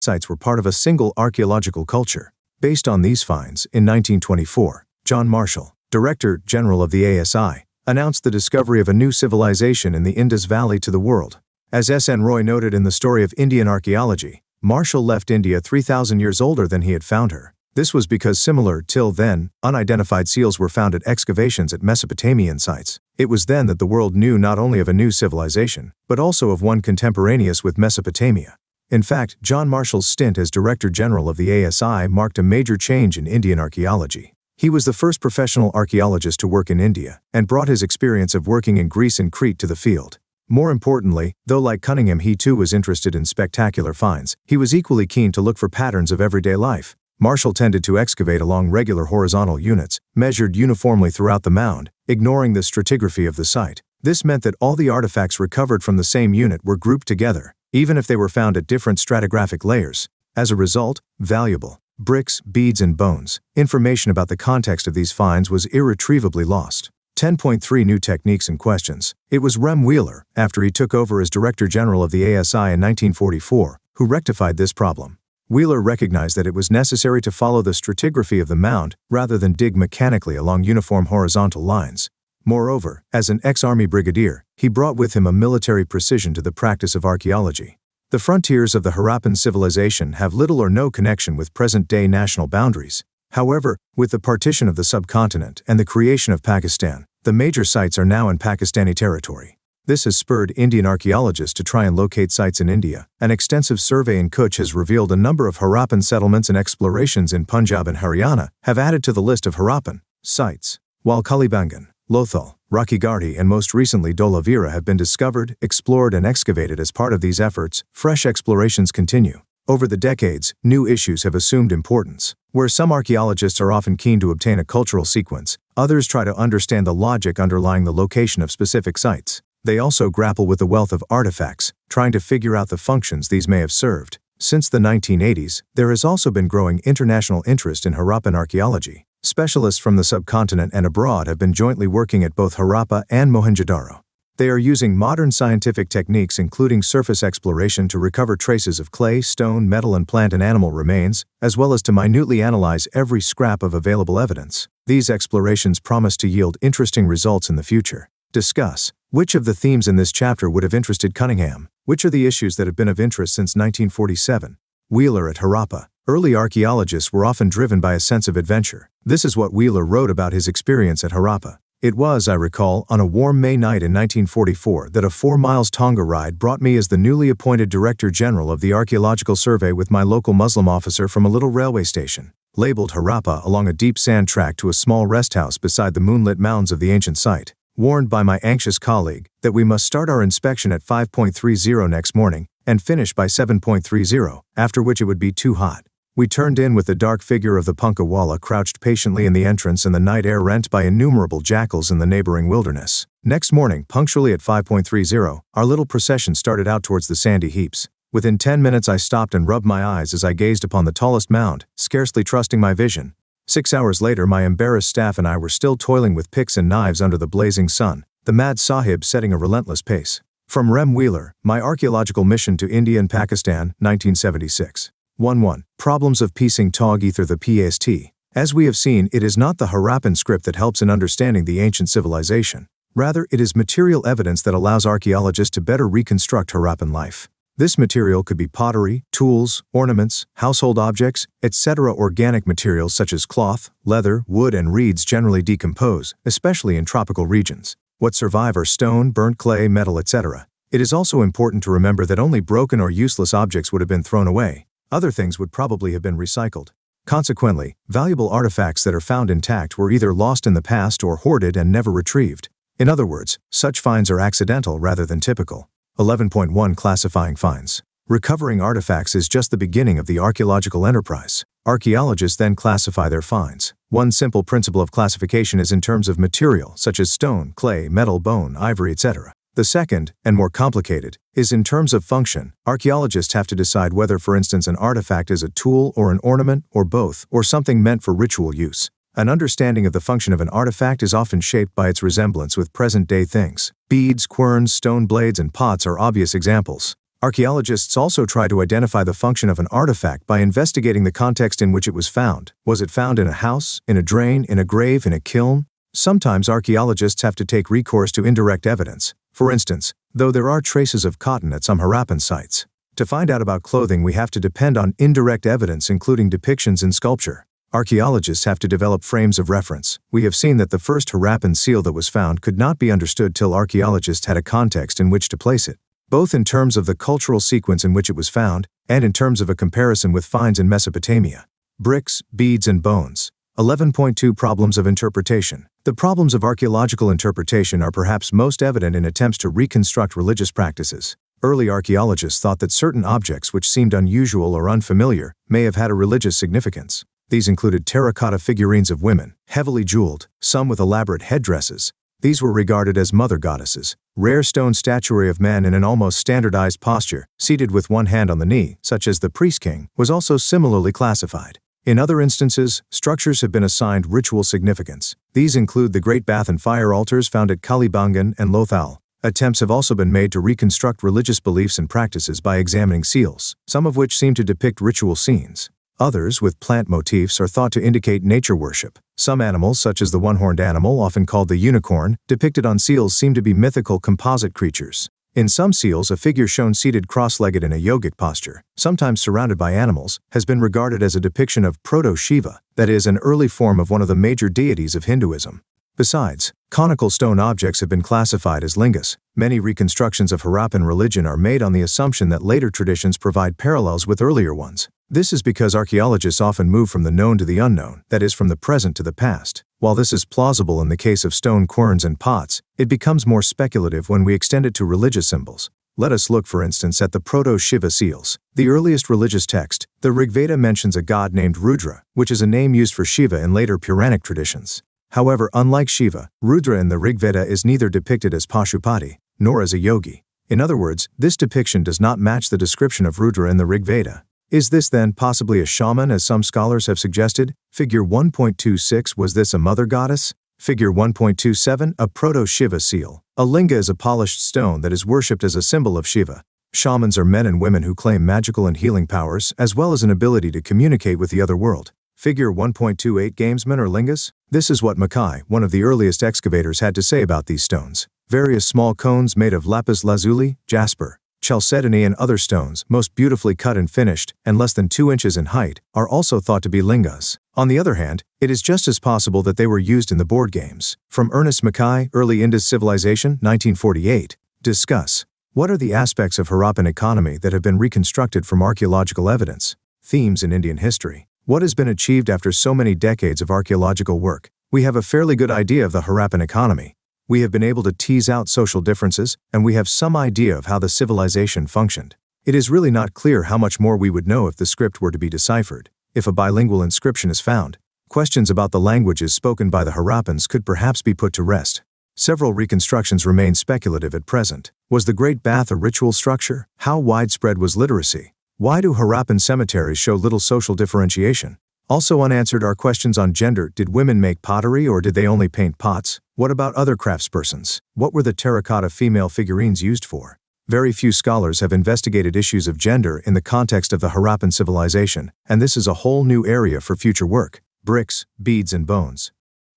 sites were part of a single archaeological culture. Based on these finds, in 1924, John Marshall, Director General of the ASI, announced the discovery of a new civilization in the Indus Valley to the world. As S.N. Roy noted in the Story of Indian Archaeology, Marshall left India 3,000 years older than he had found her. This was because similar, till then, unidentified seals were found at excavations at Mesopotamian sites. It was then that the world knew not only of a new civilization, but also of one contemporaneous with Mesopotamia. In fact, John Marshall's stint as Director General of the ASI marked a major change in Indian archaeology. He was the first professional archaeologist to work in India, and brought his experience of working in Greece and Crete to the field. More importantly, though like Cunningham he too was interested in spectacular finds, he was equally keen to look for patterns of everyday life. Marshall tended to excavate along regular horizontal units, measured uniformly throughout the mound, ignoring the stratigraphy of the site. This meant that all the artifacts recovered from the same unit were grouped together, even if they were found at different stratigraphic layers. As a result, valuable bricks, beads, and bones, information about the context of these finds was irretrievably lost. 10.3 New techniques and questions. It was Rem Wheeler, after he took over as Director General of the ASI in 1944, who rectified this problem. Wheeler recognized that it was necessary to follow the stratigraphy of the mound rather than dig mechanically along uniform horizontal lines. Moreover, as an ex-army brigadier, he brought with him a military precision to the practice of archaeology. The frontiers of the Harappan civilization have little or no connection with present-day national boundaries. However, with the partition of the subcontinent and the creation of Pakistan, the major sites are now in Pakistani territory. This has spurred Indian archaeologists to try and locate sites in India. An extensive survey in Kutch has revealed a number of Harappan settlements, and explorations in Punjab and Haryana have added to the list of Harappan sites. While Kalibangan, Lothal, Rakhigarhi, and most recently Dholavira have been discovered, explored, and excavated as part of these efforts, fresh explorations continue. Over the decades, new issues have assumed importance. Where some archaeologists are often keen to obtain a cultural sequence, others try to understand the logic underlying the location of specific sites. They also grapple with the wealth of artifacts, trying to figure out the functions these may have served. Since the 1980s, there has also been growing international interest in Harappan archaeology. Specialists from the subcontinent and abroad have been jointly working at both Harappa and Mohenjo-daro. They are using modern scientific techniques, including surface exploration, to recover traces of clay, stone, metal, and plant and animal remains, as well as to minutely analyze every scrap of available evidence. These explorations promise to yield interesting results in the future. Discuss. Which of the themes in this chapter would have interested Cunningham? Which are the issues that have been of interest since 1947? Wheeler at Harappa. Early archaeologists were often driven by a sense of adventure. This is what Wheeler wrote about his experience at Harappa. It was, I recall, on a warm May night in 1944 that a 4-mile Tonga ride brought me as the newly appointed Director General of the Archaeological Survey with my local Muslim officer from a little railway station, labeled Harappa, along a deep sand track to a small rest house beside the moonlit mounds of the ancient site. Warned by my anxious colleague that we must start our inspection at 5:30 next morning and finish by 7:30, after which it would be too hot. We turned in with the dark figure of the Punkawalla crouched patiently in the entrance and the night air rent by innumerable jackals in the neighboring wilderness. Next morning, punctually at 5:30, our little procession started out towards the sandy heaps. Within 10 minutes I stopped and rubbed my eyes as I gazed upon the tallest mound, scarcely trusting my vision. 6 hours later, my embarrassed staff and I were still toiling with picks and knives under the blazing sun, the Mad Sahib setting a relentless pace. From Rem Wheeler, My Archaeological Mission to India and Pakistan, 1976. 1.1. Problems of piecing Tog Ether the PAST. As we have seen, it is not the Harappan script that helps in understanding the ancient civilization. Rather, it is material evidence that allows archaeologists to better reconstruct Harappan life. This material could be pottery, tools, ornaments, household objects, etc. Organic materials such as cloth, leather, wood, and reeds generally decompose, especially in tropical regions. What survive are stone, burnt clay, metal, etc. It is also important to remember that only broken or useless objects would have been thrown away. Other things would probably have been recycled. Consequently, valuable artifacts that are found intact were either lost in the past or hoarded and never retrieved. In other words, such finds are accidental rather than typical. 11.1 Classifying finds. Recovering artifacts is just the beginning of the archaeological enterprise. Archaeologists then classify their finds. One simple principle of classification is in terms of material, such as stone, clay, metal, bone, ivory, etc. The second, and more complicated, is in terms of function. Archaeologists have to decide whether, for instance, an artifact is a tool or an ornament, or both, or something meant for ritual use. An understanding of the function of an artifact is often shaped by its resemblance with present-day things. Beads, querns, stone blades, and pots are obvious examples. Archaeologists also try to identify the function of an artifact by investigating the context in which it was found. Was it found in a house, in a drain, in a grave, in a kiln? Sometimes archaeologists have to take recourse to indirect evidence. For instance, though there are traces of cotton at some Harappan sites. To find out about clothing, we have to depend on indirect evidence, including depictions in sculpture. Archaeologists have to develop frames of reference. We have seen that the first Harappan seal that was found could not be understood till archaeologists had a context in which to place it, both in terms of the cultural sequence in which it was found and in terms of a comparison with finds in Mesopotamia. Bricks, beads, and bones. 11.2 Problems of interpretation. The problems of archaeological interpretation are perhaps most evident in attempts to reconstruct religious practices. Early archaeologists thought that certain objects which seemed unusual or unfamiliar may have had a religious significance. These included terracotta figurines of women, heavily jeweled, some with elaborate headdresses. These were regarded as mother goddesses. Rare stone statuary of men in an almost standardized posture, seated with one hand on the knee, such as the priest king, was also similarly classified. In other instances, structures have been assigned ritual significance. These include the great bath and fire altars found at Kalibangan and Lothal. Attempts have also been made to reconstruct religious beliefs and practices by examining seals, some of which seem to depict ritual scenes. Others, with plant motifs, are thought to indicate nature worship. Some animals, such as the one-horned animal, often called the unicorn, depicted on seals seem to be mythical composite creatures. In some seals, a figure shown seated cross-legged in a yogic posture, sometimes surrounded by animals, has been regarded as a depiction of Proto-Shiva, that is, an early form of one of the major deities of Hinduism. Besides, conical stone objects have been classified as lingas. Many reconstructions of Harappan religion are made on the assumption that later traditions provide parallels with earlier ones. This is because archaeologists often move from the known to the unknown, that is, from the present to the past. While this is plausible in the case of stone querns and pots, it becomes more speculative when we extend it to religious symbols. Let us look, for instance, at the Proto-Shiva seals. The earliest religious text, the Rigveda, mentions a god named Rudra, which is a name used for Shiva in later Puranic traditions. However, unlike Shiva, Rudra in the Rigveda is neither depicted as Pashupati, nor as a yogi. In other words, this depiction does not match the description of Rudra in the Rigveda. Is this then possibly a shaman, as some scholars have suggested? Figure 1.26, was this a mother goddess? Figure 1.27, a Proto-Shiva seal. A linga is a polished stone that is worshipped as a symbol of Shiva. Shamans are men and women who claim magical and healing powers, as well as an ability to communicate with the other world. Figure 1.28, gamesmen or lingas? This is what Mackay, one of the earliest excavators, had to say about these stones. Various small cones made of lapis lazuli, jasper, chalcedony, and other stones, most beautifully cut and finished, and less than 2 inches in height, are also thought to be lingas. On the other hand, it is just as possible that they were used in the board games. From Ernest Mackay, Early Indus Civilization, 1948. Discuss. What are the aspects of Harappan economy that have been reconstructed from archaeological evidence? Themes in Indian history. What has been achieved after so many decades of archaeological work? We have a fairly good idea of the Harappan economy. We have been able to tease out social differences, and we have some idea of how the civilization functioned. It is really not clear how much more we would know if the script were to be deciphered. If a bilingual inscription is found, questions about the languages spoken by the Harappans could perhaps be put to rest. Several reconstructions remain speculative at present. Was the Great Bath a ritual structure? How widespread was literacy? Why do Harappan cemeteries show little social differentiation? Also unanswered are questions on gender. Did women make pottery, or did they only paint pots? What about other craftspersons? What were the terracotta female figurines used for? Very few scholars have investigated issues of gender in the context of the Harappan civilization, and this is a whole new area for future work. Bricks, beads, and bones.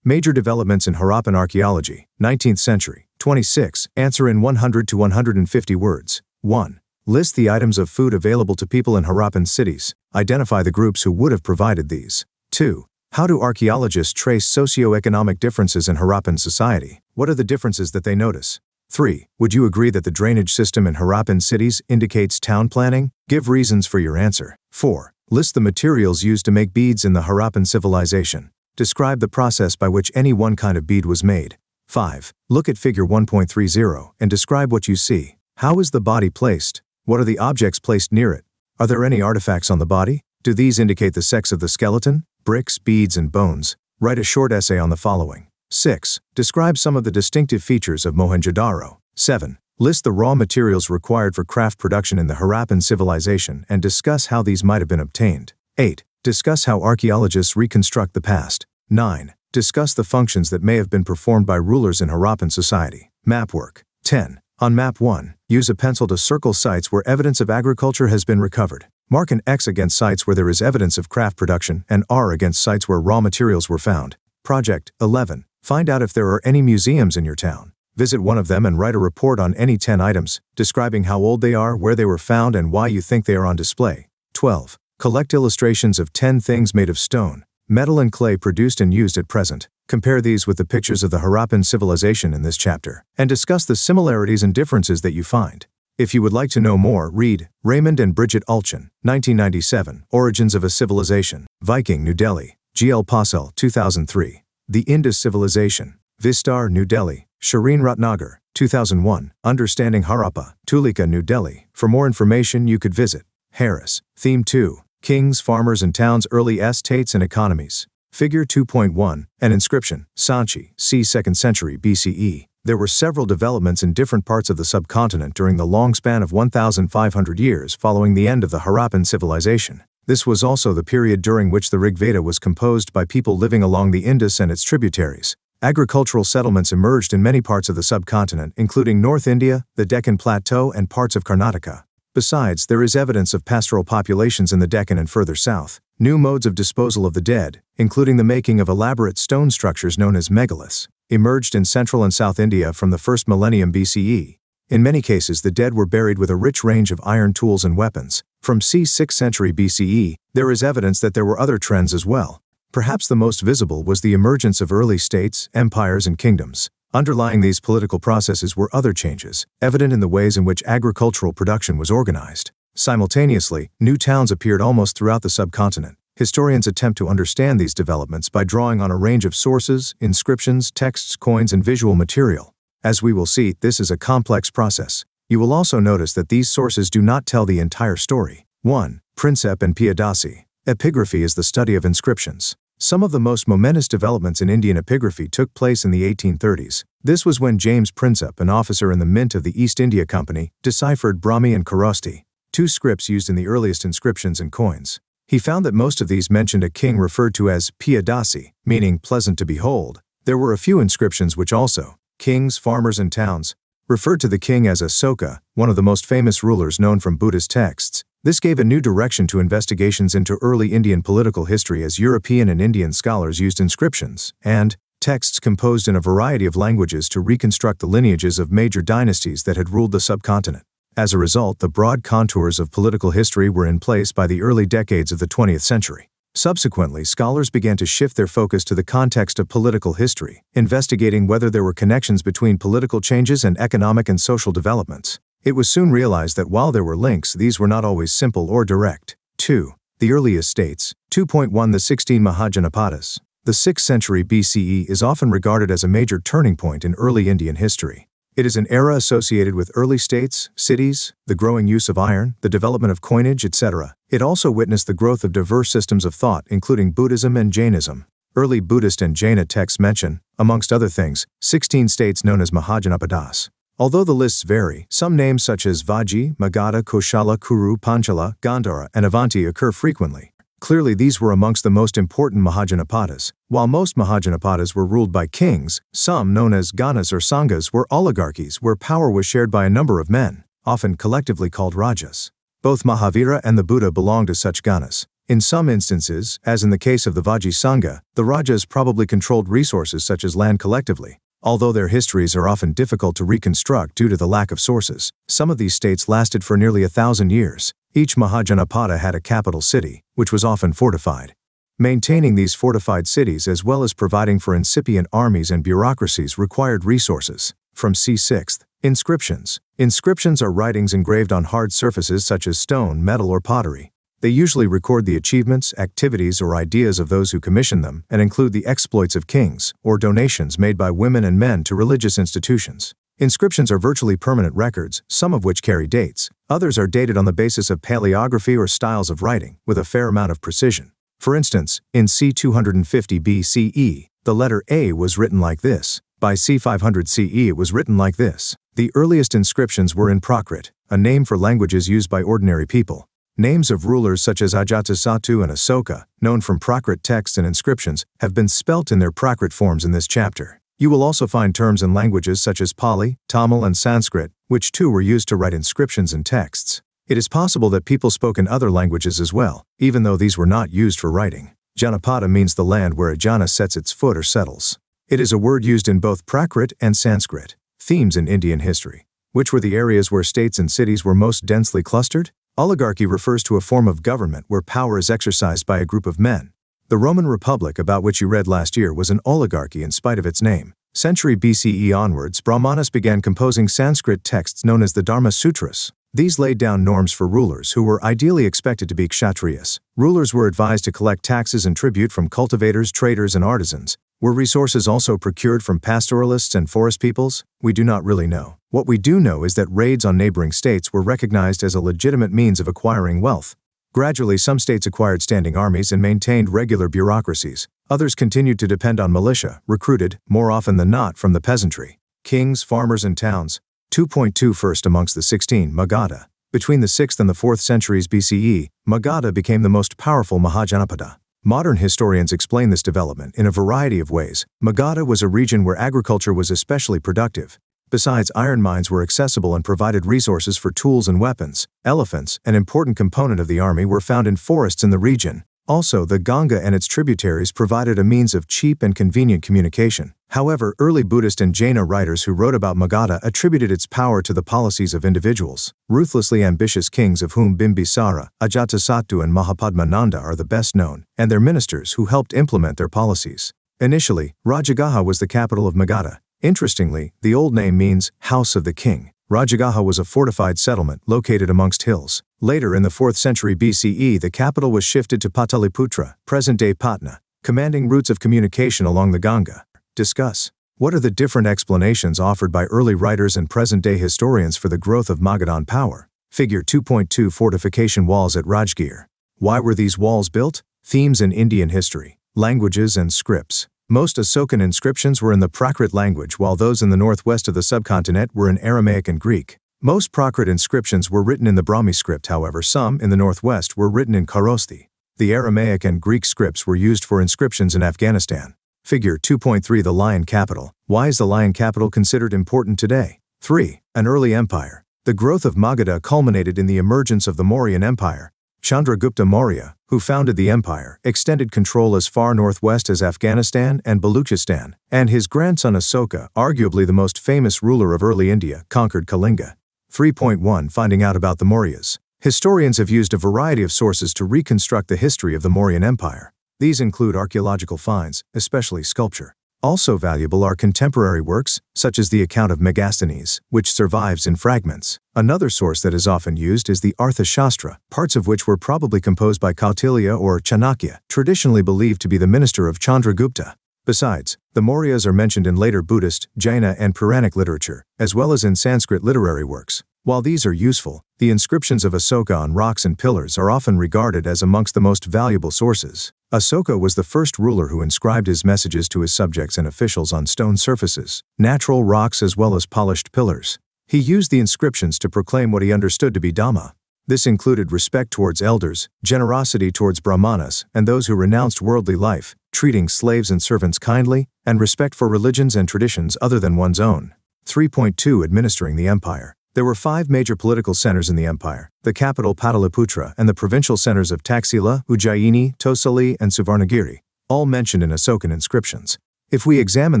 Major developments in Harappan archaeology, 19th century. 26. Answer in 100 to 150 words. 1. List the items of food available to people in Harappan cities. Identify the groups who would have provided these. 2. How do archaeologists trace socio-economic differences in Harappan society? What are the differences that they notice? 3. Would you agree that the drainage system in Harappan cities indicates town planning? Give reasons for your answer. 4. List the materials used to make beads in the Harappan civilization. Describe the process by which any one kind of bead was made. 5. Look at figure 1.30 and describe what you see. How is the body placed? What are the objects placed near it? Are there any artifacts on the body? Do these indicate the sex of the skeleton? Bricks, beads, and bones. Write a short essay on the following. 6. Describe some of the distinctive features of Mohenjo-daro. 7. List the raw materials required for craft production in the Harappan civilization and discuss how these might have been obtained. 8. Discuss how archaeologists reconstruct the past. 9. Discuss the functions that may have been performed by rulers in Harappan society. Map work. 10. On Map 1, use a pencil to circle sites where evidence of agriculture has been recovered. Mark an X against sites where there is evidence of craft production and R against sites where raw materials were found. Project 11. Find out if there are any museums in your town. Visit one of them and write a report on any 10 items, describing how old they are, where they were found, and why you think they are on display. 12. Collect illustrations of 10 things made of stone, metal and clay produced and used at present. Compare these with the pictures of the Harappan civilization in this chapter, and discuss the similarities and differences that you find. If you would like to know more, read Raymond and Bridget Alchin, 1997, Origins of a Civilization, Viking, New Delhi, G.L. Passel, 2003. The Indus Civilization, Vistar, New Delhi, Shireen Ratnagar, 2001, Understanding Harappa, Tulika, New Delhi. For more information, you could visit Harris. Theme 2, Kings, Farmers and Towns, Early Estates and Economies. Figure 2.1, an inscription, Sanchi, c. 2nd century BCE. There were several developments in different parts of the subcontinent during the long span of 1,500 years following the end of the Harappan civilization. This was also the period during which the Rig Veda was composed by people living along the Indus and its tributaries. Agricultural settlements emerged in many parts of the subcontinent, including North India, the Deccan Plateau, and parts of Karnataka. Besides, there is evidence of pastoral populations in the Deccan and further south. New modes of disposal of the dead, including the making of elaborate stone structures known as megaliths, emerged in Central and South India from the first millennium BCE. In many cases, the dead were buried with a rich range of iron tools and weapons. From c. 6th century BCE, there is evidence that there were other trends as well. Perhaps the most visible was the emergence of early states, empires, and kingdoms. Underlying these political processes were other changes, evident in the ways in which agricultural production was organized. Simultaneously, new towns appeared almost throughout the subcontinent. Historians attempt to understand these developments by drawing on a range of sources, inscriptions, texts, coins, and visual material. As we will see, this is a complex process. You will also notice that these sources do not tell the entire story. 1. Prinsep and Piyadasi. Epigraphy is the study of inscriptions. Some of the most momentous developments in Indian epigraphy took place in the 1830s. This was when James Prinsep, an officer in the Mint of the East India Company, deciphered Brahmi and Kharosthi, two scripts used in the earliest inscriptions and coins. He found that most of these mentioned a king referred to as Piyadasi, meaning pleasant to behold. There were a few inscriptions which also, Kings, Farmers and Towns, referred to the king as Asoka, one of the most famous rulers known from Buddhist texts. This gave a new direction to investigations into early Indian political history as European and Indian scholars used inscriptions and texts composed in a variety of languages to reconstruct the lineages of major dynasties that had ruled the subcontinent. As a result, the broad contours of political history were in place by the early decades of the 20th century. Subsequently, scholars began to shift their focus to the context of political history, investigating whether there were connections between political changes and economic and social developments. It was soon realized that while there were links, these were not always simple or direct. 2. The earliest states. 2.1 The 16 Mahajanapadas. The 6th century BCE is often regarded as a major turning point in early Indian history. It is an era associated with early states, cities, the growing use of iron, the development of coinage, etc. It also witnessed the growth of diverse systems of thought, including Buddhism and Jainism. Early Buddhist and Jaina texts mention, amongst other things, 16 states known as Mahajanapadas. Although the lists vary, some names such as Vaji, Magadha, Koshala, Kuru, Panchala, Gandhara, and Avanti occur frequently. Clearly, these were amongst the most important Mahajanapadas. While most Mahajanapadas were ruled by kings, some, known as Ganas or Sanghas, were oligarchies where power was shared by a number of men, often collectively called rajas. Both Mahavira and the Buddha belonged to such Ganas. In some instances, as in the case of the Vaji Sangha, the rajas probably controlled resources such as land collectively. Although their histories are often difficult to reconstruct due to the lack of sources, some of these states lasted for nearly 1,000 years. Each Mahajanapada had a capital city, which was often fortified. Maintaining these fortified cities as well as providing for incipient armies and bureaucracies required resources. From c. 6th. Inscriptions. Inscriptions are writings engraved on hard surfaces such as stone, metal, or pottery. They usually record the achievements, activities, or ideas of those who commission them and include the exploits of kings or donations made by women and men to religious institutions. Inscriptions are virtually permanent records, some of which carry dates. Others are dated on the basis of paleography or styles of writing, with a fair amount of precision. For instance, in c. 250 BCE, the letter A was written like this. By c. 500 CE it was written like this. The earliest inscriptions were in Prakrit, a name for languages used by ordinary people. Names of rulers such as Ajatasattu and Asoka, known from Prakrit texts and inscriptions, have been spelt in their Prakrit forms in this chapter. You will also find terms in languages such as Pali, Tamil, and Sanskrit, which too were used to write inscriptions and texts. It is possible that people spoke in other languages as well, even though these were not used for writing. Janapada means the land where a jana sets its foot or settles. It is a word used in both Prakrit and Sanskrit. Themes in Indian history. Which were the areas where states and cities were most densely clustered? Oligarchy refers to a form of government where power is exercised by a group of men. The Roman Republic about which you read last year was an oligarchy in spite of its name. Century BCE onwards, Brahmanas began composing Sanskrit texts known as the Dharma Sutras. These laid down norms for rulers who were ideally expected to be kshatriyas. Rulers were advised to collect taxes and tribute from cultivators, traders, and artisans. Were resources also procured from pastoralists and forest peoples? We do not really know. What we do know is that raids on neighboring states were recognized as a legitimate means of acquiring wealth. Gradually, some states acquired standing armies and maintained regular bureaucracies. Others continued to depend on militia, recruited, more often than not, from the peasantry. Kings, farmers, and towns. 2.2 First amongst the 16, Magadha. Between the 6th and the 4th centuries BCE, Magadha became the most powerful Mahajanapada. Modern historians explain this development in a variety of ways. Magadha was a region where agriculture was especially productive. Besides, iron mines were accessible and provided resources for tools and weapons. Elephants, an important component of the army, were found in forests in the region. Also, the Ganga and its tributaries provided a means of cheap and convenient communication. However, early Buddhist and Jaina writers who wrote about Magadha attributed its power to the policies of individuals. Ruthlessly ambitious kings, of whom Bimbisara, Ajatasattu, and Mahapadmananda are the best known, and their ministers who helped implement their policies. Initially, Rajagaha was the capital of Magadha. Interestingly, the old name means House of the King. Rajagaha was a fortified settlement located amongst hills. Later in the 4th century BCE, the capital was shifted to Pataliputra, present-day Patna, commanding routes of communication along the Ganga. Discuss. What are the different explanations offered by early writers and present-day historians for the growth of Magadhan power? Figure 2.2 Fortification walls at Rajgir. Why were these walls built? Themes in Indian history. Languages and scripts. Most Asokan inscriptions were in the Prakrit language, while those in the northwest of the subcontinent were in Aramaic and Greek. Most Prakrit inscriptions were written in the Brahmi script, however some in the northwest were written in Kharosthi. The Aramaic and Greek scripts were used for inscriptions in Afghanistan. Figure 2.3 The Lion Capital. Why is the Lion Capital considered important today? 3. An early empire. The growth of Magadha culminated in the emergence of the Mauryan Empire. Chandragupta Maurya, who founded the empire, extended control as far northwest as Afghanistan and Baluchistan, and his grandson Asoka, arguably the most famous ruler of early India, conquered Kalinga. 3.1 Finding out about the Mauryas. Historians have used a variety of sources to reconstruct the history of the Mauryan Empire. These include archaeological finds, especially sculpture. Also valuable are contemporary works, such as the account of Megasthenes, which survives in fragments. Another source that is often used is the Arthashastra, parts of which were probably composed by Kautilya or Chanakya, traditionally believed to be the minister of Chandragupta. Besides, the Mauryas are mentioned in later Buddhist, Jaina, and Puranic literature, as well as in Sanskrit literary works. While these are useful, the inscriptions of Asoka on rocks and pillars are often regarded as amongst the most valuable sources. Asoka was the first ruler who inscribed his messages to his subjects and officials on stone surfaces, natural rocks as well as polished pillars. He used the inscriptions to proclaim what he understood to be Dhamma. This included respect towards elders, generosity towards Brahmanas and those who renounced worldly life, treating slaves and servants kindly, and respect for religions and traditions other than one's own. 3.2 Administering the empire. There were 5 major political centers in the empire: the capital Pataliputra and the provincial centers of Taxila, Ujjayini, Tosali, and Suvarnagiri, all mentioned in Asokan inscriptions. If we examine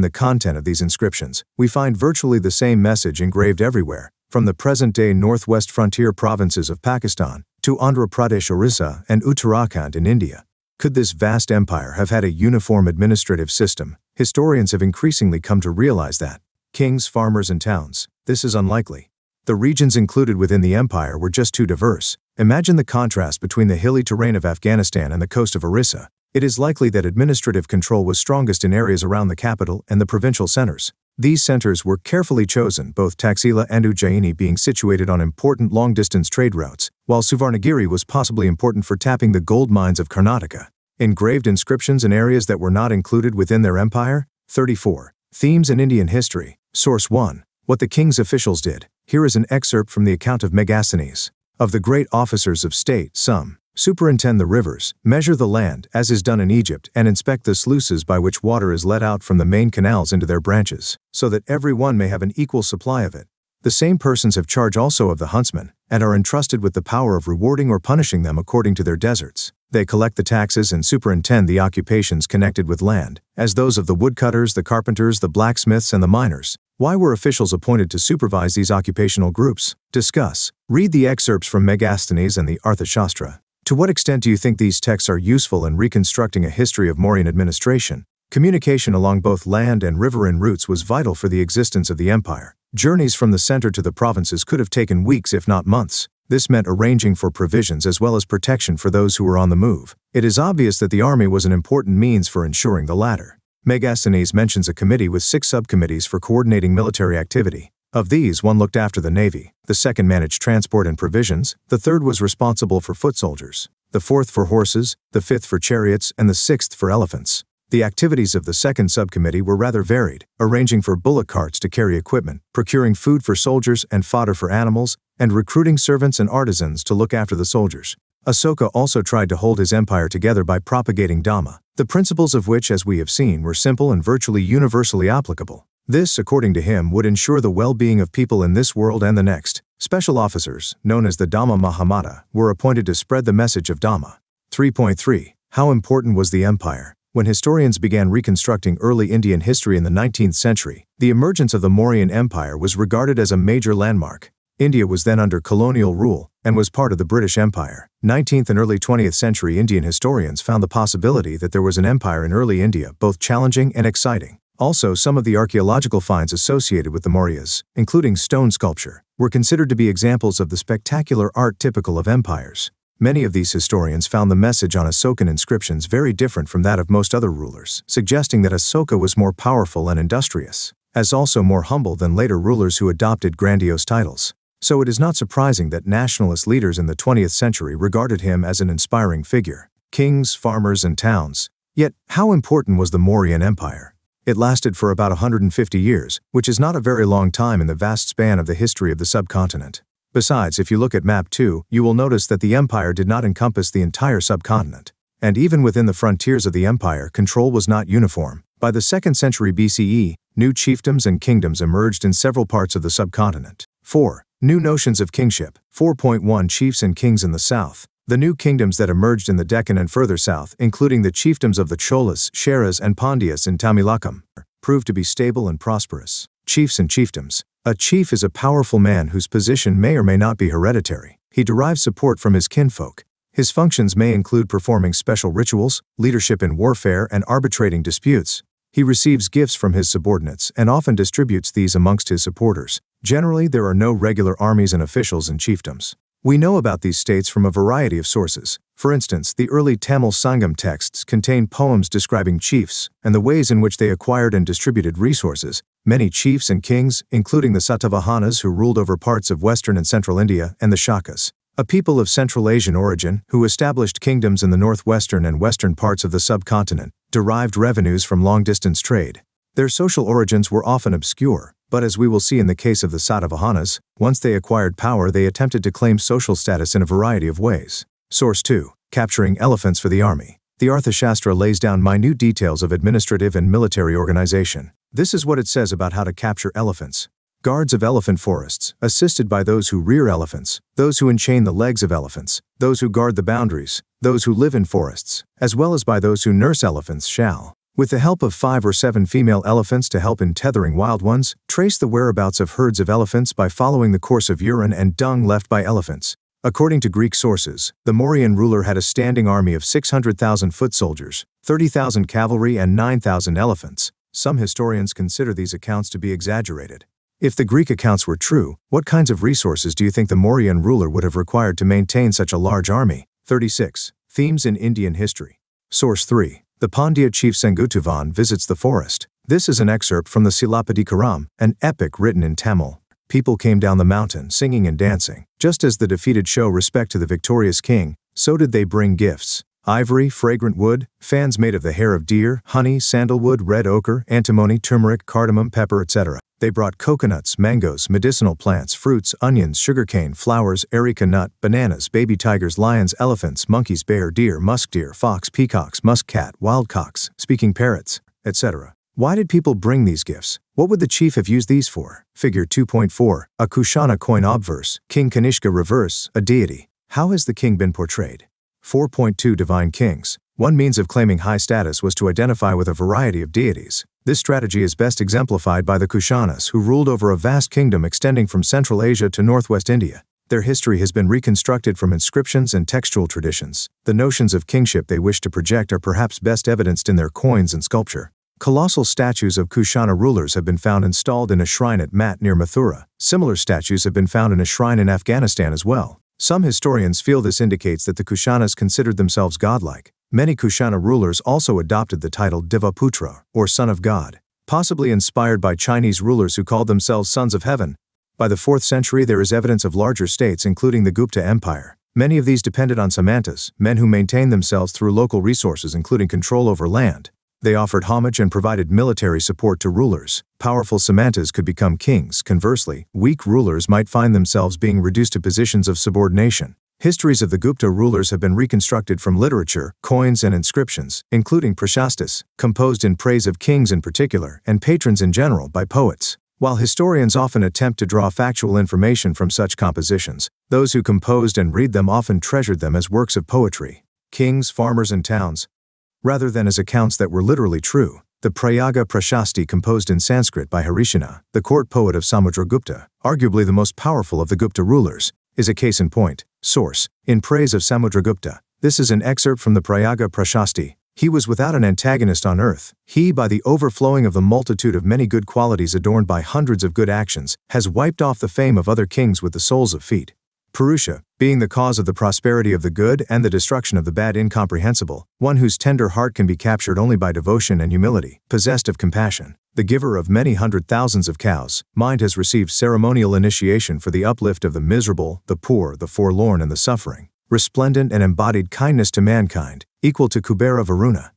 the content of these inscriptions, we find virtually the same message engraved everywhere, from the present-day northwest frontier provinces of Pakistan to Andhra Pradesh, Orissa, and Uttarakhand in India. Could this vast empire have had a uniform administrative system? Historians have increasingly come to realize that. Kings, farmers, and towns. This is unlikely. The regions included within the empire were just too diverse. Imagine the contrast between the hilly terrain of Afghanistan and the coast of Orissa. It is likely that administrative control was strongest in areas around the capital and the provincial centers. These centers were carefully chosen, both Taxila and Ujjayini being situated on important long-distance trade routes, while Suvarnagiri was possibly important for tapping the gold mines of Karnataka. Engraved inscriptions in areas that were not included within their empire. 34. Themes in Indian history. Source 1. What the king's officials did. Here is an excerpt from the account of Megasthenes. Of the great officers of state, some superintend the rivers, measure the land, as is done in Egypt, and inspect the sluices by which water is let out from the main canals into their branches, so that every one may have an equal supply of it. The same persons have charge also of the huntsmen, and are entrusted with the power of rewarding or punishing them according to their deserts. They collect the taxes and superintend the occupations connected with land, as those of the woodcutters, the carpenters, the blacksmiths, and the miners. Why were officials appointed to supervise these occupational groups? Discuss. Read the excerpts from Megasthenes and the Arthashastra. To what extent do you think these texts are useful in reconstructing a history of Mauryan administration? Communication along both land and riverine routes was vital for the existence of the empire. Journeys from the center to the provinces could have taken weeks if not months. This meant arranging for provisions as well as protection for those who were on the move. It is obvious that the army was an important means for ensuring the latter. Megasthenes mentions a committee with 6 subcommittees for coordinating military activity. Of these, one looked after the navy, the second managed transport and provisions, the third was responsible for foot soldiers, the fourth for horses, the fifth for chariots, and the sixth for elephants. The activities of the second subcommittee were rather varied, arranging for bullock carts to carry equipment, procuring food for soldiers and fodder for animals, and recruiting servants and artisans to look after the soldiers. Asoka also tried to hold his empire together by propagating Dhamma, the principles of which, as we have seen, were simple and virtually universally applicable. This, according to him, would ensure the well-being of people in this world and the next. Special officers, known as the Dhamma Mahamata, were appointed to spread the message of Dhamma. 3.3. How important was the empire? When historians began reconstructing early Indian history in the 19th century, the emergence of the Mauryan Empire was regarded as a major landmark. India was then under colonial rule and was part of the British Empire. 19th and early 20th century Indian historians found the possibility that there was an empire in early India both challenging and exciting. Also, some of the archaeological finds associated with the Mauryas, including stone sculpture, were considered to be examples of the spectacular art typical of empires. Many of these historians found the message on Asokan inscriptions very different from that of most other rulers, suggesting that Asoka was more powerful and industrious, as also more humble than later rulers who adopted grandiose titles. So it is not surprising that nationalist leaders in the 20th century regarded him as an inspiring figure. Kings, farmers, and towns. Yet, how important was the Mauryan Empire? It lasted for about 150 years, which is not a very long time in the vast span of the history of the subcontinent. Besides, if you look at Map 2, you will notice that the empire did not encompass the entire subcontinent. And even within the frontiers of the empire, control was not uniform. By the 2nd century BCE, new chiefdoms and kingdoms emerged in several parts of the subcontinent. 4. New notions of kingship. 4.1 Chiefs and kings in the south. The new kingdoms that emerged in the Deccan and further south, including the chiefdoms of the Cholas, Cheras, and Pandyas in Tamilakam, proved to be stable and prosperous. Chiefs and chiefdoms. A chief is a powerful man whose position may or may not be hereditary. He derives support from his kinfolk. His functions may include performing special rituals, leadership in warfare, and arbitrating disputes. He receives gifts from his subordinates and often distributes these amongst his supporters. Generally, there are no regular armies and officials in chiefdoms. We know about these states from a variety of sources. For instance, the early Tamil Sangam texts contain poems describing chiefs and the ways in which they acquired and distributed resources. Many chiefs and kings, including the Satavahanas who ruled over parts of western and central India, and the Shakas, a people of Central Asian origin who established kingdoms in the northwestern and western parts of the subcontinent, derived revenues from long-distance trade. Their social origins were often obscure, but as we will see in the case of the Satavahanas, once they acquired power they attempted to claim social status in a variety of ways. Source 2. Capturing elephants for the army. The Arthashastra lays down minute details of administrative and military organization. This is what it says about how to capture elephants. Guards of elephant forests, assisted by those who rear elephants, those who enchain the legs of elephants, those who guard the boundaries, those who live in forests, as well as by those who nurse elephants shall, with the help of 5 or 7 female elephants to help in tethering wild ones, trace the whereabouts of herds of elephants by following the course of urine and dung left by elephants. According to Greek sources, the Mauryan ruler had a standing army of 600,000 foot soldiers, 30,000 cavalry, and 9,000 elephants. Some historians consider these accounts to be exaggerated. If the Greek accounts were true, what kinds of resources do you think the Mauryan ruler would have required to maintain such a large army? 36. Themes in Indian history. Source 3. The Pandya chief Sengutuvan visits the forest. This is an excerpt from the Silappatikaram, an epic written in Tamil. People came down the mountain singing and dancing. Just as the defeated show respect to the victorious king, so did they bring gifts. Ivory, fragrant wood, fans made of the hair of deer, honey, sandalwood, red ochre, antimony, turmeric, cardamom, pepper, etc. They brought coconuts, mangoes, medicinal plants, fruits, onions, sugarcane, flowers, areca nut, bananas, baby tigers, lions, elephants, monkeys, bear, deer, musk deer, fox, peacocks, musk cat, wild cocks, speaking parrots, etc. Why did people bring these gifts? What would the chief have used these for? Figure 2.4, a Kushana coin obverse, King Kanishka reverse, a deity. How has the king been portrayed? 4.2 Divine Kings. One means of claiming high status was to identify with a variety of deities. This strategy is best exemplified by the Kushanas, who ruled over a vast kingdom extending from Central Asia to northwest India. Their history has been reconstructed from inscriptions and textual traditions. The notions of kingship they wish to project are perhaps best evidenced in their coins and sculpture. Colossal statues of Kushana rulers have been found installed in a shrine at Mat near Mathura. Similar statues have been found in a shrine in Afghanistan as well. Some historians feel this indicates that the Kushanas considered themselves godlike. Many Kushana rulers also adopted the title Devaputra, or Son of God, possibly inspired by Chinese rulers who called themselves Sons of Heaven. By the 4th century, there is evidence of larger states, including the Gupta Empire. Many of these depended on Samantas, men who maintained themselves through local resources, including control over land. They offered homage and provided military support to rulers. Powerful Samantas could become kings. Conversely, weak rulers might find themselves being reduced to positions of subordination. Histories of the Gupta rulers have been reconstructed from literature, coins, and inscriptions, including prashastas, composed in praise of kings in particular, and patrons in general by poets. While historians often attempt to draw factual information from such compositions, those who composed and read them often treasured them as works of poetry. Kings, farmers, and towns, rather than as accounts that were literally true. The Prayaga Prashasti, composed in Sanskrit by Harishana, the court poet of Samudragupta, arguably the most powerful of the Gupta rulers, is a case in point. Source: In Praise of Samudragupta. This is an excerpt from the Prayaga Prashasti. He was without an antagonist on earth. He, by the overflowing of the multitude of many good qualities adorned by hundreds of good actions, has wiped off the fame of other kings with the soles of feet. Purusha, being the cause of the prosperity of the good and the destruction of the bad, incomprehensible, one whose tender heart can be captured only by devotion and humility, possessed of compassion, the giver of many hundred thousands of cows, mind has received ceremonial initiation for the uplift of the miserable, the poor, the forlorn, and the suffering, resplendent and embodied kindness to mankind, equal to Kubera Varuna.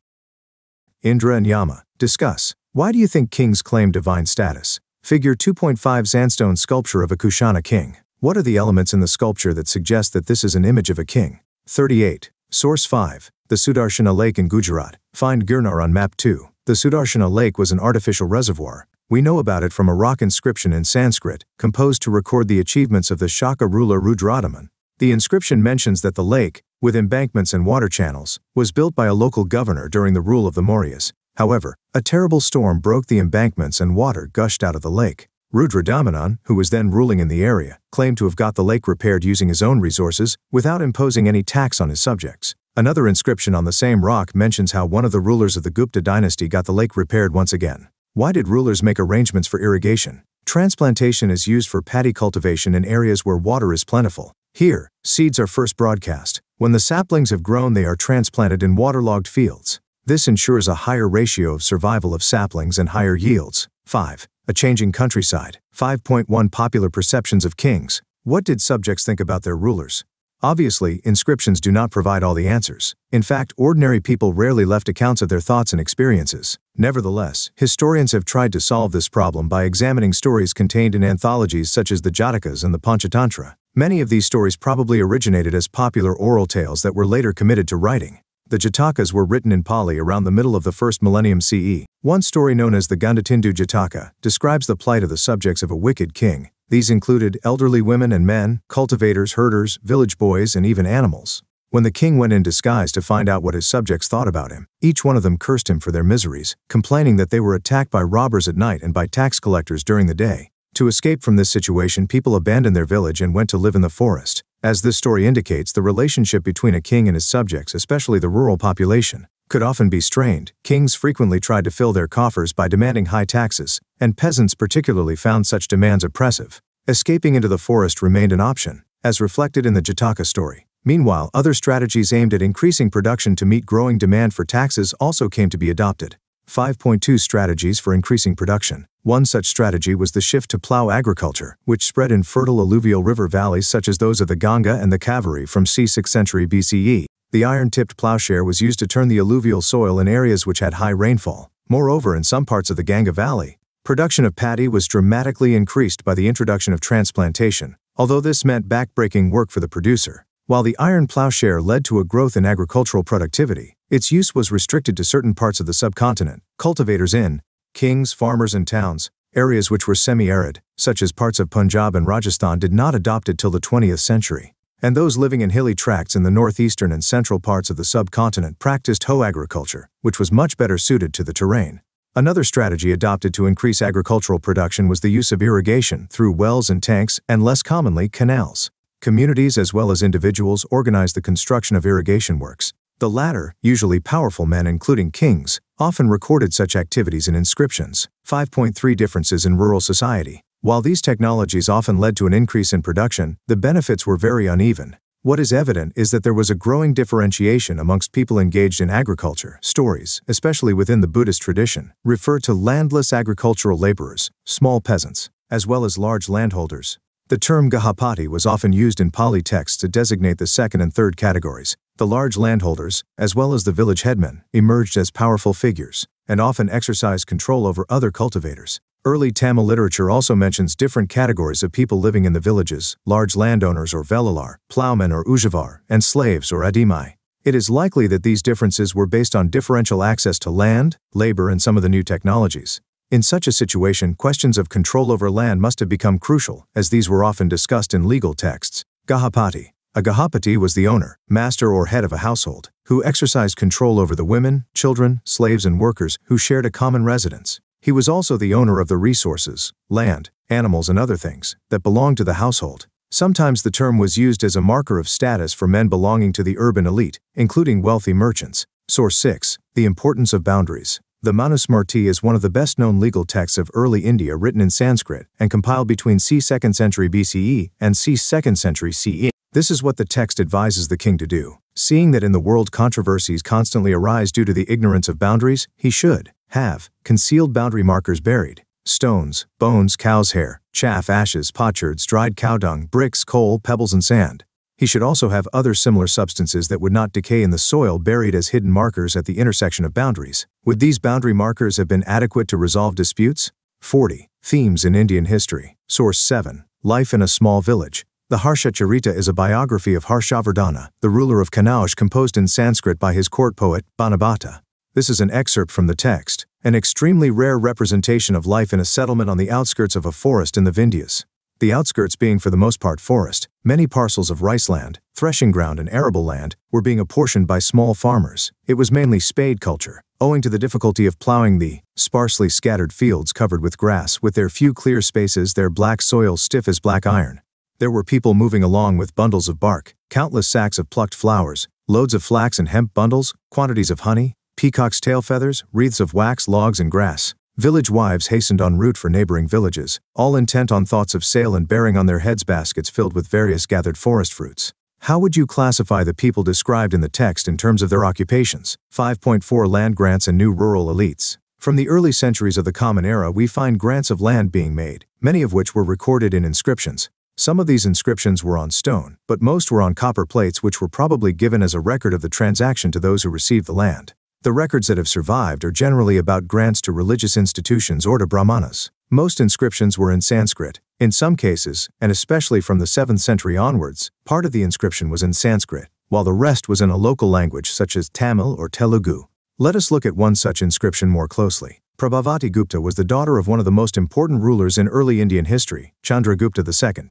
Indra and Yama. Discuss. Why do you think kings claim divine status? Figure 2.5 Sandstone sculpture of a Kushana king. What are the elements in the sculpture that suggest that this is an image of a king? 38. Source 5. The Sudarshana Lake in Gujarat. Find Girnar on Map 2. The Sudarshana Lake was an artificial reservoir. We know about it from a rock inscription in Sanskrit, composed to record the achievements of the Shaka ruler Rudradaman. The inscription mentions that the lake, with embankments and water channels, was built by a local governor during the rule of the Mauryas. However, a terrible storm broke the embankments and water gushed out of the lake. Rudradaman, who was then ruling in the area, claimed to have got the lake repaired using his own resources, without imposing any tax on his subjects. Another inscription on the same rock mentions how one of the rulers of the Gupta dynasty got the lake repaired once again. Why did rulers make arrangements for irrigation? Transplantation is used for paddy cultivation in areas where water is plentiful. Here, seeds are first broadcast. When the saplings have grown, they are transplanted in waterlogged fields. This ensures a higher ratio of survival of saplings and higher yields. 5. A changing countryside. 5.1 Popular perceptions of kings. What did subjects think about their rulers? Obviously, inscriptions do not provide all the answers. In fact, ordinary people rarely left accounts of their thoughts and experiences. Nevertheless, historians have tried to solve this problem by examining stories contained in anthologies such as the Jatakas and the Panchatantra. Many of these stories probably originated as popular oral tales that were later committed to writing. The Jatakas were written in Pali around the middle of the 1st millennium CE. One story, known as the Gandatindu Jataka, describes the plight of the subjects of a wicked king. These included elderly women and men, cultivators, herders, village boys, and even animals. When the king went in disguise to find out what his subjects thought about him, each one of them cursed him for their miseries, complaining that they were attacked by robbers at night and by tax collectors during the day. To escape from this situation, people abandoned their village and went to live in the forest. As this story indicates, the relationship between a king and his subjects, especially the rural population, could often be strained. Kings frequently tried to fill their coffers by demanding high taxes, and peasants particularly found such demands oppressive. Escaping into the forest remained an option, as reflected in the Jataka story. Meanwhile, other strategies aimed at increasing production to meet growing demand for taxes also came to be adopted. 5.2 Strategies for increasing production. One such strategy was the shift to plow agriculture, which spread in fertile alluvial river valleys such as those of the Ganga and the Kaveri from c. 6th century BCE. The iron-tipped plowshare was used to turn the alluvial soil in areas which had high rainfall. Moreover, in some parts of the Ganga Valley, production of paddy was dramatically increased by the introduction of transplantation, although this meant backbreaking work for the producer. While the iron plowshare led to a growth in agricultural productivity, its use was restricted to certain parts of the subcontinent. Cultivators in Kings, farmers and towns, areas which were semi-arid, such as parts of Punjab and Rajasthan, did not adopt it till the 20th century. And those living in hilly tracts in the northeastern and central parts of the subcontinent practiced hoe agriculture, which was much better suited to the terrain. Another strategy adopted to increase agricultural production was the use of irrigation through wells and tanks, and less commonly, canals. Communities as well as individuals organized the construction of irrigation works. The latter, usually powerful men including kings, often recorded such activities in inscriptions. 5.3 Differences in rural society. While these technologies often led to an increase in production, the benefits were very uneven. What is evident is that there was a growing differentiation amongst people engaged in agriculture. Stories, especially within the Buddhist tradition, refer to landless agricultural laborers, small peasants, as well as large landholders. The term Gahapati was often used in Pali texts to designate the second and third categories. The large landholders, as well as the village headmen, emerged as powerful figures, and often exercised control over other cultivators. Early Tamil literature also mentions different categories of people living in the villages: large landowners or velalar, ploughmen or ujavar, and slaves or adimai. It is likely that these differences were based on differential access to land, labor, and some of the new technologies. In such a situation, questions of control over land must have become crucial, as these were often discussed in legal texts. Gahapati. A Gahapati was the owner, master or head of a household, who exercised control over the women, children, slaves and workers who shared a common residence. He was also the owner of the resources, land, animals and other things, that belonged to the household. Sometimes the term was used as a marker of status for men belonging to the urban elite, including wealthy merchants. Source 6. The Importance of Boundaries. The Manusmriti is one of the best-known legal texts of early India written in Sanskrit and compiled between c. 2nd century BCE and c. 2nd century CE. This is what the text advises the king to do. Seeing that in the world controversies constantly arise due to the ignorance of boundaries, he should have concealed boundary markers buried: stones, bones, cow's hair, chaff, ashes, potsherds, dried cow dung, bricks, coal, pebbles and sand. He should also have other similar substances that would not decay in the soil buried as hidden markers at the intersection of boundaries. Would these boundary markers have been adequate to resolve disputes? 40. Themes in Indian history. Source 7. Life in a Small Village. The Harsha-charita is a biography of Harshavardhana, the ruler of Kanauj, composed in Sanskrit by his court poet, Banabhata. This is an excerpt from the text, an extremely rare representation of life in a settlement on the outskirts of a forest in the Vindhyas. The outskirts being for the most part forest, many parcels of rice land, threshing ground and arable land were being apportioned by small farmers. It was mainly spade culture, owing to the difficulty of plowing the sparsely scattered fields covered with grass with their few clear spaces, their black soil stiff as black iron. There were people moving along with bundles of bark, countless sacks of plucked flowers, loads of flax and hemp bundles, quantities of honey, peacock's tail feathers, wreaths of wax, logs and grass. Village wives hastened en route for neighboring villages, all intent on thoughts of sale and bearing on their heads baskets filled with various gathered forest fruits. How would you classify the people described in the text in terms of their occupations? 5.4 Land grants and new rural elites. From the early centuries of the Common Era, we find grants of land being made, many of which were recorded in inscriptions. Some of these inscriptions were on stone, but most were on copper plates, which were probably given as a record of the transaction to those who received the land. The records that have survived are generally about grants to religious institutions or to brahmanas. Most inscriptions were in Sanskrit. In some cases, and especially from the 7th century onwards, part of the inscription was in Sanskrit, while the rest was in a local language such as Tamil or Telugu. Let us look at one such inscription more closely. Prabhavati Gupta was the daughter of one of the most important rulers in early Indian history, Chandragupta II.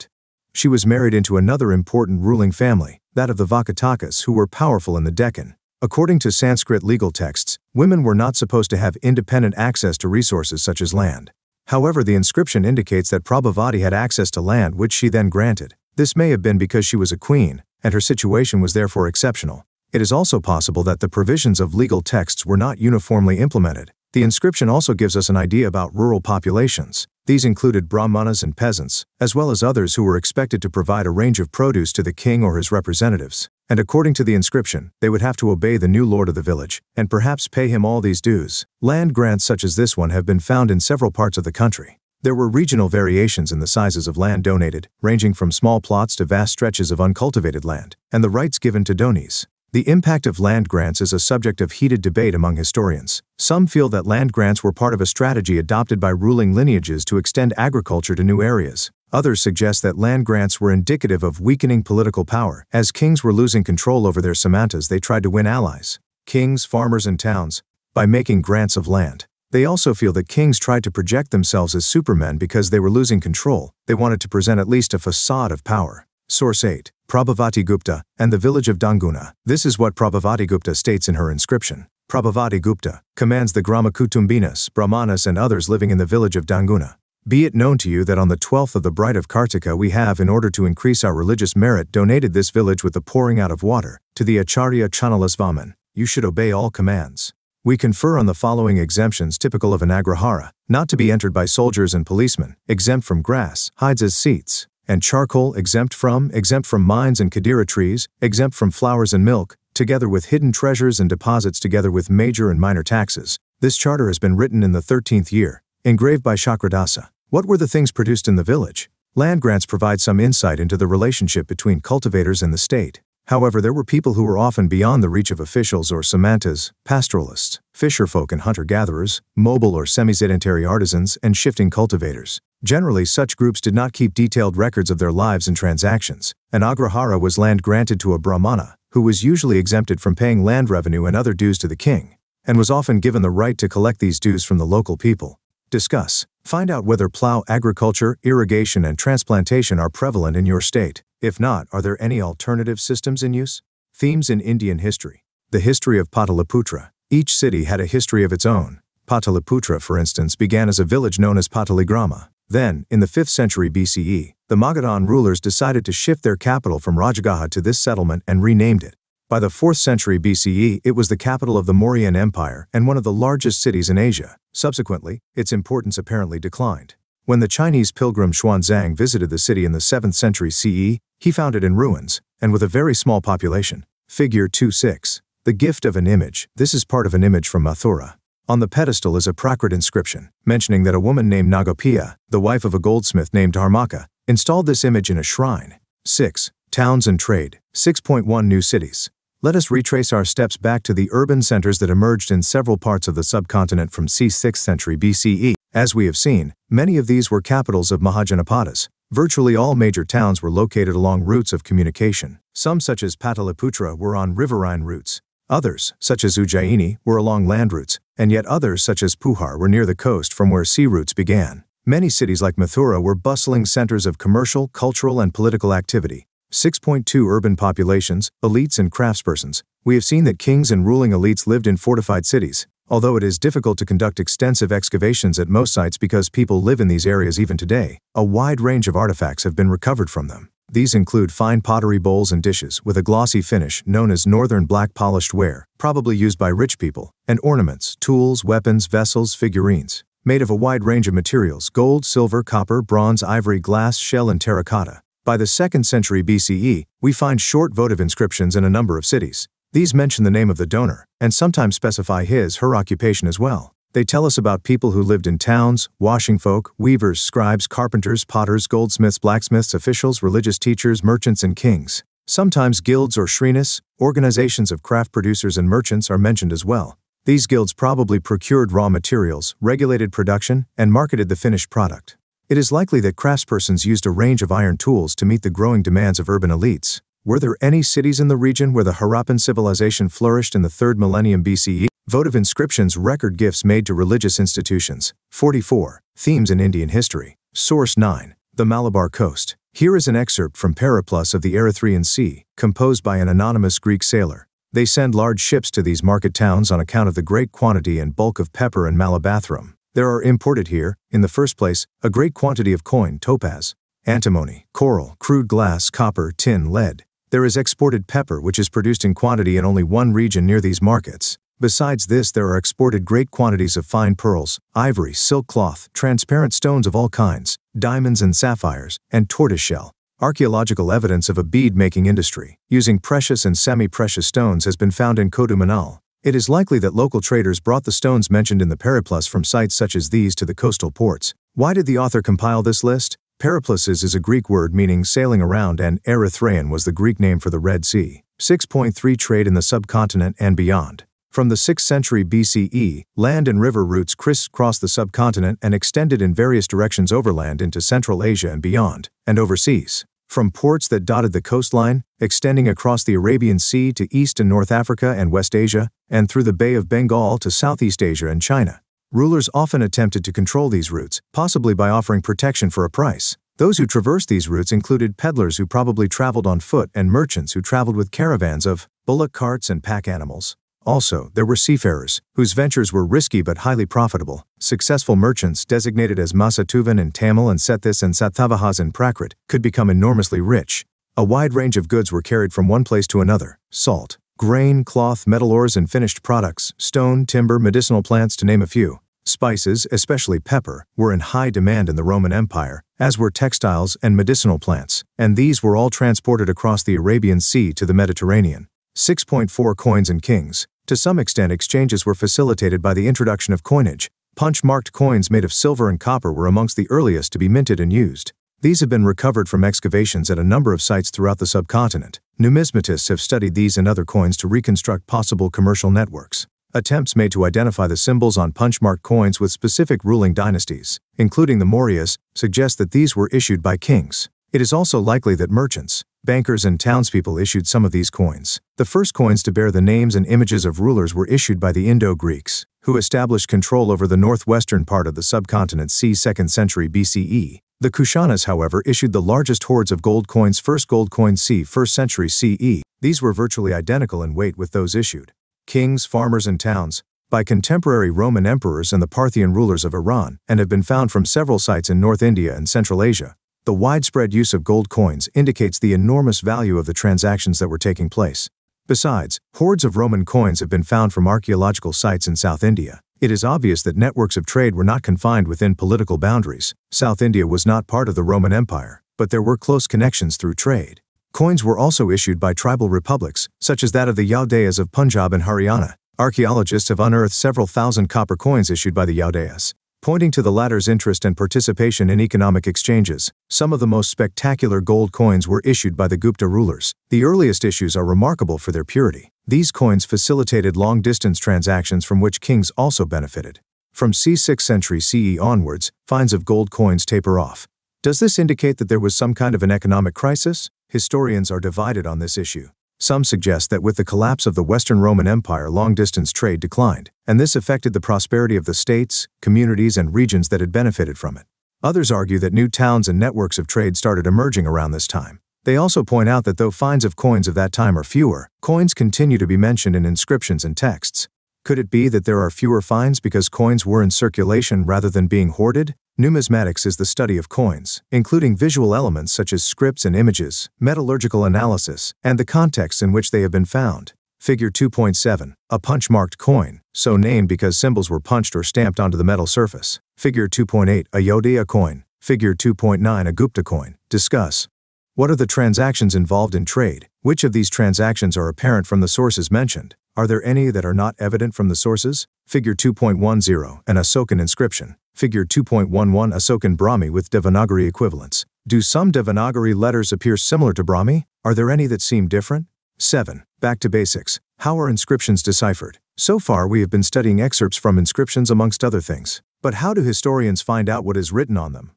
She was married into another important ruling family, that of the Vakatakas, who were powerful in the Deccan. According to Sanskrit legal texts, women were not supposed to have independent access to resources such as land. However, the inscription indicates that Prabhavati had access to land which she then granted. This may have been because she was a queen, and her situation was therefore exceptional. It is also possible that the provisions of legal texts were not uniformly implemented. The inscription also gives us an idea about rural populations. These included brahmanas and peasants, as well as others who were expected to provide a range of produce to the king or his representatives. And according to the inscription, they would have to obey the new lord of the village, and perhaps pay him all these dues. Land grants such as this one have been found in several parts of the country. There were regional variations in the sizes of land donated, ranging from small plots to vast stretches of uncultivated land, and the rights given to donees. The impact of land grants is a subject of heated debate among historians. Some feel that land grants were part of a strategy adopted by ruling lineages to extend agriculture to new areas. Others suggest that land grants were indicative of weakening political power. As kings were losing control over their samantas, they tried to win allies. Kings, farmers, and towns, by making grants of land. They also feel that kings tried to project themselves as supermen because they were losing control. They wanted to present at least a facade of power. Source 8. Prabhavati Gupta and the village of Danguna. This is what Prabhavati Gupta states in her inscription. Prabhavati Gupta commands the Grama Kutumbinas, Brahmanas and others living in the village of Danguna. Be it known to you that on the 12th of the Bride of Kartika we have, in order to increase our religious merit, donated this village with the pouring out of water, to the Acharya Chanalasvaman. You should obey all commands. We confer on the following exemptions typical of an agrahara: not to be entered by soldiers and policemen, exempt from grass, hides as seats, and charcoal, exempt from mines and kadira trees, exempt from flowers and milk, together with hidden treasures and deposits, together with major and minor taxes. This charter has been written in the 13th year, engraved by Chakradasa. What were the things produced in the village? Land grants provide some insight into the relationship between cultivators and the state. However, there were people who were often beyond the reach of officials or samantas, pastoralists, fisherfolk and hunter-gatherers, mobile or semi-sedentary artisans, and shifting cultivators. Generally, such groups did not keep detailed records of their lives and transactions. An agrahara was land granted to a brahmana, who was usually exempted from paying land revenue and other dues to the king, and was often given the right to collect these dues from the local people. Discuss. Find out whether plow, agriculture, irrigation, and transplantation are prevalent in your state. If not, are there any alternative systems in use? Themes in Indian history. The history of Pataliputra. Each city had a history of its own. Pataliputra, for instance, began as a village known as Pataligrama. Then, in the 5th century BCE, the Magadhan rulers decided to shift their capital from Rajagaha to this settlement and renamed it. By the 4th century BCE, it was the capital of the Mauryan Empire and one of the largest cities in Asia. Subsequently, its importance apparently declined. When the Chinese pilgrim Xuanzang visited the city in the 7th century CE, he found it in ruins, and with a very small population. Figure 2.6. The gift of an image. This is part of an image from Mathura. On the pedestal is a Prakrit inscription, mentioning that a woman named Nagapiya, the wife of a goldsmith named Dharmaka, installed this image in a shrine. 6. Towns and trade. 6.1 New cities. Let us retrace our steps back to the urban centers that emerged in several parts of the subcontinent from c. 6th century BCE. As we have seen, many of these were capitals of Mahajanapadas. Virtually all major towns were located along routes of communication. Some, such as Pataliputra, were on riverine routes. Others, such as Ujjaini, were along land routes, and yet others, such as Puhar, were near the coast from where sea routes began. Many cities like Mathura were bustling centers of commercial, cultural, and political activity. 6.2 Urban populations, elites and craftspersons. We have seen that kings and ruling elites lived in fortified cities, although it is difficult to conduct extensive excavations at most sites because people live in these areas even today. A wide range of artifacts have been recovered from them. These include fine pottery bowls and dishes with a glossy finish known as northern black polished ware, probably used by rich people, and ornaments, tools, weapons, vessels, figurines, made of a wide range of materials: gold, silver, copper, bronze, ivory, glass, shell, and terracotta. By the 2nd century BCE, we find short votive inscriptions in a number of cities. These mention the name of the donor, and sometimes specify his/her occupation as well. They tell us about people who lived in towns: washing folk, weavers, scribes, carpenters, potters, goldsmiths, blacksmiths, officials, religious teachers, merchants, and kings. Sometimes guilds or shrinis, organizations of craft producers and merchants, are mentioned as well. These guilds probably procured raw materials, regulated production, and marketed the finished product. It is likely that craftspersons used a range of iron tools to meet the growing demands of urban elites. Were there any cities in the region where the Harappan civilization flourished in the 3rd millennium BCE? Votive inscriptions record gifts made to religious institutions. 44. Themes in Indian history. Source 9. The Malabar Coast. Here is an excerpt from Periplus of the Erythraean Sea, composed by an anonymous Greek sailor. They send large ships to these market towns on account of the great quantity and bulk of pepper and malabathrum. There are imported here, in the first place, a great quantity of coin, topaz, antimony, coral, crude glass, copper, tin, lead. There is exported pepper, which is produced in quantity in only one region near these markets. Besides this, there are exported great quantities of fine pearls, ivory, silk cloth, transparent stones of all kinds, diamonds and sapphires, and tortoiseshell. Archaeological evidence of a bead-making industry, using precious and semi-precious stones, has been found in Kodumanal. It is likely that local traders brought the stones mentioned in the Periplus from sites such as these to the coastal ports. Why did the author compile this list? Periplus is a Greek word meaning sailing around, and Erythraean was the Greek name for the Red Sea. 6.3 Trade in the subcontinent and beyond. From the 6th century BCE, land and river routes crisscrossed the subcontinent and extended in various directions overland into Central Asia and beyond, and overseas. From ports that dotted the coastline, extending across the Arabian Sea to East and North Africa and West Asia, and through the Bay of Bengal to Southeast Asia and China. Rulers often attempted to control these routes, possibly by offering protection for a price. Those who traversed these routes included peddlers who probably traveled on foot and merchants who traveled with caravans of bullock carts and pack animals. Also, there were seafarers, whose ventures were risky but highly profitable. Successful merchants, designated as Masatuvan in Tamil and Sethis and Sattavahas in Prakrit, could become enormously rich. A wide range of goods were carried from one place to another: salt, grain, cloth, metal ores and finished products, stone, timber, medicinal plants, to name a few. Spices, especially pepper, were in high demand in the Roman Empire, as were textiles and medicinal plants, and these were all transported across the Arabian Sea to the Mediterranean. 6.4 Coins and kings. To some extent, exchanges were facilitated by the introduction of coinage. Punch-marked coins made of silver and copper were amongst the earliest to be minted and used. These have been recovered from excavations at a number of sites throughout the subcontinent. Numismatists have studied these and other coins to reconstruct possible commercial networks. Attempts made to identify the symbols on punch-marked coins with specific ruling dynasties, including the Mauryas, suggest that these were issued by kings. It is also likely that merchants, bankers and townspeople issued some of these coins. The first coins to bear the names and images of rulers were issued by the Indo-Greeks, who established control over the northwestern part of the subcontinent c. 2nd century BCE. The Kushanas, however, issued the largest hordes of gold coins, first gold coin c. 1st century CE. These were virtually identical in weight with those issued kings, farmers and towns by contemporary Roman emperors and the Parthian rulers of Iran, and have been found from several sites in North India and Central Asia. The widespread use of gold coins indicates the enormous value of the transactions that were taking place. Besides, hordes of Roman coins have been found from archaeological sites in South India. It is obvious that networks of trade were not confined within political boundaries. South India was not part of the Roman Empire, but there were close connections through trade. Coins were also issued by tribal republics, such as that of the Yaudayas of Punjab and Haryana. Archaeologists have unearthed several thousand copper coins issued by the Yaudayas, pointing to the latter's interest and participation in economic exchanges. Some of the most spectacular gold coins were issued by the Gupta rulers. The earliest issues are remarkable for their purity. These coins facilitated long-distance transactions from which kings also benefited. From c. 6th century CE onwards, finds of gold coins taper off. Does this indicate that there was some kind of an economic crisis? Historians are divided on this issue. Some suggest that with the collapse of the Western Roman Empire, long-distance trade declined, and this affected the prosperity of the states, communities, and regions that had benefited from it. Others argue that new towns and networks of trade started emerging around this time. They also point out that though finds of coins of that time are fewer, coins continue to be mentioned in inscriptions and texts. Could it be that there are fewer finds because coins were in circulation rather than being hoarded? Numismatics is the study of coins, including visual elements such as scripts and images, metallurgical analysis, and the contexts in which they have been found. Figure 2.7. A punch-marked coin, so named because symbols were punched or stamped onto the metal surface. Figure 2.8. A Yaudaya coin. Figure 2.9. A Gupta coin. Discuss. What are the transactions involved in trade? Which of these transactions are apparent from the sources mentioned? Are there any that are not evident from the sources? Figure 2.10. An Asokan inscription. Figure 2.11. Asokan Brahmi with Devanagari equivalents. Do some Devanagari letters appear similar to Brahmi? Are there any that seem different? 7. Back to basics. How are inscriptions deciphered? So far we have been studying excerpts from inscriptions amongst other things. But how do historians find out what is written on them?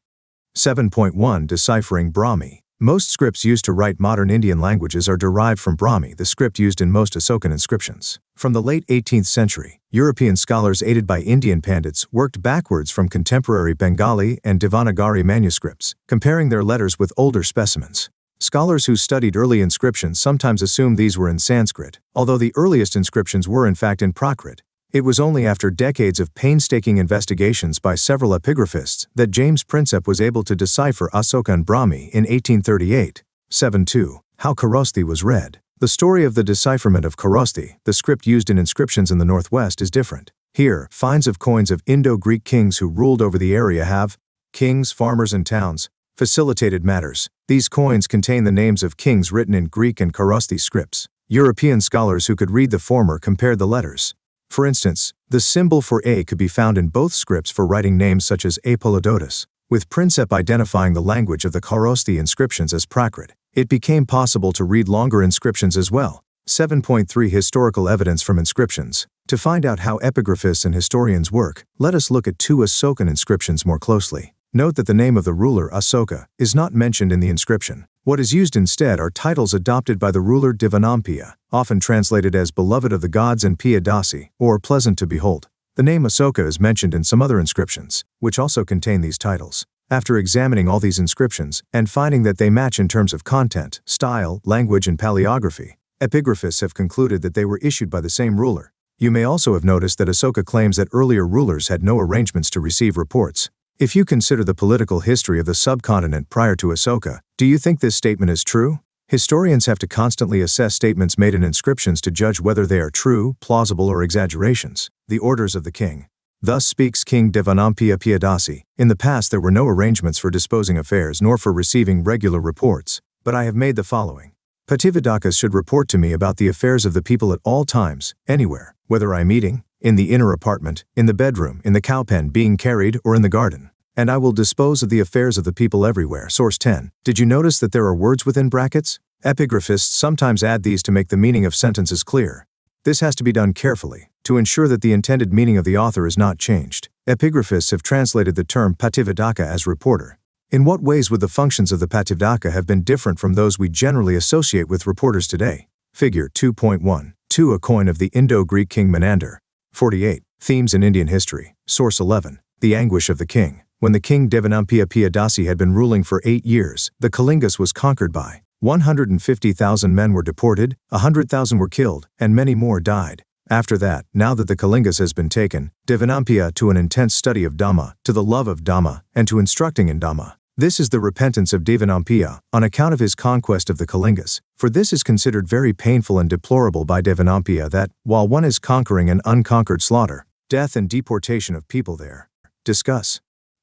7.1. Deciphering Brahmi. Most scripts used to write modern Indian languages are derived from Brahmi, the script used in most Asokan inscriptions. From the late 18th century, European scholars aided by Indian pandits worked backwards from contemporary Bengali and Devanagari manuscripts, comparing their letters with older specimens. Scholars who studied early inscriptions sometimes assumed these were in Sanskrit, although the earliest inscriptions were in fact in Prakrit. It was only after decades of painstaking investigations by several epigraphists that James Prinsep was able to decipher Asokan Brahmi in 1838. 7.2. How Kharosthi was read. The story of the decipherment of Kharosthi, the script used in inscriptions in the Northwest, is different. Here, finds of coins of Indo-Greek kings who ruled over the area have kings, farmers, and towns facilitated matters. These coins contain the names of kings written in Greek and Kharosthi scripts. European scholars who could read the former compared the letters. For instance, the symbol for A could be found in both scripts for writing names such as Apollodotus, with Prinsep identifying the language of the Kharosthi inscriptions as Prakrit. It became possible to read longer inscriptions as well. 7.3. Historical evidence from inscriptions. To find out how epigraphists and historians work, let us look at two Asokan inscriptions more closely. Note that the name of the ruler, Asoka, is not mentioned in the inscription. What is used instead are titles adopted by the ruler Divanampiya, often translated as beloved of the gods and Piyadasi, or pleasant to behold. The name Asoka is mentioned in some other inscriptions, which also contain these titles. After examining all these inscriptions and finding that they match in terms of content, style, language, and paleography, epigraphists have concluded that they were issued by the same ruler. You may also have noticed that Asoka claims that earlier rulers had no arrangements to receive reports. If you consider the political history of the subcontinent prior to Asoka, do you think this statement is true? Historians have to constantly assess statements made in inscriptions to judge whether they are true, plausible, or exaggerations. The orders of the king. Thus speaks King Devanampiya Piyadasi. In the past there were no arrangements for disposing affairs nor for receiving regular reports, but I have made the following. Patividakas should report to me about the affairs of the people at all times, anywhere, whether I'm eating, in the inner apartment, in the bedroom, in the cowpen being carried, or in the garden. And I will dispose of the affairs of the people everywhere. Source 10. Did you notice that there are words within brackets? Epigraphists sometimes add these to make the meaning of sentences clear. This has to be done carefully, to ensure that the intended meaning of the author is not changed. Epigraphists have translated the term Patividaka as reporter. In what ways would the functions of the Patividaka have been different from those we generally associate with reporters today? Figure 2.1. 2. A coin of the Indo-Greek king Menander. 48. Themes in Indian history. Source 11. The anguish of the king. When the king Devanampiya Piyadasi had been ruling for 8 years, the Kalingas was conquered by 150,000 men were deported, 100,000 were killed, and many more died. After that, now that the Kalingas has been taken, Devanampiya to an intense study of Dhamma, to the love of Dhamma, and to instructing in Dhamma. This is the repentance of Devanampiya, on account of his conquest of the Kalingas, for this is considered very painful and deplorable by Devanampiya that, while one is conquering an unconquered slaughter, death and deportation of people there. Discuss.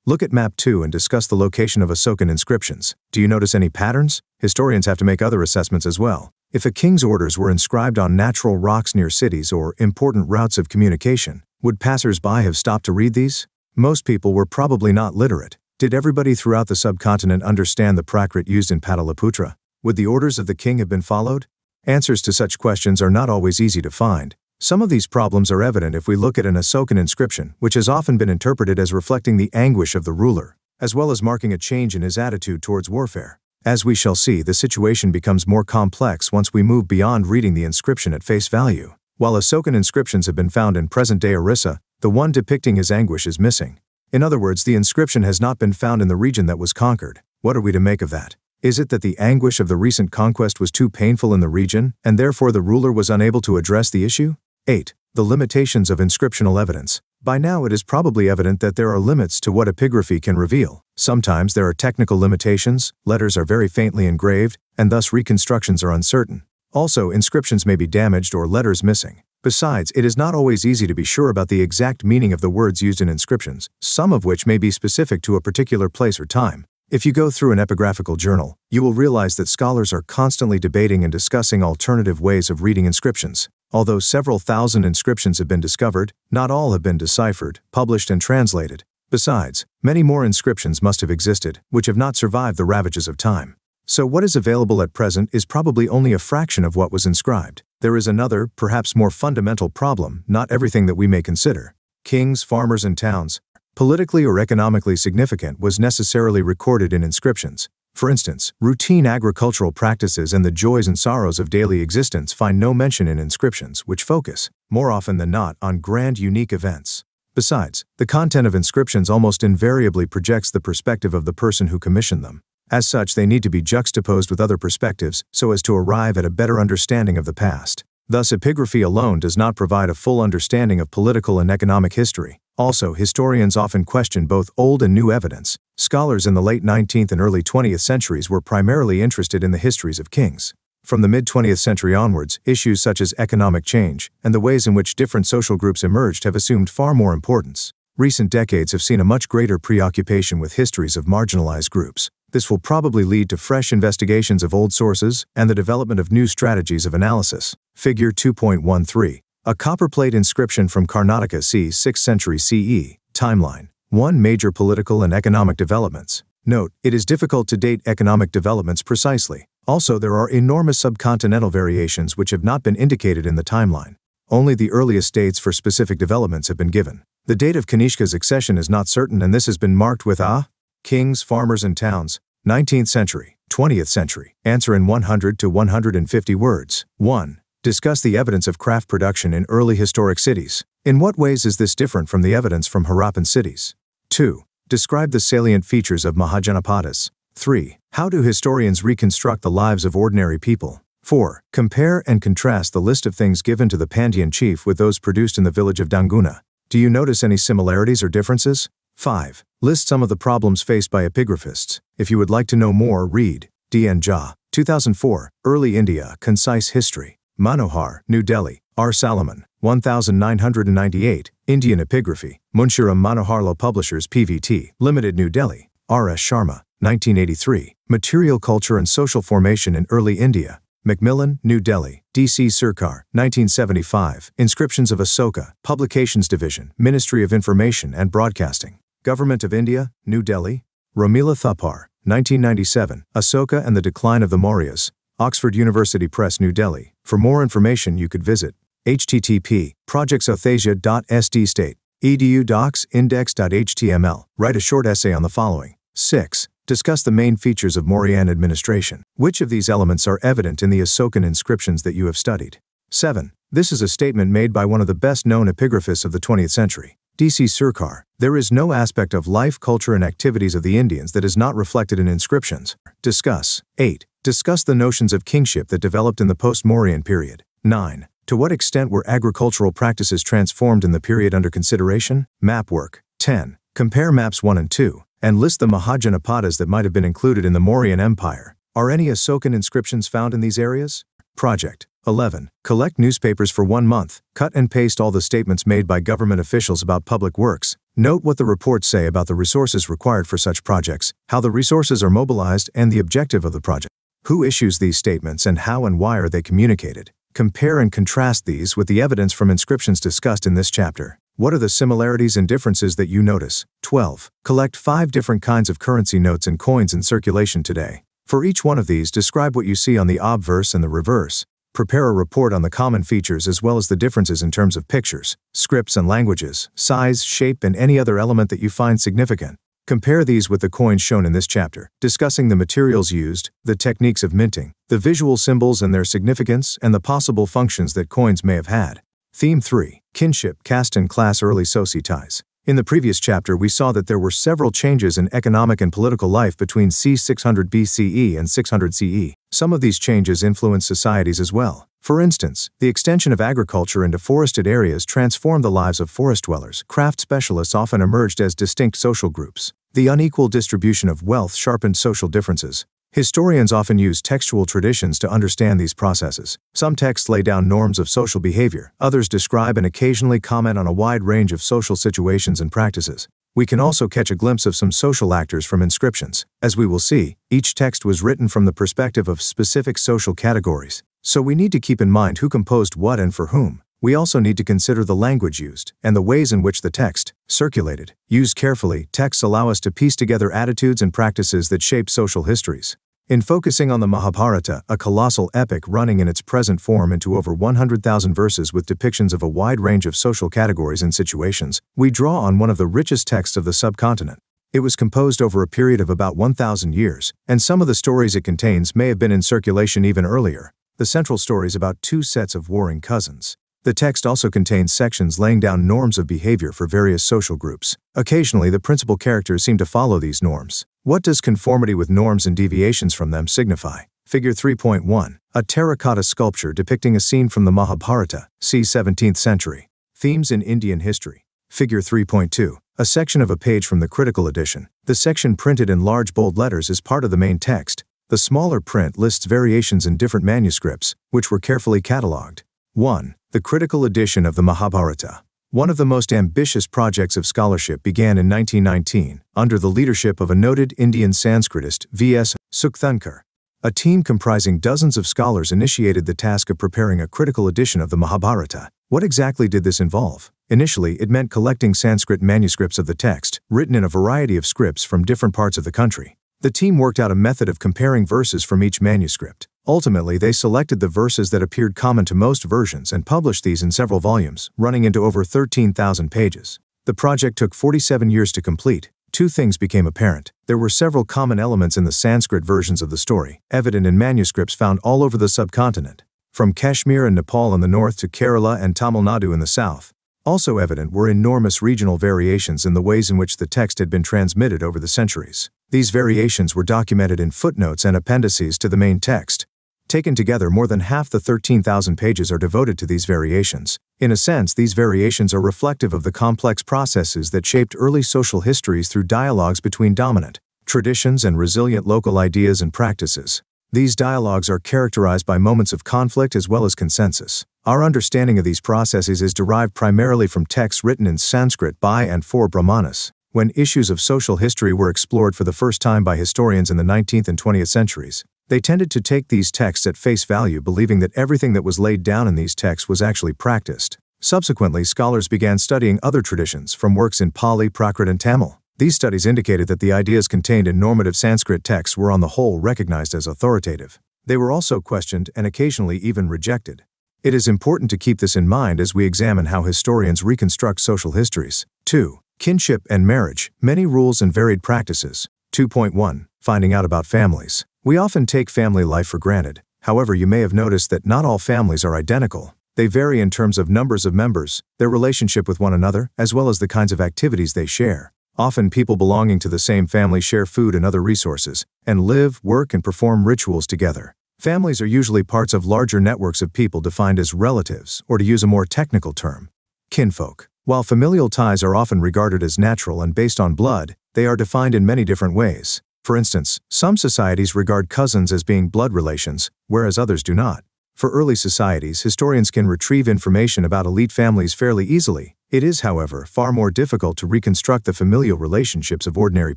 Look at map 2 and discuss the location of Asokan inscriptions. Do you notice any patterns? Historians have to make other assessments as well. If a king's orders were inscribed on natural rocks near cities or important routes of communication, would passers-by have stopped to read these? Most people were probably not literate. Did everybody throughout the subcontinent understand the Prakrit used in Pataliputra? Would the orders of the king have been followed? Answers to such questions are not always easy to find. Some of these problems are evident if we look at an Asokan inscription, which has often been interpreted as reflecting the anguish of the ruler, as well as marking a change in his attitude towards warfare. As we shall see, the situation becomes more complex once we move beyond reading the inscription at face value. While Asokan inscriptions have been found in present-day Orissa, the one depicting his anguish is missing. In other words, the inscription has not been found in the region that was conquered. What are we to make of that? Is it that the anguish of the recent conquest was too painful in the region, and therefore the ruler was unable to address the issue? 8. The limitations of inscriptional evidence. By now it is probably evident that there are limits to what epigraphy can reveal. Sometimes there are technical limitations, letters are very faintly engraved, and thus reconstructions are uncertain. Also, inscriptions may be damaged or letters missing. Besides, it is not always easy to be sure about the exact meaning of the words used in inscriptions, some of which may be specific to a particular place or time. If you go through an epigraphical journal, you will realize that scholars are constantly debating and discussing alternative ways of reading inscriptions. Although several thousand inscriptions have been discovered, not all have been deciphered, published, and translated. Besides, many more inscriptions must have existed, which have not survived the ravages of time. So what is available at present is probably only a fraction of what was inscribed. There is another, perhaps more fundamental problem: not everything that we may consider kings, farmers, and towns, politically or economically significant, was necessarily recorded in inscriptions. For instance, routine agricultural practices and the joys and sorrows of daily existence find no mention in inscriptions, which focus, more often than not, on grand, unique events. Besides, the content of inscriptions almost invariably projects the perspective of the person who commissioned them. As such, they need to be juxtaposed with other perspectives so as to arrive at a better understanding of the past. Thus, epigraphy alone does not provide a full understanding of political and economic history. Also, historians often question both old and new evidence. Scholars in the late 19th and early 20th centuries were primarily interested in the histories of kings. From the mid-20th century onwards, issues such as economic change and the ways in which different social groups emerged have assumed far more importance. Recent decades have seen a much greater preoccupation with histories of marginalized groups. This will probably lead to fresh investigations of old sources and the development of new strategies of analysis. Figure 2.13. A copperplate inscription from Karnataka c. 6th century CE. Timeline. 1. Major political and economic developments. Note, it is difficult to date economic developments precisely. Also, there are enormous subcontinental variations which have not been indicated in the timeline. Only the earliest dates for specific developments have been given. The date of Kanishka's accession is not certain, and this has been marked with A. Kings, farmers, and towns. 19th century, 20th century. Answer in 100 to 150 words. 1. Discuss the evidence of craft production in early historic cities. In what ways is this different from the evidence from Harappan cities? 2. Describe the salient features of Mahajanapadas. 3. How do historians reconstruct the lives of ordinary people? 4. Compare and contrast the list of things given to the Pandyan chief with those produced in the village of Danguna. Do you notice any similarities or differences? 5. List some of the problems faced by epigraphists. If you would like to know more, read D.N. Jha, 2004, Early India, Concise History. Manohar, New Delhi, R. Salomon, 1998, Indian Epigraphy, Munshiram Manoharlal Publishers Pvt. Limited, New Delhi, R. S. Sharma, 1983, Material Culture and Social Formation in Early India, Macmillan, New Delhi, D.C. Surkar, 1975, Inscriptions of Asoka, Publications Division, Ministry of Information and Broadcasting, Government of India, New Delhi, Romila Thapar, 1997, Asoka and the Decline of the Mauryas, Oxford University Press, New Delhi. For more information you could visit http://projectsothasia.sd edu docs index.html. Write a short essay on the following. 6. Discuss the main features of Mauryan administration. Which of these elements are evident in the Asokan inscriptions that you have studied? 7. This is a statement made by one of the best-known epigraphists of the 20th century, D.C. Surkar. There is no aspect of life, culture, and activities of the Indians that is not reflected in inscriptions. Discuss. 8. Discuss the notions of kingship that developed in the post-Mauryan period. 9. To what extent were agricultural practices transformed in the period under consideration? Map work. 10. Compare maps 1 and 2, and list the Mahajanapadas that might have been included in the Mauryan Empire. Are any Asokan inscriptions found in these areas? Project. 11. Collect newspapers for 1 month. Cut and paste all the statements made by government officials about public works. Note what the reports say about the resources required for such projects, how the resources are mobilized, and the objective of the project. Who issues these statements and how and why are they communicated? Compare and contrast these with the evidence from inscriptions discussed in this chapter. What are the similarities and differences that you notice? 12. Collect 5 different kinds of currency notes and coins in circulation today. For each one of these, describe what you see on the obverse and the reverse. Prepare a report on the common features as well as the differences in terms of pictures, scripts and languages, size, shape, and any other element that you find significant. Compare these with the coins shown in this chapter, discussing the materials used, the techniques of minting, the visual symbols and their significance, and the possible functions that coins may have had. Theme 3. Kinship, Caste and Class Early Societies. In the previous chapter we saw that there were several changes in economic and political life between c. 600 BCE and 600 CE. Some of these changes influenced societies as well. For instance, the extension of agriculture into forested areas transformed the lives of forest dwellers. Craft specialists often emerged as distinct social groups. The unequal distribution of wealth sharpened social differences. Historians often use textual traditions to understand these processes. Some texts lay down norms of social behavior, others describe and occasionally comment on a wide range of social situations and practices. We can also catch a glimpse of some social actors from inscriptions. As we will see, each text was written from the perspective of specific social categories. So we need to keep in mind who composed what and for whom. We also need to consider the language used and the ways in which the text circulated. Used carefully, texts allow us to piece together attitudes and practices that shape social histories. In focusing on the Mahabharata, a colossal epic running in its present form into over 100,000 verses with depictions of a wide range of social categories and situations, we draw on one of the richest texts of the subcontinent. It was composed over a period of about 1,000 years, and some of the stories it contains may have been in circulation even earlier. The central story is about 2 sets of warring cousins. The text also contains sections laying down norms of behavior for various social groups. Occasionally, the principal characters seem to follow these norms. What does conformity with norms and deviations from them signify? Figure 3.1. A terracotta sculpture depicting a scene from the Mahabharata, c. 17th century. Themes in Indian history. Figure 3.2. A section of a page from the critical edition. The section printed in large bold letters is part of the main text. The smaller print lists variations in different manuscripts, which were carefully catalogued. 1. The critical edition of the Mahabharata. One of the most ambitious projects of scholarship began in 1919, under the leadership of a noted Indian Sanskritist, V.S. Sukthankar. A team comprising dozens of scholars initiated the task of preparing a critical edition of the Mahabharata. What exactly did this involve? Initially, it meant collecting Sanskrit manuscripts of the text, written in a variety of scripts from different parts of the country. The team worked out a method of comparing verses from each manuscript. Ultimately, they selected the verses that appeared common to most versions and published these in several volumes, running into over 13,000 pages. The project took 47 years to complete. 2 things became apparent. There were several common elements in the Sanskrit versions of the story, evident in manuscripts found all over the subcontinent. from Kashmir and Nepal in the north to Kerala and Tamil Nadu in the south. Also evident were enormous regional variations in the ways in which the text had been transmitted over the centuries. These variations were documented in footnotes and appendices to the main text. Taken together, more than half the 13,000 pages are devoted to these variations. In a sense, these variations are reflective of the complex processes that shaped early social histories through dialogues between dominant traditions and resilient local ideas and practices. These dialogues are characterized by moments of conflict as well as consensus. Our understanding of these processes is derived primarily from texts written in Sanskrit by and for Brahmanas. When issues of social history were explored for the first time by historians in the 19th and 20th centuries, they tended to take these texts at face value, believing that everything that was laid down in these texts was actually practiced. Subsequently, scholars began studying other traditions from works in Pali, Prakrit, and Tamil. These studies indicated that the ideas contained in normative Sanskrit texts were on the whole recognized as authoritative. They were also questioned and occasionally even rejected. It is important to keep this in mind as we examine how historians reconstruct social histories. 2. Kinship and marriage, many rules and varied practices. 2.1. Finding out about families. We often take family life for granted. However, you may have noticed that not all families are identical. They vary in terms of numbers of members, their relationship with one another, as well as the kinds of activities they share. Often people belonging to the same family share food and other resources, and live, work, and perform rituals together. Families are usually parts of larger networks of people defined as relatives, or to use a more technical term, kinfolk. While familial ties are often regarded as natural and based on blood, they are defined in many different ways. For instance, some societies regard cousins as being blood relations, whereas others do not. For early societies, historians can retrieve information about elite families fairly easily. It is, however, far more difficult to reconstruct the familial relationships of ordinary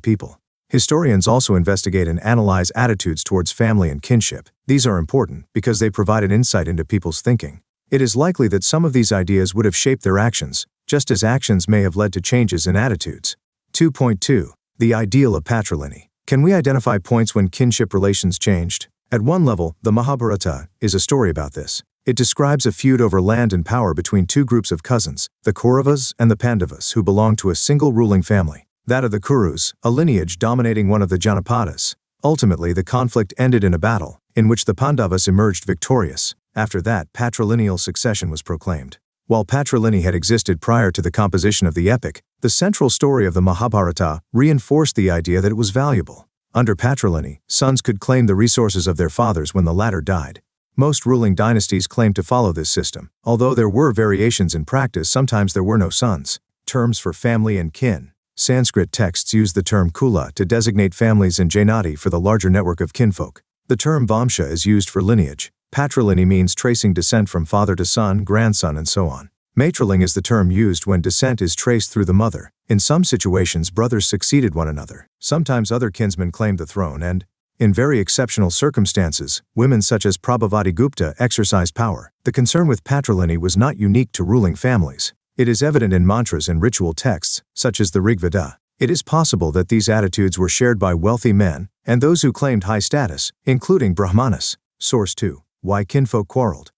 people. Historians also investigate and analyze attitudes towards family and kinship. These are important because they provide an insight into people's thinking. It is likely that some of these ideas would have shaped their actions, just as actions may have led to changes in attitudes. 2.2. The ideal of patrilineal. Can we identify points when kinship relations changed? At one level, the Mahabharata is a story about this. It describes a feud over land and power between two groups of cousins, the Kauravas and the Pandavas, who belonged to a single ruling family, that of the Kurus, a lineage dominating one of the Janapadas. Ultimately, the conflict ended in a battle, in which the Pandavas emerged victorious. After that, patrilineal succession was proclaimed. While patrilineal had existed prior to the composition of the epic, the central story of the Mahabharata reinforced the idea that it was valuable. Under patrilineal, sons could claim the resources of their fathers when the latter died. Most ruling dynasties claimed to follow this system. Although there were variations in practice, sometimes there were no sons. Terms for family and kin. Sanskrit texts use the term kula to designate families and janati for the larger network of kinfolk. The term vamsha is used for lineage. Patrilineal means tracing descent from father to son, grandson, and so on. Matrilingue is the term used when descent is traced through the mother. In some situations, brothers succeeded one another. Sometimes other kinsmen claimed the throne and, in very exceptional circumstances, women such as Prabhavati Gupta exercised power. The concern with patrilineal was not unique to ruling families. It is evident in mantras and ritual texts, such as the Rig Veda. It is possible that these attitudes were shared by wealthy men and those who claimed high status, including Brahmanas. Source 2. Why kinfolk quarreled.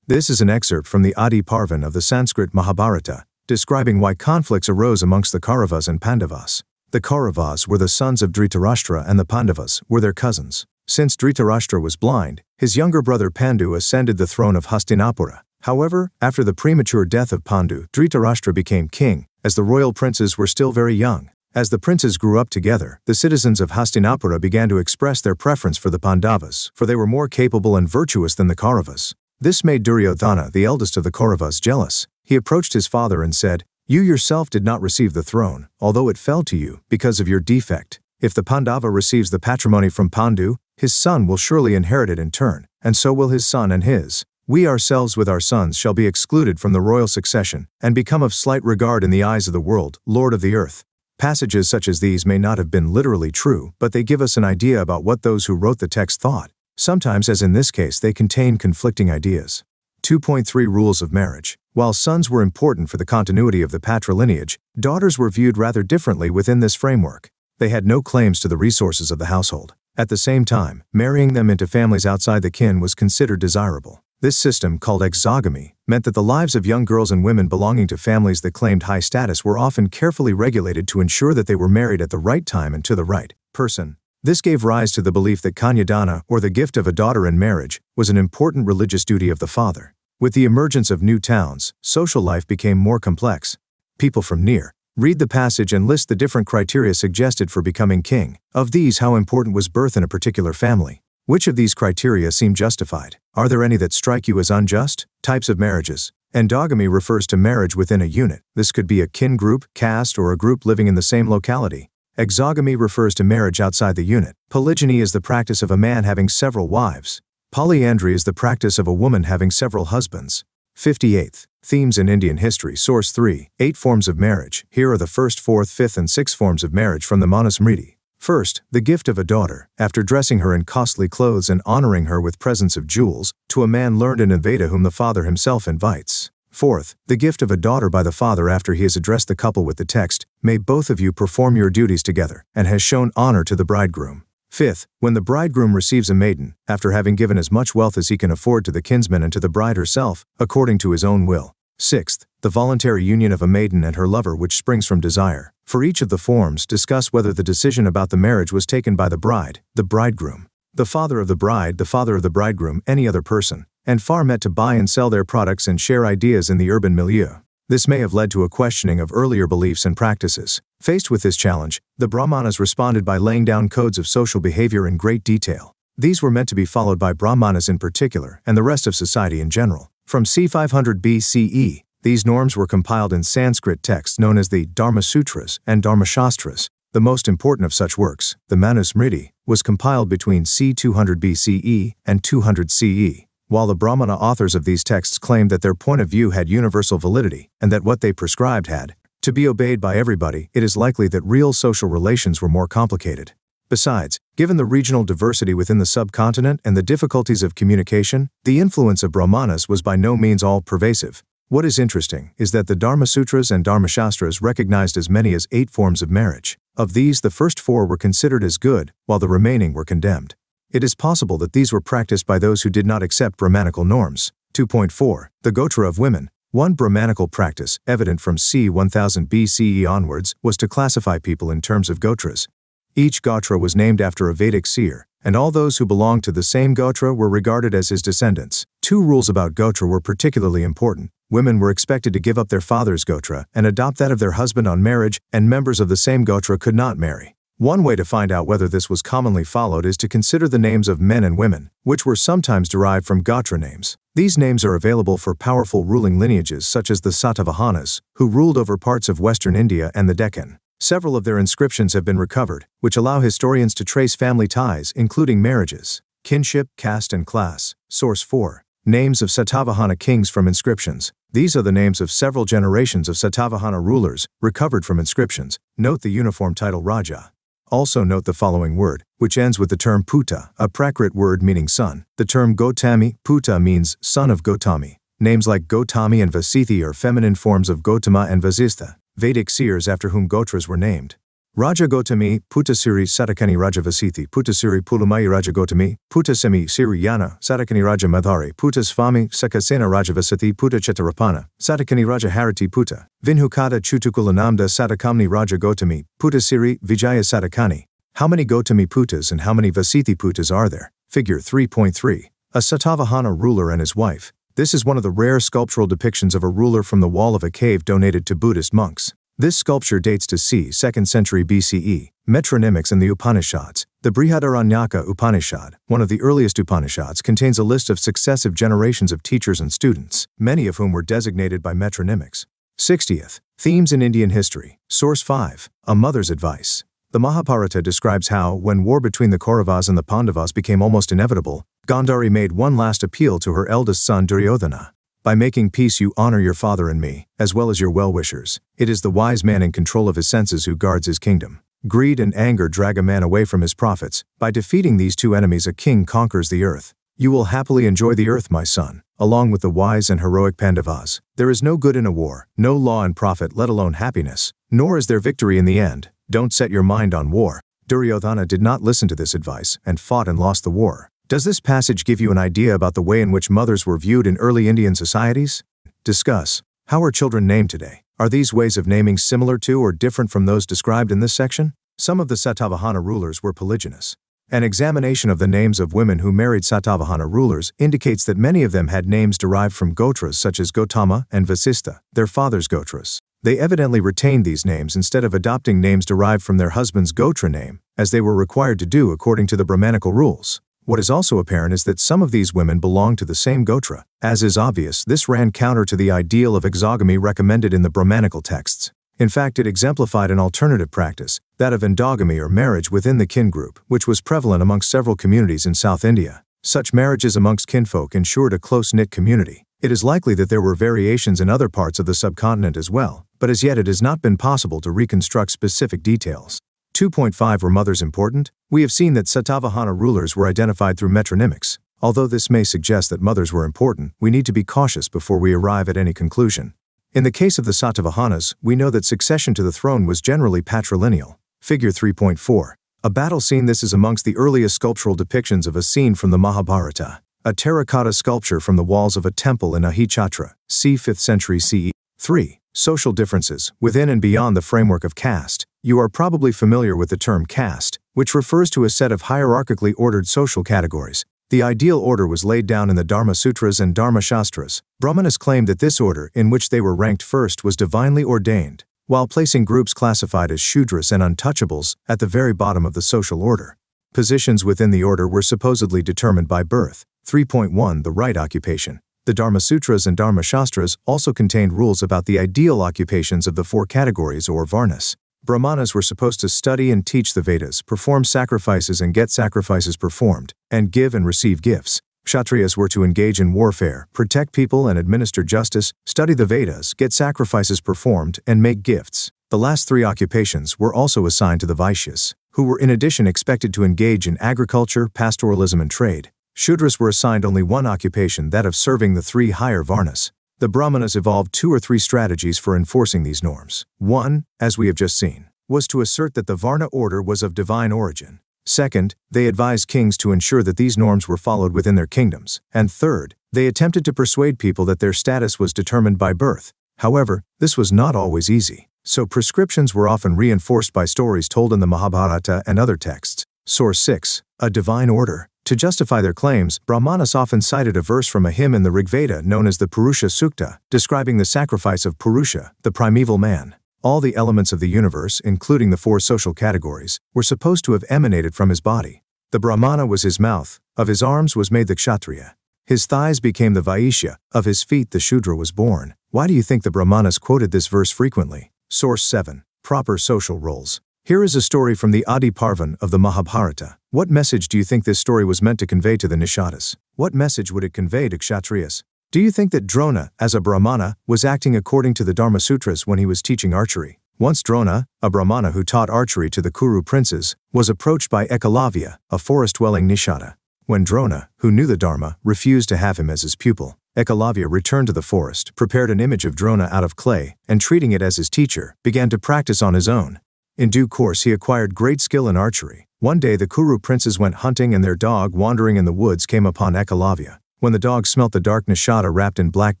This is an excerpt from the Adi Parvan of the Sanskrit Mahabharata, describing why conflicts arose amongst the Kauravas and Pandavas. The Kauravas were the sons of Dhritarashtra and the Pandavas were their cousins. Since Dhritarashtra was blind, his younger brother Pandu ascended the throne of Hastinapura. However, after the premature death of Pandu, Dhritarashtra became king, as the royal princes were still very young. As the princes grew up together, the citizens of Hastinapura began to express their preference for the Pandavas, for they were more capable and virtuous than the Kauravas. This made Duryodhana, the eldest of the Kauravas, jealous. He approached his father and said, "You yourself did not receive the throne, although it fell to you, because of your defect. If the Pandava receives the patrimony from Pandu, his son will surely inherit it in turn, and so will his son and his. We ourselves with our sons shall be excluded from the royal succession, and become of slight regard in the eyes of the world, Lord of the earth." Passages such as these may not have been literally true, but they give us an idea about what those who wrote the text thought. Sometimes, as in this case, they contain conflicting ideas. 2.3 Rules of marriage. While sons were important for the continuity of the patrilineage, daughters were viewed rather differently within this framework. They had no claims to the resources of the household. At the same time, marrying them into families outside the kin was considered desirable. This system, called exogamy, meant that the lives of young girls and women belonging to families that claimed high status were often carefully regulated to ensure that they were married at the right time and to the right person. This gave rise to the belief that kanyadana, or the gift of a daughter in marriage, was an important religious duty of the father. With the emergence of new towns, social life became more complex. People from near. Read the passage and list the different criteria suggested for becoming king. Of these, how important was birth in a particular family? Which of these criteria seem justified? Are there any that strike you as unjust? Types of marriages. Endogamy refers to marriage within a unit. This could be a kin group, caste, or a group living in the same locality. Exogamy refers to marriage outside the unit. Polygyny is the practice of a man having several wives. Polyandry is the practice of a woman having several husbands. 58th. Themes in Indian History. Source 3. 8 forms of marriage. Here are the first, 4th, 5th, and 6th forms of marriage from the Manusmriti. First, the gift of a daughter. After dressing her in costly clothes and honoring her with presents of jewels, to a man learned in Veda whom the father himself invites. Fourth, the gift of a daughter by the father after he has addressed the couple with the text, "May both of you perform your duties together," and has shown honor to the bridegroom. Fifth, when the bridegroom receives a maiden, after having given as much wealth as he can afford to the kinsman and to the bride herself, according to his own will. Sixth, the voluntary union of a maiden and her lover which springs from desire. For each of the forms, discuss whether the decision about the marriage was taken by the bride, the bridegroom, the father of the bride, the father of the bridegroom, any other person, and met to buy and sell their products and share ideas in the urban milieu. This may have led to a questioning of earlier beliefs and practices. Faced with this challenge, the Brahmanas responded by laying down codes of social behavior in great detail. These were meant to be followed by Brahmanas in particular and the rest of society in general. From c. 500 BCE, these norms were compiled in Sanskrit texts known as the Dharma Sutras and Dharmashastras. The most important of such works, the Manusmriti, was compiled between c. 200 BCE and 200 CE. While the Brahmana authors of these texts claimed that their point of view had universal validity and that what they prescribed had to be obeyed by everybody, it is likely that real social relations were more complicated. Besides, given the regional diversity within the subcontinent and the difficulties of communication, the influence of Brahmanas was by no means all-pervasive. What is interesting is that the Dharma Sutras and Dharmashastras recognized as many as 8 forms of marriage. Of these, the first 4 were considered as good, while the remaining were condemned. It is possible that these were practiced by those who did not accept Brahmanical norms. 2.4. The Gotra of women. One Brahmanical practice, evident from c. 1000 BCE onwards, was to classify people in terms of Gotras. Each Gotra was named after a Vedic seer, and all those who belonged to the same Gotra were regarded as his descendants. 2 rules about Gotra were particularly important. Women were expected to give up their father's Gotra and adopt that of their husband on marriage, and members of the same Gotra could not marry. One way to find out whether this was commonly followed is to consider the names of men and women, which were sometimes derived from Gotra names. These names are available for powerful ruling lineages such as the Satavahanas, who ruled over parts of western India and the Deccan. Several of their inscriptions have been recovered, which allow historians to trace family ties, including marriages, kinship, caste, and class. Source 4. Names of Satavahana kings from inscriptions. These are the names of several generations of Satavahana rulers, recovered from inscriptions. Note the uniform title Raja. Also note the following word, which ends with the term Puta, a Prakrit word meaning son. The term Gotami, Puta means son of Gotami. Names like Gotami and Vasithi are feminine forms of Gotama and Vasistha, Vedic seers after whom Gotras were named. Raja Gotami, Putasiri Satakani Raja Vasithi, Putasiri Pulumayi Raja Gotami, Putasemi Siri Yana, Satakani Raja Madhari, Putasvami, Sakasena Raja Vasithi, Puta Chetarapana, Satakani Raja Harati Puta, Vinhukata Chutukulanamda Satakamni Raja Gotami, Putasiri Vijaya Satakani. How many Gotami Putas and how many Vasithi Putas are there? Figure 3.3. A Satavahana ruler and his wife. This is one of the rare sculptural depictions of a ruler from the wall of a cave donated to Buddhist monks. This sculpture dates to c. 2nd century BCE. Metronymics in the Upanishads. The Brihadaranyaka Upanishad, one of the earliest Upanishads, contains a list of successive generations of teachers and students, many of whom were designated by metronymics. 60th. Themes in Indian History. Source 5. A Mother's Advice. The Mahabharata describes how, when war between the Kauravas and the Pandavas became almost inevitable, Gandhari made one last appeal to her eldest son Duryodhana. By making peace you honor your father and me, as well as your well-wishers. It is the wise man in control of his senses who guards his kingdom. Greed and anger drag a man away from his profits. By defeating these 2 enemies a king conquers the earth. You will happily enjoy the earth, my son, along with the wise and heroic Pandavas. There is no good in a war, no law and profit, let alone happiness, nor is there victory in the end. Don't set your mind on war. Duryodhana did not listen to this advice and fought and lost the war. Does this passage give you an idea about the way in which mothers were viewed in early Indian societies? Discuss. How are children named today? Are these ways of naming similar to or different from those described in this section? Some of the Satavahana rulers were polygynous. An examination of the names of women who married Satavahana rulers indicates that many of them had names derived from Gotras such as Gotama and Vasistha, their father's Gotras. They evidently retained these names instead of adopting names derived from their husband's Gotra name, as they were required to do according to the Brahmanical rules. What is also apparent is that some of these women belonged to the same Gotra. As is obvious, this ran counter to the ideal of exogamy recommended in the Brahmanical texts. In fact, it exemplified an alternative practice, that of endogamy or marriage within the kin group, which was prevalent amongst several communities in South India. Such marriages amongst kinfolk ensured a close-knit community. It is likely that there were variations in other parts of the subcontinent as well, but as yet it has not been possible to reconstruct specific details. 2.5 Were mothers important? We have seen that Satavahana rulers were identified through metronymics. Although this may suggest that mothers were important, we need to be cautious before we arrive at any conclusion. In the case of the Satavahanas, we know that succession to the throne was generally patrilineal. Figure 3.4. A battle scene. This is amongst the earliest sculptural depictions of a scene from the Mahabharata. A terracotta sculpture from the walls of a temple in Ahichatra, c. 5th century CE. 3. Social differences. Within and beyond the framework of caste, you are probably familiar with the term caste, which refers to a set of hierarchically ordered social categories. The ideal order was laid down in the Dharma Sutras and Dharma Shastras. Brahmanas claimed that this order, in which they were ranked first, was divinely ordained, while placing groups classified as Shudras and untouchables at the very bottom of the social order. Positions within the order were supposedly determined by birth. 3.1 The right occupation. The Dharma Sutras and Dharma Shastras also contained rules about the ideal occupations of the four categories or varnas. Brahmanas were supposed to study and teach the Vedas, perform sacrifices and get sacrifices performed, and give and receive gifts. Kshatriyas were to engage in warfare, protect people and administer justice, study the Vedas, get sacrifices performed, and make gifts. The last three occupations were also assigned to the Vaishyas, who were in addition expected to engage in agriculture, pastoralism and trade. Shudras were assigned only one occupation, that of serving the three higher varnas. The Brahmanas evolved 2 or 3 strategies for enforcing these norms. 1, as we have just seen, was to assert that the Varna order was of divine origin. Second, they advised kings to ensure that these norms were followed within their kingdoms. And third, they attempted to persuade people that their status was determined by birth. However, this was not always easy, so prescriptions were often reinforced by stories told in the Mahabharata and other texts. Source 6. A divine order. To justify their claims, Brahmanas often cited a verse from a hymn in the Rigveda known as the Purusha Sukta, describing the sacrifice of Purusha, the primeval man. All the elements of the universe, including the 4 social categories, were supposed to have emanated from his body. The Brahmana was his mouth, of his arms was made the Kshatriya. His thighs became the Vaishya, of his feet the Shudra was born. Why do you think the Brahmanas quoted this verse frequently? Source 7. Proper social roles. Here is a story from the Adi Parvan of the Mahabharata. What message do you think this story was meant to convey to the Nishadas? What message would it convey to Kshatriyas? Do you think that Drona, as a Brahmana, was acting according to the Dharma Sutras when he was teaching archery? Once Drona, a Brahmana who taught archery to the Kuru princes, was approached by Ekalavya, a forest-dwelling Nishada. When Drona, who knew the Dharma, refused to have him as his pupil, Ekalavya returned to the forest, prepared an image of Drona out of clay, and treating it as his teacher, began to practice on his own. In due course he acquired great skill in archery. One day the Kuru princes went hunting and their dog, wandering in the woods, came upon Ekalavya. When the dog smelt the dark Nishada wrapped in black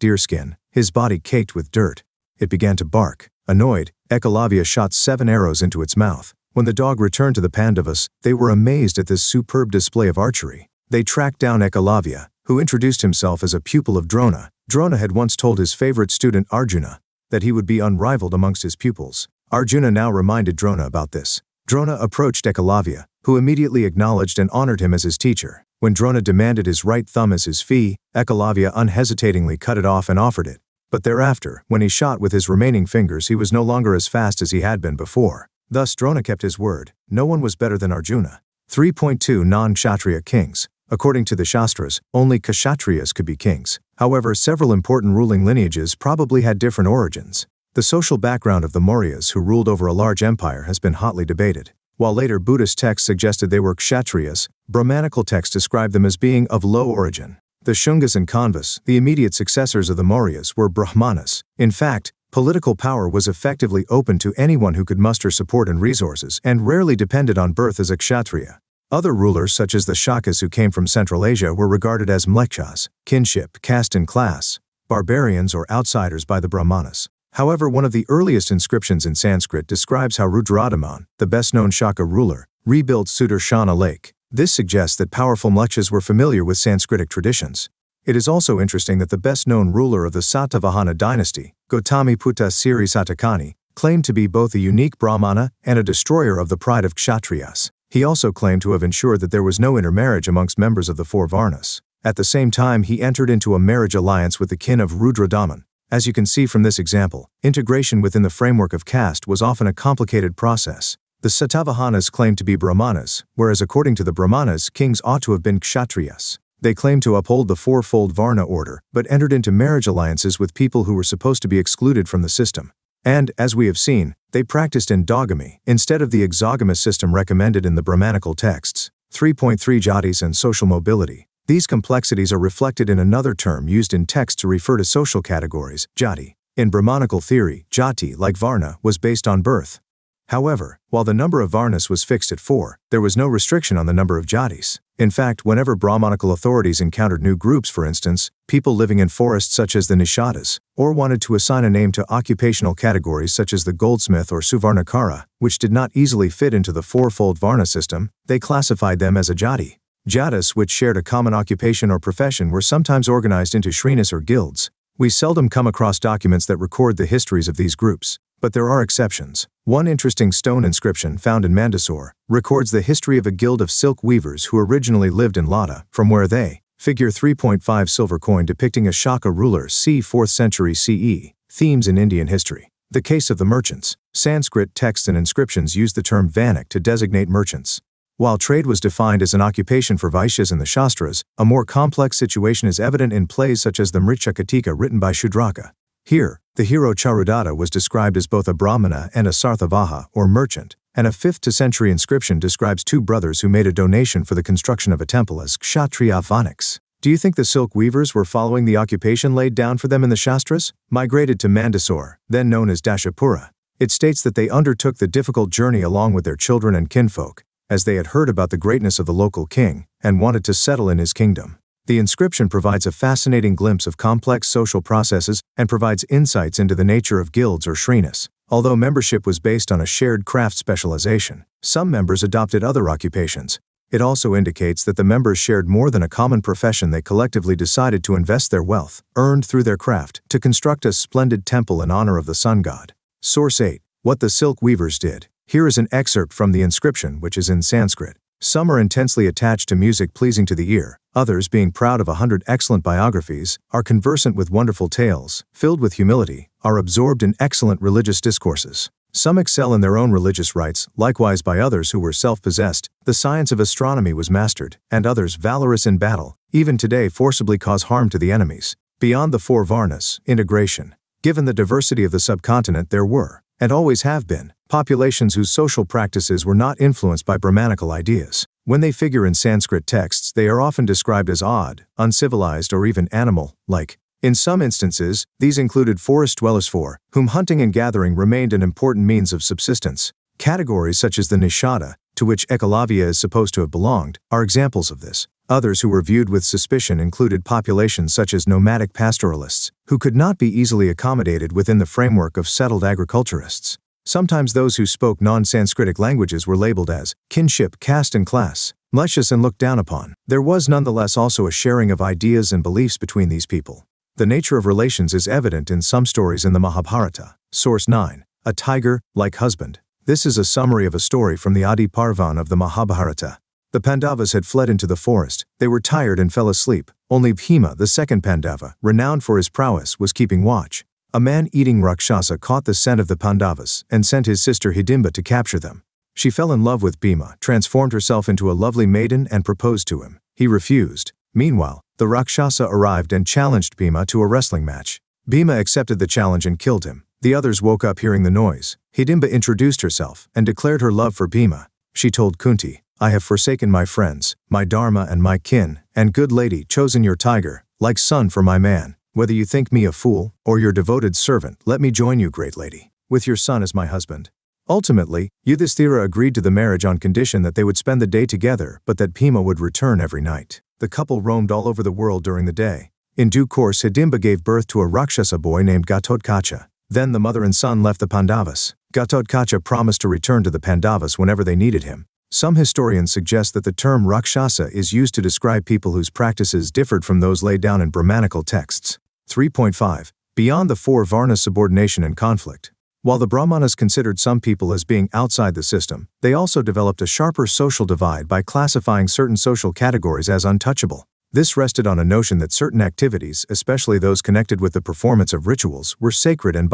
deerskin, his body caked with dirt, it began to bark. Annoyed, Ekalavya shot 7 arrows into its mouth. When the dog returned to the Pandavas, they were amazed at this superb display of archery. They tracked down Ekalavya, who introduced himself as a pupil of Drona. Drona had once told his favorite student Arjuna that he would be unrivaled amongst his pupils. Arjuna now reminded Drona about this. Drona approached Ekalavya, who immediately acknowledged and honored him as his teacher. When Drona demanded his right thumb as his fee, Ekalavya unhesitatingly cut it off and offered it. But thereafter, when he shot with his remaining fingers, he was no longer as fast as he had been before. Thus Drona kept his word. No one was better than Arjuna. 3.2 Non-Kshatriya kings. According to the Shastras, only Kshatriyas could be kings. However, several important ruling lineages probably had different origins. The social background of the Mauryas, who ruled over a large empire, has been hotly debated. While later Buddhist texts suggested they were Kshatriyas, Brahmanical texts describe them as being of low origin. The Shungas and Kanvas, the immediate successors of the Mauryas, were Brahmanas. In fact, political power was effectively open to anyone who could muster support and resources, and rarely depended on birth as a Kshatriya. Other rulers, such as the Shakas who came from Central Asia, were regarded as mlekshas, kinship, caste and class, barbarians or outsiders by the Brahmanas. However, one of the earliest inscriptions in Sanskrit describes how Rudradaman, the best-known Shaka ruler, rebuilt Sudarshana Lake. This suggests that powerful Mlechas were familiar with Sanskritic traditions. It is also interesting that the best-known ruler of the Satavahana dynasty, Gautamiputta Siri Satakani, claimed to be both a unique Brahmana and a destroyer of the pride of Kshatriyas. He also claimed to have ensured that there was no intermarriage amongst members of the four Varnas. At the same time, he entered into a marriage alliance with the kin of Rudradaman. As you can see from this example, integration within the framework of caste was often a complicated process. The Satavahanas claimed to be Brahmanas, whereas according to the Brahmanas, kings ought to have been Kshatriyas. They claimed to uphold the fourfold Varna order, but entered into marriage alliances with people who were supposed to be excluded from the system. And, as we have seen, they practiced endogamy instead of the exogamous system recommended in the Brahmanical texts. 3.3 Jatis and social mobility. These complexities are reflected in another term used in text to refer to social categories, jati. In Brahmanical theory, jati, like Varna, was based on birth. However, while the number of Varnas was fixed at 4, there was no restriction on the number of jatis. In fact, whenever Brahmanical authorities encountered new groups, for instance, people living in forests such as the Nishadas, or wanted to assign a name to occupational categories such as the goldsmith or Suvarnakara, which did not easily fit into the fourfold Varna system, they classified them as a jati. Jatis, which shared a common occupation or profession, were sometimes organized into shrinas or guilds. We seldom come across documents that record the histories of these groups, but there are exceptions. One interesting stone inscription found in Mandsaur records the history of a guild of silk weavers who originally lived in Lada, from where they, figure 3.5 silver coin depicting a Shaka ruler c. 4th century CE, themes in Indian history. The case of the merchants. Sanskrit texts and inscriptions use the term vanik to designate merchants. While trade was defined as an occupation for Vaishyas in the Shastras, a more complex situation is evident in plays such as the Mritshakatika written by Shudraka. Here, the hero Charudatta was described as both a Brahmana and a Sarthavaha, or merchant, and a 5th century inscription describes two brothers who made a donation for the construction of a temple as Kshatriya Vaniks. Do you think the silk weavers were following the occupation laid down for them in the Shastras? Migrated to Mandsaur, then known as Dashapura. It states that they undertook the difficult journey along with their children and kinfolk, as they had heard about the greatness of the local king, and wanted to settle in his kingdom. The inscription provides a fascinating glimpse of complex social processes and provides insights into the nature of guilds or shrinas. Although membership was based on a shared craft specialization, some members adopted other occupations. It also indicates that the members shared more than a common profession. They collectively decided to invest their wealth, earned through their craft, to construct a splendid temple in honor of the sun god. Source 8. What the silk weavers did. Here is an excerpt from the inscription, which is in Sanskrit. Some are intensely attached to music pleasing to the ear, others, being proud of 100 excellent biographies, are conversant with wonderful tales, filled with humility, are absorbed in excellent religious discourses. Some excel in their own religious rites, likewise by others who were self-possessed, the science of astronomy was mastered, and others, valorous in battle, even today forcibly cause harm to the enemies. Beyond the four Varnas, integration. Given the diversity of the subcontinent, there were, and always have been, populations whose social practices were not influenced by Brahmanical ideas. When they figure in Sanskrit texts, they are often described as odd, uncivilized, or even animal-like. In some instances, these included forest dwellers for whom hunting and gathering remained an important means of subsistence. Categories such as the Nishada, to which Ekalavya is supposed to have belonged, are examples of this. Others who were viewed with suspicion included populations such as nomadic pastoralists, who could not be easily accommodated within the framework of settled agriculturists. Sometimes those who spoke non-Sanskritic languages were labeled as kinship, caste and class, malicious and looked down upon. There was nonetheless also a sharing of ideas and beliefs between these people. The nature of relations is evident in some stories in the Mahabharata. Source 9. A tiger, like husband. This is a summary of a story from the Adi Parvan of the Mahabharata. The Pandavas had fled into the forest. They were tired and fell asleep. Only Bhima, the second Pandava, renowned for his prowess, was keeping watch. A man-eating Rakshasa caught the scent of the Pandavas and sent his sister Hidimba to capture them. She fell in love with Bhima, transformed herself into a lovely maiden and proposed to him. He refused. Meanwhile, the Rakshasa arrived and challenged Bhima to a wrestling match. Bhima accepted the challenge and killed him. The others woke up hearing the noise. Hidimba introduced herself and declared her love for Bhima. She told Kunti, "I have forsaken my friends, my dharma and my kin, and good lady, chosen your tiger, like son for my man. Whether you think me a fool, or your devoted servant, let me join you, great lady, with your son as my husband." Ultimately, Yudhishthira agreed to the marriage on condition that they would spend the day together, but that Bhima would return every night. The couple roamed all over the world during the day. In due course, Hidimba gave birth to a Rakshasa boy named Ghatotkacha. Then the mother and son left the Pandavas. Ghatotkacha promised to return to the Pandavas whenever they needed him. Some historians suggest that the term Rakshasa is used to describe people whose practices differed from those laid down in Brahmanical texts. 3.5. Beyond the four Varnas: subordination and conflict. While the Brahmanas considered some people as being outside the system, they also developed a sharper social divide by classifying certain social categories as untouchable. This rested on a notion that certain activities, especially those connected with the performance of rituals, were sacred and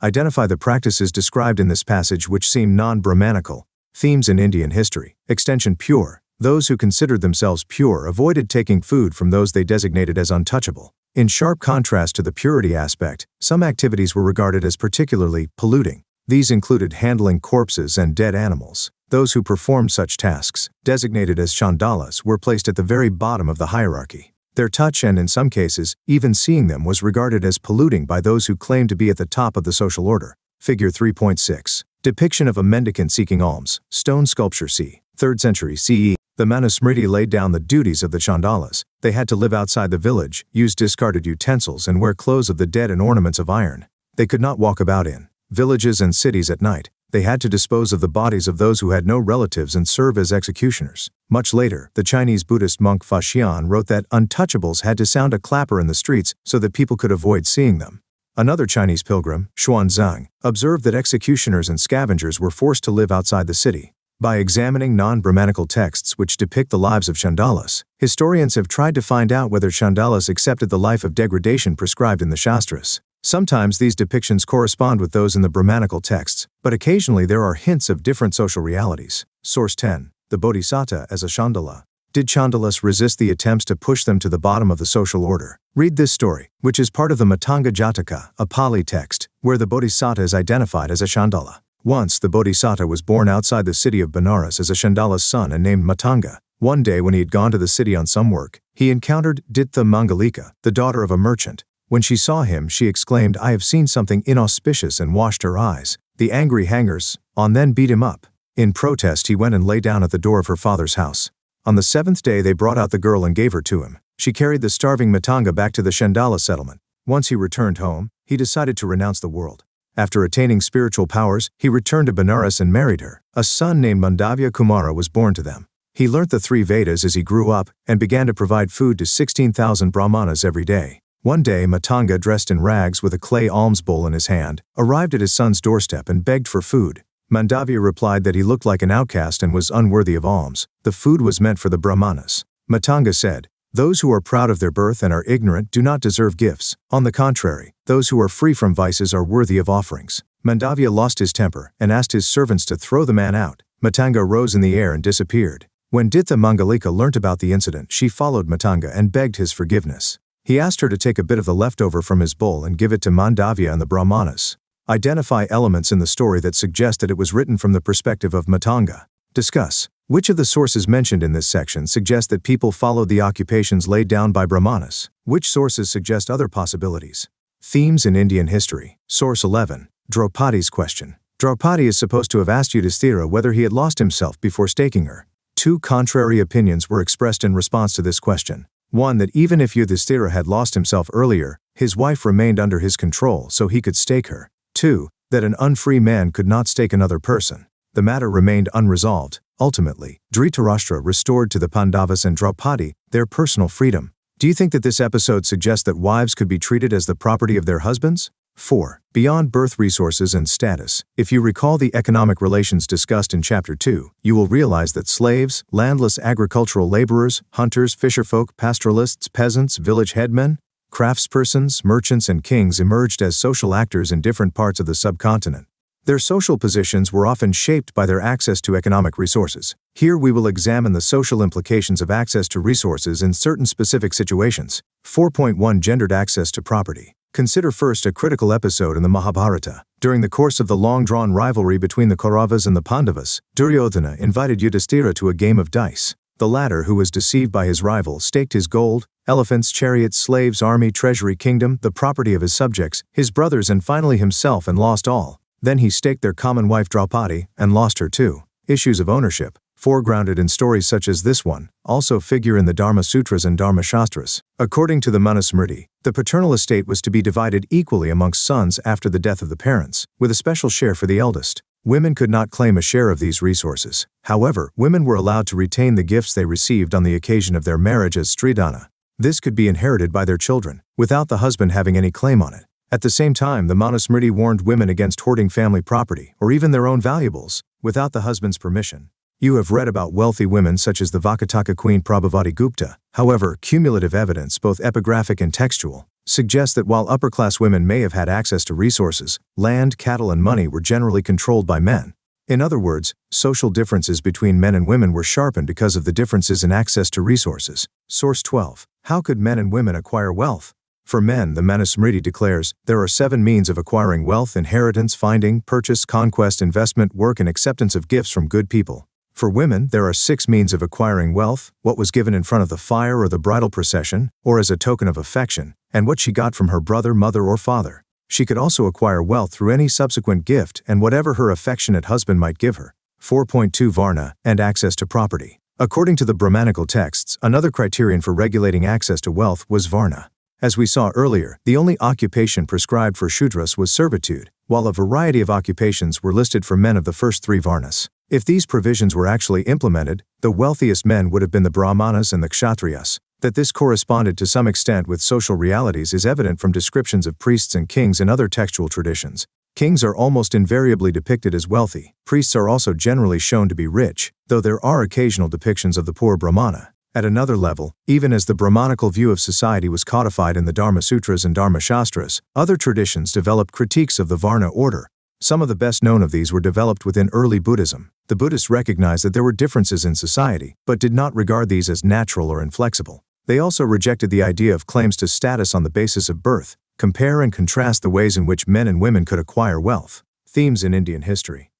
identify the practices described in this passage which seem non-Brahmanical. Themes in Indian history. Extension: pure. Those who considered themselves pure avoided taking food from those they designated as untouchable. In sharp contrast to the purity aspect, some activities were regarded as particularly polluting. These included handling corpses and dead animals. Those who performed such tasks, designated as chandalas, were placed at the very bottom of the hierarchy. Their touch and, in some cases, even seeing them was regarded as polluting by those who claimed to be at the top of the social order. Figure 3.6. Depiction of a mendicant seeking alms. Stone sculpture c. 3rd century CE. The Manusmriti laid down the duties of the chandalas. They had to live outside the village, use discarded utensils, and wear clothes of the dead and ornaments of iron. They could not walk about in villages and cities at night. They had to dispose of the bodies of those who had no relatives and serve as executioners. Much later, the Chinese Buddhist monk Fa Xian wrote that untouchables had to sound a clapper in the streets so that people could avoid seeing them. Another Chinese pilgrim, Xuanzang, observed that executioners and scavengers were forced to live outside the city. By examining non-Brahmanical texts which depict the lives of chandalas, historians have tried to find out whether chandalas accepted the life of degradation prescribed in the Shastras. Sometimes these depictions correspond with those in the Brahmanical texts, but occasionally there are hints of different social realities. Source 10. The Bodhisattva as a Chandala. Did Chandalas resist the attempts to push them to the bottom of the social order? Read this story, which is part of the Matanga Jataka, a Pali text, where the Bodhisattva is identified as a Chandala. Once the Bodhisattva was born outside the city of Benares as a Chandala's son and named Matanga. One day when he had gone to the city on some work, he encountered Ditha Mangalika, the daughter of a merchant. When she saw him, she exclaimed, "I have seen something inauspicious," and washed her eyes. The angry hangers on then beat him up. In protest, he went and lay down at the door of her father's house. On the 7th day they brought out the girl and gave her to him. She carried the starving Matanga back to the Chandala settlement. Once he returned home, he decided to renounce the world. After attaining spiritual powers, he returned to Benares and married her. A son named Mandavya Kumara was born to them. He learnt the 3 Vedas as he grew up and began to provide food to 16,000 Brahmanas every day. One day, Matanga, dressed in rags with a clay alms bowl in his hand, arrived at his son's doorstep and begged for food. Mandavya replied that he looked like an outcast and was unworthy of alms. The food was meant for the Brahmanas. Matanga said, "Those who are proud of their birth and are ignorant do not deserve gifts. On the contrary, those who are free from vices are worthy of offerings." Mandavya lost his temper and asked his servants to throw the man out. Matanga rose in the air and disappeared. When Ditha Mangalika learnt about the incident, she followed Matanga and begged his forgiveness. He asked her to take a bit of the leftover from his bowl and give it to Mandavya and the Brahmanas. Identify elements in the story that suggest that it was written from the perspective of Matanga. Discuss. Which of the sources mentioned in this section suggest that people followed the occupations laid down by Brahmanas? Which sources suggest other possibilities? Themes in Indian history. Source 11. Draupadi's question. Draupadi is supposed to have asked Yudhishthira whether he had lost himself before staking her. 2 contrary opinions were expressed in response to this question. One, that even if Yudhishthira had lost himself earlier, his wife remained under his control so he could stake her. 2, that an unfree man could not stake another person. The matter remained unresolved. Ultimately, Dhritarashtra restored to the Pandavas and Draupadi their personal freedom. Do you think that this episode suggests that wives could be treated as the property of their husbands? 4. Beyond birth resources and status. If you recall the economic relations discussed in Chapter 2, you will realize that slaves, landless agricultural laborers, hunters, fisherfolk, pastoralists, peasants, village headmen, craftspersons, merchants, and kings emerged as social actors in different parts of the subcontinent. Their social positions were often shaped by their access to economic resources. Here we will examine the social implications of access to resources in certain specific situations. 4.1 Gendered access to property. Consider first a critical episode in the Mahabharata. During the course of the long-drawn rivalry between the Kauravas and the Pandavas, Duryodhana invited Yudhishthira to a game of dice. The latter, who was deceived by his rival, staked his gold, elephants, chariots, slaves, army, treasury, kingdom, the property of his subjects, his brothers, and finally himself, and lost all. Then he staked their common wife Draupadi, and lost her too. Issues of ownership, foregrounded in stories such as this one, also figure in the Dharma Sutras and Dharma Shastras. According to the Manusmriti, the paternal estate was to be divided equally amongst sons after the death of the parents, with a special share for the eldest. Women could not claim a share of these resources. However, women were allowed to retain the gifts they received on the occasion of their marriage as stridana. This could be inherited by their children, without the husband having any claim on it. At the same time, the Manusmriti warned women against hoarding family property, or even their own valuables, without the husband's permission. You have read about wealthy women such as the Vakataka queen Prabhavati Gupta. However, cumulative evidence, both epigraphic and textual, suggests that while upper-class women may have had access to resources, land, cattle, and money were generally controlled by men. In other words, social differences between men and women were sharpened because of the differences in access to resources. Source 12. How could men and women acquire wealth? For men, the Manusmriti declares, there are 7 means of acquiring wealth: inheritance, finding, purchase, conquest, investment, work, and acceptance of gifts from good people. For women, there are 6 means of acquiring wealth: what was given in front of the fire or the bridal procession, or as a token of affection, and what she got from her brother, mother, or father. She could also acquire wealth through any subsequent gift and whatever her affectionate husband might give her. 4.2 Varna, and access to property. According to the Brahmanical texts, another criterion for regulating access to wealth was Varna. As we saw earlier, the only occupation prescribed for Shudras was servitude, while a variety of occupations were listed for men of the first 3 Varnas. If these provisions were actually implemented, the wealthiest men would have been the Brahmanas and the Kshatriyas. That this corresponded to some extent with social realities is evident from descriptions of priests and kings in other textual traditions. Kings are almost invariably depicted as wealthy. Priests are also generally shown to be rich, though there are occasional depictions of the poor Brahmana. At another level, even as the Brahmanical view of society was codified in the Dharma Sutras and Dharma Shastras, other traditions developed critiques of the Varna order. Some of the best known of these were developed within early Buddhism. The Buddhists recognized that there were differences in society, but did not regard these as natural or inflexible. They also rejected the idea of claims to status on the basis of birth. Compare and contrast the ways in which men and women could acquire wealth. Themes in Indian history.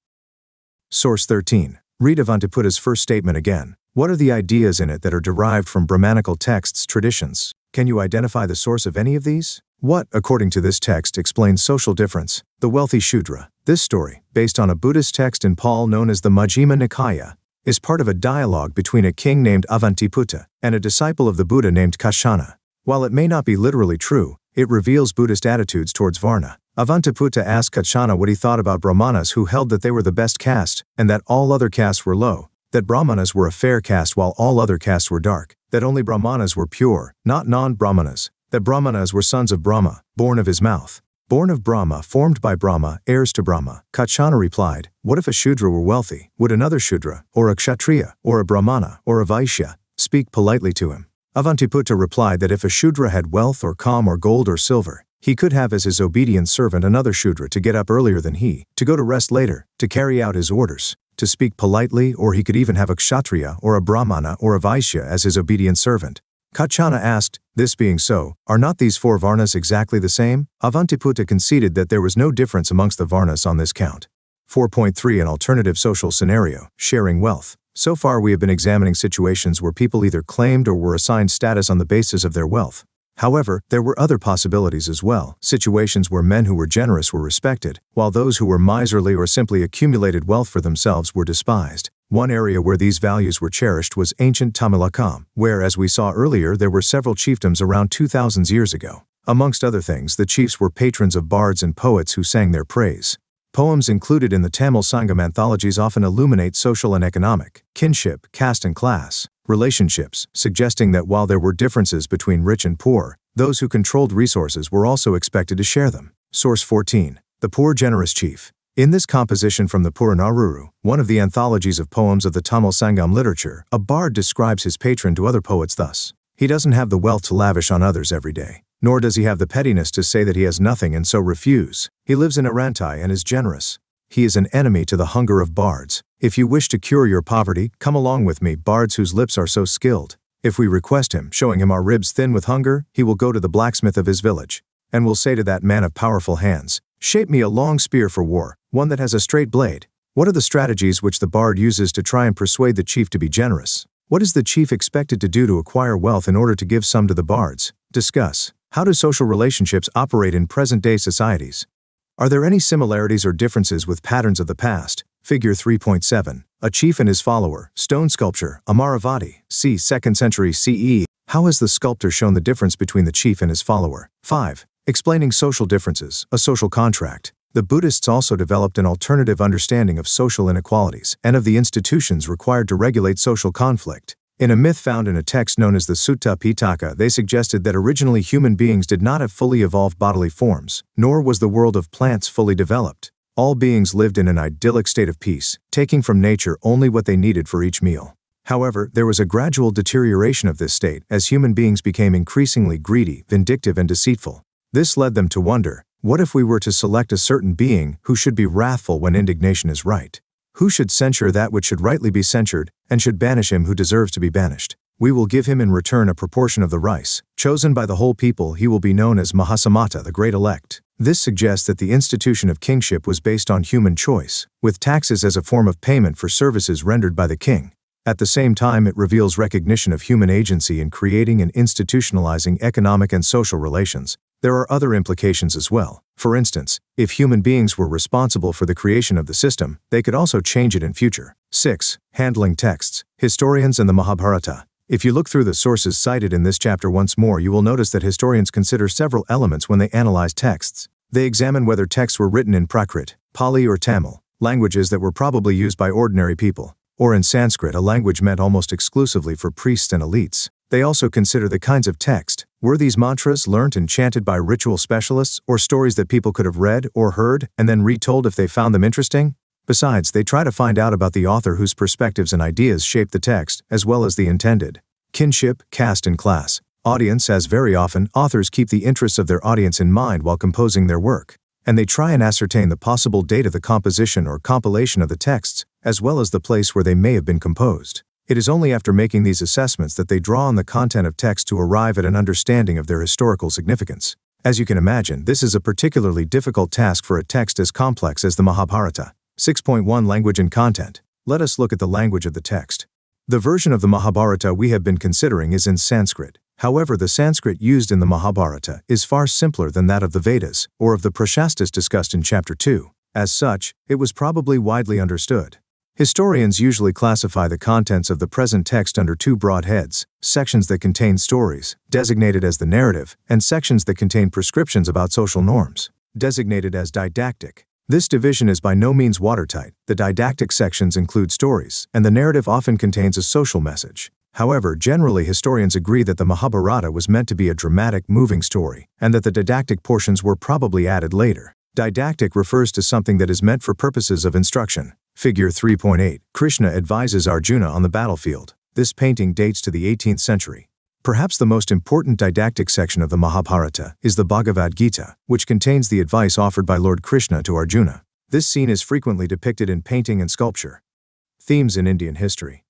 Source 13. Read Avantiputta's first statement again. What are the ideas in it that are derived from Brahmanical texts, traditions? Can you identify the source of any of these? What, according to this text, explains social difference? The wealthy Shudra. This story, based on a Buddhist text in Pali known as the Majjhima Nikaya, is part of a dialogue between a king named Avantiputta and a disciple of the Buddha named Kashana. While it may not be literally true, it reveals Buddhist attitudes towards Varna. Avantiputta asked Kashana what he thought about Brahmanas who held that they were the best caste, and that all other castes were low, that Brahmanas were a fair caste while all other castes were dark, that only Brahmanas were pure, not non-Brahmanas, that Brahmanas were sons of Brahma, born of his mouth, born of Brahma, formed by Brahma, heirs to Brahma. Kashana replied, what if a Shudra were wealthy? Would another Shudra, or a Kshatriya, or a Brahmana, or a Vaishya, speak politely to him? Avantiputta replied that if a Shudra had wealth or calm or gold or silver, he could have as his obedient servant another Shudra to get up earlier than he, to go to rest later, to carry out his orders, to speak politely, or he could even have a Kshatriya or a Brahmana or a Vaishya as his obedient servant. Kashana asked, this being so, are not these 4 Varnas exactly the same? Avantiputta conceded that there was no difference amongst the Varnas on this count. 4.3 An alternative social scenario, sharing wealth. So far we have been examining situations where people either claimed or were assigned status on the basis of their wealth. However, there were other possibilities as well, situations where men who were generous were respected, while those who were miserly or simply accumulated wealth for themselves were despised. One area where these values were cherished was ancient Tamilakam, where, as we saw earlier, there were several chiefdoms around 2000 years ago. Amongst other things, the chiefs were patrons of bards and poets who sang their praise. Poems included in the Tamil Sangam anthologies often illuminate social and economic, kinship, caste and class, relationships, suggesting that while there were differences between rich and poor, those who controlled resources were also expected to share them. Source 14. The Poor Generous Chief. In this composition from the Puranaruru, one of the anthologies of poems of the Tamil Sangam literature, a bard describes his patron to other poets thus. He doesn't have the wealth to lavish on others every day, nor does he have the pettiness to say that he has nothing and so refuse. He lives in Arantai and is generous. He is an enemy to the hunger of bards. If you wish to cure your poverty, come along with me, bards whose lips are so skilled. If we request him, showing him our ribs thin with hunger, he will go to the blacksmith of his village, and will say to that man of powerful hands, shape me a long spear for war, one that has a straight blade. What are the strategies which the bard uses to try and persuade the chief to be generous? What is the chief expected to do to acquire wealth in order to give some to the bards? Discuss. How do social relationships operate in present-day societies? Are there any similarities or differences with patterns of the past? Figure 3.7. A chief and his follower, stone sculpture, Amaravati, c. 2nd century CE. How has the sculptor shown the difference between the chief and his follower? 5. Explaining social differences, a social contract. The Buddhists also developed an alternative understanding of social inequalities and of the institutions required to regulate social conflict. In a myth found in a text known as the Sutta Pitaka, they suggested that originally human beings did not have fully evolved bodily forms, nor was the world of plants fully developed. All beings lived in an idyllic state of peace, taking from nature only what they needed for each meal. However, there was a gradual deterioration of this state as human beings became increasingly greedy, vindictive, and deceitful. This led them to wonder, what if we were to select a certain being who should be wrathful when indignation is right? Who should censure that which should rightly be censured, and should banish him who deserves to be banished? We will give him in return a proportion of the rice. Chosen by the whole people, he will be known as Mahasamata, the Great Elect. This suggests that the institution of kingship was based on human choice, with taxes as a form of payment for services rendered by the king. At the same time, it reveals recognition of human agency in creating and institutionalizing economic and social relations. There are other implications as well. For instance, if human beings were responsible for the creation of the system, they could also change it in future. 6. Handling texts. Historians and the Mahabharata. If you look through the sources cited in this chapter once more, you will notice that historians consider several elements when they analyze texts. They examine whether texts were written in Prakrit, Pali or Tamil, languages that were probably used by ordinary people, or in Sanskrit, a language meant almost exclusively for priests and elites. They also consider the kinds of text. Were these mantras learnt and chanted by ritual specialists, or stories that people could have read or heard and then retold if they found them interesting? Besides, they try to find out about the author whose perspectives and ideas shaped the text, as well as the intended. Kinship, caste, and class. Audience. As very often, authors keep the interests of their audience in mind while composing their work, and they try and ascertain the possible date of the composition or compilation of the texts, as well as the place where they may have been composed. It is only after making these assessments that they draw on the content of text to arrive at an understanding of their historical significance. As you can imagine, this is a particularly difficult task for a text as complex as the Mahabharata. 6.1 Language and Content. Let us look at the language of the text. The version of the Mahabharata we have been considering is in Sanskrit. However, the Sanskrit used in the Mahabharata is far simpler than that of the Vedas, or of the Prashastas discussed in Chapter 2. As such, it was probably widely understood. Historians usually classify the contents of the present text under two broad heads: sections that contain stories, designated as the narrative, and sections that contain prescriptions about social norms, designated as didactic. This division is by no means watertight. The didactic sections include stories, and the narrative often contains a social message. However, generally historians agree that the Mahabharata was meant to be a dramatic, moving story, and that the didactic portions were probably added later. Didactic refers to something that is meant for purposes of instruction. Figure 3.8. Krishna advises Arjuna on the battlefield. This painting dates to the 18th century. Perhaps the most important didactic section of the Mahabharata is the Bhagavad Gita, which contains the advice offered by Lord Krishna to Arjuna. This scene is frequently depicted in painting and sculpture. Themes in Indian history.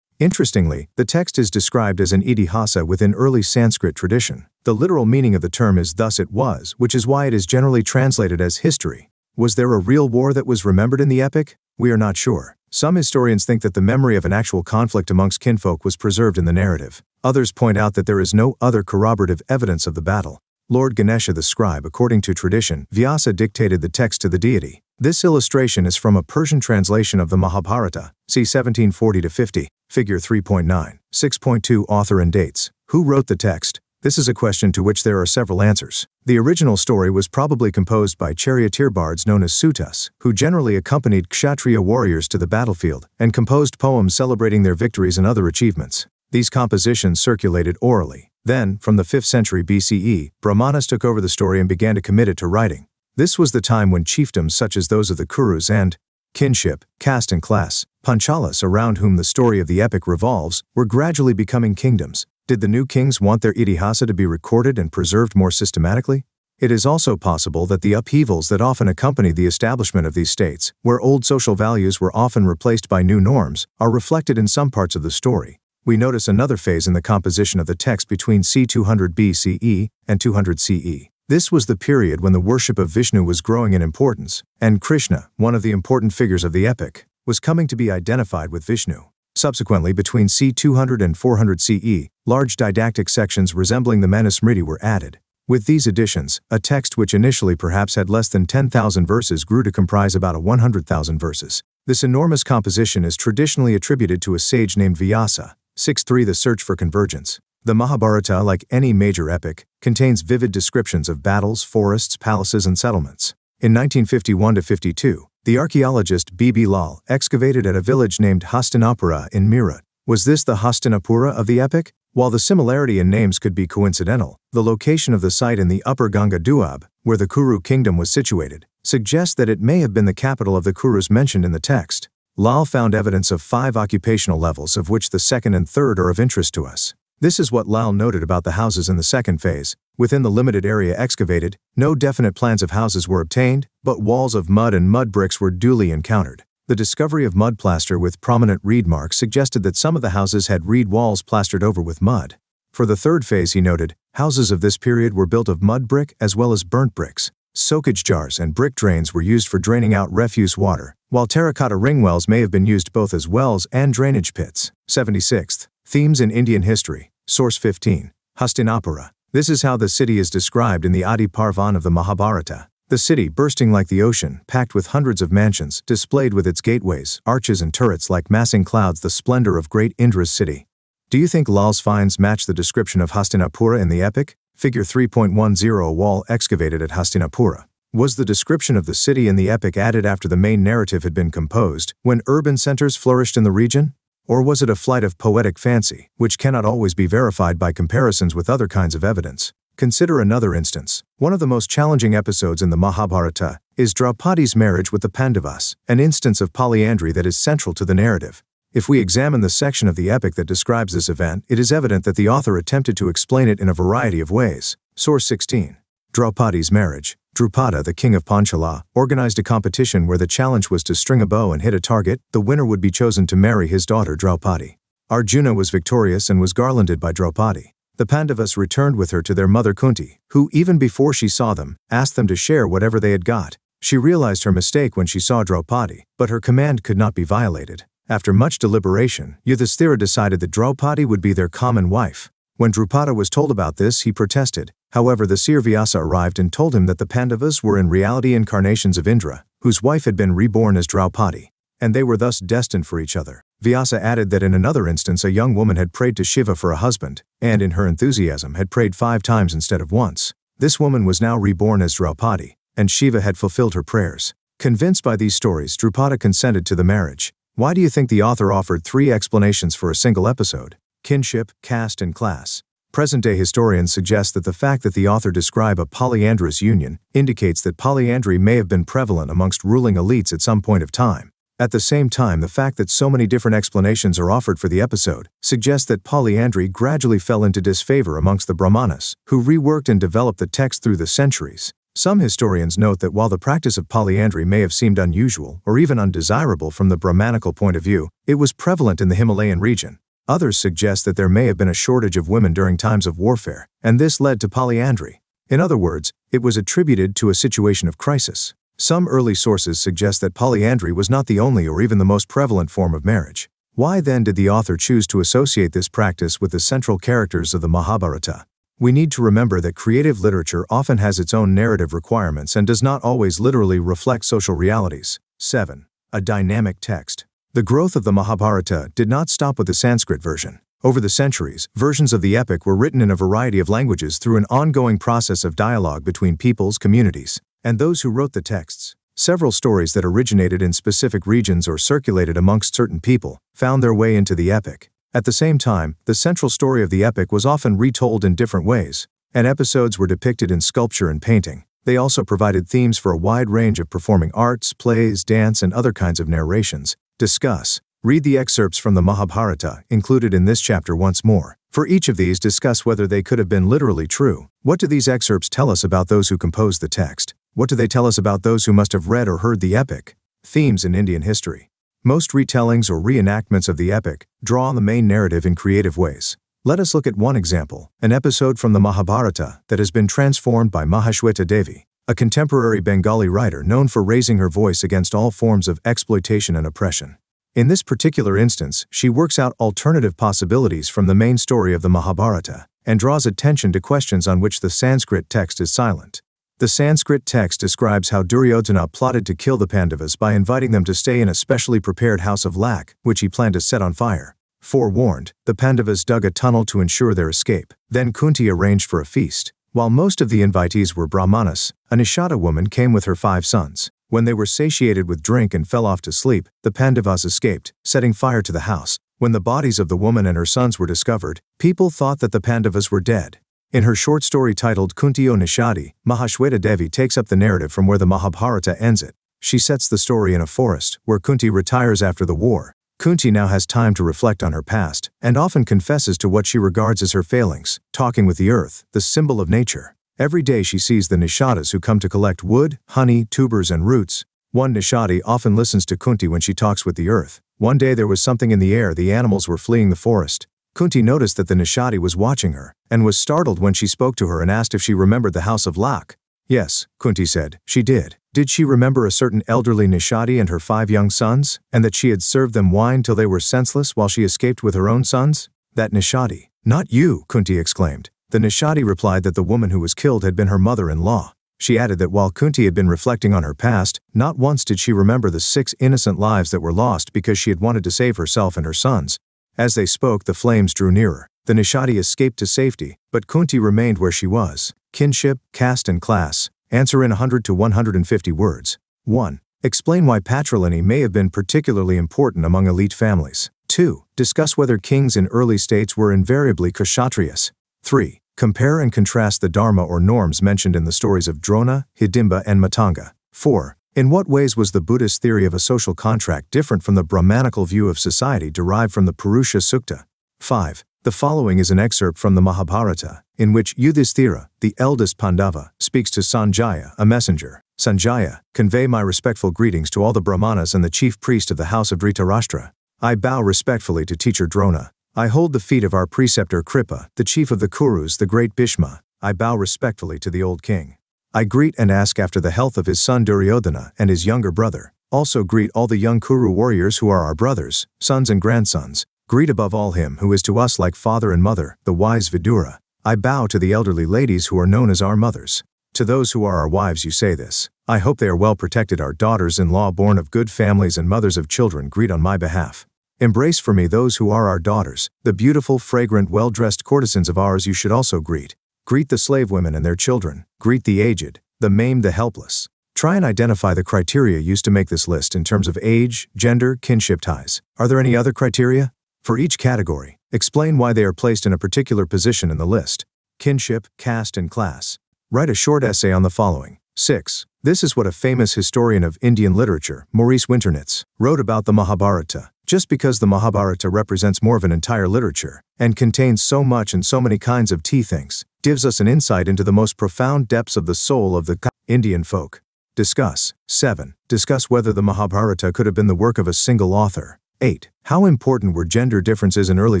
Interestingly, the text is described as an idihasa within early Sanskrit tradition. The literal meaning of the term is "thus it was," which is why it is generally translated as history. Was there a real war that was remembered in the epic? We are not sure. Some historians think that the memory of an actual conflict amongst kinfolk was preserved in the narrative. Others point out that there is no other corroborative evidence of the battle. Lord Ganesha the scribe. According to tradition, Vyasa dictated the text to the deity. This illustration is from a Persian translation of the Mahabharata, c. 1740-50, figure 3.9. 6.2 Author and dates. Who wrote the text? This is a question to which there are several answers. The original story was probably composed by charioteer bards known as sutas, who generally accompanied Kshatriya warriors to the battlefield and composed poems celebrating their victories and other achievements. These compositions circulated orally. Then, from the 5th century BCE, Brahmanas took over the story and began to commit it to writing. This was the time when chiefdoms such as those of the Kurus and kinship, caste and class, Panchalas, around whom the story of the epic revolves, were gradually becoming kingdoms. Did the new kings want their idihasa to be recorded and preserved more systematically? It is also possible that the upheavals that often accompany the establishment of these states, where old social values were often replaced by new norms, are reflected in some parts of the story. We notice another phase in the composition of the text between c. 200 BCE and 200 CE. This was the period when the worship of Vishnu was growing in importance, and Krishna, one of the important figures of the epic, was coming to be identified with Vishnu. Subsequently, between c. 200 and 400 CE, large didactic sections resembling the Manusmriti were added. With these additions, a text which initially perhaps had less than 10,000 verses grew to comprise about 100,000 verses. This enormous composition is traditionally attributed to a sage named Vyasa. 6.3 The Search for Convergence. The Mahabharata, like any major epic, contains vivid descriptions of battles, forests, palaces, and settlements. In 1951-52, the archaeologist B.B. Lal excavated at a village named Hastinapura in Meerut. Was this the Hastinapura of the epic? While the similarity in names could be coincidental, the location of the site in the Upper Ganga Doab, where the Kuru kingdom was situated, suggests that it may have been the capital of the Kurus mentioned in the text. Lal found evidence of 5 occupational levels, of which the second and third are of interest to us. This is what Lal noted about the houses in the second phase. Within the limited area excavated, no definite plans of houses were obtained, but walls of mud and mud bricks were duly encountered. The discovery of mud plaster with prominent reed marks suggested that some of the houses had reed walls plastered over with mud. For the third phase, he noted, houses of this period were built of mud brick as well as burnt bricks. Soakage jars and brick drains were used for draining out refuse water, while terracotta ring wells may have been used both as wells and drainage pits. 76th. Themes in Indian history. Source 15. Hastinapura. This is how the city is described in the Adi Parvan of the Mahabharata. The city, bursting like the ocean, packed with hundreds of mansions, displayed with its gateways, arches and turrets like massing clouds the splendor of great Indra's city. Do you think Lal's finds match the description of Hastinapura in the epic? Figure 3.10. A wall excavated at Hastinapura. Was the description of the city in the epic added after the main narrative had been composed, when urban centers flourished in the region? Or was it a flight of poetic fancy, which cannot always be verified by comparisons with other kinds of evidence? Consider another instance. One of the most challenging episodes in the Mahabharata is Draupadi's marriage with the Pandavas, an instance of polyandry that is central to the narrative. If we examine the section of the epic that describes this event, it is evident that the author attempted to explain it in a variety of ways. Source 16. Draupadi's marriage. Drupada, the king of Panchala, organized a competition where the challenge was to string a bow and hit a target. The winner would be chosen to marry his daughter Draupadi. Arjuna was victorious and was garlanded by Draupadi. The Pandavas returned with her to their mother Kunti, who, even before she saw them, asked them to share whatever they had got. She realized her mistake when she saw Draupadi, but her command could not be violated. After much deliberation, Yudhishthira decided that Draupadi would be their common wife. When Drupada was told about this, he protested. However, the seer Vyasa arrived and told him that the Pandavas were in reality incarnations of Indra, whose wife had been reborn as Draupadi, and they were thus destined for each other. Vyasa added that in another instance a young woman had prayed to Shiva for a husband, and in her enthusiasm had prayed 5 times instead of once. This woman was now reborn as Draupadi, and Shiva had fulfilled her prayers. Convinced by these stories, Drupada consented to the marriage. Why do you think the author offered 3 explanations for a single episode? Kinship, caste, and class. Present-day historians suggest that the fact that the author described a polyandrous union indicates that polyandry may have been prevalent amongst ruling elites at some point of time. At the same time, the fact that so many different explanations are offered for the episode suggests that polyandry gradually fell into disfavor amongst the Brahmanas, who reworked and developed the text through the centuries. Some historians note that while the practice of polyandry may have seemed unusual or even undesirable from the Brahmanical point of view, it was prevalent in the Himalayan region. Others suggest that there may have been a shortage of women during times of warfare, and this led to polyandry. In other words, it was attributed to a situation of crisis. Some early sources suggest that polyandry was not the only or even the most prevalent form of marriage. Why then did the author choose to associate this practice with the central characters of the Mahabharata? We need to remember that creative literature often has its own narrative requirements and does not always literally reflect social realities. 7. A dynamic text. The growth of the Mahabharata did not stop with the Sanskrit version. Over the centuries, versions of the epic were written in a variety of languages through an ongoing process of dialogue between peoples, communities, and those who wrote the texts. Several stories that originated in specific regions or circulated amongst certain people found their way into the epic. At the same time, the central story of the epic was often retold in different ways, and episodes were depicted in sculpture and painting. They also provided themes for a wide range of performing arts, plays, dance, and other kinds of narrations. Discuss. Read the excerpts from the Mahabharata included in this chapter once more. For each of these, discuss whether they could have been literally true. What do these excerpts tell us about those who composed the text? What do they tell us about those who must have read or heard the epic? Themes in Indian history. Most retellings or reenactments of the epic draw on the main narrative in creative ways. Let us look at one example, an episode from the Mahabharata that has been transformed by Mahashweta Devi, a contemporary Bengali writer known for raising her voice against all forms of exploitation and oppression. In this particular instance, she works out alternative possibilities from the main story of the Mahabharata and draws attention to questions on which the Sanskrit text is silent. The Sanskrit text describes how Duryodhana plotted to kill the Pandavas by inviting them to stay in a specially prepared house of lac, which he planned to set on fire. Forewarned, the Pandavas dug a tunnel to ensure their escape. Then Kunti arranged for a feast. While most of the invitees were Brahmanas, A Nishada woman came with her 5 sons. When they were satiated with drink and fell off to sleep, the Pandavas escaped, setting fire to the house. When the bodies of the woman and her sons were discovered, people thought that the Pandavas were dead. In her short story titled Kunti o Nishadi, Mahashweta Devi takes up the narrative from where the Mahabharata ends it. She sets the story in a forest, where Kunti retires after the war. Kunti now has time to reflect on her past, and often confesses to what she regards as her failings, talking with the earth, the symbol of nature. Every day she sees the Nishadas who come to collect wood, honey, tubers and roots. One Nishadi often listens to Kunti when she talks with the earth. One day there was something in the air, the animals were fleeing the forest. Kunti noticed that the Nishadi was watching her, and was startled when she spoke to her and asked if she remembered the house of Lak. Yes, Kunti said, she did. Did she remember a certain elderly Nishadi and her 5 young sons, and that she had served them wine till they were senseless while she escaped with her own sons? That Nishadi. Not you, Kunti exclaimed. The Nishadi replied that the woman who was killed had been her mother-in-law. She added that while Kunti had been reflecting on her past, not once did she remember the 6 innocent lives that were lost because she had wanted to save herself and her sons. As they spoke, the flames drew nearer. The Nishadi escaped to safety, but Kunti remained where she was. Kinship, caste and class. Answer in 100 to 150 words. 1. Explain why patrilineal may have been particularly important among elite families. 2. Discuss whether kings in early states were invariably kshatriyas. 3. Compare and contrast the dharma or norms mentioned in the stories of Drona, Hidimba and Matanga. 4. In what ways was the Buddhist theory of a social contract different from the Brahmanical view of society derived from the Purusha Sukta? 5. The following is an excerpt from the Mahabharata, in which Yudhishthira, the eldest Pandava, speaks to Sanjaya, a messenger. Sanjaya, convey my respectful greetings to all the Brahmanas and the chief priest of the house of Dhritarashtra. I bow respectfully to teacher Drona. I hold the feet of our preceptor Kripa, the chief of the Kurus, the great Bhishma. I bow respectfully to the old king. I greet and ask after the health of his son Duryodhana and his younger brother. Also greet all the young Kuru warriors who are our brothers, sons and grandsons. Greet above all him who is to us like father and mother, the wise Vidura. I bow to the elderly ladies who are known as our mothers. To those who are our wives you say this. I hope they are well protected. Our daughters-in-law born of good families and mothers of children greet on my behalf. Embrace for me those who are our daughters, the beautiful, fragrant, well-dressed courtesans of ours you should also greet. Greet the slave women and their children. Greet the aged, the maimed, the helpless. Try and identify the criteria used to make this list in terms of age, gender, kinship ties. Are there any other criteria? For each category, explain why they are placed in a particular position in the list. Kinship, caste and class. Write a short essay on the following. 6. This is what a famous historian of Indian literature, Maurice Winternitz, wrote about the Mahabharata. Just because the Mahabharata represents more of an entire literature, and contains so much and so many kinds of tea things, gives us an insight into the most profound depths of the soul of the Indian folk. Discuss. 7. Discuss whether the Mahabharata could have been the work of a single author. 8. How important were gender differences in early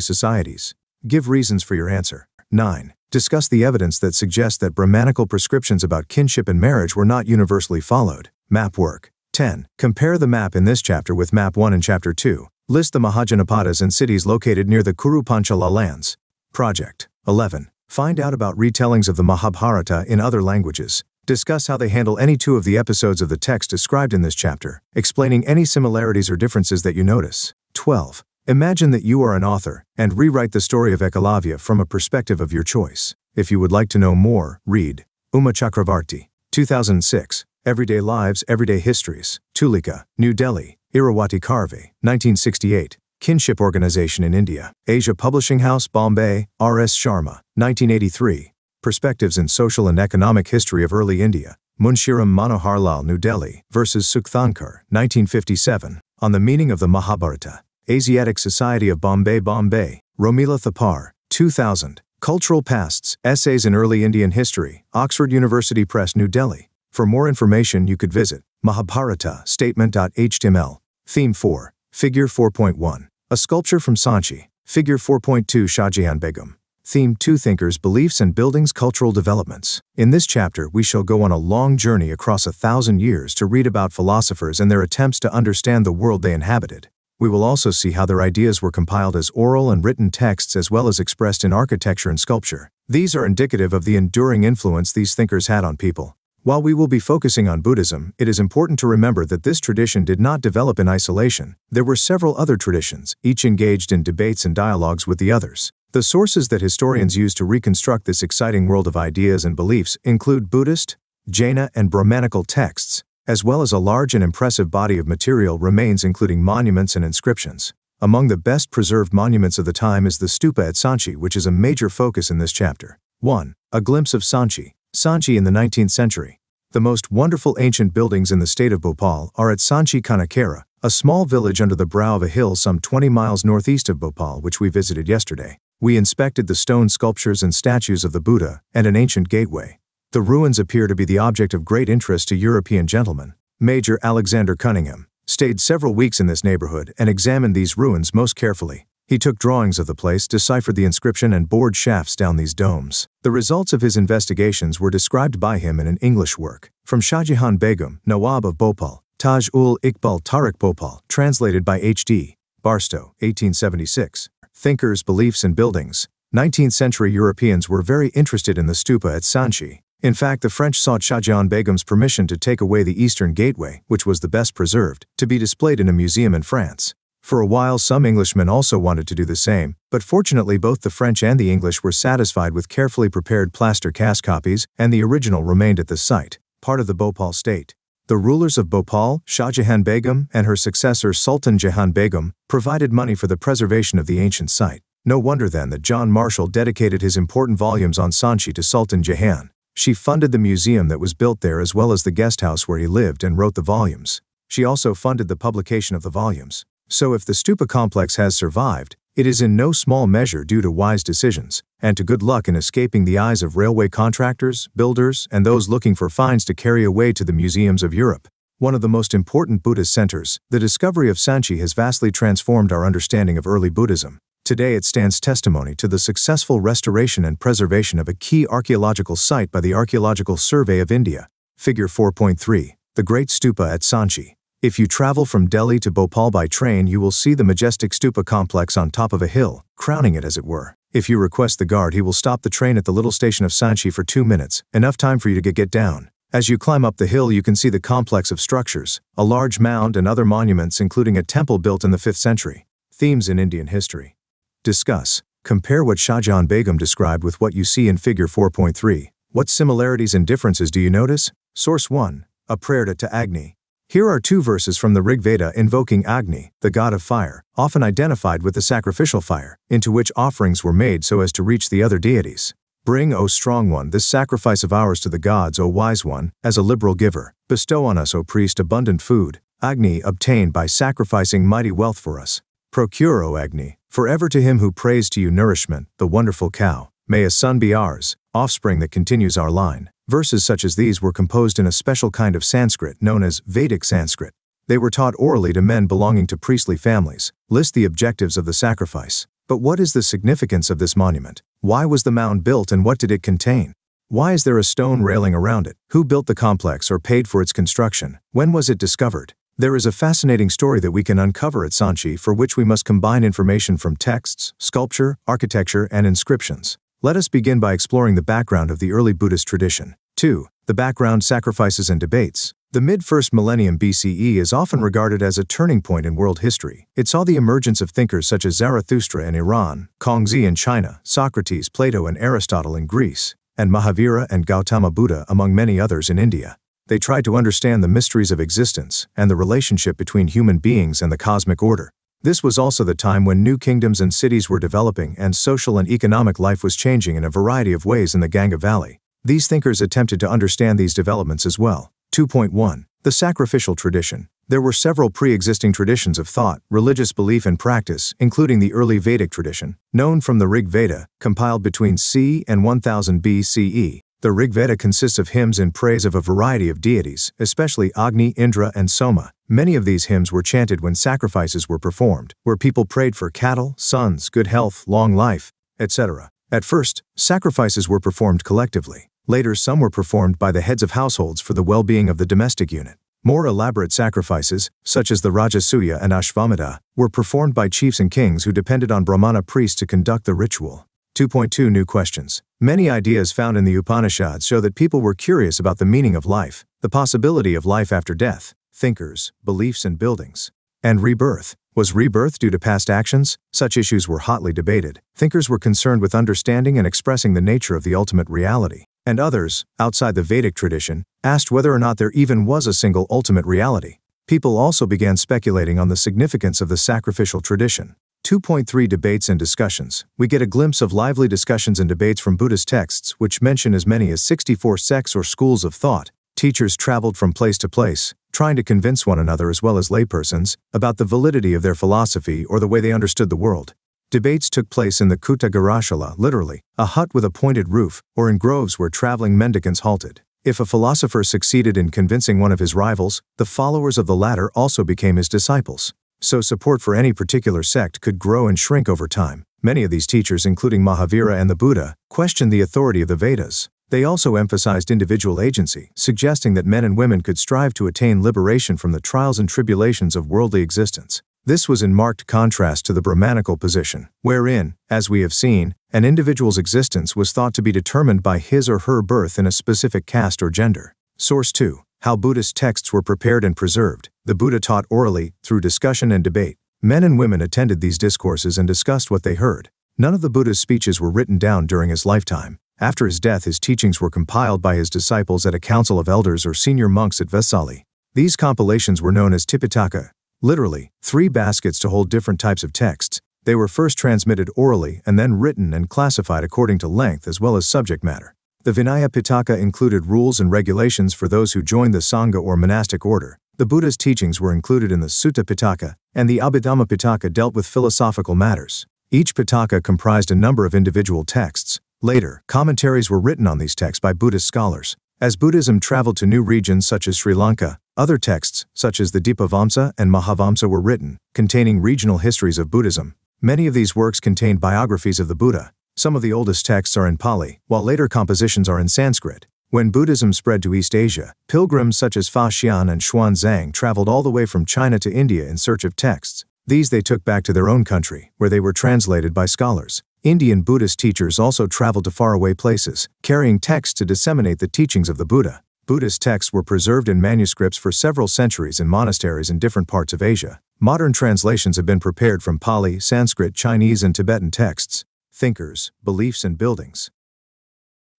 societies? Give reasons for your answer. 9. Discuss the evidence that suggests that Brahmanical prescriptions about kinship and marriage were not universally followed. Map work. 10. Compare the map in this chapter with Map 1 and Chapter 2. List the Mahajanapadas and cities located near the Kuru Panchala lands. Project. 11. Find out about retellings of the Mahabharata in other languages. Discuss how they handle any 2 of the episodes of the text described in this chapter, explaining any similarities or differences that you notice. 12. Imagine that you are an author, and rewrite the story of Ekalavya from a perspective of your choice. If you would like to know more, read Uma Chakravarti, 2006, Everyday Lives, Everyday Histories, Tulika, New Delhi, Irawati Karve, 1968, Kinship Organization in India, Asia Publishing House, Bombay, R.S. Sharma, 1983, Perspectives in Social and Economic History of Early India, Munshiram Manoharlal, New Delhi, versus Sukthankar, 1957, On the Meaning of the Mahabharata, Asiatic Society of Bombay, Bombay, Romila Thapar, 2000, Cultural Pasts, Essays in Early Indian History, Oxford University Press, New Delhi. For more information you could visit Mahabharata statement.html. Theme 4, Figure 4.1. A sculpture from Sanchi. Figure 4.2 Shahjahan Begum. Theme 2 Thinkers, Beliefs and Buildings, Cultural Developments. In this chapter we shall go on a long journey across 1,000 years to read about philosophers and their attempts to understand the world they inhabited. We will also see how their ideas were compiled as oral and written texts as well as expressed in architecture and sculpture. These are indicative of the enduring influence these thinkers had on people. While we will be focusing on Buddhism, it is important to remember that this tradition did not develop in isolation. There were several other traditions, each engaged in debates and dialogues with the others. The sources that historians use to reconstruct this exciting world of ideas and beliefs include Buddhist, Jaina and Brahmanical texts, as well as a large and impressive body of material remains including monuments and inscriptions. Among the best preserved monuments of the time is the stupa at Sanchi, which is a major focus in this chapter. 1. A glimpse of Sanchi. Sanchi in the 19th century. The most wonderful ancient buildings in the state of Bhopal are at Sanchi Kanakera, a small village under the brow of a hill some 20 miles northeast of Bhopal, which we visited yesterday. We inspected the stone sculptures and statues of the Buddha and an ancient gateway. The ruins appear to be the object of great interest to European gentlemen. Major Alexander Cunningham stayed several weeks in this neighborhood and examined these ruins most carefully. He took drawings of the place, deciphered the inscription, and bored shafts down these domes. The results of his investigations were described by him in an English work. From Shahjahan Begum, Nawab of Bhopal, Taj-ul-Iqbal Tariq Bhopal, translated by H.D. Barstow, 1876. Thinkers, Beliefs and Buildings. 19th century Europeans were very interested in the stupa at Sanchi. In fact, the French sought Shahjahan Begum's permission to take away the eastern gateway, which was the best preserved, to be displayed in a museum in France. For a while, some Englishmen also wanted to do the same, but fortunately both the French and the English were satisfied with carefully prepared plaster cast copies, and the original remained at the site, part of the Bhopal state. The rulers of Bhopal, Shahjahan Begum, and her successor Sultan Jahan Begum, provided money for the preservation of the ancient site. No wonder then that John Marshall dedicated his important volumes on Sanchi to Sultan Jahan. She funded the museum that was built there as well as the guest house where he lived and wrote the volumes. She also funded the publication of the volumes. So if the stupa complex has survived, it is in no small measure due to wise decisions, and to good luck in escaping the eyes of railway contractors, builders, and those looking for finds to carry away to the museums of Europe. One of the most important Buddhist centers, the discovery of Sanchi has vastly transformed our understanding of early Buddhism. Today it stands testimony to the successful restoration and preservation of a key archaeological site by the Archaeological Survey of India. Figure 4.3. The Great Stupa at Sanchi. If you travel from Delhi to Bhopal by train, you will see the majestic stupa complex on top of a hill, crowning it as it were. If you request the guard, he will stop the train at the little station of Sanchi for 2 minutes, enough time for you to get down. As you climb up the hill, you can see the complex of structures, a large mound and other monuments including a temple built in the 5th century. Themes in Indian history. Discuss. Compare what Shahjahan Begum described with what you see in Figure 4.3. What similarities and differences do you notice? Source 1. A prayer to Agni. Here are 2 verses from the Rig Veda invoking Agni, the god of fire, often identified with the sacrificial fire, into which offerings were made so as to reach the other deities. Bring, O strong one, this sacrifice of ours to the gods, O wise one, as a liberal giver. Bestow on us, O priest, abundant food. Agni obtained by sacrificing mighty wealth for us. Procure, O Agni, forever to him who prays to you nourishment, the wonderful cow. May a son be ours, offspring that continues our line. Verses such as these were composed in a special kind of Sanskrit known as Vedic Sanskrit. They were taught orally to men belonging to priestly families. List the objectives of the sacrifice. But what is the significance of this monument? Why was the mound built and what did it contain? Why is there a stone railing around it? Who built the complex or paid for its construction? When was it discovered? There is a fascinating story that we can uncover at Sanchi for which we must combine information from texts, sculpture, architecture, and inscriptions. Let us begin by exploring the background of the early Buddhist tradition. 2. The background, sacrifices and debates. The mid-1st millennium BCE is often regarded as a turning point in world history. It saw the emergence of thinkers such as Zarathustra in Iran, Kongzi in China, Socrates, Plato and Aristotle in Greece, and Mahavira and Gautama Buddha among many others in India. They tried to understand the mysteries of existence and the relationship between human beings and the cosmic order. This was also the time when new kingdoms and cities were developing and social and economic life was changing in a variety of ways in the Ganga Valley. These thinkers attempted to understand these developments as well. 2.1. The sacrificial tradition. There were several pre-existing traditions of thought, religious belief and practice, including the early Vedic tradition, known from the Rig Veda, compiled between c. and 1000 BCE. The Rig Veda consists of hymns in praise of a variety of deities, especially Agni, Indra, and Soma. Many of these hymns were chanted when sacrifices were performed, where people prayed for cattle, sons, good health, long life, etc. At first, sacrifices were performed collectively. Later, some were performed by the heads of households for the well-being of the domestic unit. More elaborate sacrifices, such as the Rajasuya and Ashvamedha, were performed by chiefs and kings who depended on Brahmana priests to conduct the ritual. 2.2 New questions. Many ideas found in the Upanishads show that people were curious about the meaning of life, the possibility of life after death, thinkers, beliefs and buildings, and rebirth. Was rebirth due to past actions? Such issues were hotly debated. Thinkers were concerned with understanding and expressing the nature of the ultimate reality. and others, outside the Vedic tradition, asked whether or not there even was a single ultimate reality. People also began speculating on the significance of the sacrificial tradition. 2.3 Debates and discussions. We get a glimpse of lively discussions and debates from Buddhist texts, which mention as many as 64 sects or schools of thought. Teachers traveled from place to place, trying to convince one another as well as laypersons about the validity of their philosophy or the way they understood the world. Debates took place in the Kutta Garashala, literally, a hut with a pointed roof, or in groves where traveling mendicants halted. If a philosopher succeeded in convincing one of his rivals, the followers of the latter also became his disciples. So support for any particular sect could grow and shrink over time. Many of these teachers, including Mahavira and the Buddha, questioned the authority of the Vedas. They also emphasized individual agency, suggesting that men and women could strive to attain liberation from the trials and tribulations of worldly existence. This was in marked contrast to the Brahmanical position, wherein, as we have seen, an individual's existence was thought to be determined by his or her birth in a specific caste or gender. Source 2. How Buddhist texts were prepared and preserved. The Buddha taught orally, through discussion and debate. Men and women attended these discourses and discussed what they heard. None of the Buddha's speeches were written down during his lifetime. After his death, his teachings were compiled by his disciples at a council of elders or senior monks at Vesali. These compilations were known as Tipitaka. Literally, 3 baskets to hold different types of texts. They were first transmitted orally and then written and classified according to length as well as subject matter. The Vinaya Pitaka included rules and regulations for those who joined the Sangha or monastic order. The Buddha's teachings were included in the Sutta Pitaka, and the Abhidhamma Pitaka dealt with philosophical matters. Each Pitaka comprised a number of individual texts. Later, commentaries were written on these texts by Buddhist scholars. As Buddhism traveled to new regions such as Sri Lanka, other texts, such as the Dipavamsa and Mahavamsa, were written, containing regional histories of Buddhism. Many of these works contained biographies of the Buddha. Some of the oldest texts are in Pali, while later compositions are in Sanskrit. When Buddhism spread to East Asia, pilgrims such as Fa Xian and Xuanzang traveled all the way from China to India in search of texts. These they took back to their own country, where they were translated by scholars. Indian Buddhist teachers also traveled to faraway places, carrying texts to disseminate the teachings of the Buddha. Buddhist texts were preserved in manuscripts for several centuries in monasteries in different parts of Asia. Modern translations have been prepared from Pali, Sanskrit, Chinese, and Tibetan texts. Thinkers, Beliefs and Buildings.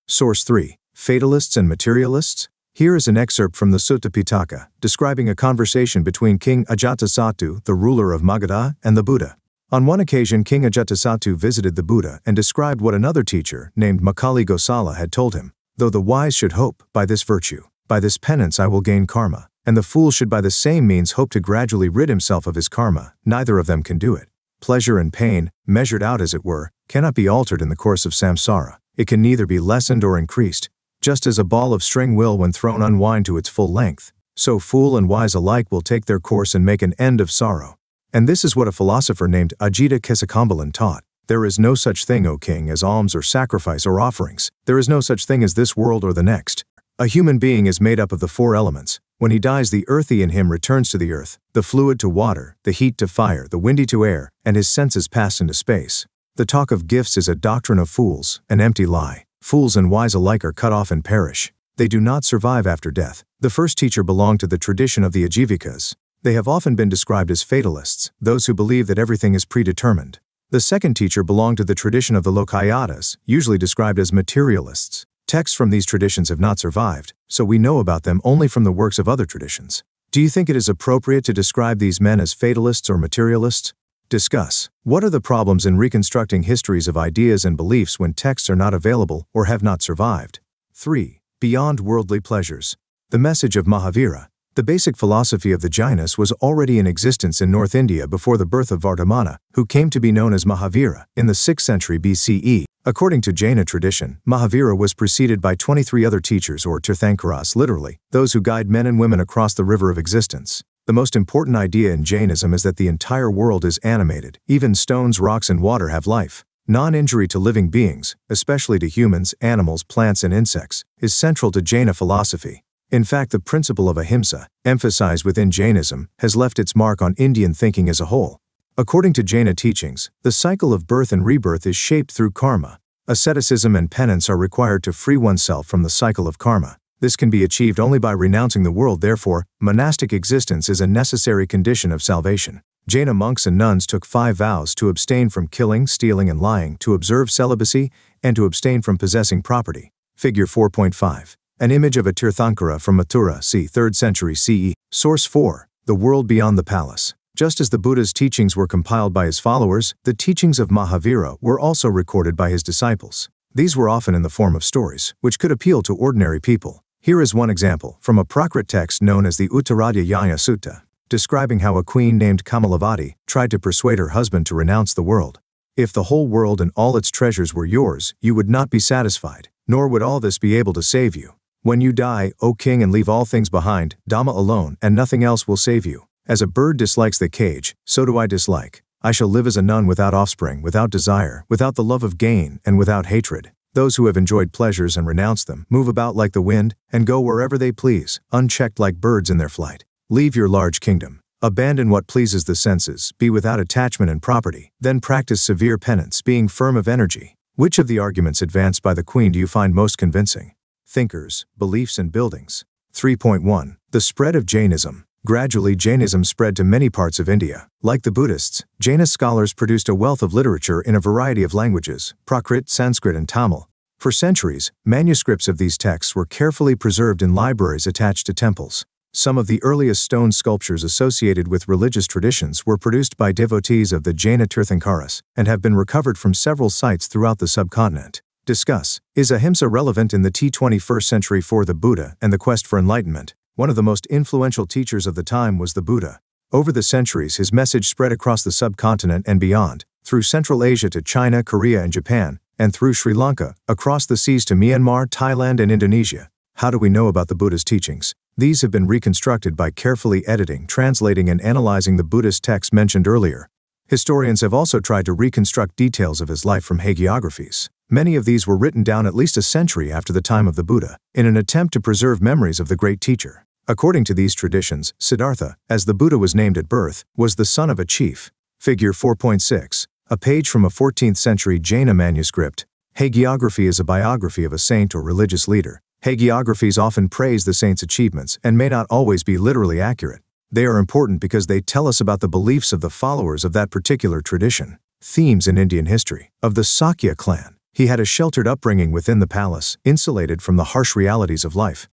Source 3. Fatalists and Materialists. Here is an excerpt from the Sutta Pitaka, describing a conversation between King Ajatasattu, the ruler of Magadha, and the Buddha. On one occasion, King Ajatasattu visited the Buddha and described what another teacher, named Makali Gosala, had told him. Though the wise should hope, by this virtue, by this penance I will gain karma, and the fool should by the same means hope to gradually rid himself of his karma, neither of them can do it. Pleasure and pain, measured out as it were, cannot be altered in the course of samsara. It can neither be lessened or increased. Just as a ball of string will, when thrown, unwind to its full length, so fool and wise alike will take their course and make an end of sorrow. And this is what a philosopher named Ajita Kesakambalan taught. There is no such thing, O king, as alms or sacrifice or offerings. There is no such thing as this world or the next. A human being is made up of the 4 elements. When he dies, the earthy in him returns to the earth, the fluid to water, the heat to fire, the windy to air, and his senses pass into space. The talk of gifts is a doctrine of fools, an empty lie. Fools and wise alike are cut off and perish. They do not survive after death. The first teacher belonged to the tradition of the Ajivikas. They have often been described as fatalists, those who believe that everything is predetermined. The second teacher belonged to the tradition of the Lokayatas, usually described as materialists. Texts from these traditions have not survived, so we know about them only from the works of other traditions. Do you think it is appropriate to describe these men as fatalists or materialists? Discuss. What are the problems in reconstructing histories of ideas and beliefs when texts are not available or have not survived? 3. Beyond worldly pleasures. The message of Mahavira. The basic philosophy of the Jainas was already in existence in North India before the birth of Vardhamana, who came to be known as Mahavira, in the 6th century BCE. According to Jaina tradition, Mahavira was preceded by 23 other teachers or Tirthankaras, literally, those who guide men and women across the river of existence. The most important idea in Jainism is that the entire world is animated. Even stones, rocks, and water have life. Non-injury to living beings, especially to humans, animals, plants, and insects, is central to Jaina philosophy. In fact, the principle of ahimsa, emphasized within Jainism, has left its mark on Indian thinking as a whole. According to Jaina teachings, the cycle of birth and rebirth is shaped through karma. Asceticism and penance are required to free oneself from the cycle of karma. This can be achieved only by renouncing the world. Therefore, monastic existence is a necessary condition of salvation. Jaina monks and nuns took 5 vows: to abstain from killing, stealing, and lying, to observe celibacy, and to abstain from possessing property. Figure 4.5. An image of a Tirthankara from Mathura, c. 3rd century CE. Source 4. The World Beyond the Palace. Just as the Buddha's teachings were compiled by his followers, the teachings of Mahavira were also recorded by his disciples. These were often in the form of stories, which could appeal to ordinary people. Here is one example, from a Prakrit text known as the Uttaradhyaya Sutta, describing how a queen named Kamalavati tried to persuade her husband to renounce the world. If the whole world and all its treasures were yours, you would not be satisfied, nor would all this be able to save you. When you die, O king, and leave all things behind, Dhamma alone, and nothing else will save you. As a bird dislikes the cage, so do I dislike. I shall live as a nun without offspring, without desire, without the love of gain, and without hatred. Those who have enjoyed pleasures and renounced them move about like the wind, and go wherever they please, unchecked like birds in their flight. Leave your large kingdom. Abandon what pleases the senses, be without attachment and property, then practice severe penance, being firm of energy. Which of the arguments advanced by the queen do you find most convincing? Thinkers, Beliefs and Buildings. 3.1. The spread of Jainism. Gradually, Jainism spread to many parts of India. Like the Buddhists, Jaina scholars produced a wealth of literature in a variety of languages, Prakrit, Sanskrit, and Tamil. For centuries, manuscripts of these texts were carefully preserved in libraries attached to temples. Some of the earliest stone sculptures associated with religious traditions were produced by devotees of the Jaina Tirthankaras and have been recovered from several sites throughout the subcontinent. Discuss. Is ahimsa relevant in the 21st century for the Buddha and the quest for enlightenment? One of the most influential teachers of the time was the Buddha. Over the centuries, his message spread across the subcontinent and beyond, through Central Asia to China, Korea, and Japan, and through Sri Lanka, across the seas to Myanmar, Thailand, and Indonesia. How do we know about the Buddha's teachings? These have been reconstructed by carefully editing, translating, and analyzing the Buddhist texts mentioned earlier. Historians have also tried to reconstruct details of his life from hagiographies. Many of these were written down at least a century after the time of the Buddha, in an attempt to preserve memories of the great teacher. According to these traditions, Siddhartha, as the Buddha was named at birth, was the son of a chief. Figure 4.6. A page from a 14th century Jaina manuscript. Hagiography is a biography of a saint or religious leader. Hagiographies often praise the saint's achievements and may not always be literally accurate. They are important because they tell us about the beliefs of the followers of that particular tradition. Themes in Indian history. Of the Sakya clan, he had a sheltered upbringing within the palace, insulated from the harsh realities of life.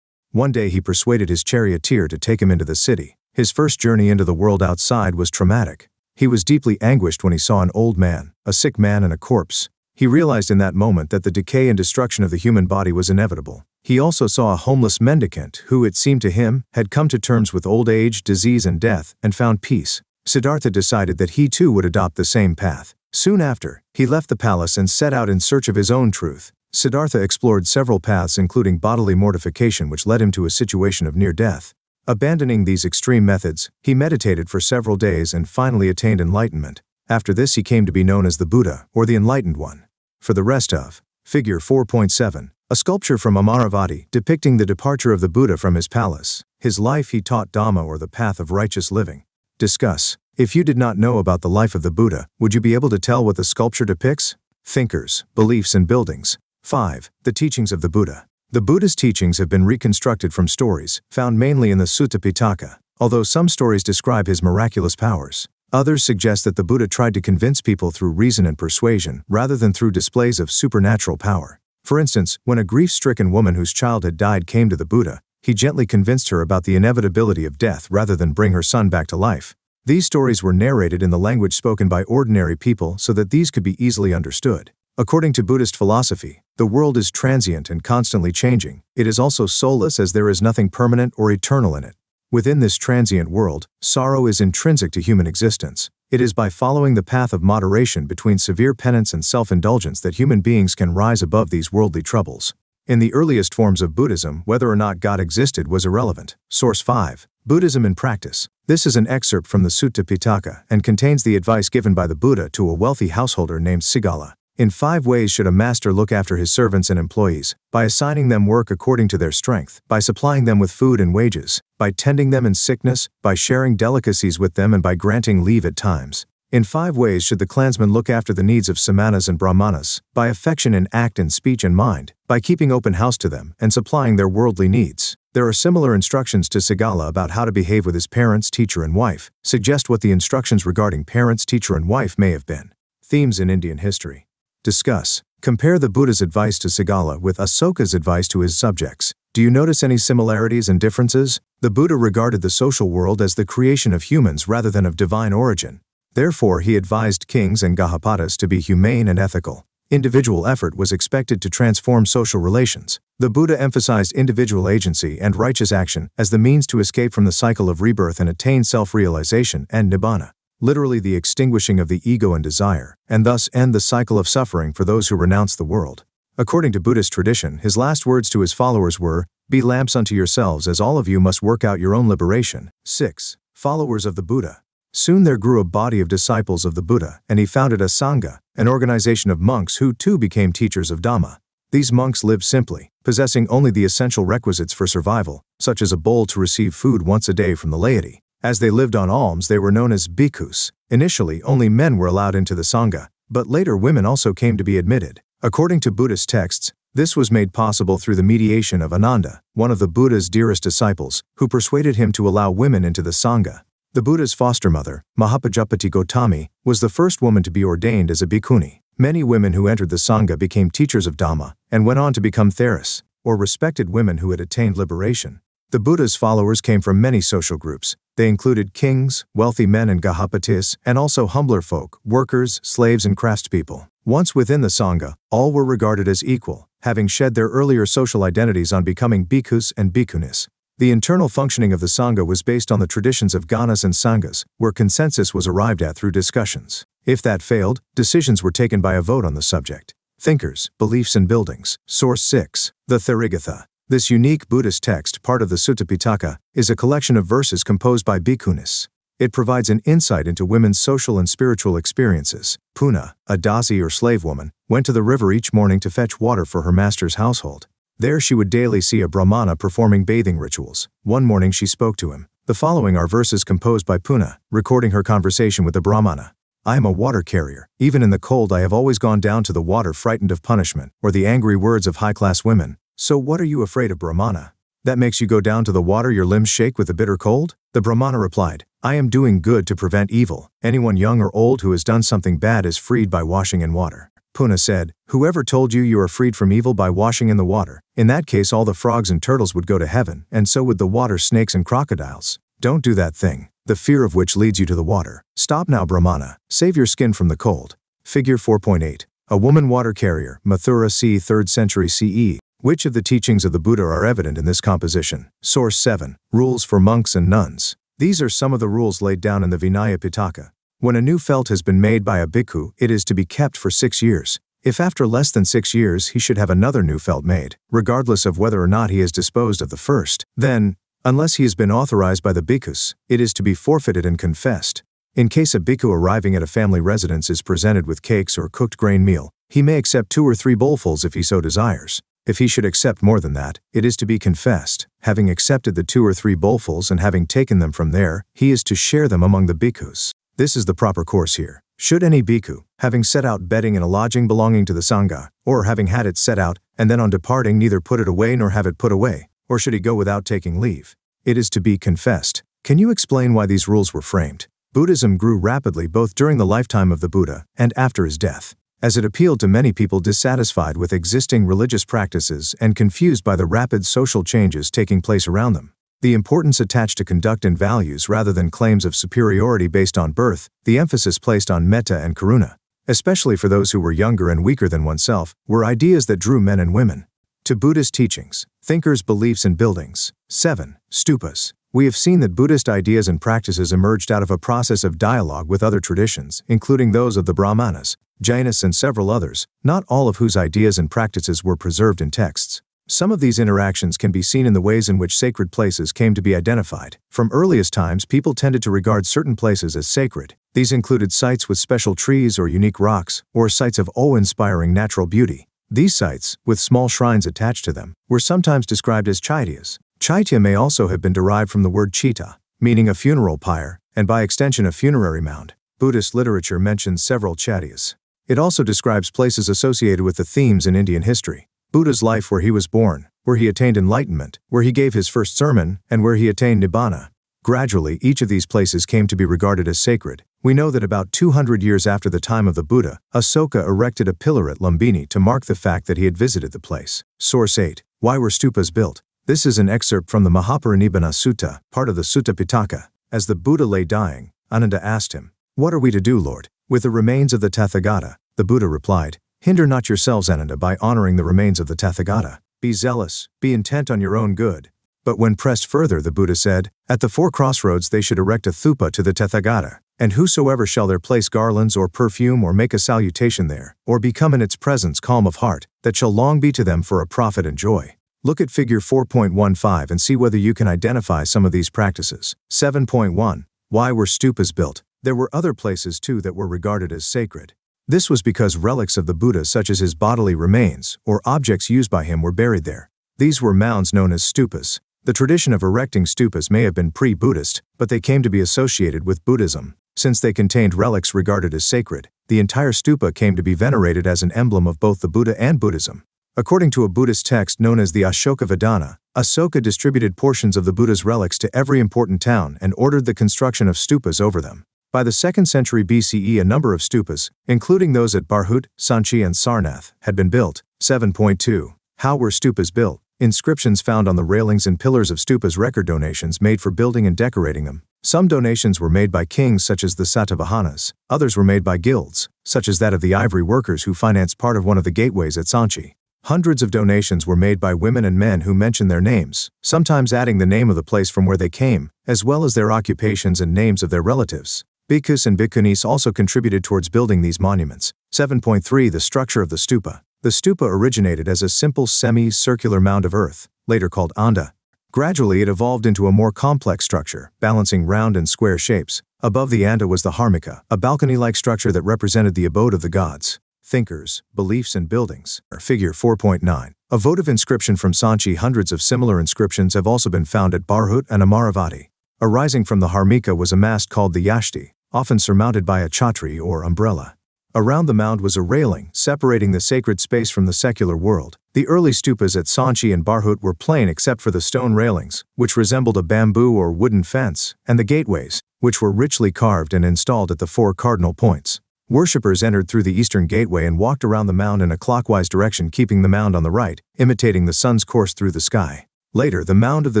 One day he persuaded his charioteer to take him into the city. His first journey into the world outside was traumatic. He was deeply anguished when he saw an old man, a sick man, and a corpse. He realized in that moment that the decay and destruction of the human body was inevitable. He also saw a homeless mendicant who, it seemed to him, had come to terms with old age, disease, and death, and found peace. Siddhartha decided that he too would adopt the same path. Soon after, he left the palace and set out in search of his own truth. Siddhartha explored several paths, including bodily mortification, which led him to a situation of near death. Abandoning these extreme methods, he meditated for several days and finally attained enlightenment. After this, he came to be known as the Buddha, or the Enlightened One. For the rest of Figure 4.7, a sculpture from Amaravati depicting the departure of the Buddha from his palace. His life, he taught Dhamma, or the path of righteous living. Discuss. If you did not know about the life of the Buddha, would you be able to tell what the sculpture depicts? Thinkers, Beliefs, and Buildings. 5. The Teachings of the Buddha. The Buddha's teachings have been reconstructed from stories, found mainly in the Sutta Pitaka. Although some stories describe his miraculous powers, others suggest that the Buddha tried to convince people through reason and persuasion, rather than through displays of supernatural power. For instance, when a grief-stricken woman whose child had died came to the Buddha, he gently convinced her about the inevitability of death rather than bring her son back to life. These stories were narrated in the language spoken by ordinary people so that these could be easily understood. According to Buddhist philosophy, the world is transient and constantly changing. It is also soulless, as there is nothing permanent or eternal in it. Within this transient world, sorrow is intrinsic to human existence. It is by following the path of moderation between severe penance and self-indulgence that human beings can rise above these worldly troubles. In the earliest forms of Buddhism, whether or not God existed was irrelevant. Source 5. Buddhism in Practice. This is an excerpt from the Sutta Pitaka and contains the advice given by the Buddha to a wealthy householder named Sigala. In 5 ways should a master look after his servants and employees: by assigning them work according to their strength, by supplying them with food and wages, by tending them in sickness, by sharing delicacies with them, and by granting leave at times. In 5 ways should the clansman look after the needs of samanas and brahmanas: by affection in act and speech and mind, by keeping open house to them and supplying their worldly needs. There are similar instructions to Sigala about how to behave with his parents, teacher, and wife. Suggest what the instructions regarding parents, teacher, and wife may have been. Themes in Indian history. Discuss. Compare the Buddha's advice to Sagala with Asoka's advice to his subjects. Do you notice any similarities and differences? The Buddha regarded the social world as the creation of humans rather than of divine origin. Therefore, he advised kings and Gahapatas to be humane and ethical. Individual effort was expected to transform social relations. The Buddha emphasized individual agency and righteous action as the means to escape from the cycle of rebirth and attain self-realization and nibbana, literally the extinguishing of the ego and desire, and thus end the cycle of suffering for those who renounce the world. According to Buddhist tradition, his last words to his followers were, "Be lamps unto yourselves, as all of you must work out your own liberation." 6. Followers of the Buddha. Soon there grew a body of disciples of the Buddha, and he founded a Sangha, an organization of monks who too became teachers of Dhamma. These monks lived simply, possessing only the essential requisites for survival, such as a bowl to receive food once a day from the laity. As they lived on alms, they were known as bhikkhus. Initially, only men were allowed into the Sangha, but later women also came to be admitted. According to Buddhist texts, this was made possible through the mediation of Ananda, one of the Buddha's dearest disciples, who persuaded him to allow women into the Sangha. The Buddha's foster mother, Mahapajapati Gotami, was the first woman to be ordained as a bhikkhuni. Many women who entered the Sangha became teachers of Dhamma and went on to become theras, or respected women who had attained liberation. The Buddha's followers came from many social groups. They included kings, wealthy men and Gahapatis, and also humbler folk, workers, slaves and craftspeople. Once within the Sangha, all were regarded as equal, having shed their earlier social identities on becoming bhikkhus and bhikkhunis. The internal functioning of the Sangha was based on the traditions of Ganas and Sanghas, where consensus was arrived at through discussions. If that failed, decisions were taken by a vote on the subject. Thinkers, Beliefs and Buildings. Source 6. The Therigatha. This unique Buddhist text, part of the Sutta Pitaka, is a collection of verses composed by bhikkhunis. It provides an insight into women's social and spiritual experiences. Puna, a dasi or slave woman, went to the river each morning to fetch water for her master's household. There she would daily see a brahmana performing bathing rituals. One morning she spoke to him. The following are verses composed by Puna, recording her conversation with the brahmana. "I am a water carrier. Even in the cold I have always gone down to the water frightened of punishment, or the angry words of high-class women. So what are you afraid of, brahmana? That makes you go down to the water, your limbs shake with the bitter cold?" The brahmana replied, "I am doing good to prevent evil. Anyone young or old who has done something bad is freed by washing in water." Puna said, "Whoever told you are freed from evil by washing in the water? In that case all the frogs and turtles would go to heaven, and so would the water snakes and crocodiles. Don't do that thing, the fear of which leads you to the water. Stop now, brahmana. Save your skin from the cold." Figure 4.8. A woman water carrier, Mathura c. 3rd century CE. Which of the teachings of the Buddha are evident in this composition? Source 7. Rules for monks and nuns. These are some of the rules laid down in the Vinaya Pitaka. When a new felt has been made by a bhikkhu, it is to be kept for 6 years. If after less than 6 years he should have another new felt made, regardless of whether or not he has disposed of the first, then, unless he has been authorized by the bhikkhus, it is to be forfeited and confessed. In case a bhikkhu arriving at a family residence is presented with cakes or cooked grain meal, he may accept 2 or 3 bowlfuls if he so desires. If he should accept more than that, it is to be confessed. Having accepted the 2 or 3 bowlfuls and having taken them from there, he is to share them among the bhikkhus. This is the proper course here. Should any bhikkhu, having set out bedding in a lodging belonging to the Sangha, or having had it set out, and then on departing neither put it away nor have it put away, or should he go without taking leave, it is to be confessed. Can you explain why these rules were framed? Buddhism grew rapidly both during the lifetime of the Buddha and after his death, as it appealed to many people dissatisfied with existing religious practices and confused by the rapid social changes taking place around them. The importance attached to conduct and values rather than claims of superiority based on birth, the emphasis placed on metta and karuna, especially for those who were younger and weaker than oneself, were ideas that drew men and women to Buddhist teachings. Thinkers, Beliefs and Buildings. 7. Stupas. We have seen that Buddhist ideas and practices emerged out of a process of dialogue with other traditions, including those of the Brahmanas, Jainas and several others, not all of whose ideas and practices were preserved in texts. Some of these interactions can be seen in the ways in which sacred places came to be identified. From earliest times, people tended to regard certain places as sacred. These included sites with special trees or unique rocks, or sites of awe-inspiring natural beauty. These sites, with small shrines attached to them, were sometimes described as chaityas. Chaitya may also have been derived from the word chita, meaning a funeral pyre, and by extension a funerary mound. Buddhist literature mentions several chaityas. It also describes places associated with the themes in Indian history. Buddha's life, where he was born, where he attained enlightenment, where he gave his first sermon, and where he attained nibbana. Gradually, each of these places came to be regarded as sacred, We know that about 200 years after the time of the Buddha, Asoka erected a pillar at Lumbini to mark the fact that he had visited the place. Source 8. Why were stupas built? This is an excerpt from the Mahaparinibbana Sutta, part of the Sutta Pitaka. As the Buddha lay dying, Ananda asked him, "What are we to do, Lord, with the remains of the Tathagata?" The Buddha replied, "Hinder not yourselves, Ananda, by honoring the remains of the Tathagata. Be zealous, be intent on your own good." But when pressed further, the Buddha said, "At the four crossroads they should erect a thupa to the Tathagata, and whosoever shall there place garlands or perfume or make a salutation there, or become in its presence calm of heart, that shall long be to them for a profit and joy." Look at figure 4.15 and see whether you can identify some of these practices. 7.1. Why were stupas built? There were other places too that were regarded as sacred. This was because relics of the Buddha such as his bodily remains, or objects used by him, were buried there. These were mounds known as stupas. The tradition of erecting stupas may have been pre-Buddhist, but they came to be associated with Buddhism. Since they contained relics regarded as sacred, the entire stupa came to be venerated as an emblem of both the Buddha and Buddhism. According to a Buddhist text known as the Ashoka Vedana, Asoka distributed portions of the Buddha's relics to every important town and ordered the construction of stupas over them. By the 2nd century BCE, a number of stupas, including those at Bharhut, Sanchi and Sarnath, had been built. 7.2. How were stupas built? Inscriptions found on the railings and pillars of stupas record donations made for building and decorating them. Some donations were made by kings such as the Satavahanas, others were made by guilds, such as that of the ivory workers who financed part of one of the gateways at Sanchi. Hundreds of donations were made by women and men who mentioned their names, sometimes adding the name of the place from where they came, as well as their occupations and names of their relatives. Bhikkhus and bhikkhunis also contributed towards building these monuments. 7.3. The structure of the stupa. The stupa originated as a simple semi-circular mound of earth, later called anda. Gradually it evolved into a more complex structure, balancing round and square shapes. Above the anda was the harmika, a balcony-like structure that represented the abode of the gods. Thinkers, beliefs and buildings. Figure 4.9. A votive inscription from Sanchi. Hundreds of similar inscriptions have also been found at Bharhut and Amaravati. Arising from the harmika was a mast called the yashti, often surmounted by a chhatri or umbrella. Around the mound was a railing, separating the sacred space from the secular world. The early stupas at Sanchi and Bharhut were plain except for the stone railings, which resembled a bamboo or wooden fence, and the gateways, which were richly carved and installed at the four cardinal points. Worshippers entered through the eastern gateway and walked around the mound in a clockwise direction, keeping the mound on the right, imitating the sun's course through the sky. Later, the mound of the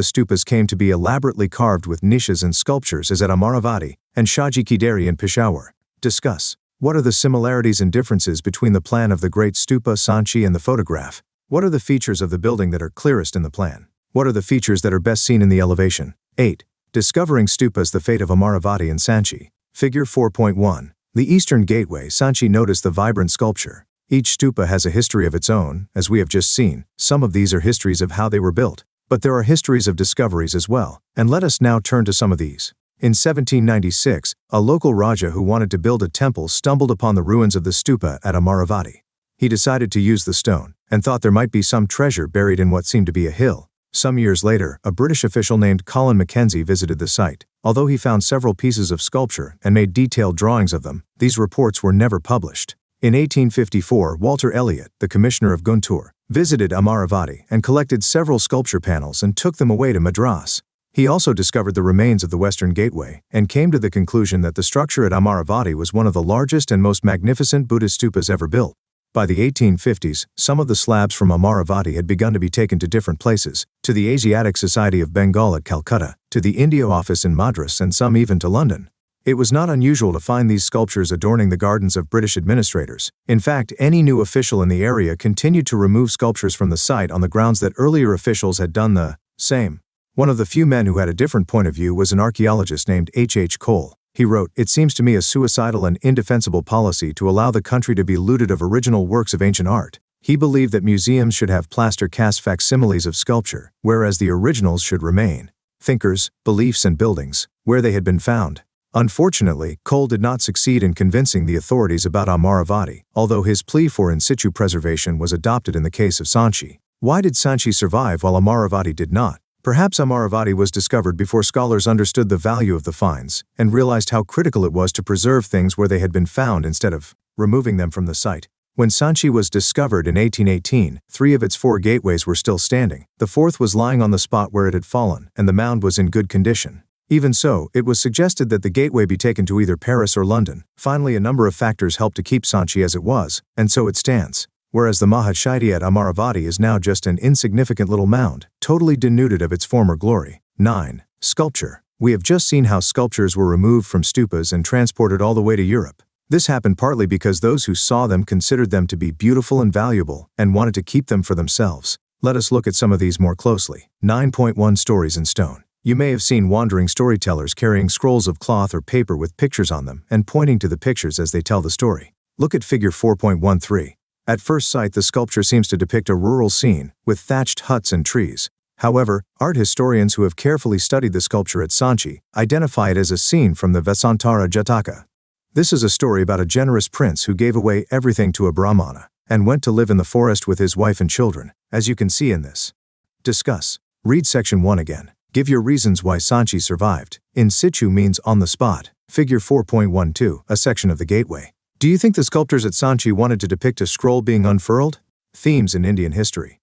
stupas came to be elaborately carved with niches and sculptures as at Amaravati and Shaji Ki Deri in Peshawar. Discuss. What are the similarities and differences between the plan of the Great Stupa Sanchi and the photograph? What are the features of the building that are clearest in the plan? What are the features that are best seen in the elevation? 8. Discovering stupas, the fate of Amaravati and Sanchi. Figure 4.1. The eastern gateway, Sanchi. Notice the vibrant sculpture. Each stupa has a history of its own, as we have just seen. Some of these are histories of how they were built, but there are histories of discoveries as well, and let us now turn to some of these. In 1796, a local Raja who wanted to build a temple stumbled upon the ruins of the stupa at Amaravati. He decided to use the stone, and thought there might be some treasure buried in what seemed to be a hill. Some years later, a British official named Colin Mackenzie visited the site. Although he found several pieces of sculpture and made detailed drawings of them, these reports were never published. In 1854, Walter Elliot, the Commissioner of Guntur, visited Amaravati and collected several sculpture panels and took them away to Madras. He also discovered the remains of the Western Gateway and came to the conclusion that the structure at Amaravati was one of the largest and most magnificent Buddhist stupas ever built. By the 1850s, some of the slabs from Amaravati had begun to be taken to different places, to the Asiatic Society of Bengal at Calcutta, to the India office in Madras, and some even to London. It was not unusual to find these sculptures adorning the gardens of British administrators. In fact, any new official in the area continued to remove sculptures from the site on the grounds that earlier officials had done the same. One of the few men who had a different point of view was an archaeologist named H. Cole. He wrote, "It seems to me a suicidal and indefensible policy to allow the country to be looted of original works of ancient art." He believed that museums should have plaster cast facsimiles of sculpture, whereas the originals should remain. Thinkers, beliefs and buildings, where they had been found. Unfortunately, Cole did not succeed in convincing the authorities about Amaravati, although his plea for in situ preservation was adopted in the case of Sanchi. Why did Sanchi survive while Amaravati did not? Perhaps Amaravati was discovered before scholars understood the value of the finds and realized how critical it was to preserve things where they had been found instead of removing them from the site. When Sanchi was discovered in 1818, 3 of its 4 gateways were still standing. The 4th was lying on the spot where it had fallen, and the mound was in good condition. Even so, it was suggested that the gateway be taken to either Paris or London. Finally, a number of factors helped to keep Sanchi as it was, and so it stands. Whereas the Mahashiti at Amaravati is now just an insignificant little mound, totally denuded of its former glory. 9. Sculpture. We have just seen how sculptures were removed from stupas and transported all the way to Europe. This happened partly because those who saw them considered them to be beautiful and valuable, and wanted to keep them for themselves. Let us look at some of these more closely. 9.1 Stories in stone. You may have seen wandering storytellers carrying scrolls of cloth or paper with pictures on them and pointing to the pictures as they tell the story. Look at figure 4.13. At first sight, the sculpture seems to depict a rural scene, with thatched huts and trees. However, art historians who have carefully studied the sculpture at Sanchi identify it as a scene from the Vasantara Jataka. This is a story about a generous prince who gave away everything to a Brahmana, and went to live in the forest with his wife and children, as you can see in this. Discuss. Read section 1 again. Give your reasons why Sanchi survived. In situ means on the spot. Figure 4.12, a section of the gateway. Do you think the sculptors at Sanchi wanted to depict a scroll being unfurled? Themes in Indian history.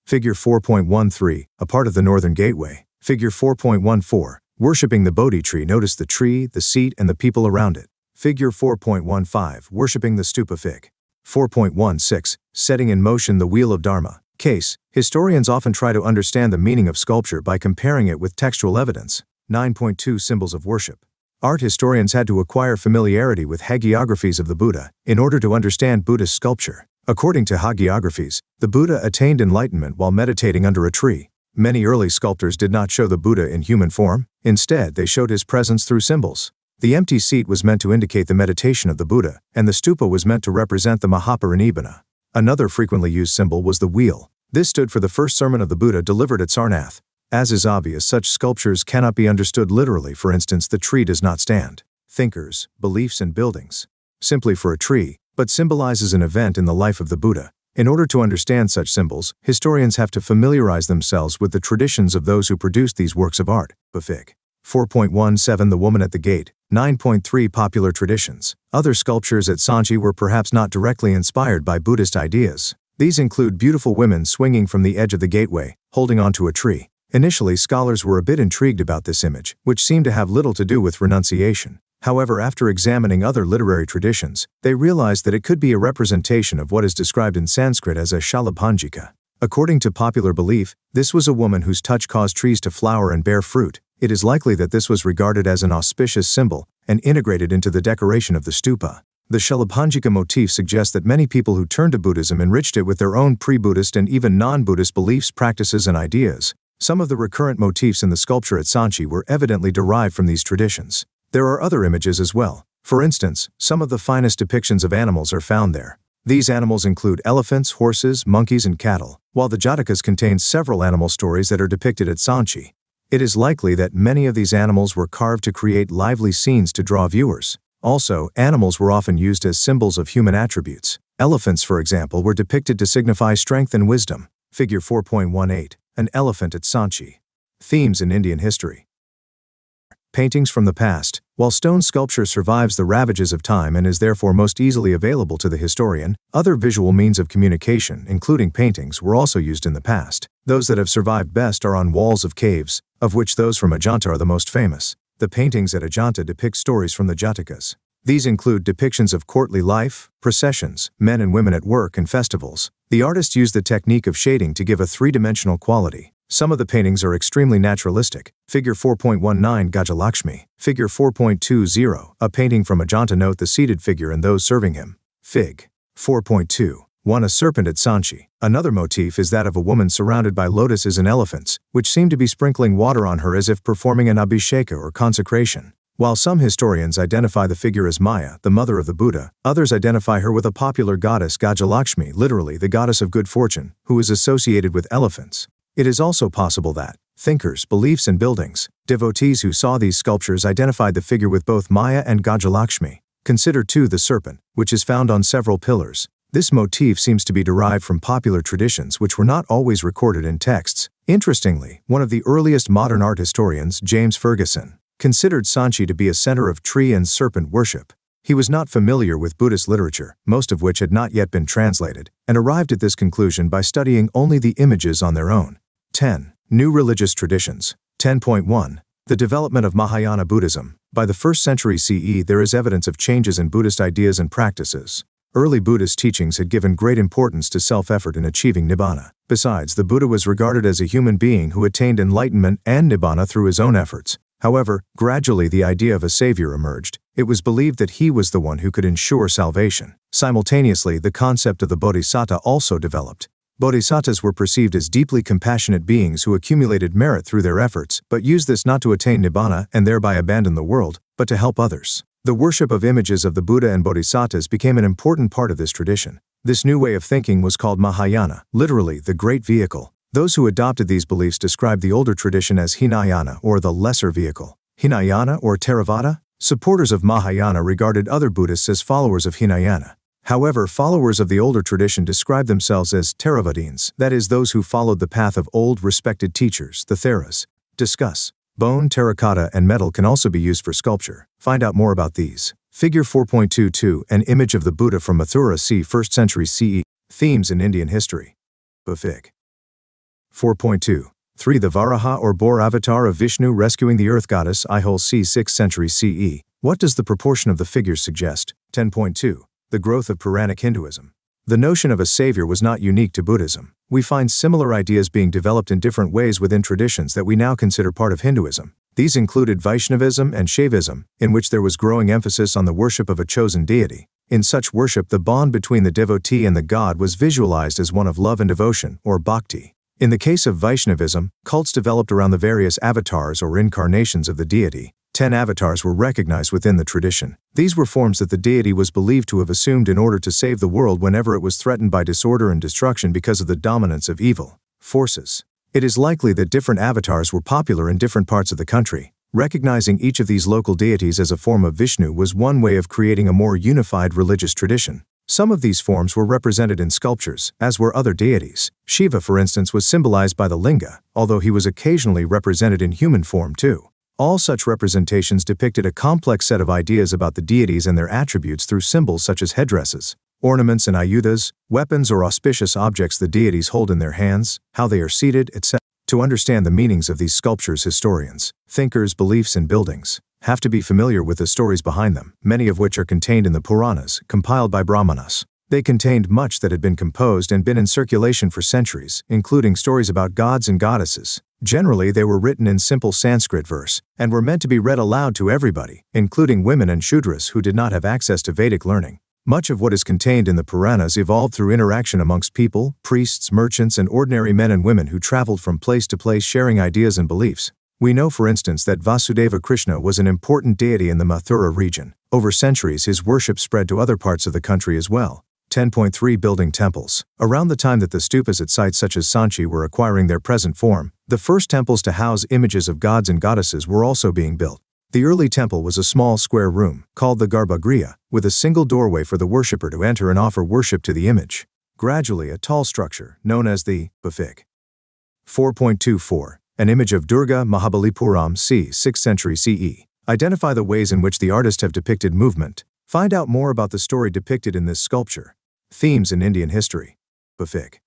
Figure 4.13, a part of the northern gateway. Figure 4.14, worshipping the Bodhi tree. Notice the tree, the seat, and the people around it. Figure 4.15, worshipping the stupa fig. 4.16, setting in motion the wheel of Dharma. Case. Historians often try to understand the meaning of sculpture by comparing it with textual evidence. 9.2 Symbols of worship. Art historians had to acquire familiarity with hagiographies of the Buddha in order to understand Buddhist sculpture. According to hagiographies, the Buddha attained enlightenment while meditating under a tree. Many early sculptors did not show the Buddha in human form. Instead, they showed his presence through symbols. The empty seat was meant to indicate the meditation of the Buddha, and the stupa was meant to represent the Mahaparinibbana. Another frequently used symbol was the wheel. This stood for the first sermon of the Buddha delivered at Sarnath. As is obvious, such sculptures cannot be understood literally. For instance, the tree does not stand. Thinkers, beliefs, and buildings. Simply for a tree, but symbolizes an event in the life of the Buddha. In order to understand such symbols, historians have to familiarize themselves with the traditions of those who produced these works of art. Bafig. 4.17 The Woman at the Gate. 9.3 Popular traditions. Other sculptures at Sanchi were perhaps not directly inspired by Buddhist ideas. These include beautiful women swinging from the edge of the gateway, holding onto a tree. Initially, scholars were a bit intrigued about this image, which seemed to have little to do with renunciation. However, after examining other literary traditions, they realized that it could be a representation of what is described in Sanskrit as a shalabhanjika. According to popular belief, this was a woman whose touch caused trees to flower and bear fruit. It is likely that this was regarded as an auspicious symbol and integrated into the decoration of the stupa. The shalabhanjika motif suggests that many people who turned to Buddhism enriched it with their own pre-Buddhist and even non-Buddhist beliefs, practices, and ideas. Some of the recurrent motifs in the sculpture at Sanchi were evidently derived from these traditions. There are other images as well. For instance, some of the finest depictions of animals are found there. These animals include elephants, horses, monkeys, and cattle, while the Jatakas contain several animal stories that are depicted at Sanchi. It is likely that many of these animals were carved to create lively scenes to draw viewers. Also, animals were often used as symbols of human attributes. Elephants, for example, were depicted to signify strength and wisdom. Figure 4.18. An elephant at Sanchi. Themes in Indian history. Paintings from the past. While stone sculpture survives the ravages of time and is therefore most easily available to the historian, other visual means of communication, including paintings, were also used in the past. Those that have survived best are on walls of caves, of which those from Ajanta are the most famous. The paintings at Ajanta depict stories from the Jatakas. These include depictions of courtly life, processions, men and women at work, and festivals. The artists used the technique of shading to give a three-dimensional quality. Some of the paintings are extremely naturalistic. Figure 4.19 Gajalakshmi. Figure 4.20, a painting from Ajanta. Note the seated figure and those serving him. Fig. 4.21 A serpent at Sanchi. Another motif is that of a woman surrounded by lotuses and elephants, which seem to be sprinkling water on her as if performing an abhisheka or consecration. While some historians identify the figure as Maya, the mother of the Buddha, others identify her with a popular goddess, Gajalakshmi, literally the goddess of good fortune, who is associated with elephants. It is also possible that thinkers, beliefs, and buildings, devotees who saw these sculptures identified the figure with both Maya and Gajalakshmi. Consider too the serpent, which is found on several pillars. This motif seems to be derived from popular traditions which were not always recorded in texts. Interestingly, one of the earliest modern art historians, James Ferguson, considered Sanchi to be a center of tree and serpent worship. He was not familiar with Buddhist literature, most of which had not yet been translated, and arrived at this conclusion by studying only the images on their own. 10. New religious traditions. 10.1. The development of Mahayana Buddhism. By the 1st century CE, there is evidence of changes in Buddhist ideas and practices. Early Buddhist teachings had given great importance to self-effort in achieving Nibbana. Besides, the Buddha was regarded as a human being who attained enlightenment and Nibbana through his own efforts. However, gradually the idea of a savior emerged. It was believed that he was the one who could ensure salvation. Simultaneously, the concept of the bodhisattva also developed. Bodhisattvas were perceived as deeply compassionate beings who accumulated merit through their efforts, but used this not to attain Nibbana and thereby abandon the world, but to help others. The worship of images of the Buddha and bodhisattvas became an important part of this tradition. This new way of thinking was called Mahayana, literally the great vehicle. Those who adopted these beliefs described the older tradition as Hinayana, or the lesser vehicle. Hinayana or Theravada? Supporters of Mahayana regarded other Buddhists as followers of Hinayana. However, followers of the older tradition described themselves as Theravadins, that is, those who followed the path of old, respected teachers, the Theras. Discuss. Bone, terracotta, and metal can also be used for sculpture. Find out more about these. Figure 4.22, an image of the Buddha from Mathura c. 1st century CE. Themes in Indian history. Fig. 4.2. 3. The Varaha or boar avatar of Vishnu rescuing the earth goddess Ihol c. 6th century CE. What does the proportion of the figures suggest? 10.2. The growth of Puranic Hinduism. The notion of a savior was not unique to Buddhism. We find similar ideas being developed in different ways within traditions that we now consider part of Hinduism. These included Vaishnavism and Shaivism, in which there was growing emphasis on the worship of a chosen deity. In such worship, the bond between the devotee and the god was visualized as one of love and devotion, or bhakti. In the case of Vaishnavism, cults developed around the various avatars or incarnations of the deity. 10 avatars were recognized within the tradition. These were forms that the deity was believed to have assumed in order to save the world whenever it was threatened by disorder and destruction because of the dominance of evil forces. It is likely that different avatars were popular in different parts of the country. Recognizing each of these local deities as a form of Vishnu was one way of creating a more unified religious tradition. Some of these forms were represented in sculptures, as were other deities. Shiva, for instance, was symbolized by the linga, although he was occasionally represented in human form too. All such representations depicted a complex set of ideas about the deities and their attributes through symbols such as headdresses, ornaments and ayudas, weapons or auspicious objects the deities hold in their hands, how they are seated, etc. To understand the meanings of these sculptures, historians, thinkers, beliefs, and buildings have to be familiar with the stories behind them, many of which are contained in the Puranas, compiled by Brahmanas. They contained much that had been composed and been in circulation for centuries, including stories about gods and goddesses. Generally, they were written in simple Sanskrit verse, and were meant to be read aloud to everybody, including women and Shudras who did not have access to Vedic learning. Much of what is contained in the Puranas evolved through interaction amongst people, priests, merchants, and ordinary men and women who traveled from place to place sharing ideas and beliefs. We know, for instance, that Vasudeva Krishna was an important deity in the Mathura region. Over centuries, his worship spread to other parts of the country as well. 10.3 Building temples. Around the time that the stupas at sites such as Sanchi were acquiring their present form, the first temples to house images of gods and goddesses were also being built. The early temple was a small square room, called the Garbhagriha, with a single doorway for the worshipper to enter and offer worship to the image. Gradually, a tall structure, known as the Fig. 4.24. An image of Durga Mahabalipuram c. 6th century CE. Identify the ways in which the artists have depicted movement. Find out more about the story depicted in this sculpture. Themes in Indian history. Fig.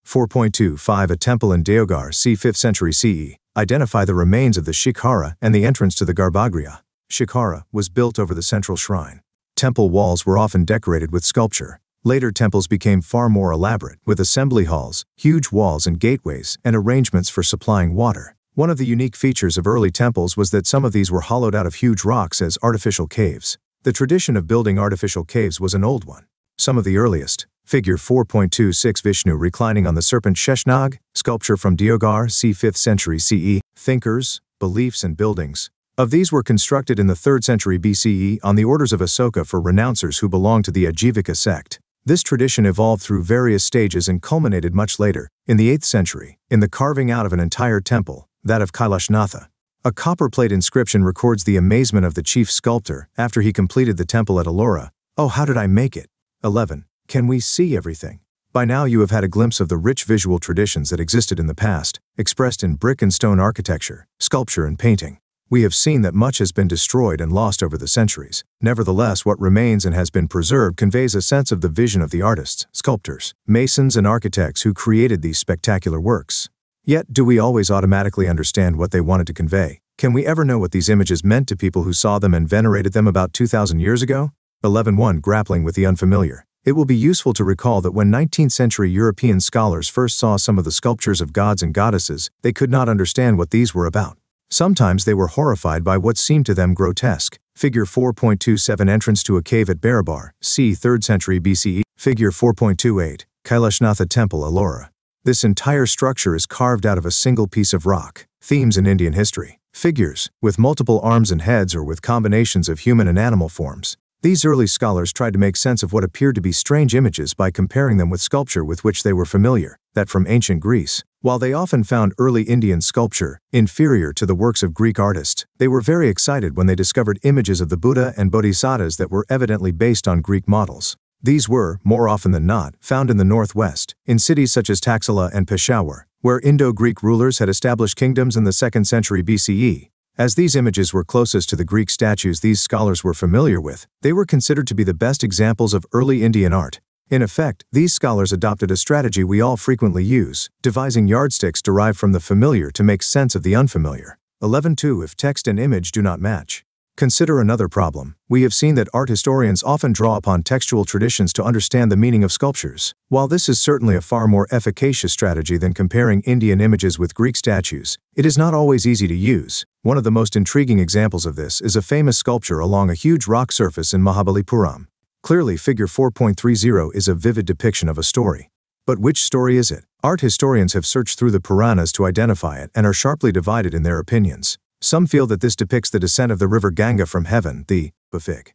4.25 A temple in Deoghar c. 5th century CE. Identify the remains of the Shikhara and the entrance to the Garbhagriha. Shikhara was built over the central shrine. Temple walls were often decorated with sculpture. Later temples became far more elaborate, with assembly halls, huge walls and gateways, and arrangements for supplying water. One of the unique features of early temples was that some of these were hollowed out of huge rocks as artificial caves. The tradition of building artificial caves was an old one. Some of the earliest. Figure 4.26 Vishnu reclining on the serpent Sheshnag, sculpture from Deoghar c. 5th century CE. Thinkers, beliefs, and buildings. Of these were constructed in the 3rd century BCE on the orders of Asoka for renouncers who belonged to the Ajivika sect. This tradition evolved through various stages and culminated much later, in the 8th century, in the carving out of an entire temple, that of Kailashnatha. A copper plate inscription records the amazement of the chief sculptor after he completed the temple at Ellora. "Oh, how did I make it?" 11. Can we see everything? By now you have had a glimpse of the rich visual traditions that existed in the past, expressed in brick and stone architecture, sculpture, and painting. We have seen that much has been destroyed and lost over the centuries. Nevertheless, what remains and has been preserved conveys a sense of the vision of the artists, sculptors, masons, and architects who created these spectacular works. Yet, do we always automatically understand what they wanted to convey? Can we ever know what these images meant to people who saw them and venerated them about 2,000 years ago? 11.1 Grappling with the unfamiliar. It will be useful to recall that when 19th century European scholars first saw some of the sculptures of gods and goddesses, they could not understand what these were about. Sometimes they were horrified by what seemed to them grotesque. Figure 4.27 Entrance to a cave at Barabar, c. 3rd century BCE. Figure 4.28 Kailashnatha Temple, Ellora. This entire structure is carved out of a single piece of rock. Themes in Indian history. Figures, with multiple arms and heads or with combinations of human and animal forms. These early scholars tried to make sense of what appeared to be strange images by comparing them with sculpture with which they were familiar, that from ancient Greece. While they often found early Indian sculpture inferior to the works of Greek artists, they were very excited when they discovered images of the Buddha and Bodhisattvas that were evidently based on Greek models. These were, more often than not, found in the northwest, in cities such as Taxila and Peshawar, where Indo-Greek rulers had established kingdoms in the 2nd century BCE. As these images were closest to the Greek statues these scholars were familiar with, they were considered to be the best examples of early Indian art. In effect, these scholars adopted a strategy we all frequently use, devising yardsticks derived from the familiar to make sense of the unfamiliar. 11.2 If text and image do not match. Consider another problem. We have seen that art historians often draw upon textual traditions to understand the meaning of sculptures. While this is certainly a far more efficacious strategy than comparing Indian images with Greek statues, it is not always easy to use. One of the most intriguing examples of this is a famous sculpture along a huge rock surface in Mahabalipuram. Clearly, figure 4.30 is a vivid depiction of a story. But which story is it? Art historians have searched through the Puranas to identify it and are sharply divided in their opinions. Some feel that this depicts the descent of the river Ganga from heaven, the Fig.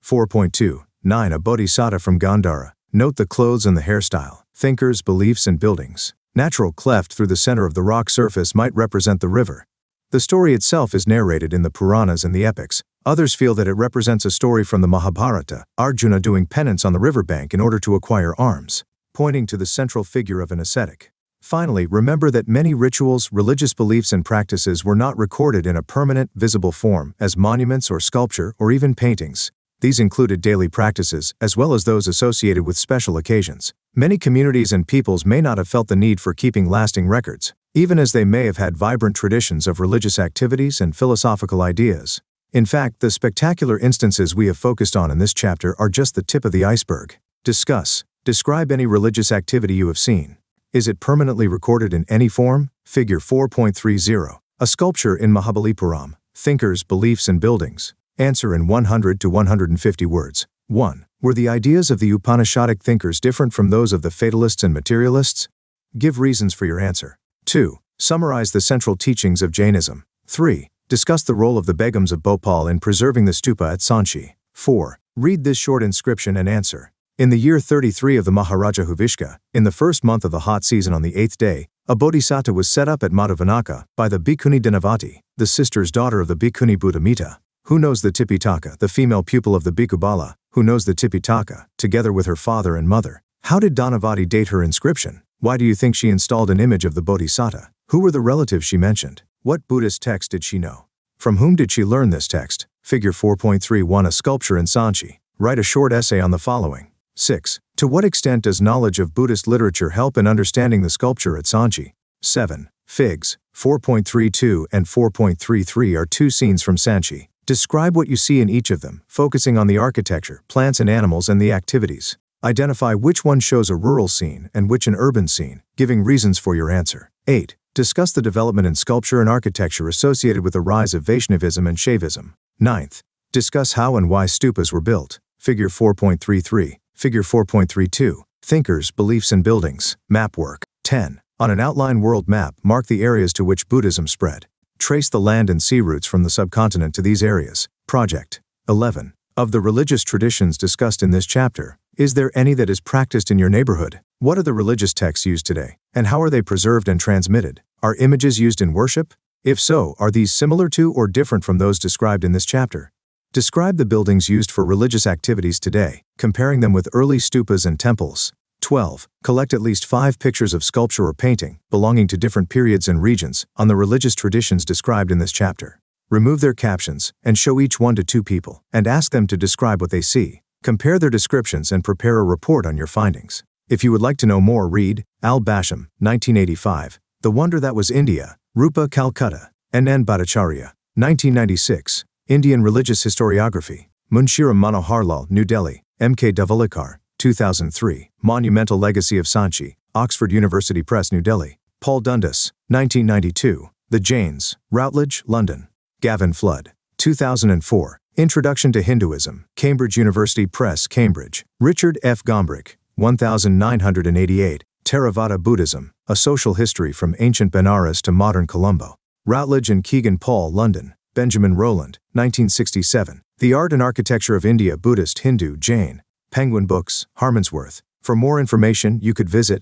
4.29 A Bodhisattva from Gandhara. Note the clothes and the hairstyle. Thinkers, beliefs, and buildings. Natural cleft through the center of the rock surface might represent the river. The story itself is narrated in the Puranas and the epics. Others feel that it represents a story from the Mahabharata, Arjuna doing penance on the riverbank in order to acquire arms, pointing to the central figure of an ascetic. Finally, remember that many rituals, religious beliefs, and practices were not recorded in a permanent, visible form, as monuments or sculpture or even paintings. These included daily practices, as well as those associated with special occasions. Many communities and peoples may not have felt the need for keeping lasting records, even as they may have had vibrant traditions of religious activities and philosophical ideas. In fact, the spectacular instances we have focused on in this chapter are just the tip of the iceberg. Discuss. Describe any religious activity you have seen. Is it permanently recorded in any form? Figure 4.30. A sculpture in Mahabalipuram. Thinkers, beliefs, and buildings. Answer in 100 to 150 words. 1. Were the ideas of the Upanishadic thinkers different from those of the fatalists and materialists? Give reasons for your answer. 2. Summarize the central teachings of Jainism. 3. Discuss the role of the Begums of Bhopal in preserving the stupa at Sanchi. 4. Read this short inscription and answer. In the year 33 of the Maharaja Huvishka, in the first month of the hot season on the 8th day, a bodhisattva was set up at Madhavanaka by the Bhikkhuni Dhanavati, the sister's daughter of the Bhikkhuni Buddhamita. Who knows the Tipitaka, the female pupil of the Bhikkhubala, who knows the Tipitaka, together with her father and mother? How did Dhanavati date her inscription? Why do you think she installed an image of the bodhisattva? Who were the relatives she mentioned? What Buddhist text did she know? From whom did she learn this text? Figure 4.31 A sculpture in Sanchi. Write a short essay on the following. 6. To what extent does knowledge of Buddhist literature help in understanding the sculpture at Sanchi? 7. Figs. 4.32 and 4.33 are two scenes from Sanchi. Describe what you see in each of them, focusing on the architecture, plants and animals, and the activities. Identify which one shows a rural scene and which an urban scene, giving reasons for your answer. 8. Discuss the development in sculpture and architecture associated with the rise of Vaishnavism and Shaivism. 9th. Discuss how and why stupas were built. Figure 4.33. Figure 4.32. Thinkers, beliefs, and buildings. Map work. 10. On an outline world map, mark the areas to which Buddhism spread. Trace the land and sea routes from the subcontinent to these areas. Project. 11. Of the religious traditions discussed in this chapter, is there any that is practiced in your neighborhood? What are the religious texts used today, and how are they preserved and transmitted? Are images used in worship? If so, are these similar to or different from those described in this chapter? Describe the buildings used for religious activities today, comparing them with early stupas and temples. 12. Collect at least 5 pictures of sculpture or painting, belonging to different periods and regions, on the religious traditions described in this chapter. Remove their captions, and show each one to 2 people, and ask them to describe what they see. Compare their descriptions and prepare a report on your findings. If you would like to know more, read Al Basham, 1985, The Wonder That Was India, Rupa, Calcutta. N. Bhattacharya, 1996, Indian Religious Historiography, Munshiram Manoharlal, New Delhi, M.K. Davalikar, 2003, Monumental Legacy of Sanchi, Oxford University Press, New Delhi, Paul Dundas, 1992, The Jains, Routledge, London, Gavin Flood, 2004, Introduction to Hinduism, Cambridge University Press, Cambridge, Richard F. Gombrich, 1988, Theravada Buddhism, A Social History from Ancient Benares to Modern Colombo, Routledge and Keegan Paul, London, Benjamin Rowland, 1967, The Art and Architecture of India, Buddhist, Hindu, Jain, Penguin Books, Harmansworth. For more information, you could visit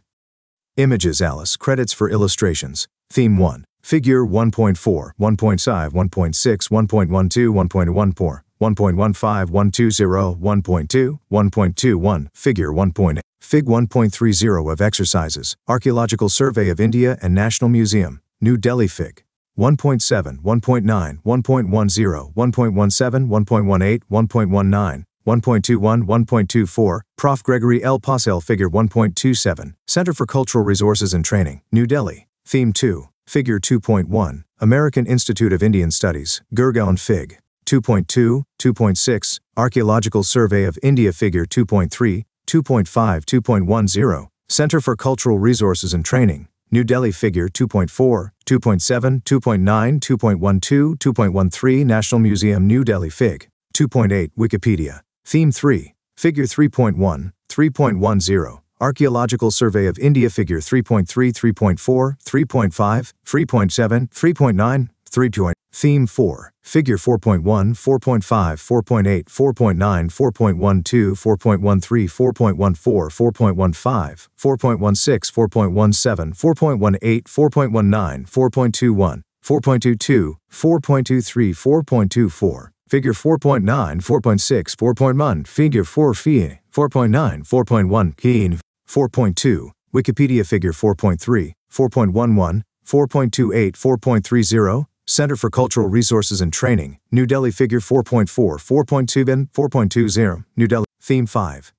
Images Alice, credits for illustrations, Theme 1, Figure 1.4, 1.5, 1.6, 1.12, 1.14, 1.15, 120, 1.2, 1.21, Figure 1.8, Fig 1.30 of Exercises, Archaeological Survey of India and National Museum, New Delhi Fig. 1.7, 1.9, 1.10, 1.17, 1.18, 1.19, 1.21, 1.24, Prof. Gregory L. Posel, Figure 1.27, Center for Cultural Resources and Training, New Delhi, Theme 2, Figure 2.1, American Institute of Indian Studies, Gurgaon Fig. 2.2, 2.6, Archaeological Survey of India, Figure 2.3, 2.5, 2.10, Center for Cultural Resources and Training, New Delhi, Figure 2.4, 2.7, 2.9, 2.12, 2.13, National Museum, New Delhi, Fig. 2.8, Wikipedia. Theme 3, Figure 3.1, 3.10, Archaeological Survey of India, Figure 3.3, 3.4, 3.5, 3.7, 3.9, 3. Theme 4, Figure 4.1, 4.5, 4.8, 4.9, 4.12, 4.13, 4.14, 4.15, 4.16, 4.17, 4.18, 4.19, 4.21, 4.22, 4.23, 4.24. Figure 4.9, 4.6, 4.1, Figure 4, 4.9, 4.1, Keen, 4.2, Wikipedia, Figure 4.3, 4.11, 4.28, 4.30, Center for Cultural Resources and Training, New Delhi, Figure 4.4, 4.2, 4.20, New Delhi. Theme 5.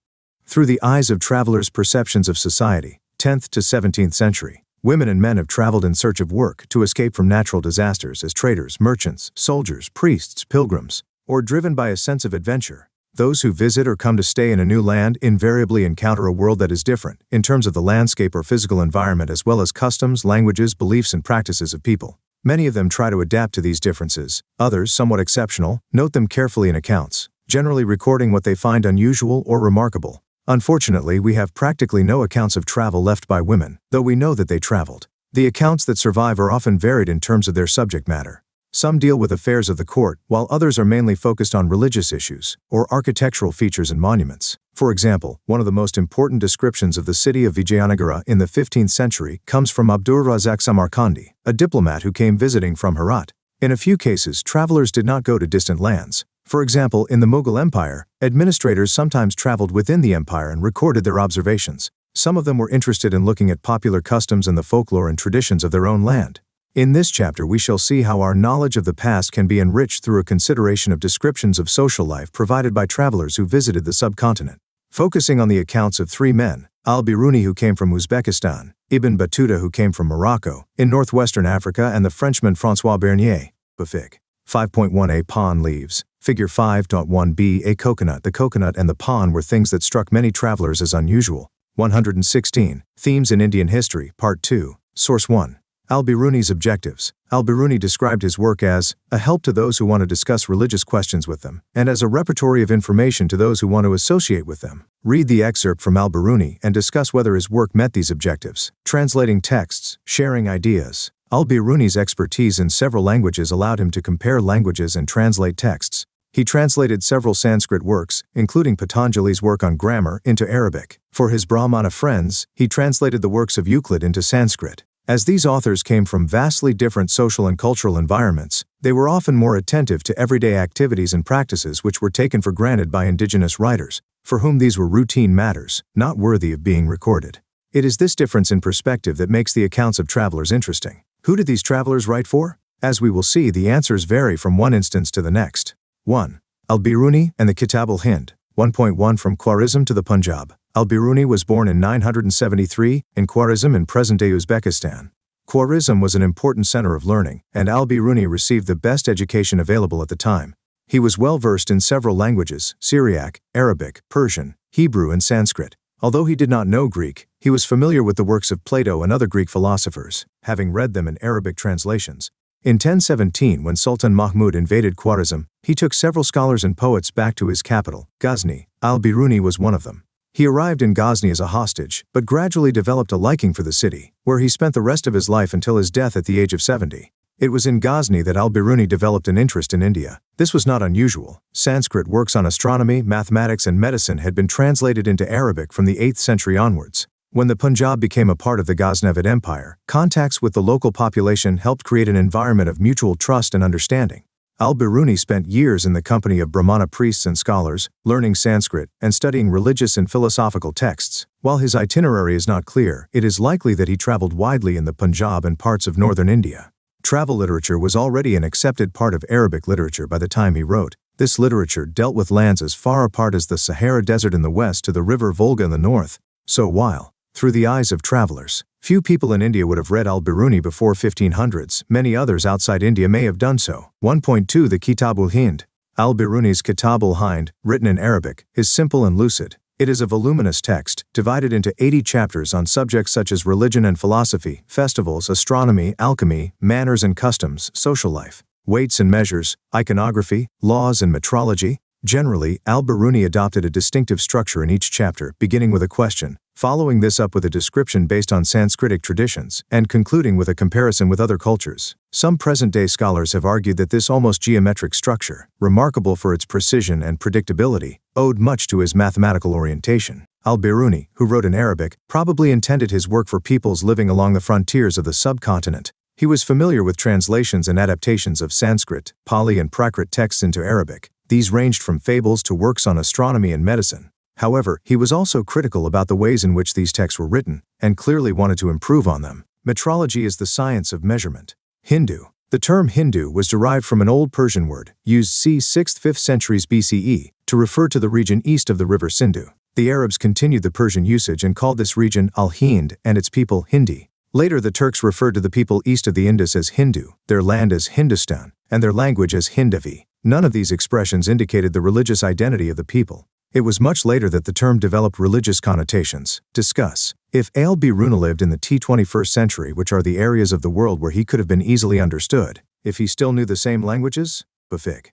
Through the Eyes of Travelers' Perceptions of Society, 10th to 17th Century. Women and men have traveled in search of work to escape from natural disasters as traders, merchants, soldiers, priests, pilgrims, or driven by a sense of adventure. Those who visit or come to stay in a new land invariably encounter a world that is different in terms of the landscape or physical environment, as well as customs, languages, beliefs, and practices of people. Many of them try to adapt to these differences. Others, somewhat exceptional, note them carefully in accounts, generally recording what they find unusual or remarkable. Unfortunately, we have practically no accounts of travel left by women, though we know that they traveled. The accounts that survive are often varied in terms of their subject matter. Some deal with affairs of the court, while others are mainly focused on religious issues, or architectural features and monuments. For example, one of the most important descriptions of the city of Vijayanagara in the 15th century comes from Abdur Razak Samarkandi, a diplomat who came visiting from Herat. In a few cases, travelers did not go to distant lands. For example, in the Mughal Empire, administrators sometimes traveled within the empire and recorded their observations. Some of them were interested in looking at popular customs and the folklore and traditions of their own land. In this chapter, we shall see how our knowledge of the past can be enriched through a consideration of descriptions of social life provided by travelers who visited the subcontinent. Focusing on the accounts of three men, Al-Biruni, who came from Uzbekistan, Ibn Battuta, who came from Morocco, in northwestern Africa, and the Frenchman François Bernier. Fig. 5.1a Palm leaves. Figure 5.1b A coconut. The coconut and the palm were things that struck many travelers as unusual. 116. Themes in Indian History, Part 2. Source 1. Al-Biruni's objectives. Al-Biruni described his work as a help to those who want to discuss religious questions with them, and as a repertory of information to those who want to associate with them. Read the excerpt from Al-Biruni and discuss whether his work met these objectives. Translating texts, sharing ideas. Al-Biruni's expertise in several languages allowed him to compare languages and translate texts. He translated several Sanskrit works, including Patanjali's work on grammar, into Arabic. For his Brahmana friends, he translated the works of Euclid into Sanskrit. As these authors came from vastly different social and cultural environments, they were often more attentive to everyday activities and practices which were taken for granted by indigenous writers, for whom these were routine matters, not worthy of being recorded. It is this difference in perspective that makes the accounts of travelers interesting. Who did these travelers write for? As we will see, the answers vary from one instance to the next. 1. Al-Biruni and the Kitab al-Hind. 1.1 From Khwarizm to the Punjab. Al-Biruni was born in 973 in Khwarizm in present-day Uzbekistan. Khwarizm was an important center of learning, and al-Biruni received the best education available at the time. He was well versed in several languages: Syriac, Arabic, Persian, Hebrew, and Sanskrit. Although he did not know Greek, he was familiar with the works of Plato and other Greek philosophers, having read them in Arabic translations. In 1017, when Sultan Mahmud invaded Khwarizm, he took several scholars and poets back to his capital, Ghazni. Al-Biruni was one of them. He arrived in Ghazni as a hostage, but gradually developed a liking for the city, where he spent the rest of his life until his death at the age of 70. It was in Ghazni that al-Biruni developed an interest in India. This was not unusual. Sanskrit works on astronomy, mathematics, and medicine had been translated into Arabic from the 8th century onwards. When the Punjab became a part of the Ghaznavid Empire, contacts with the local population helped create an environment of mutual trust and understanding. Al-Biruni spent years in the company of Brahmana priests and scholars, learning Sanskrit and studying religious and philosophical texts. While his itinerary is not clear, it is likely that he traveled widely in the Punjab and parts of northern India. Travel literature was already an accepted part of Arabic literature by the time he wrote. This literature dealt with lands as far apart as the Sahara Desert in the west to the river Volga in the north. So while, through the eyes of travelers, few people in India would have read al-Biruni before 1500s, many others outside India may have done so. 1.2 The Kitab-ul-Hind. Al-Biruni's Kitab-ul-Hind, written in Arabic, is simple and lucid. It is a voluminous text, divided into 80 chapters on subjects such as religion and philosophy, festivals, astronomy, alchemy, manners and customs, social life, weights and measures, iconography, laws and metrology. Generally, al-Biruni adopted a distinctive structure in each chapter, beginning with a question, following this up with a description based on Sanskritic traditions, and concluding with a comparison with other cultures. Some present-day scholars have argued that this almost geometric structure, remarkable for its precision and predictability, owed much to his mathematical orientation. Al-Biruni, who wrote in Arabic, probably intended his work for peoples living along the frontiers of the subcontinent. He was familiar with translations and adaptations of Sanskrit, Pali, and Prakrit texts into Arabic. These ranged from fables to works on astronomy and medicine. However, he was also critical about the ways in which these texts were written, and clearly wanted to improve on them. Metrology is the science of measurement. Hindu. The term Hindu was derived from an Old Persian word, used c. 6th–5th centuries BCE, to refer to the region east of the river Sindhu. The Arabs continued the Persian usage and called this region al-Hind and its people Hindi. Later the Turks referred to the people east of the Indus as Hindu, their land as Hindustan, and their language as Hindavi. None of these expressions indicated the religious identity of the people. It was much later that the term developed religious connotations. Discuss. If al-Biruni lived in the 21st century, which are the areas of the world where he could have been easily understood, if he still knew the same languages? Bafig.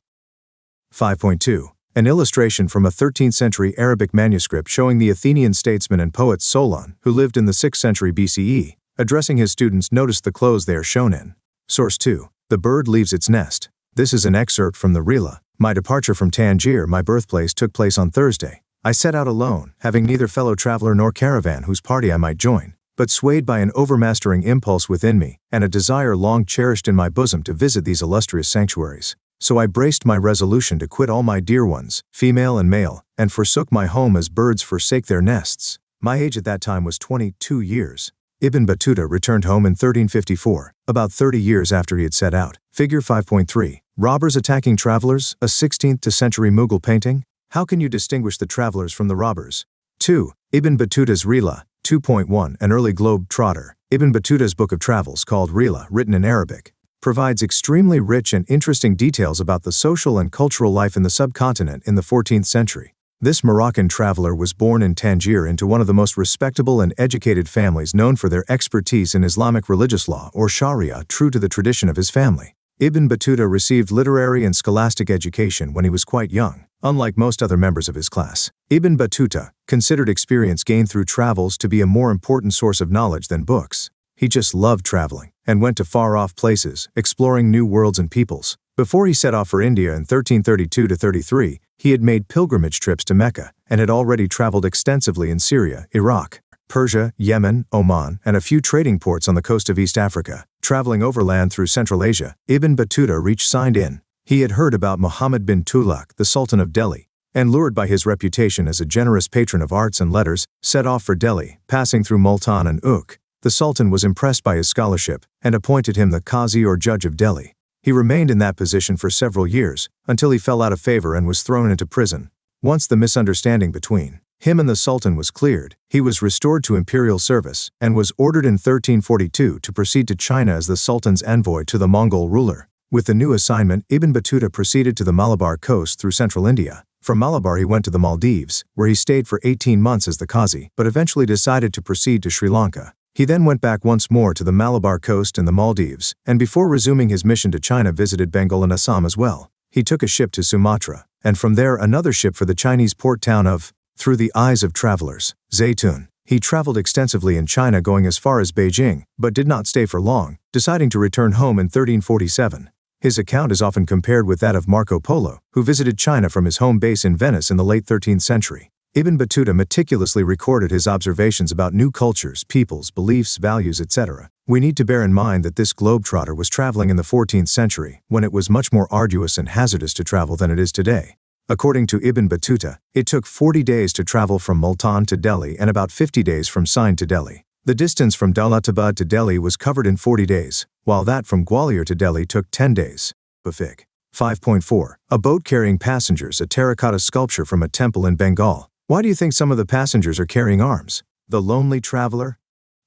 5.2. An illustration from a 13th century Arabic manuscript showing the Athenian statesman and poet Solon, who lived in the 6th century BCE, addressing his students. Notice the clothes they are shown in. Source 2. The bird leaves its nest. This is an excerpt from the Rila. My departure from Tangier, my birthplace, took place on Thursday. I set out alone, having neither fellow traveler nor caravan whose party I might join, but swayed by an overmastering impulse within me, and a desire long cherished in my bosom to visit these illustrious sanctuaries. So I braced my resolution to quit all my dear ones, female and male, and forsook my home as birds forsake their nests. My age at that time was 22 years. Ibn Battuta returned home in 1354, about 30 years after he had set out. Figure 5.3. Robbers attacking travelers, a 16th century Mughal painting. How can you distinguish the travelers from the robbers? 2. Ibn Battuta's Rila. 2.1. An early globe trotter. Ibn Battuta's book of travels, called Rila, written in Arabic, provides extremely rich and interesting details about the social and cultural life in the subcontinent in the 14th century. This Moroccan traveler was born in Tangier into one of the most respectable and educated families known for their expertise in Islamic religious law, or Sharia, true to the tradition of his family. Ibn Battuta received literary and scholastic education when he was quite young, unlike most other members of his class. Ibn Battuta considered experience gained through travels to be a more important source of knowledge than books. He just loved traveling, and went to far-off places, exploring new worlds and peoples. Before he set off for India in 1332–33, he had made pilgrimage trips to Mecca, and had already traveled extensively in Syria, Iraq, Persia, Yemen, Oman, and a few trading ports on the coast of East Africa. Traveling overland through Central Asia, Ibn Battuta reached Sindh. He had heard about Muhammad bin Tughlaq, the Sultan of Delhi, and lured by his reputation as a generous patron of arts and letters, set off for Delhi, passing through Multan and Uk. The Sultan was impressed by his scholarship, and appointed him the Qazi or judge of Delhi. He remained in that position for several years, until he fell out of favor and was thrown into prison. Once the misunderstanding between Him and the Sultan was cleared, he was restored to imperial service, and was ordered in 1342 to proceed to China as the Sultan's envoy to the Mongol ruler. With the new assignment, Ibn Battuta proceeded to the Malabar coast through central India. From Malabar he went to the Maldives, where he stayed for 18 months as the Qazi, but eventually decided to proceed to Sri Lanka. He then went back once more to the Malabar coast and the Maldives, and before resuming his mission to China visited Bengal and Assam as well. He took a ship to Sumatra, and from there another ship for the Chinese port town of, through the eyes of travelers, Zaytun. He traveled extensively in China going as far as Beijing, but did not stay for long, deciding to return home in 1347. His account is often compared with that of Marco Polo, who visited China from his home base in Venice in the late 13th century. Ibn Battuta meticulously recorded his observations about new cultures, peoples, beliefs, values, etc. We need to bear in mind that this globetrotter was traveling in the 14th century, when it was much more arduous and hazardous to travel than it is today. According to Ibn Battuta, it took 40 days to travel from Multan to Delhi and about 50 days from Sindh to Delhi. The distance from Daulatabad to Delhi was covered in 40 days, while that from Gwalior to Delhi took 10 days. Bafik. 5.4. A boat carrying passengers, a terracotta sculpture from a temple in Bengal. Why do you think some of the passengers are carrying arms? The lonely traveler?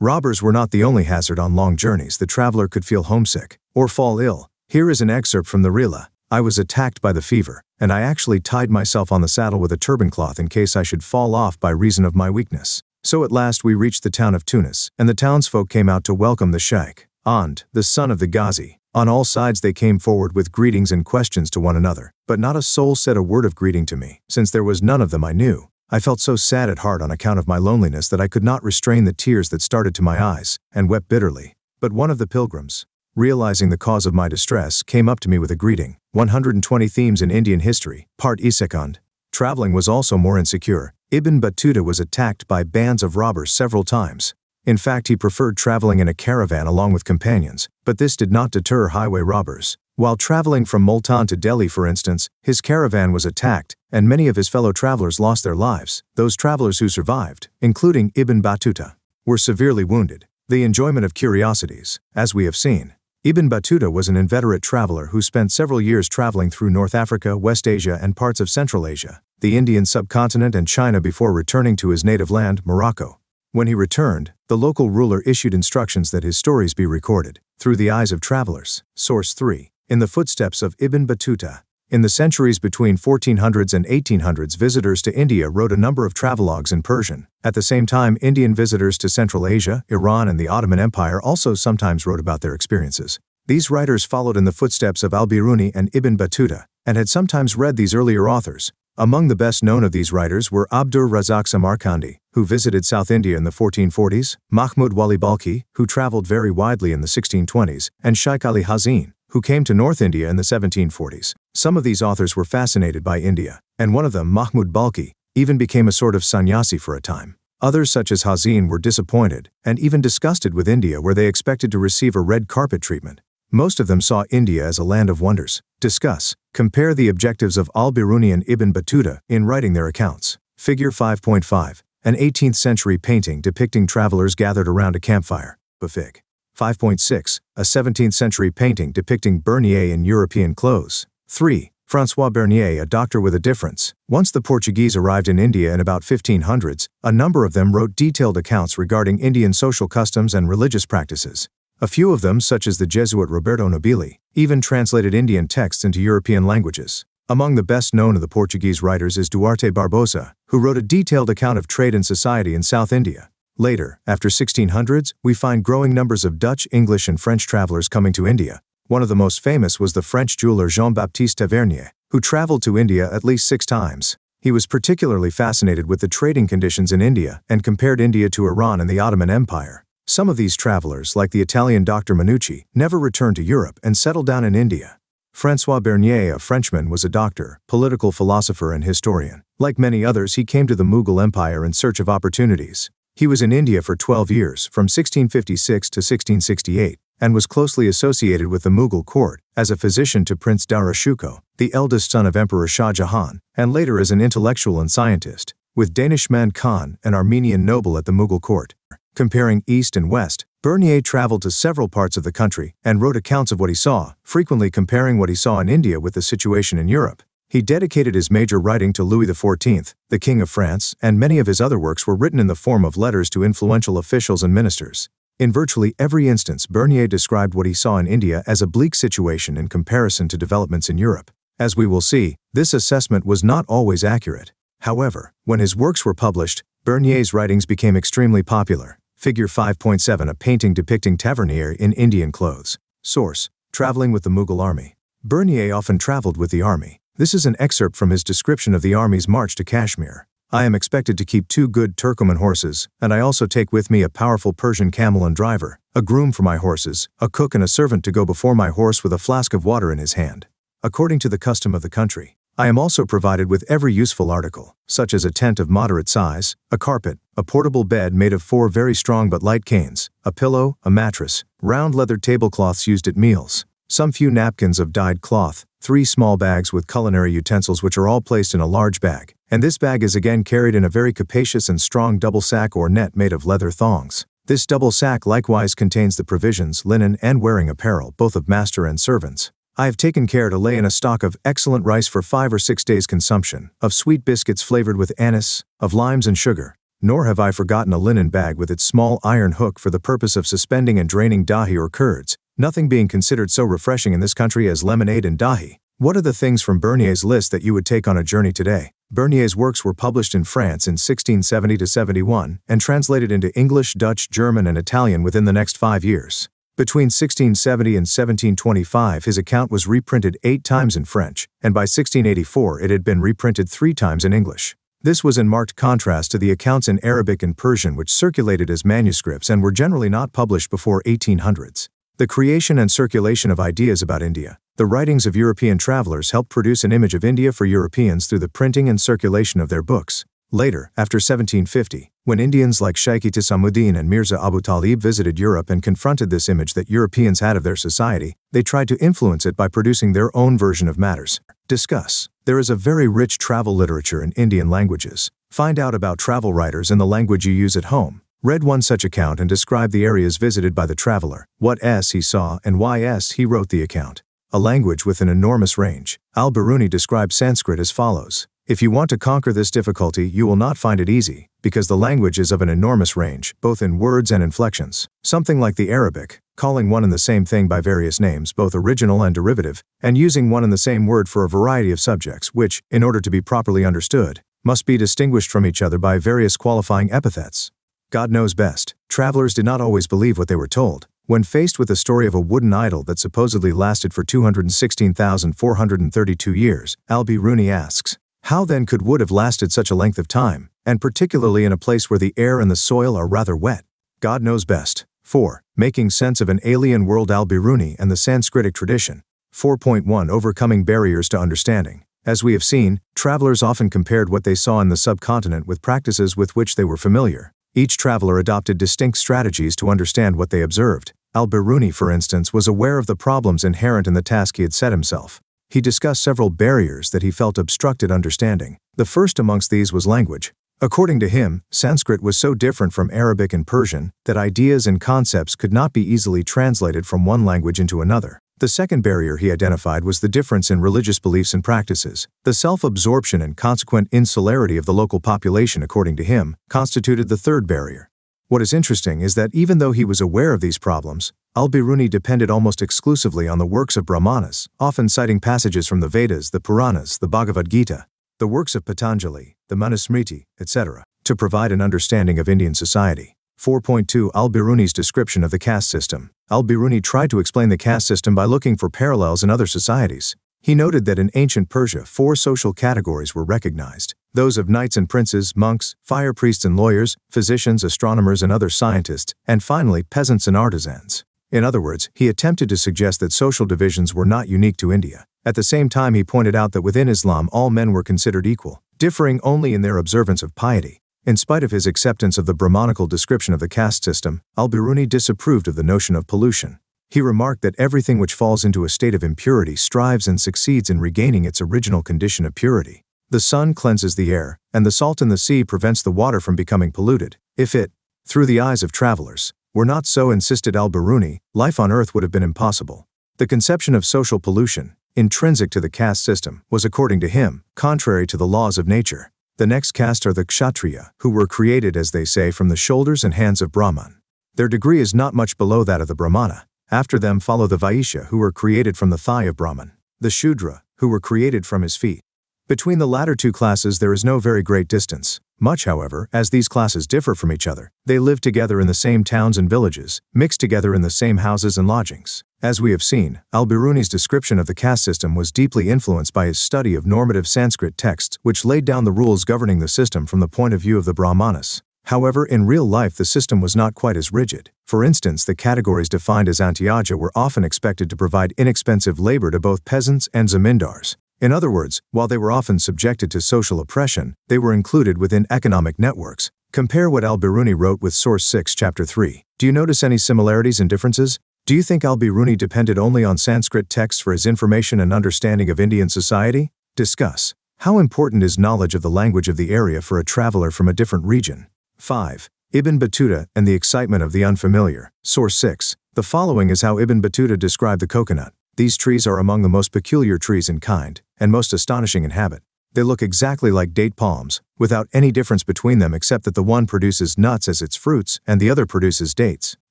Robbers were not the only hazard on long journeys. The traveler could feel homesick or fall ill. Here is an excerpt from the Rila. I was attacked by the fever, and I actually tied myself on the saddle with a turban cloth in case I should fall off by reason of my weakness. So at last we reached the town of Tunis, and the townsfolk came out to welcome the Sheikh, And, the son of the Ghazi. On all sides they came forward with greetings and questions to one another, but not a soul said a word of greeting to me, since there was none of them I knew. I felt so sad at heart on account of my loneliness that I could not restrain the tears that started to my eyes, and wept bitterly. But one of the pilgrims, realizing the cause of my distress, came up to me with a greeting. 120 Themes in Indian History, Part E2. Traveling was also more insecure. Ibn Battuta was attacked by bands of robbers several times. In fact, he preferred traveling in a caravan along with companions, but this did not deter highway robbers. While traveling from Multan to Delhi, for instance, his caravan was attacked, and many of his fellow travelers lost their lives. Those travelers who survived, including Ibn Battuta, were severely wounded. The enjoyment of curiosities, as we have seen. Ibn Battuta was an inveterate traveler who spent several years traveling through North Africa, West Asia, and parts of Central Asia, the Indian subcontinent, and China before returning to his native land, Morocco. When he returned, the local ruler issued instructions that his stories be recorded, through the eyes of travelers. Source 3. In the footsteps of Ibn Battuta. In the centuries between 1400s and 1800s, visitors to India wrote a number of travelogues in Persian. At the same time, Indian visitors to Central Asia, Iran, and the Ottoman Empire also sometimes wrote about their experiences. These writers followed in the footsteps of al-Biruni and Ibn Battuta, and had sometimes read these earlier authors. Among the best known of these writers were Abdur Razak Samarkandi, who visited South India in the 1440s, Mahmud Wali Balkhi, who traveled very widely in the 1620s, and Shaykh Ali Hazin, who came to North India in the 1740s. Some of these authors were fascinated by India, and one of them, Mahmud Balkhi, even became a sort of sannyasi for a time. Others, such as Hazin, were disappointed, and even disgusted with India, where they expected to receive a red carpet treatment. Most of them saw India as a land of wonders. Discuss. Compare the objectives of al-Biruni and Ibn Battuta in writing their accounts. Figure 5.5. An 18th century painting depicting travelers gathered around a campfire. Bafik. 5.6. A 17th century painting depicting Bernier in European clothes. 3. François Bernier, a doctor with a difference. Once the Portuguese arrived in India in about 1500s, a number of them wrote detailed accounts regarding Indian social customs and religious practices. A few of them, such as the Jesuit Roberto Nobili, even translated Indian texts into European languages. Among the best known of the Portuguese writers is Duarte Barbosa, who wrote a detailed account of trade and society in South India. Later, after 1600s, we find growing numbers of Dutch, English, and French travelers coming to India. One of the most famous was the French jeweler Jean-Baptiste Tavernier, who traveled to India at least 6 times. He was particularly fascinated with the trading conditions in India and compared India to Iran and the Ottoman Empire. Some of these travelers, like the Italian Dr. Minucci, never returned to Europe and settled down in India. François Bernier, a Frenchman, was a doctor, political philosopher, and historian. Like many others, he came to the Mughal Empire in search of opportunities. He was in India for 12 years, from 1656 to 1668, and was closely associated with the Mughal court, as a physician to Prince Dara Shikoh, the eldest son of Emperor Shah Jahan, and later as an intellectual and scientist, with Danishmand Khan, an Armenian noble at the Mughal court. Comparing East and West, Bernier traveled to several parts of the country and wrote accounts of what he saw, frequently comparing what he saw in India with the situation in Europe. He dedicated his major writing to Louis XIV, the King of France, and many of his other works were written in the form of letters to influential officials and ministers. In virtually every instance, Bernier described what he saw in India as a bleak situation in comparison to developments in Europe. As we will see, this assessment was not always accurate. However, when his works were published, Bernier's writings became extremely popular. Figure 5.7, a painting depicting Tavernier in Indian clothes. Source: Traveling with the Mughal Army. Bernier often traveled with the army. This is an excerpt from his description of the army's march to Kashmir. I am expected to keep 2 good Turkoman horses, and I also take with me a powerful Persian camel and driver, a groom for my horses, a cook and a servant to go before my horse with a flask of water in his hand. According to the custom of the country, I am also provided with every useful article, such as a tent of moderate size, a carpet, a portable bed made of 4 very strong but light canes, a pillow, a mattress, round leather tablecloths used at meals, some few napkins of dyed cloth, 3 small bags with culinary utensils which are all placed in a large bag, and this bag is again carried in a very capacious and strong double sack or net made of leather thongs. This double sack likewise contains the provisions, linen, and wearing apparel, both of master and servants. I have taken care to lay in a stock of excellent rice for 5 or 6 days' consumption, of sweet biscuits flavored with anise, of limes and sugar. Nor have I forgotten a linen bag with its small iron hook for the purpose of suspending and draining dahi or curds, nothing being considered so refreshing in this country as lemonade and dahi. What are the things from Bernier's list that you would take on a journey today? Bernier's works were published in France in 1670–71 and translated into English, Dutch, German, and Italian within the next 5 years. Between 1670 and 1725 his account was reprinted 8 times in French, and by 1684 it had been reprinted 3 times in English. This was in marked contrast to the accounts in Arabic and Persian which circulated as manuscripts and were generally not published before 1800s. The creation and circulation of ideas about India. The writings of European travelers helped produce an image of India for Europeans through the printing and circulation of their books. Later, after 1750, when Indians like Shaikh Isamuddin and Mirza Abu Talib visited Europe and confronted this image that Europeans had of their society, they tried to influence it by producing their own version of matters. Discuss. There is a very rich travel literature in Indian languages. Find out about travel writers in the language you use at home. Read one such account and describe the areas visited by the traveler, what he saw and why he wrote the account. A language with an enormous range. Al-Biruni describes Sanskrit as follows. If you want to conquer this difficulty, you will not find it easy, because the language is of an enormous range, both in words and inflections. Something like the Arabic, calling one and the same thing by various names, both original and derivative, and using one and the same word for a variety of subjects which, in order to be properly understood, must be distinguished from each other by various qualifying epithets. God knows best. Travelers did not always believe what they were told. When faced with the story of a wooden idol that supposedly lasted for 216,432 years, Al-Biruni asks, how then could wood have lasted such a length of time, and particularly in a place where the air and the soil are rather wet? God knows best. 4. Making sense of an alien world. Al-Biruni and the Sanskritic tradition. 4.1 Overcoming barriers to understanding. As we have seen, travelers often compared what they saw in the subcontinent with practices with which they were familiar. Each traveler adopted distinct strategies to understand what they observed. Al-Biruni, for instance, was aware of the problems inherent in the task he had set himself. He discussed several barriers that he felt obstructed understanding. The first amongst these was language. According to him, Sanskrit was so different from Arabic and Persian that ideas and concepts could not be easily translated from one language into another. The second barrier he identified was the difference in religious beliefs and practices. The self-absorption and consequent insularity of the local population, according to him, constituted the third barrier. What is interesting is that even though he was aware of these problems, Al-Biruni depended almost exclusively on the works of Brahmanas, often citing passages from the Vedas, the Puranas, the Bhagavad Gita, the works of Patanjali, the Manusmriti, etc., to provide an understanding of Indian society. 4.2 Al-Biruni's description of the caste system. Al-Biruni tried to explain the caste system by looking for parallels in other societies. He noted that in ancient Persia 4 social categories were recognized: those of knights and princes, monks, fire priests and lawyers, physicians, astronomers and other scientists, and finally peasants and artisans. In other words, he attempted to suggest that social divisions were not unique to India. At the same time, he pointed out that within Islam all men were considered equal, differing only in their observance of piety. In spite of his acceptance of the Brahmanical description of the caste system, Al-Biruni disapproved of the notion of pollution. He remarked that everything which falls into a state of impurity strives and succeeds in regaining its original condition of purity. The sun cleanses the air, and the salt in the sea prevents the water from becoming polluted. If it, through the eyes of travelers, were not so, insisted Al-Biruni, life on earth would have been impossible. The conception of social pollution, intrinsic to the caste system, was according to him, contrary to the laws of nature. The next caste are the Kshatriya, who were created, as they say, from the shoulders and hands of Brahman. Their degree is not much below that of the Brahmana. After them follow the Vaishya, who were created from the thigh of Brahman, the Shudra, who were created from his feet. Between the latter two classes there is no very great distance. Much, however, as these classes differ from each other. They live together in the same towns and villages, mixed together in the same houses and lodgings. As we have seen, Al-Biruni's description of the caste system was deeply influenced by his study of normative Sanskrit texts, which laid down the rules governing the system from the point of view of the Brahmanas. However, in real life the system was not quite as rigid. For instance, the categories defined as Antyaja were often expected to provide inexpensive labor to both peasants and zamindars. In other words, while they were often subjected to social oppression, they were included within economic networks. Compare what Al-Biruni wrote with Source 6, Chapter 3. Do you notice any similarities and differences? Do you think Al-Biruni depended only on Sanskrit texts for his information and understanding of Indian society? Discuss. How important is knowledge of the language of the area for a traveler from a different region? 5. Ibn Battuta and the excitement of the unfamiliar. Source 6. The following is how Ibn Battuta described the coconut. These trees are among the most peculiar trees in kind, and most astonishing in habit. They look exactly like date palms, without any difference between them except that the one produces nuts as its fruits, and the other produces dates.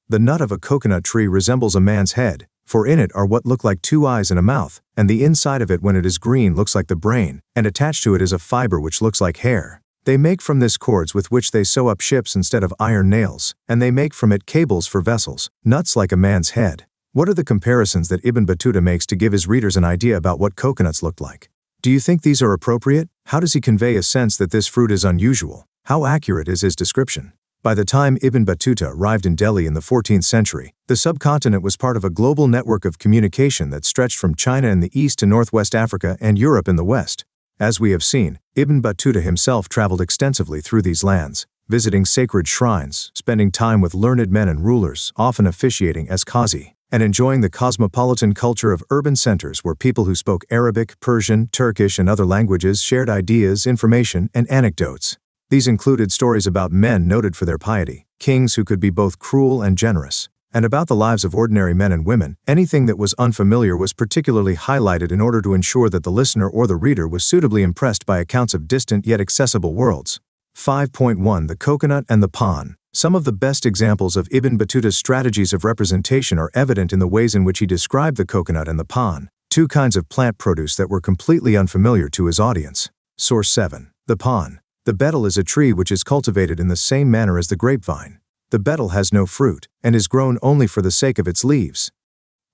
The nut of a coconut tree resembles a man's head, for in it are what look like two eyes and a mouth, and the inside of it when it is green looks like the brain, and attached to it is a fiber which looks like hair. They make from this cords with which they sew up ships instead of iron nails, and they make from it cables for vessels, nuts like a man's head. What are the comparisons that Ibn Battuta makes to give his readers an idea about what coconuts looked like? Do you think these are appropriate? How does he convey a sense that this fruit is unusual? How accurate is his description? By the time Ibn Battuta arrived in Delhi in the 14th century, the subcontinent was part of a global network of communication that stretched from China in the east to northwest Africa and Europe in the west. As we have seen, Ibn Battuta himself traveled extensively through these lands, visiting sacred shrines, spending time with learned men and rulers, often officiating as qazi, and enjoying the cosmopolitan culture of urban centers where people who spoke Arabic, Persian, Turkish, and other languages shared ideas, information, and anecdotes. These included stories about men noted for their piety, kings who could be both cruel and generous, and about the lives of ordinary men and women. Anything that was unfamiliar was particularly highlighted in order to ensure that the listener or the reader was suitably impressed by accounts of distant yet accessible worlds. 5.1 The coconut and the pan. Some of the best examples of Ibn Battuta's strategies of representation are evident in the ways in which he described the coconut and the pan, two kinds of plant produce that were completely unfamiliar to his audience. Source 7. The pan. The betel is a tree which is cultivated in the same manner as the grapevine. The betel has no fruit, and is grown only for the sake of its leaves.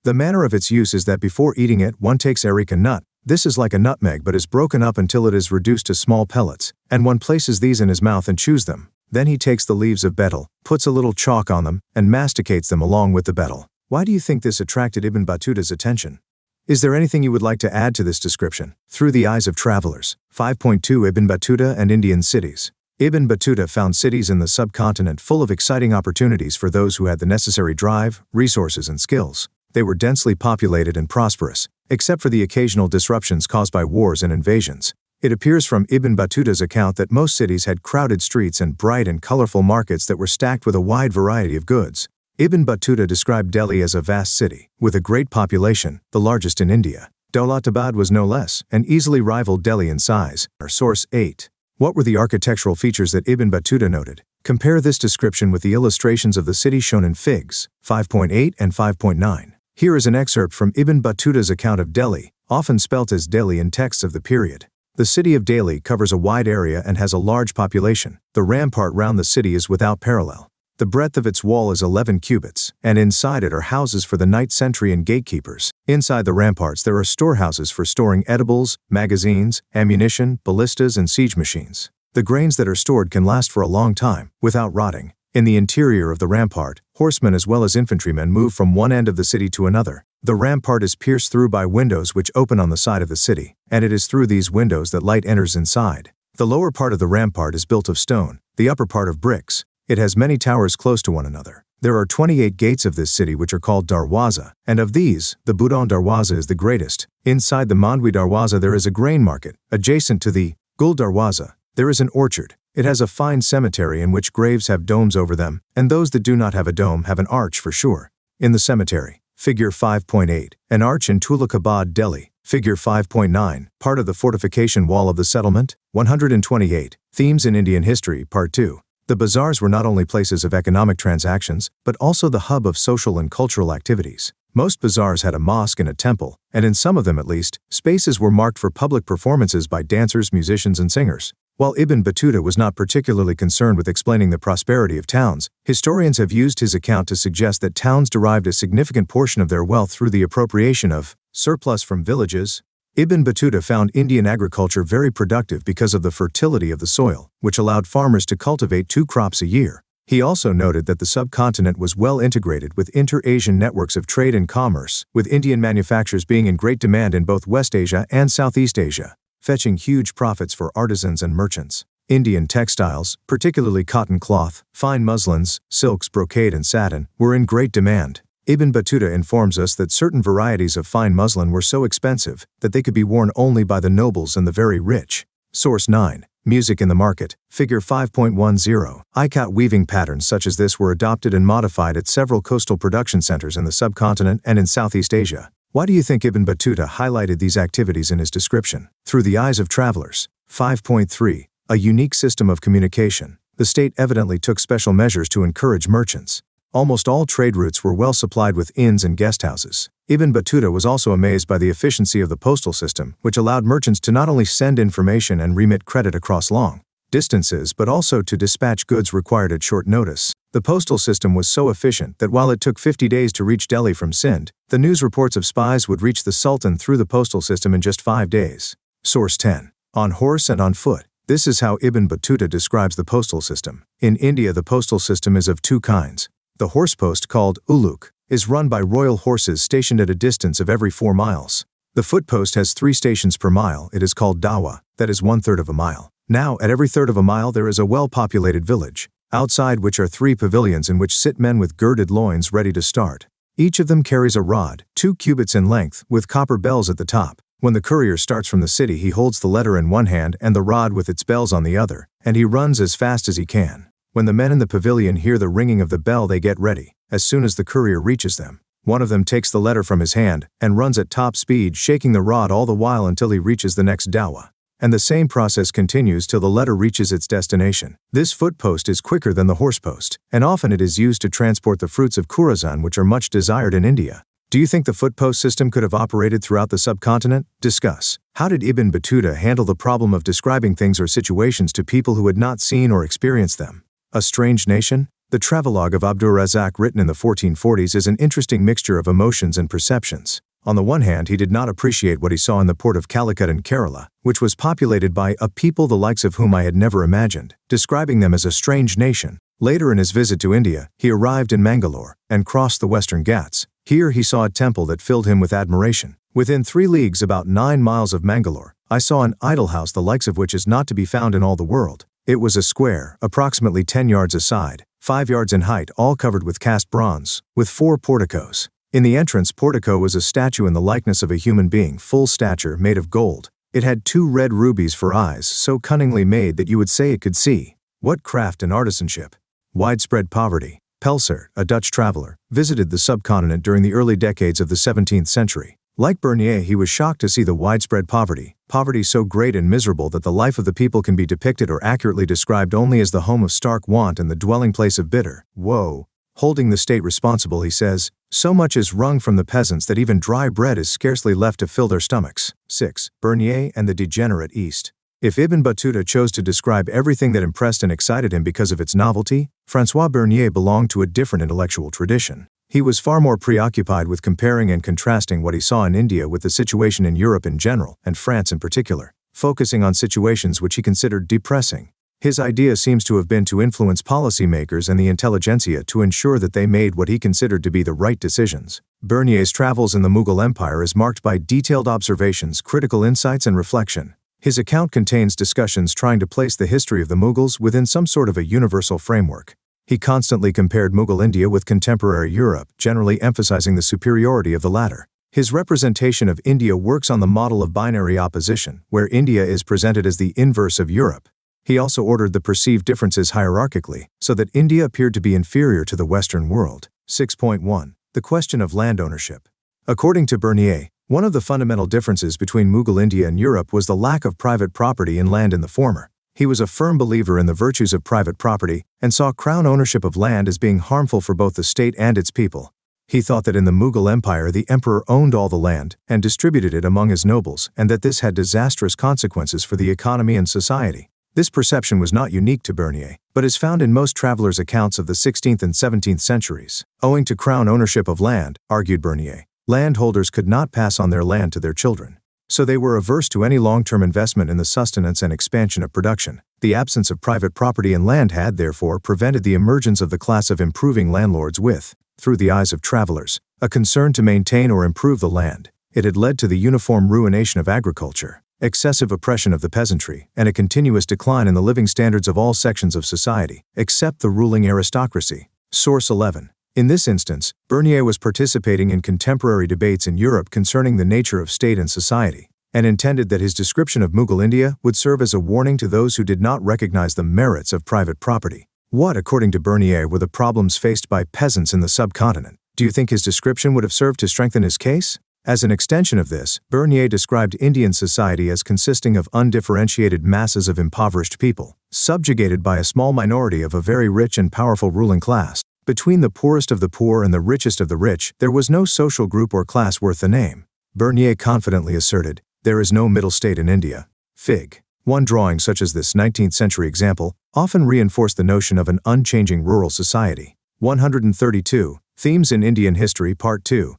The manner of its use is that before eating it one takes areca nut. This is like a nutmeg but is broken up until it is reduced to small pellets, and one places these in his mouth and chews them. Then he takes the leaves of betel, puts a little chalk on them, and masticates them along with the betel. Why do you think this attracted Ibn Battuta's attention? Is there anything you would like to add to this description? Through the eyes of travelers. 5.2 Ibn Battuta and Indian cities. Ibn Battuta found cities in the subcontinent full of exciting opportunities for those who had the necessary drive, resources, and skills. They were densely populated and prosperous, except for the occasional disruptions caused by wars and invasions. It appears from Ibn Battuta's account that most cities had crowded streets and bright and colorful markets that were stacked with a wide variety of goods. Ibn Battuta described Delhi as a vast city, with a great population, the largest in India. Daulatabad was no less, and easily rivaled Delhi in size. Source 8. What were the architectural features that Ibn Battuta noted? Compare this description with the illustrations of the city shown in Figs, 5.8 and 5.9. Here is an excerpt from Ibn Battuta's account of Delhi, often spelt as Delhi in texts of the period. The city of Delhi covers a wide area and has a large population. The rampart round the city is without parallel. The breadth of its wall is 11 cubits, and inside it are houses for the night sentry and gatekeepers. Inside the ramparts there are storehouses for storing edibles, magazines, ammunition, ballistas, and siege machines. The grains that are stored can last for a long time, without rotting. In the interior of the rampart, horsemen as well as infantrymen move from one end of the city to another. The rampart is pierced through by windows which open on the side of the city, and it is through these windows that light enters inside. The lower part of the rampart is built of stone, the upper part of bricks. It has many towers close to one another. There are 28 gates of this city which are called Darwaza, and of these, the Budhan Darwaza is the greatest. Inside the Mandwi Darwaza there is a grain market. Adjacent to the Gul Darwaza, there is an orchard. It has a fine cemetery in which graves have domes over them, and those that do not have a dome have an arch for sure. In the cemetery, figure 5.8, an arch in Tulakabad, Delhi. Figure 5.9, part of the fortification wall of the settlement. 128, Themes in Indian History, Part 2. The bazaars were not only places of economic transactions, but also the hub of social and cultural activities. Most bazaars had a mosque and a temple, and in some of them at least, spaces were marked for public performances by dancers, musicians, and singers. While Ibn Battuta was not particularly concerned with explaining the prosperity of towns, historians have used his account to suggest that towns derived a significant portion of their wealth through the appropriation of surplus from villages. Ibn Battuta found Indian agriculture very productive because of the fertility of the soil, which allowed farmers to cultivate 2 crops a year. He also noted that the subcontinent was well integrated with inter-Asian networks of trade and commerce, with Indian manufactures being in great demand in both West Asia and Southeast Asia, fetching huge profits for artisans and merchants. Indian textiles, particularly cotton cloth, fine muslins, silks, brocade, and satin, were in great demand. Ibn Battuta informs us that certain varieties of fine muslin were so expensive that they could be worn only by the nobles and the very rich. Source 9. Music in the Market. Figure 5.10. Ikat weaving patterns such as this were adopted and modified at several coastal production centers in the subcontinent and in Southeast Asia. Why do you think Ibn Battuta highlighted these activities in his description? Through the eyes of travelers. 5.3. A unique system of communication. The state evidently took special measures to encourage merchants. Almost all trade routes were well supplied with inns and guest houses. Ibn Battuta was also amazed by the efficiency of the postal system, which allowed merchants to not only send information and remit credit across long distances but also to dispatch goods required at short notice. The postal system was so efficient that while it took 50 days to reach Delhi from Sindh, the news reports of spies would reach the Sultan through the postal system in just 5 days. Source 10. On horse and on foot. This is how Ibn Battuta describes the postal system. In India, the postal system is of 2 kinds. The horse post, called uluk, is run by royal horses stationed at a distance of every 4 miles. The foot post has 3 stations per mile. It is called dawa, that is 1/3 of a mile. Now, at every 1/3 of a mile there is a well-populated village, outside which are 3 pavilions in which sit men with girded loins ready to start. Each of them carries a rod, 2 cubits in length, with copper bells at the top. When the courier starts from the city, he holds the letter in one hand and the rod with its bells on the other, and he runs as fast as he can. When the men in the pavilion hear the ringing of the bell, they get ready. As soon as the courier reaches them, one of them takes the letter from his hand and runs at top speed, shaking the rod all the while until he reaches the next dawa. And the same process continues till the letter reaches its destination. This foot post is quicker than the horse post, and often it is used to transport the fruits of Khorasan, which are much desired in India. Do you think the foot post system could have operated throughout the subcontinent? Discuss. How did Ibn Battuta handle the problem of describing things or situations to people who had not seen or experienced them? A Strange Nation? The travelogue of Abdur-Razzaq, written in the 1440s, is an interesting mixture of emotions and perceptions. On the one hand, he did not appreciate what he saw in the port of Calicut in Kerala, which was populated by a people the likes of whom I had never imagined, describing them as a strange nation. Later in his visit to India, he arrived in Mangalore and crossed the Western Ghats. Here he saw a temple that filled him with admiration. Within 3 leagues, about 9 miles of Mangalore, I saw an idol house the likes of which is not to be found in all the world. It was a square, approximately 10 yards aside, 5 yards in height, all covered with cast bronze, with 4 porticos. In the entrance portico was a statue in the likeness of a human being, full stature, made of gold. It had 2 red rubies for eyes, so cunningly made that you would say it could see. What craft and artisanship! Widespread poverty. Pelser, a Dutch traveler, visited the subcontinent during the early decades of the 17th century. Like Bernier, he was shocked to see the widespread poverty so great and miserable that the life of the people can be depicted or accurately described only as the home of stark want and the dwelling place of bitter woe. Holding the state responsible, he says, so much is wrung from the peasants that even dry bread is scarcely left to fill their stomachs. 6. Bernier and the Degenerate East. If Ibn Battuta chose to describe everything that impressed and excited him because of its novelty, François Bernier belonged to a different intellectual tradition. He was far more preoccupied with comparing and contrasting what he saw in India with the situation in Europe in general, and France in particular, focusing on situations which he considered depressing. His idea seems to have been to influence policymakers and the intelligentsia to ensure that they made what he considered to be the right decisions. Bernier's travels in the Mughal Empire is marked by detailed observations, critical insights, and reflection. His account contains discussions trying to place the history of the Mughals within some sort of a universal framework. He constantly compared Mughal India with contemporary Europe, generally emphasizing the superiority of the latter. His representation of India works on the model of binary opposition, where India is presented as the inverse of Europe. He also ordered the perceived differences hierarchically, so that India appeared to be inferior to the Western world. 6.1. The question of land ownership. According to Bernier, One of the fundamental differences between Mughal India and Europe was the lack of private property in land in the former. He was a firm believer in the virtues of private property and saw crown ownership of land as being harmful for both the state and its people. He thought that in the Mughal Empire the emperor owned all the land and distributed it among his nobles, and that this had disastrous consequences for the economy and society. This perception was not unique to Bernier, but is found in most travelers' accounts of the 16th and 17th centuries. Owing to crown ownership of land, argued Bernier, landholders could not pass on their land to their children. So they were averse to any long-term investment in the sustenance and expansion of production. The absence of private property in land had therefore prevented the emergence of the class of improving landlords with, through the eyes of travelers, a concern to maintain or improve the land. It had led to the uniform ruination of agriculture, excessive oppression of the peasantry, and a continuous decline in the living standards of all sections of society, except the ruling aristocracy. Source 11. In this instance, Bernier was participating in contemporary debates in Europe concerning the nature of state and society, and intended that his description of Mughal India would serve as a warning to those who did not recognize the merits of private property. What, according to Bernier, were the problems faced by peasants in the subcontinent? Do you think his description would have served to strengthen his case? As an extension of this, Bernier described Indian society as consisting of undifferentiated masses of impoverished people, subjugated by a small minority of a very rich and powerful ruling class. Between the poorest of the poor and the richest of the rich, there was no social group or class worth the name. Bernier confidently asserted, there is no middle state in India. Fig. One drawing such as this 19th-century example often reinforced the notion of an unchanging rural society. 132. Themes in Indian History Part 2.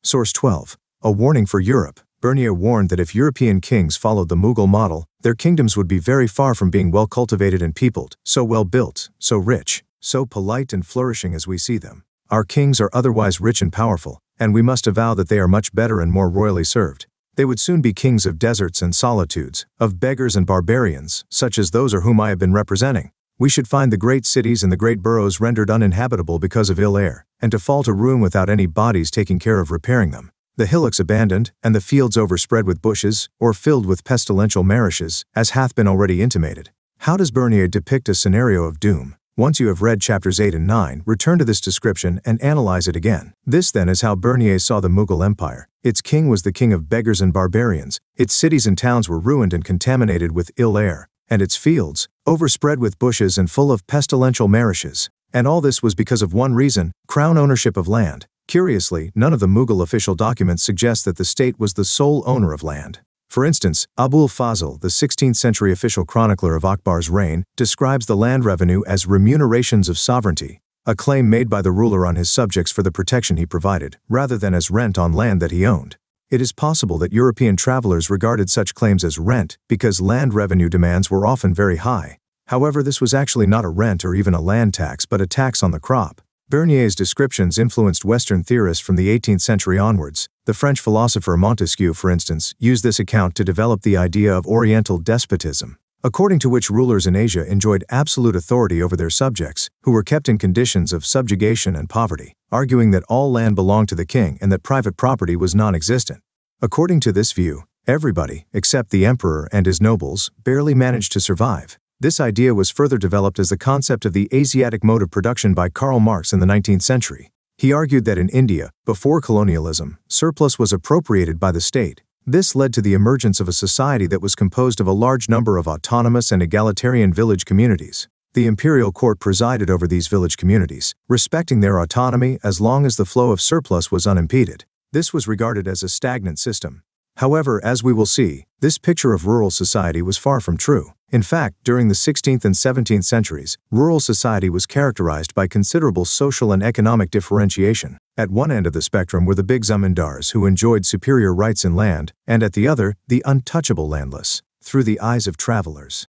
Source 12. A warning for Europe. Bernier warned that if European kings followed the Mughal model, their kingdoms would be very far from being well cultivated and peopled, so well built, so rich, so polite and flourishing as we see them. Our kings are otherwise rich and powerful, and we must avow that they are much better and more royally served. They would soon be kings of deserts and solitudes, of beggars and barbarians, such as those are whom I have been representing. We should find the great cities and the great boroughs rendered uninhabitable because of ill air, and to fall to ruin without any bodies taking care of repairing them. The hillocks abandoned, and the fields overspread with bushes, or filled with pestilential marishes, as hath been already intimated. How does Bernier depict a scenario of doom? Once you have read chapters 8 and 9, return to this description and analyze it again. This then is how Bernier saw the Mughal Empire. Its king was the king of beggars and barbarians, its cities and towns were ruined and contaminated with ill air, and its fields, overspread with bushes and full of pestilential marishes. And all this was because of one reason, crown ownership of land. Curiously, none of the Mughal official documents suggest that the state was the sole owner of land. For instance, Abul Fazl, the 16th-century official chronicler of Akbar's reign, describes the land revenue as remunerations of sovereignty, a claim made by the ruler on his subjects for the protection he provided, rather than as rent on land that he owned. It is possible that European travelers regarded such claims as rent because land revenue demands were often very high. However, this was actually not a rent or even a land tax but a tax on the crop. Bernier's descriptions influenced Western theorists from the 18th century onwards. The French philosopher Montesquieu, for instance, used this account to develop the idea of Oriental despotism, according to which rulers in Asia enjoyed absolute authority over their subjects, who were kept in conditions of subjugation and poverty, arguing that all land belonged to the king and that private property was non-existent. According to this view, everybody, except the emperor and his nobles, barely managed to survive. This idea was further developed as the concept of the Asiatic mode of production by Karl Marx in the 19th century. He argued that in India, before colonialism, surplus was appropriated by the state. This led to the emergence of a society that was composed of a large number of autonomous and egalitarian village communities. The imperial court presided over these village communities, respecting their autonomy as long as the flow of surplus was unimpeded. This was regarded as a stagnant system. However, as we will see, this picture of rural society was far from true. In fact, during the 16th and 17th centuries, rural society was characterized by considerable social and economic differentiation. At one end of the spectrum were the big zamindars who enjoyed superior rights in land, and at the other, the untouchable landless, through the eyes of travelers.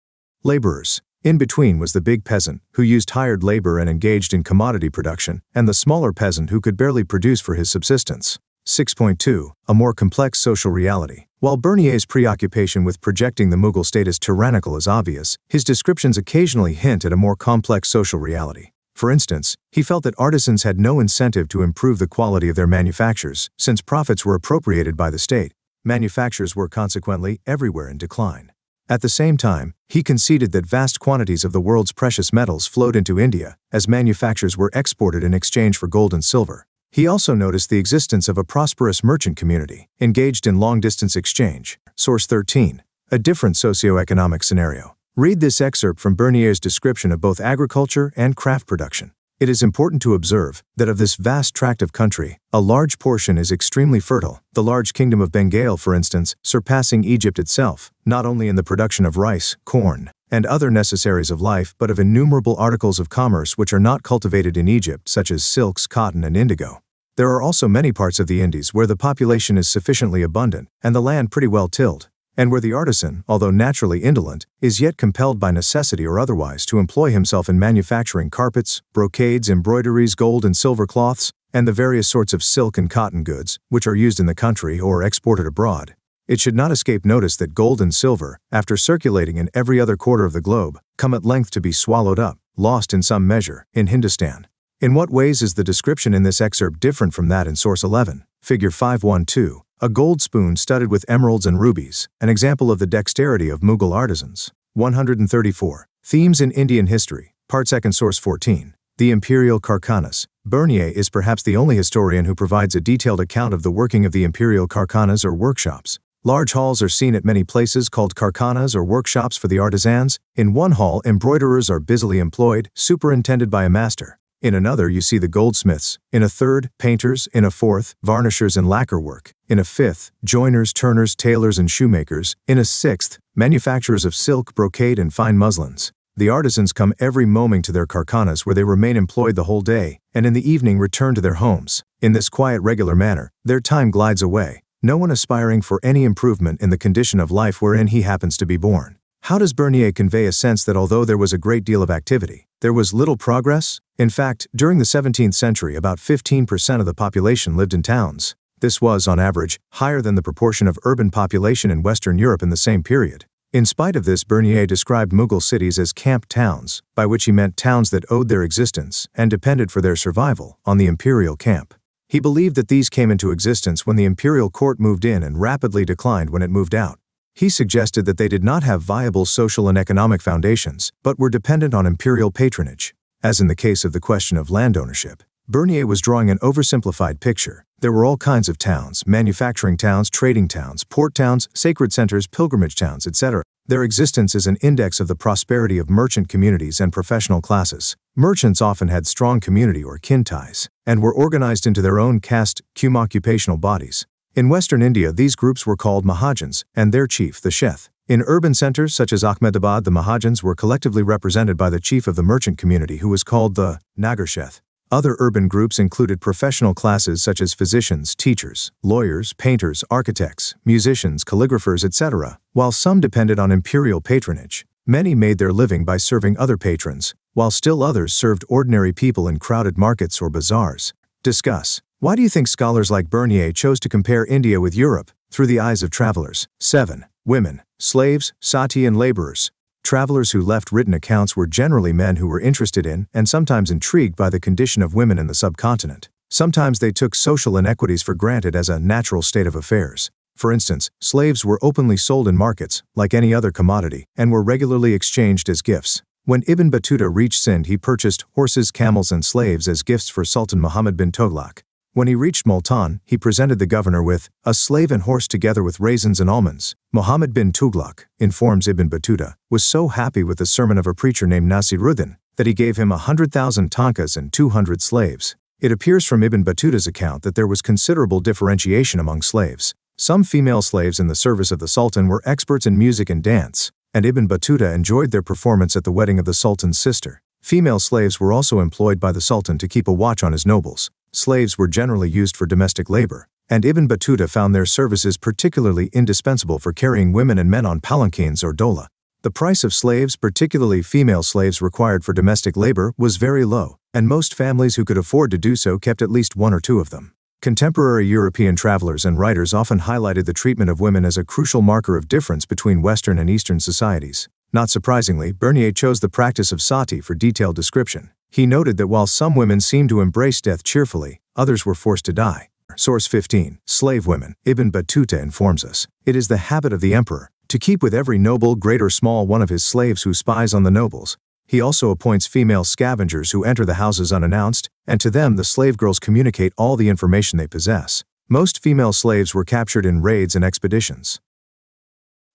Laborers. In between was the big peasant, who used hired labor and engaged in commodity production, and the smaller peasant who could barely produce for his subsistence. 6.2. A more complex social reality. While Bernier's preoccupation with projecting the Mughal state as tyrannical is obvious, his descriptions occasionally hint at a more complex social reality. For instance, he felt that artisans had no incentive to improve the quality of their manufactures, since profits were appropriated by the state. Manufactures were consequently everywhere in decline. At the same time, he conceded that vast quantities of the world's precious metals flowed into India, as manufactures were exported in exchange for gold and silver. He also noticed the existence of a prosperous merchant community, engaged in long-distance exchange. Source 13. A different socioeconomic scenario. Read this excerpt from Bernier's description of both agriculture and craft production. It is important to observe that of this vast tract of country, a large portion is extremely fertile, the large kingdom of Bengal, for instance, surpassing Egypt itself, not only in the production of rice, corn, and other necessaries of life, but of innumerable articles of commerce which are not cultivated in Egypt, such as silks, cotton, and indigo. There are also many parts of the Indies where the population is sufficiently abundant, and the land pretty well tilled, and where the artisan, although naturally indolent, is yet compelled by necessity or otherwise to employ himself in manufacturing carpets, brocades, embroideries, gold and silver cloths, and the various sorts of silk and cotton goods, which are used in the country or exported abroad. It should not escape notice that gold and silver, after circulating in every other quarter of the globe, come at length to be swallowed up, lost in some measure, in Hindustan. In what ways is the description in this excerpt different from that in Source 11, Figure 512? A gold spoon studded with emeralds and rubies, an example of the dexterity of Mughal artisans. 134. Themes in Indian History, Part 2, Source 14. The Imperial Karkhanas. Bernier is perhaps the only historian who provides a detailed account of the working of the imperial karkhanas or workshops. Large halls are seen at many places called karkhanas or workshops for the artisans. In one hall, embroiderers are busily employed, superintended by a master. In another, you see the goldsmiths. In a third, painters. In a fourth, varnishers and lacquer work. In a fifth, joiners, turners, tailors, and shoemakers. In a sixth, manufacturers of silk, brocade, and fine muslins. The artisans come every morning to their karkhanas where they remain employed the whole day, and in the evening return to their homes. In this quiet, regular manner, their time glides away, no one aspiring for any improvement in the condition of life wherein he happens to be born. How does Bernier convey a sense that although there was a great deal of activity, there was little progress? In fact, during the 17th century, about 15% of the population lived in towns. This was, on average, higher than the proportion of urban population in Western Europe in the same period. In spite of this, Bernier described Mughal cities as camp towns, by which he meant towns that owed their existence, and depended for their survival, on the imperial camp. He believed that these came into existence when the imperial court moved in and rapidly declined when it moved out. He suggested that they did not have viable social and economic foundations, but were dependent on imperial patronage. As in the case of the question of land ownership, Bernier was drawing an oversimplified picture. There were all kinds of towns, manufacturing towns, trading towns, port towns, sacred centers, pilgrimage towns, etc. Their existence is an index of the prosperity of merchant communities and professional classes. Merchants often had strong community or kin ties, and were organized into their own caste, occupational bodies. In Western India, these groups were called Mahajans, and their chief, the Sheth. In urban centers such as Ahmedabad, the Mahajans were collectively represented by the chief of the merchant community, who was called the Nagar Sheth. Other urban groups included professional classes such as physicians, teachers, lawyers, painters, architects, musicians, calligraphers, etc. While some depended on imperial patronage, many made their living by serving other patrons, while still others served ordinary people in crowded markets or bazaars. Discuss. Why do you think scholars like Bernier chose to compare India with Europe through the eyes of travelers? 7. Women, slaves, sati, and laborers. Travelers who left written accounts were generally men who were interested in and sometimes intrigued by the condition of women in the subcontinent. Sometimes they took social inequities for granted as a natural state of affairs. For instance, slaves were openly sold in markets, like any other commodity, and were regularly exchanged as gifts. When Ibn Battuta reached Sindh, he purchased horses, camels, and slaves as gifts for Sultan Muhammad bin Tughlaq. When he reached Multan, he presented the governor with a slave and horse together with raisins and almonds. Muhammad bin Tughlaq, informs Ibn Battuta, was so happy with the sermon of a preacher named Nasiruddin that he gave him 100,000 tankas and 200 slaves. It appears from Ibn Battuta's account that there was considerable differentiation among slaves. Some female slaves in the service of the Sultan were experts in music and dance, and Ibn Battuta enjoyed their performance at the wedding of the Sultan's sister. Female slaves were also employed by the Sultan to keep a watch on his nobles. Slaves were generally used for domestic labor, and Ibn Battuta found their services particularly indispensable for carrying women and men on palanquins or dola. The price of slaves, particularly female slaves required for domestic labor, was very low, and most families who could afford to do so kept at least one or two of them. Contemporary European travelers and writers often highlighted the treatment of women as a crucial marker of difference between Western and Eastern societies. Not surprisingly, Bernier chose the practice of sati for detailed description. He noted that while some women seemed to embrace death cheerfully, others were forced to die. Source 15. Slave women. Ibn Battuta informs us, it is the habit of the emperor to keep with every noble, great or small, one of his slaves who spies on the nobles. He also appoints female scavengers who enter the houses unannounced, and to them the slave girls communicate all the information they possess. Most female slaves were captured in raids and expeditions.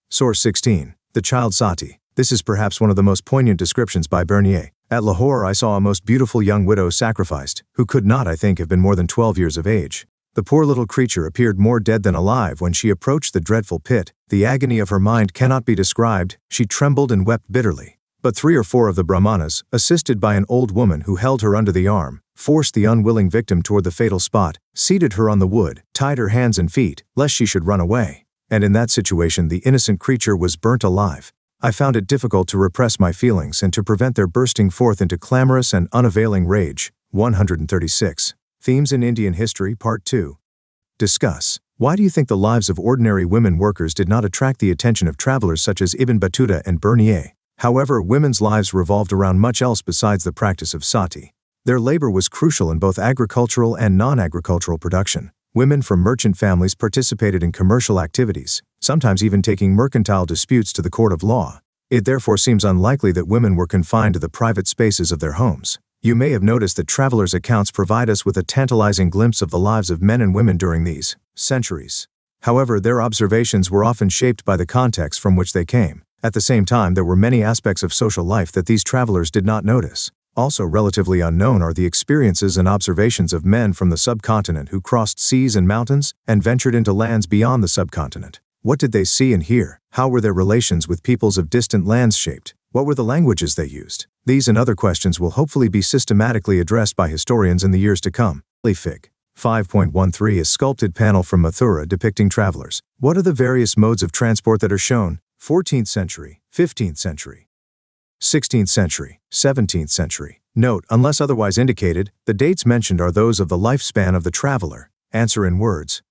Source 16. The Child Sati. This is perhaps one of the most poignant descriptions by Bernier. At Lahore I saw a most beautiful young widow sacrificed, who could not, I think, have been more than 12 years of age. The poor little creature appeared more dead than alive when she approached the dreadful pit. The agony of her mind cannot be described. She trembled and wept bitterly. But 3 or 4 of the Brahmanas, assisted by an old woman who held her under the arm, forced the unwilling victim toward the fatal spot, seated her on the wood, tied her hands and feet, lest she should run away. And in that situation the innocent creature was burnt alive. I found it difficult to repress my feelings and to prevent their bursting forth into clamorous and unavailing rage. 136. Themes in Indian History, Part 2. Discuss. Why do you think the lives of ordinary women workers did not attract the attention of travelers such as Ibn Battuta and Bernier? However, women's lives revolved around much else besides the practice of sati. Their labor was crucial in both agricultural and non-agricultural production. Women from merchant families participated in commercial activities, sometimes even taking mercantile disputes to the court of law. It therefore seems unlikely that women were confined to the private spaces of their homes. You may have noticed that travelers' accounts provide us with a tantalizing glimpse of the lives of men and women during these centuries. However, their observations were often shaped by the context from which they came. At the same time, there were many aspects of social life that these travelers did not notice. Also relatively unknown are the experiences and observations of men from the subcontinent who crossed seas and mountains and ventured into lands beyond the subcontinent. What did they see and hear? How were their relations with peoples of distant lands shaped? What were the languages they used? These and other questions will hopefully be systematically addressed by historians in the years to come. Fig. 5.13 is sculpted panel from Mathura depicting travelers. What are the various modes of transport that are shown? 14th century, 15th century, 16th century, 17th century. Note, unless otherwise indicated, the dates mentioned are those of the lifespan of the traveler. Answer in words.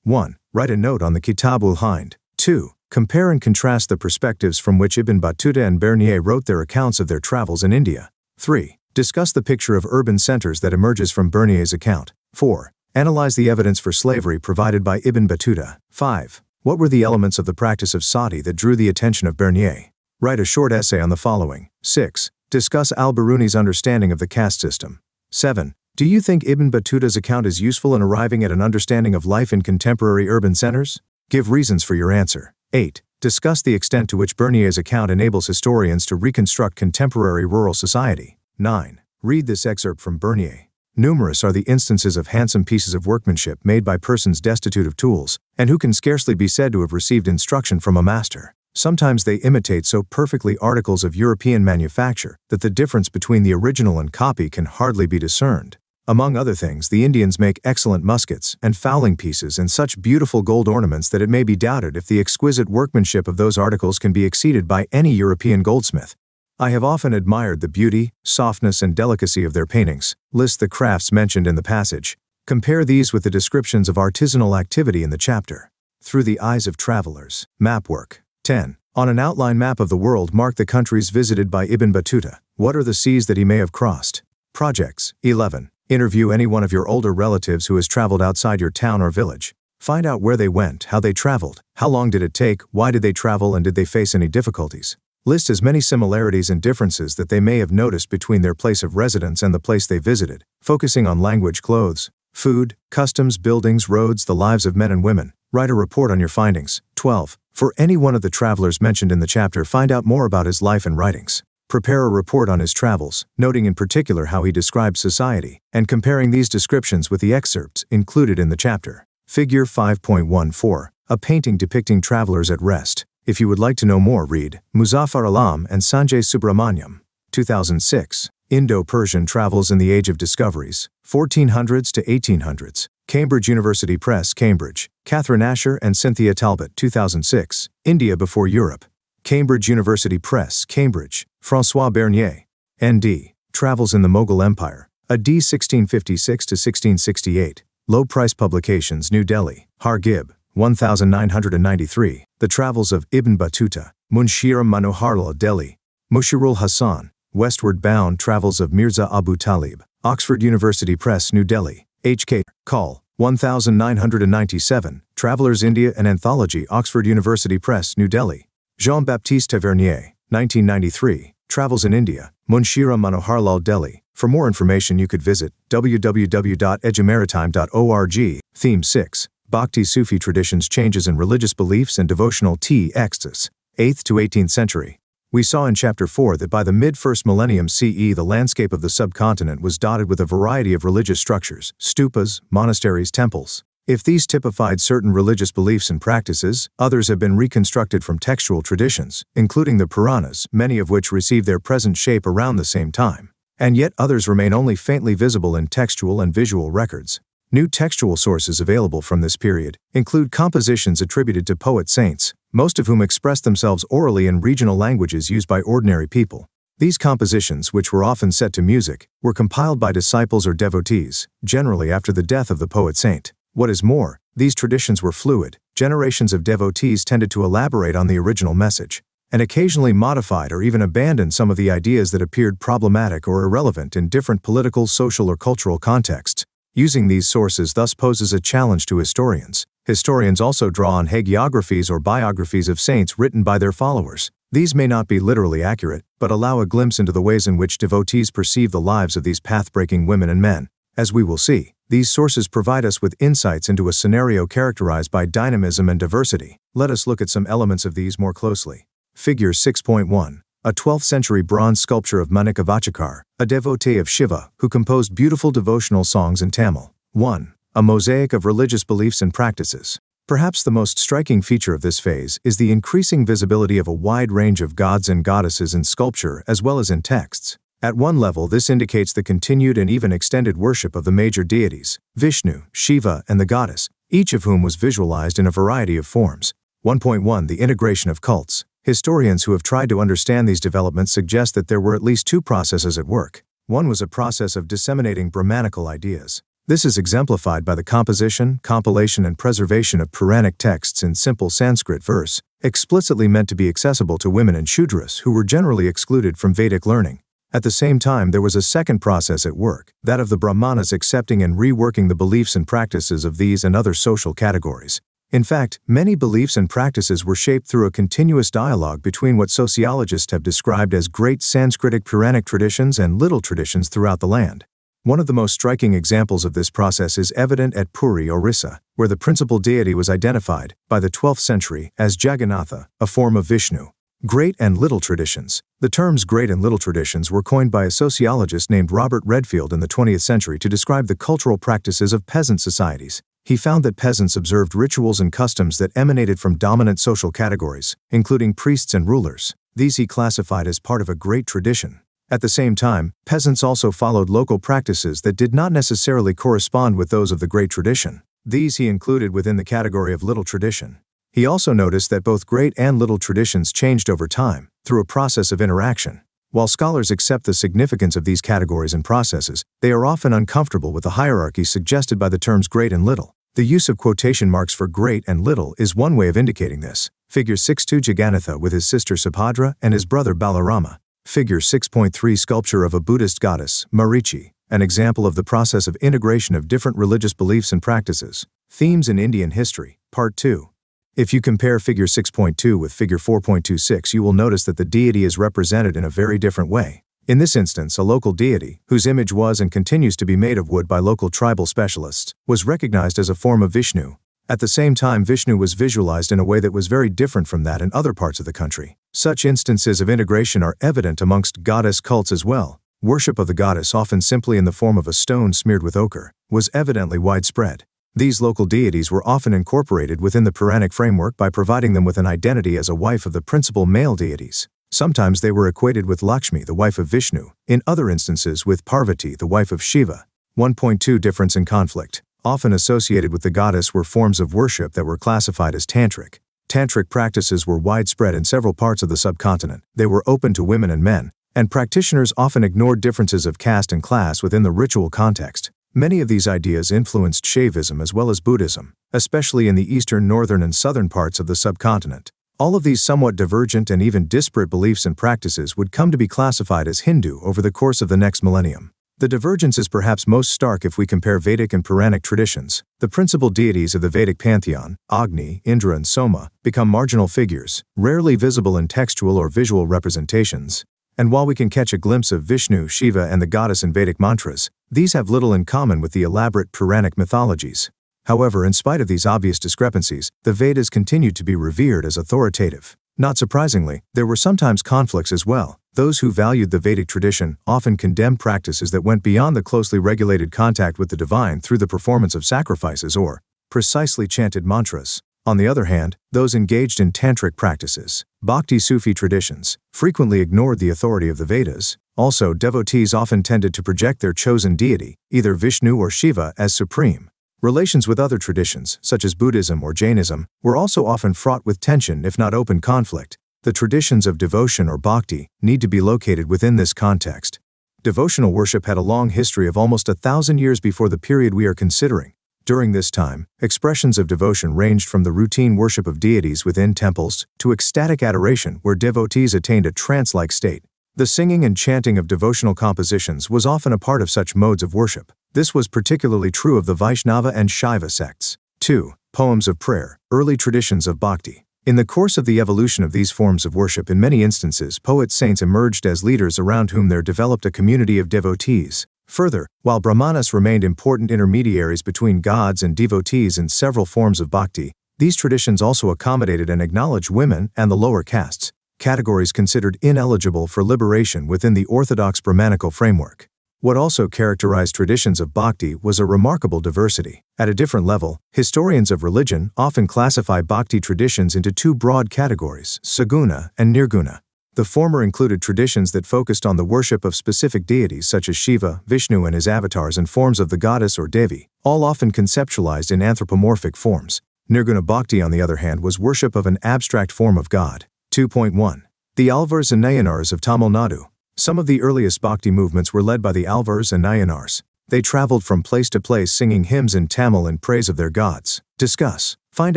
1. Write a note on the Kitab-ul-Hind. 2. Compare and contrast the perspectives from which Ibn Battuta and Bernier wrote their accounts of their travels in India. 3. Discuss the picture of urban centers that emerges from Bernier's account. 4. Analyze the evidence for slavery provided by Ibn Battuta. 5. What were the elements of the practice of sati that drew the attention of Bernier? Write a short essay on the following. 6. Discuss al-Biruni's understanding of the caste system. 7. Do you think Ibn Battuta's account is useful in arriving at an understanding of life in contemporary urban centers? Give reasons for your answer. 8. Discuss the extent to which Bernier's account enables historians to reconstruct contemporary rural society. 9. Read this excerpt from Bernier. Numerous are the instances of handsome pieces of workmanship made by persons destitute of tools, and who can scarcely be said to have received instruction from a master. Sometimes they imitate so perfectly articles of European manufacture that the difference between the original and copy can hardly be discerned. Among other things, the Indians make excellent muskets and fowling pieces and such beautiful gold ornaments that it may be doubted if the exquisite workmanship of those articles can be exceeded by any European goldsmith. I have often admired the beauty, softness, and delicacy of their paintings. List the crafts mentioned in the passage. Compare these with the descriptions of artisanal activity in the chapter. Through the eyes of travelers. Map work. 10. On an outline map of the world, mark the countries visited by Ibn Battuta. What are the seas that he may have crossed? Projects. 11. Interview any one of your older relatives who has traveled outside your town or village. Find out where they went, how they traveled, how long did it take, why did they travel, and did they face any difficulties. List as many similarities and differences that they may have noticed between their place of residence and the place they visited, focusing on language, clothes, food, customs, buildings, roads, the lives of men and women. Write a report on your findings. 12. For any one of the travelers mentioned in the chapter, find out more about his life and writings. Prepare a report on his travels, noting in particular how he described society, and comparing these descriptions with the excerpts included in the chapter. Figure 5.14. A painting depicting travelers at rest. If you would like to know more, read Muzaffar Alam and Sanjay Subramaniam. 2006. Indo-Persian Travels in the Age of Discoveries, 1400s to 1800s. Cambridge University Press, Cambridge. Catherine Asher and Cynthia Talbot, 2006. India Before Europe. Cambridge University Press, Cambridge. François Bernier, N.D. Travels in the Mughal Empire. A D. 1656 to 1668. Low Price Publications, New Delhi. Hargib, 1993. The Travels of Ibn Battuta. Munshira Manoharlal, Delhi. Mushirul Hassan. Westward Bound Travels of Mirza Abu Talib. Oxford University Press, New Delhi. H.K. Call, 1997. Travelers India, an Anthology. Oxford University Press, New Delhi. Jean-Baptiste Tavernier, 1993. Travels in India, Munshira Manoharlal Delhi. For more information you could visit www.edumaritime.org. Theme 6. Bhakti Sufi Traditions, Changes in Religious Beliefs and Devotional Texts, 8th to 18th century. We saw in Chapter 4 that by the mid-1st millennium CE the landscape of the subcontinent was dotted with a variety of religious structures, stupas, monasteries, temples. If these typified certain religious beliefs and practices, others have been reconstructed from textual traditions, including the Puranas, many of which received their present shape around the same time. And yet others remain only faintly visible in textual and visual records. New textual sources available from this period include compositions attributed to poet saints, most of whom expressed themselves orally in regional languages used by ordinary people. These compositions, which were often set to music, were compiled by disciples or devotees, generally after the death of the poet saint. What is more, these traditions were fluid. Generations of devotees tended to elaborate on the original message, and occasionally modified or even abandoned some of the ideas that appeared problematic or irrelevant in different political, social, or cultural contexts. Using these sources thus poses a challenge to historians. Historians also draw on hagiographies or biographies of saints written by their followers. These may not be literally accurate, but allow a glimpse into the ways in which devotees perceive the lives of these path-breaking women and men. As we will see, these sources provide us with insights into a scenario characterized by dynamism and diversity. Let us look at some elements of these more closely. Figure 6.1. A 12th century bronze sculpture of Manika Vachakar, a devotee of Shiva, who composed beautiful devotional songs in Tamil. 1. A mosaic of religious beliefs and practices. Perhaps the most striking feature of this phase is the increasing visibility of a wide range of gods and goddesses in sculpture as well as in texts. At one level, this indicates the continued and even extended worship of the major deities, Vishnu, Shiva, and the goddess, each of whom was visualized in a variety of forms. 1.1. The integration of cults. Historians who have tried to understand these developments suggest that there were at least two processes at work. One was a process of disseminating Brahmanical ideas. This is exemplified by the composition, compilation, and preservation of Puranic texts in simple Sanskrit verse, explicitly meant to be accessible to women and Shudras who were generally excluded from Vedic learning. At the same time, there was a second process at work, that of the Brahmanas accepting and reworking the beliefs and practices of these and other social categories. In fact, many beliefs and practices were shaped through a continuous dialogue between what sociologists have described as great Sanskritic Puranic traditions and little traditions throughout the land. One of the most striking examples of this process is evident at Puri, Orissa, where the principal deity was identified, by the 12th century, as Jagannatha, a form of Vishnu. Great and little traditions. The terms great and little traditions were coined by a sociologist named Robert Redfield in the 20th century to describe the cultural practices of peasant societies. He found that peasants observed rituals and customs that emanated from dominant social categories, including priests and rulers. These he classified as part of a great tradition. At the same time, peasants also followed local practices that did not necessarily correspond with those of the great tradition. These he included within the category of little tradition. He also noticed that both great and little traditions changed over time, through a process of interaction. While scholars accept the significance of these categories and processes, they are often uncomfortable with the hierarchy suggested by the terms great and little. The use of quotation marks for great and little is one way of indicating this. Figure 6.2 Jagannatha with his sister Subhadra and his brother Balarama. Figure 6.3 Sculpture of a Buddhist goddess, Marichi, an example of the process of integration of different religious beliefs and practices. Themes in Indian History, Part 2. If you compare Figure 6.2 with Figure 4.26, you will notice that the deity is represented in a very different way. In this instance, a local deity, whose image was and continues to be made of wood by local tribal specialists, was recognized as a form of Vishnu. At the same time, Vishnu was visualized in a way that was very different from that in other parts of the country. Such instances of integration are evident amongst goddess cults as well. Worship of the goddess, often simply in the form of a stone smeared with ochre, was evidently widespread. These local deities were often incorporated within the Puranic framework by providing them with an identity as a wife of the principal male deities. Sometimes they were equated with Lakshmi, the wife of Vishnu, in other instances with Parvati, the wife of Shiva. 1.2 Difference in conflict. Often associated with the goddess were forms of worship that were classified as tantric. Tantric practices were widespread in several parts of the subcontinent. They were open to women and men, and practitioners often ignored differences of caste and class within the ritual context. Many of these ideas influenced Shaivism as well as Buddhism, especially in the eastern, northern, and southern parts of the subcontinent. All of these somewhat divergent and even disparate beliefs and practices would come to be classified as Hindu over the course of the next millennium. The divergence is perhaps most stark if we compare Vedic and Puranic traditions. The principal deities of the Vedic pantheon, Agni, Indra, and Soma, become marginal figures, rarely visible in textual or visual representations. And while we can catch a glimpse of Vishnu, Shiva, and the goddess in Vedic mantras, these have little in common with the elaborate Puranic mythologies. However, in spite of these obvious discrepancies, the Vedas continued to be revered as authoritative. Not surprisingly, there were sometimes conflicts as well. Those who valued the Vedic tradition often condemned practices that went beyond the closely regulated contact with the divine through the performance of sacrifices or precisely chanted mantras. On the other hand, those engaged in tantric practices, Bhakti Sufi traditions, frequently ignored the authority of the Vedas. Also, devotees often tended to project their chosen deity, either Vishnu or Shiva, as supreme. Relations with other traditions, such as Buddhism or Jainism, were also often fraught with tension if not open conflict. The traditions of devotion or bhakti need to be located within this context. Devotional worship had a long history of almost 1,000 years before the period we are considering. During this time, expressions of devotion ranged from the routine worship of deities within temples to ecstatic adoration where devotees attained a trance-like state. The singing and chanting of devotional compositions was often a part of such modes of worship. This was particularly true of the Vaishnava and Shaiva sects. 2. Poems of prayer, early traditions of bhakti. In the course of the evolution of these forms of worship, in many instances, poet saints emerged as leaders around whom there developed a community of devotees. Further, while Brahmanas remained important intermediaries between gods and devotees in several forms of bhakti, these traditions also accommodated and acknowledged women and the lower castes, categories considered ineligible for liberation within the orthodox Brahmanical framework. What also characterized traditions of bhakti was a remarkable diversity. At a different level, historians of religion often classify bhakti traditions into two broad categories, saguna and nirguna. The former included traditions that focused on the worship of specific deities such as Shiva, Vishnu and his avatars and forms of the goddess or Devi, all often conceptualized in anthropomorphic forms. Nirguna bhakti, on the other hand, was worship of an abstract form of God. 2.1. The Alvars and Nayanars of Tamil Nadu. Some of the earliest bhakti movements were led by the Alvars and Nayanars. They traveled from place to place singing hymns in Tamil in praise of their gods. Discuss. Find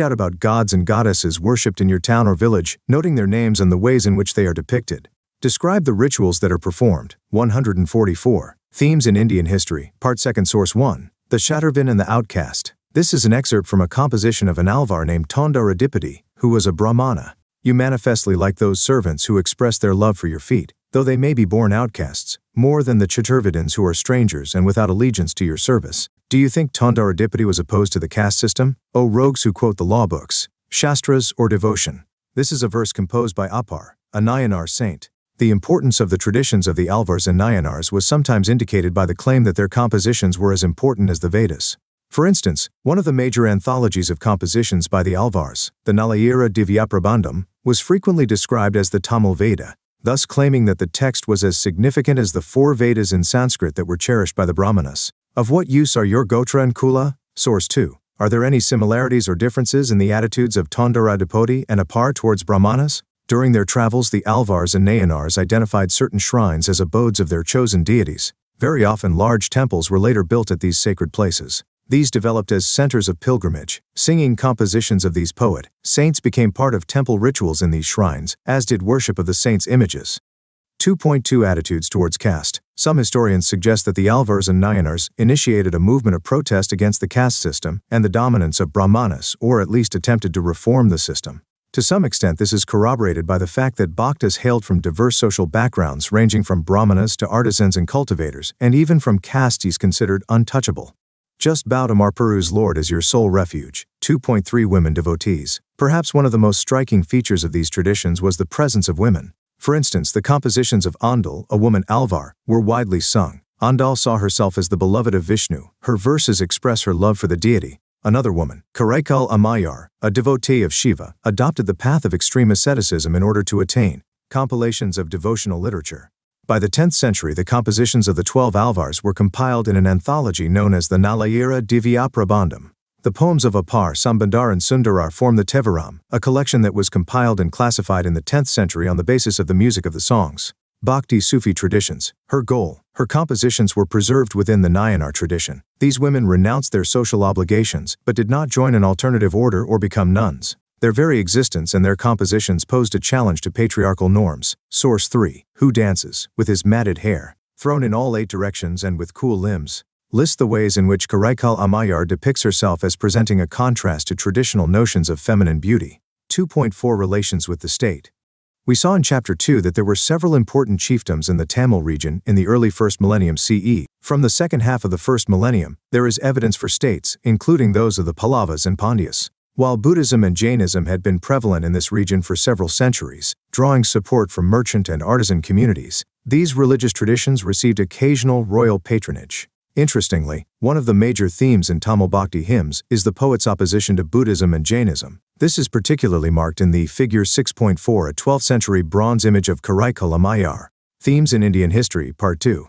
out about gods and goddesses worshipped in your town or village, noting their names and the ways in which they are depicted. Describe the rituals that are performed. 144. Themes in Indian History, Part 2, Source 1. The Shatarvan and the Outcast. This is an excerpt from a composition of an Alvar named Tondaradipati, who was a Brahmana. You manifestly like those servants who express their love for your feet, though they may be born outcasts, more than the Chaturvedans who are strangers and without allegiance to your service. Do you think Tondaradipati was opposed to the caste system? O rogues who quote the law books, Shastras, or devotion. This is a verse composed by Appar, a Nayanar saint. The importance of the traditions of the Alvars and Nayanars was sometimes indicated by the claim that their compositions were as important as the Vedas. For instance, one of the major anthologies of compositions by the Alvars, the Nalayira Divyaprabandham, was frequently described as the Tamil Veda, thus claiming that the text was as significant as the 4 Vedas in Sanskrit that were cherished by the Brahmanas. Of what use are your Gotra and Kula? Source 2. Are there any similarities or differences in the attitudes of Tondaradipati and Appar towards Brahmanas? During their travels, the Alvars and Nayanars identified certain shrines as abodes of their chosen deities. Very often large temples were later built at these sacred places. These developed as centers of pilgrimage. Singing compositions of these saints became part of temple rituals in these shrines, as did worship of the saints' images. 2.2 Attitudes towards caste. Some historians suggest that the Alvars and Nayanars initiated a movement of protest against the caste system and the dominance of Brahmanas, or at least attempted to reform the system. To some extent, this is corroborated by the fact that Bhaktas hailed from diverse social backgrounds ranging from Brahmanas to artisans and cultivators, and even from castes considered untouchable. Just bow to Marpuru's Lord as your sole refuge. 2.3 Women devotees. Perhaps one of the most striking features of these traditions was the presence of women. For instance, the compositions of Andal, a woman Alvar, were widely sung. Andal saw herself as the beloved of Vishnu. Her verses express her love for the deity. Another woman, Karaikal Ammayar, a devotee of Shiva, adopted the path of extreme asceticism in order to attain compilations of devotional literature. By the 10th century, the compositions of the 12 Alvars were compiled in an anthology known as the Nalayira Divyaprabandham. The poems of Appar, Sambandar and Sundarar form the Tevaram, a collection that was compiled and classified in the 10th century on the basis of the music of the songs. Bhakti Sufi traditions. Her compositions were preserved within the Nayanar tradition. These women renounced their social obligations, but did not join an alternative order or become nuns. Their very existence and their compositions posed a challenge to patriarchal norms. Source 3. Who dances, with his matted hair, thrown in all 8 directions and with cool limbs? List the ways in which Karaikal Ammayar depicts herself as presenting a contrast to traditional notions of feminine beauty. 2.4 Relations with the state. We saw in Chapter 2 that there were several important chiefdoms in the Tamil region in the early 1st millennium CE. From the second half of the 1st millennium, there is evidence for states, including those of the Pallavas and Pandyas. While Buddhism and Jainism had been prevalent in this region for several centuries, drawing support from merchant and artisan communities, these religious traditions received occasional royal patronage. Interestingly, one of the major themes in Tamil Bhakti hymns is the poet's opposition to Buddhism and Jainism. This is particularly marked in the Figure 6.4, a 12th century bronze image of Karaikal Ammayar. Themes in Indian History, Part 2.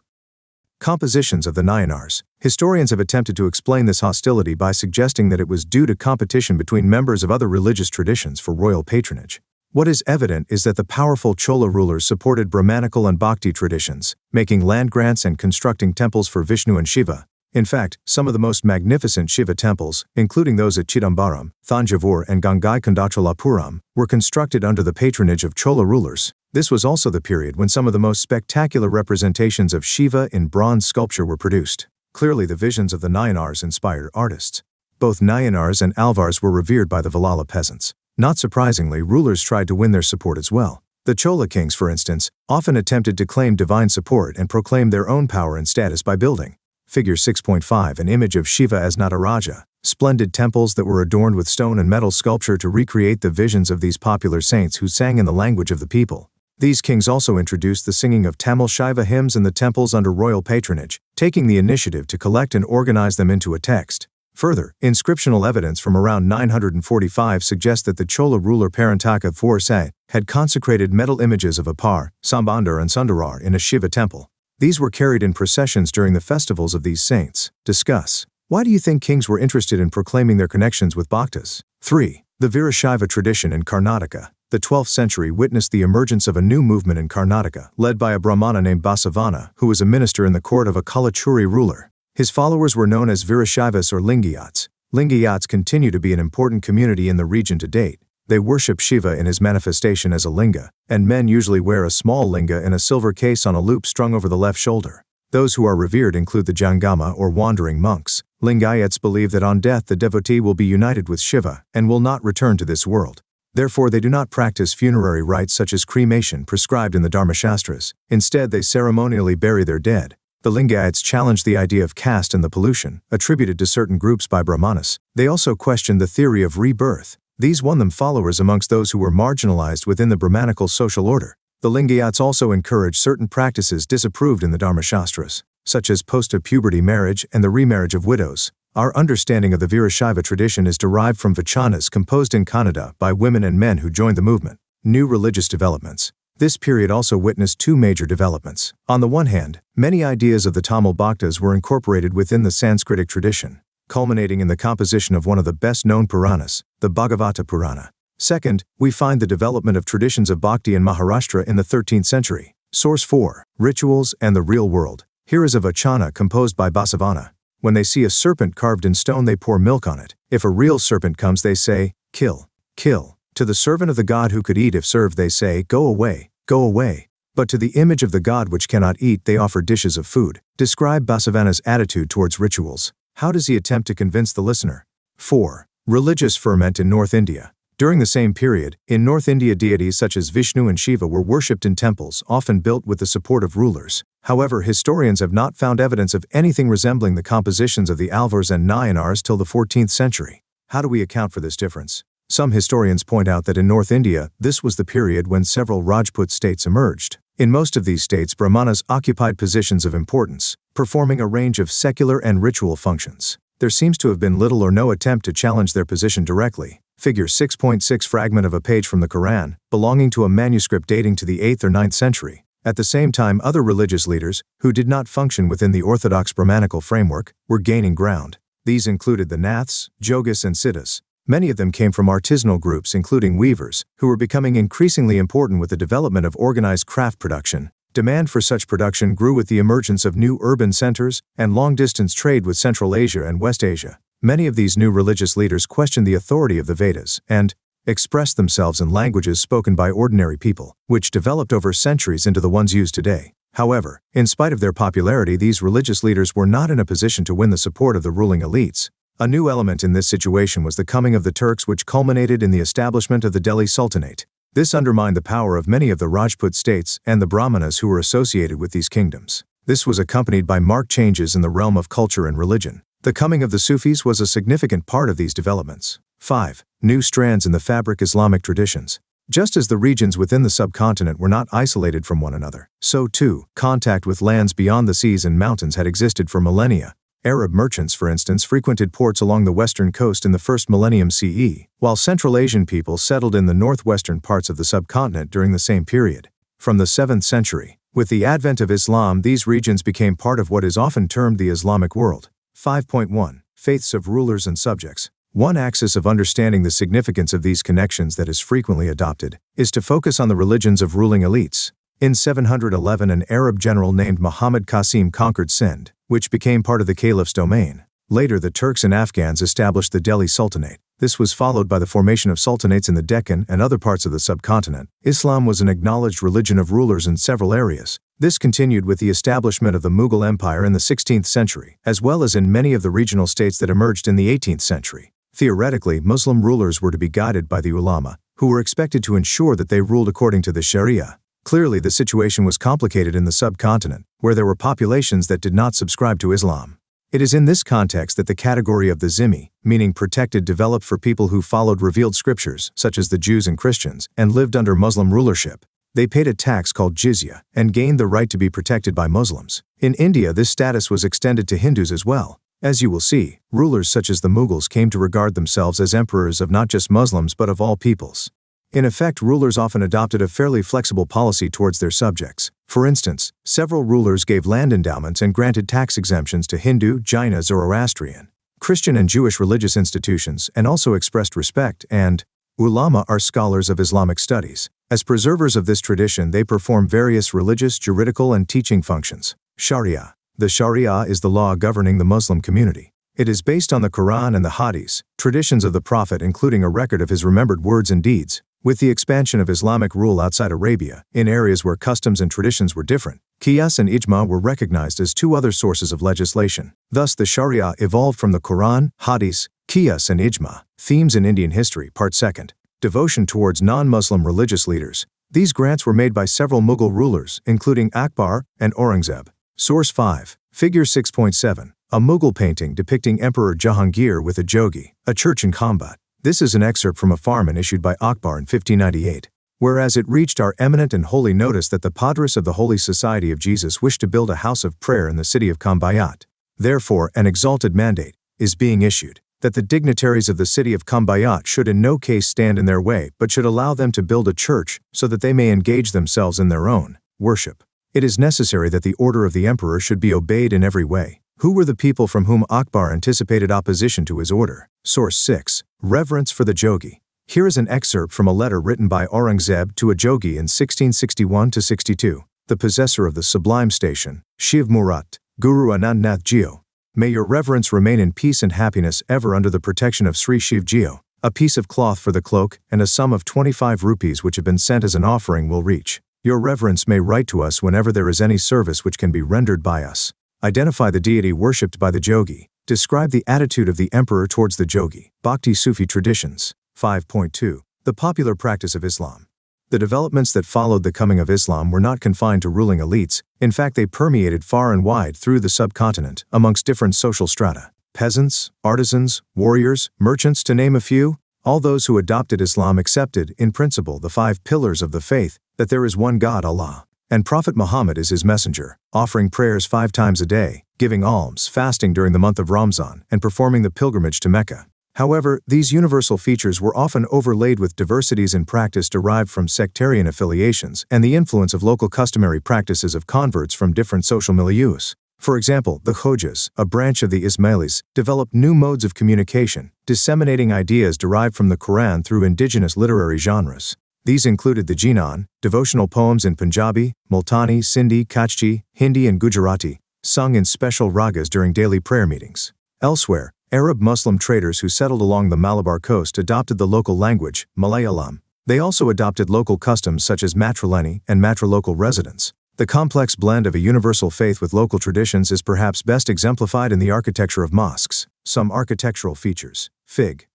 Compositions of the Nayanars. Historians have attempted to explain this hostility by suggesting that it was due to competition between members of other religious traditions for royal patronage. What is evident is that the powerful Chola rulers supported Brahmanical and Bhakti traditions, making land grants and constructing temples for Vishnu and Shiva. In fact, some of the most magnificent Shiva temples, including those at Chidambaram, Thanjavur and Gangaikondachallapuram, were constructed under the patronage of Chola rulers. This was also the period when some of the most spectacular representations of Shiva in bronze sculpture were produced. Clearly, the visions of the Nayanars inspired artists. Both Nayanars and Alvars were revered by the Vallala peasants. Not surprisingly, rulers tried to win their support as well. The Chola kings, for instance, often attempted to claim divine support and proclaim their own power and status by building. Figure 6.5, an image of Shiva as Nataraja. Splendid temples that were adorned with stone and metal sculpture to recreate the visions of these popular saints who sang in the language of the people. These kings also introduced the singing of Tamil Shiva hymns in the temples under royal patronage, taking the initiative to collect and organize them into a text. Further, inscriptional evidence from around 945 suggests that the Chola ruler Parantaka IV had consecrated metal images of Appar, Sambandar and Sundarar in a Shiva temple. These were carried in processions during the festivals of these saints. Discuss. Why do you think kings were interested in proclaiming their connections with Bhaktas? 3. The Virashaiva tradition in Karnataka. The 12th century witnessed the emergence of a new movement in Karnataka, led by a Brahmana named Basavana, who was a minister in the court of a Kalachuri ruler. His followers were known as Virashaivas or Lingayats. Lingayats continue to be an important community in the region to date. They worship Shiva in his manifestation as a linga, and men usually wear a small linga in a silver case on a loop strung over the left shoulder. Those who are revered include the Jangama or wandering monks. Lingayats believe that on death the devotee will be united with Shiva and will not return to this world. Therefore, they do not practice funerary rites such as cremation prescribed in the Dharmashastras. Instead, they ceremonially bury their dead. The Lingayats challenged the idea of caste and the pollution, attributed to certain groups by Brahmanas. They also questioned the theory of rebirth. These won them followers amongst those who were marginalized within the Brahmanical social order. The Lingayats also encouraged certain practices disapproved in the Dharmashastras, such as post-puberty marriage and the remarriage of widows. Our understanding of the Virashaiva tradition is derived from vachanas composed in Kannada by women and men who joined the movement. New religious developments. This period also witnessed two major developments. On the one hand, many ideas of the Tamil Bhaktas were incorporated within the Sanskritic tradition, culminating in the composition of one of the best-known Puranas, the Bhagavata Purana. Second, we find the development of traditions of Bhakti in Maharashtra in the 13th century. Source 4. Rituals and the Real World. Here is a vachana composed by Basavana. When they see a serpent carved in stone, they pour milk on it. If a real serpent comes, they say, "Kill, kill." To the servant of the god who could eat if served, they say, "Go away, go away." But to the image of the god which cannot eat, they offer dishes of food. Describe Basavana's attitude towards rituals. How does he attempt to convince the listener? 4. Religious ferment in North India. During the same period, in North India deities such as Vishnu and Shiva were worshipped in temples, often built with the support of rulers. However, historians have not found evidence of anything resembling the compositions of the Alvars and Nayanars till the 14th century. How do we account for this difference? Some historians point out that in North India, this was the period when several Rajput states emerged. In most of these states, Brahmanas occupied positions of importance, performing a range of secular and ritual functions. There seems to have been little or no attempt to challenge their position directly. Figure 6.6, fragment of a page from the Quran, belonging to a manuscript dating to the 8th or 9th century. At the same time, other religious leaders, who did not function within the orthodox Brahmanical framework, were gaining ground. These included the Naths, Jogis and Siddhas. Many of them came from artisanal groups including weavers, who were becoming increasingly important with the development of organized craft production. Demand for such production grew with the emergence of new urban centers and long-distance trade with Central Asia and West Asia. Many of these new religious leaders questioned the authority of the Vedas and expressed themselves in languages spoken by ordinary people, which developed over centuries into the ones used today. However, in spite of their popularity, these religious leaders were not in a position to win the support of the ruling elites. A new element in this situation was the coming of the Turks, which culminated in the establishment of the Delhi Sultanate. This undermined the power of many of the Rajput states and the Brahmanas who were associated with these kingdoms. This was accompanied by marked changes in the realm of culture and religion. The coming of the Sufis was a significant part of these developments. 5. New strands in the fabric Islamic traditions. Just as the regions within the subcontinent were not isolated from one another, so too, contact with lands beyond the seas and mountains had existed for millennia. Arab merchants, for instance, frequented ports along the western coast in the first millennium CE, while Central Asian people settled in the northwestern parts of the subcontinent during the same period. From the 7th century, with the advent of Islam, these regions became part of what is often termed the Islamic world. 5.1. Faiths of rulers and subjects. One axis of understanding the significance of these connections that is frequently adopted is to focus on the religions of ruling elites. In 711, an Arab general named Muhammad Qasim conquered Sind, which became part of the caliph's domain. Later, the Turks and Afghans established the Delhi Sultanate. This was followed by the formation of sultanates in the Deccan and other parts of the subcontinent. Islam was an acknowledged religion of rulers in several areas. This continued with the establishment of the Mughal Empire in the 16th century, as well as in many of the regional states that emerged in the 18th century. Theoretically, Muslim rulers were to be guided by the ulama, who were expected to ensure that they ruled according to the Sharia. Clearly, the situation was complicated in the subcontinent, where there were populations that did not subscribe to Islam. It is in this context that the category of the zimmi, meaning protected, developed for people who followed revealed scriptures, such as the Jews and Christians, and lived under Muslim rulership. They paid a tax called jizya, and gained the right to be protected by Muslims. In India, this status was extended to Hindus as well. As you will see, rulers such as the Mughals came to regard themselves as emperors of not just Muslims but of all peoples. In effect, rulers often adopted a fairly flexible policy towards their subjects. For instance, several rulers gave land endowments and granted tax exemptions to Hindu, Jaina, Zoroastrian, Christian and Jewish religious institutions, and also expressed respect. And ulama are scholars of Islamic studies. As preservers of this tradition, they perform various religious, juridical, and teaching functions. Sharia. The Sharia is the law governing the Muslim community. It is based on the Quran and the Hadiths, traditions of the Prophet, including a record of his remembered words and deeds. With the expansion of Islamic rule outside Arabia, in areas where customs and traditions were different, Qiyas and Ijma were recognized as two other sources of legislation. Thus, the Sharia evolved from the Quran, Hadiths, Qiyas and Ijma. Themes in Indian history, Part 2nd. Devotion towards non-Muslim religious leaders. These grants were made by several Mughal rulers, including Akbar and Aurangzeb. Source 5. Figure 6.7. A Mughal painting depicting Emperor Jahangir with a jogi, a church in combat. This is an excerpt from a farman issued by Akbar in 1598. Whereas it reached our eminent and holy notice that the Padris of the Holy Society of Jesus wished to build a house of prayer in the city of Kambayat. Therefore, an exalted mandate is being issued that the dignitaries of the city of Kambayat should in no case stand in their way but should allow them to build a church so that they may engage themselves in their own worship. It is necessary that the order of the emperor should be obeyed in every way. Who were the people from whom Akbar anticipated opposition to his order? Source 6. Reverence for the Jogi. Here is an excerpt from a letter written by Aurangzeb to a Jogi in 1661-62, the possessor of the sublime station, Shiv Murat, Guru Anand Nath Jio. May your reverence remain in peace and happiness ever under the protection of Sri Shiv Jio. A piece of cloth for the cloak and a sum of 25 rupees which have been sent as an offering will reach. Your reverence may write to us whenever there is any service which can be rendered by us. Identify the deity worshipped by the Jogi. Describe the attitude of the emperor towards the Jogi. Bhakti Sufi traditions. 5.2. The popular practice of Islam. The developments that followed the coming of Islam were not confined to ruling elites. In fact, they permeated far and wide through the subcontinent, amongst different social strata. Peasants, artisans, warriors, merchants, to name a few. All those who adopted Islam accepted, in principle, the 5 pillars of the faith, that there is one God, Allah, and Prophet Muhammad is his messenger, offering prayers 5 times a day, giving alms, fasting during the month of Ramzan, and performing the pilgrimage to Mecca. However, these universal features were often overlaid with diversities in practice derived from sectarian affiliations and the influence of local customary practices of converts from different social milieus. For example, the Khojas, a branch of the Ismailis, developed new modes of communication, disseminating ideas derived from the Quran through indigenous literary genres. These included the Jinan, devotional poems in Punjabi, Multani, Sindhi, Kachchi, Hindi and Gujarati, sung in special ragas during daily prayer meetings. Elsewhere, Arab Muslim traders who settled along the Malabar coast adopted the local language, Malayalam. They also adopted local customs such as matrilineal and matrilocal residence. The complex blend of a universal faith with local traditions is perhaps best exemplified in the architecture of mosques. Some architectural features. Fig.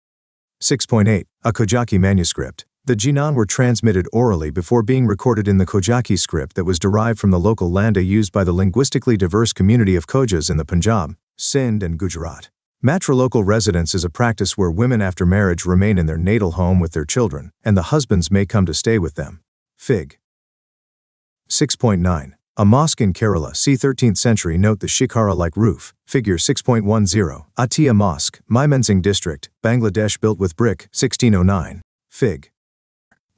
6.8. A Kojaki manuscript. The Jinan were transmitted orally before being recorded in the Kojaki script that was derived from the local landa used by the linguistically diverse community of Kojas in the Punjab, Sindh, and Gujarat. Matrilocal residence is a practice where women after marriage remain in their natal home with their children, and the husbands may come to stay with them. Fig. 6.9. A mosque in Kerala, c. 13th century. Note the shikara-like roof. Figure 6.10. Atia Mosque, Mymensingh district, Bangladesh, built with brick, 1609. Fig.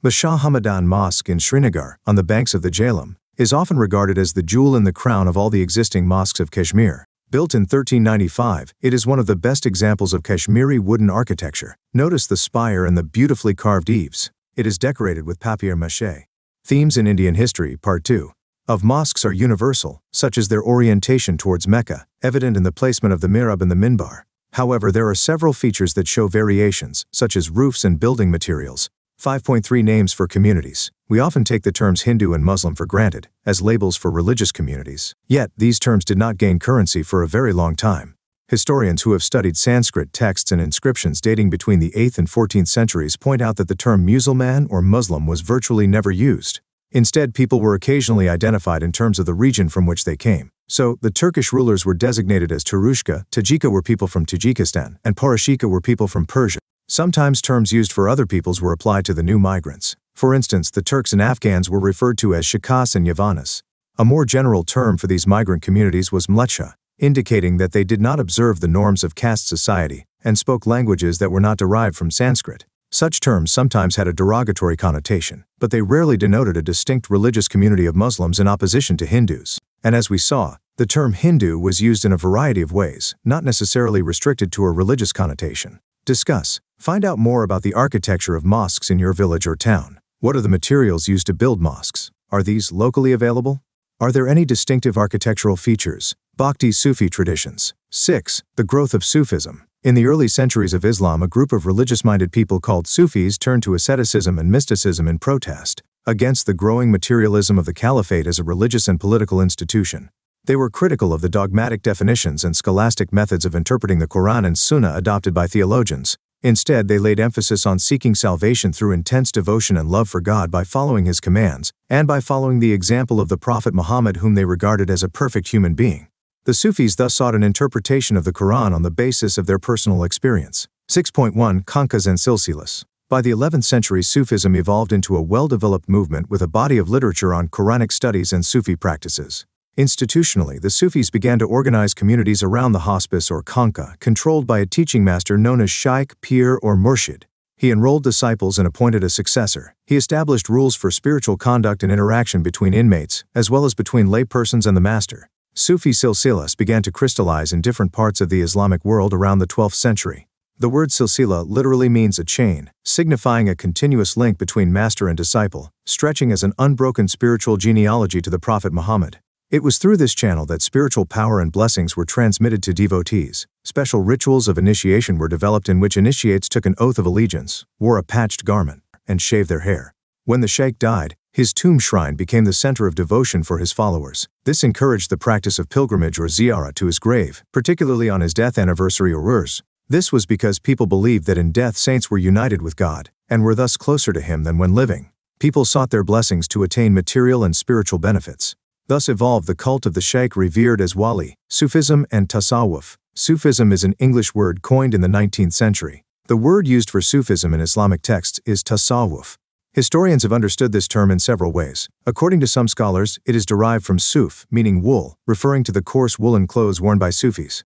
The Shah Hamadan Mosque in Srinagar, on the banks of the Jhelum, is often regarded as the jewel in the crown of all the existing mosques of Kashmir. Built in 1395, it is one of the best examples of Kashmiri wooden architecture. Notice the spire and the beautifully carved eaves. It is decorated with papier-mâché. Themes in Indian History, Part 2. Of mosques are universal, such as their orientation towards Mecca, evident in the placement of the mihrab and the minbar. However, there are several features that show variations, such as roofs and building materials. 5.3 Names for communities. We often take the terms Hindu and Muslim for granted, as labels for religious communities. Yet, these terms did not gain currency for a very long time. Historians who have studied Sanskrit texts and inscriptions dating between the 8th and 14th centuries point out that the term Musulman or Muslim was virtually never used. Instead, people were occasionally identified in terms of the region from which they came. So, the Turkish rulers were designated as Turushka, Tajika were people from Tajikistan, and Parashika were people from Persia. Sometimes terms used for other peoples were applied to the new migrants. For instance, the Turks and Afghans were referred to as Shakas and Yavanas. A more general term for these migrant communities was Mletsha, indicating that they did not observe the norms of caste society and spoke languages that were not derived from Sanskrit. Such terms sometimes had a derogatory connotation, but they rarely denoted a distinct religious community of Muslims in opposition to Hindus. And as we saw, the term Hindu was used in a variety of ways, not necessarily restricted to a religious connotation. Discuss. Find out more about the architecture of mosques in your village or town. What are the materials used to build mosques? Are these locally available? Are there any distinctive architectural features? Bhakti Sufi traditions. 6. The growth of Sufism. In the early centuries of Islam, a group of religious-minded people called Sufis turned to asceticism and mysticism in protest against the growing materialism of the caliphate as a religious and political institution. They were critical of the dogmatic definitions and scholastic methods of interpreting the Quran and Sunnah adopted by theologians. Instead, they laid emphasis on seeking salvation through intense devotion and love for God by following His commands, and by following the example of the Prophet Muhammad, whom they regarded as a perfect human being. The Sufis thus sought an interpretation of the Quran on the basis of their personal experience. 6.1 Khanqahs and Silsilas. By the 11th century, Sufism evolved into a well-developed movement with a body of literature on Quranic studies and Sufi practices. Institutionally, the Sufis began to organize communities around the hospice or khanqah, controlled by a teaching master known as shaykh, pir, or murshid. He enrolled disciples and appointed a successor. He established rules for spiritual conduct and interaction between inmates, as well as between laypersons and the master. Sufi silsilas began to crystallize in different parts of the Islamic world around the 12th century. The word silsila literally means a chain, signifying a continuous link between master and disciple, stretching as an unbroken spiritual genealogy to the Prophet Muhammad. It was through this channel that spiritual power and blessings were transmitted to devotees. Special rituals of initiation were developed in which initiates took an oath of allegiance, wore a patched garment, and shaved their hair. When the sheikh died, his tomb shrine became the center of devotion for his followers. This encouraged the practice of pilgrimage or ziyarah to his grave, particularly on his death anniversary or urs. This was because people believed that in death saints were united with God, and were thus closer to Him than when living. People sought their blessings to attain material and spiritual benefits. Thus evolved the cult of the sheikh revered as wali. Sufism and tasawwuf. Sufism is an English word coined in the 19th century. The word used for Sufism in Islamic texts is tasawwuf. Historians have understood this term in several ways. According to some scholars, it is derived from suf, meaning wool, referring to the coarse woolen clothes worn by Sufis.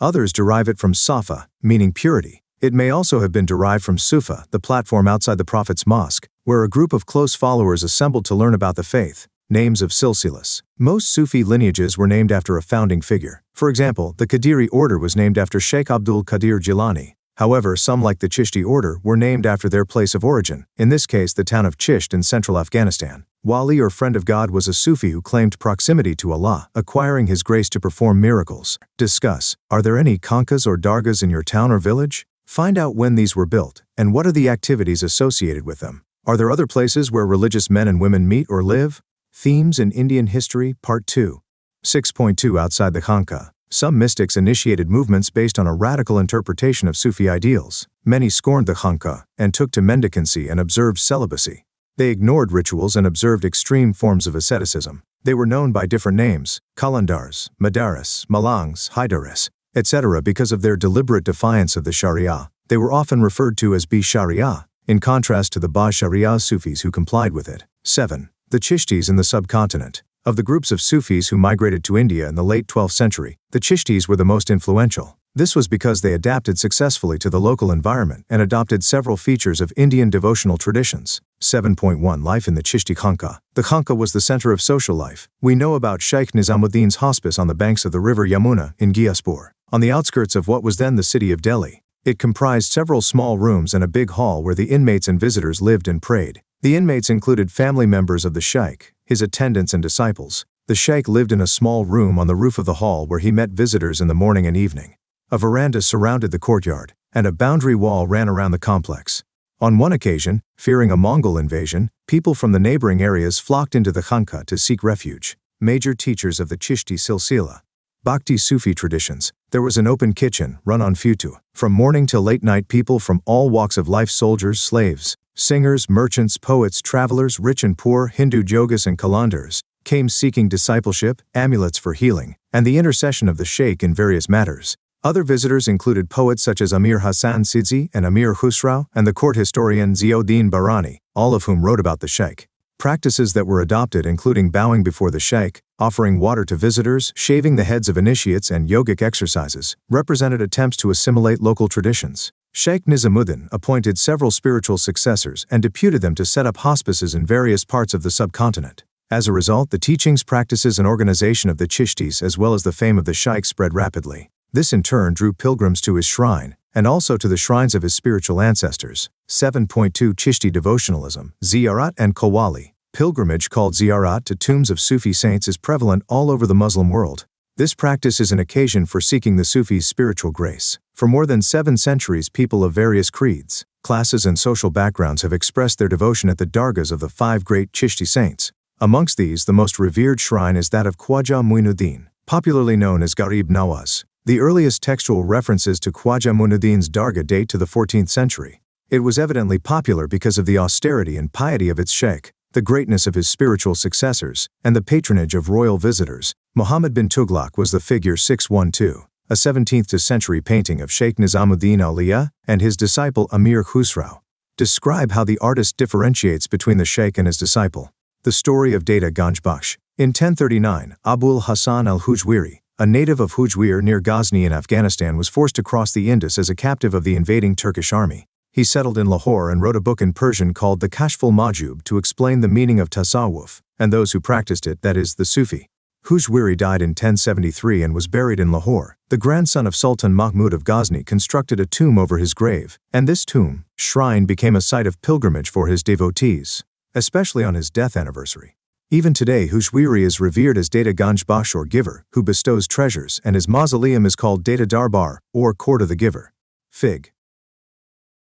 Others derive it from safa, meaning purity. It may also have been derived from sufa, the platform outside the Prophet's mosque, where a group of close followers assembled to learn about the faith. Names of silsilas. Most Sufi lineages were named after a founding figure. For example, the Qadiri order was named after Sheikh Abdul Qadir Jilani. However, some, like the Chishti order, were named after their place of origin, in this case the town of Chisht in central Afghanistan. Wali or friend of God was a Sufi who claimed proximity to Allah, acquiring His grace to perform miracles. Discuss. Are there any khanqahs or dargahs in your town or village? Find out when these were built, and what are the activities associated with them. Are there other places where religious men and women meet or live? Themes in Indian History, Part 2. 6.2 Outside the Khanqah. Some mystics initiated movements based on a radical interpretation of Sufi ideals. Many scorned the khanqa and took to mendicancy and observed celibacy. They ignored rituals and observed extreme forms of asceticism. They were known by different names, Qalandars, Madaris, Malangs, Haidaris, etc. because of their deliberate defiance of the Sharia. They were often referred to as Sharia, in contrast to the Sharia Sufis who complied with it. 7. The Chishtis in the subcontinent. Of the groups of Sufis who migrated to India in the late 12th century, the Chishtis were the most influential. This was because they adapted successfully to the local environment and adopted several features of Indian devotional traditions. 7.1 Life in the Chishti Khanqa. The Khanqa was the center of social life. We know about Shaykh Nizamuddin's hospice on the banks of the river Yamuna in Ghiaspur, on the outskirts of what was then the city of Delhi. It comprised several small rooms and a big hall where the inmates and visitors lived and prayed. The inmates included family members of the Shaykh, his attendants and disciples. The Shaykh lived in a small room on the roof of the hall where he met visitors in the morning and evening. A veranda surrounded the courtyard, and a boundary wall ran around the complex. On one occasion, fearing a Mongol invasion, people from the neighboring areas flocked into the Khanqa to seek refuge. Major teachers of the Chishti Silsila. Bhakti Sufi traditions. There was an open kitchen, run on futu. From morning till late night, people from all walks of life, soldiers, slaves, singers, merchants, poets, travelers, rich and poor, Hindu yogas and Qalandars, came seeking discipleship, amulets for healing, and the intercession of the Sheikh in various matters. Other visitors included poets such as Amir Hassan Sidzi and Amir Khusrau and the court historian Ziauddin Barani, all of whom wrote about the Sheikh. Practices that were adopted including bowing before the Sheikh, offering water to visitors, shaving the heads of initiates and yogic exercises, represented attempts to assimilate local traditions. Shaykh Nizamuddin appointed several spiritual successors and deputed them to set up hospices in various parts of the subcontinent. As a result, the teachings, practices and organization of the Chishtis as well as the fame of the Shaykh spread rapidly. This in turn drew pilgrims to his shrine, and also to the shrines of his spiritual ancestors. 7.2 Chishti devotionalism, ziyarat and qawwali. Pilgrimage called ziyarat to tombs of Sufi saints is prevalent all over the Muslim world. This practice is an occasion for seeking the Sufis' spiritual grace. For more than 7 centuries, people of various creeds, classes and social backgrounds have expressed their devotion at the dargahs of the 5 great Chishti saints. Amongst these, the most revered shrine is that of Khwaja Muinuddin, popularly known as Gharib Nawaz. The earliest textual references to Khwaja Muinuddin's dargah date to the 14th century. It was evidently popular because of the austerity and piety of its sheikh, the greatness of his spiritual successors, and the patronage of royal visitors. Muhammad bin Tughlaq was the figure 612, a 17th century painting of Sheikh Nizamuddin Auliya and his disciple Amir Khusrau. Describe how the artist differentiates between the sheikh and his disciple. The story of Data Ganj Bakhsh. In 1039, Abul Hasan al-Hujwiri, a native of Hujwir near Ghazni in Afghanistan, was forced to cross the Indus as a captive of the invading Turkish army. He settled in Lahore and wrote a book in Persian called the Kashful Majub to explain the meaning of tasawwuf, and those who practiced it, that is, the Sufi. Hujwiri died in 1073 and was buried in Lahore. The grandson of Sultan Mahmud of Ghazni constructed a tomb over his grave, and this tomb, shrine, became a site of pilgrimage for his devotees, especially on his death anniversary. Even today, Hujwiri is revered as Data Ganj Bakhsh, or giver, who bestows treasures, and his mausoleum is called Data Darbar, or Court of the Giver. Fig.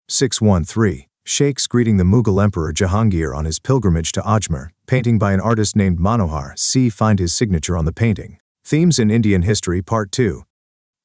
613. Sheikhs greeting the Mughal Emperor Jahangir on his pilgrimage to Ajmer, painting by an artist named Manohar. See find his signature on the painting. Themes in Indian History Part 2.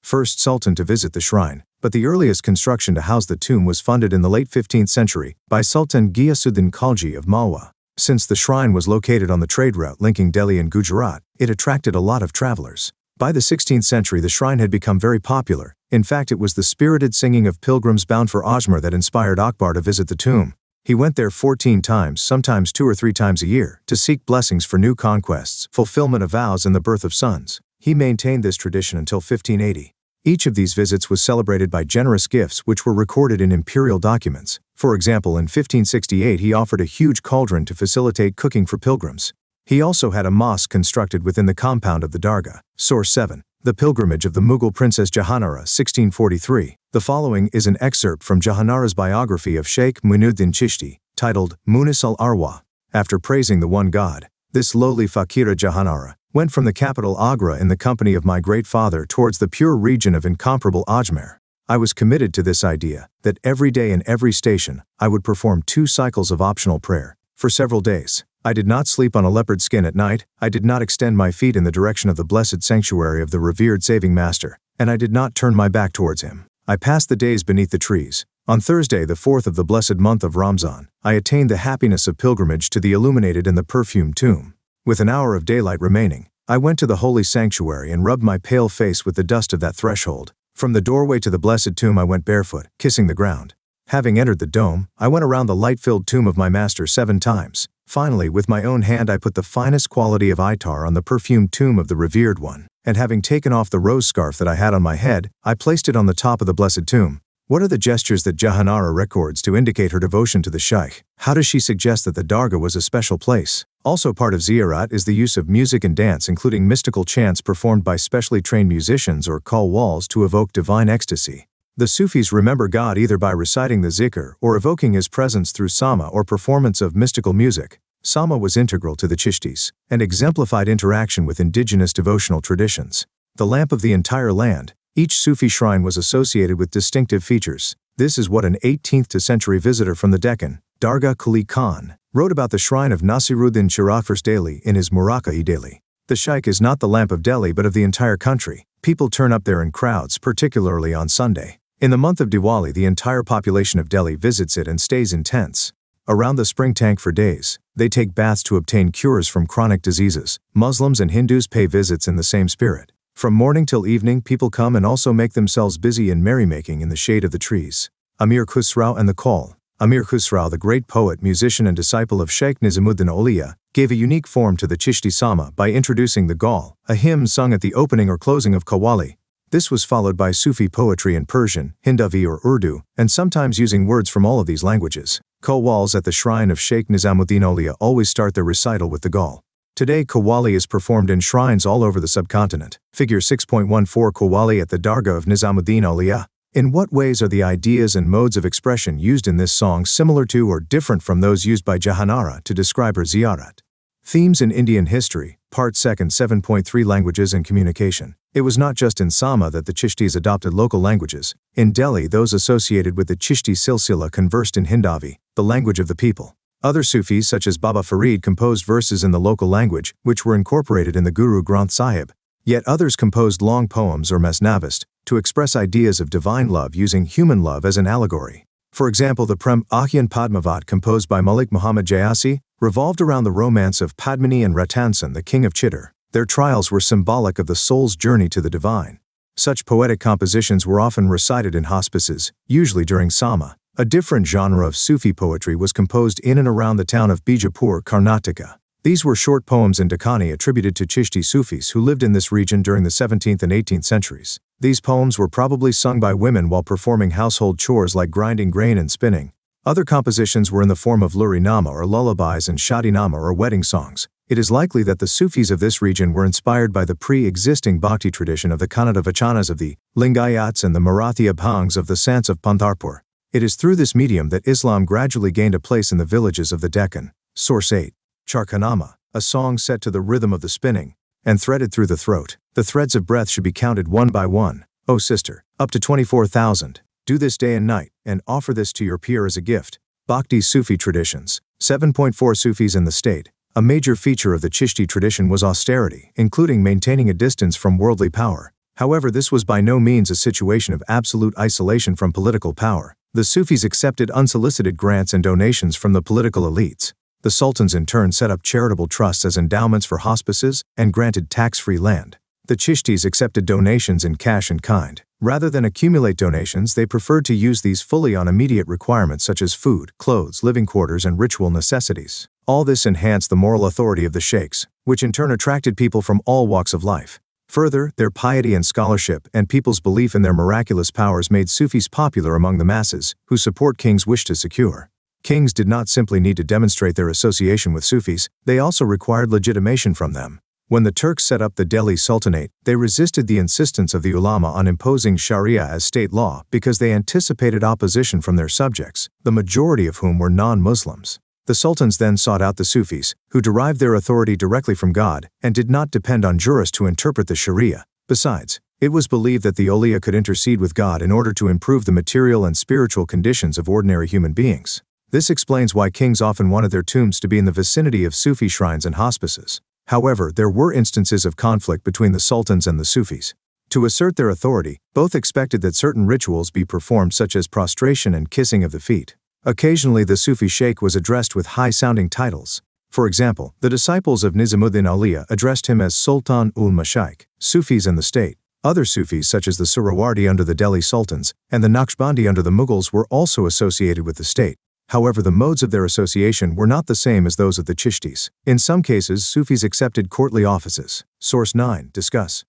First Sultan to visit the shrine, but the earliest construction to house the tomb was funded in the late 15th century by Sultan Ghiyasuddin Khalji of Malwa. Since the shrine was located on the trade route linking Delhi and Gujarat, it attracted a lot of travelers. By the 16th century, the shrine had become very popular. In fact, it was the spirited singing of pilgrims bound for Ajmer that inspired Akbar to visit the tomb. He went there 14 times, sometimes 2 or 3 times a year, to seek blessings for new conquests, fulfillment of vows, and the birth of sons. He maintained this tradition until 1580. Each of these visits was celebrated by generous gifts which were recorded in imperial documents. For example, in 1568 he offered a huge cauldron to facilitate cooking for pilgrims. He also had a mosque constructed within the compound of the Dargah. Source 7. The Pilgrimage of the Mughal Princess Jahanara, 1643. The following is an excerpt from Jahanara's biography of Sheikh Muinuddin Chishti, titled Munis al-Arwa. After praising the one God, this lowly Fakira Jahanara went from the capital Agra in the company of my great father towards the pure region of incomparable Ajmer. I was committed to this idea, that every day in every station, I would perform 2 cycles of optional prayer. For several days, I did not sleep on a leopard skin at night, I did not extend my feet in the direction of the blessed sanctuary of the revered saving Master, and I did not turn my back towards him. I passed the days beneath the trees. On Thursday, the 4th of the blessed month of Ramzan, I attained the happiness of pilgrimage to the illuminated and the perfumed tomb. With an hour of daylight remaining, I went to the holy sanctuary and rubbed my pale face with the dust of that threshold. From the doorway to the blessed tomb I went barefoot, kissing the ground. Having entered the dome, I went around the light-filled tomb of my Master 7 times. Finally, with my own hand I put the finest quality of attar on the perfumed tomb of the revered one, and having taken off the rose scarf that I had on my head, I placed it on the top of the blessed tomb. What are the gestures that Jahanara records to indicate her devotion to the Shaykh? How does she suggest that the Dargah was a special place? Also part of ziyarat is the use of music and dance, including mystical chants performed by specially trained musicians or qawwals to evoke divine ecstasy. The Sufis remember God either by reciting the zikr or evoking his presence through sama or performance of mystical music. Sama was integral to the Chishtis and exemplified interaction with indigenous devotional traditions. The lamp of the entire land. Each Sufi shrine was associated with distinctive features. This is what an 18th century visitor from the Deccan, Dargah Quli Khan, wrote about the shrine of Nasiruddin Shirafars Delhi in his Muraka-e Delhi. The Shaykh is not the lamp of Delhi but of the entire country. People turn up there in crowds, particularly on Sunday. In the month of Diwali, the entire population of Delhi visits it and stays in tents around the spring tank for days. They take baths to obtain cures from chronic diseases. Muslims and Hindus pay visits in the same spirit. From morning till evening, people come and also make themselves busy in merrymaking in the shade of the trees. Amir Khusrau and the Call. Amir Khusrau, the great poet, musician and disciple of Sheikh Nizamuddin Auliya, gave a unique form to the Chishti Sama by introducing the Gaul, a hymn sung at the opening or closing of Qawwali. This was followed by Sufi poetry in Persian, Hindavi or Urdu, and sometimes using words from all of these languages. Qawwals at the shrine of Sheikh Nizamuddin Auliya always start their recital with the Gaul. Today, Qawwali is performed in shrines all over the subcontinent. Figure 6.14 Qawwali at the Dargah of Nizamuddin Auliya. In what ways are the ideas and modes of expression used in this song similar to or different from those used by Jahanara to describe her ziyarat? Themes in Indian History, Part 2nd 7.3 Languages and Communication. It was not just in Sama that the Chishtis adopted local languages. In Delhi, those associated with the Chishti Silsila conversed in Hindavi, the language of the people. Other Sufis such as Baba Farid composed verses in the local language, which were incorporated in the Guru Granth Sahib. Yet others composed long poems or masnavist to express ideas of divine love using human love as an allegory. For example, the Prem Ahyan Padmavat composed by Malik Muhammad Jayasi revolved around the romance of Padmini and Ratansan, the king of Chittor. Their trials were symbolic of the soul's journey to the divine. Such poetic compositions were often recited in hospices, usually during Sama. A different genre of Sufi poetry was composed in and around the town of Bijapur, Karnataka. These were short poems in Dakani attributed to Chishti Sufis who lived in this region during the 17th and 18th centuries. These poems were probably sung by women while performing household chores like grinding grain and spinning. Other compositions were in the form of Luri Nama or lullabies and Shadi Nama or wedding songs. It is likely that the Sufis of this region were inspired by the pre-existing Bhakti tradition of the Kannada Vachanas of the Lingayats and the Marathi Abhangs of the Sants of Pantharpur. It is through this medium that Islam gradually gained a place in the villages of the Deccan. Source 8. Charkanama, a song set to the rhythm of the spinning, and threaded through the throat. The threads of breath should be counted one by one. O sister, up to 24,000. Do this day and night, and offer this to your peer as a gift. Bhakti Sufi traditions. 7.4 Sufis in the state. A major feature of the Chishti tradition was austerity, including maintaining a distance from worldly power. However, this was by no means a situation of absolute isolation from political power. The Sufis accepted unsolicited grants and donations from the political elites. The sultans in turn set up charitable trusts as endowments for hospices and granted tax-free land. The Chishtis accepted donations in cash and kind. Rather than accumulate donations, they preferred to use these fully on immediate requirements such as food, clothes, living quarters, and ritual necessities. All this enhanced the moral authority of the sheikhs, which in turn attracted people from all walks of life. Further, their piety and scholarship and people's belief in their miraculous powers made Sufis popular among the masses, whose support kings wished to secure. Kings did not simply need to demonstrate their association with Sufis, they also required legitimation from them. When the Turks set up the Delhi Sultanate, they resisted the insistence of the ulama on imposing Sharia as state law because they anticipated opposition from their subjects, the majority of whom were non-Muslims. The sultans then sought out the Sufis, who derived their authority directly from God and did not depend on jurists to interpret the Sharia. Besides, it was believed that the Awliya could intercede with God in order to improve the material and spiritual conditions of ordinary human beings. This explains why kings often wanted their tombs to be in the vicinity of Sufi shrines and hospices. However, there were instances of conflict between the sultans and the Sufis. To assert their authority, both expected that certain rituals be performed such as prostration and kissing of the feet. Occasionally the Sufi sheikh was addressed with high-sounding titles. For example, the disciples of Nizamuddin Auliya addressed him as Sultan ul Mashaykh, Sufis and the state. Other Sufis such as the Suhrawardi under the Delhi Sultans and the Naqshbandi under the Mughals were also associated with the state. However, the modes of their association were not the same as those of the Chishtis. In some cases, Sufis accepted courtly offices. Source 9. Discuss.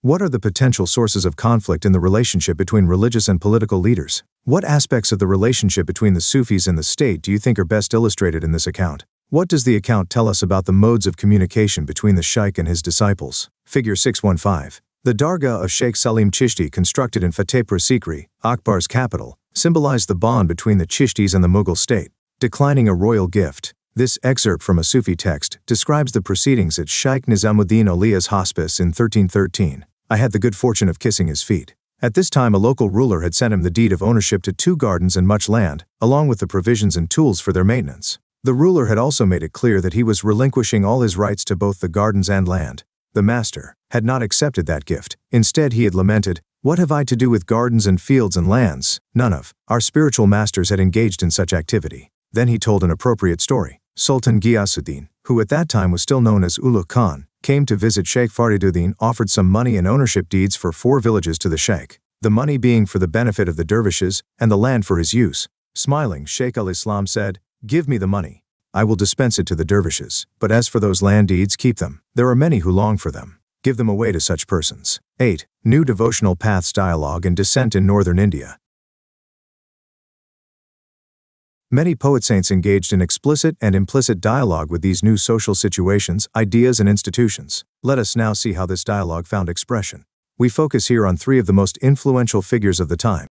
What are the potential sources of conflict in the relationship between religious and political leaders? What aspects of the relationship between the Sufis and the state do you think are best illustrated in this account? What does the account tell us about the modes of communication between the Shaykh and his disciples? Figure 615. The Dargah of Sheikh Salim Chishti, constructed in Fatehpur Sikri, Akbar's capital, symbolized the bond between the Chishtis and the Mughal state. Declining a royal gift. This excerpt from a Sufi text describes the proceedings at Shaykh Nizamuddin Auliya's hospice in 1313. I had the good fortune of kissing his feet. At this time a local ruler had sent him the deed of ownership to 2 gardens and much land, along with the provisions and tools for their maintenance. The ruler had also made it clear that he was relinquishing all his rights to both the gardens and land. The master had not accepted that gift. Instead he had lamented, "What have I to do with gardens and fields and lands? None of our spiritual masters had engaged in such activity." Then he told an appropriate story. Sultan Ghiyasuddin, who at that time was still known as Ulugh Khan, came to visit Sheikh Fariduddin, offered some money and ownership deeds for 4 villages to the sheikh, the money being for the benefit of the dervishes and the land for his use. Smiling, Sheikh al-Islam said, "Give me the money. I will dispense it to the dervishes, but as for those land deeds, keep them. There are many who long for them. Give them away to such persons." 8. New Devotional Paths Dialogue and Dissent in Northern India. Many poet-saints engaged in explicit and implicit dialogue with these new social situations, ideas and institutions. Let us now see how this dialogue found expression. We focus here on 3 of the most influential figures of the time.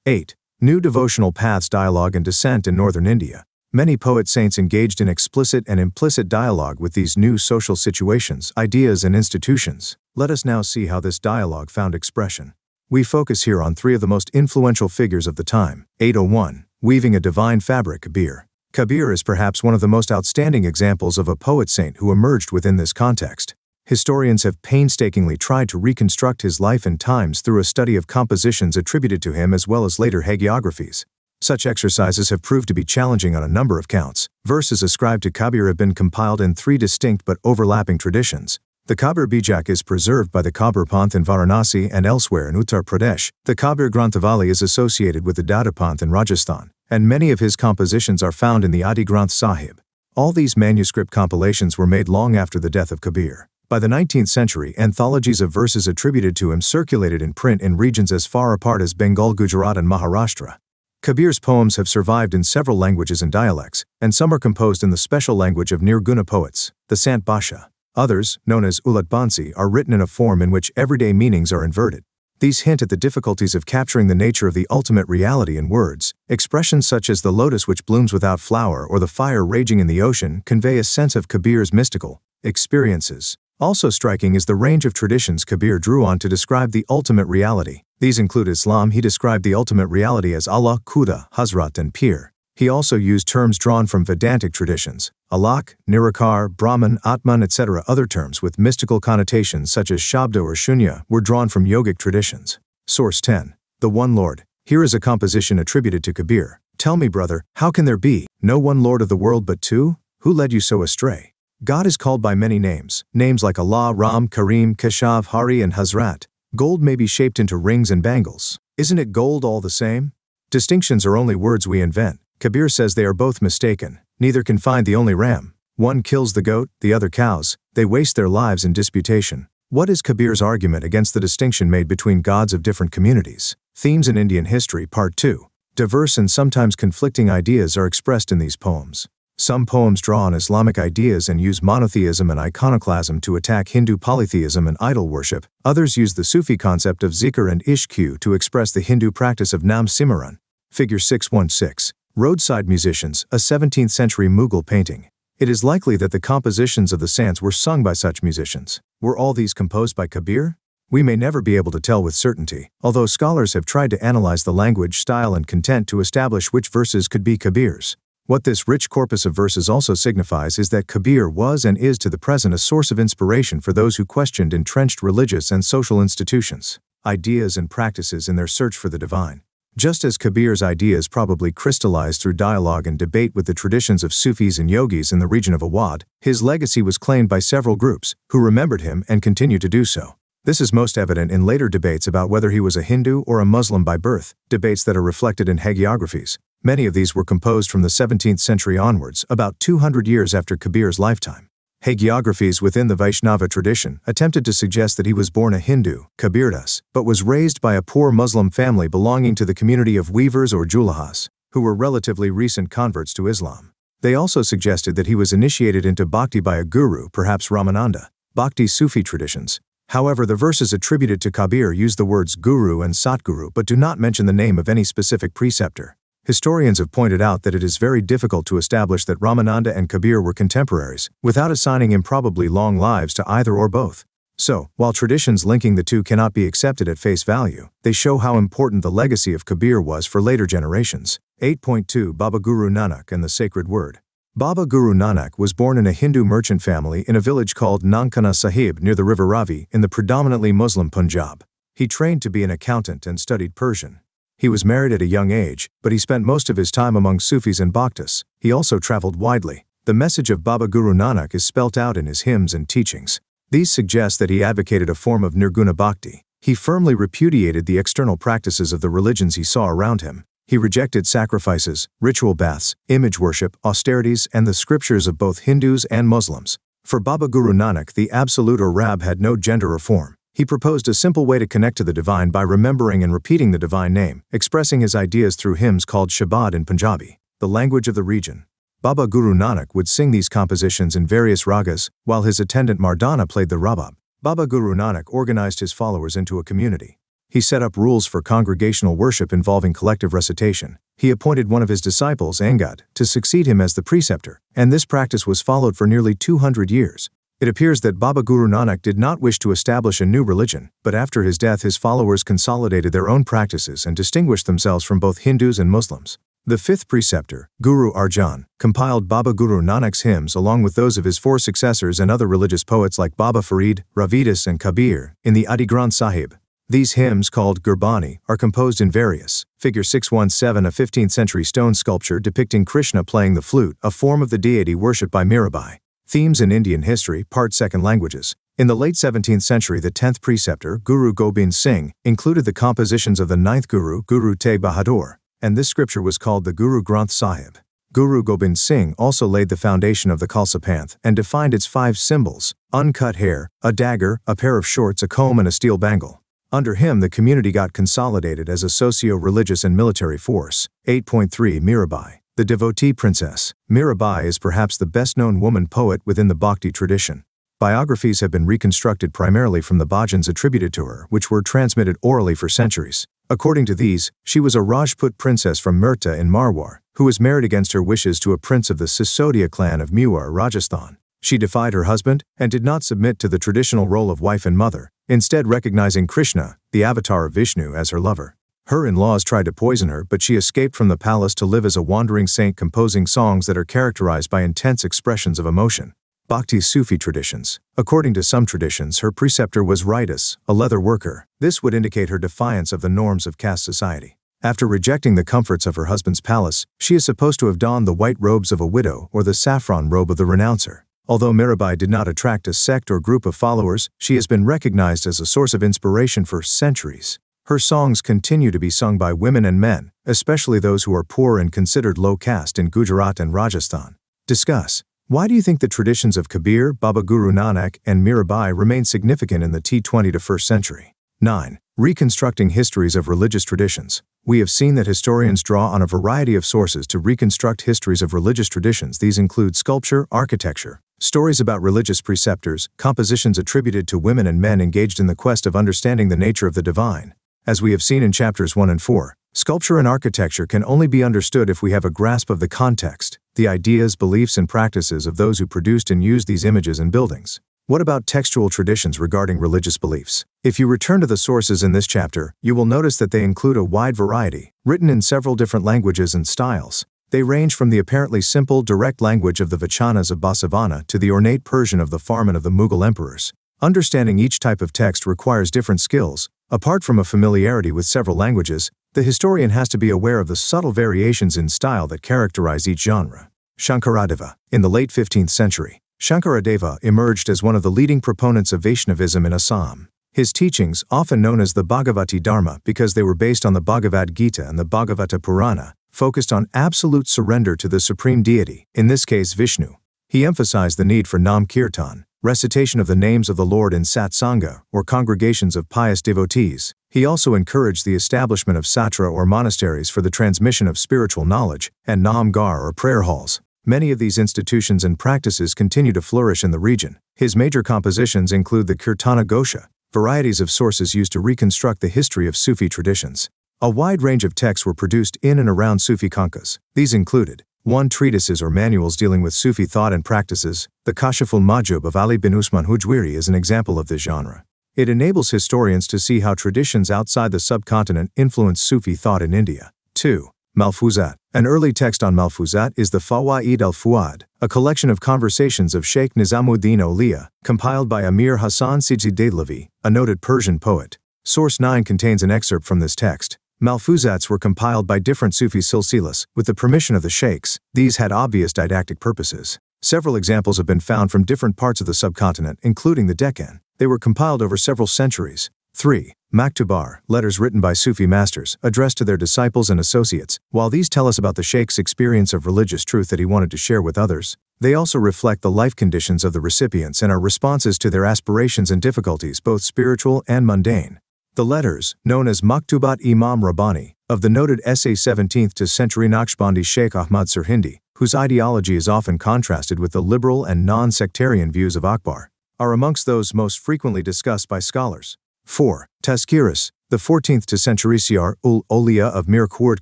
(8) New Devotional Paths Dialogue and Dissent in Northern India. Many poet-saints engaged in explicit and implicit dialogue with these new social situations, ideas and institutions. Let us now see how this dialogue found expression. We focus here on 3 of the most influential figures of the time. 801. Weaving a Divine Fabric. Kabir. Kabir is perhaps one of the most outstanding examples of a poet-saint who emerged within this context. Historians have painstakingly tried to reconstruct his life and times through a study of compositions attributed to him as well as later hagiographies. Such exercises have proved to be challenging on a number of counts. Verses ascribed to Kabir have been compiled in 3 distinct but overlapping traditions. The Kabir Bijak is preserved by the Kabir Panth in Varanasi and elsewhere in Uttar Pradesh. The Kabir Granthavali is associated with the Dada Panth in Rajasthan, and many of his compositions are found in the Adi Granth Sahib. All these manuscript compilations were made long after the death of Kabir. By the 19th century, anthologies of verses attributed to him circulated in print in regions as far apart as Bengal, Gujarat, and Maharashtra. Kabir's poems have survived in several languages and dialects, and some are composed in the special language of Nirguna poets, the Sant Bhasha. Others, known as Ulat Bansi, are written in a form in which everyday meanings are inverted. These hint at the difficulties of capturing the nature of the ultimate reality in words. Expressions such as the lotus which blooms without flower or the fire raging in the ocean convey a sense of Kabir's mystical experiences. Also striking is the range of traditions Kabir drew on to describe the ultimate reality. These include Islam. He described the ultimate reality as Allah, Khuda, Hazrat, and Pir. He also used terms drawn from Vedantic traditions, Alak, Nirakar, Brahman, Atman, etc. Other terms with mystical connotations such as Shabda or Shunya were drawn from yogic traditions. Source 10. The One Lord. Here is a composition attributed to Kabir. Tell me, brother, how can there be no one Lord of the world but 2? Who led you so astray? God is called by many names, names like Allah, Ram, Kareem, Keshav, Hari, and Hazrat. Gold may be shaped into rings and bangles. Isn't it gold all the same? Distinctions are only words we invent. Kabir says they are both mistaken. Neither can find the only ram. One kills the goat, the other cows. They waste their lives in disputation. What is Kabir's argument against the distinction made between gods of different communities? Themes in Indian History, Part 2. Diverse and sometimes conflicting ideas are expressed in these poems. Some poems draw on Islamic ideas and use monotheism and iconoclasm to attack Hindu polytheism and idol worship. Others use the Sufi concept of zikr and ishq to express the Hindu practice of Nam Simran. Figure 616. Roadside Musicians, a 17th century Mughal painting. It is likely that the compositions of the Sants were sung by such musicians. Were all these composed by Kabir? We may never be able to tell with certainty, although scholars have tried to analyze the language, style, and content to establish which verses could be Kabir's. What this rich corpus of verses also signifies is that Kabir was and is to the present a source of inspiration for those who questioned entrenched religious and social institutions, ideas and practices in their search for the divine. Just as Kabir's ideas probably crystallized through dialogue and debate with the traditions of Sufis and yogis in the region of Awadh, his legacy was claimed by several groups, who remembered him and continue to do so. This is most evident in later debates about whether he was a Hindu or a Muslim by birth, debates that are reflected in hagiographies. Many of these were composed from the 17th century onwards, about 200 years after Kabir's lifetime. Hagiographies within the Vaishnava tradition attempted to suggest that he was born a Hindu, Kabirdas, but was raised by a poor Muslim family belonging to the community of weavers or julahas, who were relatively recent converts to Islam. They also suggested that he was initiated into bhakti by a guru, perhaps Ramananda. Bhakti Sufi traditions. However, the verses attributed to Kabir use the words guru and satguru but do not mention the name of any specific preceptor. Historians have pointed out that it is very difficult to establish that Ramananda and Kabir were contemporaries, without assigning improbably long lives to either or both. So, while traditions linking the two cannot be accepted at face value, they show how important the legacy of Kabir was for later generations. 8.2 Baba Guru Nanak and the Sacred Word. Baba Guru Nanak was born in a Hindu merchant family in a village called Nankana Sahib near the river Ravi in the predominantly Muslim Punjab. He trained to be an accountant and studied Persian. He was married at a young age, but he spent most of his time among Sufis and Bhaktas. He also traveled widely. The message of Baba Guru Nanak is spelt out in his hymns and teachings. These suggest that he advocated a form of nirguna bhakti. He firmly repudiated the external practices of the religions he saw around him. He rejected sacrifices, ritual baths, image worship, austerities, and the scriptures of both Hindus and Muslims. For Baba Guru Nanak, the absolute or Rab had no gender or form. He proposed a simple way to connect to the divine by remembering and repeating the divine name, expressing his ideas through hymns called Shabad in Punjabi, the language of the region. Baba Guru Nanak would sing these compositions in various ragas, while his attendant Mardana played the rabab. Baba Guru Nanak organized his followers into a community. He set up rules for congregational worship involving collective recitation. He appointed one of his disciples, Angad, to succeed him as the preceptor, and this practice was followed for nearly 200 years. It appears that Baba Guru Nanak did not wish to establish a new religion, but after his death his followers consolidated their own practices and distinguished themselves from both Hindus and Muslims. The fifth preceptor, Guru Arjan, compiled Baba Guru Nanak's hymns along with those of his four successors and other religious poets like Baba Farid, Ravidas and Kabir, in the Adi Granth Sahib. These hymns, called Gurbani, are composed in various. Figure 617, a 15th century stone sculpture depicting Krishna playing the flute, a form of the deity worshipped by Mirabai. Themes in Indian History, Part 2 Languages. In the late 17th century, the 10th preceptor, Guru Gobind Singh, included the compositions of the 9th Guru, Guru Tegh Bahadur, and this scripture was called the Guru Granth Sahib. Guru Gobind Singh also laid the foundation of the Khalsa Panth and defined its 5 symbols: uncut hair, a dagger, a pair of shorts, a comb, and a steel bangle. Under him, the community got consolidated as a socio-religious and military force. 8.3 Mirabai. The devotee princess. Mirabai is perhaps the best-known woman poet within the Bhakti tradition. Biographies have been reconstructed primarily from the bhajans attributed to her, which were transmitted orally for centuries. According to these, she was a Rajput princess from Murta in Marwar, who was married against her wishes to a prince of the Sisodia clan of Mewar, Rajasthan. She defied her husband and did not submit to the traditional role of wife and mother, instead recognizing Krishna, the avatar of Vishnu, as her lover. Her in-laws tried to poison her, but she escaped from the palace to live as a wandering saint, composing songs that are characterized by intense expressions of emotion. Bhakti Sufi traditions. According to some traditions, her preceptor was Ritus, a leather worker. This would indicate her defiance of the norms of caste society. After rejecting the comforts of her husband's palace, she is supposed to have donned the white robes of a widow or the saffron robe of the renouncer. Although Mirabai did not attract a sect or group of followers, she has been recognized as a source of inspiration for centuries. Her songs continue to be sung by women and men, especially those who are poor and considered low caste in Gujarat and Rajasthan. Discuss. Why do you think the traditions of Kabir, Baba Guru Nanak, and Mirabai remain significant in the T20 to 1st century? 9. Reconstructing histories of religious traditions. We have seen that historians draw on a variety of sources to reconstruct histories of religious traditions. These include sculpture, architecture, stories about religious preceptors, compositions attributed to women and men engaged in the quest of understanding the nature of the divine. As we have seen in chapters 1 and 4, sculpture and architecture can only be understood if we have a grasp of the context, the ideas, beliefs, and practices of those who produced and used these images and buildings. What about textual traditions regarding religious beliefs? If you return to the sources in this chapter, you will notice that they include a wide variety, written in several different languages and styles. They range from the apparently simple, direct language of the Vachanas of Basavana to the ornate Persian of the Farman of the Mughal emperors. Understanding each type of text requires different skills. Apart from a familiarity with several languages, the historian has to be aware of the subtle variations in style that characterize each genre. Shankaradeva. In the late 15th century, Shankaradeva emerged as one of the leading proponents of Vaishnavism in Assam. His teachings, often known as the Bhagavati Dharma because they were based on the Bhagavad Gita and the Bhagavata Purana, focused on absolute surrender to the supreme deity, in this case Vishnu. He emphasized the need for Nam Kirtan, recitation of the names of the Lord in satsanga, or congregations of pious devotees. He also encouraged the establishment of satra or monasteries for the transmission of spiritual knowledge, and Nam Gar or prayer halls. Many of these institutions and practices continue to flourish in the region. His major compositions include the Kirtana Ghosha, varieties of sources used to reconstruct the history of Sufi traditions. A wide range of texts were produced in and around Sufi Kankas. These included 1. Treatises or manuals dealing with Sufi thought and practices. The Kashiful Majub of Ali bin Usman Hujwiri is an example of this genre. It enables historians to see how traditions outside the subcontinent influenced Sufi thought in India. 2. Malfuzat. An early text on Malfuzat is the Fawaid al-Fuad, a collection of conversations of Sheikh Nizamuddin Auliya, compiled by Amir Hassan Sidzi Dehlavi, a noted Persian poet. Source 9 contains an excerpt from this text. Malfuzats were compiled by different Sufi silsilas, with the permission of the sheikhs. These had obvious didactic purposes. Several examples have been found from different parts of the subcontinent, including the Deccan. They were compiled over several centuries. 3. Maktubar, letters written by Sufi masters, addressed to their disciples and associates. While these tell us about the sheikh's experience of religious truth that he wanted to share with others, they also reflect the life conditions of the recipients and are responses to their aspirations and difficulties, both spiritual and mundane. The letters, known as Maktubat Imam Rabbani, of the noted SA 17th century Naqshbandi Sheikh Ahmad Sirhindi, whose ideology is often contrasted with the liberal and non-sectarian views of Akbar, are amongst those most frequently discussed by scholars. 4. Tazkiras. The 14th century Siyar-ul-Awliya of Mir Khward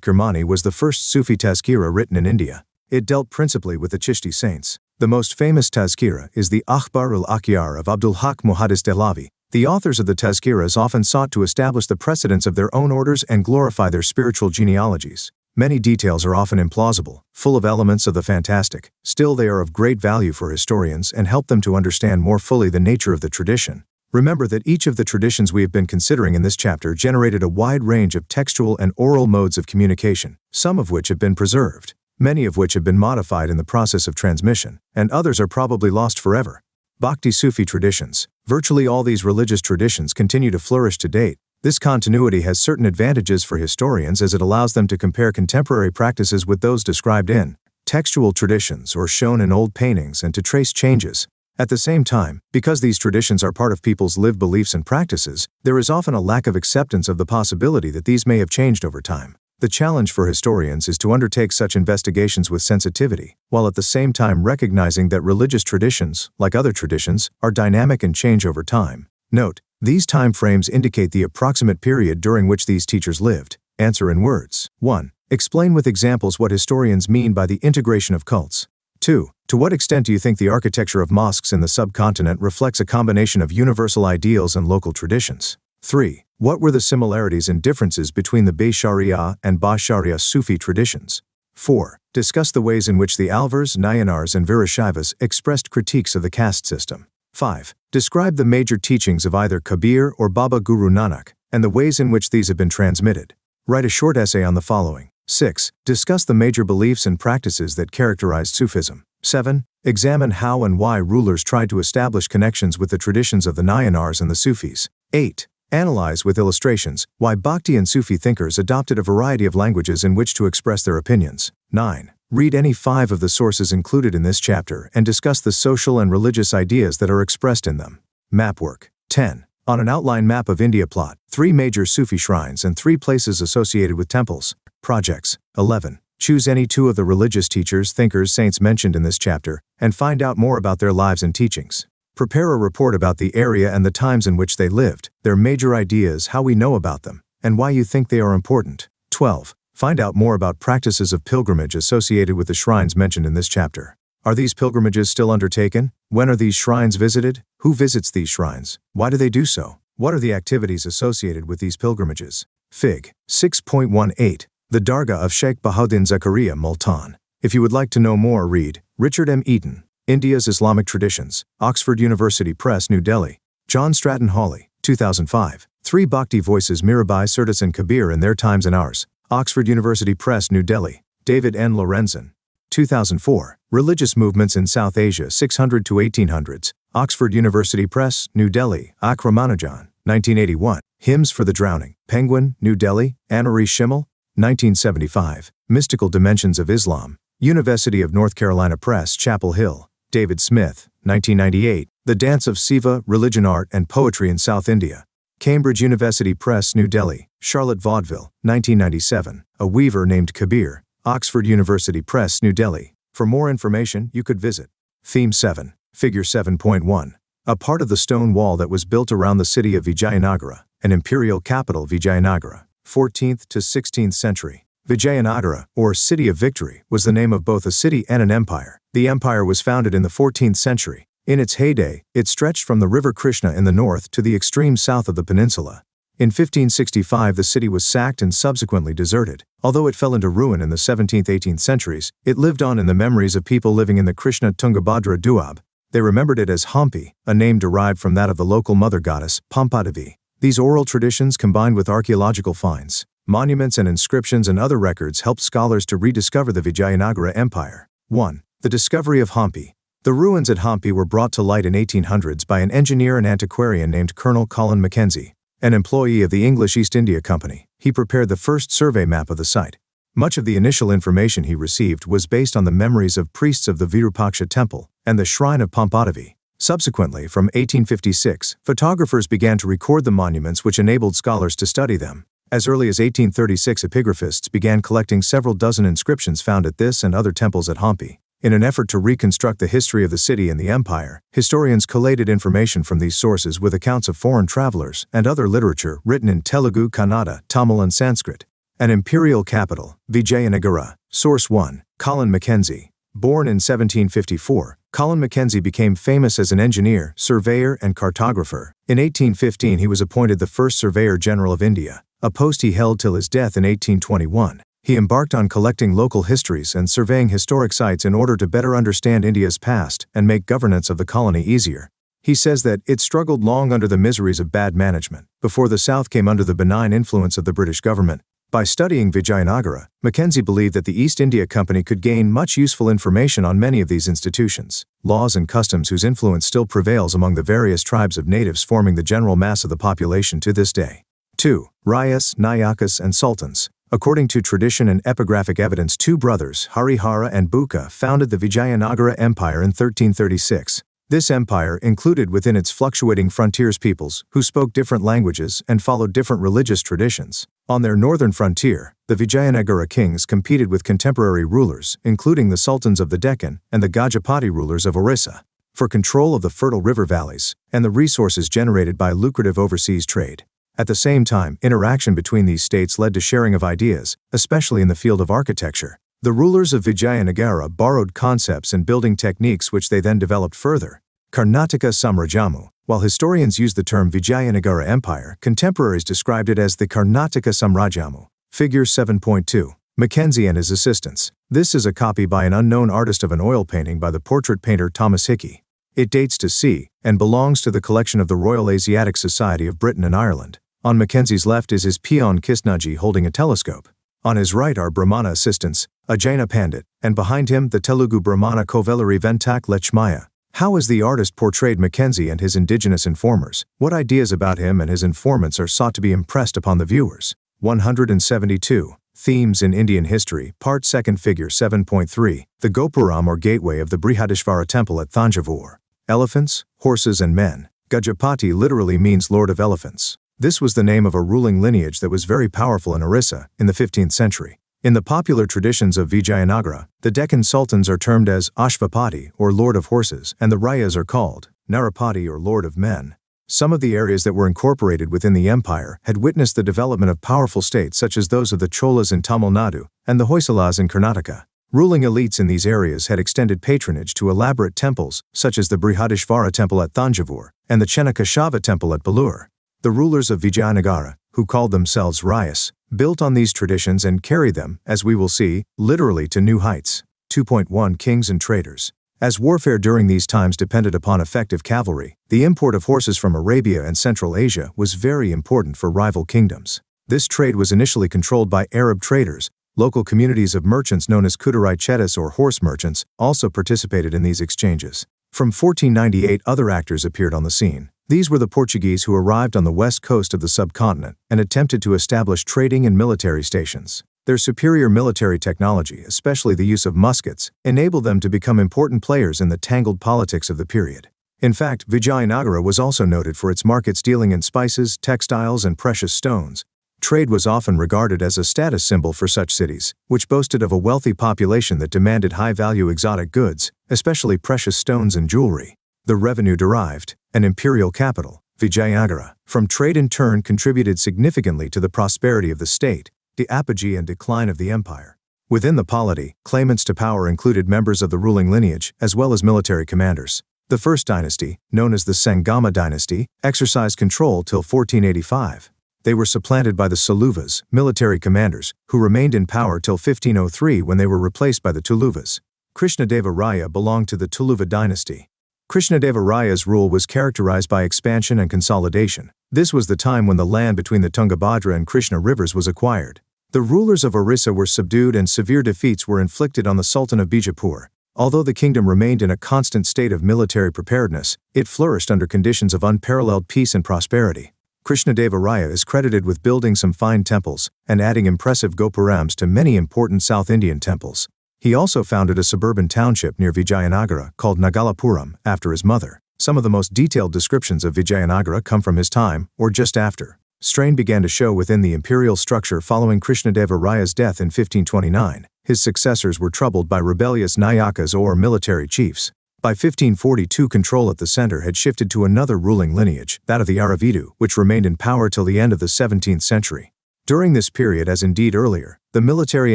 Kirmani was the first Sufi tazkira written in India. It dealt principally with the Chishti saints. The most famous tazkira is the Akhbar ul-Akhyar of Abdul Haq Muhaddis Dehlavi. The authors of the tazkiras often sought to establish the precedence of their own orders and glorify their spiritual genealogies. Many details are often implausible, full of elements of the fantastic. Still, they are of great value for historians and help them to understand more fully the nature of the tradition. Remember that each of the traditions we have been considering in this chapter generated a wide range of textual and oral modes of communication, some of which have been preserved, many of which have been modified in the process of transmission, and others are probably lost forever. Bhakti Sufi traditions. Virtually all these religious traditions continue to flourish to date. This continuity has certain advantages for historians as it allows them to compare contemporary practices with those described in textual traditions or shown in old paintings and to trace changes. At the same time, because these traditions are part of people's lived beliefs and practices, there is often a lack of acceptance of the possibility that these may have changed over time. The challenge for historians is to undertake such investigations with sensitivity, while at the same time recognizing that religious traditions, like other traditions, are dynamic and change over time. Note, these time frames indicate the approximate period during which these teachers lived. Answer in words. 1. Explain with examples what historians mean by the integration of cults. 2. To what extent do you think the architecture of mosques in the subcontinent reflects a combination of universal ideals and local traditions? 3. What were the similarities and differences between the Bay-Sharia and Ba-Sharia Sufi traditions? 4. Discuss the ways in which the Alvars, Nayanars, and Virashaivas expressed critiques of the caste system. 5. Describe the major teachings of either Kabir or Baba Guru Nanak, and the ways in which these have been transmitted. Write a short essay on the following. 6. Discuss the major beliefs and practices that characterized Sufism. 7. Examine how and why rulers tried to establish connections with the traditions of the Nayanars and the Sufis. 8. Analyze with illustrations why Bhakti and Sufi thinkers adopted a variety of languages in which to express their opinions. 9. Read any 5 of the sources included in this chapter and discuss the social and religious ideas that are expressed in them. Map work. 10. On an outline map of India plot, 3 major Sufi shrines and 3 places associated with temples. Projects. 11. Choose any 2 of the religious teachers, thinkers, saints mentioned in this chapter, and find out more about their lives and teachings. Prepare a report about the area and the times in which they lived, their major ideas, how we know about them, and why you think they are important. 12. Find out more about practices of pilgrimage associated with the shrines mentioned in this chapter. Are these pilgrimages still undertaken? When are these shrines visited? Who visits these shrines? Why do they do so? What are the activities associated with these pilgrimages? Fig. 6.18. The Dargah of Sheikh Bahauddin Zakaria, Multan. If you would like to know more, read Richard M. Eaton, India's Islamic Traditions, Oxford University Press, New Delhi. John Stratton Hawley, 2005. 3 Bhakti Voices Mirabai, Sirdas and Kabir in Their Times and Ours. Oxford University Press, New Delhi. David N. Lorenzen. 2004. Religious Movements in South Asia 600 to 1800s. Oxford University Press, New Delhi. Akramanujan, 1981. Hymns for the Drowning. Penguin, New Delhi. Anne-Marie Schimmel, 1975. Mystical Dimensions of Islam. University of North Carolina Press, Chapel Hill. David Smith, 1998. The Dance of Siva, Religion, Art, and Poetry in South India. Cambridge University Press, New Delhi. Charlotte Vaudeville, 1997. A Weaver Named Kabir. Oxford University Press, New Delhi. For more information, you could visit. Theme 7, Figure 7.1. A part of the stone wall that was built around the city of Vijayanagara, an imperial capital Vijayanagara, 14th to 16th century. Vijayanagara, or City of Victory, was the name of both a city and an empire. The empire was founded in the 14th century. In its heyday, it stretched from the river Krishna in the north to the extreme south of the peninsula. In 1565 the city was sacked and subsequently deserted. Although it fell into ruin in the 17th-18th centuries, it lived on in the memories of people living in the Krishna Tungabhadra Doab. They remembered it as Hampi, a name derived from that of the local mother goddess, Pampadevi. These oral traditions combined with archaeological finds, monuments and inscriptions and other records helped scholars to rediscover the Vijayanagara Empire. 1. The discovery of Hampi. The ruins at Hampi were brought to light in 1800s by an engineer and antiquarian named Colonel Colin Mackenzie, an employee of the English East India Company. He prepared the first survey map of the site. Much of the initial information he received was based on the memories of priests of the Virupaksha temple and the shrine of Pampadevi. Subsequently, from 1856, photographers began to record the monuments, which enabled scholars to study them. As early as 1836, epigraphists began collecting several dozen inscriptions found at this and other temples at Hampi. In an effort to reconstruct the history of the city and the empire, historians collated information from these sources with accounts of foreign travelers and other literature written in Telugu, Kannada, Tamil and Sanskrit. An imperial capital, Vijayanagara. Source 1. Colin Mackenzie. Born in 1754, Colin Mackenzie became famous as an engineer, surveyor, and cartographer. In 1815 he was appointed the first Surveyor General of India, a post he held till his death in 1821. He embarked on collecting local histories and surveying historic sites in order to better understand India's past and make governance of the colony easier. He says that it struggled long under the miseries of bad management, before the South came under the benign influence of the British government. By studying Vijayanagara, Mackenzie believed that the East India Company could gain much useful information on many of these institutions, laws and customs whose influence still prevails among the various tribes of natives forming the general mass of the population to this day. 2. Rayas, Nayakas, and Sultans. According to tradition and epigraphic evidence, 2 brothers, Harihara and Buka, founded the Vijayanagara Empire in 1336. This empire included within its fluctuating frontiers peoples who spoke different languages and followed different religious traditions. On their northern frontier, the Vijayanagara kings competed with contemporary rulers, including the sultans of the Deccan and the Gajapati rulers of Orissa, for control of the fertile river valleys and the resources generated by lucrative overseas trade. At the same time, interaction between these states led to sharing of ideas, especially in the field of architecture. The rulers of Vijayanagara borrowed concepts and building techniques which they then developed further. Karnataka Samrajamu. While historians use the term Vijayanagara Empire, contemporaries described it as the Karnataka Samrajamu. Figure 7.2. Mackenzie and his assistants. This is a copy by an unknown artist of an oil painting by the portrait painter Thomas Hickey. It dates to c. and belongs to the collection of the Royal Asiatic Society of Britain and Ireland. On Mackenzie's left is his peon Kisnaji holding a telescope. On his right are Brahmana assistants, a Jaina Pandit, and behind him the Telugu Brahmana Kovelari Ventak Lechmaya. How has the artist portrayed Mackenzie and his indigenous informers? What ideas about him and his informants are sought to be impressed upon the viewers? 172. Themes in Indian History, Part 2, Figure 7.3. The Gopuram or gateway of the Brihadishvara temple at Thanjavur. Elephants, horses and men. Gajapati literally means Lord of Elephants. This was the name of a ruling lineage that was very powerful in Orissa in the 15th century. In the popular traditions of Vijayanagara, the Deccan sultans are termed as Ashvapati or Lord of Horses, and the Rayas are called Narapati or Lord of Men. Some of the areas that were incorporated within the empire had witnessed the development of powerful states such as those of the Cholas in Tamil Nadu and the Hoysalas in Karnataka. Ruling elites in these areas had extended patronage to elaborate temples such as the Brihadishvara temple at Thanjavur and the Chenakashava temple at Belur. The rulers of Vijayanagara, who called themselves Rayas, built on these traditions and carried them, as we will see, literally to new heights. 2.1 Kings and Traders. As warfare during these times depended upon effective cavalry, the import of horses from Arabia and Central Asia was very important for rival kingdoms. This trade was initially controlled by Arab traders. Local communities of merchants known as Kudurai Chetas or horse merchants also participated in these exchanges. From 1498 other actors appeared on the scene. These were the Portuguese who arrived on the west coast of the subcontinent and attempted to establish trading and military stations. Their superior military technology, especially the use of muskets, enabled them to become important players in the tangled politics of the period. In fact, Vijayanagara was also noted for its markets dealing in spices, textiles, and precious stones. Trade was often regarded as a status symbol for such cities, which boasted of a wealthy population that demanded high-value exotic goods, especially precious stones and jewelry. The revenue derived, an imperial capital, Vijayanagara, from trade in turn contributed significantly to the prosperity of the state, the apogee and decline of the empire. Within the polity, claimants to power included members of the ruling lineage as well as military commanders. The first dynasty, known as the Sangama dynasty, exercised control till 1485. They were supplanted by the Saluvas, military commanders, who remained in power till 1503 when they were replaced by the Tuluvas. Krishnadeva Raya belonged to the Tuluva dynasty. Krishnadeva Raya's rule was characterized by expansion and consolidation. This was the time when the land between the Tungabhadra and Krishna rivers was acquired. The rulers of Orissa were subdued and severe defeats were inflicted on the Sultan of Bijapur. Although the kingdom remained in a constant state of military preparedness, it flourished under conditions of unparalleled peace and prosperity. Krishnadeva Raya is credited with building some fine temples and adding impressive gopurams to many important South Indian temples. He also founded a suburban township near Vijayanagara called Nagalapuram after his mother. Some of the most detailed descriptions of Vijayanagara come from his time, or just after. Strain began to show within the imperial structure following Krishnadeva Raya's death in 1529. His successors were troubled by rebellious Nayakas or military chiefs. By 1542 control at the center had shifted to another ruling lineage, that of the Aravidu, which remained in power till the end of the 17th century. During this period, as indeed earlier, the military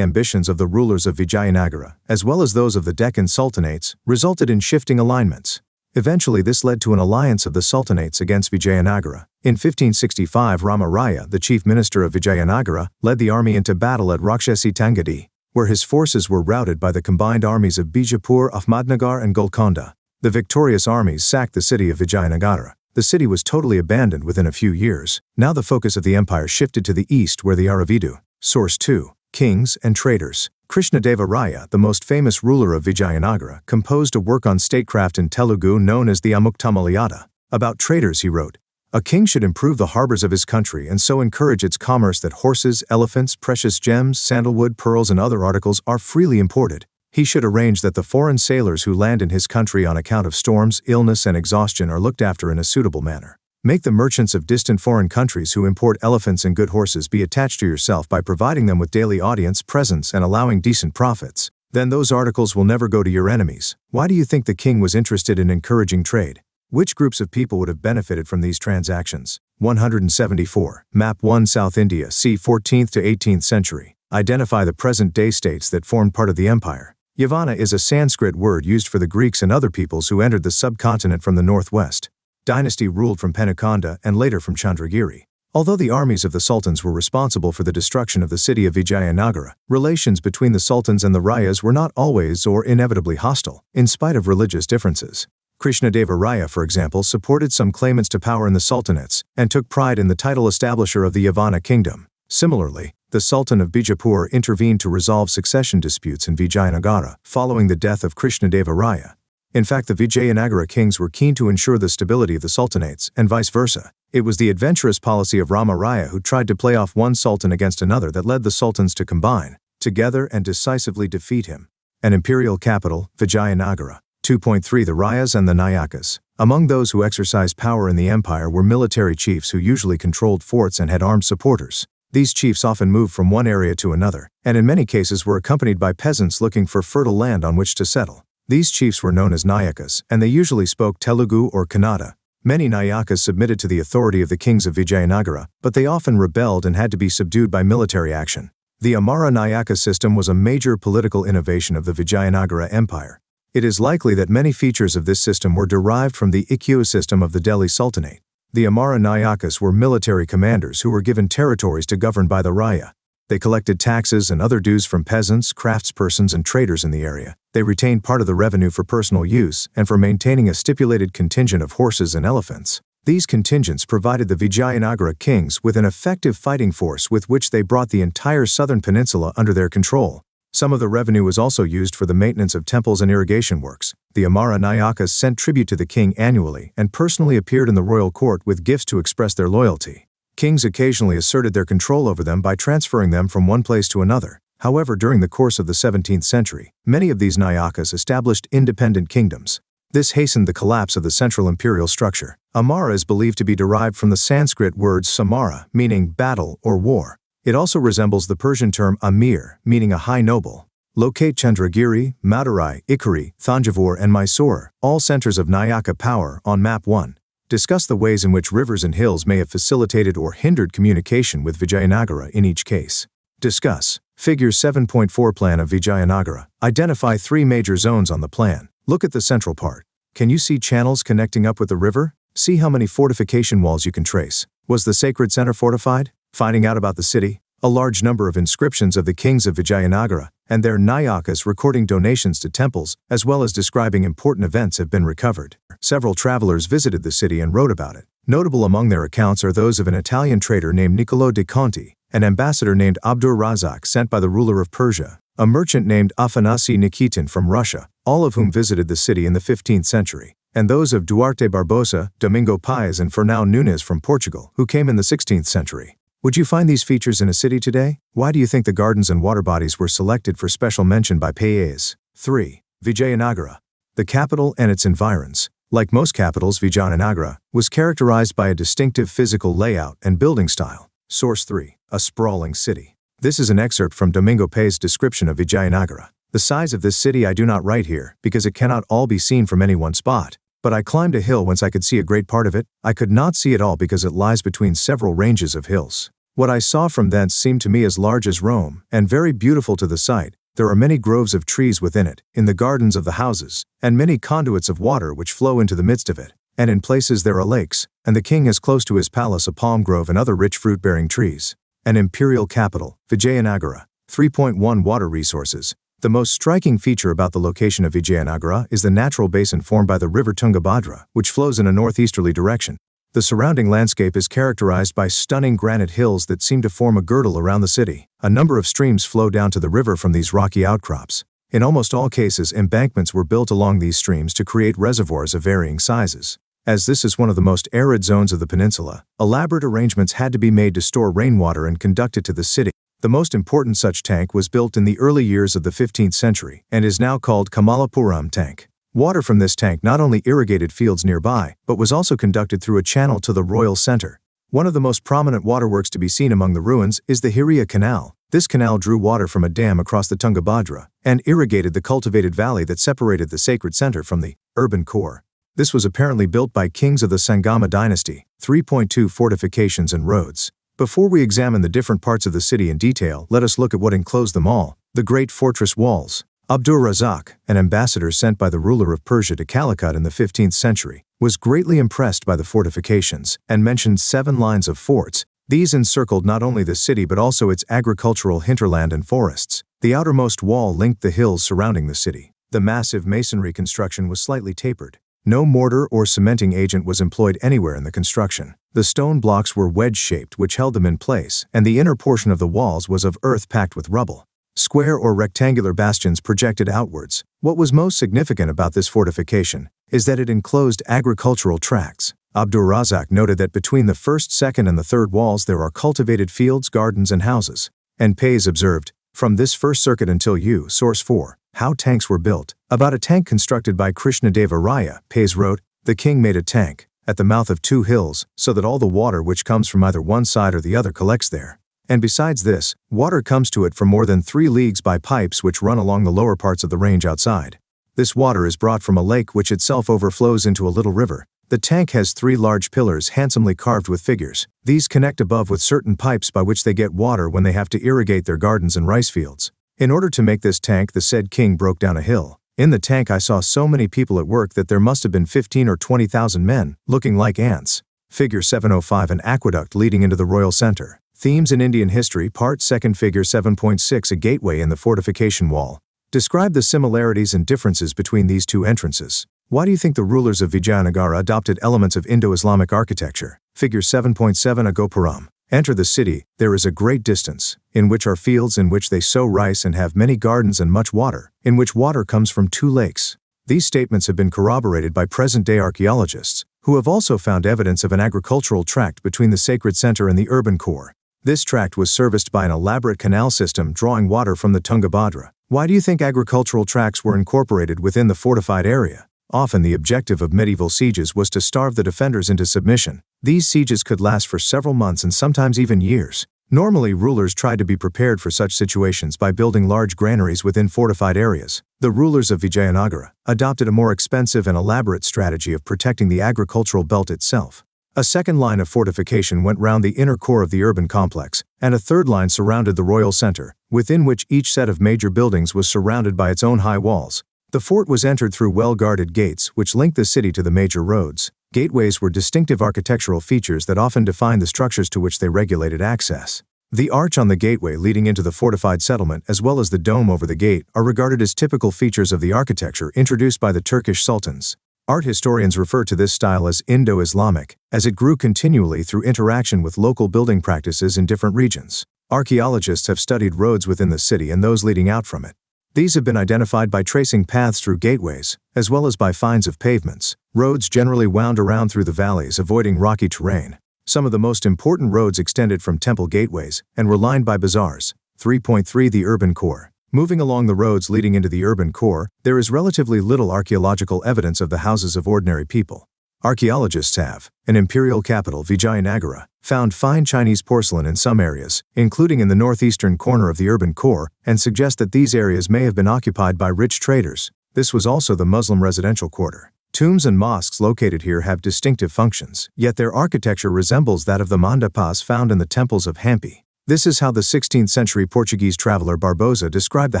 ambitions of the rulers of Vijayanagara, as well as those of the Deccan Sultanates, resulted in shifting alignments. Eventually this led to an alliance of the Sultanates against Vijayanagara. In 1565 Rama Raya, the chief minister of Vijayanagara, led the army into battle at Rakshasi Tangadi, where his forces were routed by the combined armies of Bijapur, Ahmadnagar and Golconda. The victorious armies sacked the city of Vijayanagara. The city was totally abandoned within a few years. Now the focus of the empire shifted to the east where the Aravidu. Source 2. Kings and Traders. Krishnadeva Raya, the most famous ruler of Vijayanagara, composed a work on statecraft in Telugu known as the Amuktamaliyada. About traders he wrote, "A king should improve the harbors of his country and so encourage its commerce that horses, elephants, precious gems, sandalwood, pearls and other articles are freely imported. He should arrange that the foreign sailors who land in his country on account of storms, illness and exhaustion are looked after in a suitable manner. Make the merchants of distant foreign countries who import elephants and good horses be attached to yourself by providing them with daily audience, presents and allowing decent profits. Then those articles will never go to your enemies." Why do you think the king was interested in encouraging trade? Which groups of people would have benefited from these transactions? 174. Map 1 South India, c. 14th to 18th century. Identify the present-day states that formed part of the empire. Yavana is a Sanskrit word used for the Greeks and other peoples who entered the subcontinent from the northwest. Dynasty ruled from Penukonda and later from Chandragiri. Although the armies of the sultans were responsible for the destruction of the city of Vijayanagara, relations between the sultans and the Rayas were not always or inevitably hostile, in spite of religious differences. Krishnadeva Raya, for example, supported some claimants to power in the sultanates and took pride in the title establisher of the Yavana kingdom. Similarly, the Sultan of Bijapur intervened to resolve succession disputes in Vijayanagara following the death of Krishnadeva Raya. In fact, the Vijayanagara kings were keen to ensure the stability of the sultanates, and vice versa. It was the adventurous policy of Rama Raya who tried to play off one sultan against another that led the sultans to combine together and decisively defeat him. An imperial capital, Vijayanagara. 2.3 The Rayas and the Nayakas. Among those who exercised power in the empire were military chiefs who usually controlled forts and had armed supporters. These chiefs often moved from one area to another, and in many cases were accompanied by peasants looking for fertile land on which to settle. These chiefs were known as Nayakas, and they usually spoke Telugu or Kannada. Many Nayakas submitted to the authority of the kings of Vijayanagara, but they often rebelled and had to be subdued by military action. The Amara Nayaka system was a major political innovation of the Vijayanagara Empire. It is likely that many features of this system were derived from the Ikkyu system of the Delhi Sultanate. The Amara Nayakas were military commanders who were given territories to govern by the Raya. They collected taxes and other dues from peasants, craftspersons, and traders in the area. They retained part of the revenue for personal use and for maintaining a stipulated contingent of horses and elephants. These contingents provided the Vijayanagara kings with an effective fighting force with which they brought the entire southern peninsula under their control. Some of the revenue was also used for the maintenance of temples and irrigation works. The Amara Nayakas sent tribute to the king annually and personally appeared in the royal court with gifts to express their loyalty. Kings occasionally asserted their control over them by transferring them from one place to another. However, during the course of the 17th century, many of these Nayakas established independent kingdoms. This hastened the collapse of the central imperial structure. Amara is believed to be derived from the Sanskrit word samara, meaning battle or war. It also resembles the Persian term Amir, meaning a high noble. Locate Chandragiri, Madurai, Ikkuri, Thanjavur, and Mysore, all centers of Nayaka power, on Map 1. Discuss the ways in which rivers and hills may have facilitated or hindered communication with Vijayanagara in each case. Discuss Figure 7.4 Plan of Vijayanagara. Identify 3 major zones on the plan. Look at the central part. Can you see channels connecting up with the river? See how many fortification walls you can trace. Was the sacred center fortified? Finding out about the city, a large number of inscriptions of the kings of Vijayanagara and their Nayakas recording donations to temples, as well as describing important events, have been recovered. Several travelers visited the city and wrote about it. Notable among their accounts are those of an Italian trader named Niccolò de Conti, an ambassador named Abdur Razak sent by the ruler of Persia, a merchant named Afanasi Nikitin from Russia, all of whom visited the city in the 15th century, and those of Duarte Barbosa, Domingo Paes, and Fernão Nunes from Portugal, who came in the 16th century. Would you find these features in a city today? Why do you think the gardens and water bodies were selected for special mention by Paes? 3. Vijayanagara. The capital and its environs. Like most capitals, Vijayanagara was characterized by a distinctive physical layout and building style. Source 3. A sprawling city. This is an excerpt from Domingo Paes' description of Vijayanagara. The size of this city I do not write here, because it cannot all be seen from any one spot. But I climbed a hill whence I could see a great part of it. I could not see it all because it lies between several ranges of hills. What I saw from thence seemed to me as large as Rome, and very beautiful to the sight. There are many groves of trees within it, in the gardens of the houses, and many conduits of water which flow into the midst of it. And in places there are lakes, and the king has close to his palace a palm grove and other rich fruit-bearing trees. An imperial capital, Vijayanagara. 3.1 Water resources. The most striking feature about the location of Vijayanagara is the natural basin formed by the river Tungabhadra, which flows in a northeasterly direction. The surrounding landscape is characterized by stunning granite hills that seem to form a girdle around the city. A number of streams flow down to the river from these rocky outcrops. In almost all cases, embankments were built along these streams to create reservoirs of varying sizes. As this is one of the most arid zones of the peninsula, elaborate arrangements had to be made to store rainwater and conduct it to the city. The most important such tank was built in the early years of the 15th century and is now called Kamalapuram Tank. Water from this tank not only irrigated fields nearby, but was also conducted through a channel to the royal center. One of the most prominent waterworks to be seen among the ruins is the Hiriya Canal. This canal drew water from a dam across the Tungabhadra and irrigated the cultivated valley that separated the sacred center from the urban core. This was apparently built by kings of the Sangama dynasty. 3.2 Fortifications and roads. Before we examine the different parts of the city in detail, let us look at what enclosed them all. The great fortress walls. Abdur Razak, an ambassador sent by the ruler of Persia to Calicut in the 15th century, was greatly impressed by the fortifications and mentioned 7 lines of forts. These encircled not only the city but also its agricultural hinterland and forests. The outermost wall linked the hills surrounding the city. The massive masonry construction was slightly tapered. No mortar or cementing agent was employed anywhere in the construction. The stone blocks were wedge-shaped, which held them in place, and the inner portion of the walls was of earth packed with rubble. Square or rectangular bastions projected outwards. What was most significant about this fortification is that it enclosed agricultural tracts. Abdur Razak noted that between the first, second, and the third walls there are cultivated fields, gardens, and houses. And Paes observed, from this first circuit until Source 4, How tanks were built. About a tank constructed by Krishnadeva Raya, Pais wrote, "The king made a tank at the mouth of 2 hills, so that all the water which comes from either one side or the other collects there. And besides this, water comes to it from more than 3 leagues by pipes which run along the lower parts of the range outside. This water is brought from a lake which itself overflows into a little river. The tank has 3 large pillars handsomely carved with figures. These connect above with certain pipes by which they get water when they have to irrigate their gardens and rice fields. In order to make this tank, the said king broke down a hill. In the tank I saw so many people at work that there must have been 15 or 20,000 men, looking like ants." Figure 705, an aqueduct leading into the royal center. Themes in Indian History, Part 2, Figure 7.6, a gateway in the fortification wall. Describe the similarities and differences between these 2 entrances. Why do you think the rulers of Vijayanagara adopted elements of Indo-Islamic architecture? Figure 7.7, a gopuram. Enter the city, there is a great distance, in which are fields in which they sow rice and have many gardens and much water, in which water comes from 2 lakes. These statements have been corroborated by present-day archaeologists, who have also found evidence of an agricultural tract between the sacred center and the urban core. This tract was serviced by an elaborate canal system drawing water from the Tungabhadra. Why do you think agricultural tracts were incorporated within the fortified area? Often the objective of medieval sieges was to starve the defenders into submission. These sieges could last for several months and sometimes even years. Normally, rulers tried to be prepared for such situations by building large granaries within fortified areas. The rulers of Vijayanagara adopted a more expensive and elaborate strategy of protecting the agricultural belt itself. A second line of fortification went round the inner core of the urban complex, and a third line surrounded the royal center, within which each set of major buildings was surrounded by its own high walls. The fort was entered through well-guarded gates which linked the city to the major roads. Gateways were distinctive architectural features that often defined the structures to which they regulated access. The arch on the gateway leading into the fortified settlement as well as the dome over the gate are regarded as typical features of the architecture introduced by the Turkish sultans. Art historians refer to this style as Indo-Islamic, as it grew continually through interaction with local building practices in different regions. Archaeologists have studied roads within the city and those leading out from it. These have been identified by tracing paths through gateways, as well as by finds of pavements. Roads generally wound around through the valleys, avoiding rocky terrain. Some of the most important roads extended from temple gateways and were lined by bazaars. 3.3 The urban core. Moving along the roads leading into the urban core, there is relatively little archaeological evidence of the houses of ordinary people. Archaeologists have, in imperial capital Vijayanagara, found fine Chinese porcelain in some areas, including in the northeastern corner of the urban core, and suggest that these areas may have been occupied by rich traders. This was also the Muslim residential quarter. Tombs and mosques located here have distinctive functions, yet their architecture resembles that of the mandapas found in the temples of Hampi. This is how the 16th century Portuguese traveler Barbosa described the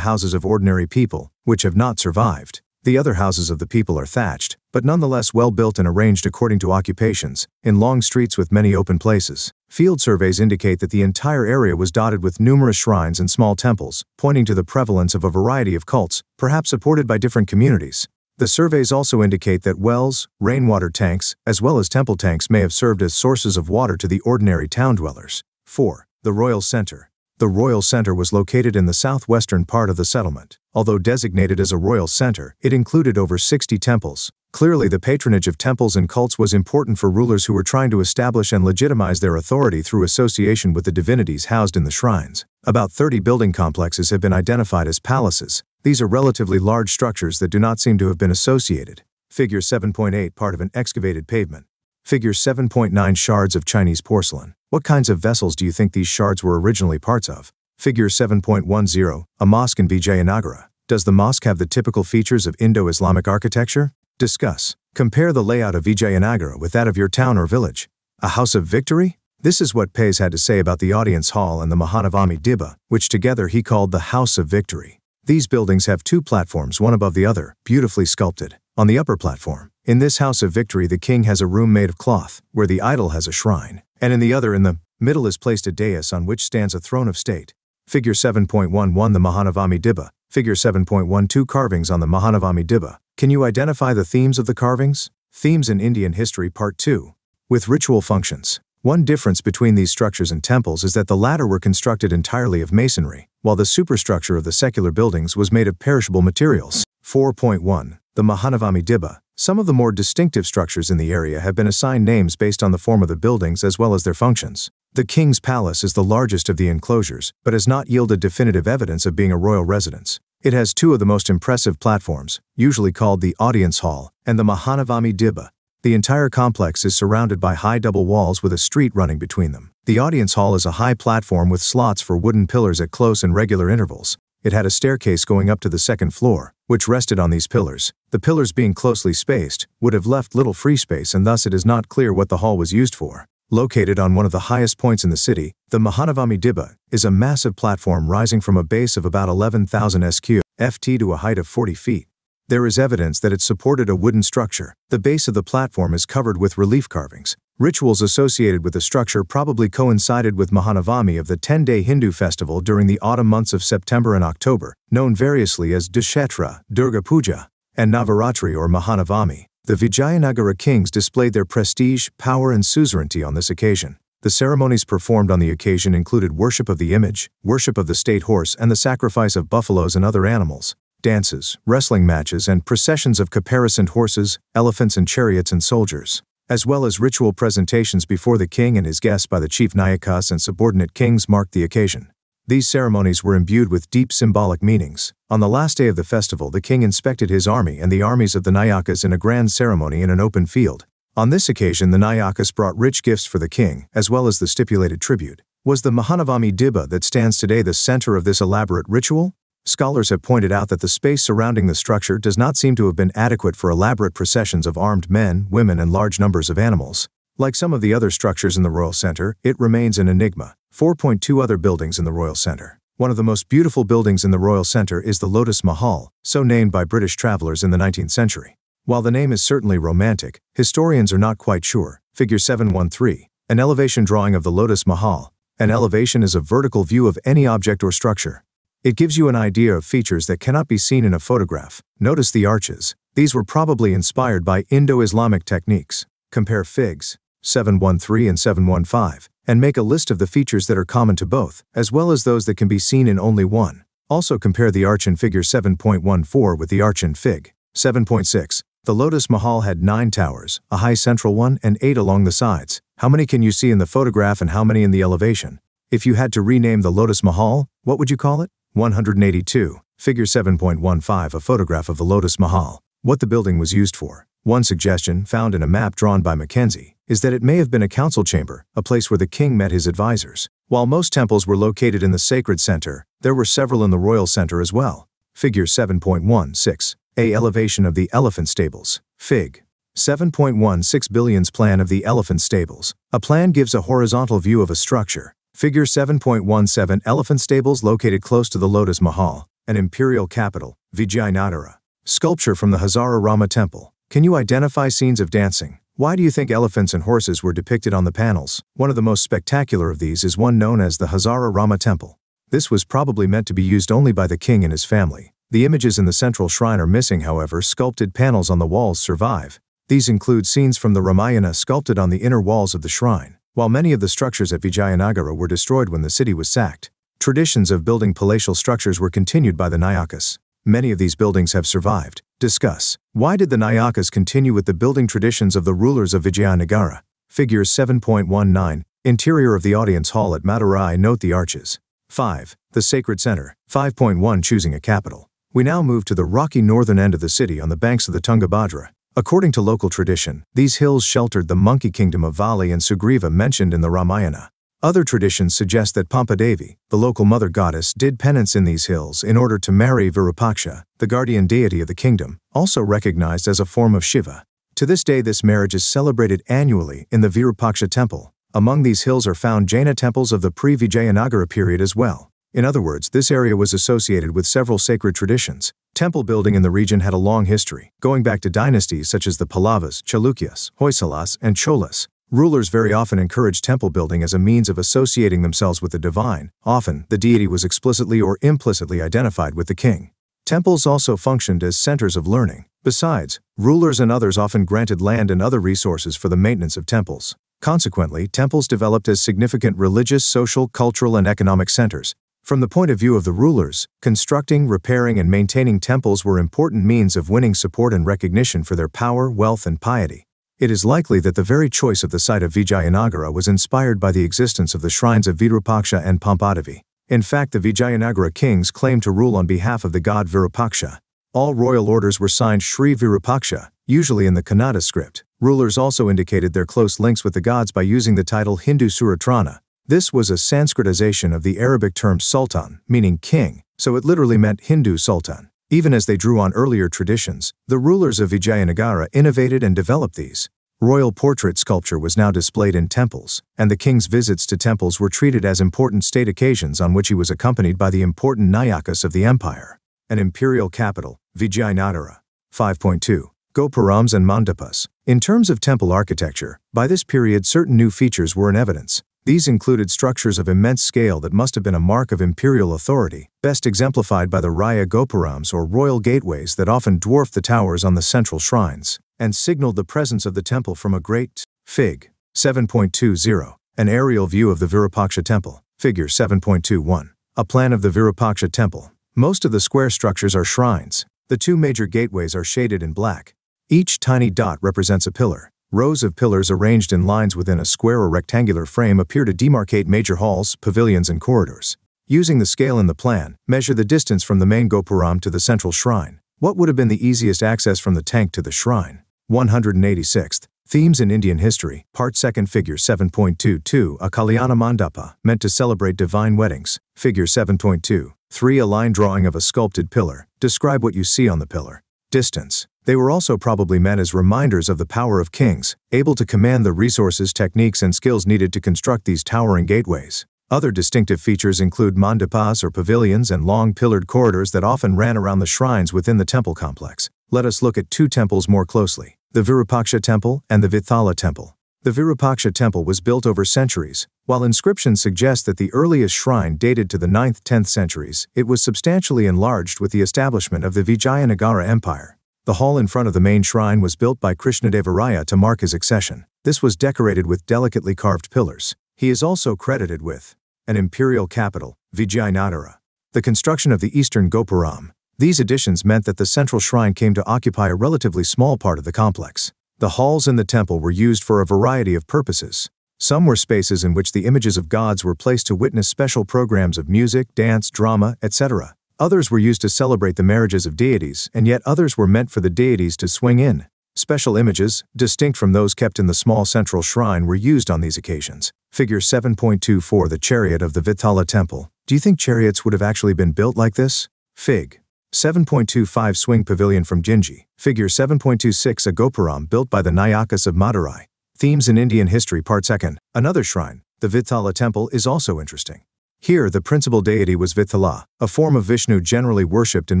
houses of ordinary people, which have not survived. The other houses of the people are thatched, but nonetheless well built and arranged according to occupations, in long streets with many open places. Field surveys indicate that the entire area was dotted with numerous shrines and small temples, pointing to the prevalence of a variety of cults, perhaps supported by different communities. The surveys also indicate that wells, rainwater tanks, as well as temple tanks may have served as sources of water to the ordinary town dwellers. 4. The Royal Center. The Royal Center was located in the southwestern part of the settlement. Although designated as a royal center, it included over 60 temples. Clearly, the patronage of temples and cults was important for rulers who were trying to establish and legitimize their authority through association with the divinities housed in the shrines. About 30 building complexes have been identified as palaces. These are relatively large structures that do not seem to have been associated. Figure 7.8 Part of an excavated pavement. Figure 7.9 Shards of Chinese porcelain. What kinds of vessels do you think these shards were originally parts of? Figure 7.10 A mosque in Vijayanagara. Does the mosque have the typical features of Indo-Islamic architecture? Discuss. Compare the layout of Vijayanagara with that of your town or village. A house of victory? This is what Pais had to say about the audience hall and the Mahanavami Dibba, which together he called the House of Victory. These buildings have 2 platforms, one above the other, beautifully sculpted. On the upper platform, in this House of Victory, the king has a room made of cloth, where the idol has a shrine, and in the other, in the middle, is placed a dais on which stands a throne of state. Figure 7.11 The Mahanavami Dibba. Figure 7.12 Carvings on the Mahanavami Dibba. Can you identify the themes of the carvings? Themes in Indian History Part 2. With ritual functions. One difference between these structures and temples is that the latter were constructed entirely of masonry, while the superstructure of the secular buildings was made of perishable materials. 4.1 The Mahanavami Dibba. Some of the more distinctive structures in the area have been assigned names based on the form of the buildings as well as their functions. The King's Palace is the largest of the enclosures, but has not yielded definitive evidence of being a royal residence. It has two of the most impressive platforms, usually called the Audience Hall and the Mahanavami Dibba. The entire complex is surrounded by high double walls with a street running between them. The Audience Hall is a high platform with slots for wooden pillars at close and regular intervals. It had a staircase going up to the second floor, which rested on these pillars. The pillars being closely spaced would have left little free space, and thus it is not clear what the hall was used for. Located on one of the highest points in the city, the Mahanavami Dibba is a massive platform rising from a base of about 11,000 ft to a height of 40 feet. There is evidence that it supported a wooden structure. The base of the platform is covered with relief carvings. Rituals associated with the structure probably coincided with Mahanavami of the 10-day Hindu festival during the autumn months of September and October, known variously as Dussehra, Durga Puja, and Navaratri or Mahanavami. The Vijayanagara kings displayed their prestige, power, and suzerainty on this occasion. The ceremonies performed on the occasion included worship of the image, worship of the state horse, and the sacrifice of buffaloes and other animals. Dances, wrestling matches, and processions of caparisoned horses, elephants, and chariots and soldiers, as well as ritual presentations before the king and his guests by the chief Nayakas and subordinate kings marked the occasion. These ceremonies were imbued with deep symbolic meanings. On the last day of the festival, the king inspected his army and the armies of the Nayakas in a grand ceremony in an open field. On this occasion, the Nayakas brought rich gifts for the king, as well as the stipulated tribute. Was the Mahanavami Dibba that stands today the center of this elaborate ritual? Scholars have pointed out that the space surrounding the structure does not seem to have been adequate for elaborate processions of armed men, women, and large numbers of animals. Like some of the other structures in the Royal Center, it remains an enigma. 4.2 other buildings in the Royal Center. One of the most beautiful buildings in the Royal Center is the Lotus Mahal, so named by British travelers in the 19th century. While the name is certainly romantic, historians are not quite sure. Figure 713, an elevation drawing of the Lotus Mahal. An elevation is a vertical view of any object or structure. It gives you an idea of features that cannot be seen in a photograph. Notice the arches. These were probably inspired by Indo-Islamic techniques. Compare Figs 713 and 715, and make a list of the features that are common to both, as well as those that can be seen in only one. Also compare the arch in Figure 7.14 with the arch in Fig 7.6. The Lotus Mahal had 9 towers, a high central one, and 8 along the sides. How many can you see in the photograph and how many in the elevation? If you had to rename the Lotus Mahal, what would you call it? 182. Figure 7.15, a photograph of the Lotus Mahal. What the building was used for. One suggestion, found in a map drawn by Mackenzie, is that it may have been a council chamber, a place where the king met his advisors. While most temples were located in the sacred center, there were several in the royal center as well. Figure 7.16, a elevation of the elephant stables. Fig. 7.16 Billion's plan of the elephant stables. A plan gives a horizontal view of a structure. Figure 7.17 elephant stables located close to the Lotus Mahal, an imperial capital, Vijayanagara. Sculpture from the Hazara Rama Temple. Can you identify scenes of dancing? Why do you think elephants and horses were depicted on the panels? One of the most spectacular of these is one known as the Hazara Rama Temple. This was probably meant to be used only by the king and his family. The images in the central shrine are missing, however, sculpted panels on the walls survive. These include scenes from the Ramayana sculpted on the inner walls of the shrine. While many of the structures at Vijayanagara were destroyed when the city was sacked, traditions of building palatial structures were continued by the Nayakas. Many of these buildings have survived. Discuss. Why did the Nayakas continue with the building traditions of the rulers of Vijayanagara? Figures 7.19, interior of the audience hall at Madurai. Note the arches. 5. The sacred center. 5.1 Choosing a capital. We now move to the rocky northern end of the city on the banks of the Tungabhadra. According to local tradition, these hills sheltered the monkey kingdom of Vali and Sugriva mentioned in the Ramayana. Other traditions suggest that Pampadevi, the local mother goddess, did penance in these hills in order to marry Virupaksha, the guardian deity of the kingdom, also recognized as a form of Shiva. To this day, this marriage is celebrated annually in the Virupaksha temple. Among these hills are found Jaina temples of the pre-Vijayanagara period as well. In other words, this area was associated with several sacred traditions. Temple building in the region had a long history, going back to dynasties such as the Pallavas, Chalukyas, Hoysalas, and Cholas. Rulers very often encouraged temple building as a means of associating themselves with the divine. Often, the deity was explicitly or implicitly identified with the king. Temples also functioned as centers of learning. Besides, rulers and others often granted land and other resources for the maintenance of temples. Consequently, temples developed as significant religious, social, cultural, and economic centers. From the point of view of the rulers, constructing, repairing, and maintaining temples were important means of winning support and recognition for their power, wealth, and piety. It is likely that the very choice of the site of Vijayanagara was inspired by the existence of the shrines of Virupaksha and Pampadevi. In fact, the Vijayanagara kings claimed to rule on behalf of the god Virupaksha. All royal orders were signed Sri Virupaksha, usually in the Kannada script. Rulers also indicated their close links with the gods by using the title Hindu Suratrana. This was a Sanskritization of the Arabic term sultan, meaning king, so it literally meant Hindu sultan. Even as they drew on earlier traditions, the rulers of Vijayanagara innovated and developed these. Royal portrait sculpture was now displayed in temples, and the king's visits to temples were treated as important state occasions on which he was accompanied by the important Nayakas of the empire. An imperial capital, Vijayanagara. 5.2. Gopurams and Mandapas. In terms of temple architecture, by this period certain new features were in evidence. These included structures of immense scale that must have been a mark of imperial authority, best exemplified by the Raya Gopurams or royal gateways that often dwarfed the towers on the central shrines, and signaled the presence of the temple from a great Fig. 7.20. An aerial view of the Virupaksha temple. Figure 7.21. A plan of the Virupaksha temple. Most of the square structures are shrines. The two major gateways are shaded in black. Each tiny dot represents a pillar. Rows of pillars arranged in lines within a square or rectangular frame appear to demarcate major halls, pavilions, and corridors. Using the scale in the plan, measure the distance from the main Gopuram to the central shrine. What would have been the easiest access from the tank to the shrine? 186th. Themes in Indian History, Part 2nd, Figure 7.22. A Kalyana Mandapa, meant to celebrate divine weddings. Figure 7.2. 3. A line drawing of a sculpted pillar. Describe what you see on the pillar. Distance. They were also probably meant as reminders of the power of kings, able to command the resources, techniques, and skills needed to construct these towering gateways. Other distinctive features include mandapas or pavilions and long pillared corridors that often ran around the shrines within the temple complex. Let us look at two temples more closely, the Virupaksha temple and the Vithala temple. The Virupaksha temple was built over centuries. While inscriptions suggest that the earliest shrine dated to the 9th-10th centuries, it was substantially enlarged with the establishment of the Vijayanagara Empire. The hall in front of the main shrine was built by Krishnadevaraya to mark his accession. This was decorated with delicately carved pillars. He is also credited with an imperial capital, Vijayanagara. The construction of the eastern Gopuram. These additions meant that the central shrine came to occupy a relatively small part of the complex. The halls in the temple were used for a variety of purposes. Some were spaces in which the images of gods were placed to witness special programs of music, dance, drama, etc. Others were used to celebrate the marriages of deities, and yet others were meant for the deities to swing in. Special images, distinct from those kept in the small central shrine, were used on these occasions. Figure 7.24. The chariot of the Vithala temple. Do you think chariots would have actually been built like this? Fig. 7.25. Swing pavilion from Ginji. Figure 7.26. A Gopuram built by the Nayakas of Madurai. Themes in Indian History, Part 2nd. Another shrine, the Vithala temple, is also interesting. Here, the principal deity was Vithala, a form of Vishnu generally worshipped in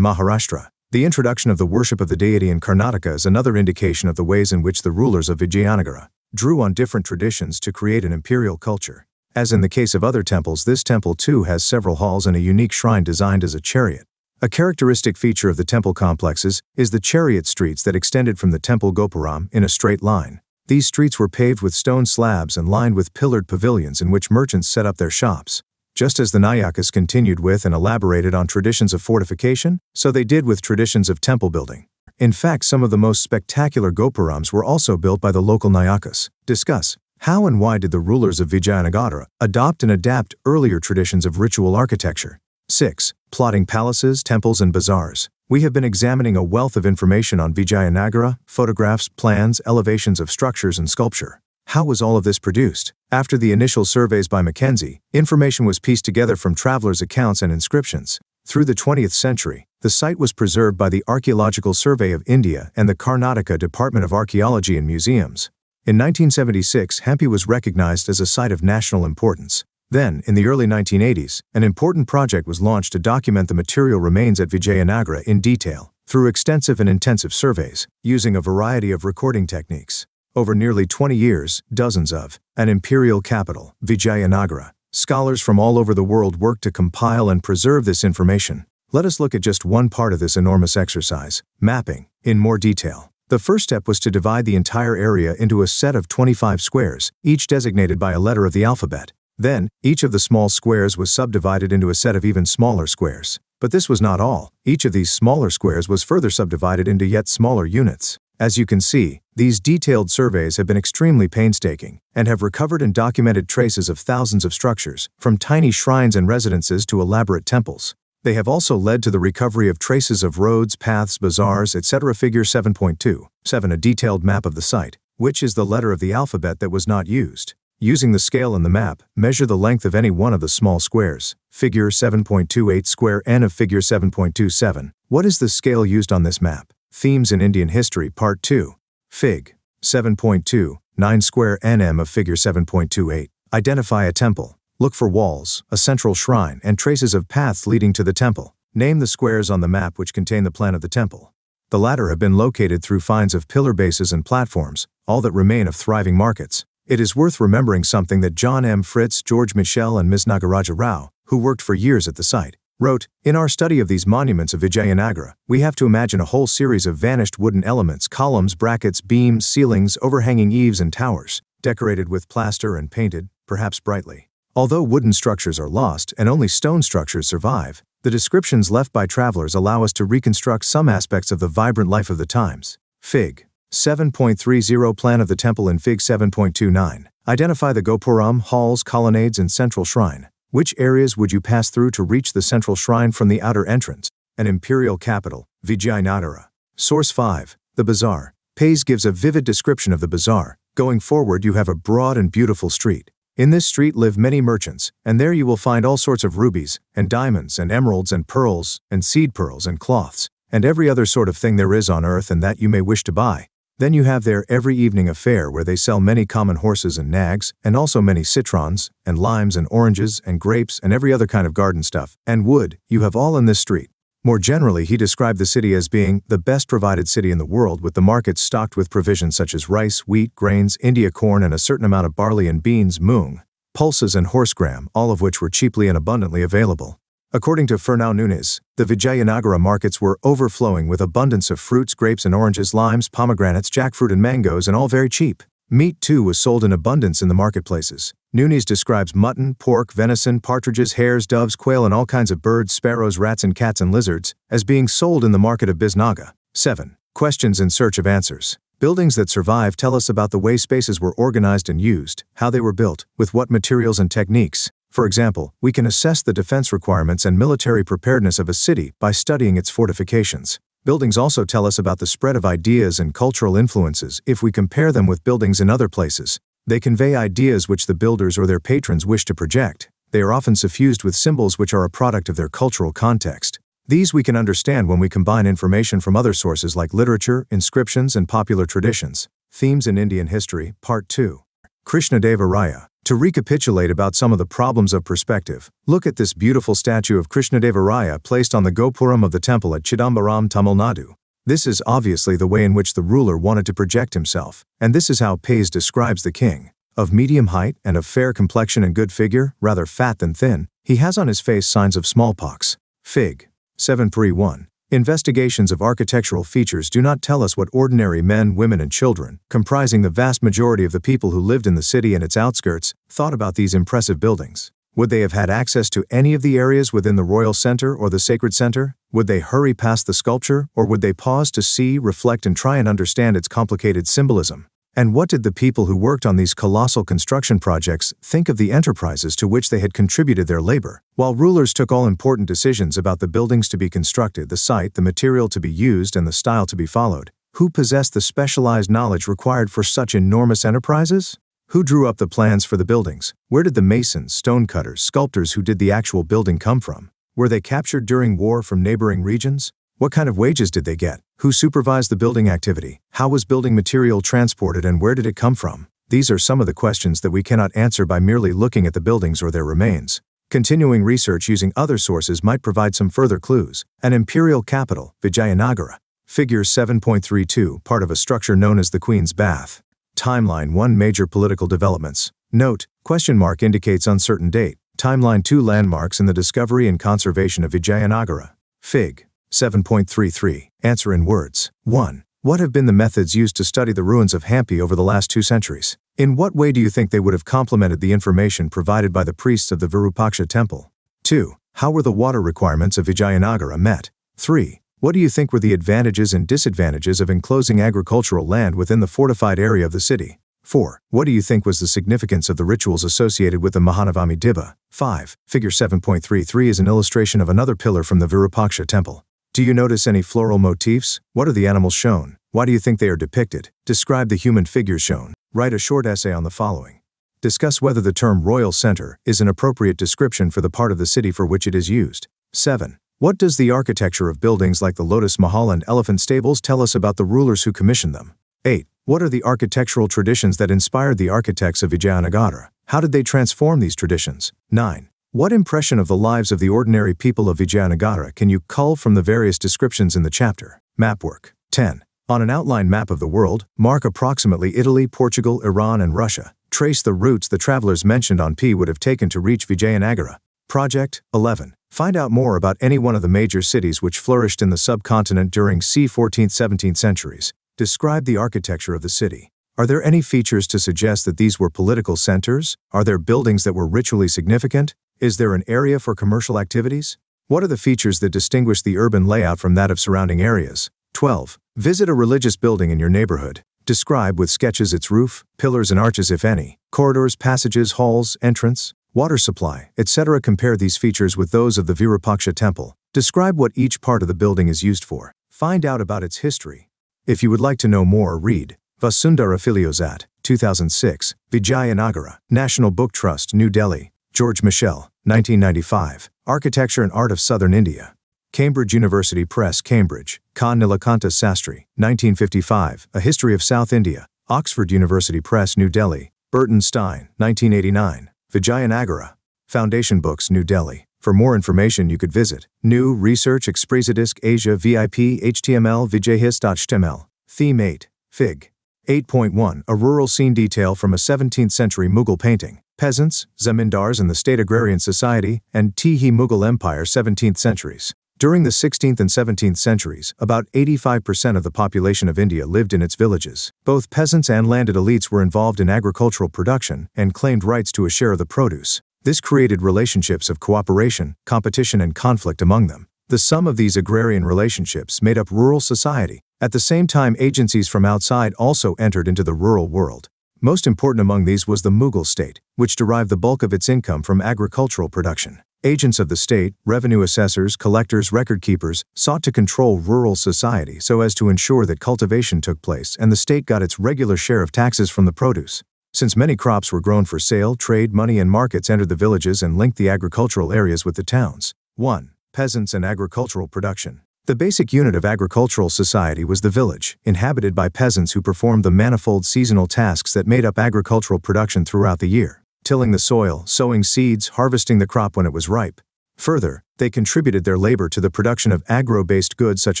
Maharashtra. The introduction of the worship of the deity in Karnataka is another indication of the ways in which the rulers of Vijayanagara drew on different traditions to create an imperial culture. As in the case of other temples, this temple too has several halls and a unique shrine designed as a chariot. A characteristic feature of the temple complexes is the chariot streets that extended from the temple Gopuram in a straight line. These streets were paved with stone slabs and lined with pillared pavilions in which merchants set up their shops. Just as the Nayakas continued with and elaborated on traditions of fortification, so they did with traditions of temple building. In fact, some of the most spectacular Gopurams were also built by the local Nayakas. Discuss. How and why did the rulers of Vijayanagara adopt and adapt earlier traditions of ritual architecture? 6. Plotting palaces, temples, and bazaars. We have been examining a wealth of information on Vijayanagara, photographs, plans, elevations of structures, and sculpture. How was all of this produced? After the initial surveys by Mackenzie, information was pieced together from travelers' accounts and inscriptions. Through the 20th century, the site was preserved by the Archaeological Survey of India and the Karnataka Department of Archaeology and Museums. In 1976, Hampi was recognized as a site of national importance. Then, in the early 1980s, an important project was launched to document the material remains at Vijayanagara in detail, through extensive and intensive surveys, using a variety of recording techniques. Over nearly 20 years, dozens of an imperial capital, Vijayanagara. Scholars from all over the world worked to compile and preserve this information. Let us look at just one part of this enormous exercise, mapping, in more detail. The first step was to divide the entire area into a set of 25 squares, each designated by a letter of the alphabet. Then, each of the small squares was subdivided into a set of even smaller squares. But this was not all. Each of these smaller squares was further subdivided into yet smaller units. As you can see, These detailed surveys have been extremely painstaking and have recovered and documented traces of thousands of structures, from tiny shrines and residences to elaborate temples. They have also led to the recovery of traces of roads, paths, bazaars, etc. Figure 7.2.7 A detailed map of the site, which is the letter of the alphabet that was not used. Using the scale in the map, measure the length of any one of the small squares. Figure 7.28 square n of figure 7.27. What is the scale used on this map? Themes in Indian History Part 2. Fig. 7.29 square nm of figure 7.28. Identify a temple. Look for walls, a central shrine, and traces of paths leading to the temple. Name the squares on the map which contain the plan of the temple. The latter have been located through finds of pillar bases and platforms, all that remain of thriving markets. It is worth remembering something that John M. Fritz, George Michel, and Ms. Nagaraja Rao, who worked for years at the site, wrote, "In our study of these monuments of Vijayanagara, we have to imagine a whole series of vanished wooden elements, columns, brackets, beams, ceilings, overhanging eaves, and towers, decorated with plaster and painted, perhaps brightly. Although wooden structures are lost and only stone structures survive, the descriptions left by travelers allow us to reconstruct some aspects of the vibrant life of the times." Fig. 7.30 Plan of the temple in Fig. 7.29. Identify the gopuram, halls, colonnades, and central shrine. Which areas would you pass through to reach the central shrine from the outer entrance? An imperial capital, Vijayanagara. Source 5. The Bazaar. Pais gives a vivid description of the bazaar. Going forward, you have a broad and beautiful street. In this street live many merchants, and there you will find all sorts of rubies, and diamonds, and emeralds, and pearls, and seed pearls, and cloths, and every other sort of thing there is on earth and that you may wish to buy. Then you have there every evening a fair where they sell many common horses and nags, and also many citrons, and limes, and oranges, and grapes, and every other kind of garden stuff, and wood, you have all in this street. More generally, he described the city as being the best provided city in the world, with the markets stocked with provisions such as rice, wheat, grains, India corn, and a certain amount of barley and beans, moong, pulses, and horsegram, all of which were cheaply and abundantly available. According to Fernão Nunes, the Vijayanagara markets were overflowing with abundance of fruits, grapes and oranges, limes, pomegranates, jackfruit and mangoes, and all very cheap. Meat, too, was sold in abundance in the marketplaces. Nunes describes mutton, pork, venison, partridges, hares, doves, quail, and all kinds of birds, sparrows, rats and cats and lizards as being sold in the market of Bisnaga. 7. Questions in search of answers. Buildings that survive tell us about the way spaces were organized and used, how they were built, with what materials and techniques. For example, we can assess the defense requirements and military preparedness of a city by studying its fortifications. Buildings also tell us about the spread of ideas and cultural influences if we compare them with buildings in other places. They convey ideas which the builders or their patrons wish to project. They are often suffused with symbols which are a product of their cultural context. These we can understand when we combine information from other sources like literature, inscriptions, and popular traditions. Themes in Indian History, Part 2. Krishnadeva Raya. To recapitulate about some of the problems of perspective, look at this beautiful statue of Krishnadeva Raya placed on the gopuram of the temple at Chidambaram, Tamil Nadu. This is obviously the way in which the ruler wanted to project himself, and this is how Pais describes the king. Of medium height and of fair complexion and good figure, rather fat than thin, he has on his face signs of smallpox. Fig. 7.31. Investigations of architectural features do not tell us what ordinary men, women, and children, comprising the vast majority of the people who lived in the city and its outskirts, thought about these impressive buildings. Would they have had access to any of the areas within the royal center or the sacred center? Would they hurry past the sculpture, or would they pause to see, reflect, and try and understand its complicated symbolism? And what did the people who worked on these colossal construction projects think of the enterprises to which they had contributed their labor? While rulers took all important decisions about the buildings to be constructed, the site, the material to be used, and the style to be followed, who possessed the specialized knowledge required for such enormous enterprises? Who drew up the plans for the buildings? Where did the masons, stonecutters, sculptors who did the actual building come from? Were they captured during war from neighboring regions? What kind of wages did they get? Who supervised the building activity? How was building material transported and where did it come from? These are some of the questions that we cannot answer by merely looking at the buildings or their remains. Continuing research using other sources might provide some further clues. An imperial capital, Vijayanagara. Figure 7.32, part of a structure known as the Queen's Bath. Timeline 1 Major political developments. Note, question mark indicates uncertain date. Timeline 2 Landmarks in the discovery and conservation of Vijayanagara. Fig. 7.33. Answer in words. 1. What have been the methods used to study the ruins of Hampi over the last 2 centuries? In what way do you think they would have complemented the information provided by the priests of the Virupaksha temple? 2. How were the water requirements of Vijayanagara met? 3. What do you think were the advantages and disadvantages of enclosing agricultural land within the fortified area of the city? 4. What do you think was the significance of the rituals associated with the Mahanavami Dibba? 5. Figure 7.33 is an illustration of another pillar from the Virupaksha temple. Do you notice any floral motifs? What are the animals shown? Why do you think they are depicted? Describe the human figures shown. Write a short essay on the following. Discuss whether the term royal center is an appropriate description for the part of the city for which it is used. 7. What does the architecture of buildings like the Lotus Mahal and Elephant Stables tell us about the rulers who commissioned them? 8. What are the architectural traditions that inspired the architects of Vijayanagara? How did they transform these traditions? 9. What impression of the lives of the ordinary people of Vijayanagara can you cull from the various descriptions in the chapter? Map work. 10. On an outline map of the world, mark approximately Italy, Portugal, Iran, and Russia. Trace the routes the travelers mentioned on P would have taken to reach Vijayanagara. Project 11. Find out more about any one of the major cities which flourished in the subcontinent during c. 14th-17th centuries. Describe the architecture of the city. Are there any features to suggest that these were political centers? Are there buildings that were ritually significant? Is there an area for commercial activities? What are the features that distinguish the urban layout from that of surrounding areas? 12. Visit a religious building in your neighborhood. Describe with sketches its roof, pillars and arches if any, corridors, passages, halls, entrance, water supply, etc. Compare these features with those of the Virupaksha temple. Describe what each part of the building is used for. Find out about its history. If you would like to know more, read Vasundhara Filiozat, 2006, Vijayanagara, National Book Trust, New Delhi, George Michel, 1995, Architecture and Art of Southern India. Cambridge University Press, Cambridge, Khan Nilakanta Sastry, 1955, A History of South India, Oxford University Press, New Delhi, Burton Stein, 1989, Vijayanagara, Foundation Books, New Delhi. For more information you could visit New Research Expressadisk Asia VIP HTML Vijayhist.html. Theme 8, Fig. 8.1 A rural scene detail from a 17th century Mughal painting. Peasants, Zamindars in the State Agrarian Society, and Tihi Mughal Empire 17th centuries. During the 16th and 17th centuries, about 85% of the population of India lived in its villages. Both peasants and landed elites were involved in agricultural production and claimed rights to a share of the produce. This created relationships of cooperation, competition, and conflict among them. The sum of these agrarian relationships made up rural society. At the same time, agencies from outside also entered into the rural world. Most important among these was the Mughal state, which derived the bulk of its income from agricultural production. Agents of the state, revenue assessors, collectors, record keepers, sought to control rural society so as to ensure that cultivation took place and the state got its regular share of taxes from the produce. Since many crops were grown for sale, trade, money, and markets entered the villages and linked the agricultural areas with the towns. 1. Peasants and agricultural production. The basic unit of agricultural society was the village, inhabited by peasants who performed the manifold seasonal tasks that made up agricultural production throughout the year. Tilling the soil, sowing seeds, harvesting the crop when it was ripe. Further, they contributed their labor to the production of agro-based goods such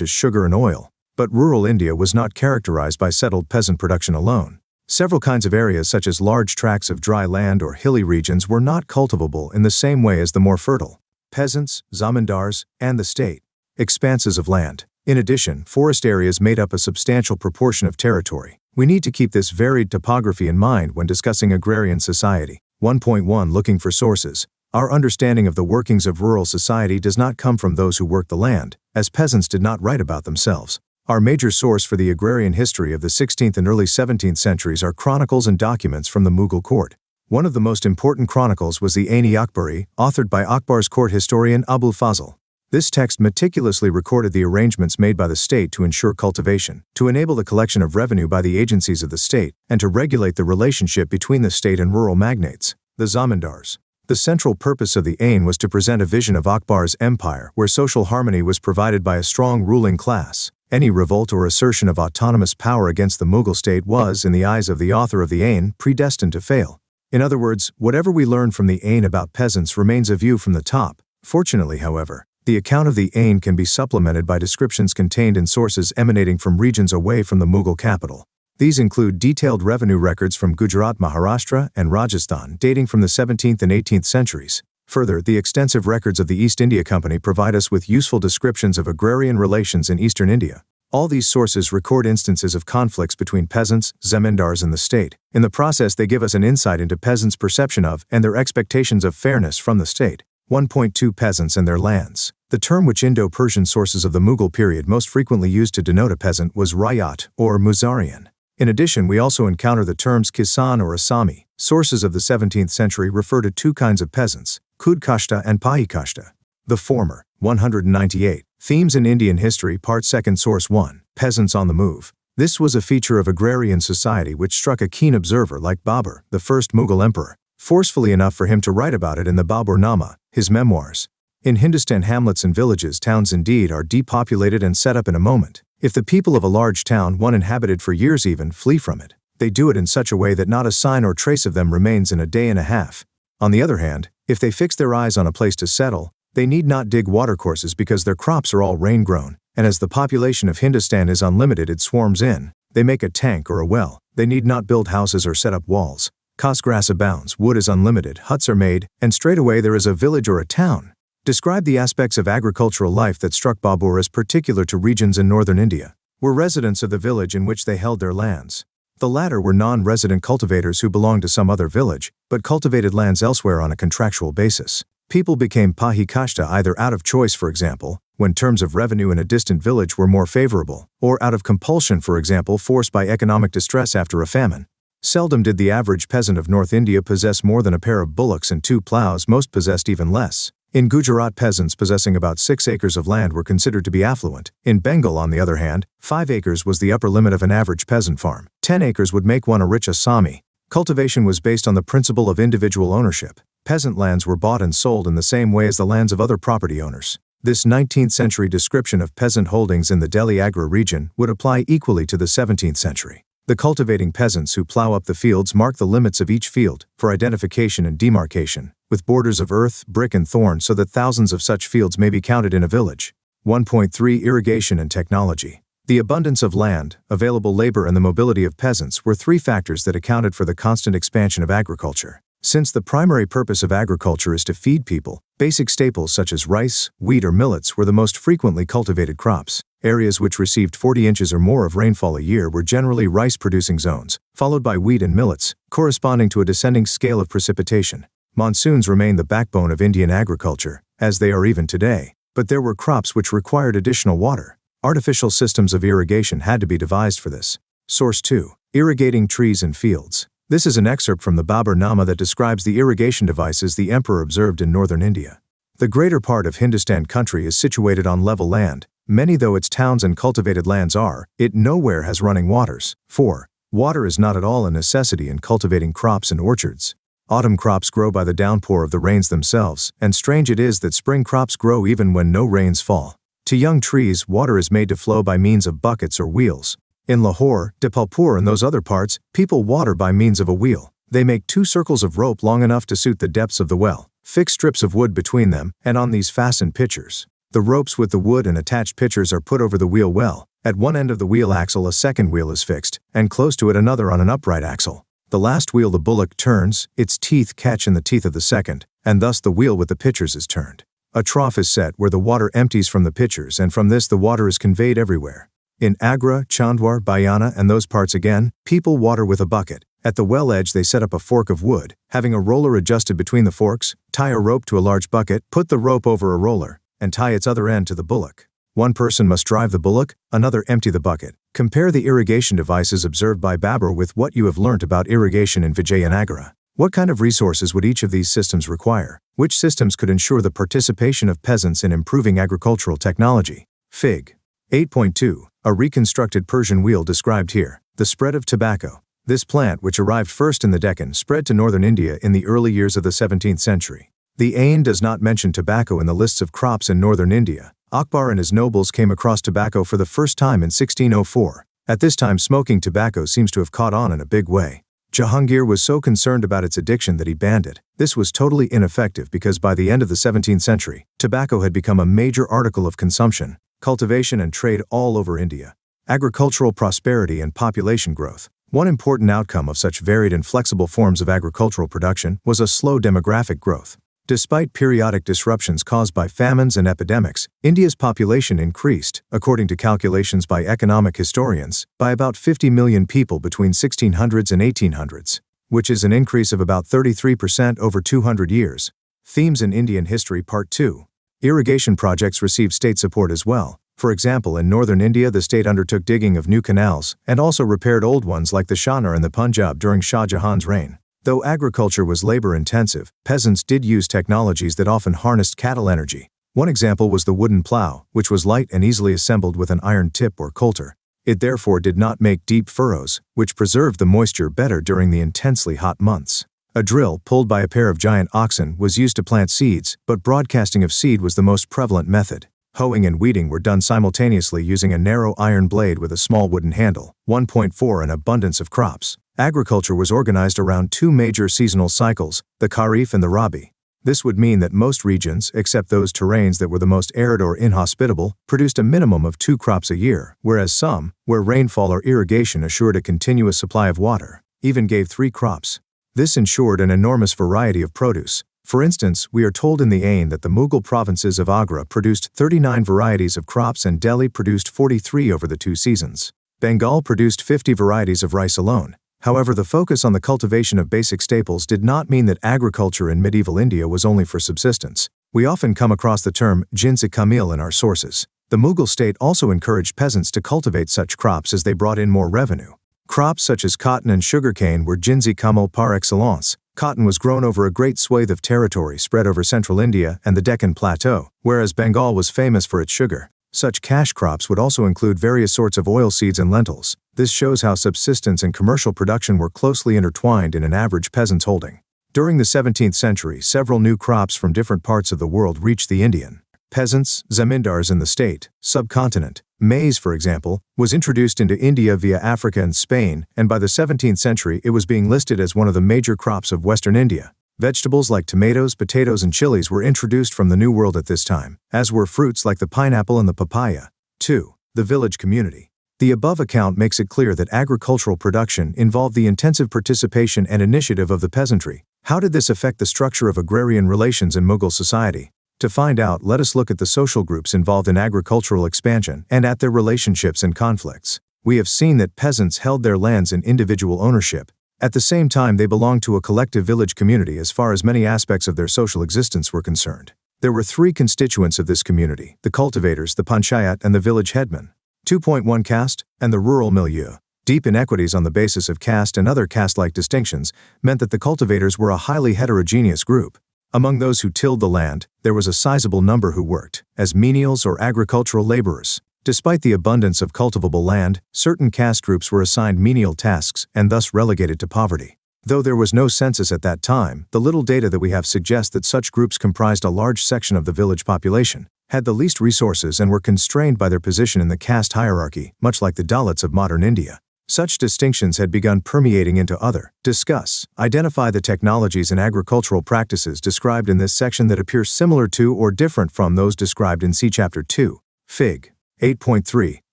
as sugar and oil. But rural India was not characterized by settled peasant production alone. Several kinds of areas such as large tracts of dry land or hilly regions were not cultivable in the same way as the more fertile. Peasants, zamindars, and the state. Expanses of land. In addition, forest areas made up a substantial proportion of territory. We need to keep this varied topography in mind when discussing agrarian society. 1.1 Looking for sources. Our understanding of the workings of rural society does not come from those who worked the land, as peasants did not write about themselves. Our major source for the agrarian history of the 16th and early 17th centuries are chronicles and documents from the Mughal court. One of the most important chronicles was the Ain-i-Akbari, authored by Akbar's court historian Abul Fazl. This text meticulously recorded the arrangements made by the state to ensure cultivation, to enable the collection of revenue by the agencies of the state, and to regulate the relationship between the state and rural magnates, the zamindars. The central purpose of the Ain was to present a vision of Akbar's empire where social harmony was provided by a strong ruling class. Any revolt or assertion of autonomous power against the Mughal state was, in the eyes of the author of the Ain, predestined to fail. In other words, whatever we learn from the Ain about peasants remains a view from the top. Fortunately, however, the account of the Ain can be supplemented by descriptions contained in sources emanating from regions away from the Mughal capital. These include detailed revenue records from Gujarat, Maharashtra, and Rajasthan dating from the 17th and 18th centuries. Further, the extensive records of the East India Company provide us with useful descriptions of agrarian relations in eastern India. All these sources record instances of conflicts between peasants, zamindars, and the state. In the process, they give us an insight into peasants' perception of and their expectations of fairness from the state. 1.2 Peasants and their lands. The term which Indo-Persian sources of the Mughal period most frequently used to denote a peasant was Rayat or Muzarian. In addition, we also encounter the terms Kisan or Asami. Sources of the 17th century refer to two kinds of peasants, Khudkashta and Pahikashta. The former, 198. Themes in Indian History, Part 2, Source 1. Peasants on the move. This was a feature of agrarian society which struck a keen observer like Babur, the first Mughal emperor, forcefully enough for him to write about it in the Baburnama, his memoirs. In Hindustan, hamlets and villages, towns indeed, are depopulated and set up in a moment. If the people of a large town, one inhabited for years even, flee from it, they do it in such a way that not a sign or trace of them remains in a day and a half. On the other hand, if they fix their eyes on a place to settle, they need not dig watercourses because their crops are all rain-grown, and as the population of Hindustan is unlimited, it swarms in. They make a tank or a well. They need not build houses or set up walls. Cause grass abounds, wood is unlimited, huts are made, and straightaway there is a village or a town. Describe the aspects of agricultural life that struck Babur as particular to regions in northern India. Were residents of the village in which they held their lands. The latter were non-resident cultivators who belonged to some other village, but cultivated lands elsewhere on a contractual basis. People became Pahikashta either out of choice, for example, when terms of revenue in a distant village were more favorable, or out of compulsion, for example, forced by economic distress after a famine. Seldom did the average peasant of North India possess more than a pair of bullocks and 2 plows, most possessed even less. In Gujarat, peasants possessing about 6 acres of land were considered to be affluent. In Bengal, on the other hand, 5 acres was the upper limit of an average peasant farm. 10 acres would make one a rich Assami. Cultivation was based on the principle of individual ownership. Peasant lands were bought and sold in the same way as the lands of other property owners. This 19th century description of peasant holdings in the Delhi Agra region would apply equally to the 17th century. The cultivating peasants who plow up the fields mark the limits of each field, for identification and demarcation, with borders of earth, brick and thorn so that thousands of such fields may be counted in a village. 1.3 Irrigation and technology. The abundance of land, available labor and the mobility of peasants were 3 factors that accounted for the constant expansion of agriculture. Since the primary purpose of agriculture is to feed people, basic staples such as rice, wheat or millets were the most frequently cultivated crops. Areas which received 40 inches or more of rainfall a year were generally rice-producing zones, followed by wheat and millets, corresponding to a descending scale of precipitation. Monsoons remain the backbone of Indian agriculture, as they are even today, but there were crops which required additional water. Artificial systems of irrigation had to be devised for this. Source 2. Irrigating trees and fields. This is an excerpt from the Baburnama that describes the irrigation devices the emperor observed in northern India. The greater part of Hindustan country is situated on level land. Many though its towns and cultivated lands are, it nowhere has running waters. 4. Water is not at all a necessity in cultivating crops and orchards. Autumn crops grow by the downpour of the rains themselves, and strange it is that spring crops grow even when no rains fall. To young trees, water is made to flow by means of buckets or wheels. In Lahore, Dipalpur and those other parts, people water by means of a wheel. They make 2 circles of rope long enough to suit the depths of the well, fix strips of wood between them, and on these fasten pitchers. The ropes with the wood and attached pitchers are put over the wheel well. At one end of the wheel axle a second wheel is fixed, and close to it another on an upright axle. The last wheel the bullock turns, its teeth catch in the teeth of the second, and thus the wheel with the pitchers is turned. A trough is set where the water empties from the pitchers, and from this the water is conveyed everywhere. In Agra, Chandwar, Bayana and those parts again, people water with a bucket. At the well edge they set up a fork of wood, having a roller adjusted between the forks, tie a rope to a large bucket, put the rope over a roller, and tie its other end to the bullock. One person must drive the bullock, another empty the bucket. Compare the irrigation devices observed by Babur with what you have learnt about irrigation in Vijayanagara. What kind of resources would each of these systems require? Which systems could ensure the participation of peasants in improving agricultural technology? Fig. 8.2. A reconstructed Persian wheel described here. The spread of tobacco. This plant, which arrived first in the Deccan, spread to northern India in the early years of the 17th century. The Ain does not mention tobacco in the lists of crops in northern India. Akbar and his nobles came across tobacco for the first time in 1604. At this time smoking tobacco seems to have caught on in a big way. Jahangir was so concerned about its addiction that he banned it. This was totally ineffective because by the end of the 17th century, tobacco had become a major article of consumption, cultivation and trade all over India. Agricultural prosperity and population growth. One important outcome of such varied and flexible forms of agricultural production was a slow demographic growth. Despite periodic disruptions caused by famines and epidemics, India's population increased, according to calculations by economic historians, by about 50 million people between 1600s and 1800s, which is an increase of about 33% over 200 years. Themes in Indian History Part 2. Irrigation projects received state support as well. For example, in northern India the state undertook digging of new canals and also repaired old ones like the Shahnar in the Punjab during Shah Jahan's reign. Though agriculture was labor-intensive, peasants did use technologies that often harnessed cattle energy. One example was the wooden plow, which was light and easily assembled with an iron tip or coulter. It therefore did not make deep furrows, which preserved the moisture better during the intensely hot months. A drill, pulled by a pair of giant oxen, was used to plant seeds, but broadcasting of seed was the most prevalent method. Hoeing and weeding were done simultaneously using a narrow iron blade with a small wooden handle. 1.4 An abundance of crops. Agriculture was organized around two major seasonal cycles, the Kharif and the Rabi. This would mean that most regions, except those terrains that were the most arid or inhospitable, produced a minimum of 2 crops a year, whereas some, where rainfall or irrigation assured a continuous supply of water, even gave 3 crops. This ensured an enormous variety of produce. For instance, we are told in the Ain that the Mughal provinces of Agra produced 39 varieties of crops and Delhi produced 43 over the 2 seasons. Bengal produced 50 varieties of rice alone. However, the focus on the cultivation of basic staples did not mean that agriculture in medieval India was only for subsistence. We often come across the term jins-e-kamil in our sources. The Mughal state also encouraged peasants to cultivate such crops as they brought in more revenue. Crops such as cotton and sugarcane were jins-e-kamil par excellence. Cotton was grown over a great swathe of territory spread over central India and the Deccan Plateau, whereas Bengal was famous for its sugar. Such cash crops would also include various sorts of oilseeds and lentils. This shows how subsistence and commercial production were closely intertwined in an average peasant's holding. During the 17th century, several new crops from different parts of the world reached the Indian peasants, zamindars in the state, subcontinent. Maize, for example, was introduced into India via Africa and Spain, and by the 17th century it was being listed as one of the major crops of western India. Vegetables like tomatoes, potatoes, and chilies were introduced from the New World at this time, as were fruits like the pineapple and the papaya. 2. The village community. The above account makes it clear that agricultural production involved the intensive participation and initiative of the peasantry. How did this affect the structure of agrarian relations in Mughal society? To find out, let us look at the social groups involved in agricultural expansion and at their relationships and conflicts. We have seen that peasants held their lands in individual ownership. At the same time, they belonged to a collective village community as far as many aspects of their social existence were concerned. There were 3 constituents of this community: the cultivators, the panchayat, and the village headman. 2.1 Caste and the rural milieu. Deep inequities on the basis of caste and other caste-like distinctions meant that the cultivators were a highly heterogeneous group. Among those who tilled the land, there was a sizable number who worked as menials or agricultural laborers. Despite the abundance of cultivable land, certain caste groups were assigned menial tasks and thus relegated to poverty. Though there was no census at that time, the little data that we have suggests that such groups comprised a large section of the village population, had the least resources, and were constrained by their position in the caste hierarchy, much like the Dalits of modern India. Such distinctions had begun permeating into other. Discuss. Identify the technologies and agricultural practices described in this section that appear similar to or different from those described in C Chapter 2. Fig. 8.3.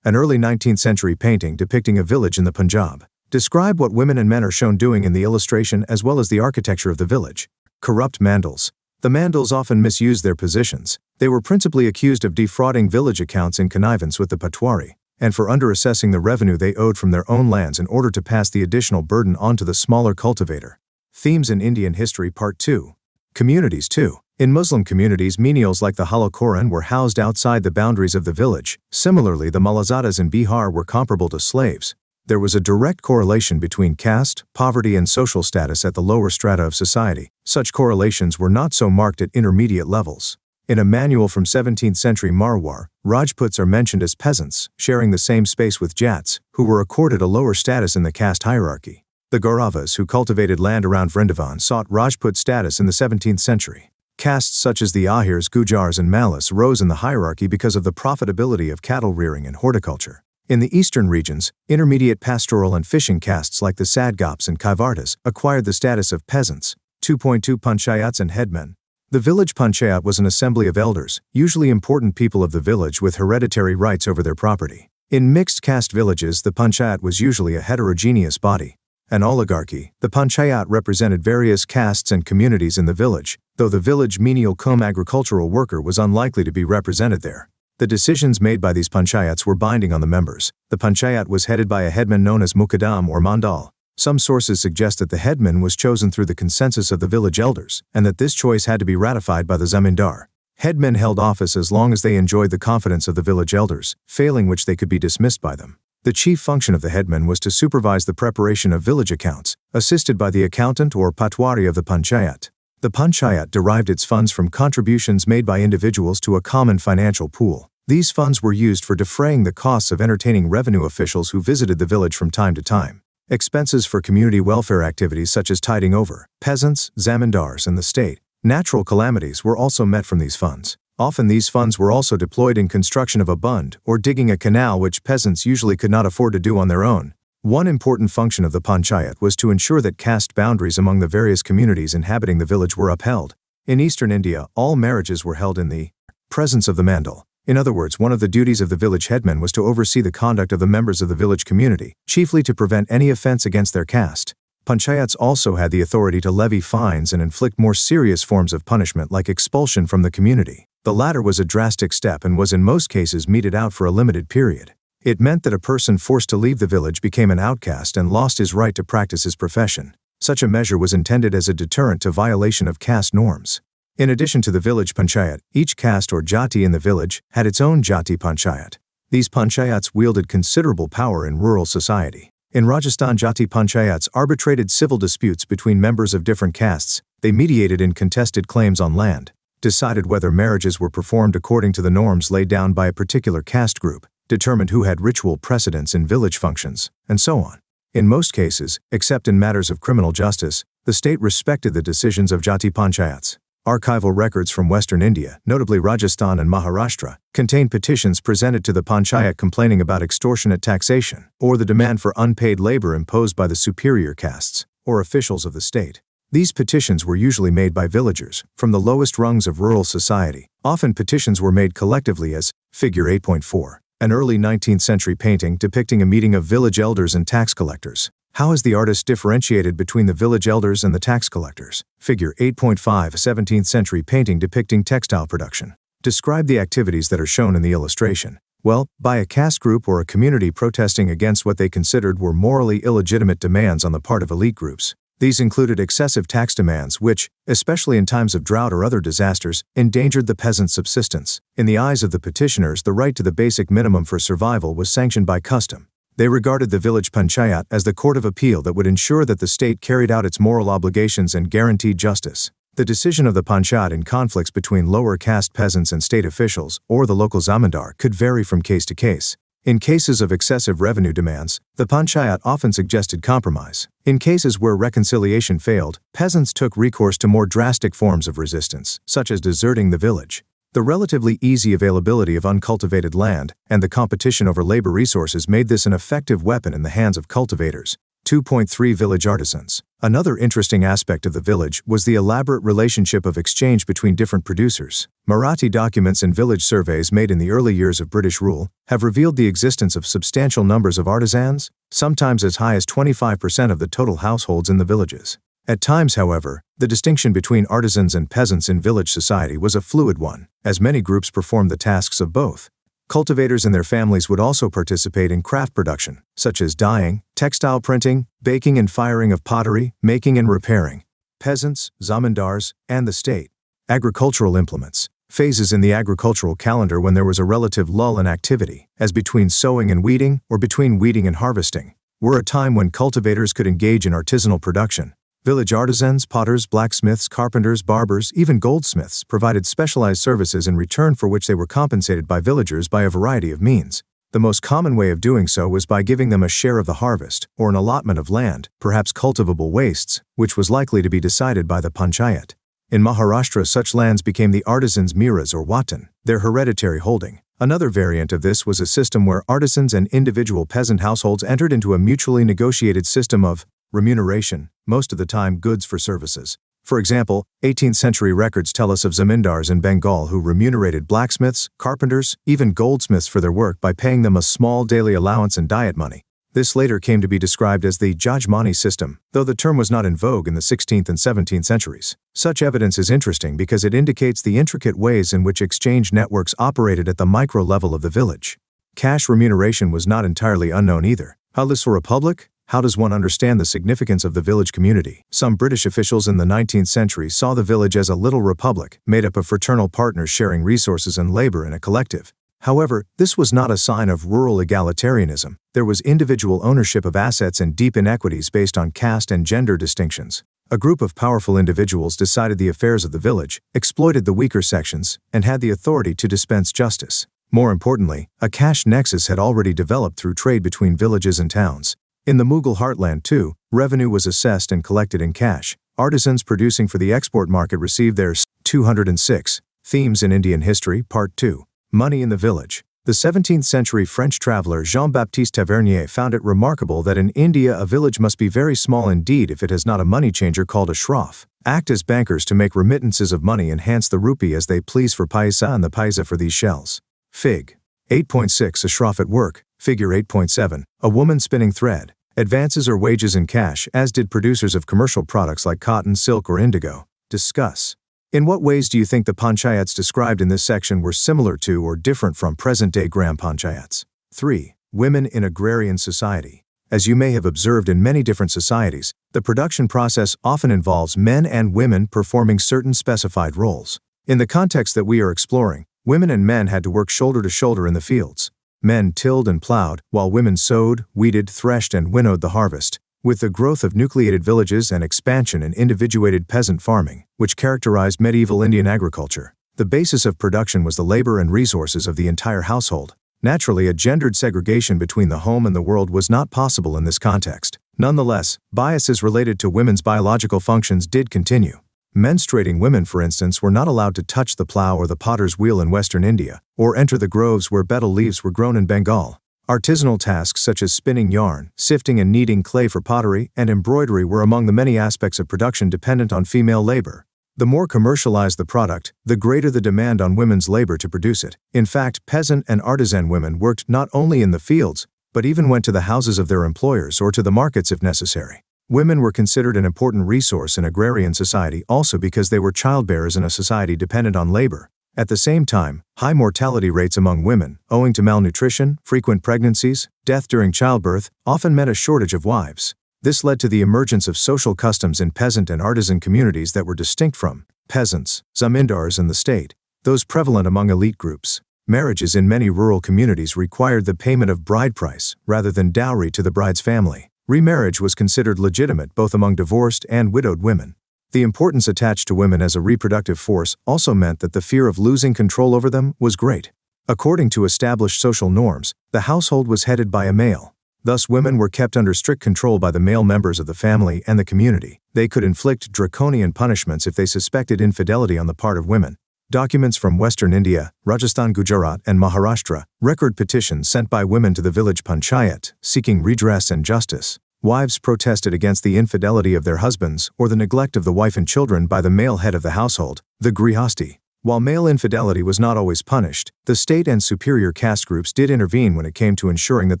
An early 19th century painting depicting a village in the Punjab. Describe what women and men are shown doing in the illustration as well as the architecture of the village. Corrupt mandals. The mandals often misused their positions. They were principally accused of defrauding village accounts in connivance with the Patwari, and for underassessing the revenue they owed from their own lands in order to pass the additional burden on to the smaller cultivator. Themes in Indian History Part 2. Communities 2. In Muslim communities, menials like the Halakoran were housed outside the boundaries of the village. Similarly, the Malazadas in Bihar were comparable to slaves. There was a direct correlation between caste, poverty, and social status at the lower strata of society. Such correlations were not so marked at intermediate levels. In a manual from 17th century Marwar, Rajputs are mentioned as peasants, sharing the same space with Jats, who were accorded a lower status in the caste hierarchy. The Gauravas, who cultivated land around Vrindavan, sought Rajput status in the 17th century. Castes such as the Ahirs, Gujars, and Malas rose in the hierarchy because of the profitability of cattle rearing and horticulture. In the eastern regions, intermediate pastoral and fishing castes like the Sadgops and Kaivartas acquired the status of peasants. 2.2 Panchayats and headmen. The village panchayat was an assembly of elders, usually important people of the village with hereditary rights over their property. In mixed caste villages, the panchayat was usually a heterogeneous body. An oligarchy, the panchayat represented various castes and communities in the village, though the village menial cum agricultural worker was unlikely to be represented there. The decisions made by these panchayats were binding on the members. The panchayat was headed by a headman known as Mukaddam or Mandal. Some sources suggest that the headman was chosen through the consensus of the village elders, and that this choice had to be ratified by the zamindar. Headmen held office as long as they enjoyed the confidence of the village elders, failing which they could be dismissed by them. The chief function of the headman was to supervise the preparation of village accounts, assisted by the accountant or patwari of the panchayat. The panchayat derived its funds from contributions made by individuals to a common financial pool. These funds were used for defraying the costs of entertaining revenue officials who visited the village from time to time. Expenses for community welfare activities such as tiding over peasants, zamindars, and the state. Natural calamities were also met from these funds. Often these funds were also deployed in construction of a bund or digging a canal, which peasants usually could not afford to do on their own. One important function of the panchayat was to ensure that caste boundaries among the various communities inhabiting the village were upheld. In eastern India, all marriages were held in the presence of the mandal. In other words, one of the duties of the village headman was to oversee the conduct of the members of the village community, chiefly to prevent any offense against their caste. Panchayats also had the authority to levy fines and inflict more serious forms of punishment like expulsion from the community. The latter was a drastic step and was in most cases meted out for a limited period. It meant that a person forced to leave the village became an outcast and lost his right to practice his profession. Such a measure was intended as a deterrent to violation of caste norms. In addition to the village panchayat, each caste or jati in the village had its own jati panchayat. These panchayats wielded considerable power in rural society. In Rajasthan, jati panchayats arbitrated civil disputes between members of different castes. They mediated in contested claims on land, decided whether marriages were performed according to the norms laid down by a particular caste group, determined who had ritual precedence in village functions, and so on. In most cases, except in matters of criminal justice, the state respected the decisions of jati panchayats. Archival records from Western India, notably Rajasthan and Maharashtra, contain petitions presented to the panchayat complaining about extortionate taxation or the demand for unpaid labor imposed by the superior castes or officials of the state. These petitions were usually made by villagers from the lowest rungs of rural society. Often petitions were made collectively as Figure 8.4, an early 19th century painting depicting a meeting of village elders and tax collectors. How is the artist differentiated between the village elders and the tax collectors? Figure 8.5, a 17th century painting depicting textile production. Describe the activities that are shown in the illustration. Well, by a caste group or a community protesting against what they considered were morally illegitimate demands on the part of elite groups. These included excessive tax demands which, especially in times of drought or other disasters, endangered the peasant's subsistence. In the eyes of the petitioners, the right to the basic minimum for survival was sanctioned by custom. They regarded the village panchayat as the court of appeal that would ensure that the state carried out its moral obligations and guaranteed justice. The decision of the panchayat in conflicts between lower caste peasants and state officials, or the local zamindar, could vary from case to case. In cases of excessive revenue demands, the panchayat often suggested compromise. In cases where reconciliation failed, peasants took recourse to more drastic forms of resistance, such as deserting the village. The relatively easy availability of uncultivated land and the competition over labor resources made this an effective weapon in the hands of cultivators. 2.3 Village artisans. Another interesting aspect of the village was the elaborate relationship of exchange between different producers. Marathi documents and village surveys made in the early years of British rule have revealed the existence of substantial numbers of artisans, sometimes as high as 25% of the total households in the villages. At times, however, the distinction between artisans and peasants in village society was a fluid one, as many groups performed the tasks of both. Cultivators and their families would also participate in craft production, such as dyeing, textile printing, baking and firing of pottery, making and repairing. Peasants, zamindars, and the state. Agricultural implements. Phases in the agricultural calendar when there was a relative lull in activity, as between sowing and weeding or between weeding and harvesting, were a time when cultivators could engage in artisanal production. Village artisans, potters, blacksmiths, carpenters, barbers, even goldsmiths provided specialized services in return for which they were compensated by villagers by a variety of means. The most common way of doing so was by giving them a share of the harvest, or an allotment of land, perhaps cultivable wastes, which was likely to be decided by the panchayat. In Maharashtra, such lands became the artisans' miras or watan, their hereditary holding. Another variant of this was a system where artisans and individual peasant households entered into a mutually negotiated system of remuneration, most of the time goods for services. For example, 18th century records tell us of zamindars in Bengal who remunerated blacksmiths, carpenters, even goldsmiths for their work by paying them a small daily allowance and diet money. This later came to be described as the jajmani system, though the term was not in vogue in the 16th and 17th centuries. Such evidence is interesting because it indicates the intricate ways in which exchange networks operated at the micro level of the village. Cash remuneration was not entirely unknown either. How this for a public, How does one understand the significance of the village community? Some British officials in the 19th century saw the village as a little republic, made up of fraternal partners sharing resources and labor in a collective. However, this was not a sign of rural egalitarianism. There was individual ownership of assets and deep inequities based on caste and gender distinctions. A group of powerful individuals decided the affairs of the village, exploited the weaker sections, and had the authority to dispense justice. More importantly, a cash nexus had already developed through trade between villages and towns. In the Mughal heartland too, revenue was assessed and collected in cash. Artisans producing for the export market received their 206. Themes in Indian History, Part 2. Money in the village. The 17th century French traveler Jean-Baptiste Tavernier found it remarkable that in India a village must be very small indeed if it has not a money changer called a shroff. Act as bankers to make remittances of money and hence the rupee as they please for paisa and the paisa for these shells. Fig. 8.6 A shroff at work. Figure 8.7. A woman spinning thread. Advances or wages in cash, as did producers of commercial products like cotton, silk, or indigo. Discuss. In what ways do you think the panchayats described in this section were similar to or different from present-day gram panchayats? 3. Women in agrarian society. As you may have observed in many different societies, the production process often involves men and women performing certain specified roles. In the context that we are exploring, women and men had to work shoulder to shoulder in the fields. Men tilled and plowed, while women sowed, weeded, threshed, and winnowed the harvest. With the growth of nucleated villages and expansion in individuated peasant farming, which characterized medieval Indian agriculture, the basis of production was the labor and resources of the entire household. Naturally, a gendered segregation between the home and the world was not possible in this context. Nonetheless, biases related to women's biological functions did continue. Menstruating women, for instance, were not allowed to touch the plow or the potter's wheel in Western India, or enter the groves where betel leaves were grown in Bengal. Artisanal tasks such as spinning yarn, sifting and kneading clay for pottery, and embroidery were among the many aspects of production dependent on female labor. The more commercialized the product, the greater the demand on women's labor to produce it. In fact, peasant and artisan women worked not only in the fields, but even went to the houses of their employers or to the markets if necessary. Women were considered an important resource in agrarian society also because they were childbearers in a society dependent on labor. At the same time, high mortality rates among women, owing to malnutrition, frequent pregnancies, death during childbirth, often meant a shortage of wives. This led to the emergence of social customs in peasant and artisan communities that were distinct from peasants, zamindars, and the state, those prevalent among elite groups. Marriages in many rural communities required the payment of bride price rather than dowry to the bride's family. Remarriage was considered legitimate both among divorced and widowed women. The importance attached to women as a reproductive force also meant that the fear of losing control over them was great. According to established social norms, the household was headed by a male. Thus, women were kept under strict control by the male members of the family and the community. They could inflict draconian punishments if they suspected infidelity on the part of women. Documents from Western India, Rajasthan, Gujarat, and Maharashtra record petitions sent by women to the village panchayat, seeking redress and justice. Wives protested against the infidelity of their husbands or the neglect of the wife and children by the male head of the household, the grihasti. While male infidelity was not always punished, the state and superior caste groups did intervene when it came to ensuring that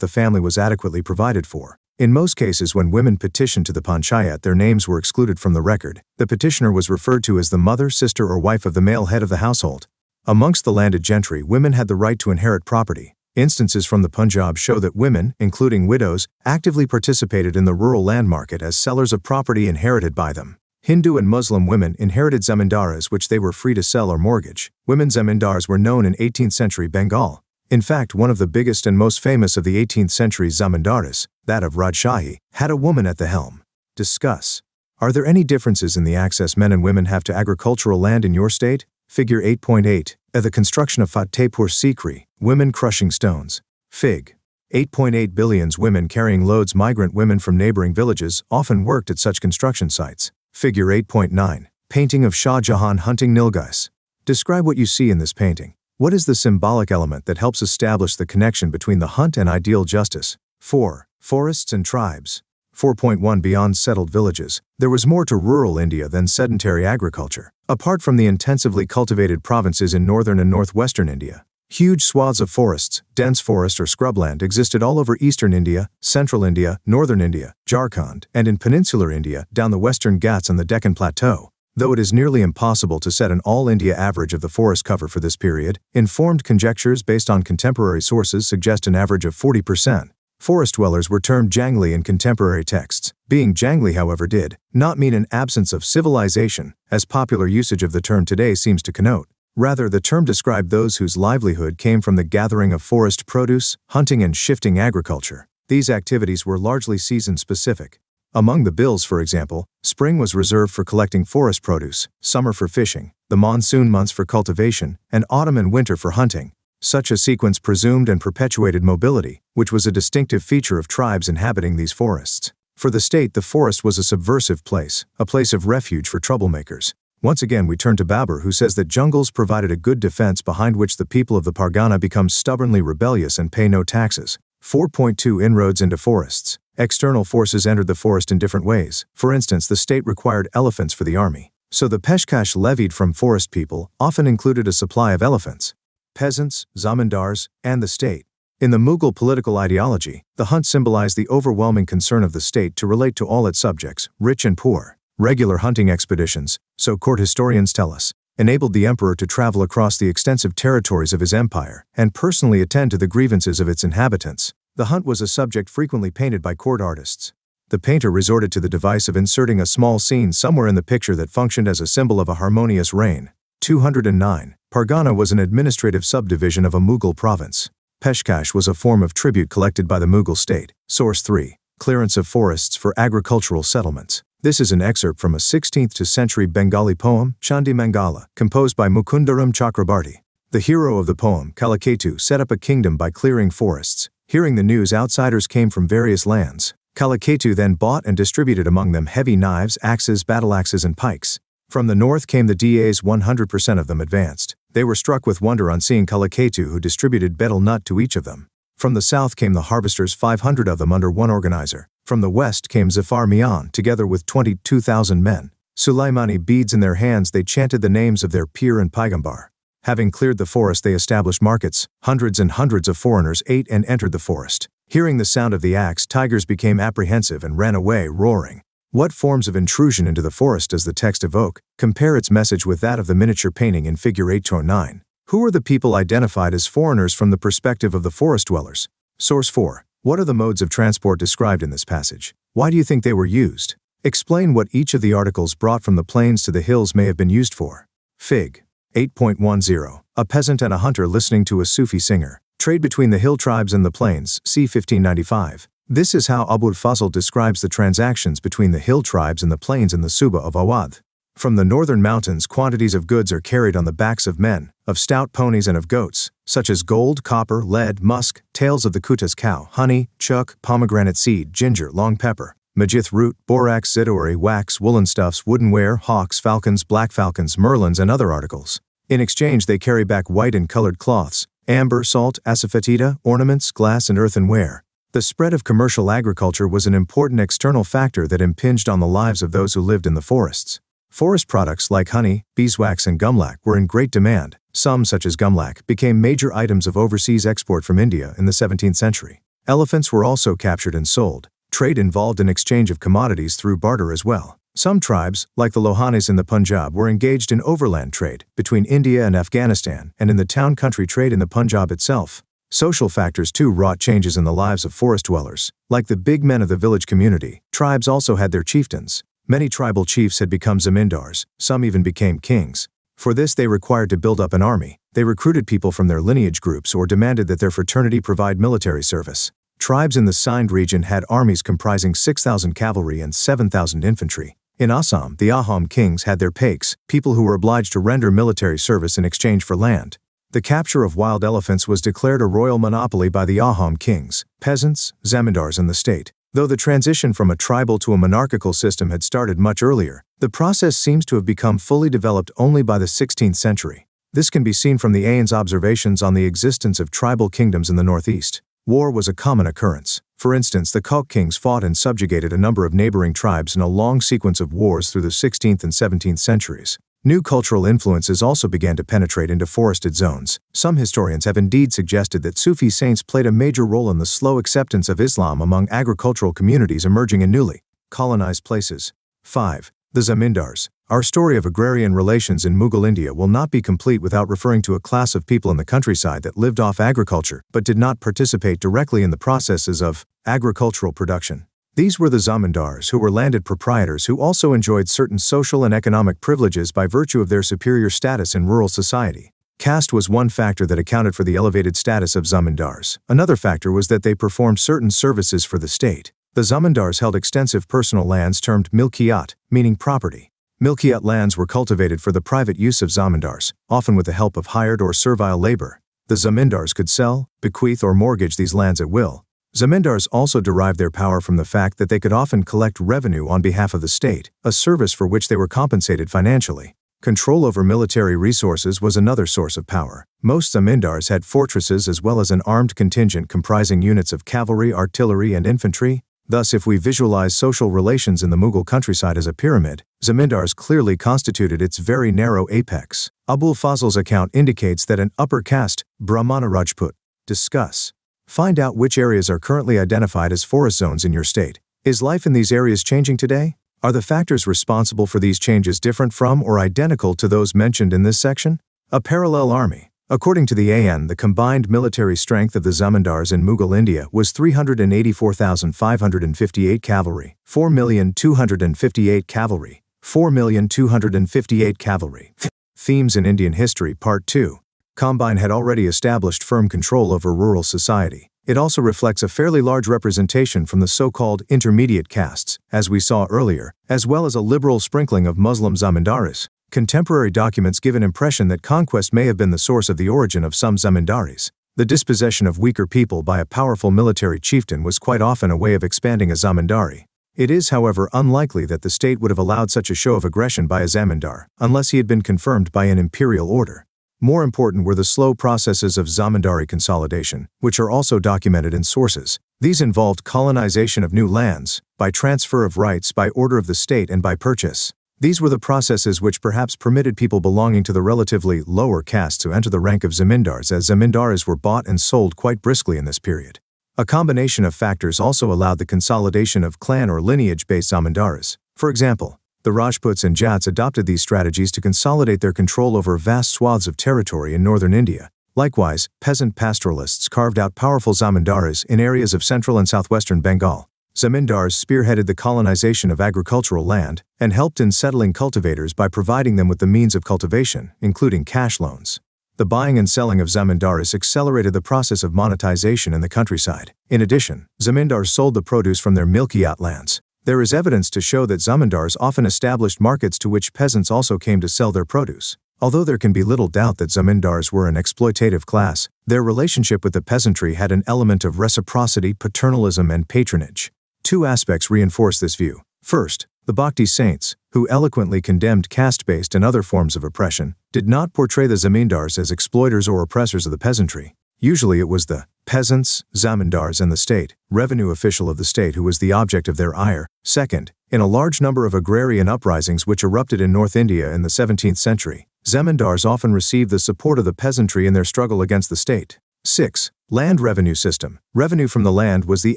the family was adequately provided for. In most cases, when women petitioned to the panchayat, their names were excluded from the record. The petitioner was referred to as the mother, sister, or wife of the male head of the household. Amongst the landed gentry, women had the right to inherit property. Instances from the Punjab show that women, including widows, actively participated in the rural land market as sellers of property inherited by them. Hindu and Muslim women inherited zamindaras which they were free to sell or mortgage. Women zamindars were known in 18th century Bengal. In fact, one of the biggest and most famous of the 18th century zamindaras, that of Rajshahi, had a woman at the helm. Discuss. Are there any differences in the access men and women have to agricultural land in your state? Figure 8.8. At the construction of Fatehpur Sikri, women crushing stones. Fig. 8.8 billions women carrying loads. Migrant women from neighboring villages often worked at such construction sites. Figure 8.9. Painting of Shah Jahan hunting nilgais. Describe what you see in this painting. What is the symbolic element that helps establish the connection between the hunt and ideal justice? 4. Forests and tribes. 4.1 Beyond settled villages, there was more to rural India than sedentary agriculture. Apart from the intensively cultivated provinces in northern and northwestern India, huge swaths of forests, dense forest or scrubland existed all over eastern India, central India, northern India, Jharkhand, and in peninsular India down the western Ghats and the Deccan Plateau. Though it is nearly impossible to set an all-India average of the forest cover for this period, informed conjectures based on contemporary sources suggest an average of 40%. Forest dwellers were termed jangli in contemporary texts. Being jangli, however, did not mean an absence of civilization, as popular usage of the term today seems to connote. Rather, the term described those whose livelihood came from the gathering of forest produce, hunting, and shifting agriculture. These activities were largely season-specific. Among the bills, for example, spring was reserved for collecting forest produce, summer for fishing, the monsoon months for cultivation, and autumn and winter for hunting. Such a sequence presumed and perpetuated mobility, which was a distinctive feature of tribes inhabiting these forests. For the state, the forest was a subversive place, a place of refuge for troublemakers. Once again, we turn to Babur, who says that jungles provided a good defense behind which the people of the Pargana become stubbornly rebellious and pay no taxes. 4.2 Inroads into forests. External forces entered the forest in different ways. For instance, the state required elephants for the army. So the peshkash levied from forest people often included a supply of elephants. Peasants, zamindars, and the state. In the Mughal political ideology, the hunt symbolized the overwhelming concern of the state to relate to all its subjects, rich and poor. Regular hunting expeditions, so court historians tell us, enabled the emperor to travel across the extensive territories of his empire and personally attend to the grievances of its inhabitants. The hunt was a subject frequently painted by court artists. The painter resorted to the device of inserting a small scene somewhere in the picture that functioned as a symbol of a harmonious reign. 209. Pargana was an administrative subdivision of a Mughal province. Peshkash was a form of tribute collected by the Mughal state. Source 3. Clearance of forests for agricultural settlements. This is an excerpt from a 16th century Bengali poem, Chandi Mangala, composed by Mukundaram Chakrabarti. The hero of the poem, Kalaketu, set up a kingdom by clearing forests. Hearing the news, outsiders came from various lands. Kalaketu then bought and distributed among them heavy knives, axes, battle axes, and pikes. From the north came the DAs, 100% of them advanced. They were struck with wonder on seeing Kalaketu, who distributed betel nut to each of them. From the south came the harvesters, 500 of them under one organizer. From the west came Zafar Mian, together with 22,000 men. Sulaimani beads in their hands, they chanted the names of their Pir and Paigambar. Having cleared the forest, they established markets. Hundreds and hundreds of foreigners ate and entered the forest. Hearing the sound of the axe, tigers became apprehensive and ran away, roaring. What forms of intrusion into the forest does the text evoke? Compare its message with that of the miniature painting in Figure 8-9. Who are the people identified as foreigners from the perspective of the forest dwellers? Source 4. What are the modes of transport described in this passage? Why do you think they were used? Explain what each of the articles brought from the plains to the hills may have been used for. Fig. 8.10. A peasant and a hunter listening to a Sufi singer. Trade between the hill tribes and the plains, c. 1595. This is how Abul Fazl describes the transactions between the hill tribes and the plains in the Suba of Awadh. From the northern mountains, quantities of goods are carried on the backs of men, of stout ponies and of goats, such as gold, copper, lead, musk, tails of the kutas cow, honey, chuk, pomegranate seed, ginger, long pepper, majith root, borax, zidori, wax, woolen stuffs, woodenware, hawks, falcons, black falcons, merlins, and other articles. In exchange, they carry back white and colored cloths, amber, salt, asafoetida, ornaments, glass, and earthenware. The spread of commercial agriculture was an important external factor that impinged on the lives of those who lived in the forests. Forest products like honey, beeswax, and gumlac were in great demand. Some, such as gumlac, became major items of overseas export from India in the 17th century. Elephants were also captured and sold. Trade involved an exchange of commodities through barter as well. Some tribes, like the Lohanis in the Punjab, were engaged in overland trade between India and Afghanistan and in the town-country trade in the Punjab itself. Social factors too wrought changes in the lives of forest dwellers. Like the big men of the village community, tribes also had their chieftains. Many tribal chiefs had become zamindars, some even became kings. For this they required to build up an army. They recruited people from their lineage groups or demanded that their fraternity provide military service. Tribes in the Sindh region had armies comprising 6,000 cavalry and 7,000 infantry. In Assam, the Ahom kings had their paiks, people who were obliged to render military service in exchange for land. The capture of wild elephants was declared a royal monopoly by the Ahom kings, peasants, zamindars, and the state. Though the transition from a tribal to a monarchical system had started much earlier, the process seems to have become fully developed only by the 16th century. This can be seen from the Ayan's observations on the existence of tribal kingdoms in the northeast. War was a common occurrence. For instance, the Kok kings fought and subjugated a number of neighboring tribes in a long sequence of wars through the 16th and 17th centuries. New cultural influences also began to penetrate into forested zones. Some historians have indeed suggested that Sufi saints played a major role in the slow acceptance of Islam among agricultural communities emerging in newly colonized places. 5. The zamindars Our story of agrarian relations in Mughal India will not be complete without referring to a class of people in the countryside that lived off agriculture but did not participate directly in the processes of agricultural production. These were the zamindars, who were landed proprietors who also enjoyed certain social and economic privileges by virtue of their superior status in rural society. Caste was one factor that accounted for the elevated status of zamindars. Another factor was that they performed certain services for the state. The zamindars held extensive personal lands termed milkiyat, meaning property. Milkiyat lands were cultivated for the private use of zamindars, often with the help of hired or servile labor. The zamindars could sell, bequeath or mortgage these lands at will. Zamindars also derived their power from the fact that they could often collect revenue on behalf of the state, a service for which they were compensated financially. Control over military resources was another source of power. Most zamindars had fortresses as well as an armed contingent comprising units of cavalry, artillery, and infantry. Thus, if we visualize social relations in the Mughal countryside as a pyramid, zamindars clearly constituted its very narrow apex. Abul Fazl's account indicates that an upper caste, Brahmana Rajput, discuss. Find out which areas are currently identified as forest zones in your state. Is life in these areas changing today? Are the factors responsible for these changes different from or identical to those mentioned in this section? A parallel army. According to the AN, the combined military strength of the zamindars in Mughal India was 384,558 cavalry, 4,258 cavalry, 4,258 cavalry. Themes in Indian History Part 2. Combine had already established firm control over rural society. It also reflects a fairly large representation from the so-called intermediate castes, as we saw earlier, as well as a liberal sprinkling of Muslim zamindaris. Contemporary documents give an impression that conquest may have been the source of the origin of some zamindaris. The dispossession of weaker people by a powerful military chieftain was quite often a way of expanding a zamindari. It is, however, unlikely that the state would have allowed such a show of aggression by a zamindar, unless he had been confirmed by an imperial order. More important were the slow processes of zamindari consolidation, which are also documented in sources. These involved colonization of new lands, by transfer of rights by order of the state and by purchase. These were the processes which perhaps permitted people belonging to the relatively lower castes to enter the rank of zamindars, as zamindaris were bought and sold quite briskly in this period. A combination of factors also allowed the consolidation of clan or lineage-based zamindaris. For example, the Rajputs and Jats adopted these strategies to consolidate their control over vast swaths of territory in northern India. Likewise, peasant pastoralists carved out powerful zamindaris in areas of central and southwestern Bengal. Zamindars spearheaded the colonization of agricultural land and helped in settling cultivators by providing them with the means of cultivation, including cash loans. The buying and selling of zamindaris accelerated the process of monetization in the countryside. In addition, zamindars sold the produce from their milkiyat lands. There is evidence to show that zamindars often established markets to which peasants also came to sell their produce. Although there can be little doubt that zamindars were an exploitative class, their relationship with the peasantry had an element of reciprocity, paternalism, and patronage. Two aspects reinforce this view. First, the Bhakti saints, who eloquently condemned caste-based and other forms of oppression, did not portray the zamindars as exploiters or oppressors of the peasantry. Usually it was the peasants, zamindars, and the state, revenue official of the state, who was the object of their ire. Second, in a large number of agrarian uprisings which erupted in North India in the 17th century, zamindars often received the support of the peasantry in their struggle against the state. 6. Land revenue system. Revenue from the land was the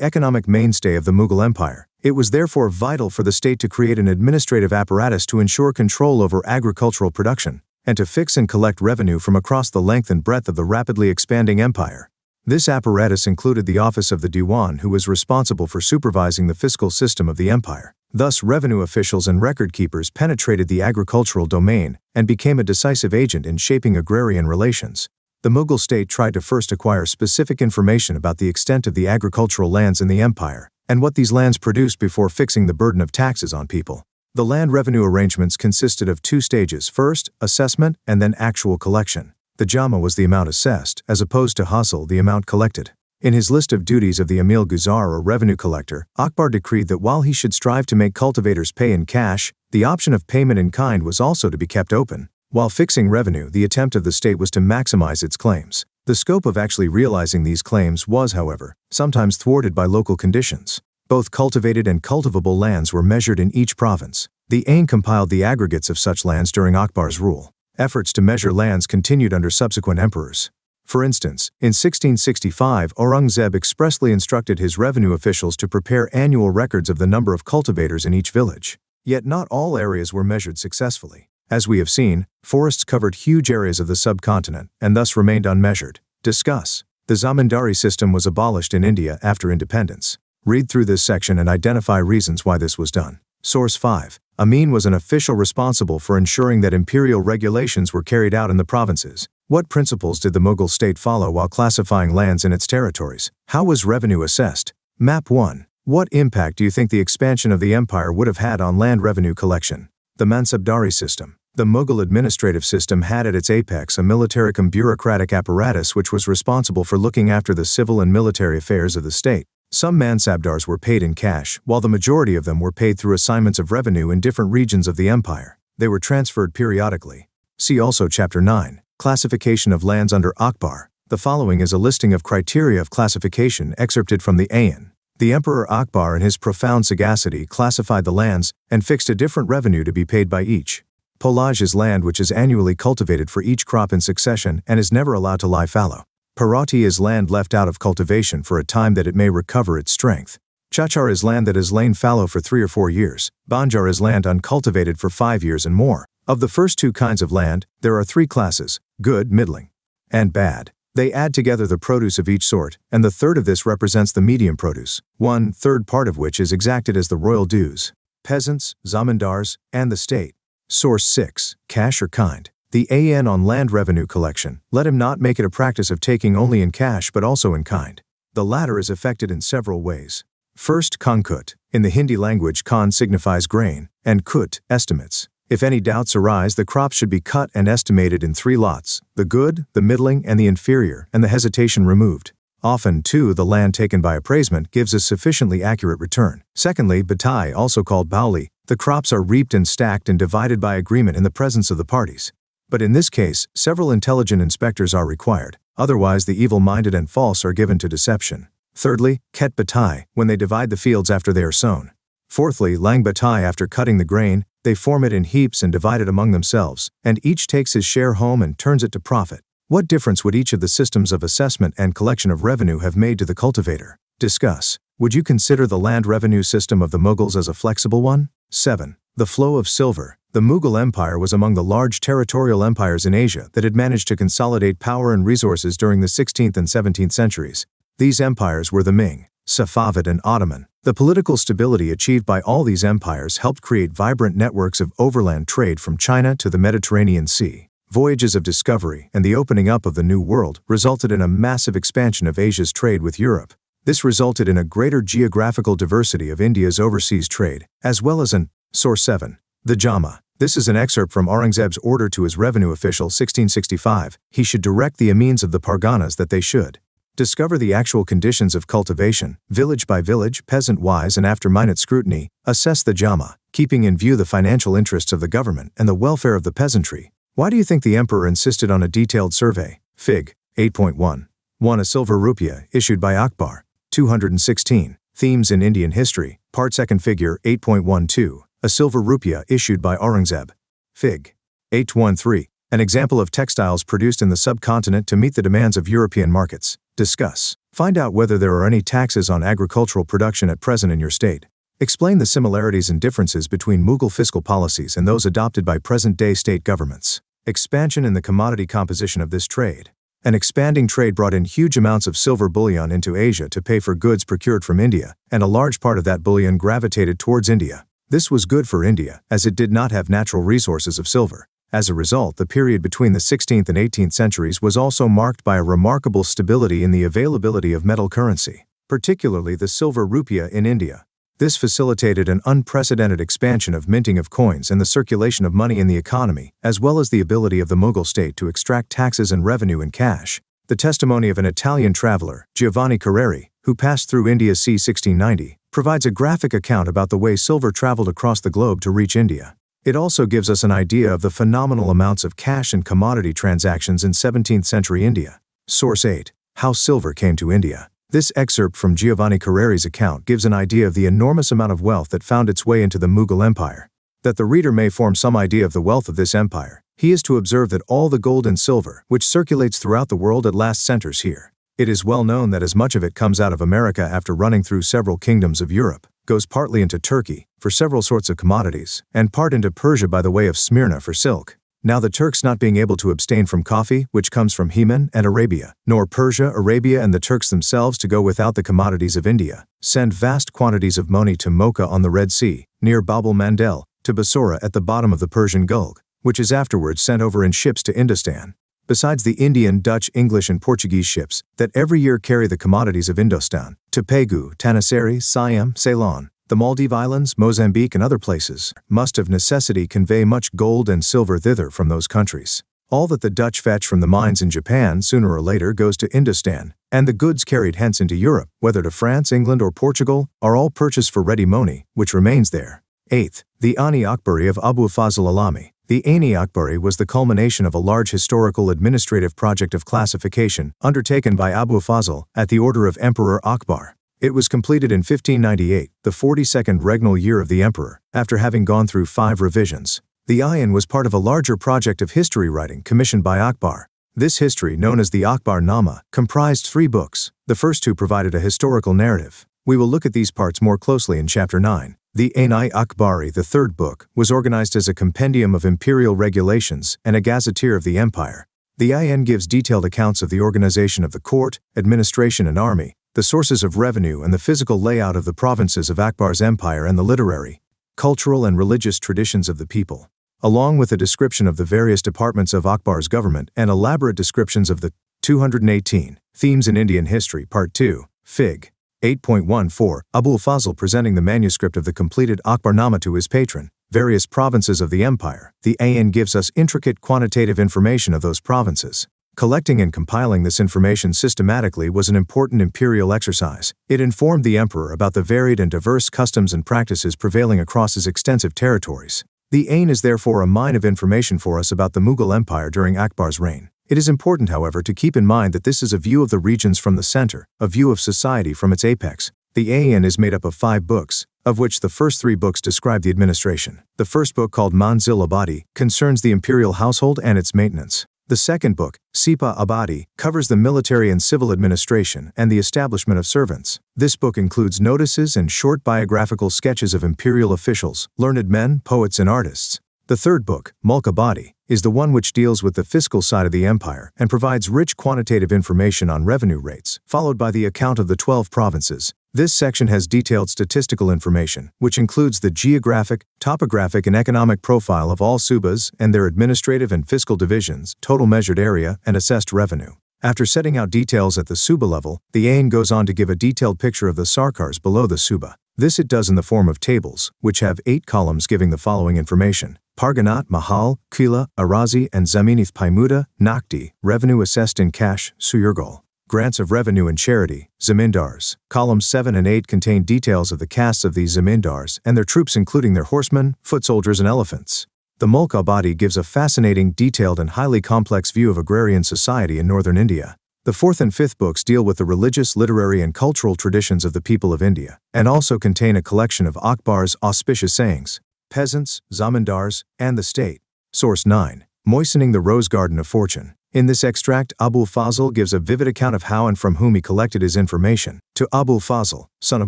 economic mainstay of the Mughal Empire. It was therefore vital for the state to create an administrative apparatus to ensure control over agricultural production, and to fix and collect revenue from across the length and breadth of the rapidly expanding empire. This apparatus included the office of the Diwan, who was responsible for supervising the fiscal system of the empire. Thus, revenue officials and record keepers penetrated the agricultural domain and became a decisive agent in shaping agrarian relations. The Mughal state tried to first acquire specific information about the extent of the agricultural lands in the empire, and what these lands produced before fixing the burden of taxes on people. The land revenue arrangements consisted of two stages: first, assessment, and then actual collection. The jama was the amount assessed, as opposed to hasil, the amount collected. In his list of duties of the Amil Guzar, or revenue collector, Akbar decreed that while he should strive to make cultivators pay in cash, the option of payment in kind was also to be kept open. While fixing revenue, the attempt of the state was to maximize its claims. The scope of actually realizing these claims was, however, sometimes thwarted by local conditions. Both cultivated and cultivable lands were measured in each province. The AIN compiled the aggregates of such lands during Akbar's rule. Efforts to measure lands continued under subsequent emperors. For instance, in 1665, Aurangzeb expressly instructed his revenue officials to prepare annual records of the number of cultivators in each village. Yet not all areas were measured successfully. As we have seen, forests covered huge areas of the subcontinent and thus remained unmeasured. Discuss. The zamindari system was abolished in India after independence. Read through this section and identify reasons why this was done. Source 5. Amin was an official responsible for ensuring that imperial regulations were carried out in the provinces. What principles did the Mughal state follow while classifying lands in its territories? How was revenue assessed? Map 1. What impact do you think the expansion of the empire would have had on land revenue collection? The Mansabdari system. The Mughal administrative system had at its apex a military-cum-bureaucratic apparatus which was responsible for looking after the civil and military affairs of the state. Some Mansabdars were paid in cash, while the majority of them were paid through assignments of revenue in different regions of the empire. They were transferred periodically. See also Chapter 9, Classification of Lands under Akbar. The following is a listing of criteria of classification excerpted from the Ayan. The Emperor Akbar in his profound sagacity classified the lands and fixed a different revenue to be paid by each. Polage is land which is annually cultivated for each crop in succession and is never allowed to lie fallow. Parati is land left out of cultivation for a time that it may recover its strength. Chachar is land that has lain fallow for 3 or 4 years. Banjar is land uncultivated for 5 years and more. Of the first two kinds of land, there are 3 classes: good, middling, and bad. They add together the produce of each sort, and the third of this represents the medium produce, 1/3 part of which is exacted as the royal dues. Peasants, zamindars, and the state. Source 6. Cash or kind. The AN on land revenue collection. Let him not make it a practice of taking only in cash but also in kind. The latter is effected in several ways. First, kankut. In the Hindi language, kan signifies grain, and kut, estimates. If any doubts arise, the crops should be cut and estimated in 3 lots, the good, the middling, and the inferior, and the hesitation removed. Often, too, the land taken by appraisement gives a sufficiently accurate return. Secondly, batai, also called bauli, the crops are reaped and stacked and divided by agreement in the presence of the parties. But in this case, several intelligent inspectors are required, otherwise the evil-minded and false are given to deception. Thirdly, ket batai, when they divide the fields after they are sown. Fourthly, lang batai, after cutting the grain, they form it in heaps and divide it among themselves, and each takes his share home and turns it to profit. What difference would each of the systems of assessment and collection of revenue have made to the cultivator? Discuss. Would you consider the land revenue system of the Mughals as a flexible one? 7. The flow of silver. The Mughal Empire was among the large territorial empires in Asia that had managed to consolidate power and resources during the 16th and 17th centuries. These empires were the Ming, Safavid, and Ottoman. The political stability achieved by all these empires helped create vibrant networks of overland trade from China to the Mediterranean Sea. Voyages of discovery and the opening up of the New World resulted in a massive expansion of Asia's trade with Europe. This resulted in a greater geographical diversity of India's overseas trade, as well as an Source 7. The Jama. This is an excerpt from Aurangzeb's order to his revenue official 1665. He should direct the Amins of the Parganas that they should discover the actual conditions of cultivation, village by village, peasant-wise, and after minute scrutiny, assess the Jama, keeping in view the financial interests of the government and the welfare of the peasantry. Why do you think the emperor insisted on a detailed survey? Fig. 8.1. 1. A silver rupia, issued by Akbar. 216. Themes in Indian History, Part 2, Figure 8.12. A silver rupia issued by Aurangzeb. Fig. 8.13. An example of textiles produced in the subcontinent to meet the demands of European markets. Discuss. Find out whether there are any taxes on agricultural production at present in your state. Explain the similarities and differences between Mughal fiscal policies and those adopted by present-day state governments. Expansion in the commodity composition of this trade. An expanding trade brought in huge amounts of silver bullion into Asia to pay for goods procured from India, and a large part of that bullion gravitated towards India. This was good for India, as it did not have natural resources of silver. As a result, the period between the 16th and 18th centuries was also marked by a remarkable stability in the availability of metal currency, particularly the silver rupia in India. This facilitated an unprecedented expansion of minting of coins and the circulation of money in the economy, as well as the ability of the Mughal state to extract taxes and revenue in cash. The testimony of an Italian traveler, Giovanni Carreri, who passed through India c. 1690, provides a graphic account about the way silver traveled across the globe to reach India. It also gives us an idea of the phenomenal amounts of cash and commodity transactions in 17th century India. Source 8. How silver came to India. This excerpt from Giovanni Carreri's account gives an idea of the enormous amount of wealth that found its way into the Mughal Empire. That the reader may form some idea of the wealth of this empire, he is to observe that all the gold and silver, which circulates throughout the world at last centers here. It is well known that as much of it comes out of America after running through several kingdoms of Europe. goes partly into Turkey, for several sorts of commodities, and part into Persia by the way of Smyrna for silk. Now the Turks not being able to abstain from coffee, which comes from Yemen and Arabia, nor Persia, Arabia and the Turks themselves to go without the commodities of India, send vast quantities of money to Mocha on the Red Sea, near Bab el-Mandeb, to Basora at the bottom of the Persian Gulf, which is afterwards sent over in ships to Indostan. Besides the Indian, Dutch, English and Portuguese ships that every year carry the commodities of Indostan to Pegu, Tanasari, Siam, Ceylon, the Maldive Islands, Mozambique and other places, must of necessity convey much gold and silver thither from those countries. All that the Dutch fetch from the mines in Japan sooner or later goes to Indostan, and the goods carried hence into Europe, whether to France, England or Portugal, are all purchased for ready money, which remains there. 8th, the Ani Akbari of Abu Fazl Alami. The Ani Akbari was the culmination of a large historical administrative project of classification undertaken by Abu Fazl at the order of Emperor Akbar. It was completed in 1598, the 42nd regnal year of the emperor, after having gone through 5 revisions. The Ayan was part of a larger project of history writing commissioned by Akbar. This history, known as the Akbar Nama, comprised 3 books. The first 2 provided a historical narrative. We will look at these parts more closely in Chapter 9. The Ani Akbari, the 3rd book, was organized as a compendium of imperial regulations and a gazetteer of the empire. The Ayan gives detailed accounts of the organization of the court, administration and army, the sources of revenue and the physical layout of the provinces of Akbar's empire and the literary, cultural and religious traditions of the people, along with a description of the various departments of Akbar's government and elaborate descriptions of the 218 Themes in Indian History, Part 2, Fig. 8.14, Abul Fazl presenting the manuscript of the completed Akbarnama to his patron, various provinces of the empire. The Ayan gives us intricate quantitative information of those provinces. Collecting and compiling this information systematically was an important imperial exercise. It informed the emperor about the varied and diverse customs and practices prevailing across his extensive territories. The Ain is therefore a mine of information for us about the Mughal Empire during Akbar's reign. It is important, however, to keep in mind that this is a view of the regions from the center, a view of society from its apex. The Ayan is made up of 5 books, of which the first 3 books describe the administration. The first book, called Manzil Abadi, concerns the imperial household and its maintenance. The second book, Sipa Abadi, covers the military and civil administration and the establishment of servants. This book includes notices and short biographical sketches of imperial officials, learned men, poets and artists. The third book, Mulk Abadi, is the one which deals with the fiscal side of the empire and provides rich quantitative information on revenue rates, followed by the account of the 12 provinces. This section has detailed statistical information, which includes the geographic, topographic and economic profile of all subas and their administrative and fiscal divisions, total measured area, and assessed revenue. After setting out details at the suba level, the Ain goes on to give a detailed picture of the sarkars below the suba. This it does in the form of tables, which have 8 columns giving the following information. Parganat, Mahal, Kila, Arazi, and Zaminith Paimuda, Nakdi, revenue assessed in cash, Suyurgol. Grants of revenue and charity, Zamindars. Columns 7 and 8 contain details of the castes of these Zamindars and their troops, including their horsemen, foot soldiers, and elephants. The Mulk Abadi gives a fascinating, detailed, and highly complex view of agrarian society in northern India. The 4th and 5th books deal with the religious, literary, and cultural traditions of the people of India, and also contain a collection of Akbar's auspicious sayings, peasants, zamindars, and the state. Source 9. Moistening the Rose Garden of Fortune. In this extract, Abul Fazl gives a vivid account of how and from whom he collected his information. To Abul Fazl, son of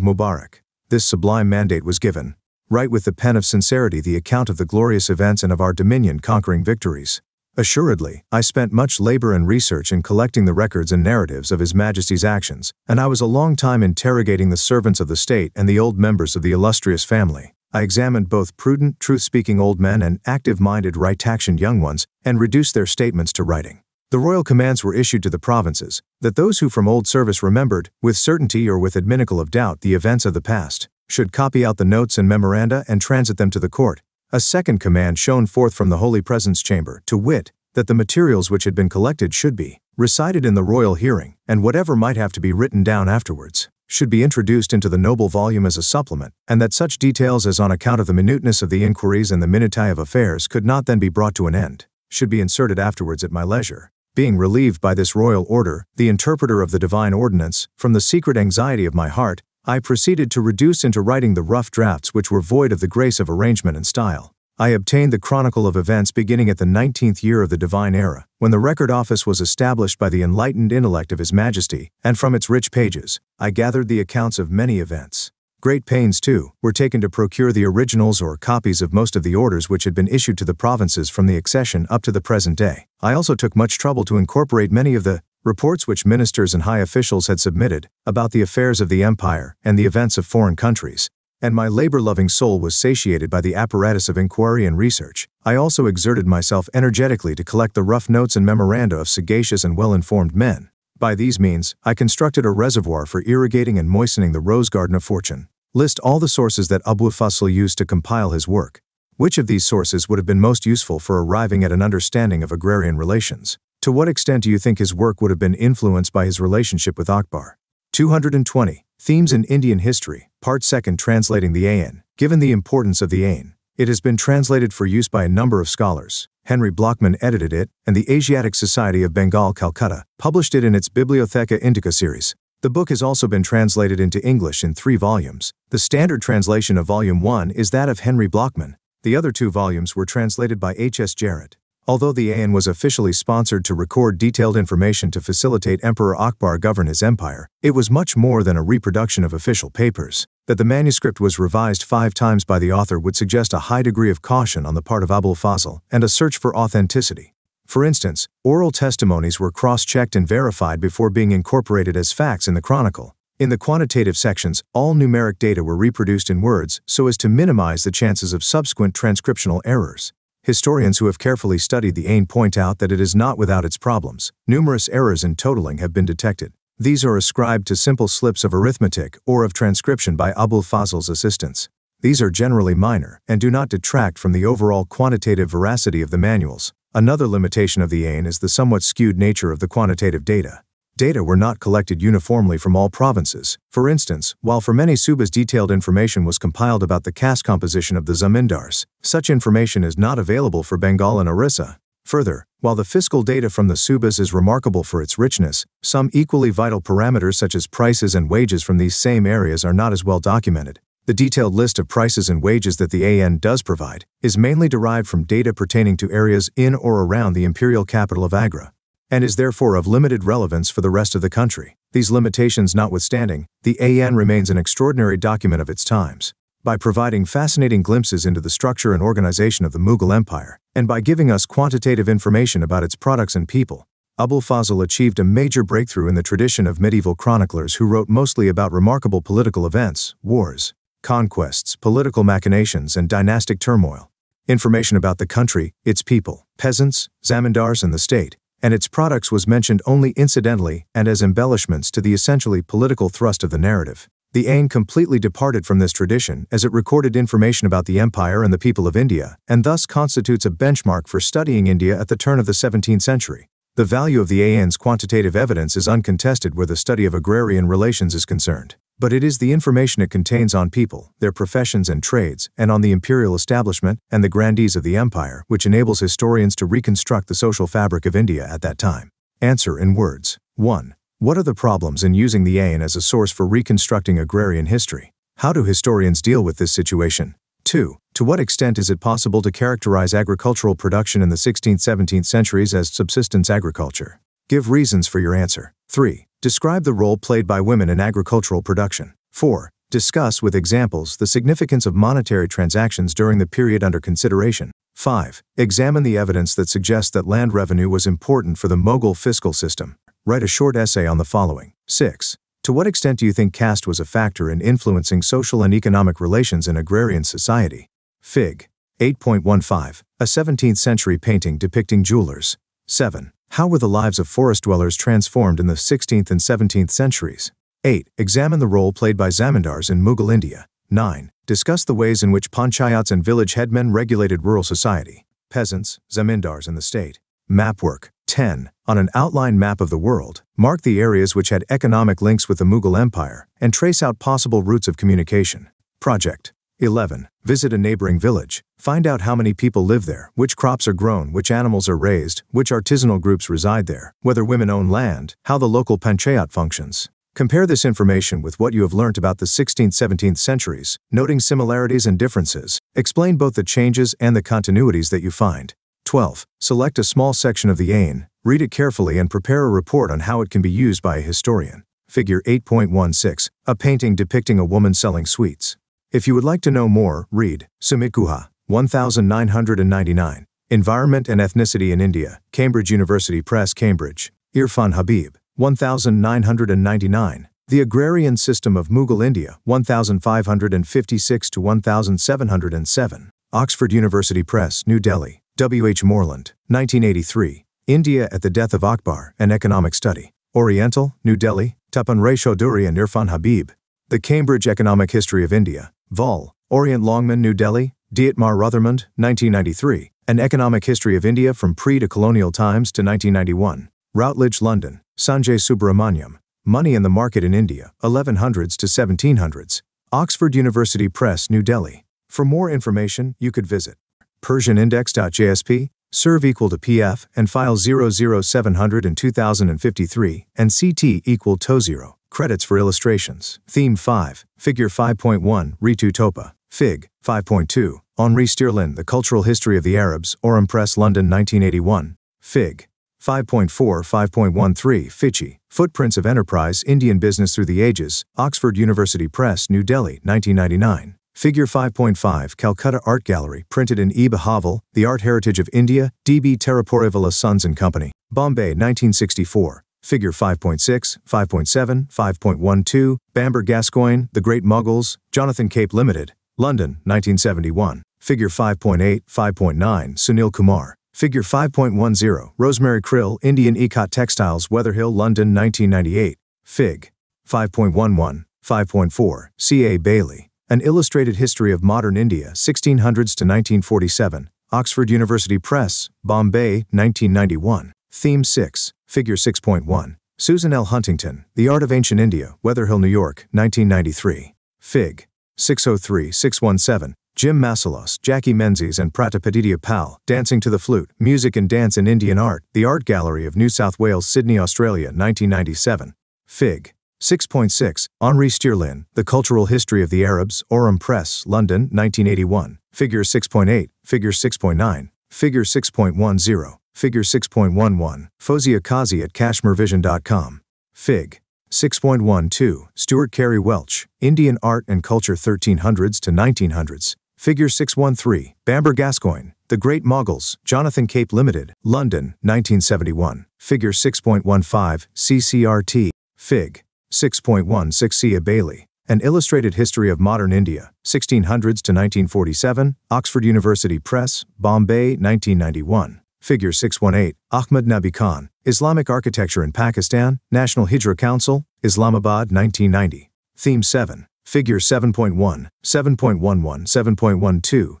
Mubarak, this sublime mandate was given. Write with the pen of sincerity the account of the glorious events and of our dominion conquering victories. Assuredly, I spent much labor and research in collecting the records and narratives of His Majesty's actions, and I was a long time interrogating the servants of the state and the old members of the illustrious family. I examined both prudent, truth-speaking old men and active-minded, right-actioned young ones, and reduced their statements to writing. The royal commands were issued to the provinces, that those who from old service remembered, with certainty or with adminicle of doubt, the events of the past, should copy out the notes and memoranda and transit them to the court. A second command shone forth from the Holy Presence Chamber, to wit, that the materials which had been collected should be recited in the royal hearing, and whatever might have to be written down afterwards should be introduced into the noble volume as a supplement, and that such details as on account of the minuteness of the inquiries and the minutiae of affairs could not then be brought to an end, should be inserted afterwards at my leisure. Being relieved by this royal order, the interpreter of the divine ordinance, from the secret anxiety of my heart, I proceeded to reduce into writing the rough drafts which were void of the grace of arrangement and style. I obtained the chronicle of events beginning at the 19th year of the divine era, when the record office was established by the enlightened intellect of His Majesty, and from its rich pages, I gathered the accounts of many events. Great pains, too, were taken to procure the originals or copies of most of the orders which had been issued to the provinces from the accession up to the present day. I also took much trouble to incorporate many of the reports which ministers and high officials had submitted about the affairs of the empire and the events of foreign countries, and my labor-loving soul was satiated by the apparatus of inquiry and research. I also exerted myself energetically to collect the rough notes and memoranda of sagacious and well-informed men. By these means, I constructed a reservoir for irrigating and moistening the rose garden of fortune. List all the sources that Abul Fazl used to compile his work. Which of these sources would have been most useful for arriving at an understanding of agrarian relations? To what extent do you think his work would have been influenced by his relationship with Akbar? 220. Themes in Indian History, Part 2, translating the Ain. Given the importance of the Ain, it has been translated for use by a number of scholars. Henry Blockman edited it, and the Asiatic Society of Bengal, Calcutta, published it in its Bibliotheca Indica series. The book has also been translated into English in 3 volumes. The standard translation of Volume 1 is that of Henry Blockman. The other 2 volumes were translated by H.S. Jarrett. Although the Ain was officially sponsored to record detailed information to facilitate Emperor Akbar govern his empire, it was much more than a reproduction of official papers. That the manuscript was revised 5 times by the author would suggest a high degree of caution on the part of Abul Fazl and a search for authenticity. For instance, oral testimonies were cross-checked and verified before being incorporated as facts in the chronicle. In the quantitative sections, all numeric data were reproduced in words so as to minimize the chances of subsequent transcriptional errors. Historians who have carefully studied the Ain point out that it is not without its problems. Numerous errors in totaling have been detected. These are ascribed to simple slips of arithmetic or of transcription by Abul Fazl's assistants. These are generally minor and do not detract from the overall quantitative veracity of the manuals. Another limitation of the Ain is the somewhat skewed nature of the quantitative data. Data were not collected uniformly from all provinces. For instance, while for many subas detailed information was compiled about the caste composition of the zamindars, such information is not available for Bengal and Orissa. Further, while the fiscal data from the subas is remarkable for its richness, some equally vital parameters such as prices and wages from these same areas are not as well documented. The detailed list of prices and wages that the AN does provide is mainly derived from data pertaining to areas in or around the imperial capital of Agra, and is therefore of limited relevance for the rest of the country. These limitations notwithstanding, the AN remains an extraordinary document of its times. By providing fascinating glimpses into the structure and organization of the Mughal Empire, and by giving us quantitative information about its products and people, Abul Fazl achieved a major breakthrough in the tradition of medieval chroniclers who wrote mostly about remarkable political events, wars, conquests, political machinations, and dynastic turmoil. Information about the country, its people, peasants, zamindars, and the state, and its products was mentioned only incidentally and as embellishments to the essentially political thrust of the narrative. The Ain completely departed from this tradition as it recorded information about the empire and the people of India, and thus constitutes a benchmark for studying India at the turn of the 17th century. The value of the Ain's quantitative evidence is uncontested where the study of agrarian relations is concerned, but it is the information it contains on people, their professions and trades, and on the imperial establishment and the grandees of the empire which enables historians to reconstruct the social fabric of India at that time. Answer in words. 1. What are the problems in using the Ain as a source for reconstructing agrarian history? How do historians deal with this situation? 2. To what extent is it possible to characterize agricultural production in the 16th-17th centuries as subsistence agriculture? Give reasons for your answer. 3. Describe the role played by women in agricultural production. 4. Discuss with examples the significance of monetary transactions during the period under consideration. 5. Examine the evidence that suggests that land revenue was important for the Mughal fiscal system. Write a short essay on the following. 6. To what extent do you think caste was a factor in influencing social and economic relations in agrarian society? Fig. 8.15. A 17th century painting depicting jewelers. 7. How were the lives of forest dwellers transformed in the 16th and 17th centuries? 8. Examine the role played by zamindars in Mughal India. 9. Discuss the ways in which panchayats and village headmen regulated rural society, peasants, zamindars, and the state. Map work. 10. On an outline map of the world, mark the areas which had economic links with the Mughal Empire and trace out possible routes of communication. Project. 11. Visit a neighboring village. Find out how many people live there, which crops are grown, which animals are raised, which artisanal groups reside there, whether women own land, how the local panchayat functions. Compare this information with what you have learnt about the 16th-17th centuries, noting similarities and differences. Explain both the changes and the continuities that you find. 12. Select a small section of the Ain, read it carefully and prepare a report on how it can be used by a historian. Figure 8.16, a painting depicting a woman selling sweets. If you would like to know more, read Sumikuha, 1999. Environment and Ethnicity in India, Cambridge University Press, Cambridge. Irfan Habib, 1999. The Agrarian System of Mughal India, 1556 to 1707. Oxford University Press, New Delhi. W. H. Moreland, 1983. India at the Death of Akbar, An Economic Study. Oriental, New Delhi. Tapan Ray Chaudhuri and Irfan Habib. The Cambridge Economic History of India. Vol. Orient Longman, New Delhi. Dietmar Ruthermund, 1993. An Economic History of India from Pre to Colonial Times to 1991. Routledge, London. Sanjay Subramaniam. Money in the Market in India, 1100s to 1700s. Oxford University Press, New Delhi. For more information, you could visit PersianIndex.jsp, serve equal to PF, and file 00700 in 2053, and CT equal to 0. Credits for illustrations. Theme 5, Figure 5.1, Ritu Topa. Fig. 5.2, Henri Stirlin, The Cultural History of the Arabs, Aurum Press, London, 1981. Fig. 5.4, 5.13, Fichi, Footprints of Enterprise, Indian Business Through the Ages, Oxford University Press, New Delhi, 1999. Figure 5.5, Calcutta Art Gallery, printed in E. Bahaval, The Art Heritage of India, D.B. Terraporevilla Sons and Company, Bombay, 1964. Figure 5.6, 5.7, 5.12, Bamber Gascoigne, The Great Mughals, Jonathan Cape Limited, London, 1971. Figure 5.8, 5.9, Sunil Kumar. Figure 5.10, Rosemary Krill, Indian Ikat Textiles, Weatherhill, London, 1998. Fig. 5.11, 5.4, C.A. Bailey. An Illustrated History of Modern India, 1600s to 1947. Oxford University Press, Bombay, 1991. Theme 6, Figure 6.1. Susan L. Huntington, The Art of Ancient India, Weatherhill, New York, 1993. Fig. 603, 617. Jim Masalos, Jackie Menzies and Pratapadidia Pal, Dancing to the Flute, Music and Dance in Indian Art, The Art Gallery of New South Wales, Sydney, Australia, 1997. Fig. 6.6, Henri Stirlin, The Cultural History of the Arabs, Aurum Press, London, 1981. Figure 6.8, Figure 6.9, Figure 6.10, Figure 6.11, Fozia Kazi at KashmirVision.com. Fig. 6.12, Stuart Carey Welch, Indian Art and Culture 1300s to 1900s. Figure 613, Bamber Gascoigne, The Great Mughals, Jonathan Cape Limited, London, 1971. Figure 6.15, CCRT. Fig. 6.16, C.A. Bailey, An Illustrated History of Modern India, 1600s to 1947, Oxford University Press, Bombay, 1991. Figure 618, Ahmed Nabi Khan, Islamic Architecture in Pakistan, National Hijra Council, Islamabad, 1990. Theme 7, Figure 7.1, 7.11, 7.12, 7.14,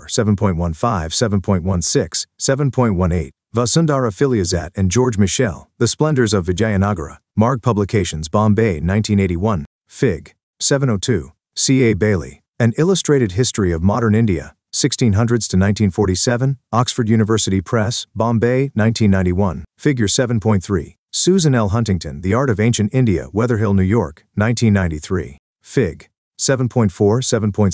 7.15, 7.16, 7.18, Vasundhara Filiazat and George Michel, The Splendors of Vijayanagara, Marg Publications, Bombay, 1981. Fig. 702, C.A. Bailey, An Illustrated History of Modern India, 1600s to 1947, Oxford University Press, Bombay, 1991. Figure 7.3, Susan L. Huntington, The Art of Ancient India, Weatherhill, New York, 1993. Fig. 7.4, 7.6,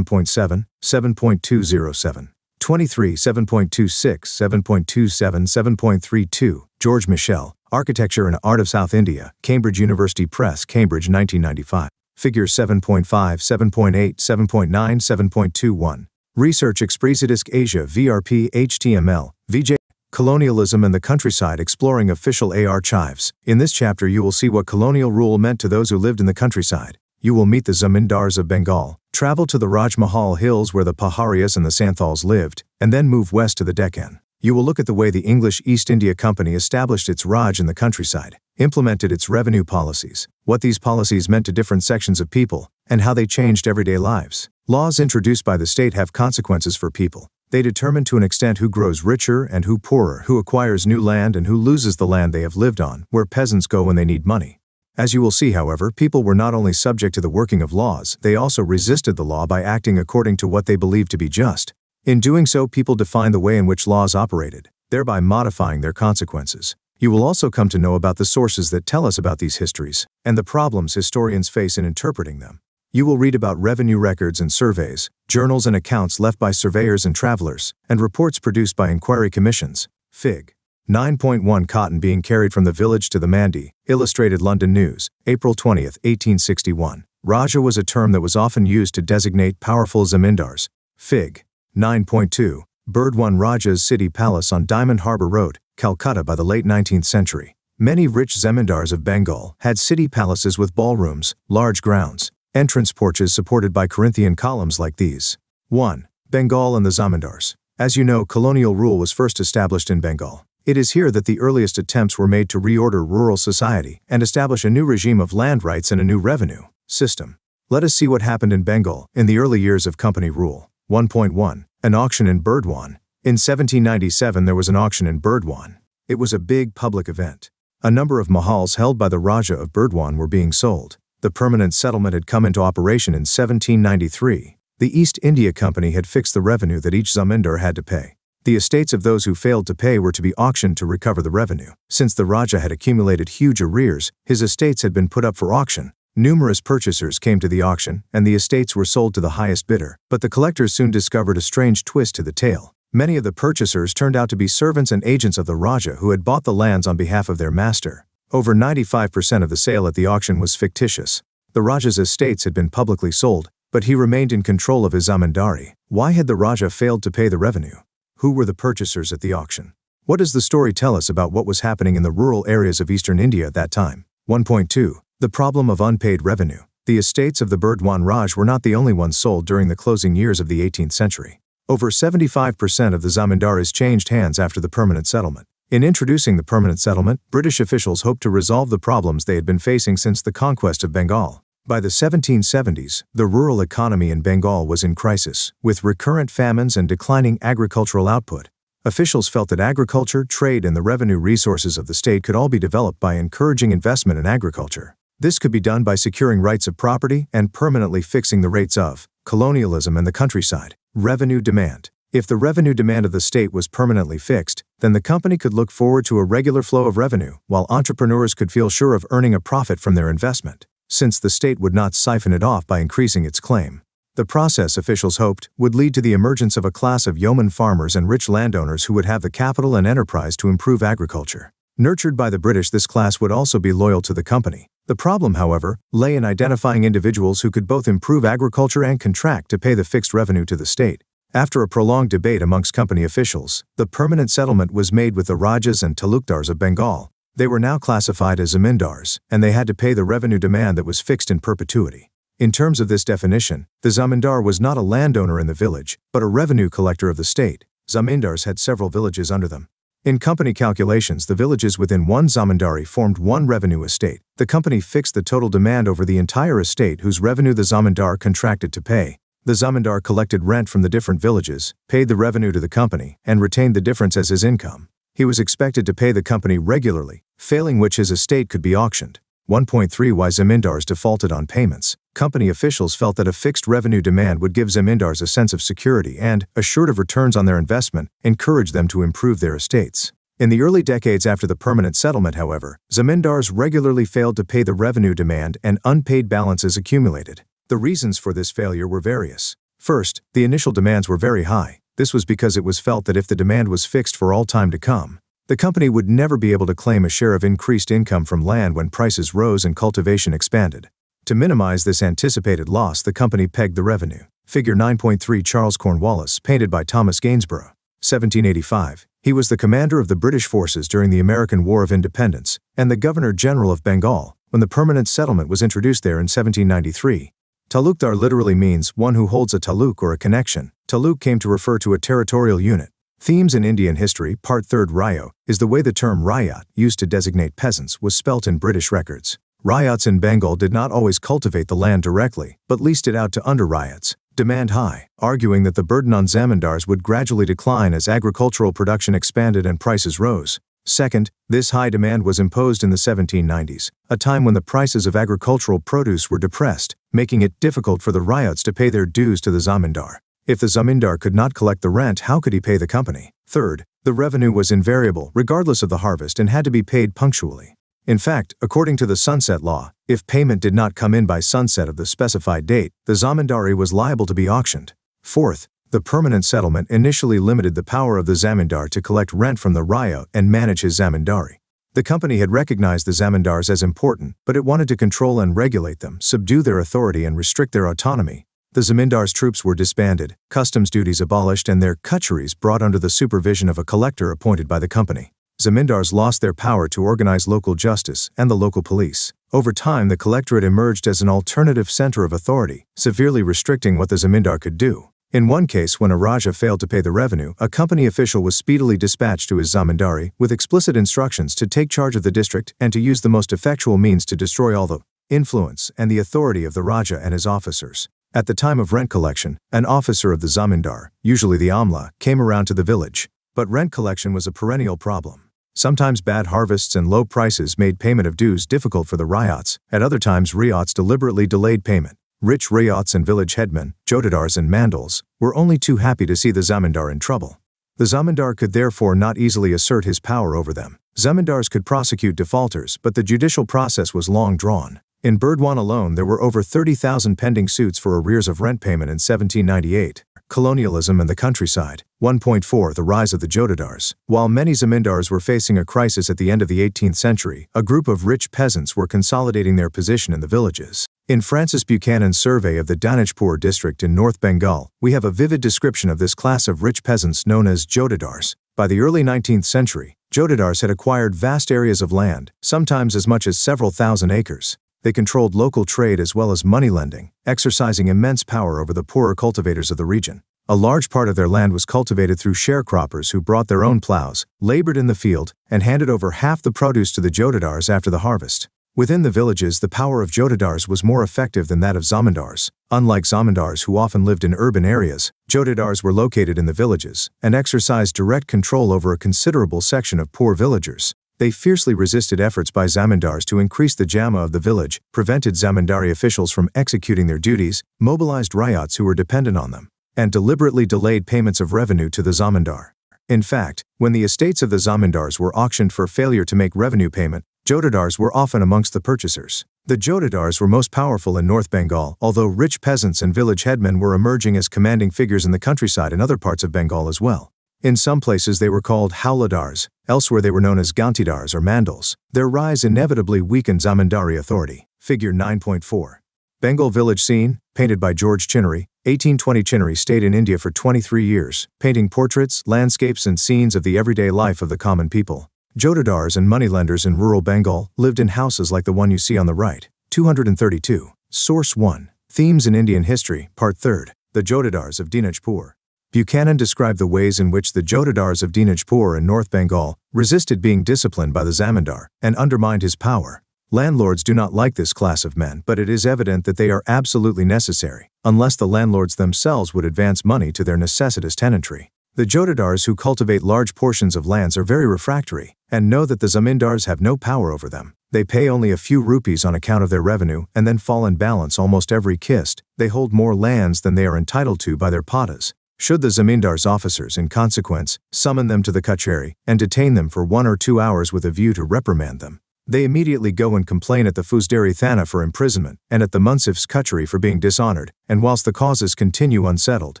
7.7, 7.207. 23, 7.26, 7.27, 7.32, George Michel, Architecture and Art of South India, Cambridge University Press, Cambridge, 1995. Figure 7.5, 7.8, 7.9, 7.21. Research Expresidisk Asia VRP HTML, VJ. Colonialism and the Countryside, Exploring Official Archives. In this chapter you will see what colonial rule meant to those who lived in the countryside. You will meet the Zamindars of Bengal, travel to the Raj Mahal Hills where the Paharias and the Santhals lived, and then move west to the Deccan. You will look at the way the English East India Company established its Raj in the countryside, implemented its revenue policies, what these policies meant to different sections of people, and how they changed everyday lives. Laws introduced by the state have consequences for people. They determine to an extent who grows richer and who poorer, who acquires new land and who loses the land they have lived on, where peasants go when they need money. As you will see, however, people were not only subject to the working of laws, they also resisted the law by acting according to what they believed to be just. In doing so, people defined the way in which laws operated, thereby modifying their consequences. You will also come to know about the sources that tell us about these histories, and the problems historians face in interpreting them. You will read about revenue records and surveys, journals and accounts left by surveyors and travelers, and reports produced by inquiry commissions. Fig. 9.1 Cotton being carried from the village to the mandi. Illustrated London News, April 20, 1861. Raja was a term that was often used to designate powerful zamindars. Fig. 9.2. Burdwan Raja's city palace on Diamond Harbour Road, Calcutta by the late 19th century. Many rich zamindars of Bengal had city palaces with ballrooms, large grounds, entrance porches supported by Corinthian columns like these. 1. Bengal and the zamindars. As you know, colonial rule was first established in Bengal. It is here that the earliest attempts were made to reorder rural society and establish a new regime of land rights and a new revenue system. Let us see what happened in Bengal in the early years of company rule. 1.1. An auction in Burdwan. In 1797 there was an auction in Burdwan. It was a big public event. A number of mahals held by the Raja of Burdwan were being sold. The permanent settlement had come into operation in 1793. The East India Company had fixed the revenue that each zamindar had to pay. The estates of those who failed to pay were to be auctioned to recover the revenue. Since the Raja had accumulated huge arrears, his estates had been put up for auction. Numerous purchasers came to the auction, and the estates were sold to the highest bidder. But the collectors soon discovered a strange twist to the tale. Many of the purchasers turned out to be servants and agents of the Raja who had bought the lands on behalf of their master. Over 95% of the sale at the auction was fictitious. The Raja's estates had been publicly sold, but he remained in control of his zamindari. Why had the Raja failed to pay the revenue? Who were the purchasers at the auction? What does the story tell us about what was happening in the rural areas of eastern India at that time? 1.2. The problem of unpaid revenue. The estates of the Burdwan Raj were not the only ones sold during the closing years of the 18th century. Over 75% of the zamindaris changed hands after the permanent settlement. In introducing the permanent settlement, British officials hoped to resolve the problems they had been facing since the conquest of Bengal. By the 1770s, the rural economy in Bengal was in crisis, with recurrent famines and declining agricultural output. Officials felt that agriculture, trade, and the revenue resources of the state could all be developed by encouraging investment in agriculture. This could be done by securing rights of property and permanently fixing the rates of colonialism and the countryside. Revenue demand. If the revenue demand of the state was permanently fixed, then the company could look forward to a regular flow of revenue, while entrepreneurs could feel sure of earning a profit from their investment, since the state would not siphon it off by increasing its claim. The process, officials hoped, would lead to the emergence of a class of yeoman farmers and rich landowners who would have the capital and enterprise to improve agriculture. Nurtured by the British, this class would also be loyal to the company. The problem, however, lay in identifying individuals who could both improve agriculture and contract to pay the fixed revenue to the state. After a prolonged debate amongst company officials, the permanent settlement was made with the Rajas and Talukdars of Bengal. They were now classified as zamindars, and they had to pay the revenue demand that was fixed in perpetuity. In terms of this definition, the zamindar was not a landowner in the village, but a revenue collector of the state. Zamindars had several villages under them. In company calculations, the villages within one zamindari formed one revenue estate. The company fixed the total demand over the entire estate whose revenue the zamindar contracted to pay. The zamindar collected rent from the different villages, paid the revenue to the company, and retained the difference as his income. He was expected to pay the company regularly, failing which his estate could be auctioned. 1.3 Why zamindars defaulted on payments. Company officials felt that a fixed revenue demand would give zamindars a sense of security and, assured of returns on their investment, encourage them to improve their estates. In the early decades after the permanent settlement, however, zamindars regularly failed to pay the revenue demand and unpaid balances accumulated. The reasons for this failure were various. First, the initial demands were very high. This was because it was felt that if the demand was fixed for all time to come, the company would never be able to claim a share of increased income from land when prices rose and cultivation expanded. To minimize this anticipated loss, the company pegged the revenue. Figure 9.3 Charles Cornwallis, painted by Thomas Gainsborough. 1785. He was the commander of the British forces during the American War of Independence and the Governor-General of Bengal when the permanent settlement was introduced there in 1793. Talukdar literally means one who holds a taluk or a connection. Taluk came to refer to a territorial unit. Themes in Indian history, Part 3rd Rayo, is the way the term Rayat, used to designate peasants, was spelt in British records. Rayats in Bengal did not always cultivate the land directly, but leased it out to under-Rayats. Demand high, arguing that the burden on zamindars would gradually decline as agricultural production expanded and prices rose. Second, this high demand was imposed in the 1790s, a time when the prices of agricultural produce were depressed, making it difficult for the Rayats to pay their dues to the zamindar. If the zamindar could not collect the rent, how could he pay the company? Third, the revenue was invariable regardless of the harvest and had to be paid punctually. In fact, according to the sunset law, if payment did not come in by sunset of the specified date, the zamindari was liable to be auctioned. Fourth, The permanent settlement initially limited the power of the zamindar to collect rent from the raya and manage his zamindari. The company had recognized the zamindars as important, but it wanted to control and regulate them, subdue their authority and restrict their autonomy. The zamindars' troops were disbanded, customs duties abolished and their kutcheries brought under the supervision of a collector appointed by the company. Zamindars lost their power to organize local justice and the local police. Over time, the collectorate emerged as an alternative center of authority, severely restricting what the zamindar could do. In one case, when a Raja failed to pay the revenue, a company official was speedily dispatched to his zamindari with explicit instructions to take charge of the district and to use the most effectual means to destroy all the influence and the authority of the Raja and his officers. At the time of rent collection, an officer of the zamindar, usually the amla, came around to the village. But rent collection was a perennial problem. Sometimes bad harvests and low prices made payment of dues difficult for the ryots. At other times, ryots deliberately delayed payment. Rich ryots and village headmen, jotadars and mandals, were only too happy to see the zamindar in trouble. The zamindar could therefore not easily assert his power over them. Zamindars could prosecute defaulters, but the judicial process was long drawn. In Burdwan alone, there were over 30,000 pending suits for arrears of rent payment in 1798. Colonialism in the countryside. 1.4 The rise of the jotadars. While many zamindars were facing a crisis at the end of the 18th century, a group of rich peasants were consolidating their position in the villages. In Francis Buchanan's survey of the Danajpur district in North Bengal, we have a vivid description of this class of rich peasants known as jotadars. By the early 19th century, jotadars had acquired vast areas of land, sometimes as much as several thousand acres. They controlled local trade as well as money lending, exercising immense power over the poorer cultivators of the region. A large part of their land was cultivated through sharecroppers who brought their own plows, labored in the field, and handed over half the produce to the jotadars after the harvest. Within the villages, the power of jotadars was more effective than that of zamindars. Unlike zamindars who often lived in urban areas, jotadars were located in the villages and exercised direct control over a considerable section of poor villagers. They fiercely resisted efforts by zamindars to increase the jama of the village, prevented zamindari officials from executing their duties, mobilized ryots who were dependent on them, and deliberately delayed payments of revenue to the zamindar. In fact, when the estates of the zamindars were auctioned for failure to make revenue payment, jotadars were often amongst the purchasers. The jotadars were most powerful in North Bengal, although rich peasants and village headmen were emerging as commanding figures in the countryside in other parts of Bengal as well. In some places they were called howladars, elsewhere they were known as gantidars or mandals. Their rise inevitably weakened zamindari authority. Figure 9.4. Bengal village scene, painted by George Chinnery. 1820 Chinnery stayed in India for 23 years, painting portraits, landscapes and scenes of the everyday life of the common people. Jotadars and moneylenders in rural Bengal lived in houses like the one you see on the right. 232. Source 1. Themes in Indian History, Part 3rd. The Jotadars of Dinajpur. Buchanan described the ways in which the jotadars of Dinajpur in North Bengal resisted being disciplined by the zamindar and undermined his power. Landlords do not like this class of men, but it is evident that they are absolutely necessary, unless the landlords themselves would advance money to their necessitous tenantry. The jotadars who cultivate large portions of lands are very refractory, and know that the zamindars have no power over them. They pay only a few rupees on account of their revenue and then fall in balance almost every kist. They hold more lands than they are entitled to by their patas. Should the zamindar's officers, in consequence, summon them to the kacheri and detain them for 1 or 2 hours with a view to reprimand them, they immediately go and complain at the Fusdari Thana for imprisonment and at the Munsif's kacheri for being dishonored, and whilst the causes continue unsettled,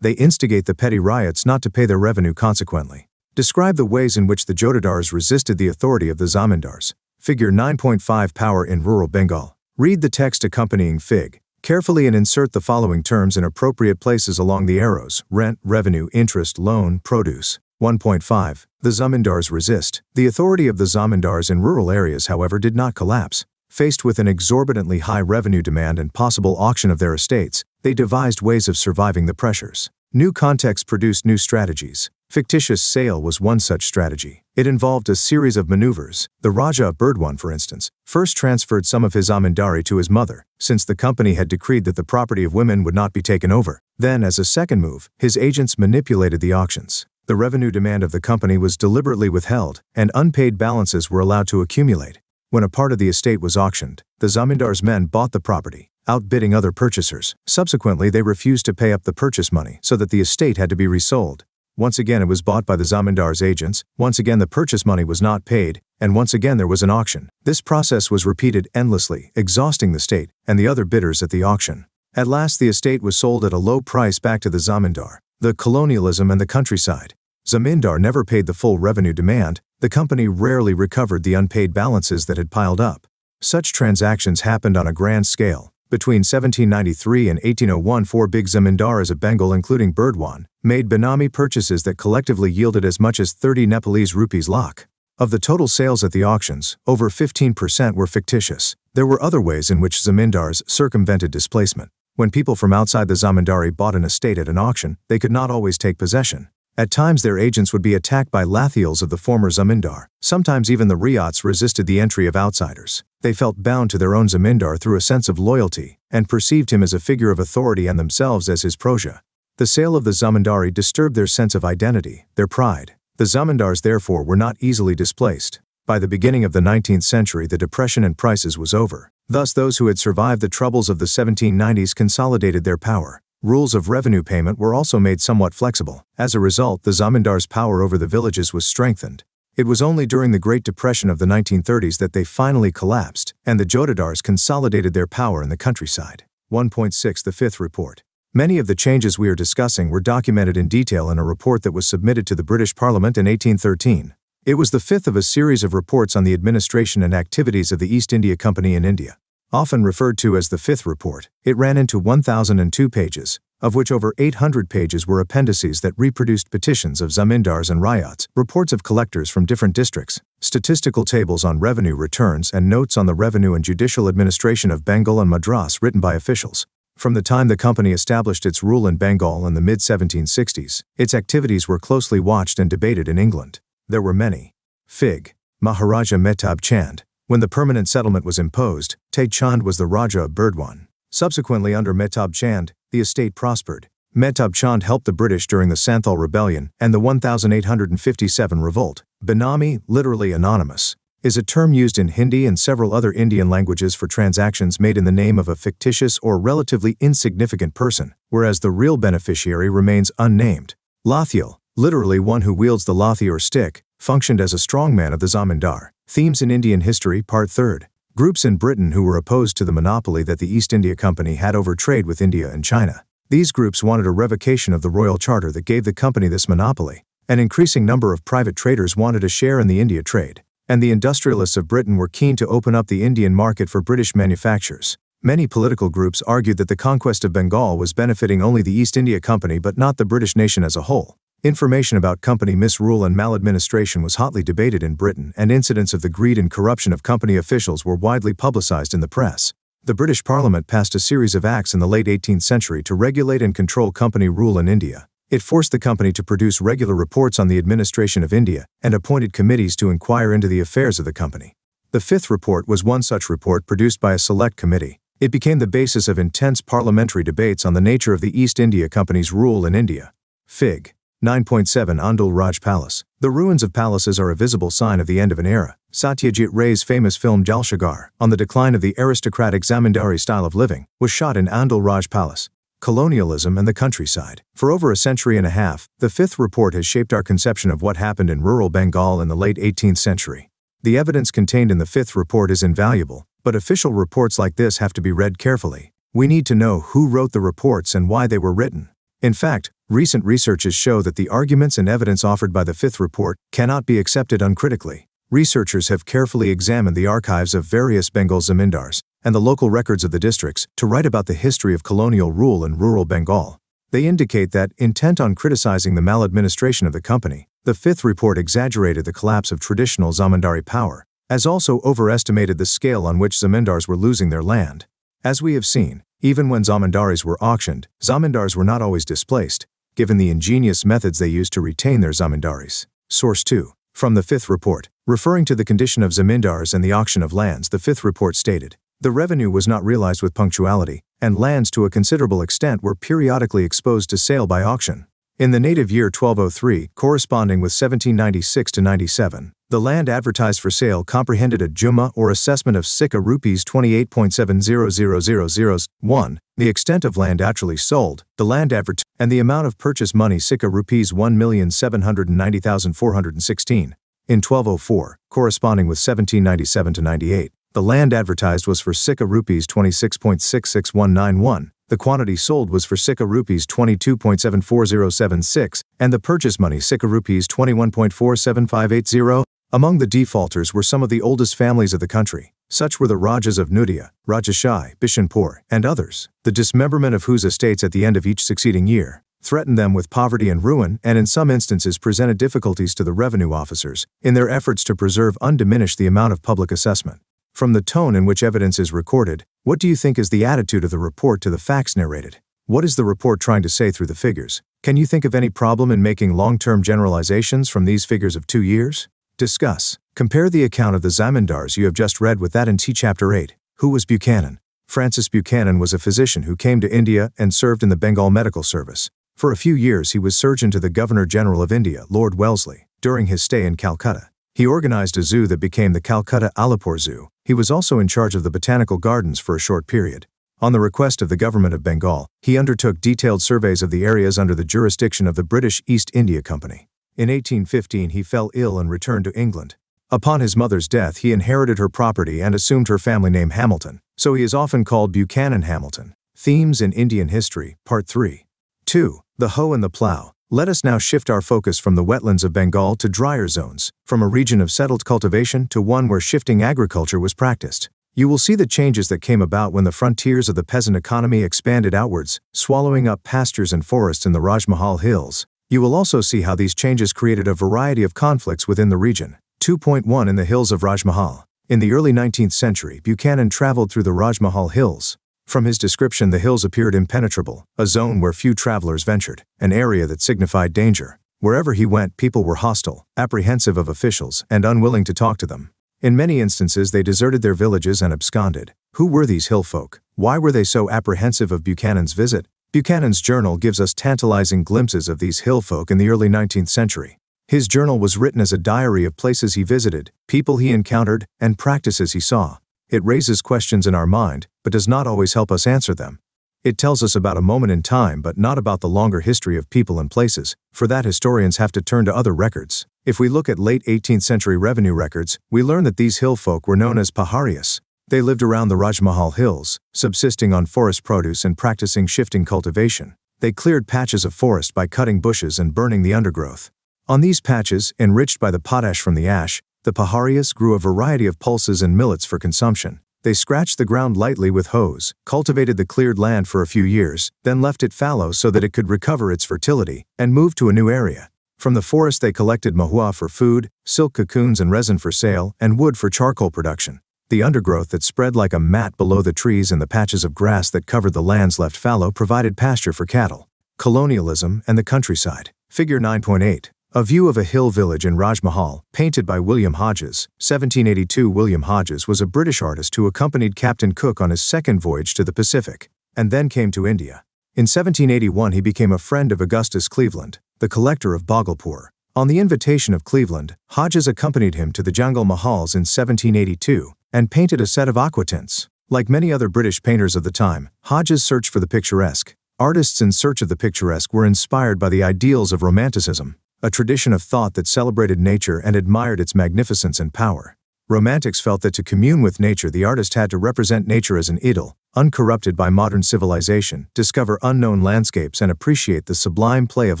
they instigate the petty riots not to pay their revenue consequently. Describe the ways in which the jotadars resisted the authority of the zamindars. Figure 9.5 Power in rural Bengal. Read the text accompanying Fig. Carefully and insert the following terms in appropriate places along the arrows: rent, revenue, interest, loan, produce. 1.5. The zamindars resist. The authority of the zamindars in rural areas, however, did not collapse. Faced with an exorbitantly high revenue demand and possible auction of their estates, they devised ways of surviving the pressures. New contexts produced new strategies. Fictitious sale was one such strategy. It involved a series of maneuvers. The Raja of Burdwan, for instance, first transferred some of his zamindari to his mother, since the company had decreed that the property of women would not be taken over. Then, as a second move, his agents manipulated the auctions. The revenue demand of the company was deliberately withheld, and unpaid balances were allowed to accumulate. When a part of the estate was auctioned, the zamindar's men bought the property, outbidding other purchasers. Subsequently, they refused to pay up the purchase money, so that the estate had to be resold. Once again it was bought by the zamindar's agents, once again the purchase money was not paid, and once again there was an auction. This process was repeated endlessly, exhausting the state and the other bidders at the auction. At last the estate was sold at a low price back to the zamindar, The colonialism and the countryside. Zamindar never paid the full revenue demand. The company rarely recovered the unpaid balances that had piled up. Such transactions happened on a grand scale. Between 1793 and 1801, 4 big zamindars of Bengal, including Burdwan, made Benami purchases that collectively yielded as much as 30 Nepalese rupees lakh. Of the total sales at the auctions, over 15% were fictitious. There were other ways in which zamindars circumvented displacement. When people from outside the zamindari bought an estate at an auction, they could not always take possession. At times their agents would be attacked by lathials of the former zamindar. Sometimes even the riots resisted the entry of outsiders. They felt bound to their own zamindar through a sense of loyalty, and perceived him as a figure of authority and themselves as his proja. The sale of the zamindari disturbed their sense of identity, their pride. The zamindars therefore were not easily displaced. By the beginning of the 19th century, the depression in prices was over. Thus those who had survived the troubles of the 1790s consolidated their power. Rules of revenue payment were also made somewhat flexible. As a result, the zamindar's power over the villages was strengthened. It was only during the Great Depression of the 1930s that they finally collapsed, and the jotedars consolidated their power in the countryside. 1.6 The Fifth Report. Many of the changes we are discussing were documented in detail in a report that was submitted to the British Parliament in 1813. It was the fifth of a series of reports on the administration and activities of the East India Company in India. Often referred to as the Fifth Report, it ran into 1,002 pages, of which over 800 pages were appendices that reproduced petitions of zamindars and ryots, reports of collectors from different districts, statistical tables on revenue returns, and notes on the revenue and judicial administration of Bengal and Madras written by officials. From the time the company established its rule in Bengal in the mid-1760s, its activities were closely watched and debated in England. There were many. Fig. Maharaja Mehtab Chand. When the permanent settlement was imposed, Tej Chand was the Raja of Burdwan. Subsequently, under Mehtab Chand, the estate prospered. Mehtab Chand helped the British during the Santhal Rebellion and the 1857 revolt. Benami, literally anonymous, is a term used in Hindi and several other Indian languages for transactions made in the name of a fictitious or relatively insignificant person, whereas the real beneficiary remains unnamed. Lathial, literally one who wields the lathi or stick, functioned as a strongman of the zamindar. Themes in Indian History, Part 3. Groups in Britain who were opposed to the monopoly that the East India Company had over trade with India and China. These groups wanted a revocation of the royal charter that gave the company this monopoly. An increasing number of private traders wanted a share in the India trade, and the industrialists of Britain were keen to open up the Indian market for British manufactures. Many political groups argued that the conquest of Bengal was benefiting only the East India Company but not the British nation as a whole. Information about company misrule and maladministration was hotly debated in Britain, and incidents of the greed and corruption of company officials were widely publicized in the press. The British Parliament passed a series of acts in the late 18th century to regulate and control company rule in India. It forced the company to produce regular reports on the administration of India and appointed committees to inquire into the affairs of the company. The Fifth Report was one such report produced by a select committee. It became the basis of intense parliamentary debates on the nature of the East India Company's rule in India. Fig. 9.7 Andal Raj Palace. The ruins of palaces are a visible sign of the end of an era. Satyajit Ray's famous film Jalshagar, on the decline of the aristocratic zamindari style of living, was shot in Andal Raj Palace. Colonialism and the countryside. For over a century and a half, the Fifth Report has shaped our conception of what happened in rural Bengal in the late 18th century. The evidence contained in the Fifth Report is invaluable, but official reports like this have to be read carefully. We need to know who wrote the reports and why they were written. In fact, recent researches show that the arguments and evidence offered by the Fifth Report cannot be accepted uncritically. Researchers have carefully examined the archives of various Bengal zamindars and the local records of the districts to write about the history of colonial rule in rural Bengal. They indicate that, intent on criticizing the maladministration of the company, the Fifth Report exaggerated the collapse of traditional zamindari power, as also overestimated the scale on which zamindars were losing their land. As we have seen, even when zamindaris were auctioned, zamindars were not always displaced, given the ingenious methods they used to retain their zamindaris. Source 2. From the Fifth Report. Referring to the condition of zamindars and the auction of lands, the Fifth Report stated, "The revenue was not realized with punctuality, and lands to a considerable extent were periodically exposed to sale by auction. In the native year 1203, corresponding with 1796-97, the land advertised for sale comprehended a jumma or assessment of Sikha rupees 28.700001, the extent of land actually sold, the land advertised, and the amount of purchase money Sikha rupees 1,790,416. In 1204, corresponding with 1797-98, the land advertised was for Sikha rupees 26.66191, The quantity sold was for Sikha rupees 22.740076 and the purchase money Sikha rupees 21.47580. Among the defaulters were some of the oldest families of the country. Such were the Rajas of Nudia, Rajashai, Bishanpur, and others, the dismemberment of whose estates at the end of each succeeding year threatened them with poverty and ruin, and in some instances presented difficulties to the revenue officers in their efforts to preserve undiminished the amount of public assessment. From the tone in which evidence is recorded, what do you think is the attitude of the report to the facts narrated? What is the report trying to say through the figures? Can you think of any problem in making long-term generalizations from these figures of 2 years? Discuss. Compare the account of the Zamindars you have just read with that in Chapter 8. Who was Buchanan? Francis Buchanan was a physician who came to India and served in the Bengal Medical Service. For a few years he was surgeon to the Governor-General of India, Lord Wellesley, during his stay in Calcutta. He organized a zoo that became the Calcutta Alipore Zoo. He was also in charge of the botanical gardens for a short period. On the request of the government of Bengal, he undertook detailed surveys of the areas under the jurisdiction of the British East India Company. In 1815 he fell ill and returned to England. Upon his mother's death he inherited her property and assumed her family name Hamilton, so he is often called Buchanan Hamilton. Themes in Indian History, Part 3. 2. The hoe and the plow. Let us now shift our focus from the wetlands of Bengal to drier zones, from a region of settled cultivation to one where shifting agriculture was practiced. You will see the changes that came about when the frontiers of the peasant economy expanded outwards, swallowing up pastures and forests in the Rajmahal Hills. You will also see how these changes created a variety of conflicts within the region. 2.1 In the hills of Rajmahal. In the early 19th century, Buchanan traveled through the Rajmahal Hills. From his description, the hills appeared impenetrable, a zone where few travelers ventured, an area that signified danger. Wherever he went, people were hostile, apprehensive of officials, and unwilling to talk to them. In many instances, they deserted their villages and absconded. Who were these hill folk? Why were they so apprehensive of Buchanan's visit? Buchanan's journal gives us tantalizing glimpses of these hill folk in the early 19th century. His journal was written as a diary of places he visited, people he encountered, and practices he saw. It raises questions in our mind, but does not always help us answer them. It tells us about a moment in time but not about the longer history of people and places. For that, historians have to turn to other records. If we look at late 18th century revenue records, we learn that these hill folk were known as Paharias. They lived around the Rajmahal Hills, subsisting on forest produce and practicing shifting cultivation. They cleared patches of forest by cutting bushes and burning the undergrowth. On these patches, enriched by the potash from the ash, the Paharias grew a variety of pulses and millets for consumption. They scratched the ground lightly with hoes, cultivated the cleared land for a few years, then left it fallow so that it could recover its fertility, and moved to a new area. From the forest they collected mahua for food, silk cocoons and resin for sale, and wood for charcoal production. The undergrowth that spread like a mat below the trees and the patches of grass that covered the lands left fallow provided pasture for cattle. Colonialism and the countryside. Figure 9.8. A view of a hill village in Rajmahal, painted by William Hodges. 1782. William Hodges was a British artist who accompanied Captain Cook on his second voyage to the Pacific, and then came to India. In 1781 he became a friend of Augustus Cleveland, the collector of Bhagalpur. On the invitation of Cleveland, Hodges accompanied him to the Jungle Mahals in 1782, and painted a set of aquatints. Like many other British painters of the time, Hodges searched for the picturesque. Artists in search of the picturesque were inspired by the ideals of Romanticism, a tradition of thought that celebrated nature and admired its magnificence and power. Romantics felt that to commune with nature the artist had to represent nature as an idyll, uncorrupted by modern civilization, discover unknown landscapes and appreciate the sublime play of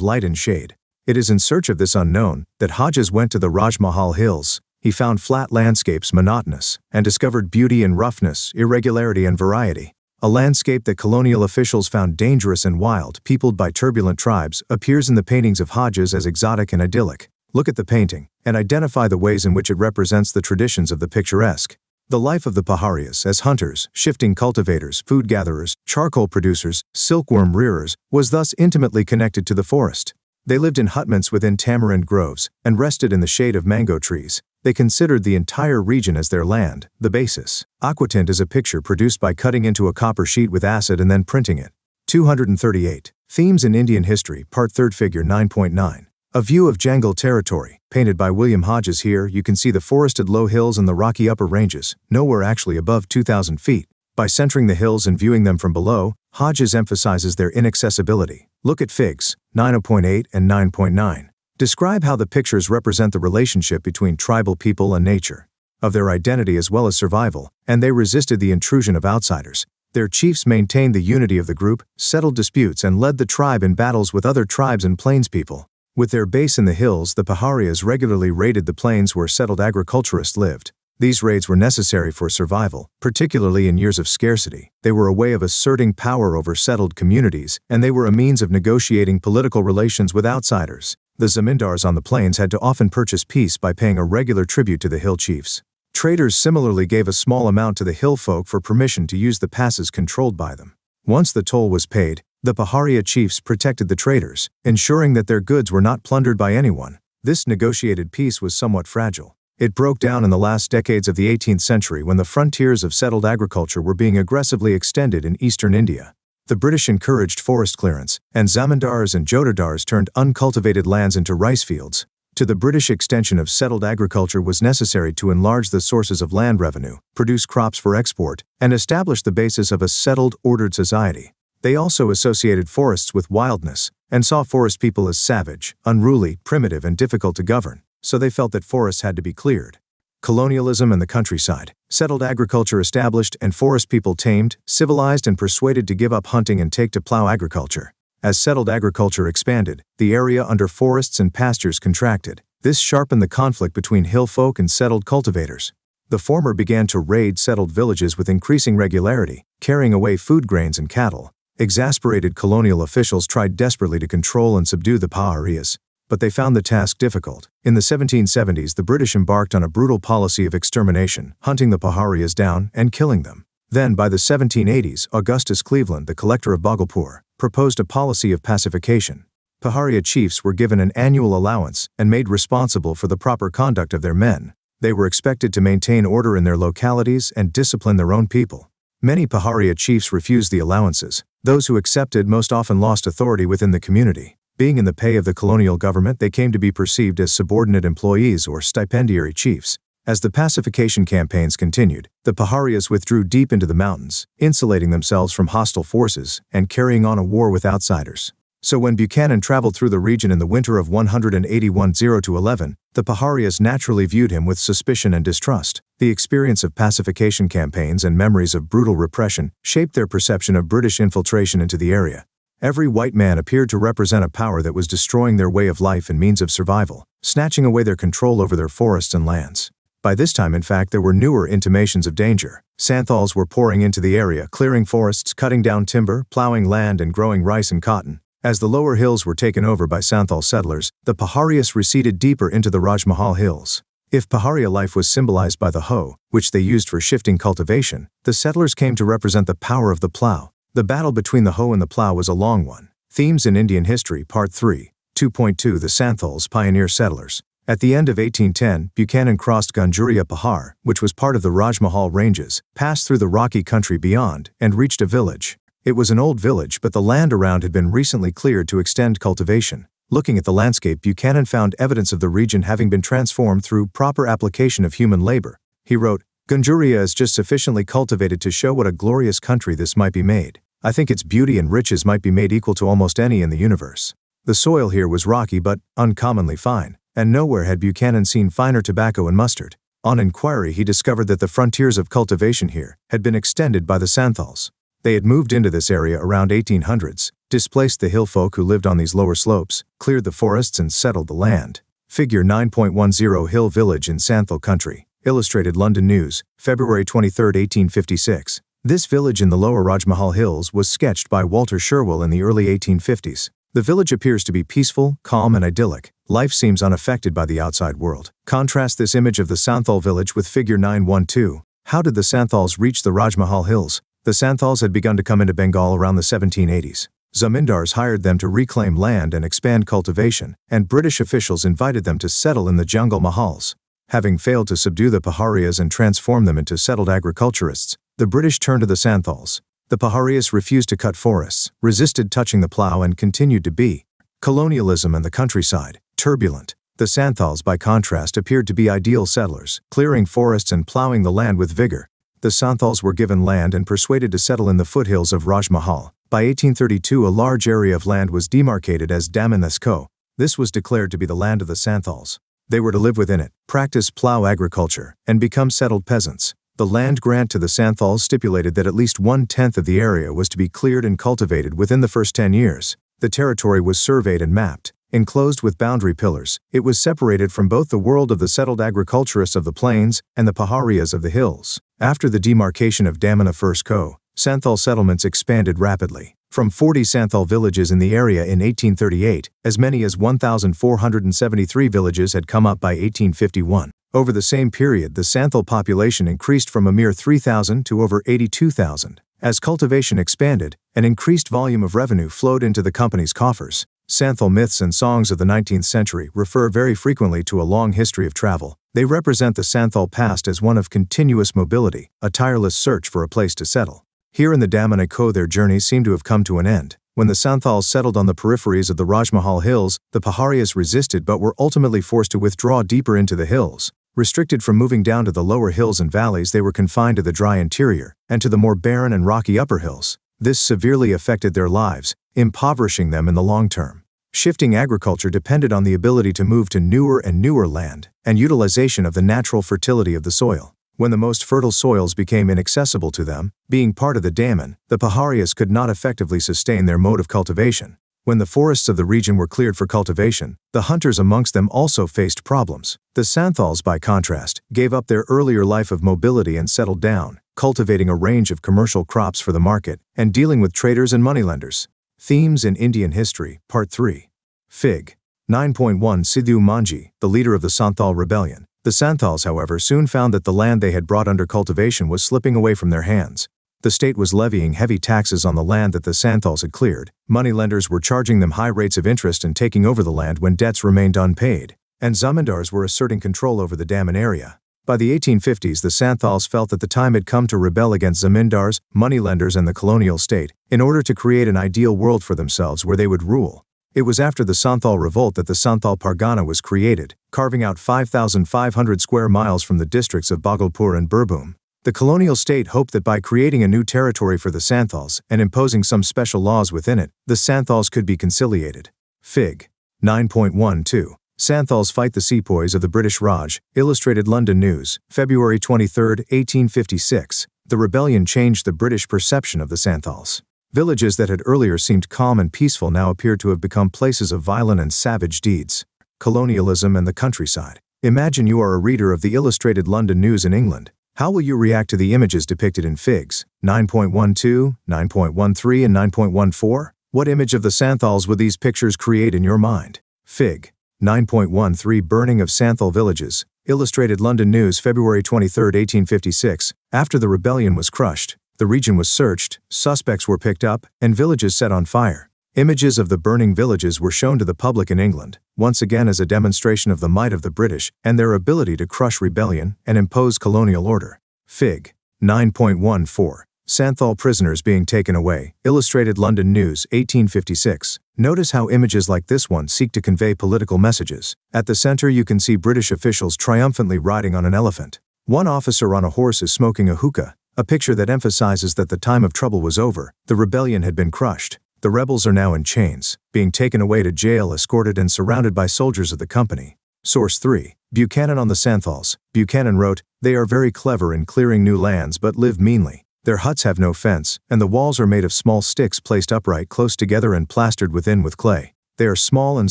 light and shade. It is in search of this unknown that Hodges went to the Rajmahal Hills. He found flat landscapes monotonous, and discovered beauty in roughness, irregularity and variety. A landscape that colonial officials found dangerous and wild, peopled by turbulent tribes, appears in the paintings of Hodges as exotic and idyllic. Look at the painting, and identify the ways in which it represents the traditions of the picturesque. The life of the Paharias as hunters, shifting cultivators, food gatherers, charcoal producers, silkworm rearers, was thus intimately connected to the forest. They lived in hutments within tamarind groves, and rested in the shade of mango trees. They considered the entire region as their land, the basis. Aquatint is a picture produced by cutting into a copper sheet with acid and then printing it. 238. Themes in Indian History, Part 3, Figure 9.9. A view of Jangal territory, painted by William Hodges. Here you can see the forested low hills and the rocky upper ranges, nowhere actually above 2,000 feet. By centering the hills and viewing them from below, Hodges emphasizes their inaccessibility. Look at Figs 9.8 and 9.9. Describe how the pictures represent the relationship between tribal people and nature, of their identity as well as survival, and they resisted the intrusion of outsiders. Their chiefs maintained the unity of the group, settled disputes and led the tribe in battles with other tribes and plains people. With their base in the hills, the Paharias regularly raided the plains where settled agriculturists lived. These raids were necessary for survival, particularly in years of scarcity. They were a way of asserting power over settled communities, and they were a means of negotiating political relations with outsiders. The zamindars on the plains had to often purchase peace by paying a regular tribute to the hill chiefs. Traders similarly gave a small amount to the hill folk for permission to use the passes controlled by them. Once the toll was paid, the Paharia chiefs protected the traders, ensuring that their goods were not plundered by anyone. This negotiated peace was somewhat fragile. It broke down in the last decades of the 18th century when the frontiers of settled agriculture were being aggressively extended in eastern India. The British encouraged forest clearance, and zamindars and jotedars turned uncultivated lands into rice fields. To the British, extension of settled agriculture was necessary to enlarge the sources of land revenue, produce crops for export, and establish the basis of a settled, ordered society. They also associated forests with wildness, and saw forest people as savage, unruly, primitive, and difficult to govern, so they felt that forests had to be cleared. Colonialism and the countryside. Settled agriculture established and forest people tamed, civilized, and persuaded to give up hunting and take to plow agriculture. As settled agriculture expanded, the area under forests and pastures contracted. This sharpened the conflict between hill folk and settled cultivators. The former began to raid settled villages with increasing regularity, carrying away food grains and cattle. Exasperated colonial officials tried desperately to control and subdue the Paharias, but they found the task difficult. In the 1770s, the British embarked on a brutal policy of extermination, hunting the Paharias down and killing them. Then, by the 1780s, Augustus Cleveland, the collector of Bhagalpur, proposed a policy of pacification. Paharia chiefs were given an annual allowance and made responsible for the proper conduct of their men. They were expected to maintain order in their localities and discipline their own people. Many Paharia chiefs refused the allowances. Those who accepted most often lost authority within the community. Being in the pay of the colonial government, they came to be perceived as subordinate employees or stipendiary chiefs. As the pacification campaigns continued, the Paharias withdrew deep into the mountains, insulating themselves from hostile forces and carrying on a war with outsiders. So when Buchanan traveled through the region in the winter of 181–0–11, the Paharias naturally viewed him with suspicion and distrust. The experience of pacification campaigns and memories of brutal repression shaped their perception of British infiltration into the area. Every white man appeared to represent a power that was destroying their way of life and means of survival, snatching away their control over their forests and lands. By this time, in fact, there were newer intimations of danger. Santhals were pouring into the area, clearing forests, cutting down timber, plowing land, and growing rice and cotton. As the lower hills were taken over by Santhal settlers, the Paharias receded deeper into the Rajmahal hills. If Paharia life was symbolized by the hoe, which they used for shifting cultivation, the settlers came to represent the power of the plow. The battle between the hoe and the plow was a long one. Themes in Indian History, Part 3, 2.2 The Santhals, Pioneer Settlers. At the end of 1810, Buchanan crossed Ganjuria Pahar, which was part of the Rajmahal Ranges, passed through the rocky country beyond, and reached a village. It was an old village, but the land around had been recently cleared to extend cultivation. Looking at the landscape, Buchanan found evidence of the region having been transformed through proper application of human labor. He wrote, "Ganjuria is just sufficiently cultivated to show what a glorious country this might be made. I think its beauty and riches might be made equal to almost any in the universe." The soil here was rocky but uncommonly fine, and nowhere had Buchanan seen finer tobacco and mustard. On inquiry, he discovered that the frontiers of cultivation here had been extended by the Santhals. They had moved into this area around 1800s, displaced the hill folk who lived on these lower slopes, cleared the forests and settled the land. Figure 9.10 Hill Village in Santhal Country. Illustrated London News, February 23, 1856. This village in the lower Rajmahal Hills was sketched by Walter Sherwell in the early 1850s. The village appears to be peaceful, calm, and idyllic. Life seems unaffected by the outside world. Contrast this image of the Santhal village with Figure 9.12. How did the Santhals reach the Rajmahal Hills? The Santhals had begun to come into Bengal around the 1780s. Zamindars hired them to reclaim land and expand cultivation, and British officials invited them to settle in the jungle mahals. Having failed to subdue the Paharias and transform them into settled agriculturists, the British turned to the Santhals. The Paharias refused to cut forests, resisted touching the plow, and continued to be. Colonialism and the countryside, turbulent. The Santhals, by contrast, appeared to be ideal settlers, clearing forests and plowing the land with vigor. The Santhals were given land and persuaded to settle in the foothills of Rajmahal. By 1832, a large area of land was demarcated as Damanthko. This was declared to be the land of the Santhals. They were to live within it, practice plow agriculture, and become settled peasants. The land grant to the Santhals stipulated that at least 1/10 of the area was to be cleared and cultivated within the first 10 years. The territory was surveyed and mapped. Enclosed with boundary pillars, it was separated from both the world of the settled agriculturists of the plains and the Paharias of the hills. After the demarcation of Damina First Co., Santhal settlements expanded rapidly. From 40 Santhal villages in the area in 1838, as many as 1,473 villages had come up by 1851. Over the same period, the Santhal population increased from a mere 3,000 to over 82,000. As cultivation expanded, an increased volume of revenue flowed into the company's coffers. Santhal myths and songs of the 19th century refer very frequently to a long history of travel. They represent the Santhal past as one of continuous mobility, a tireless search for a place to settle. Here in the Damina Co, their journeys seem to have come to an end. When the Santhals settled on the peripheries of the Rajmahal Hills, the Paharias resisted but were ultimately forced to withdraw deeper into the hills. Restricted from moving down to the lower hills and valleys, they were confined to the dry interior and to the more barren and rocky upper hills. This severely affected their lives, impoverishing them in the long term. Shifting agriculture depended on the ability to move to newer and newer land and utilization of the natural fertility of the soil. When the most fertile soils became inaccessible to them, being part of the Daman, the Paharias could not effectively sustain their mode of cultivation. When the forests of the region were cleared for cultivation, the hunters amongst them also faced problems. The Santhals, by contrast, gave up their earlier life of mobility and settled down, cultivating a range of commercial crops for the market and dealing with traders and moneylenders. Themes in Indian History, Part 3. Fig. 9.1 Sidhu Manji, the leader of the Santhal rebellion. The Santhals, however, soon found that the land they had brought under cultivation was slipping away from their hands. The state was levying heavy taxes on the land that the Santhals had cleared. Moneylenders were charging them high rates of interest and taking over the land when debts remained unpaid. And zamindars were asserting control over the Daman area. By the 1850s, the Santhals felt that the time had come to rebel against zamindars, moneylenders, and the colonial state, in order to create an ideal world for themselves where they would rule. It was after the Santhal revolt that the Santhal Pargana was created, carving out 5,500 square miles from the districts of Bhagalpur and Birbhum. The colonial state hoped that by creating a new territory for the Santhals and imposing some special laws within it, the Santhals could be conciliated. Fig. 9.12. Santhals fight the sepoys of the British Raj. Illustrated London News, February 23, 1856. The rebellion changed the British perception of the Santhals. Villages that had earlier seemed calm and peaceful now appeared to have become places of violent and savage deeds. Colonialism and the countryside. Imagine you are a reader of the Illustrated London News in England. How will you react to the images depicted in Figs 9.12, 9.13, and 9.14? What image of the Santhals would these pictures create in your mind? Fig. 9.13 Burning of Santhal Villages. Illustrated London News, February 23, 1856. After the rebellion was crushed, the region was searched, suspects were picked up, and villages set on fire. Images of the burning villages were shown to the public in England, once again as a demonstration of the might of the British and their ability to crush rebellion and impose colonial order. Fig. 9.14 Santhal prisoners being taken away. Illustrated London News, 1856. Notice how images like this one seek to convey political messages. At the center you can see British officials triumphantly riding on an elephant. One officer on a horse is smoking a hookah, a picture that emphasizes that the time of trouble was over, the rebellion had been crushed. The rebels are now in chains, being taken away to jail, escorted and surrounded by soldiers of the company. Source 3. Buchanan on the Santhals. Buchanan wrote, "They are very clever in clearing new lands but live meanly. Their huts have no fence, and the walls are made of small sticks placed upright close together and plastered within with clay. They are small and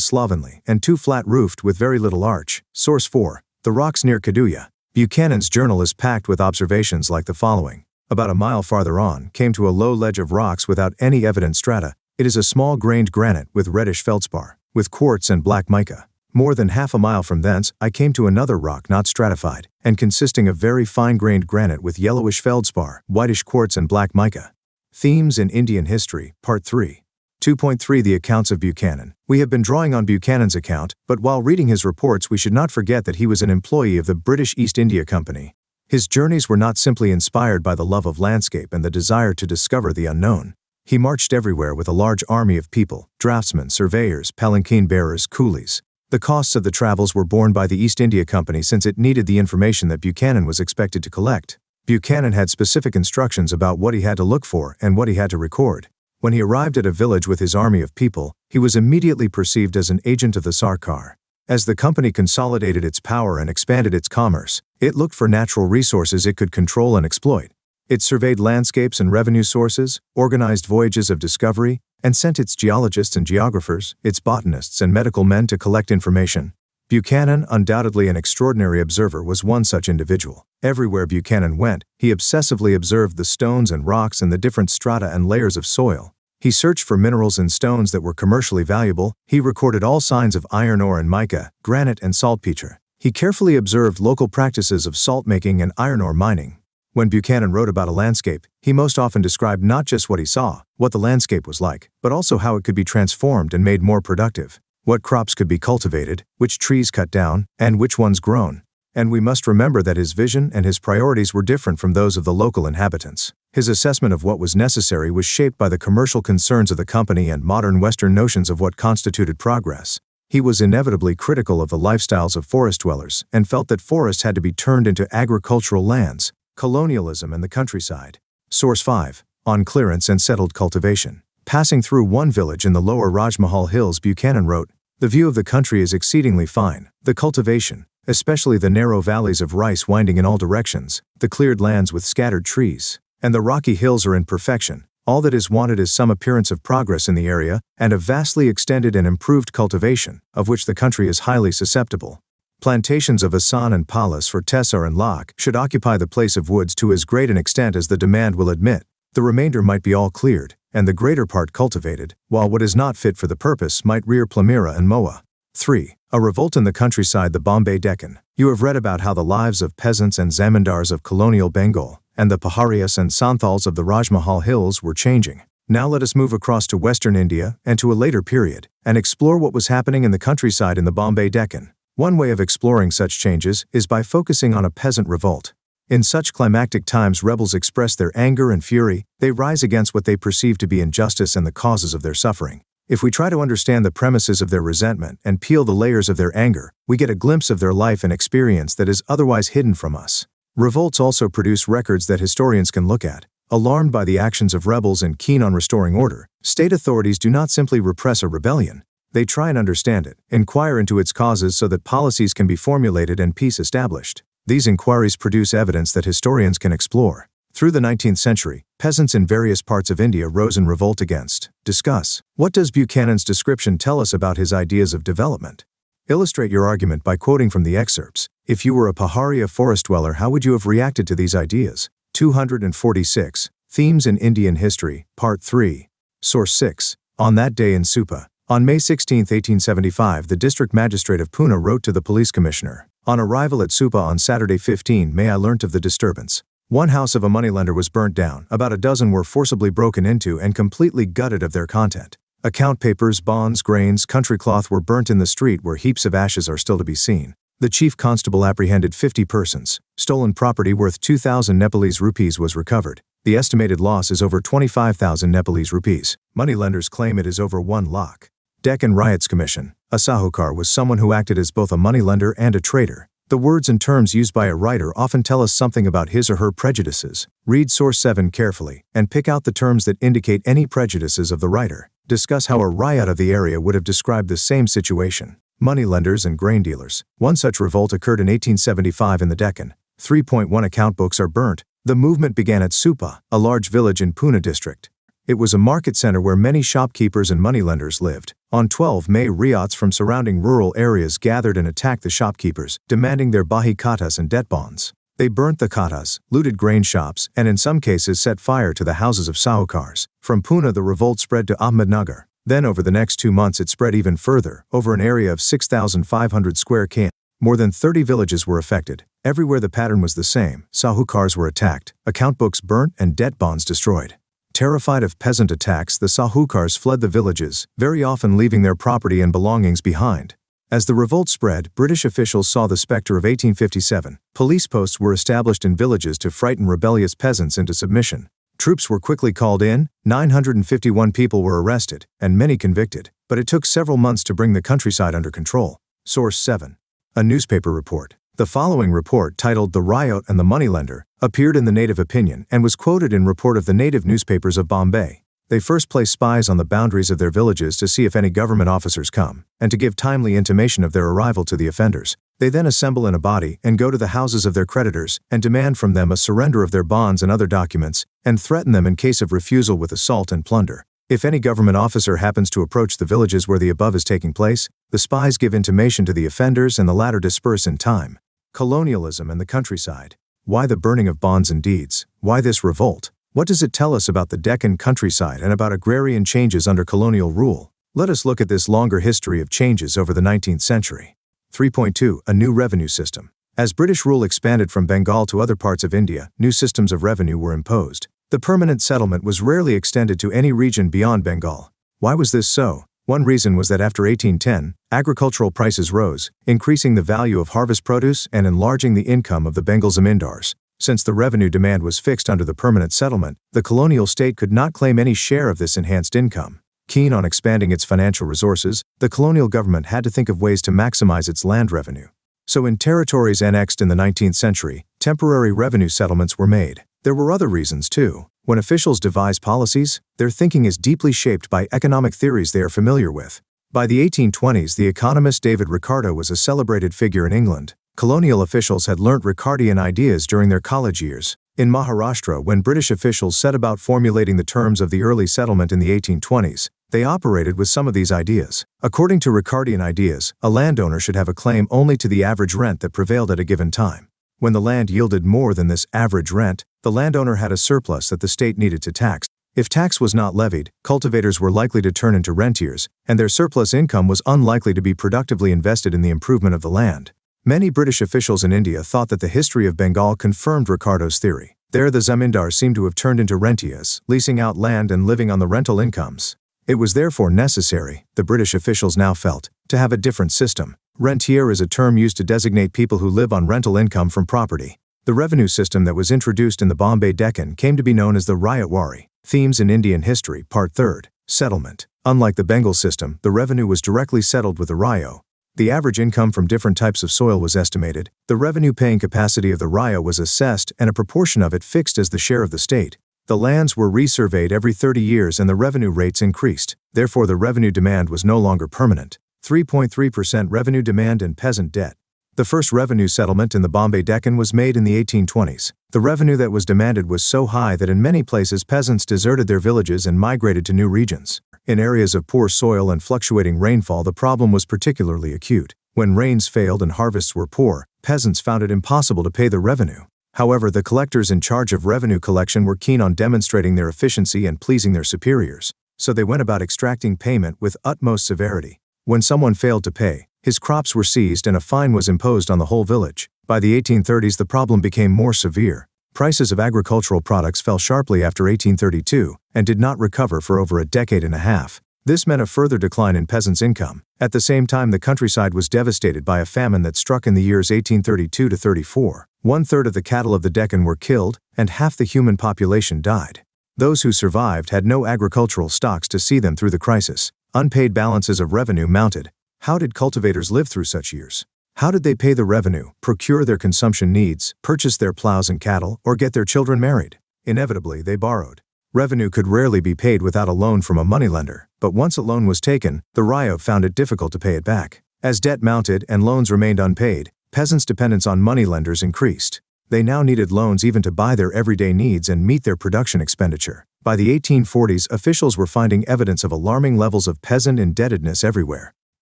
slovenly, and too flat-roofed with very little arch." Source 4. The rocks near Kaduya. Buchanan's journal is packed with observations like the following. About a mile farther on, came to a low ledge of rocks without any evident strata. It is a small grained granite with reddish feldspar, with quartz and black mica. More than half a mile from thence, I came to another rock not stratified, and consisting of very fine-grained granite with yellowish feldspar, whitish quartz and black mica. Themes in Indian History, Part 3. 2.3 The accounts of Buchanan. We have been drawing on Buchanan's account, but while reading his reports we should not forget that he was an employee of the British East India Company. His journeys were not simply inspired by the love of landscape and the desire to discover the unknown. He marched everywhere with a large army of people, draftsmen, surveyors, palanquin bearers, coolies. The costs of the travels were borne by the East India Company since it needed the information that Buchanan was expected to collect. Buchanan had specific instructions about what he had to look for and what he had to record. When he arrived at a village with his army of people, he was immediately perceived as an agent of the Sarkar. As the company consolidated its power and expanded its commerce, It looked for natural resources it could control and exploit. It surveyed landscapes and revenue sources, organized voyages of discovery, and sent its geologists and geographers, its botanists and medical men to collect information. Buchanan, undoubtedly an extraordinary observer, was one such individual. Everywhere Buchanan went, he obsessively observed the stones and rocks and the different strata and layers of soil. He searched for minerals in stones that were commercially valuable. He recorded all signs of iron ore and mica, granite and saltpeter. He carefully observed local practices of salt making and iron ore mining. When Buchanan wrote about a landscape, he most often described not just what he saw, what the landscape was like, but also how it could be transformed and made more productive, what crops could be cultivated, which trees cut down, and which ones grown. And we must remember that his vision and his priorities were different from those of the local inhabitants. His assessment of what was necessary was shaped by the commercial concerns of the company and modern Western notions of what constituted progress. He was inevitably critical of the lifestyles of forest dwellers and felt that forests had to be turned into agricultural lands, colonialism and the countryside. Source 5. On clearance and settled cultivation. Passing through one village in the lower Rajmahal Hills, Buchanan wrote, "The view of the country is exceedingly fine. The cultivation, especially the narrow valleys of rice winding in all directions, the cleared lands with scattered trees, and the rocky hills are in perfection. All that is wanted is some appearance of progress in the area, and a vastly extended and improved cultivation, of which the country is highly susceptible. Plantations of Asan and Palas for Tessar and Lak should occupy the place of woods to as great an extent as the demand will admit. The remainder might be all cleared, and the greater part cultivated, while what is not fit for the purpose might rear Plamira and Moa." 3. A revolt in the countryside, the Bombay Deccan. You have read about how the lives of peasants and zamindars of colonial Bengal, and the Paharias and Santhals of the Rajmahal Hills were changing. Now let us move across to Western India, and to a later period, and explore what was happening in the countryside in the Bombay Deccan. One way of exploring such changes is by focusing on a peasant revolt. In such climactic times, rebels express their anger and fury. They rise against what they perceive to be injustice and the causes of their suffering. If we try to understand the premises of their resentment and peel the layers of their anger, we get a glimpse of their life and experience that is otherwise hidden from us. Revolts also produce records that historians can look at. Alarmed by the actions of rebels and keen on restoring order, state authorities do not simply repress a rebellion. They try and understand it, inquire into its causes so that policies can be formulated and peace established. These inquiries produce evidence that historians can explore. Through the 19th century, peasants in various parts of India rose in revolt against. Discuss. What does Buchanan's description tell us about his ideas of development? Illustrate your argument by quoting from the excerpts. If you were a Paharia forest dweller, how would you have reacted to these ideas? 246. Themes in Indian History, Part 3. Source 6. On that day in Supa. On May 16, 1875, the district magistrate of Pune wrote to the police commissioner. On arrival at Supa on Saturday 15 May, I learnt of the disturbance. One house of a moneylender was burnt down, about a dozen were forcibly broken into and completely gutted of their content. Account papers, bonds, grains, country cloth were burnt in the street where heaps of ashes are still to be seen. The chief constable apprehended 50 persons. Stolen property worth 2,000 Nepalese rupees was recovered. The estimated loss is over 25,000 Nepalese rupees. Moneylenders claim it is over 1 lakh. Deccan Riots Commission. A sahukar was someone who acted as both a moneylender and a trader. The words and terms used by a writer often tell us something about his or her prejudices. Read Source 7 carefully, and pick out the terms that indicate any prejudices of the writer. Discuss how a riot of the area would have described the same situation. Moneylenders and grain dealers. One such revolt occurred in 1875 in the Deccan. 3.1 account books are burnt. The movement began at Supa, a large village in Pune district. It was a market center where many shopkeepers and moneylenders lived. On 12 May, riots from surrounding rural areas gathered and attacked the shopkeepers, demanding their bahi khatas and debt bonds. They burnt the khatas, looted grain shops, and in some cases set fire to the houses of sahukars. From Pune, the revolt spread to Ahmednagar. Then over the next 2 months it spread even further, over an area of 6,500 square km. More than 30 villages were affected. Everywhere the pattern was the same. Sahukars were attacked, account books burnt, and debt bonds destroyed. Terrified of peasant attacks, the sahukars fled the villages, very often leaving their property and belongings behind. As the revolt spread, British officials saw the specter of 1857. Police posts were established in villages to frighten rebellious peasants into submission. Troops were quickly called in, 951 people were arrested, and many convicted, but it took several months to bring the countryside under control. Source 7. A newspaper report. The following report, titled The Riot and the Moneylender, appeared in the Native Opinion and was quoted in report of the native newspapers of Bombay. They first place spies on the boundaries of their villages to see if any government officers come, and to give timely intimation of their arrival to the offenders. They then assemble in a body and go to the houses of their creditors and demand from them a surrender of their bonds and other documents, and threaten them in case of refusal with assault and plunder. If any government officer happens to approach the villages where the above is taking place, the spies give intimation to the offenders and the latter disperse in time. Colonialism and the countryside. Why the burning of bonds and deeds? Why this revolt? What does it tell us about the Deccan countryside and about agrarian changes under colonial rule? Let us look at this longer history of changes over the 19th century. 3.2. A new revenue system. As British rule expanded from Bengal to other parts of India, new systems of revenue were imposed. The permanent settlement was rarely extended to any region beyond Bengal. Why was this so? One reason was that after 1810, agricultural prices rose, increasing the value of harvest produce and enlarging the income of the Bengal zamindars. Since the revenue demand was fixed under the permanent settlement, the colonial state could not claim any share of this enhanced income. Keen on expanding its financial resources, the colonial government had to think of ways to maximize its land revenue. So in territories annexed in the 19th century, temporary revenue settlements were made. There were other reasons too. When officials devise policies, their thinking is deeply shaped by economic theories they are familiar with. By the 1820s, the economist David Ricardo was a celebrated figure in England. Colonial officials had learnt Ricardian ideas during their college years. In Maharashtra, when British officials set about formulating the terms of the early settlement in the 1820s, they operated with some of these ideas. According to Ricardian ideas, a landowner should have a claim only to the average rent that prevailed at a given time. When the land yielded more than this average rent, the landowner had a surplus that the state needed to tax. If tax was not levied, cultivators were likely to turn into rentiers, and their surplus income was unlikely to be productively invested in the improvement of the land. Many British officials in India thought that the history of Bengal confirmed Ricardo's theory. There the zamindars seemed to have turned into rentiers, leasing out land and living on the rental incomes. It was therefore necessary, the British officials now felt, to have a different system. Rentier is a term used to designate people who live on rental income from property. The revenue system that was introduced in the Bombay Deccan came to be known as the Rayatwari. Themes in Indian History, Part 3rd. Settlement. Unlike the Bengal system, the revenue was directly settled with the Rayo. The average income from different types of soil was estimated, the revenue-paying capacity of the Rayo was assessed, and a proportion of it fixed as the share of the state. The lands were resurveyed every 30 years and the revenue rates increased. Therefore, the revenue demand was no longer permanent. 3.3% revenue demand and peasant debt. The first revenue settlement in the Bombay Deccan was made in the 1820s. The revenue that was demanded was so high that in many places peasants deserted their villages and migrated to new regions. In areas of poor soil and fluctuating rainfall, the problem was particularly acute. When rains failed and harvests were poor, peasants found it impossible to pay the revenue. However, the collectors in charge of revenue collection were keen on demonstrating their efficiency and pleasing their superiors, so they went about extracting payment with utmost severity. When someone failed to pay, his crops were seized and a fine was imposed on the whole village. By the 1830s, the problem became more severe. Prices of agricultural products fell sharply after 1832 and did not recover for over a decade and a half. This meant a further decline in peasants' income. At the same time, the countryside was devastated by a famine that struck in the years 1832 to 34. 1/3 of the cattle of the Deccan were killed, and half the human population died. Those who survived had no agricultural stocks to see them through the crisis. Unpaid balances of revenue mounted. How did cultivators live through such years? How did they pay the revenue, procure their consumption needs, purchase their plows and cattle, or get their children married? Inevitably, they borrowed. Revenue could rarely be paid without a loan from a moneylender, but once a loan was taken, the Rayo found it difficult to pay it back. As debt mounted and loans remained unpaid, peasants' dependence on moneylenders increased. They now needed loans even to buy their everyday needs and meet their production expenditure. By the 1840s, officials were finding evidence of alarming levels of peasant indebtedness everywhere.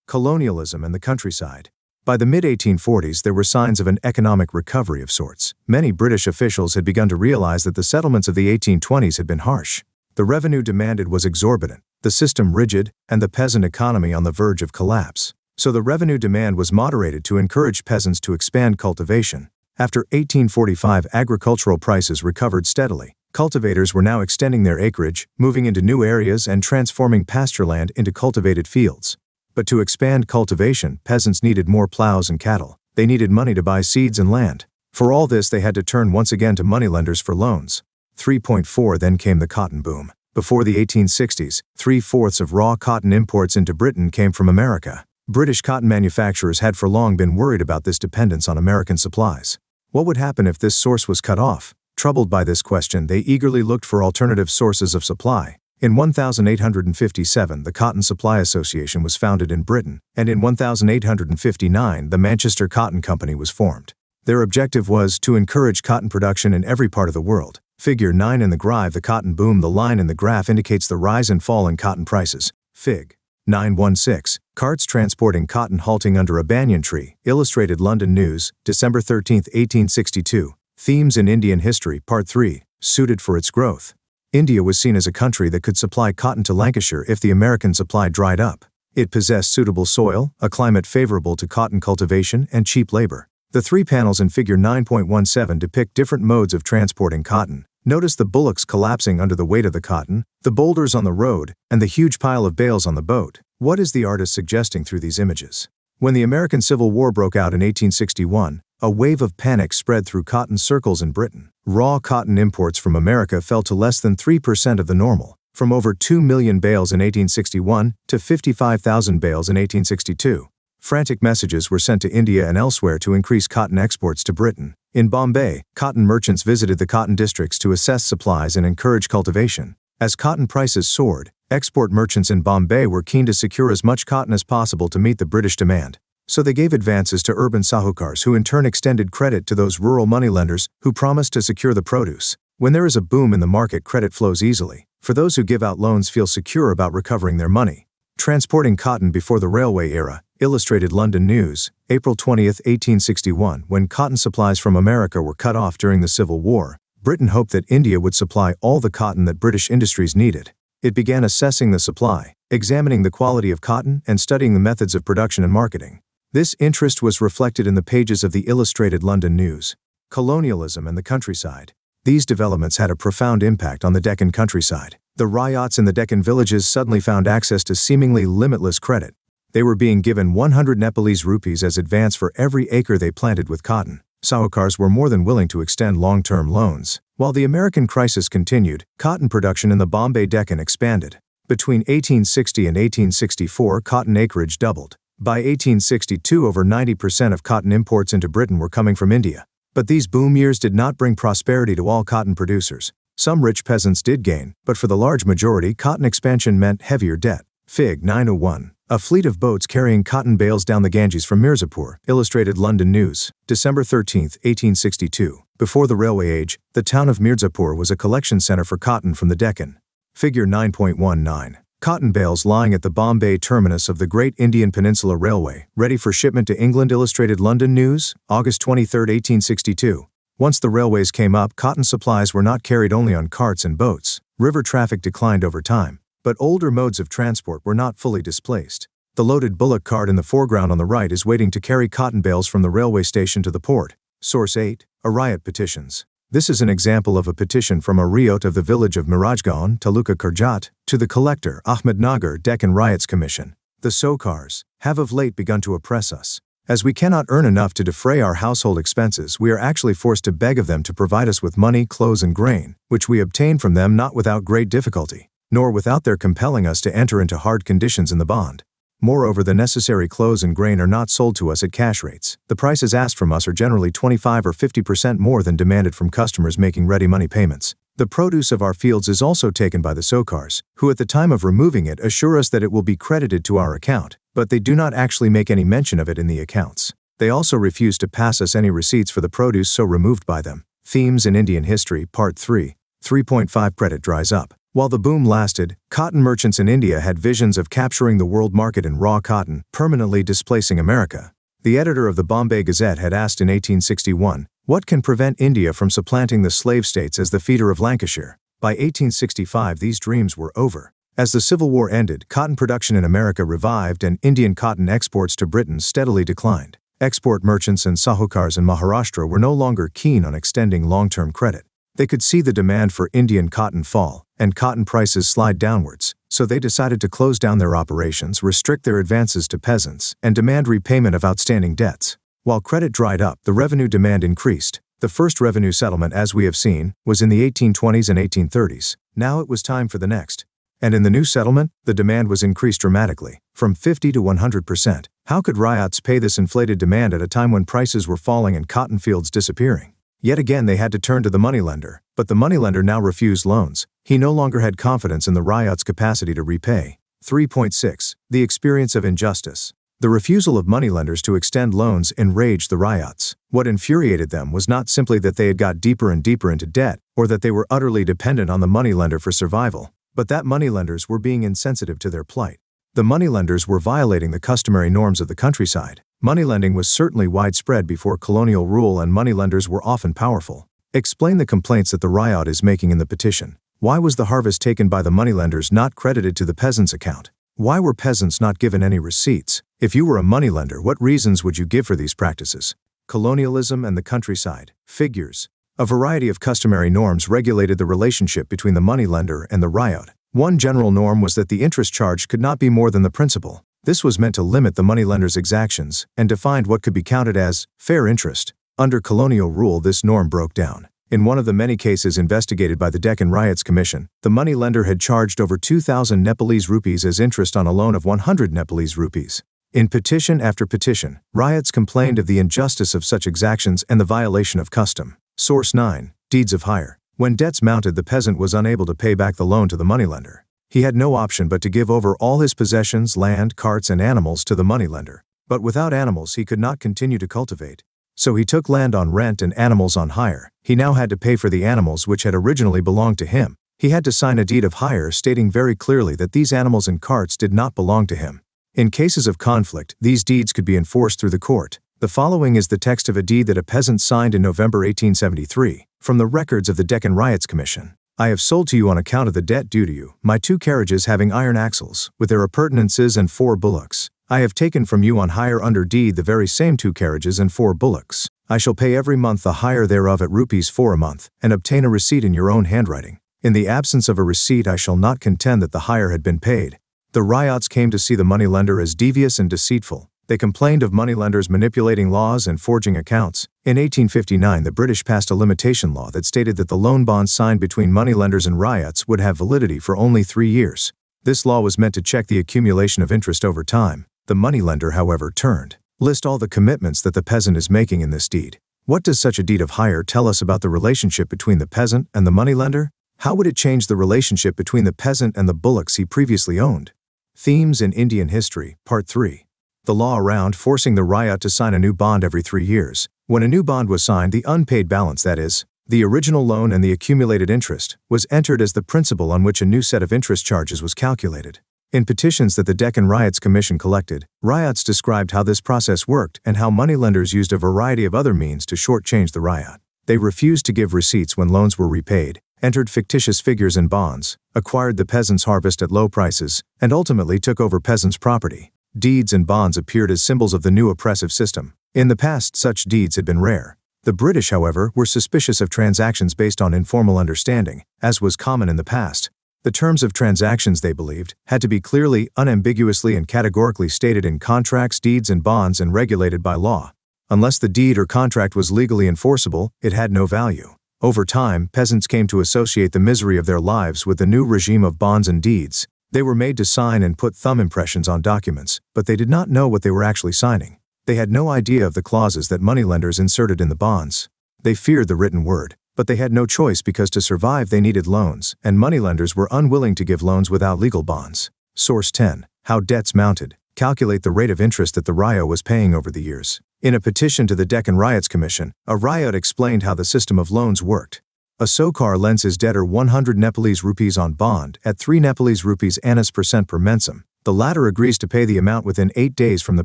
Colonialism and the countryside. By the mid-1840s, there were signs of an economic recovery of sorts. Many British officials had begun to realize that the settlements of the 1820s had been harsh. The revenue demanded was exorbitant, the system rigid, and the peasant economy on the verge of collapse. So the revenue demand was moderated to encourage peasants to expand cultivation. After 1845, agricultural prices recovered steadily. Cultivators were now extending their acreage, moving into new areas and transforming pastureland into cultivated fields. But to expand cultivation, peasants needed more plows and cattle. They needed money to buy seeds and land. For all this, they had to turn once again to moneylenders for loans. 3.4 Then came the cotton boom. Before the 1860s, 3/4 of raw cotton imports into Britain came from America. British cotton manufacturers had for long been worried about this dependence on American supplies. What would happen if this source was cut off? Troubled by this question, they eagerly looked for alternative sources of supply. In 1857, the Cotton Supply Association was founded in Britain, and in 1859, the Manchester Cotton Company was formed. Their objective was to encourage cotton production in every part of the world. Figure 9 in the graph, the cotton boom. The line in the graph indicates the rise and fall in cotton prices. Fig. 916. Carts transporting cotton halting under a banyan tree. Illustrated London News, December 13, 1862. Themes in Indian History, Part 3. Suited for its growth. India was seen as a country that could supply cotton to Lancashire if the American supply dried up. It possessed suitable soil, a climate favorable to cotton cultivation, and cheap labor. The three panels in Figure 9.17 depict different modes of transporting cotton. Notice the bullocks collapsing under the weight of the cotton, the boulders on the road, and the huge pile of bales on the boat. What is the artist suggesting through these images? When the American Civil War broke out in 1861, a wave of panic spread through cotton circles in Britain. Raw cotton imports from America fell to less than 3% of the normal, from over 2 million bales in 1861 to 55,000 bales in 1862. Frantic messages were sent to India and elsewhere to increase cotton exports to Britain. In Bombay, cotton merchants visited the cotton districts to assess supplies and encourage cultivation. As cotton prices soared, export merchants in Bombay were keen to secure as much cotton as possible to meet the British demand. So they gave advances to urban sahukars, who in turn extended credit to those rural moneylenders who promised to secure the produce. When there is a boom in the market, credit flows easily, for those who give out loans feel secure about recovering their money. Transporting cotton before the railway era. Illustrated London News, April 20, 1861. When cotton supplies from America were cut off during the Civil War, Britain hoped that India would supply all the cotton that British industries needed. It began assessing the supply, examining the quality of cotton, and studying the methods of production and marketing. This interest was reflected in the pages of the Illustrated London News. Colonialism and the countryside. These developments had a profound impact on the Deccan countryside. The ryots in the Deccan villages suddenly found access to seemingly limitless credit. They were being given 100 Nepalese rupees as advance for every acre they planted with cotton. Sahukars were more than willing to extend long-term loans. While the American crisis continued, cotton production in the Bombay Deccan expanded. Between 1860 and 1864, cotton acreage doubled. By 1862, over 90% of cotton imports into Britain were coming from India. But these boom years did not bring prosperity to all cotton producers. Some rich peasants did gain, but for the large majority, cotton expansion meant heavier debt. Fig. 901. A fleet of boats carrying cotton bales down the Ganges from Mirzapur. Illustrated London News, December 13, 1862. Before the railway age, the town of Mirzapur was a collection center for cotton from the Deccan. Figure 9.19. Cotton bales lying at the Bombay terminus of the Great Indian Peninsula Railway, ready for shipment to England. Illustrated London News, August 23, 1862. Once the railways came up, cotton supplies were not carried only on carts and boats. River traffic declined over time, but older modes of transport were not fully displaced. The loaded bullock cart in the foreground on the right is waiting to carry cotton bales from the railway station to the port. Source 8. A riot petitions. This is an example of a petition from a riot of the village of Mirajgaon, Taluka Karjat, to the collector Ahmednagar Deccan Riots Commission. The Sahukars have of late begun to oppress us. As we cannot earn enough to defray our household expenses, we are actually forced to beg of them to provide us with money, clothes, and grain, which we obtain from them not without great difficulty, nor without their compelling us to enter into hard conditions in the bond. Moreover, the necessary clothes and grain are not sold to us at cash rates. The prices asked from us are generally 25 or 50% more than demanded from customers making ready money payments. The produce of our fields is also taken by the Sahukars, who at the time of removing it assure us that it will be credited to our account, but they do not actually make any mention of it in the accounts. They also refuse to pass us any receipts for the produce so removed by them. Themes in Indian History, Part 3. 3.5 Credit dries up. While the boom lasted, cotton merchants in India had visions of capturing the world market in raw cotton, permanently displacing America. The editor of the Bombay Gazette had asked in 1861, "What can prevent India from supplanting the slave states as the feeder of Lancashire?" By 1865, these dreams were over. As the Civil War ended, cotton production in America revived and Indian cotton exports to Britain steadily declined. Export merchants and sahukars in Maharashtra were no longer keen on extending long-term credit. They could see the demand for Indian cotton fall, and cotton prices slide downwards, so they decided to close down their operations, restrict their advances to peasants, and demand repayment of outstanding debts. While credit dried up, the revenue demand increased. The first revenue settlement, as we have seen, was in the 1820s and 1830s. Now it was time for the next. And in the new settlement, the demand was increased dramatically, from 50 to 100%. How could ryots pay this inflated demand at a time when prices were falling and cotton fields disappearing? Yet again they had to turn to the moneylender, but the moneylender now refused loans. He no longer had confidence in the Ryot's capacity to repay. 3.6. The experience of injustice. The refusal of moneylenders to extend loans enraged the Ryots. What infuriated them was not simply that they had got deeper and deeper into debt, or that they were utterly dependent on the moneylender for survival, but that moneylenders were being insensitive to their plight. The moneylenders were violating the customary norms of the countryside. Moneylending was certainly widespread before colonial rule, and moneylenders were often powerful. Explain the complaints that the Ryot is making in the petition. Why was the harvest taken by the moneylenders not credited to the peasants' account? Why were peasants not given any receipts? If you were a moneylender, what reasons would you give for these practices? Colonialism and the countryside. Figures. A variety of customary norms regulated the relationship between the moneylender and the Ryot. One general norm was that the interest charged could not be more than the principal. This was meant to limit the moneylender's exactions and defined what could be counted as fair interest. Under colonial rule, this norm broke down. In one of the many cases investigated by the Deccan Ryots Commission, the moneylender had charged over 2,000 Nepalese rupees as interest on a loan of 100 Nepalese rupees. In petition after petition, Ryots complained of the injustice of such exactions and the violation of custom. Source 9. Deeds of hire. When debts mounted, the peasant was unable to pay back the loan to the moneylender. He had no option but to give over all his possessions, land, carts, and animals to the moneylender. But without animals, he could not continue to cultivate. So he took land on rent and animals on hire. He now had to pay for the animals which had originally belonged to him. He had to sign a deed of hire stating very clearly that these animals and carts did not belong to him. In cases of conflict, these deeds could be enforced through the court. The following is the text of a deed that a peasant signed in November 1873, from the records of the Deccan Ryots Commission. I have sold to you on account of the debt due to you, my 2 carriages having iron axles, with their appurtenances and 4 bullocks. I have taken from you on hire under deed the very same 2 carriages and 4 bullocks. I shall pay every month the hire thereof at Rs4 a month, and obtain a receipt in your own handwriting. In the absence of a receipt, I shall not contend that the hire had been paid. The Ryots came to see the moneylender as devious and deceitful. They complained of moneylenders manipulating laws and forging accounts. In 1859, the British passed a limitation law that stated that the loan bonds signed between moneylenders and Ryots would have validity for only 3 years. This law was meant to check the accumulation of interest over time. The moneylender, however, turned. List all the commitments that the peasant is making in this deed. What does such a deed of hire tell us about the relationship between the peasant and the moneylender? How would it change the relationship between the peasant and the bullocks he previously owned? Themes in Indian History, Part 3. The law around forcing the Ryot to sign a new bond every 3 years. When a new bond was signed, the unpaid balance, that is, the original loan and the accumulated interest, was entered as the principal on which a new set of interest charges was calculated. In petitions that the Deccan Ryots Commission collected, Ryots described how this process worked and how moneylenders used a variety of other means to shortchange the Ryot. They refused to give receipts when loans were repaid, entered fictitious figures in bonds, acquired the peasants' harvest at low prices, and ultimately took over peasants' property. Deeds and bonds appeared as symbols of the new oppressive system. In the past, such deeds had been rare. The British, however, were suspicious of transactions based on informal understanding, as was common in the past. The terms of transactions, they believed, had to be clearly, unambiguously, and categorically stated in contracts, deeds, and bonds and regulated by law. Unless the deed or contract was legally enforceable, it had no value. Over time, peasants came to associate the misery of their lives with the new regime of bonds and deeds. They were made to sign and put thumb impressions on documents, but they did not know what they were actually signing. They had no idea of the clauses that moneylenders inserted in the bonds. They feared the written word, but they had no choice because to survive they needed loans, and moneylenders were unwilling to give loans without legal bonds. Source 10. How debts mounted. Calculate the rate of interest that the Ryot was paying over the years. In a petition to the Deccan Ryots Commission, a Ryot explained how the system of loans worked. A Sokar lends his debtor 100 Nepalese rupees on bond at 3 Nepalese rupees annas % per mensem. The latter agrees to pay the amount within 8 days from the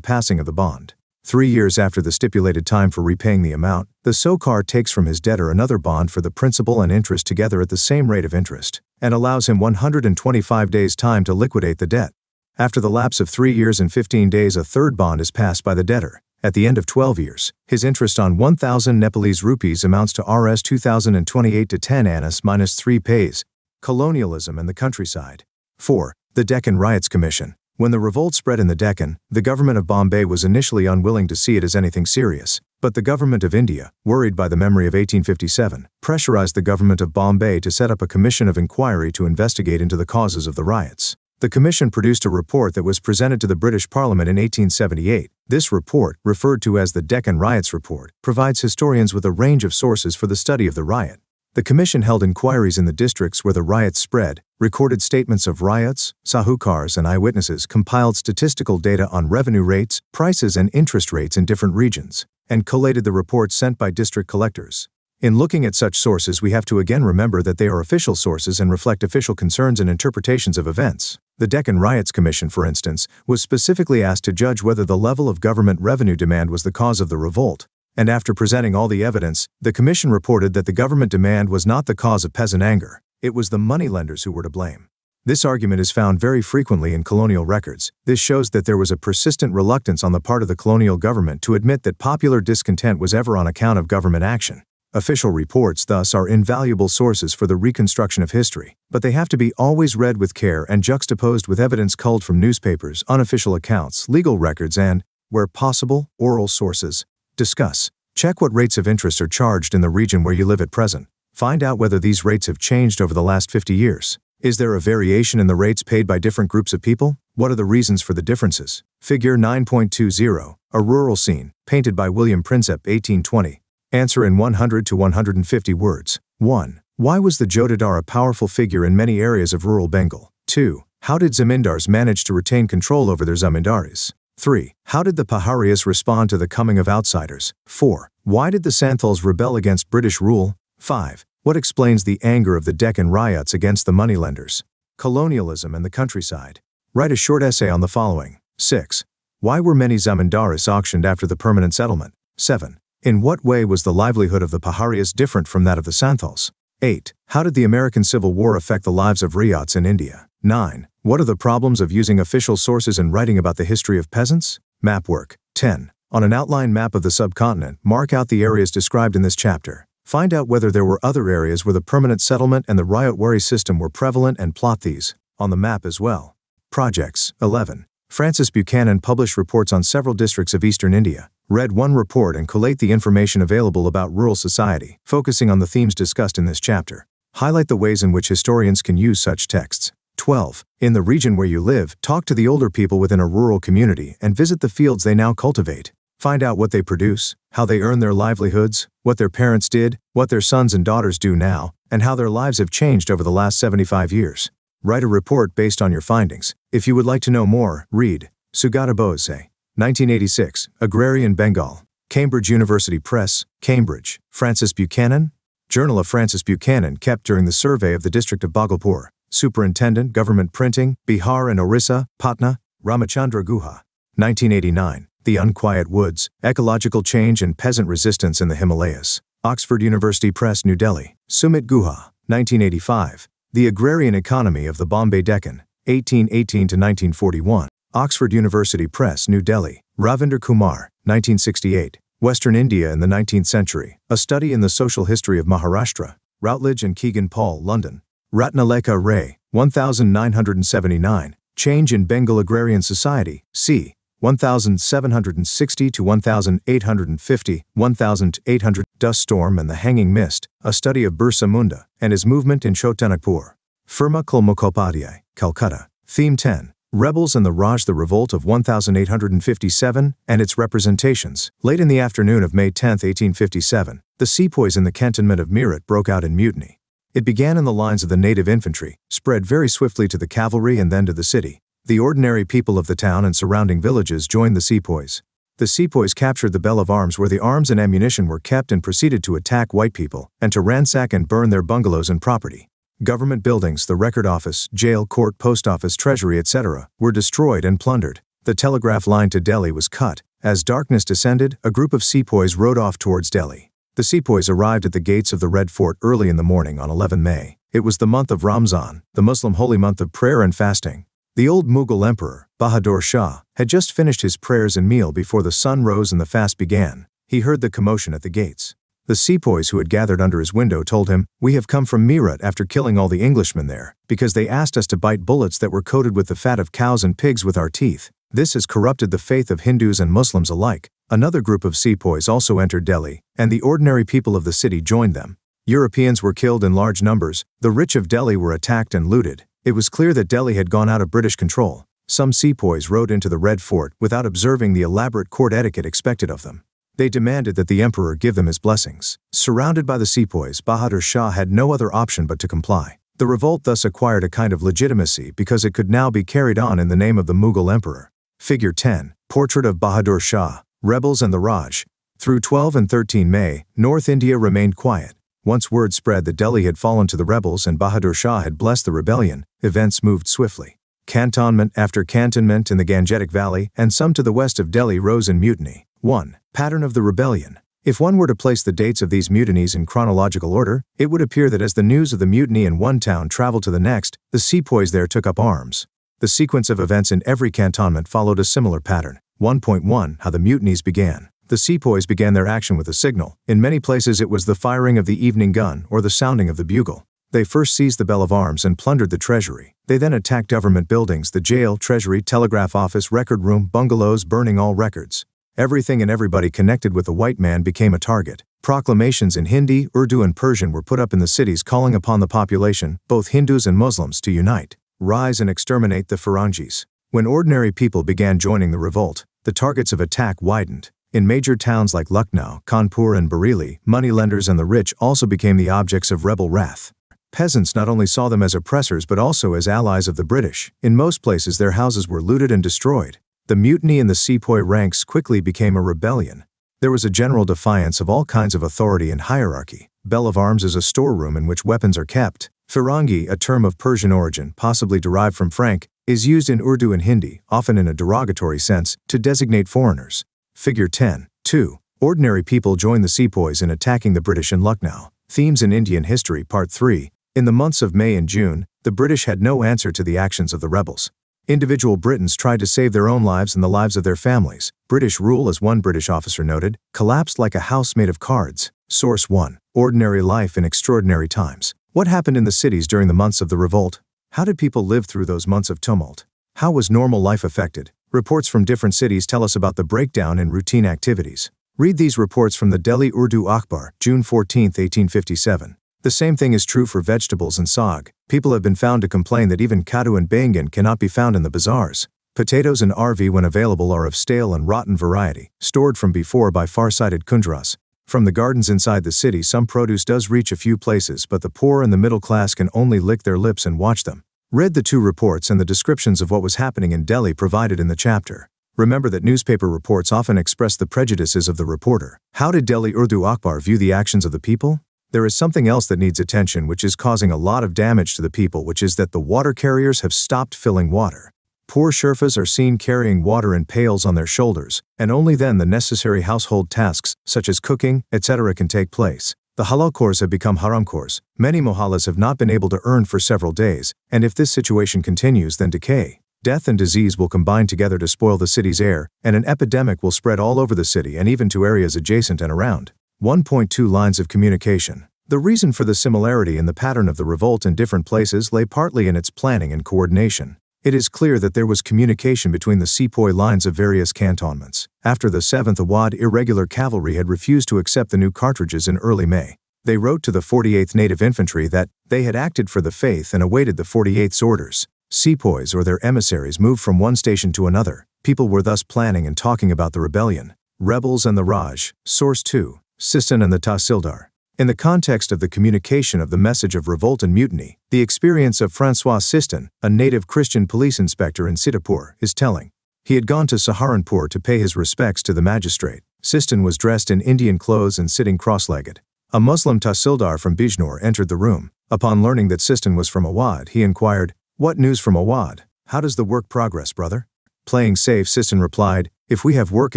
passing of the bond. 3 years after the stipulated time for repaying the amount, the Sokar takes from his debtor another bond for the principal and interest together at the same rate of interest, and allows him 125 days' time to liquidate the debt. After the lapse of 3 years and 15 days, a third bond is passed by the debtor. At the end of 12 years, his interest on 1,000 Nepalese rupees amounts to Rs 2,028 to 10 annas minus 3 pays. Colonialism and the countryside. 4. The Deccan Ryots Commission. When the revolt spread in the Deccan, the government of Bombay was initially unwilling to see it as anything serious, but the government of India, worried by the memory of 1857, pressurized the government of Bombay to set up a commission of inquiry to investigate into the causes of the riots. The commission produced a report that was presented to the British Parliament in 1878. This report, referred to as the Deccan Ryots Report, provides historians with a range of sources for the study of the riot. The commission held inquiries in the districts where the riots spread, recorded statements of riots, sahukars and eyewitnesses, compiled statistical data on revenue rates, prices and interest rates in different regions, and collated the reports sent by district collectors. In looking at such sources, we have to again remember that they are official sources and reflect official concerns and interpretations of events. The Deccan Riots Commission, for instance, was specifically asked to judge whether the level of government revenue demand was the cause of the revolt, and after presenting all the evidence, the commission reported that the government demand was not the cause of peasant anger, it was the moneylenders who were to blame. This argument is found very frequently in colonial records. This shows that there was a persistent reluctance on the part of the colonial government to admit that popular discontent was ever on account of government action. Official reports, thus, are invaluable sources for the reconstruction of history, but they have to be always read with care and juxtaposed with evidence culled from newspapers, unofficial accounts, legal records, and, where possible, oral sources. Discuss. Check what rates of interest are charged in the region where you live at present. Find out whether these rates have changed over the last 50 years. Is there a variation in the rates paid by different groups of people? What are the reasons for the differences? Figure 9.20. A rural scene, painted by William Prinsep, 1820. Answer in 100 to 150 words. 1. Why was the Jotedar a powerful figure in many areas of rural Bengal? 2. How did zamindars manage to retain control over their zamindaris? 3. How did the Paharias respond to the coming of outsiders? 4. Why did the Santhals rebel against British rule? 5. What explains the anger of the Deccan riots against the moneylenders? Colonialism and the countryside. Write a short essay on the following. 6. Why were many zamindaris auctioned after the permanent settlement? 7. In what way was the livelihood of the Paharias different from that of the Santhals? 8. How did the American Civil War affect the lives of riots in India? 9. What are the problems of using official sources in writing about the history of peasants? Map work. 10. On an outline map of the subcontinent, mark out the areas described in this chapter. Find out whether there were other areas where the permanent settlement and the riot-worry system were prevalent and plot these on the map as well. Projects. 11. Francis Buchanan published reports on several districts of eastern India. Read one report and collate the information available about rural society, focusing on the themes discussed in this chapter. Highlight the ways in which historians can use such texts. 12. In the region where you live, talk to the older people within a rural community and visit the fields they now cultivate. Find out what they produce, how they earn their livelihoods, what their parents did, what their sons and daughters do now, and how their lives have changed over the last 75 years. Write a report based on your findings. If you would like to know more, read Sugata Bose, 1986, Agrarian Bengal, Cambridge University Press, Cambridge, Francis Buchanan, Journal of Francis Buchanan kept during the survey of the district of Bhagalpur, Superintendent, Government Printing, Bihar and Orissa, Patna, Ramachandra Guha, 1989, The Unquiet Woods, Ecological Change and Peasant Resistance in the Himalayas, Oxford University Press, New Delhi, Sumit Guha, 1985, The Agrarian Economy of the Bombay Deccan, 1818 to 1941, Oxford University Press, New Delhi, Ravinder Kumar, 1968, Western India in the 19th Century, A Study in the Social History of Maharashtra, Routledge and Keegan Paul, London, Ratnalekha Ray, 1979, Change in Bengal Agrarian Society, c. 1760 to 1850, 1800, Dust Storm and the Hanging Mist, A Study of Birsa Munda and His Movement in Chotanagpur, Firma Kulmukhopadhyay, Calcutta, Theme 10, Rebels and the Raj, the Revolt of 1857 and its representations. Late in the afternoon of May 10, 1857, the sepoys in the cantonment of Meerut broke out in mutiny. It began in the lines of the native infantry, spread very swiftly to the cavalry and then to the city. The ordinary people of the town and surrounding villages joined the sepoys. The sepoys captured the bell of arms where the arms and ammunition were kept and proceeded to attack white people and to ransack and burn their bungalows and property. Government buildings, the record office, jail, court, post office, treasury, etc., were destroyed and plundered. The telegraph line to Delhi was cut. As darkness descended, a group of sepoys rode off towards Delhi. The sepoys arrived at the gates of the Red Fort early in the morning on 11 May. It was the month of Ramzan, the Muslim holy month of prayer and fasting. The old Mughal emperor, Bahadur Shah, had just finished his prayers and meal before the sun rose and the fast began. He heard the commotion at the gates. The sepoys who had gathered under his window told him, "We have come from Meerut after killing all the Englishmen there, because they asked us to bite bullets that were coated with the fat of cows and pigs with our teeth. This has corrupted the faith of Hindus and Muslims alike." Another group of sepoys also entered Delhi, and the ordinary people of the city joined them. Europeans were killed in large numbers, the rich of Delhi were attacked and looted. It was clear that Delhi had gone out of British control. Some sepoys rode into the Red Fort without observing the elaborate court etiquette expected of them. They demanded that the emperor give them his blessings. Surrounded by the sepoys, Bahadur Shah had no other option but to comply. The revolt thus acquired a kind of legitimacy because it could now be carried on in the name of the Mughal emperor. Figure 10. Portrait of Bahadur Shah, Rebels and the Raj. Through 12 and 13 May, North India remained quiet. Once word spread that Delhi had fallen to the rebels and Bahadur Shah had blessed the rebellion, events moved swiftly. Cantonment after cantonment in the Gangetic Valley and some to the west of Delhi rose in mutiny. 1. Pattern of the rebellion. If one were to place the dates of these mutinies in chronological order, it would appear that as the news of the mutiny in one town traveled to the next, the sepoys there took up arms. The sequence of events in every cantonment followed a similar pattern. 1.1. How the mutinies began. The sepoys began their action with a signal. In many places it was the firing of the evening gun or the sounding of the bugle. They first seized the bell of arms and plundered the treasury. They then attacked government buildings, the jail, treasury, telegraph office, record room, bungalows, burning all records. Everything and everybody connected with the white man became a target. Proclamations in Hindi, Urdu and Persian were put up in the cities calling upon the population, both Hindus and Muslims, to unite, rise and exterminate the Firangis. When ordinary people began joining the revolt, the targets of attack widened. In major towns like Lucknow, Kanpur and Bareilly, moneylenders and the rich also became the objects of rebel wrath. Peasants not only saw them as oppressors but also as allies of the British. In most places their houses were looted and destroyed. The mutiny in the sepoy ranks quickly became a rebellion. There was a general defiance of all kinds of authority and hierarchy. Bell of arms is a storeroom in which weapons are kept. Firangi, a term of Persian origin, possibly derived from Frank, is used in Urdu and Hindi, often in a derogatory sense, to designate foreigners. Figure 10. 2. Ordinary people joined the sepoys in attacking the British in Lucknow. Themes in Indian History, Part 3. In the months of May and June, the British had no answer to the actions of the rebels. Individual Britons tried to save their own lives and the lives of their families. British rule, as one British officer noted, collapsed like a house made of cards. Source 1. Ordinary life in extraordinary times. What happened in the cities during the months of the revolt? How did people live through those months of tumult? How was normal life affected? Reports from different cities tell us about the breakdown in routine activities. Read these reports from the Delhi Urdu Akhbar, June 14, 1857. The same thing is true for vegetables and saag. People have been found to complain that even kaddu and bangan cannot be found in the bazaars. Potatoes and arvi when available are of stale and rotten variety, stored from before by far-sighted kundras. From the gardens inside the city some produce does reach a few places but the poor and the middle class can only lick their lips and watch them. Read the two reports and the descriptions of what was happening in Delhi provided in the chapter. Remember that newspaper reports often express the prejudices of the reporter. How did Delhi Urdu Akhbar view the actions of the people? There is something else that needs attention which is causing a lot of damage to the people, which is that the water carriers have stopped filling water. Poor Sherpas are seen carrying water in pails on their shoulders, and only then the necessary household tasks, such as cooking, etc. can take place. The halal khors have become haram khors. Many mohallas have not been able to earn for several days, and if this situation continues then decay, death and disease will combine together to spoil the city's air, and an epidemic will spread all over the city and even to areas adjacent and around. 1.2 Lines of communication. The reason for the similarity in the pattern of the revolt in different places lay partly in its planning and coordination. It is clear that there was communication between the sepoy lines of various cantonments. After the 7th Awad Irregular Cavalry had refused to accept the new cartridges in early May, they wrote to the 48th Native Infantry that they had acted for the faith and awaited the 48th's orders. Sepoys or their emissaries moved from one station to another. People were thus planning and talking about the rebellion. Rebels and the Raj. Source 2. Sistan and the Tahsildar. In the context of the communication of the message of revolt and mutiny, the experience of François Sistan, a native Christian police inspector in Sitapur, is telling. He had gone to Saharanpur to pay his respects to the magistrate. Sistan was dressed in Indian clothes and sitting cross-legged. A Muslim Tahsildar from Bijnor entered the room. Upon learning that Sistan was from Awad, he inquired, "What news from Awad? How does the work progress, brother?" Playing safe, Sistan replied, "If we have work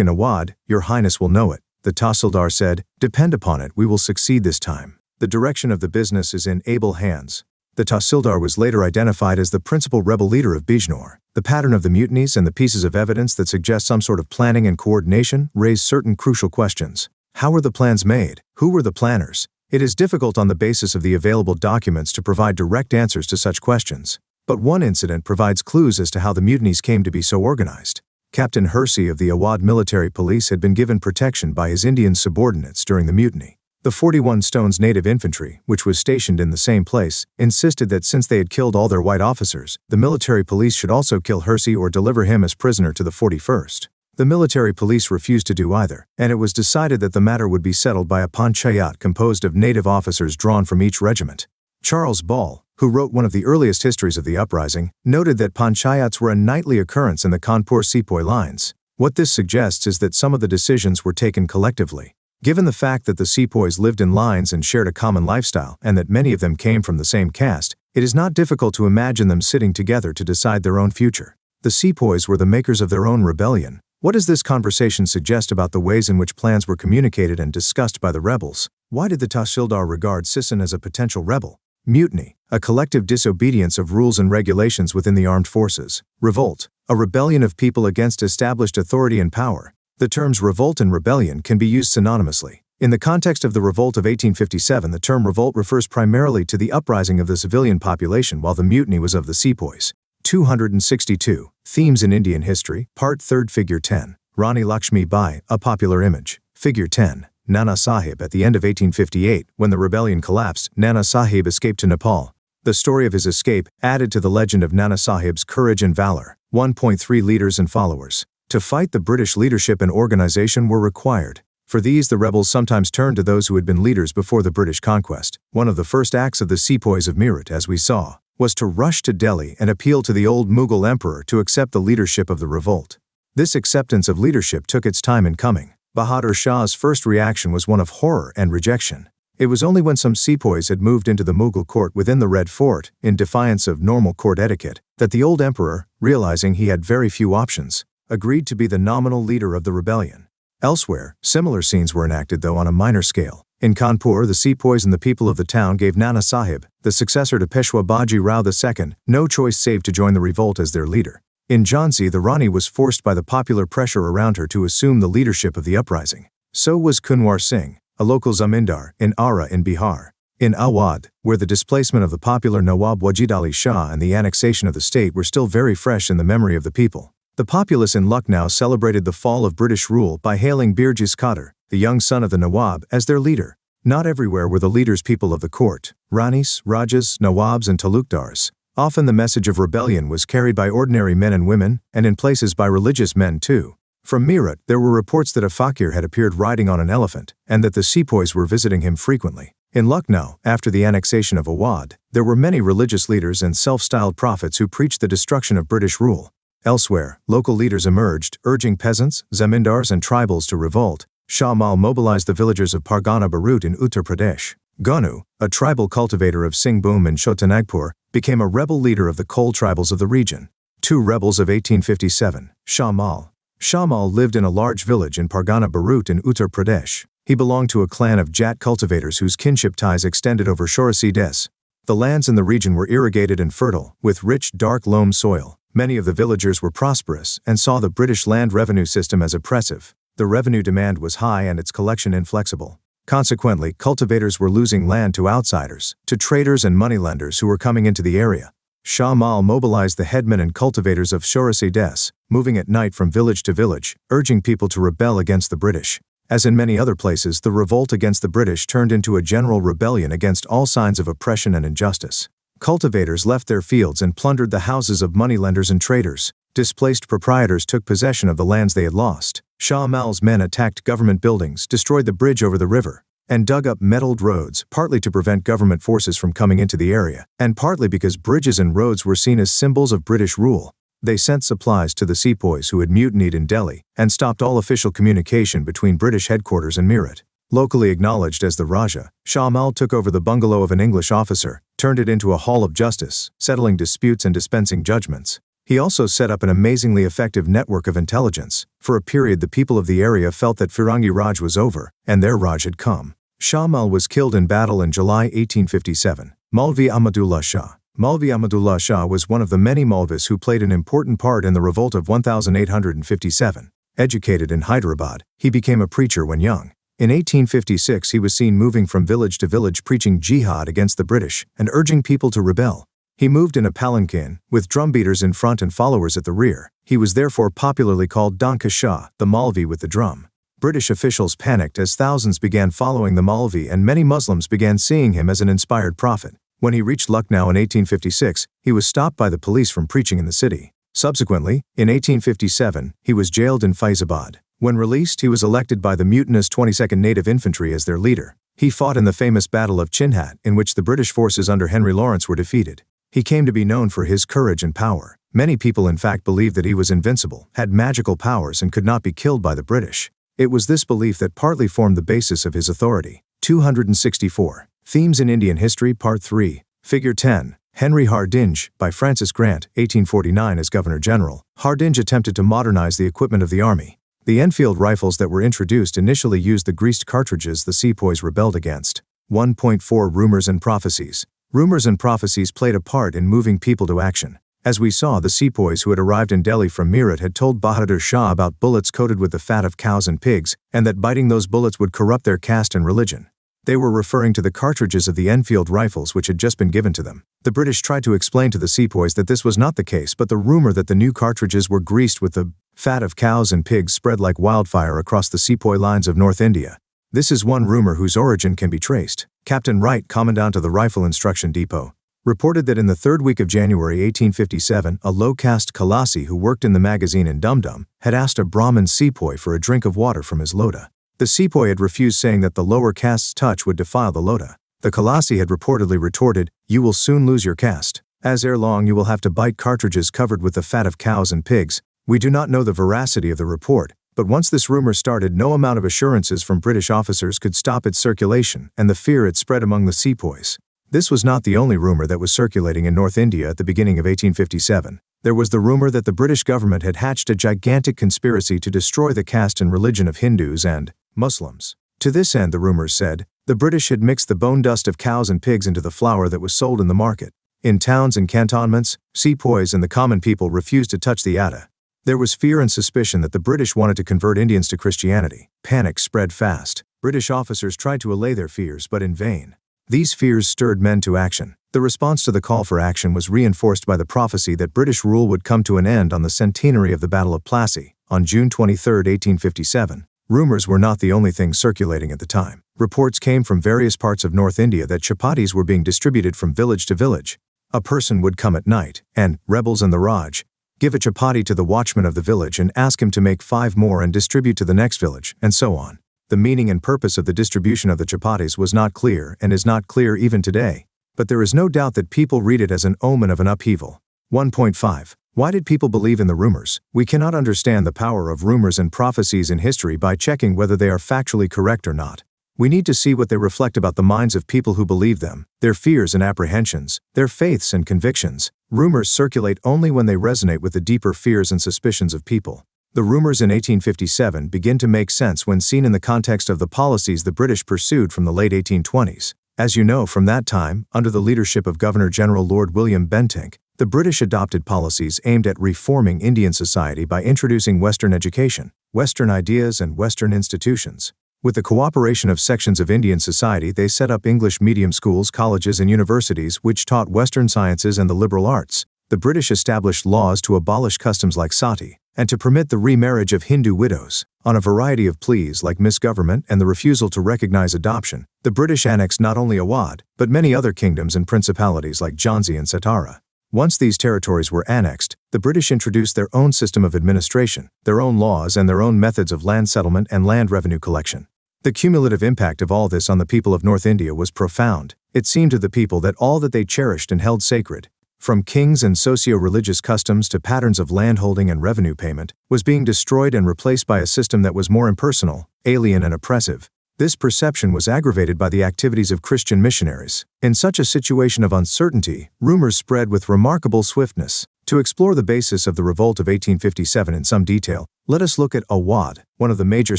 in Awad, your highness will know it." The Tahsildar said, "Depend upon it, we will succeed this time. The direction of the business is in able hands." The Tahsildar was later identified as the principal rebel leader of Bijnor. The pattern of the mutinies and the pieces of evidence that suggest some sort of planning and coordination raise certain crucial questions. How were the plans made? Who were the planners? It is difficult on the basis of the available documents to provide direct answers to such questions. But one incident provides clues as to how the mutinies came to be so organized. Captain Hersey of the Awad Military Police had been given protection by his Indian subordinates during the mutiny. The 41 Stones Native Infantry, which was stationed in the same place, insisted that since they had killed all their white officers, the military police should also kill Hersey or deliver him as prisoner to the 41st. The military police refused to do either, and it was decided that the matter would be settled by a panchayat composed of native officers drawn from each regiment. Charles Ball, who wrote one of the earliest histories of the uprising, noted that panchayats were a nightly occurrence in the Kanpur sepoy lines. What this suggests is that some of the decisions were taken collectively. Given the fact that the sepoys lived in lines and shared a common lifestyle, and that many of them came from the same caste, it is not difficult to imagine them sitting together to decide their own future. The sepoys were the makers of their own rebellion. What does this conversation suggest about the ways in which plans were communicated and discussed by the rebels? Why did the Tahsildar regard Sisson as a potential rebel? Mutiny, a collective disobedience of rules and regulations within the armed forces. Revolt, a rebellion of people against established authority and power. The terms revolt and rebellion can be used synonymously. In the context of the revolt of 1857, the term revolt refers primarily to the uprising of the civilian population, while the mutiny was of the sepoys. 262. Themes in Indian History, Part 3, Figure 10. Rani Lakshmi Bai, a popular image. Figure 10. Nana Sahib. At the end of 1858, when the rebellion collapsed, Nana Sahib escaped to Nepal. The story of his escape added to the legend of Nana Sahib's courage and valor. 1.3 Leaders and followers. To fight the British, leadership and organization were required. For these, the rebels sometimes turned to those who had been leaders before the British conquest. One of the first acts of the sepoys of Meerut, as we saw, was to rush to Delhi and appeal to the old Mughal emperor to accept the leadership of the revolt. This acceptance of leadership took its time in coming. Bahadur Shah's first reaction was one of horror and rejection. It was only when some sepoys had moved into the Mughal court within the Red Fort, in defiance of normal court etiquette, that the old emperor, realizing he had very few options, agreed to be the nominal leader of the rebellion. Elsewhere, similar scenes were enacted, though on a minor scale. In Kanpur, the sepoys and the people of the town gave Nana Sahib, the successor to Peshwa Baji Rao II, no choice save to join the revolt as their leader. In Jhansi, the Rani was forced by the popular pressure around her to assume the leadership of the uprising. So was Kunwar Singh, a local zamindar, in Ara in Bihar. In Awadh, where the displacement of the popular Nawab Wajid Ali Shah and the annexation of the state were still very fresh in the memory of the people, the populace in Lucknow celebrated the fall of British rule by hailing Birjis Qadr, the young son of the Nawab, as their leader. Not everywhere were the leaders people of the court, Ranis, Rajas, Nawabs and Talukdars. Often the message of rebellion was carried by ordinary men and women, and in places by religious men too. From Meerut, there were reports that a fakir had appeared riding on an elephant, and that the sepoys were visiting him frequently. In Lucknow, after the annexation of Awadh, there were many religious leaders and self-styled prophets who preached the destruction of British rule. Elsewhere, local leaders emerged, urging peasants, zamindars and tribals to revolt. Shah Mal mobilized the villagers of Pargana Barut in Uttar Pradesh. Ganu, a tribal cultivator of Singhbhum and Chotanagpur, became a rebel leader of the Kol tribals of the region. 2 Rebels of 1857. Shah Mal. Shah Mal lived in a large village in Pargana Barut in Uttar Pradesh. He belonged to a clan of Jat cultivators whose kinship ties extended over Chaurasi Des. The lands in the region were irrigated and fertile, with rich, dark loam soil. Many of the villagers were prosperous and saw the British land revenue system as oppressive. The revenue demand was high and its collection inflexible. Consequently, cultivators were losing land to outsiders, to traders and moneylenders who were coming into the area. Shah Mal mobilized the headmen and cultivators of Chaurasi Des, moving at night from village to village, urging people to rebel against the British. As in many other places, the revolt against the British turned into a general rebellion against all signs of oppression and injustice. Cultivators left their fields and plundered the houses of moneylenders and traders. Displaced proprietors took possession of the lands they had lost. Shah Mal's men attacked government buildings, destroyed the bridge over the river, and dug up metalled roads, partly to prevent government forces from coming into the area, and partly because bridges and roads were seen as symbols of British rule. They sent supplies to the sepoys who had mutinied in Delhi, and stopped all official communication between British headquarters and Meerut. Locally acknowledged as the Raja, Shah Mal took over the bungalow of an English officer, turned it into a hall of justice, settling disputes and dispensing judgments. He also set up an amazingly effective network of intelligence. For a period, the people of the area felt that Firangi Raj was over, and their Raj had come. Shah Mal was killed in battle in July 1857. Maulvi Ahmadullah Shah. Maulvi Ahmadullah Shah was one of the many Maulvis who played an important part in the revolt of 1857. Educated in Hyderabad, he became a preacher when young. In 1856, he was seen moving from village to village preaching jihad against the British and urging people to rebel. He moved in a palanquin, with drumbeaters in front and followers at the rear. He was therefore popularly called Danka Shah, the Maulvi with the drum. British officials panicked as thousands began following the Maulvi and many Muslims began seeing him as an inspired prophet. When he reached Lucknow in 1856, he was stopped by the police from preaching in the city. Subsequently, in 1857, he was jailed in Faizabad. When released, he was elected by the mutinous 22nd Native Infantry as their leader. He fought in the famous Battle of Chinhat, in which the British forces under Henry Lawrence were defeated. He came to be known for his courage and power. Many people in fact believed that he was invincible, had magical powers and could not be killed by the British. It was this belief that partly formed the basis of his authority. 264. Themes in Indian History Part 3. Figure 10. Henry Hardinge, by Francis Grant, 1849 as Governor-General. Hardinge attempted to modernize the equipment of the army. The Enfield rifles that were introduced initially used the greased cartridges the sepoys rebelled against. 1.4 Rumors and Prophecies. Rumors and prophecies played a part in moving people to action. As we saw, the sepoys who had arrived in Delhi from Meerut had told Bahadur Shah about bullets coated with the fat of cows and pigs, and that biting those bullets would corrupt their caste and religion. They were referring to the cartridges of the Enfield rifles which had just been given to them. The British tried to explain to the sepoys that this was not the case, but the rumor that the new cartridges were greased with the fat of cows and pigs spread like wildfire across the sepoy lines of North India. This is one rumor whose origin can be traced. Captain Wright, Commandant of the Rifle Instruction Depot, reported that in the third week of January 1857, a low-caste Khalasi who worked in the magazine in Dum Dum had asked a Brahmin sepoy for a drink of water from his lota. The sepoy had refused, saying that the lower caste's touch would defile the lota. The Khalasi had reportedly retorted, "You will soon lose your caste, as ere long you will have to bite cartridges covered with the fat of cows and pigs." We do not know the veracity of the report, but once this rumor started, no amount of assurances from British officers could stop its circulation, and the fear it spread among the sepoys. This was not the only rumor that was circulating in North India at the beginning of 1857. There was the rumor that the British government had hatched a gigantic conspiracy to destroy the caste and religion of Hindus and Muslims. To this end, the rumors said, the British had mixed the bone dust of cows and pigs into the flour that was sold in the market. In towns and cantonments, sepoys and the common people refused to touch the atta. There was fear and suspicion that the British wanted to convert Indians to Christianity. Panic spread fast. British officers tried to allay their fears, but in vain. These fears stirred men to action. The response to the call for action was reinforced by the prophecy that British rule would come to an end on the centenary of the Battle of Plassey, on June 23, 1857. Rumors were not the only thing circulating at the time. Reports came from various parts of North India that chapatis were being distributed from village to village. A person would come at night, and rebels in the Raj give a chapati to the watchman of the village and ask him to make 5 more and distribute to the next village, and so on. The meaning and purpose of the distribution of the chapatis was not clear and is not clear even today, but there is no doubt that people read it as an omen of an upheaval. 1.5. Why did people believe in the rumors? We cannot understand the power of rumors and prophecies in history by checking whether they are factually correct or not. We need to see what they reflect about the minds of people who believe them, their fears and apprehensions, their faiths and convictions. Rumors circulate only when they resonate with the deeper fears and suspicions of people. The rumors in 1857 begin to make sense when seen in the context of the policies the British pursued from the late 1820s. As you know, from that time, under the leadership of Governor-General Lord William Bentinck, the British adopted policies aimed at reforming Indian society by introducing Western education, Western ideas and Western institutions. With the cooperation of sections of Indian society, they set up English medium schools, colleges and universities which taught Western sciences and the liberal arts. The British established laws to abolish customs like sati, and to permit the remarriage of Hindu widows. On a variety of pleas like misgovernment and the refusal to recognize adoption, the British annexed not only Awadh, but many other kingdoms and principalities like Jhansi and Satara. Once these territories were annexed, the British introduced their own system of administration, their own laws and their own methods of land settlement and land revenue collection. The cumulative impact of all this on the people of North India was profound. It seemed to the people that all that they cherished and held sacred, from kings and socio-religious customs to patterns of landholding and revenue payment, was being destroyed and replaced by a system that was more impersonal, alien and oppressive. This perception was aggravated by the activities of Christian missionaries. In such a situation of uncertainty, rumors spread with remarkable swiftness. To explore the basis of the revolt of 1857 in some detail, let us look at Awadh, one of the major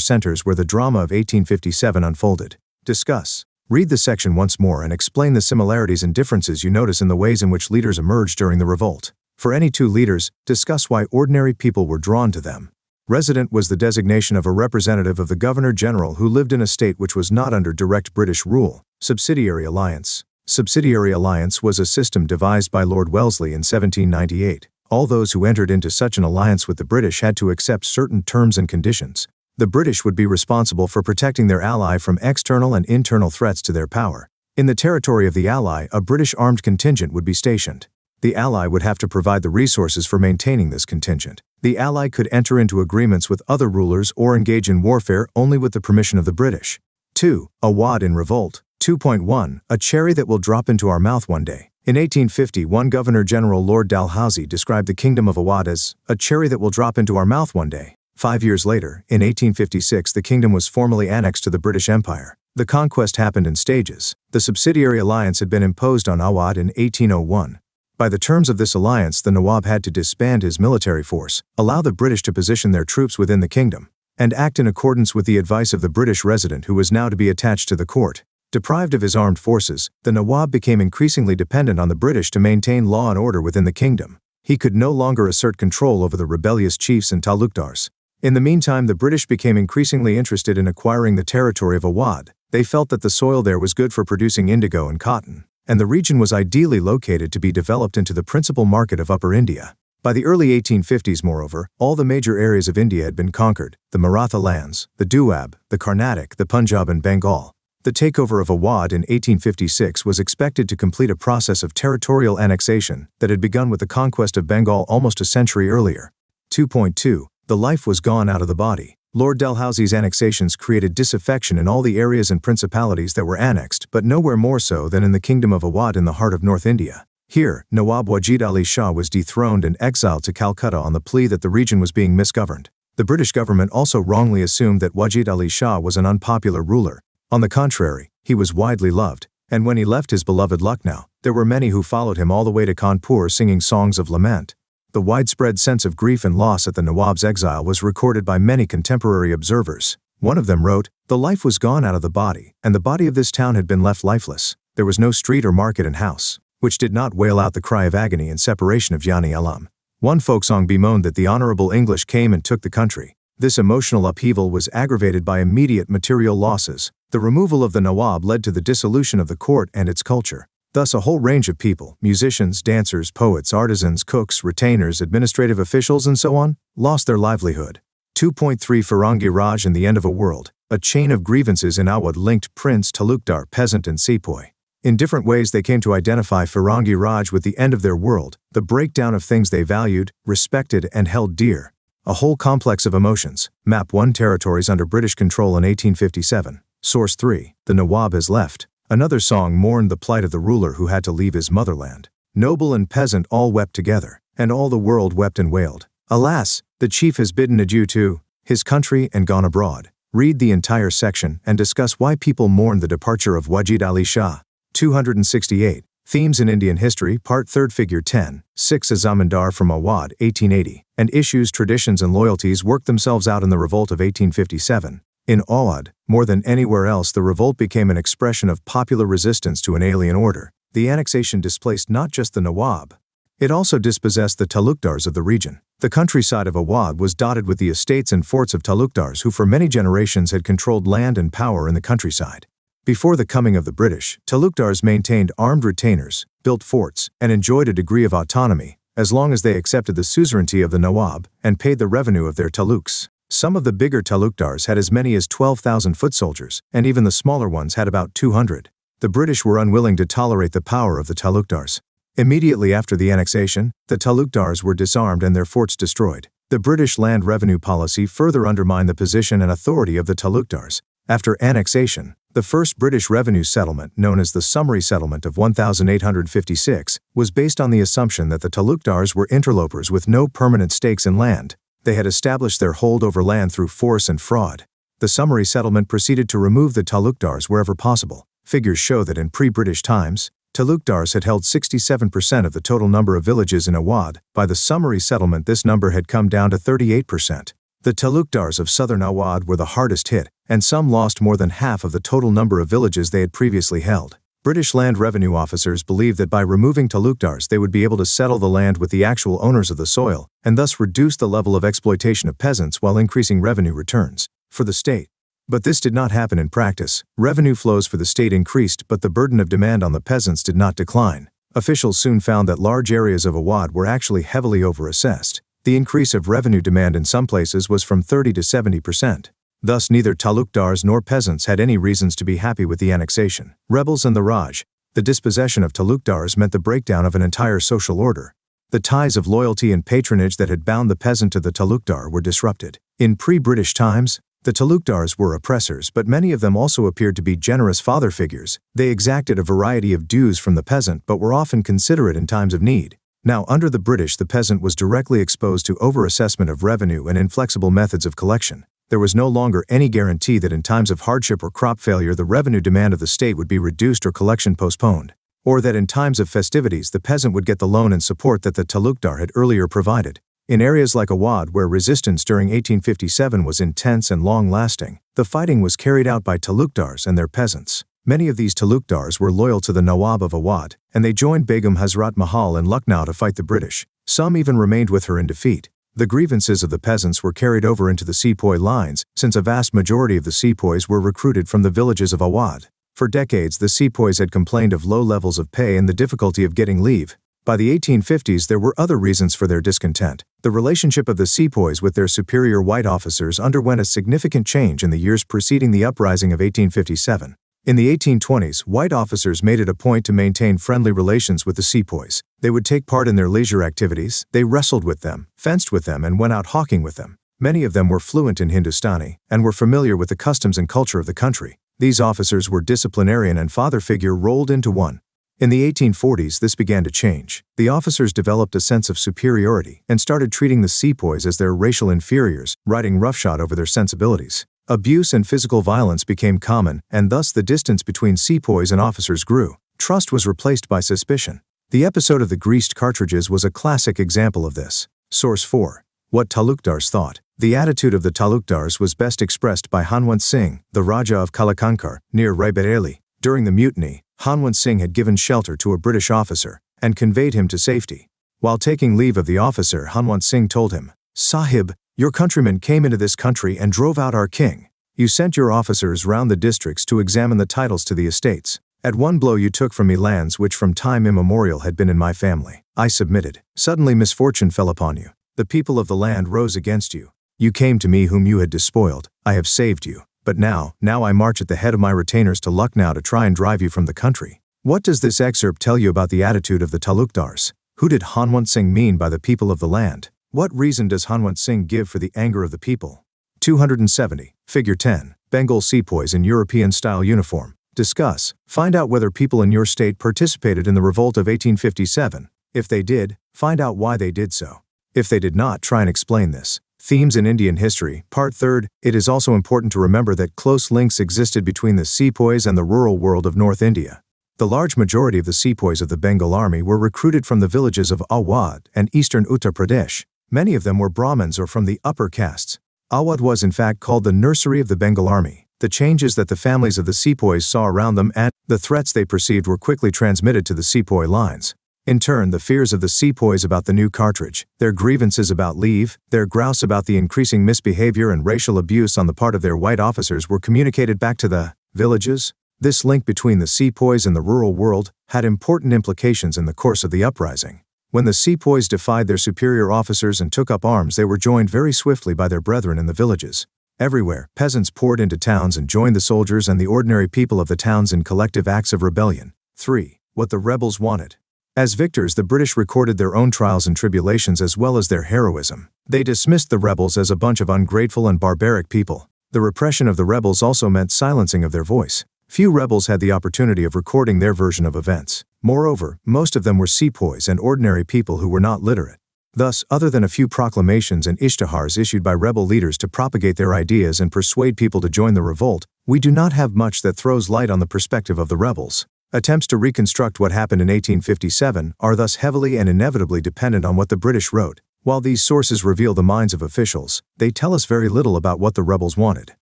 centers where the drama of 1857 unfolded. Discuss. Read the section once more and explain the similarities and differences you notice in the ways in which leaders emerged during the revolt. For any two leaders, discuss why ordinary people were drawn to them. Resident was the designation of a representative of the Governor-General who lived in a state which was not under direct British rule. Subsidiary alliance. Subsidiary alliance was a system devised by Lord Wellesley in 1798. All those who entered into such an alliance with the British had to accept certain terms and conditions. The British would be responsible for protecting their ally from external and internal threats to their power. In the territory of the ally, a British armed contingent would be stationed. The ally would have to provide the resources for maintaining this contingent. The ally could enter into agreements with other rulers or engage in warfare only with the permission of the British. 2. Awad in revolt. 2.1. A cherry that will drop into our mouth one day. In 1851, Governor-General Lord Dalhousie described the Kingdom of Awad as a cherry that will drop into our mouth one day. 5 years later, in 1856, the kingdom was formally annexed to the British Empire. The conquest happened in stages. The subsidiary alliance had been imposed on Awad in 1801. By the terms of this alliance, the Nawab had to disband his military force, allow the British to position their troops within the kingdom, and act in accordance with the advice of the British resident who was now to be attached to the court. Deprived of his armed forces, the Nawab became increasingly dependent on the British to maintain law and order within the kingdom. He could no longer assert control over the rebellious chiefs and talukdars. In the meantime, the British became increasingly interested in acquiring the territory of Awad. They felt that the soil there was good for producing indigo and cotton, and the region was ideally located to be developed into the principal market of Upper India. By the early 1850s, moreover, all the major areas of India had been conquered: the Maratha lands, the Doab, the Carnatic, the Punjab and Bengal. The takeover of Awad in 1856 was expected to complete a process of territorial annexation that had begun with the conquest of Bengal almost a century earlier. 2.2. The life was gone out of the body. Lord Dalhousie's annexations created disaffection in all the areas and principalities that were annexed, but nowhere more so than in the Kingdom of Awad in the heart of North India. Here, Nawab Wajid Ali Shah was dethroned and exiled to Calcutta on the plea that the region was being misgoverned. The British government also wrongly assumed that Wajid Ali Shah was an unpopular ruler. On the contrary, he was widely loved, and when he left his beloved Lucknow, there were many who followed him all the way to Kanpur singing songs of lament. The widespread sense of grief and loss at the Nawab's exile was recorded by many contemporary observers. One of them wrote, "The life was gone out of the body, and the body of this town had been left lifeless. There was no street or market and house, which did not wail out the cry of agony and separation of Yani Alam." One folk song bemoaned that the honorable English came and took the country. This emotional upheaval was aggravated by immediate material losses. The removal of the Nawab led to the dissolution of the court and its culture. Thus, a whole range of people, musicians, dancers, poets, artisans, cooks, retainers, administrative officials, and so on, lost their livelihood. 2.3 Firangi Raj and the End of a World. A chain of grievances in Awad linked prince, talukdar, peasant, and sepoy. In different ways they came to identify Firangi Raj with the end of their world, the breakdown of things they valued, respected, and held dear. A whole complex of emotions. Map 1 territories under British control in 1857. Source 3. The Nawab has left. Another song mourned the plight of the ruler who had to leave his motherland. Noble and peasant all wept together, and all the world wept and wailed. Alas, the chief has bidden adieu to his country and gone abroad. Read the entire section and discuss why people mourned the departure of Wajid Ali Shah. 268. Themes in Indian History, Part 3, Figure 10. 6. A Zamindar from Awad, 1880. And issues, traditions, and loyalties worked themselves out in the revolt of 1857. In Awad, more than anywhere else, the revolt became an expression of popular resistance to an alien order. The annexation displaced not just the Nawab. It also dispossessed the talukdars of the region. The countryside of Awad was dotted with the estates and forts of talukdars who for many generations had controlled land and power in the countryside. Before the coming of the British, talukdars maintained armed retainers, built forts, and enjoyed a degree of autonomy, as long as they accepted the suzerainty of the Nawab and paid the revenue of their taluks. Some of the bigger talukdars had as many as 12,000 foot soldiers, and even the smaller ones had about 200. The British were unwilling to tolerate the power of the talukdars. Immediately after the annexation, the talukdars were disarmed and their forts destroyed. The British land revenue policy further undermined the position and authority of the talukdars. After annexation, the first British revenue settlement, known as the Summary Settlement of 1856, was based on the assumption that the talukdars were interlopers with no permanent stakes in land. They had established their hold over land through force and fraud. The Summary Settlement proceeded to remove the talukdars wherever possible. Figures show that in pre-British times, talukdars had held 67% of the total number of villages in Awad. By the Summary Settlement, this number had come down to 38%. The talukdars of southern Awad were the hardest hit, and some lost more than half of the total number of villages they had previously held. British land revenue officers believed that by removing talukdars they would be able to settle the land with the actual owners of the soil, and thus reduce the level of exploitation of peasants while increasing revenue returns for the state. But this did not happen in practice. Revenue flows for the state increased, but the burden of demand on the peasants did not decline. Officials soon found that large areas of Awad were actually heavily overassessed. The increase of revenue demand in some places was from 30 to 70%. Thus, neither talukdars nor peasants had any reasons to be happy with the annexation. Rebels and the Raj. The dispossession of talukdars meant the breakdown of an entire social order. The ties of loyalty and patronage that had bound the peasant to the talukdar were disrupted. In pre-British times, the talukdars were oppressors, but many of them also appeared to be generous father figures. They exacted a variety of dues from the peasant but were often considerate in times of need. Now, under the British, the peasant was directly exposed to overassessment of revenue and inflexible methods of collection. There was no longer any guarantee that in times of hardship or crop failure the revenue demand of the state would be reduced or collection postponed, or that in times of festivities the peasant would get the loan and support that the talukdar had earlier provided. In areas like Awadh, where resistance during 1857 was intense and long-lasting, the fighting was carried out by talukdars and their peasants. Many of these talukdars were loyal to the Nawab of Awadh, and they joined Begum Hazrat Mahal in Lucknow to fight the British. Some even remained with her in defeat. The grievances of the peasants were carried over into the sepoy lines, since a vast majority of the sepoys were recruited from the villages of Awadh. For decades, the sepoys had complained of low levels of pay and the difficulty of getting leave. By the 1850s, there were other reasons for their discontent. The relationship of the sepoys with their superior white officers underwent a significant change in the years preceding the uprising of 1857. In the 1820s, white officers made it a point to maintain friendly relations with the sepoys. They would take part in their leisure activities, they wrestled with them, fenced with them, and went out hawking with them. Many of them were fluent in Hindustani and were familiar with the customs and culture of the country. These officers were disciplinarian and father figure rolled into one. In the 1840s, this began to change. The officers developed a sense of superiority and started treating the sepoys as their racial inferiors, riding roughshod over their sensibilities. Abuse and physical violence became common, and thus the distance between sepoys and officers grew. Trust was replaced by suspicion. The episode of the greased cartridges was a classic example of this. Source 4. What talukdars thought. The attitude of the talukdars was best expressed by Hanwant Singh, the Raja of Kalakankar, near Raebareli. During the mutiny, Hanwant Singh had given shelter to a British officer and conveyed him to safety. While taking leave of the officer, Hanwant Singh told him, "Sahib, your countrymen came into this country and drove out our king. You sent your officers round the districts to examine the titles to the estates. At one blow you took from me lands which from time immemorial had been in my family. I submitted. Suddenly misfortune fell upon you. The people of the land rose against you. You came to me whom you had despoiled. I have saved you. But now I march at the head of my retainers to Lucknow to try and drive you from the country." What does this excerpt tell you about the attitude of the talukdars? Who did Hanwant Singh mean by the people of the land? What reason does Hanwant Singh give for the anger of the people? 270. Figure 10. Bengal sepoys in European-style uniform. Discuss. Find out whether people in your state participated in the revolt of 1857. If they did, find out why they did so. If they did not, try and explain this. Themes in Indian History, Part 3. It is also important to remember that close links existed between the sepoys and the rural world of North India. The large majority of the sepoys of the Bengal army were recruited from the villages of Awadh and eastern Uttar Pradesh. Many of them were Brahmins or from the upper castes. Awadh was in fact called the nursery of the Bengal army. The changes that the families of the sepoys saw around them and the threats they perceived were quickly transmitted to the sepoy lines. In turn, the fears of the sepoys about the new cartridge, their grievances about leave, their grouse about the increasing misbehavior and racial abuse on the part of their white officers were communicated back to the villages. This link between the sepoys and the rural world had important implications in the course of the uprising. When the sepoys defied their superior officers and took up arms, they were joined very swiftly by their brethren in the villages. Everywhere, peasants poured into towns and joined the soldiers and the ordinary people of the towns in collective acts of rebellion. 3. What the rebels wanted. As victors, the British recorded their own trials and tribulations as well as their heroism. They dismissed the rebels as a bunch of ungrateful and barbaric people. The repression of the rebels also meant silencing of their voice. Few rebels had the opportunity of recording their version of events. Moreover, most of them were sepoys and ordinary people who were not literate. Thus, other than a few proclamations and ishtihars issued by rebel leaders to propagate their ideas and persuade people to join the revolt, we do not have much that throws light on the perspective of the rebels. Attempts to reconstruct what happened in 1857 are thus heavily and inevitably dependent on what the British wrote. While these sources reveal the minds of officials, they tell us very little about what the rebels wanted.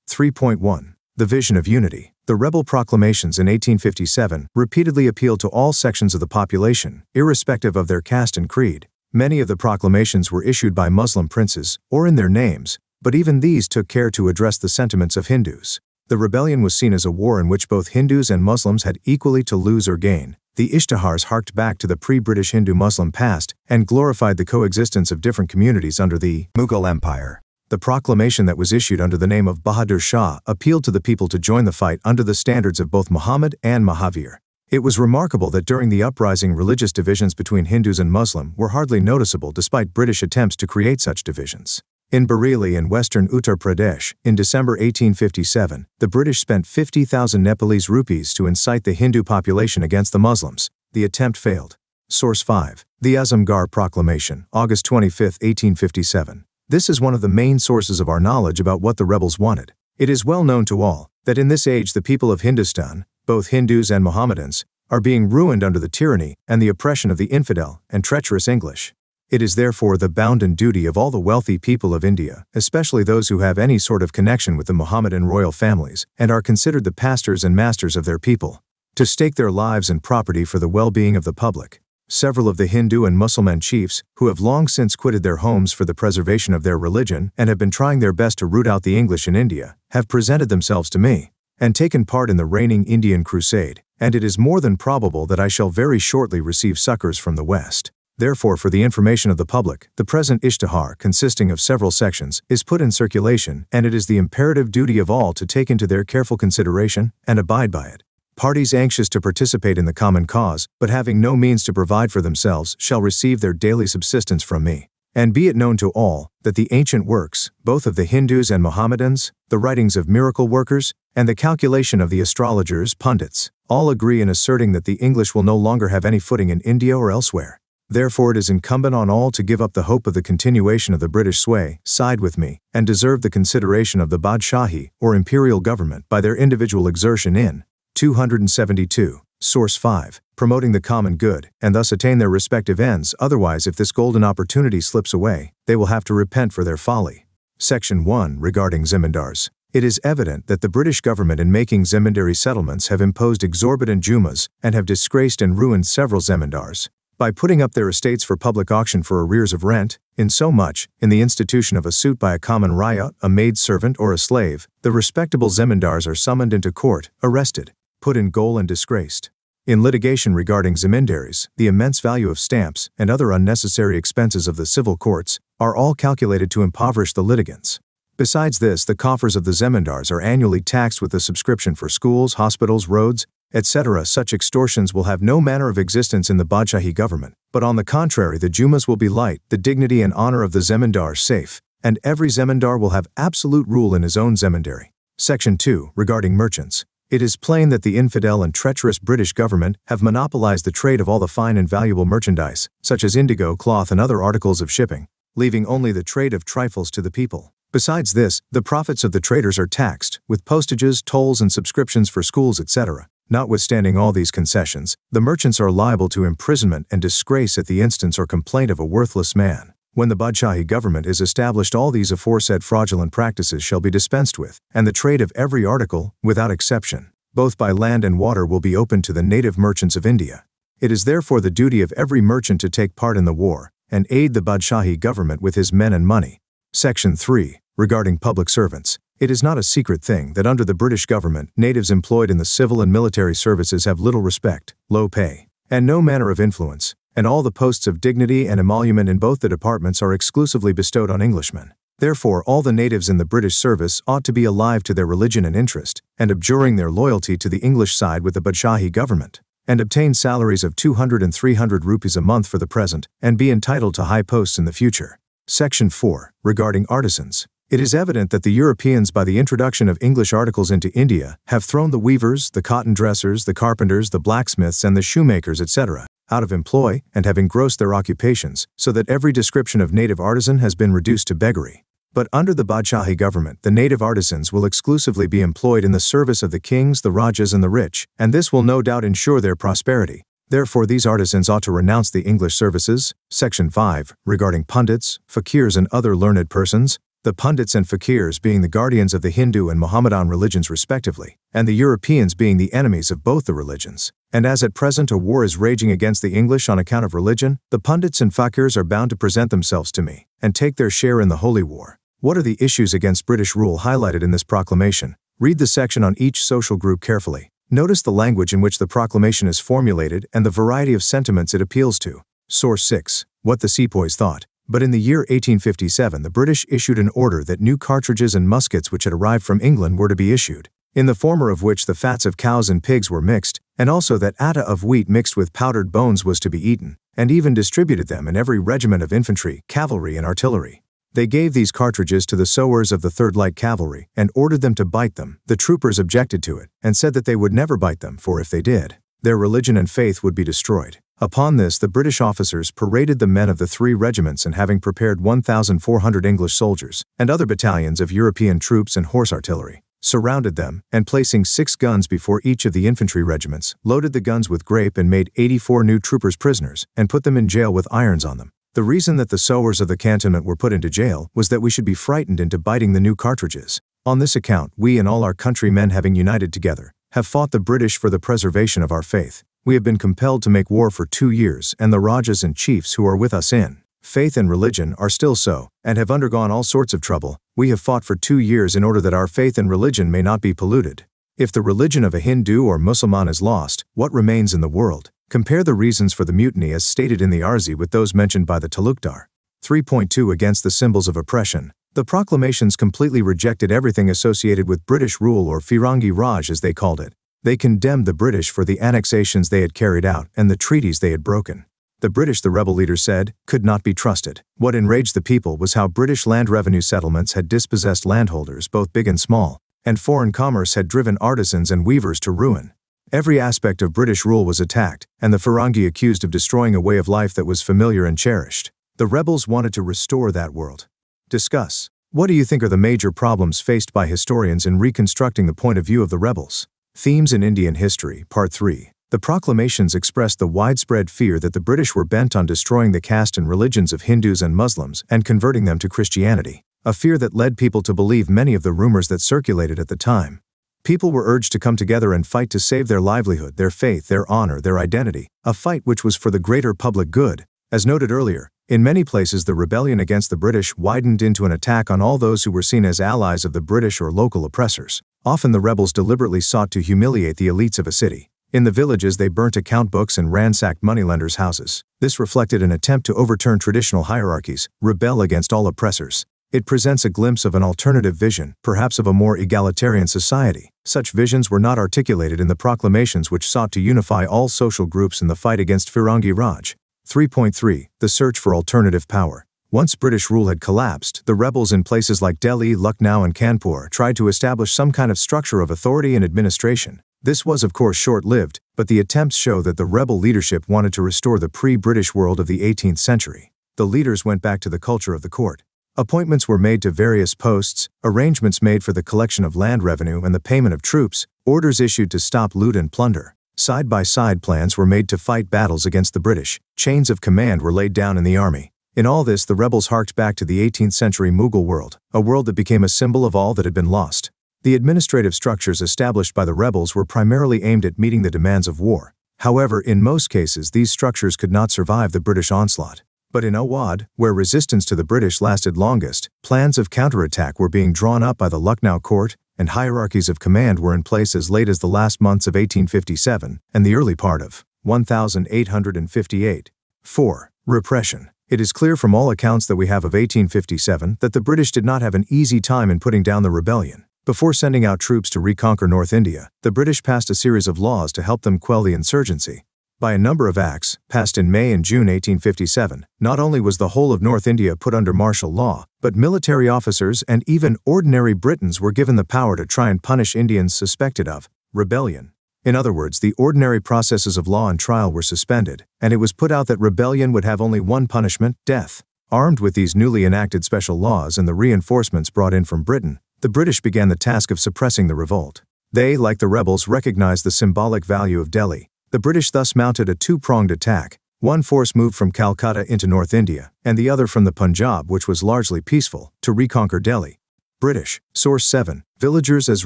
3.1. The vision of unity. The rebel proclamations in 1857 repeatedly appealed to all sections of the population, irrespective of their caste and creed. Many of the proclamations were issued by Muslim princes, or in their names, but even these took care to address the sentiments of Hindus. The rebellion was seen as a war in which both Hindus and Muslims had equally to lose or gain. The ishtihars harked back to the pre-British Hindu-Muslim past and glorified the coexistence of different communities under the Mughal Empire. The proclamation that was issued under the name of Bahadur Shah appealed to the people to join the fight under the standards of both Muhammad and Mahavir. It was remarkable that during the uprising religious divisions between Hindus and Muslim were hardly noticeable despite British attempts to create such divisions. In Bareilly in western Uttar Pradesh, in December 1857, the British spent 50,000 Nepalese rupees to incite the Hindu population against the Muslims. The attempt failed. Source 5. The Azamgarh Proclamation, August 25, 1857. This is one of the main sources of our knowledge about what the rebels wanted. It is well known to all that in this age the people of Hindustan, both Hindus and Mohammedans, are being ruined under the tyranny and the oppression of the infidel and treacherous English. It is therefore the bounden duty of all the wealthy people of India, especially those who have any sort of connection with the Mohammedan royal families and are considered the pastors and masters of their people, to stake their lives and property for the well-being of the public. Several of the Hindu and Mussulman chiefs, who have long since quitted their homes for the preservation of their religion and have been trying their best to root out the English in India, have presented themselves to me and taken part in the reigning Indian crusade, and it is more than probable that I shall very shortly receive succors from the West. Therefore, for the information of the public, the present Ishtihar, consisting of several sections, is put in circulation, and it is the imperative duty of all to take into their careful consideration and abide by it. Parties anxious to participate in the common cause, but having no means to provide for themselves, shall receive their daily subsistence from me. And be it known to all, that the ancient works, both of the Hindus and Mohammedans, the writings of miracle workers, and the calculation of the astrologers, pundits, all agree in asserting that the English will no longer have any footing in India or elsewhere. Therefore it is incumbent on all to give up the hope of the continuation of the British sway, side with me, and deserve the consideration of the Badshahi, or imperial government, by their individual exertion in 272. Source 5. Promoting the common good, and thus attain their respective ends. Otherwise, if this golden opportunity slips away, they will have to repent for their folly. Section 1. Regarding Zemindars. It is evident that the British government in making zemindari settlements have imposed exorbitant jumas and have disgraced and ruined several zemindars by putting up their estates for public auction for arrears of rent, insomuch, in the institution of a suit by a common raya, a maid-servant or a slave, the respectable zemindars are summoned into court, arrested, put in gaol and disgraced. In litigation regarding zemindaries, the immense value of stamps and other unnecessary expenses of the civil courts are all calculated to impoverish the litigants. Besides this, the coffers of the zemindars are annually taxed with the subscription for schools, hospitals, roads, etc. Such extortions will have no manner of existence in the Badshahi government, but on the contrary the jumas will be light, the dignity and honor of the zemindar safe, and every zemindar will have absolute rule in his own zemindari. Section 2. Regarding merchants. It is plain that the infidel and treacherous British government have monopolized the trade of all the fine and valuable merchandise, such as indigo, cloth and other articles of shipping, leaving only the trade of trifles to the people. Besides this, the profits of the traders are taxed, with postages, tolls and subscriptions for schools, etc. Notwithstanding all these concessions, the merchants are liable to imprisonment and disgrace at the instance or complaint of a worthless man. When the Badshahi government is established, all these aforesaid fraudulent practices shall be dispensed with, and the trade of every article, without exception, both by land and water, will be open to the native merchants of India. It is therefore the duty of every merchant to take part in the war, and aid the Badshahi government with his men and money. Section 3. Regarding public servants. It is not a secret thing that under the British government, natives employed in the civil and military services have little respect, low pay, and no manner of influence, and all the posts of dignity and emolument in both the departments are exclusively bestowed on Englishmen. Therefore, all the natives in the British service ought to be alive to their religion and interest, and abjuring their loyalty to the English side with the Badshahi government, and obtain salaries of 200 and 300 rupees a month for the present, and be entitled to high posts in the future. Section 4. Regarding artisans. It is evident that the Europeans, by the introduction of English articles into India, have thrown the weavers, the cotton dressers, the carpenters, the blacksmiths and the shoemakers, etc., out of employ, and have engrossed their occupations, so that every description of native artisan has been reduced to beggary. But under the Badshahi government, the native artisans will exclusively be employed in the service of the kings, the rajas and the rich, and this will no doubt ensure their prosperity. Therefore these artisans ought to renounce the English services. Section 5. Regarding pundits, fakirs and other learned persons. The pundits and fakirs being the guardians of the Hindu and Mohammedan religions respectively, and the Europeans being the enemies of both the religions. And as at present a war is raging against the English on account of religion, the pundits and fakirs are bound to present themselves to me, and take their share in the holy war. What are the issues against British rule highlighted in this proclamation? Read the section on each social group carefully. Notice the language in which the proclamation is formulated and the variety of sentiments it appeals to. Source 6. What the sepoys thought. But in the year 1857 the British issued an order that new cartridges and muskets which had arrived from England were to be issued, in the former of which the fats of cows and pigs were mixed, and also that atta of wheat mixed with powdered bones was to be eaten, and even distributed them in every regiment of infantry, cavalry, and artillery. They gave these cartridges to the sowars of the 3rd Light Cavalry and ordered them to bite them. The troopers objected to it and said that they would never bite them, for if they did, their religion and faith would be destroyed. Upon this, the British officers paraded the men of the 3 regiments, and having prepared 1,400 English soldiers and other battalions of European troops and horse artillery, surrounded them, and placing 6 guns before each of the infantry regiments, loaded the guns with grape and made 84 new troopers prisoners and put them in jail with irons on them. The reason that the sowars of the cantonment were put into jail was that we should be frightened into biting the new cartridges. On this account, we and all our countrymen, having united together, have fought the British for the preservation of our faith. We have been compelled to make war for 2 years, and the Rajas and chiefs who are with us in faith and religion are still so, and have undergone all sorts of trouble. We have fought for 2 years in order that our faith and religion may not be polluted. If the religion of a Hindu or Mussulman is lost, what remains in the world? Compare the reasons for the mutiny as stated in the Arzi with those mentioned by the Talukdar. 3.2 Against the symbols of oppression. The proclamations completely rejected everything associated with British rule, or Firangi Raj as they called it. They condemned the British for the annexations they had carried out and the treaties they had broken. The British, the rebel leaders said, could not be trusted. What enraged the people was how British land revenue settlements had dispossessed landholders, both big and small, and foreign commerce had driven artisans and weavers to ruin. Every aspect of British rule was attacked, and the Firangi accused of destroying a way of life that was familiar and cherished. The rebels wanted to restore that world. Discuss. What do you think are the major problems faced by historians in reconstructing the point of view of the rebels? Themes in Indian History, Part 3. The proclamations expressed the widespread fear that the British were bent on destroying the caste and religions of Hindus and Muslims and converting them to Christianity, a fear that led people to believe many of the rumors that circulated at the time. People were urged to come together and fight to save their livelihood, their faith, their honor, their identity, a fight which was for the greater public good. As noted earlier, in many places the rebellion against the British widened into an attack on all those who were seen as allies of the British or local oppressors. Often the rebels deliberately sought to humiliate the elites of a city. In the villages they burnt account books and ransacked moneylenders' houses. This reflected an attempt to overturn traditional hierarchies, rebel against all oppressors. It presents a glimpse of an alternative vision, perhaps of a more egalitarian society. Such visions were not articulated in the proclamations which sought to unify all social groups in the fight against Firangi Raj. 3.3 The search for alternative power. Once British rule had collapsed, the rebels in places like Delhi, Lucknow, and Kanpur tried to establish some kind of structure of authority and administration. This was of course short-lived, but the attempts show that the rebel leadership wanted to restore the pre-British world of the 18th century. The leaders went back to the culture of the court. Appointments were made to various posts, arrangements made for the collection of land revenue and the payment of troops, orders issued to stop loot and plunder. Side-by-side plans were made to fight battles against the British. Chains of command were laid down in the army. In all this, the rebels harked back to the 18th century Mughal world, a world that became a symbol of all that had been lost. The administrative structures established by the rebels were primarily aimed at meeting the demands of war. However, in most cases these structures could not survive the British onslaught. But in Awadh, where resistance to the British lasted longest, plans of counterattack were being drawn up by the Lucknow court, and hierarchies of command were in place as late as the last months of 1857 and the early part of 1858. 4. Repression. It is clear from all accounts that we have of 1857 that the British did not have an easy time in putting down the rebellion. Before sending out troops to reconquer North India, the British passed a series of laws to help them quell the insurgency. By a number of acts, passed in May and June 1857, not only was the whole of North India put under martial law, but military officers and even ordinary Britons were given the power to try and punish Indians suspected of rebellion. In other words, the ordinary processes of law and trial were suspended, and it was put out that rebellion would have only one punishment, death. Armed with these newly enacted special laws and the reinforcements brought in from Britain, the British began the task of suppressing the revolt. They, like the rebels, recognized the symbolic value of Delhi. The British thus mounted a two-pronged attack. One force moved from Calcutta into North India, and the other from the Punjab, which was largely peaceful, to reconquer Delhi. British. Source 7. Villagers as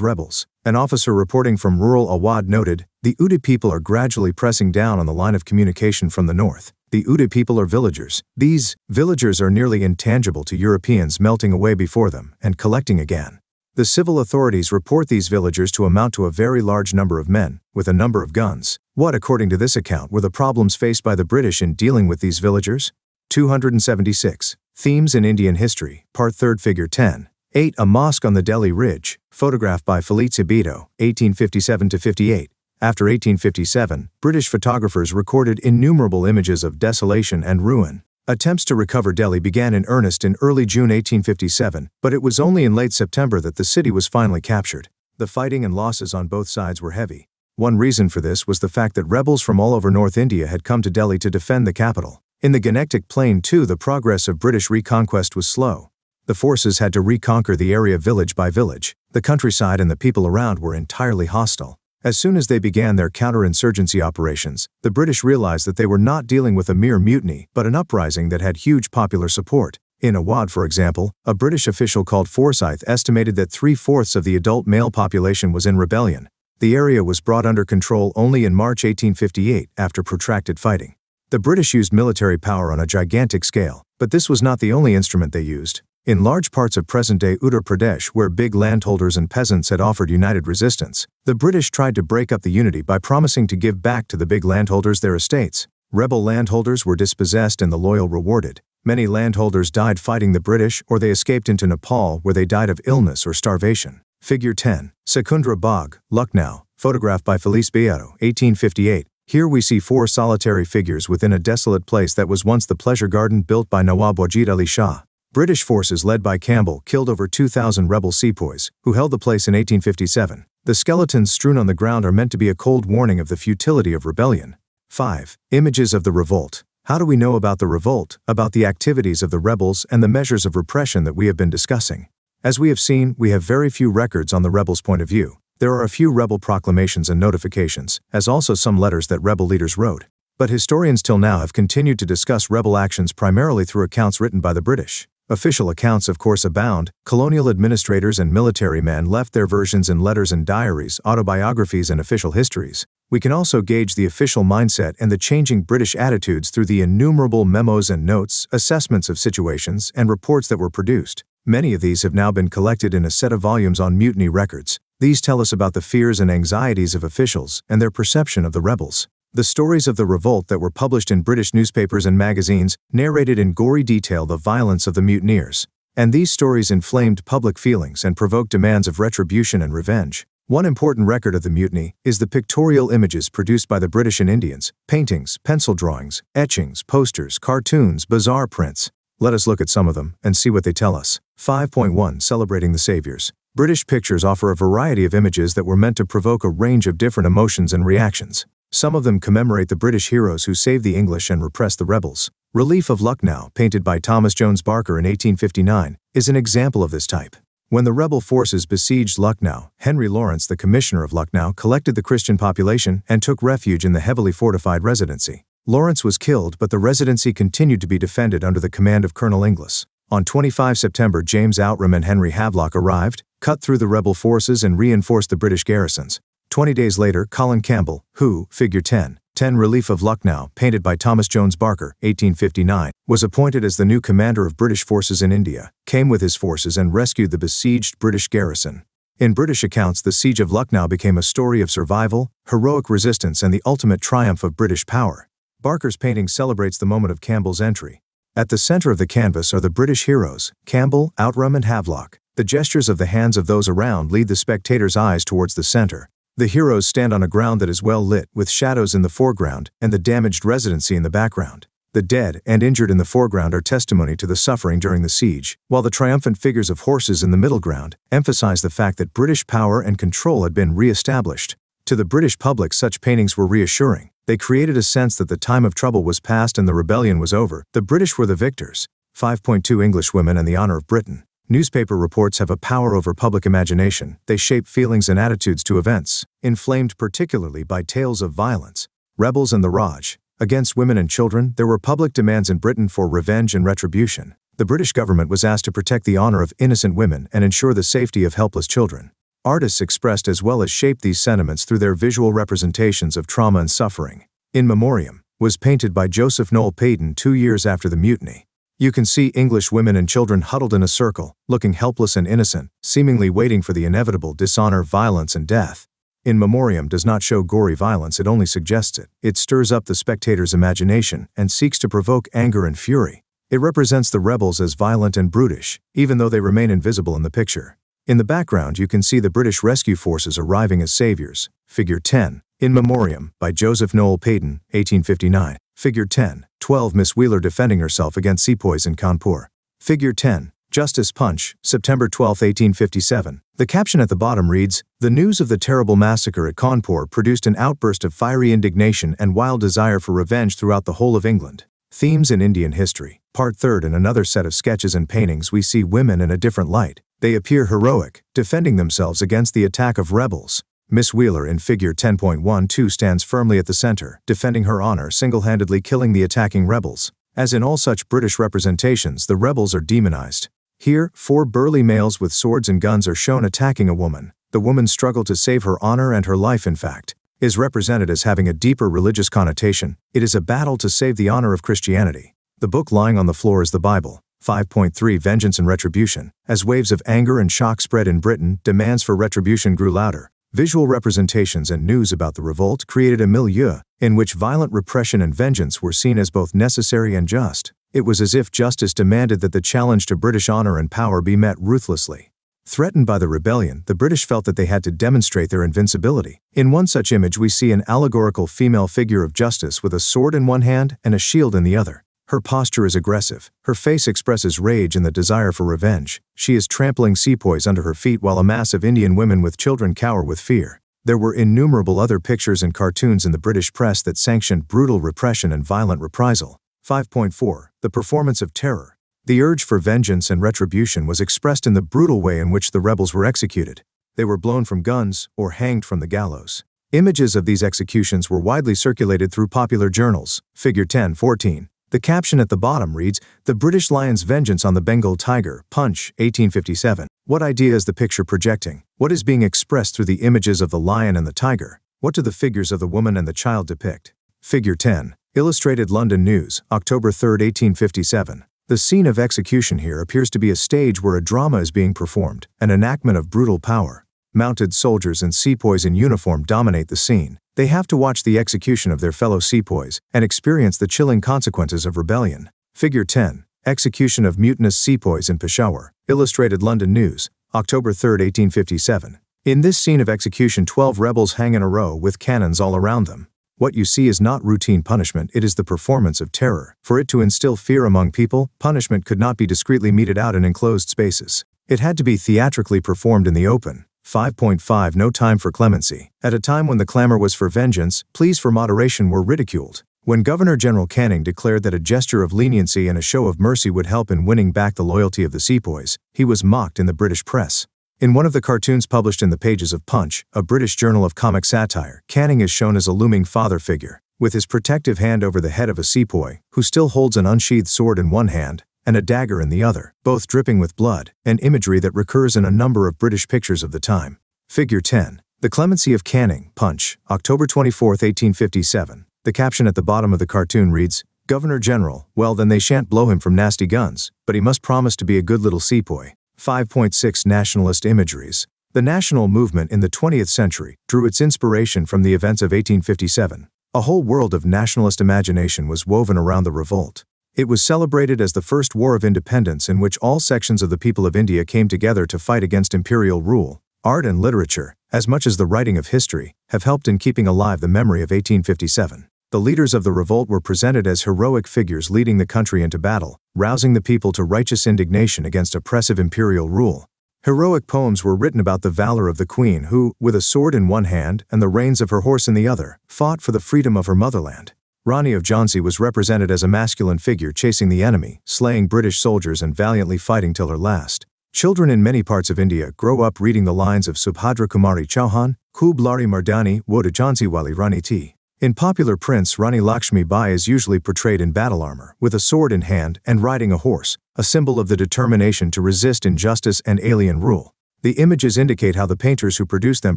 rebels. An officer reporting from rural Awadh noted, "The Udi people are gradually pressing down on the line of communication from the north. The Udi people are villagers. These villagers are nearly intangible to Europeans, melting away before them and collecting again. The civil authorities report these villagers to amount to a very large number of men, with a number of guns." What, according to this account, were the problems faced by the British in dealing with these villagers? 276. Themes in Indian History, Part 3, Figure 10. 8. A mosque on the Delhi Ridge, photographed by Felice Beto, 1857-58. After 1857, British photographers recorded innumerable images of desolation and ruin. Attempts to recover Delhi began in earnest in early June 1857, but it was only in late September that the city was finally captured. The fighting and losses on both sides were heavy. One reason for this was the fact that rebels from all over North India had come to Delhi to defend the capital. In the Gangetic Plain too, the progress of British reconquest was slow. The forces had to reconquer the area village by village. The countryside and the people around were entirely hostile. As soon as they began their counterinsurgency operations, the British realized that they were not dealing with a mere mutiny, but an uprising that had huge popular support. In Awadh, for example, a British official called Forsyth estimated that 3/4 of the adult male population was in rebellion. The area was brought under control only in March 1858 after protracted fighting. The British used military power on a gigantic scale, but this was not the only instrument they used. In large parts of present-day Uttar Pradesh, where big landholders and peasants had offered united resistance, the British tried to break up the unity by promising to give back to the big landholders their estates. Rebel landholders were dispossessed and the loyal rewarded. Many landholders died fighting the British, or they escaped into Nepal, where they died of illness or starvation. Figure 10. Secundra Bagh, Lucknow, photographed by Felice Beato, 1858. Here we see 4 solitary figures within a desolate place that was once the pleasure garden built by Nawab Wajid Ali Shah. British forces led by Campbell killed over 2,000 rebel sepoys, who held the place in 1857. The skeletons strewn on the ground are meant to be a cold warning of the futility of rebellion. 5. Images of the revolt. How do we know about the revolt, about the activities of the rebels and the measures of repression that we have been discussing? As we have seen, we have very few records on the rebels' point of view. There are a few rebel proclamations and notifications, as also some letters that rebel leaders wrote. But historians till now have continued to discuss rebel actions primarily through accounts written by the British. Official accounts of course abound. Colonial administrators and military men left their versions in letters and diaries, autobiographies and official histories. We can also gauge the official mindset and the changing British attitudes through the innumerable memos and notes, assessments of situations, and reports that were produced. Many of these have now been collected in a set of volumes on mutiny records. These tell us about the fears and anxieties of officials and their perception of the rebels. The stories of the revolt that were published in British newspapers and magazines narrated in gory detail the violence of the mutineers. And these stories inflamed public feelings and provoked demands of retribution and revenge. One important record of the mutiny is the pictorial images produced by the British and Indians: paintings, pencil drawings, etchings, posters, cartoons, bazaar prints. Let us look at some of them and see what they tell us. 5.1 Celebrating the Saviors. British pictures offer a variety of images that were meant to provoke a range of different emotions and reactions. Some of them commemorate the British heroes who saved the English and repressed the rebels. Relief of Lucknow, painted by Thomas Jones Barker in 1859, is an example of this type. When the rebel forces besieged Lucknow, Henry Lawrence, the commissioner of Lucknow, collected the Christian population and took refuge in the heavily fortified residency. Lawrence was killed, but the residency continued to be defended under the command of Colonel Inglis. On 25 September, James Outram and Henry Havelock arrived, cut through the rebel forces and reinforced the British garrisons. 20 days later, Colin Campbell, who, figure 10, Relief of Lucknow, painted by Thomas Jones Barker, 1859, was appointed as the new commander of British forces in India, came with his forces and rescued the besieged British garrison. In British accounts, the siege of Lucknow became a story of survival, heroic resistance, and the ultimate triumph of British power. Barker's painting celebrates the moment of Campbell's entry. At the center of the canvas are the British heroes, Campbell, Outram, and Havelock. The gestures of the hands of those around lead the spectator's eyes towards the center. The heroes stand on a ground that is well lit, with shadows in the foreground and the damaged residency in the background. The dead and injured in the foreground are testimony to the suffering during the siege, while the triumphant figures of horses in the middle ground emphasize the fact that British power and control had been re-established. To the British public, such paintings were reassuring. They created a sense that the time of trouble was past and the rebellion was over. The British were the victors. 5.2 English Women and the Honor of Britain. Newspaper reports have a power over public imagination. They shape feelings and attitudes to events, inflamed particularly by tales of violence. Rebels and the Raj. Against women and children, there were public demands in Britain for revenge and retribution. The British government was asked to protect the honor of innocent women and ensure the safety of helpless children. Artists expressed as well as shaped these sentiments through their visual representations of trauma and suffering. In Memoriam was painted by Joseph Noel Paton 2 years after the mutiny. You can see English women and children huddled in a circle, looking helpless and innocent, seemingly waiting for the inevitable dishonor, violence, and death. In Memoriam does not show gory violence, it only suggests it. It stirs up the spectator's imagination and seeks to provoke anger and fury. It represents the rebels as violent and brutish, even though they remain invisible in the picture. In the background you can see the British rescue forces arriving as saviors. Figure 10. In Memoriam, by Joseph Noel Payton, 1859. Figure 10. 12 Miss Wheeler defending herself against sepoys in Kanpur. Figure 10. Justice Punch, September 12, 1857. The caption at the bottom reads, "The news of the terrible massacre at Kanpur produced an outburst of fiery indignation and wild desire for revenge throughout the whole of England." Themes in Indian History. Part 3. In another set of sketches and paintings we see women in a different light. They appear heroic, defending themselves against the attack of rebels. Miss Wheeler in Figure 10.12 stands firmly at the center, defending her honor, single-handedly killing the attacking rebels. As in all such British representations, the rebels are demonized. Here, 4 burly males with swords and guns are shown attacking a woman. The woman's struggle to save her honor and her life, in fact, is represented as having a deeper religious connotation. It is a battle to save the honor of Christianity. The book lying on the floor is the Bible. 5.3 Vengeance and Retribution. As waves of anger and shock spread in Britain, demands for retribution grew louder. Visual representations and news about the revolt created a milieu in which violent repression and vengeance were seen as both necessary and just. It was as if justice demanded that the challenge to British honor and power be met ruthlessly. Threatened by the rebellion, the British felt that they had to demonstrate their invincibility. In one such image we see an allegorical female figure of justice with a sword in one hand and a shield in the other. Her posture is aggressive. Her face expresses rage and the desire for revenge. She is trampling sepoys under her feet while a mass of Indian women with children cower with fear. There were innumerable other pictures and cartoons in the British press that sanctioned brutal repression and violent reprisal. 5.4 The Performance of Terror. The urge for vengeance and retribution was expressed in the brutal way in which the rebels were executed. They were blown from guns or hanged from the gallows. Images of these executions were widely circulated through popular journals. Figure 10.14. The caption at the bottom reads, "The British Lion's Vengeance on the Bengal Tiger, Punch, 1857. What idea is the picture projecting? What is being expressed through the images of the lion and the tiger? What do the figures of the woman and the child depict?" Figure 10. Illustrated London News, October 3, 1857. The scene of execution here appears to be a stage where a drama is being performed, an enactment of brutal power. Mounted soldiers and sepoys in uniform dominate the scene. They have to watch the execution of their fellow sepoys and experience the chilling consequences of rebellion. Figure 10. Execution of mutinous sepoys in Peshawar, Illustrated London News, October 3, 1857. In this scene of execution 12 rebels hang in a row with cannons all around them. What you see is not routine punishment, it is the performance of terror. For it to instill fear among people, punishment could not be discreetly meted out in enclosed spaces. It had to be theatrically performed in the open. 5.5 No time for clemency. At a time when the clamor was for vengeance, pleas for moderation were ridiculed. When Governor-General Canning declared that a gesture of leniency and a show of mercy would help in winning back the loyalty of the sepoys, he was mocked in the British press. In one of the cartoons published in the pages of Punch, a British journal of comic satire, Canning is shown as a looming father figure, with his protective hand over the head of a sepoy, who still holds an unsheathed sword in one hand and a dagger in the other, both dripping with blood, an imagery that recurs in a number of British pictures of the time. Figure 10. The Clemency of Canning, Punch, October 24, 1857. The caption at the bottom of the cartoon reads, "Governor General, well then they shan't blow him from nasty guns, but he must promise to be a good little sepoy." 5.6 Nationalist Imageries. The national movement in the 20th century drew its inspiration from the events of 1857. A whole world of nationalist imagination was woven around the revolt. It was celebrated as the first war of independence in which all sections of the people of India came together to fight against imperial rule. Art and literature, as much as the writing of history, have helped in keeping alive the memory of 1857. The leaders of the revolt were presented as heroic figures leading the country into battle, rousing the people to righteous indignation against oppressive imperial rule. Heroic poems were written about the valor of the queen who, with a sword in one hand and the reins of her horse in the other, fought for the freedom of her motherland. Rani of Jhansi was represented as a masculine figure chasing the enemy, slaying British soldiers and valiantly fighting till her last. Children in many parts of India grow up reading the lines of Subhadra Kumari Chauhan, Khub Lari Mardani Woda Jhansi Wali Rani T. In popular prints, Rani Lakshmi Bai is usually portrayed in battle armor, with a sword in hand and riding a horse, a symbol of the determination to resist injustice and alien rule. The images indicate how the painters who produced them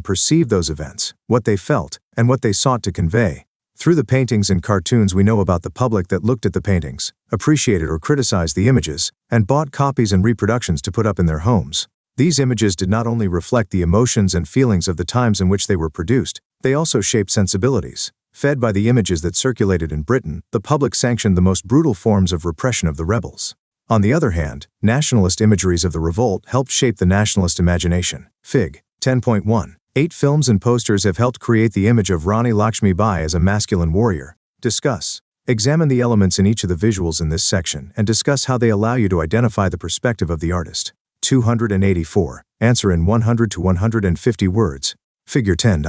perceived those events, what they felt, and what they sought to convey. Through the paintings and cartoons we know about the public that looked at the paintings, appreciated or criticized the images, and bought copies and reproductions to put up in their homes. These images did not only reflect the emotions and feelings of the times in which they were produced, they also shaped sensibilities. Fed by the images that circulated in Britain, the public sanctioned the most brutal forms of repression of the rebels. On the other hand, nationalist imageries of the revolt helped shape the nationalist imagination. Fig. 10.1. 8 films and posters have helped create the image of Rani Lakshmi Bai as a masculine warrior. Discuss. Examine the elements in each of the visuals in this section and discuss how they allow you to identify the perspective of the artist. 284. Answer in 100 to 150 words. Figure 10.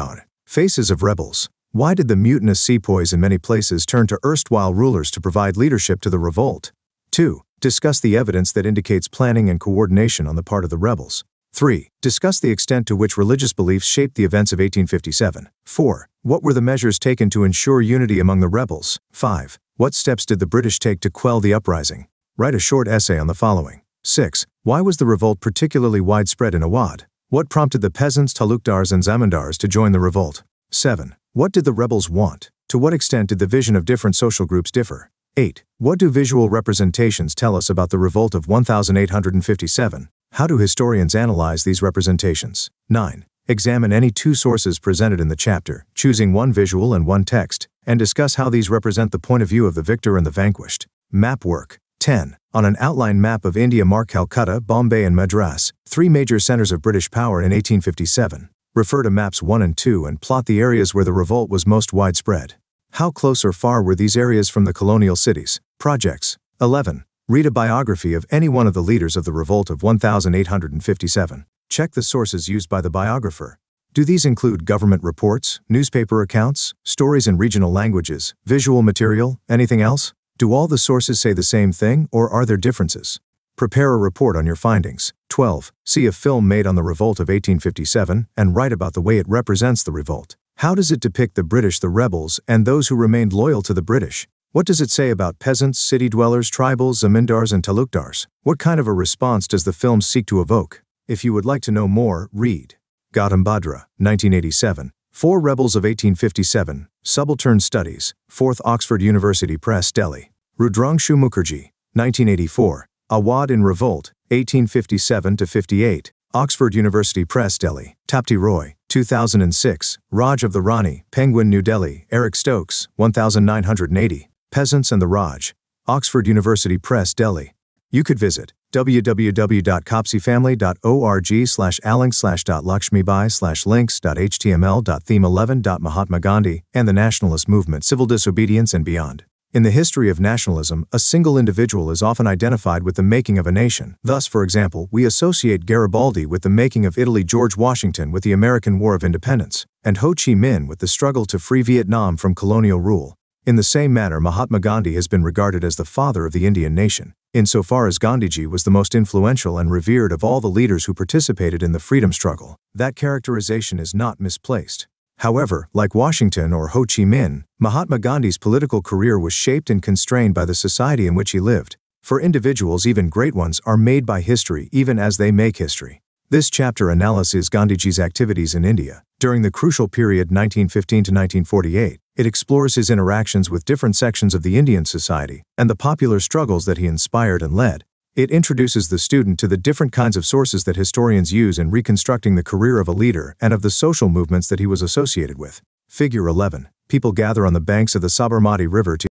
Faces of rebels. Why did the mutinous sepoys in many places turn to erstwhile rulers to provide leadership to the revolt? 2. Discuss the evidence that indicates planning and coordination on the part of the rebels. 3. Discuss the extent to which religious beliefs shaped the events of 1857. 4. What were the measures taken to ensure unity among the rebels? 5. What steps did the British take to quell the uprising? Write a short essay on the following. 6. Why was the revolt particularly widespread in Awadh? What prompted the peasants, talukdars and zamindars to join the revolt? 7. What did the rebels want? To what extent did the vision of different social groups differ? 8. What do visual representations tell us about the revolt of 1857? How do historians analyze these representations? 9. Examine any 2 sources presented in the chapter, choosing one visual and one text, and discuss how these represent the point of view of the victor and the vanquished. Map work. 10. On an outline map of India, mark Calcutta, Bombay and Madras, 3 major centers of British power in 1857. Refer to maps 1 and 2 and plot the areas where the revolt was most widespread. How close or far were these areas from the colonial cities? Projects. 11. Read a biography of any one of the leaders of the revolt of 1857. Check the sources used by the biographer. Do these include government reports, newspaper accounts, stories in regional languages, visual material, anything else? Do all the sources say the same thing, or are there differences? Prepare a report on your findings. 12. See a film made on the revolt of 1857 and write about the way it represents the revolt. How does it depict the British, the rebels, and those who remained loyal to the British? What does it say about peasants, city dwellers, tribals, zamindars, and talukdars? What kind of a response does the film seek to evoke? If you would like to know more, read Gautam Bhadra, 1987, 4 Rebels of 1857, Subaltern Studies, 4th Oxford University Press, Delhi. Rudrangshu Mukherjee, 1984, Awadh in Revolt, 1857-58, Oxford University Press, Delhi. Tapti Roy, 2006, Raj of the Rani, Penguin, New Delhi. Eric Stokes, 1980, Peasants and the Raj, Oxford University Press, Delhi. You could visit www.kapsifamily.org/alinks/links.html.theme11.Mahatma Gandhi and the Nationalist Movement, Civil Disobedience and Beyond. In the history of nationalism, a single individual is often identified with the making of a nation. Thus, for example, we associate Garibaldi with the making of Italy, George Washington with the American War of Independence, and Ho Chi Minh with the struggle to free Vietnam from colonial rule. In the same manner, Mahatma Gandhi has been regarded as the father of the Indian nation, insofar as Gandhiji was the most influential and revered of all the leaders who participated in the freedom struggle. That characterization is not misplaced. However, like Washington or Ho Chi Minh, Mahatma Gandhi's political career was shaped and constrained by the society in which he lived. For individuals, even great ones, are made by history even as they make history. This chapter analyzes Gandhiji's activities in India. During the crucial period 1915 to 1948, it explores his interactions with different sections of the Indian society and the popular struggles that he inspired and led. It introduces the student to the different kinds of sources that historians use in reconstructing the career of a leader and of the social movements that he was associated with. Figure 11. People gather on the banks of the Sabarmati River to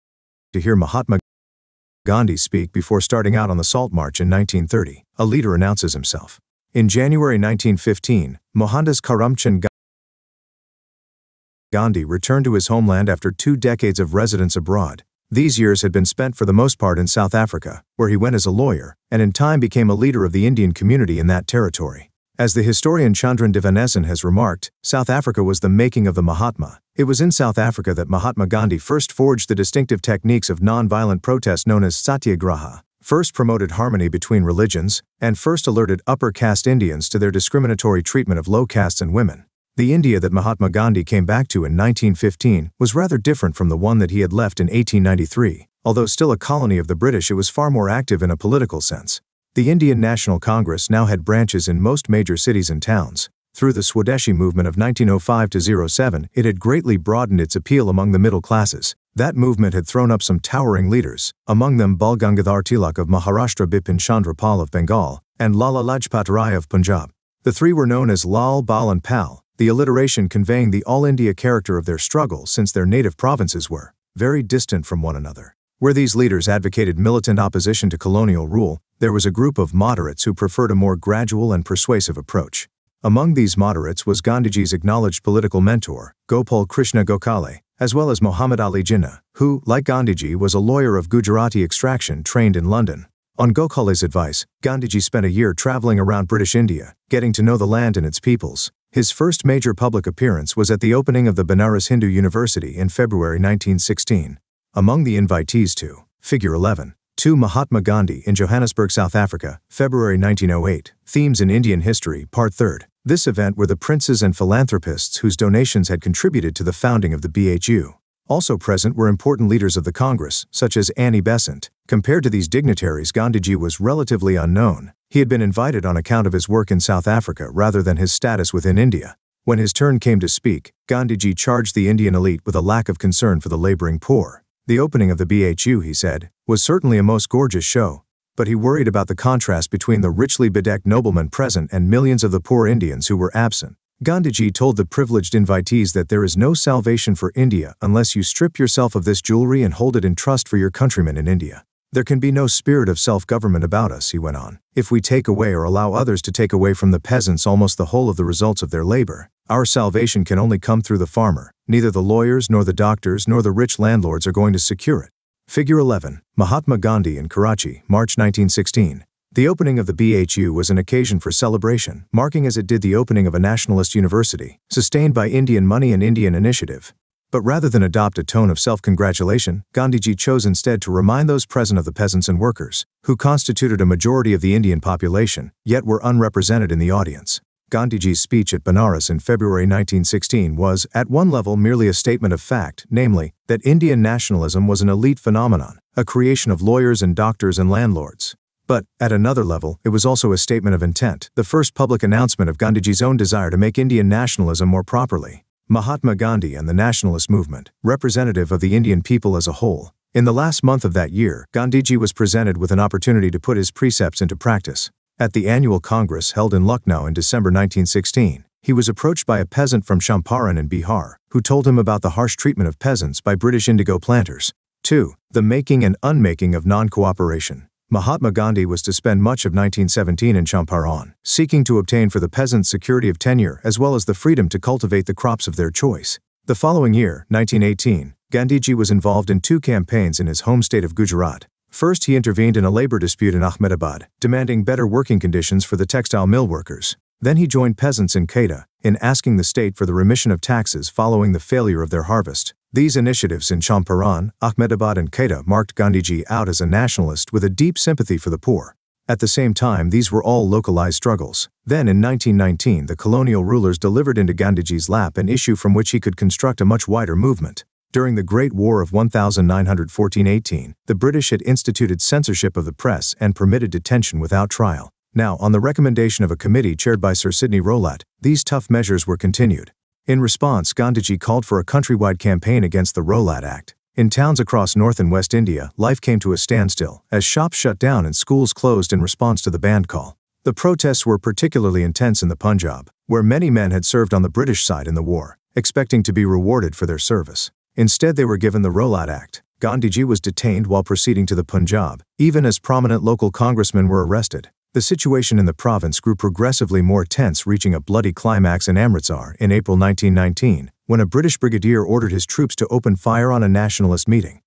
hear Mahatma Gandhi speak before starting out on the Salt March in 1930. A leader announces himself. In January 1915, Mohandas Karamchand Gandhi returned to his homeland after 2 decades of residence abroad. These years had been spent for the most part in South Africa, where he went as a lawyer, and in time became a leader of the Indian community in that territory. As the historian Chandran Divanesan has remarked, South Africa was the making of the Mahatma. It was in South Africa that Mahatma Gandhi first forged the distinctive techniques of non-violent protest known as satyagraha, first promoted harmony between religions, and first alerted upper caste Indians to their discriminatory treatment of low castes and women. The India that Mahatma Gandhi came back to in 1915 was rather different from the one that he had left in 1893. Although still a colony of the British, it was far more active in a political sense. The Indian National Congress now had branches in most major cities and towns. Through the Swadeshi movement of 1905-07, it had greatly broadened its appeal among the middle classes. That movement had thrown up some towering leaders, among them Bal Gangadhar Tilak of Maharashtra, Bipin Chandra Pal of Bengal, and Lala Lajpat Rai of Punjab. The three were known as Lal, Bal and Pal, the alliteration conveying the all-India character of their struggle since their native provinces were very distant from one another. Where these leaders advocated militant opposition to colonial rule, there was a group of moderates who preferred a more gradual and persuasive approach. Among these moderates was Gandhiji's acknowledged political mentor, Gopal Krishna Gokhale, as well as Muhammad Ali Jinnah, who, like Gandhiji, was a lawyer of Gujarati extraction trained in London. On Gokhale's advice, Gandhiji spent a year traveling around British India, getting to know the land and its peoples. His first major public appearance was at the opening of the Banaras Hindu University in February 1916. Among the invitees to Figure 11. 2. Mahatma Gandhi in Johannesburg, South Africa, February 1908. Themes in Indian History, Part 3. This event were the princes and philanthropists whose donations had contributed to the founding of the BHU. Also present were important leaders of the Congress, such as Annie Besant. Compared to these dignitaries, Gandhiji was relatively unknown. He had been invited on account of his work in South Africa rather than his status within India. When his turn came to speak, Gandhiji charged the Indian elite with a lack of concern for the laboring poor. The opening of the BHU, he said, was certainly a most gorgeous show, but he worried about the contrast between the richly bedecked noblemen present and millions of the poor Indians who were absent. Gandhiji told the privileged invitees that there is no salvation for India unless you strip yourself of this jewelry and hold it in trust for your countrymen in India. There can be no spirit of self-government about us, he went on, if we take away or allow others to take away from the peasants almost the whole of the results of their labor. Our salvation can only come through the farmer. Neither the lawyers nor the doctors nor the rich landlords are going to secure it. Figure 11. Mahatma Gandhi in Karachi, March 1916. The opening of the BHU was an occasion for celebration, marking as it did the opening of a nationalist university, sustained by Indian money and Indian initiative. But rather than adopt a tone of self-congratulation, Gandhiji chose instead to remind those present of the peasants and workers, who constituted a majority of the Indian population, yet were unrepresented in the audience. Gandhiji's speech at Banaras in February 1916 was, at one level, merely a statement of fact, namely, that Indian nationalism was an elite phenomenon, a creation of lawyers and doctors and landlords. But, at another level, it was also a statement of intent, the first public announcement of Gandhiji's own desire to make Indian nationalism more properly. Mahatma Gandhi and the nationalist movement, representative of the Indian people as a whole. In the last month of that year, Gandhiji was presented with an opportunity to put his precepts into practice. At the annual Congress held in Lucknow in December 1916, he was approached by a peasant from Champaran in Bihar, who told him about the harsh treatment of peasants by British indigo planters. 2. The making and unmaking of non-cooperation. Mahatma Gandhi was to spend much of 1917 in Champaran, seeking to obtain for the peasants security of tenure as well as the freedom to cultivate the crops of their choice. The following year, 1918, Gandhiji was involved in 2 campaigns in his home state of Gujarat. First, he intervened in a labor dispute in Ahmedabad, demanding better working conditions for the textile mill workers. Then he joined peasants in Kedah, in asking the state for the remission of taxes following the failure of their harvest. These initiatives in Champaran, Ahmedabad and Kedah marked Gandhiji out as a nationalist with a deep sympathy for the poor. At the same time, these were all localized struggles. Then in 1919, the colonial rulers delivered into Gandhiji's lap an issue from which he could construct a much wider movement. During the Great War of 1914-18, the British had instituted censorship of the press and permitted detention without trial. Now, on the recommendation of a committee chaired by Sir Sidney Rowlatt, these tough measures were continued. In response, Gandhiji called for a countrywide campaign against the Rowlatt Act. In towns across North and West India, life came to a standstill, as shops shut down and schools closed in response to the band call. The protests were particularly intense in the Punjab, where many men had served on the British side in the war, expecting to be rewarded for their service. Instead, they were given the Rowlatt Act. Gandhiji was detained while proceeding to the Punjab, even as prominent local congressmen were arrested. The situation in the province grew progressively more tense, reaching a bloody climax in Amritsar in April 1919, when a British brigadier ordered his troops to open fire on a nationalist meeting.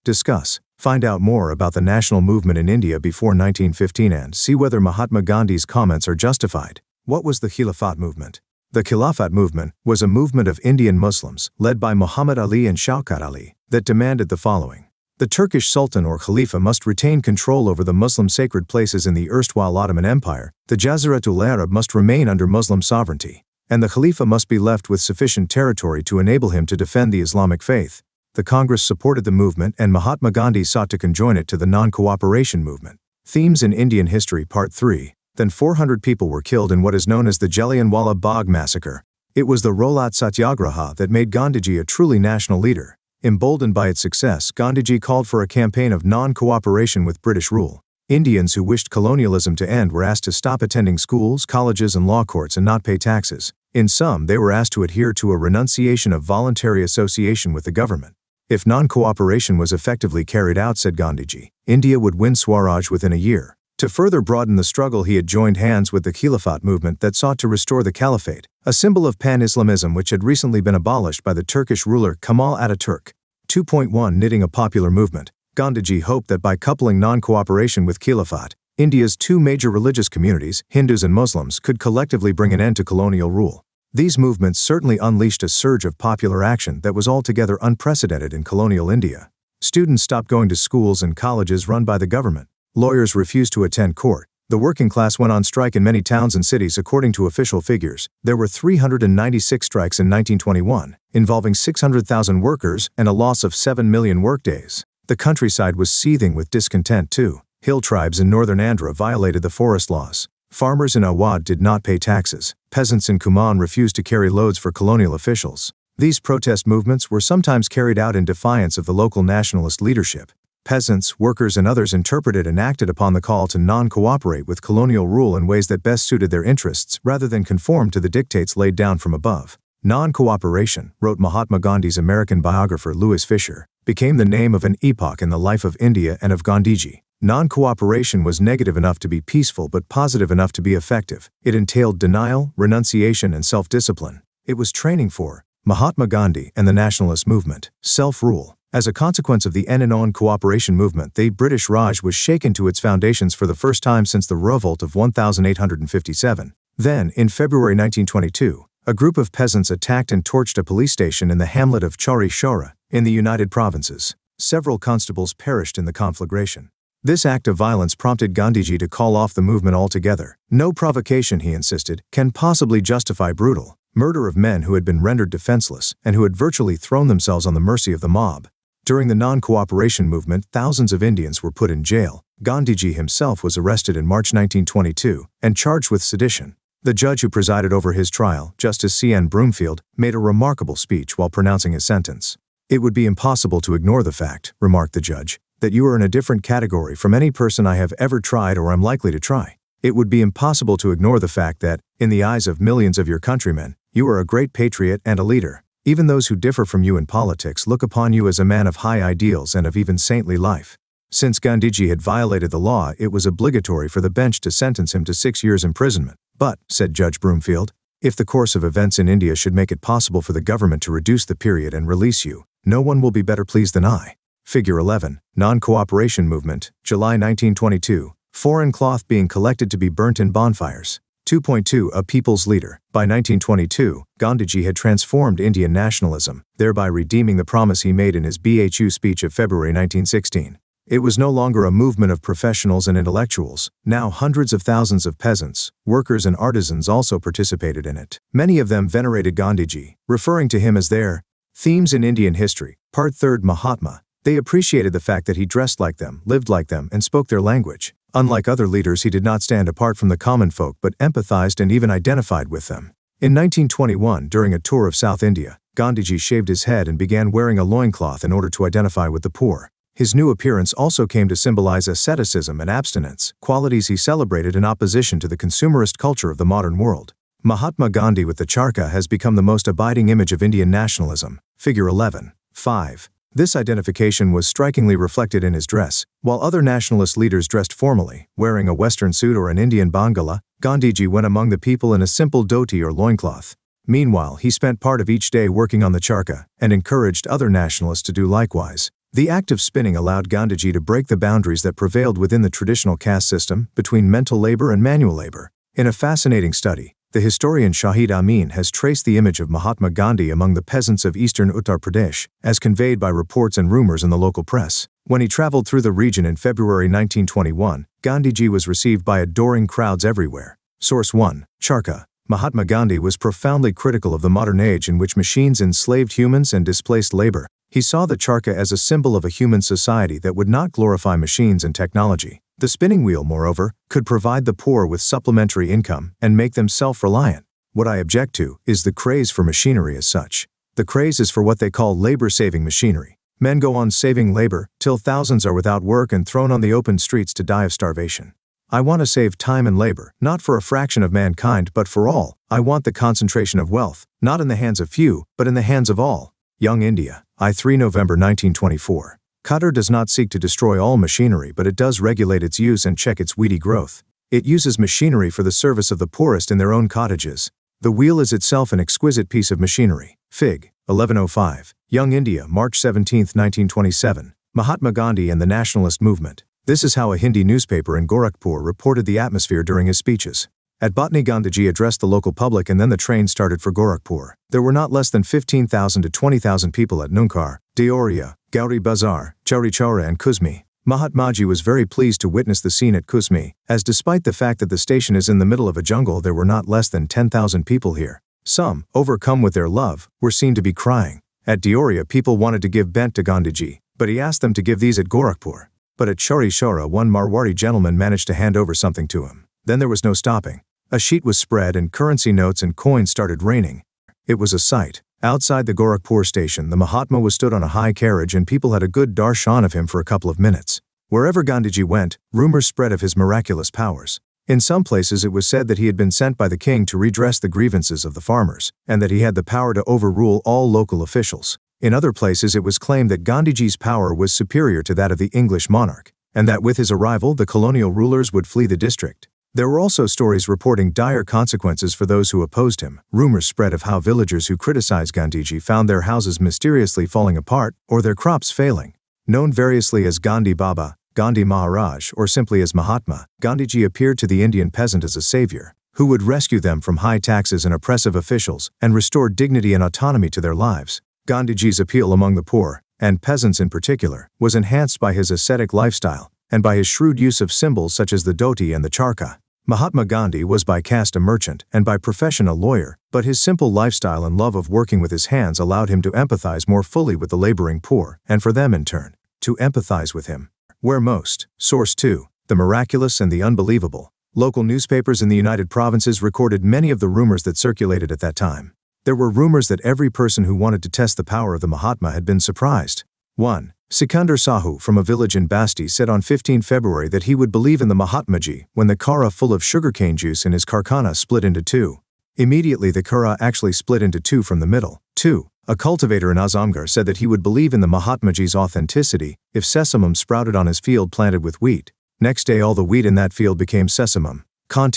Discuss. Find out more about the national movement in India before 1915 and see whether Mahatma Gandhi's comments are justified. What was the Khilafat movement? The Khilafat movement was a movement of Indian Muslims, led by Muhammad Ali and Shaukat Ali, that demanded the following. The Turkish Sultan or Khalifa must retain control over the Muslim sacred places in the erstwhile Ottoman Empire, the Jaziratul Arab must remain under Muslim sovereignty, and the Khalifa must be left with sufficient territory to enable him to defend the Islamic faith. The Congress supported the movement and Mahatma Gandhi sought to conjoin it to the non-cooperation movement. Themes in Indian History Part 3. Then 400 people were killed in what is known as the Jallianwala Bagh massacre. It was the Rowlatt Satyagraha that made Gandhiji a truly national leader. Emboldened by its success, Gandhiji called for a campaign of non-cooperation with British rule. Indians who wished colonialism to end were asked to stop attending schools, colleges, and law courts and not pay taxes. In sum, they were asked to adhere to a renunciation of voluntary association with the government. If non-cooperation was effectively carried out, said Gandhiji, India would win Swaraj within a year. To further broaden the struggle, he had joined hands with the Khilafat movement that sought to restore the caliphate, a symbol of pan-Islamism which had recently been abolished by the Turkish ruler Kemal Ataturk. 2.1 Knitting a popular movement. Gandhiji hoped that by coupling non-cooperation with Khilafat, India's two major religious communities, Hindus and Muslims, could collectively bring an end to colonial rule. These movements certainly unleashed a surge of popular action that was altogether unprecedented in colonial India. Students stopped going to schools and colleges run by the government. Lawyers refused to attend court. The working class went on strike in many towns and cities. According to official figures, there were 396 strikes in 1921, involving 600,000 workers and a loss of 7 million workdays. The countryside was seething with discontent too. Hill tribes in northern Andhra violated the forest laws. Farmers in Awadh did not pay taxes. Peasants in Kumaon refused to carry loads for colonial officials. These protest movements were sometimes carried out in defiance of the local nationalist leadership. Peasants, workers, and others interpreted and acted upon the call to non-cooperate with colonial rule in ways that best suited their interests rather than conform to the dictates laid down from above. Non-cooperation, wrote Mahatma Gandhi's American biographer Louis Fisher, became the name of an epoch in the life of India and of Gandhiji. Non-cooperation was negative enough to be peaceful but positive enough to be effective. It entailed denial, renunciation, and self-discipline. It was training for Mahatma Gandhi and the nationalist movement, self-rule. As a consequence of the non-cooperation movement, the British Raj was shaken to its foundations for the first time since the revolt of 1857. Then, in February 1922, a group of peasants attacked and torched a police station in the hamlet of Chauri Chaura, in the United Provinces. Several constables perished in the conflagration. This act of violence prompted Gandhiji to call off the movement altogether. No provocation, he insisted, can possibly justify brutal murder of men who had been rendered defenseless and who had virtually thrown themselves on the mercy of the mob. During the non-cooperation movement, thousands of Indians were put in jail. Gandhiji himself was arrested in March 1922 and charged with sedition. The judge who presided over his trial, Justice C.N. Broomfield, made a remarkable speech while pronouncing his sentence. "It would be impossible to ignore the fact," remarked the judge, "that you are in a different category from any person I have ever tried or am likely to try. It would be impossible to ignore the fact that, in the eyes of millions of your countrymen, you are a great patriot and a leader. Even those who differ from you in politics look upon you as a man of high ideals and of even saintly life." Since Gandhiji had violated the law, it was obligatory for the bench to sentence him to 6 years' imprisonment. "But," said Judge Broomfield, "if the course of events in India should make it possible for the government to reduce the period and release you, no one will be better pleased than I." Figure 11, Non-Cooperation Movement, July 1922, foreign cloth being collected to be burnt in bonfires. 2.2 A people's leader. By 1922, Gandhiji had transformed Indian nationalism, thereby redeeming the promise he made in his BHU speech of February 1916. It was no longer a movement of professionals and intellectuals. Now hundreds of thousands of peasants, workers, and artisans also participated in it. Many of them venerated Gandhiji, referring to him as their themes in Indian history. Part 3 Mahatma. They appreciated the fact that he dressed like them, lived like them, and spoke their language. Unlike other leaders, he did not stand apart from the common folk but empathized and even identified with them. In 1921, during a tour of South India, Gandhiji shaved his head and began wearing a loincloth in order to identify with the poor. His new appearance also came to symbolize asceticism and abstinence, qualities he celebrated in opposition to the consumerist culture of the modern world. Mahatma Gandhi with the charkha has become the most abiding image of Indian nationalism. Figure 11. 5. This identification was strikingly reflected in his dress. While other nationalist leaders dressed formally, wearing a Western suit or an Indian bangala, Gandhiji went among the people in a simple dhoti or loincloth. Meanwhile, he spent part of each day working on the charkha and encouraged other nationalists to do likewise. The act of spinning allowed Gandhiji to break the boundaries that prevailed within the traditional caste system between mental labor and manual labor. In a fascinating study, the historian Shahid Amin has traced the image of Mahatma Gandhi among the peasants of eastern Uttar Pradesh, as conveyed by reports and rumors in the local press. When he traveled through the region in February 1921, Gandhiji was received by adoring crowds everywhere. Source 1. Charkha. Mahatma Gandhi was profoundly critical of the modern age in which machines enslaved humans and displaced labor. He saw the charkha as a symbol of a human society that would not glorify machines and technology. The spinning wheel, moreover, could provide the poor with supplementary income and make them self-reliant. What I object to is the craze for machinery as such. The craze is for what they call labor-saving machinery. Men go on saving labor till thousands are without work and thrown on the open streets to die of starvation. I want to save time and labor, not for a fraction of mankind but for all. I want the concentration of wealth, not in the hands of few, but in the hands of all. Young India, I3 November 1924. Qatar does not seek to destroy all machinery, but it does regulate its use and check its weedy growth. It uses machinery for the service of the poorest in their own cottages. The wheel is itself an exquisite piece of machinery. Fig. 1105. Young India, March 17, 1927. Mahatma Gandhi and the Nationalist Movement. This is how a Hindi newspaper in Gorakhpur reported the atmosphere during his speeches. At Botany, Gandhiji addressed the local public and then the train started for Gorakhpur. There were not less than 15,000 to 20,000 people at Nunkar, Deoria, Gauri Bazar, Chauri Chaura and Kuzmi. Mahatmaji was very pleased to witness the scene at Kuzmi, as despite the fact that the station is in the middle of a jungle, there were not less than 10,000 people here. Some, overcome with their love, were seen to be crying. At Deoria, people wanted to give bent to Gandhiji, but he asked them to give these at Gorakhpur. But at Chauri Chaura, one Marwari gentleman managed to hand over something to him. Then there was no stopping. A sheet was spread and currency notes and coins started raining. It was a sight. Outside the Gorakhpur station, the Mahatma was stood on a high carriage and people had a good darshan of him for a couple of minutes. Wherever Gandhiji went, rumors spread of his miraculous powers. In some places it was said that he had been sent by the king to redress the grievances of the farmers, and that he had the power to overrule all local officials. In other places it was claimed that Gandhiji's power was superior to that of the English monarch, and that with his arrival the colonial rulers would flee the district. There were also stories reporting dire consequences for those who opposed him. Rumors spread of how villagers who criticized Gandhiji found their houses mysteriously falling apart or their crops failing. Known variously as Gandhi Baba, Gandhi Maharaj, or simply as Mahatma, Gandhiji appeared to the Indian peasant as a savior, who would rescue them from high taxes and oppressive officials and restore dignity and autonomy to their lives. Gandhiji's appeal among the poor, and peasants in particular, was enhanced by his ascetic lifestyle, and by his shrewd use of symbols such as the dhoti and the charkha. Mahatma Gandhi was by caste a merchant and by profession a lawyer, but his simple lifestyle and love of working with his hands allowed him to empathize more fully with the laboring poor, and for them in turn, to empathize with him. Where most. Source 2. The Miraculous and the Unbelievable. Local newspapers in the United Provinces recorded many of the rumors that circulated at that time. There were rumors that every person who wanted to test the power of the Mahatma had been surprised. 1. Sikandar Sahu from a village in Basti said on 15 February that he would believe in the Mahatmaji when the kara full of sugarcane juice in his karkhana split into two. Immediately the kara actually split into two from the middle. 2. A cultivator in Azamgarh said that he would believe in the Mahatmaji's authenticity if sesamum sprouted on his field planted with wheat. Next day all the wheat in that field became sesamum. Kant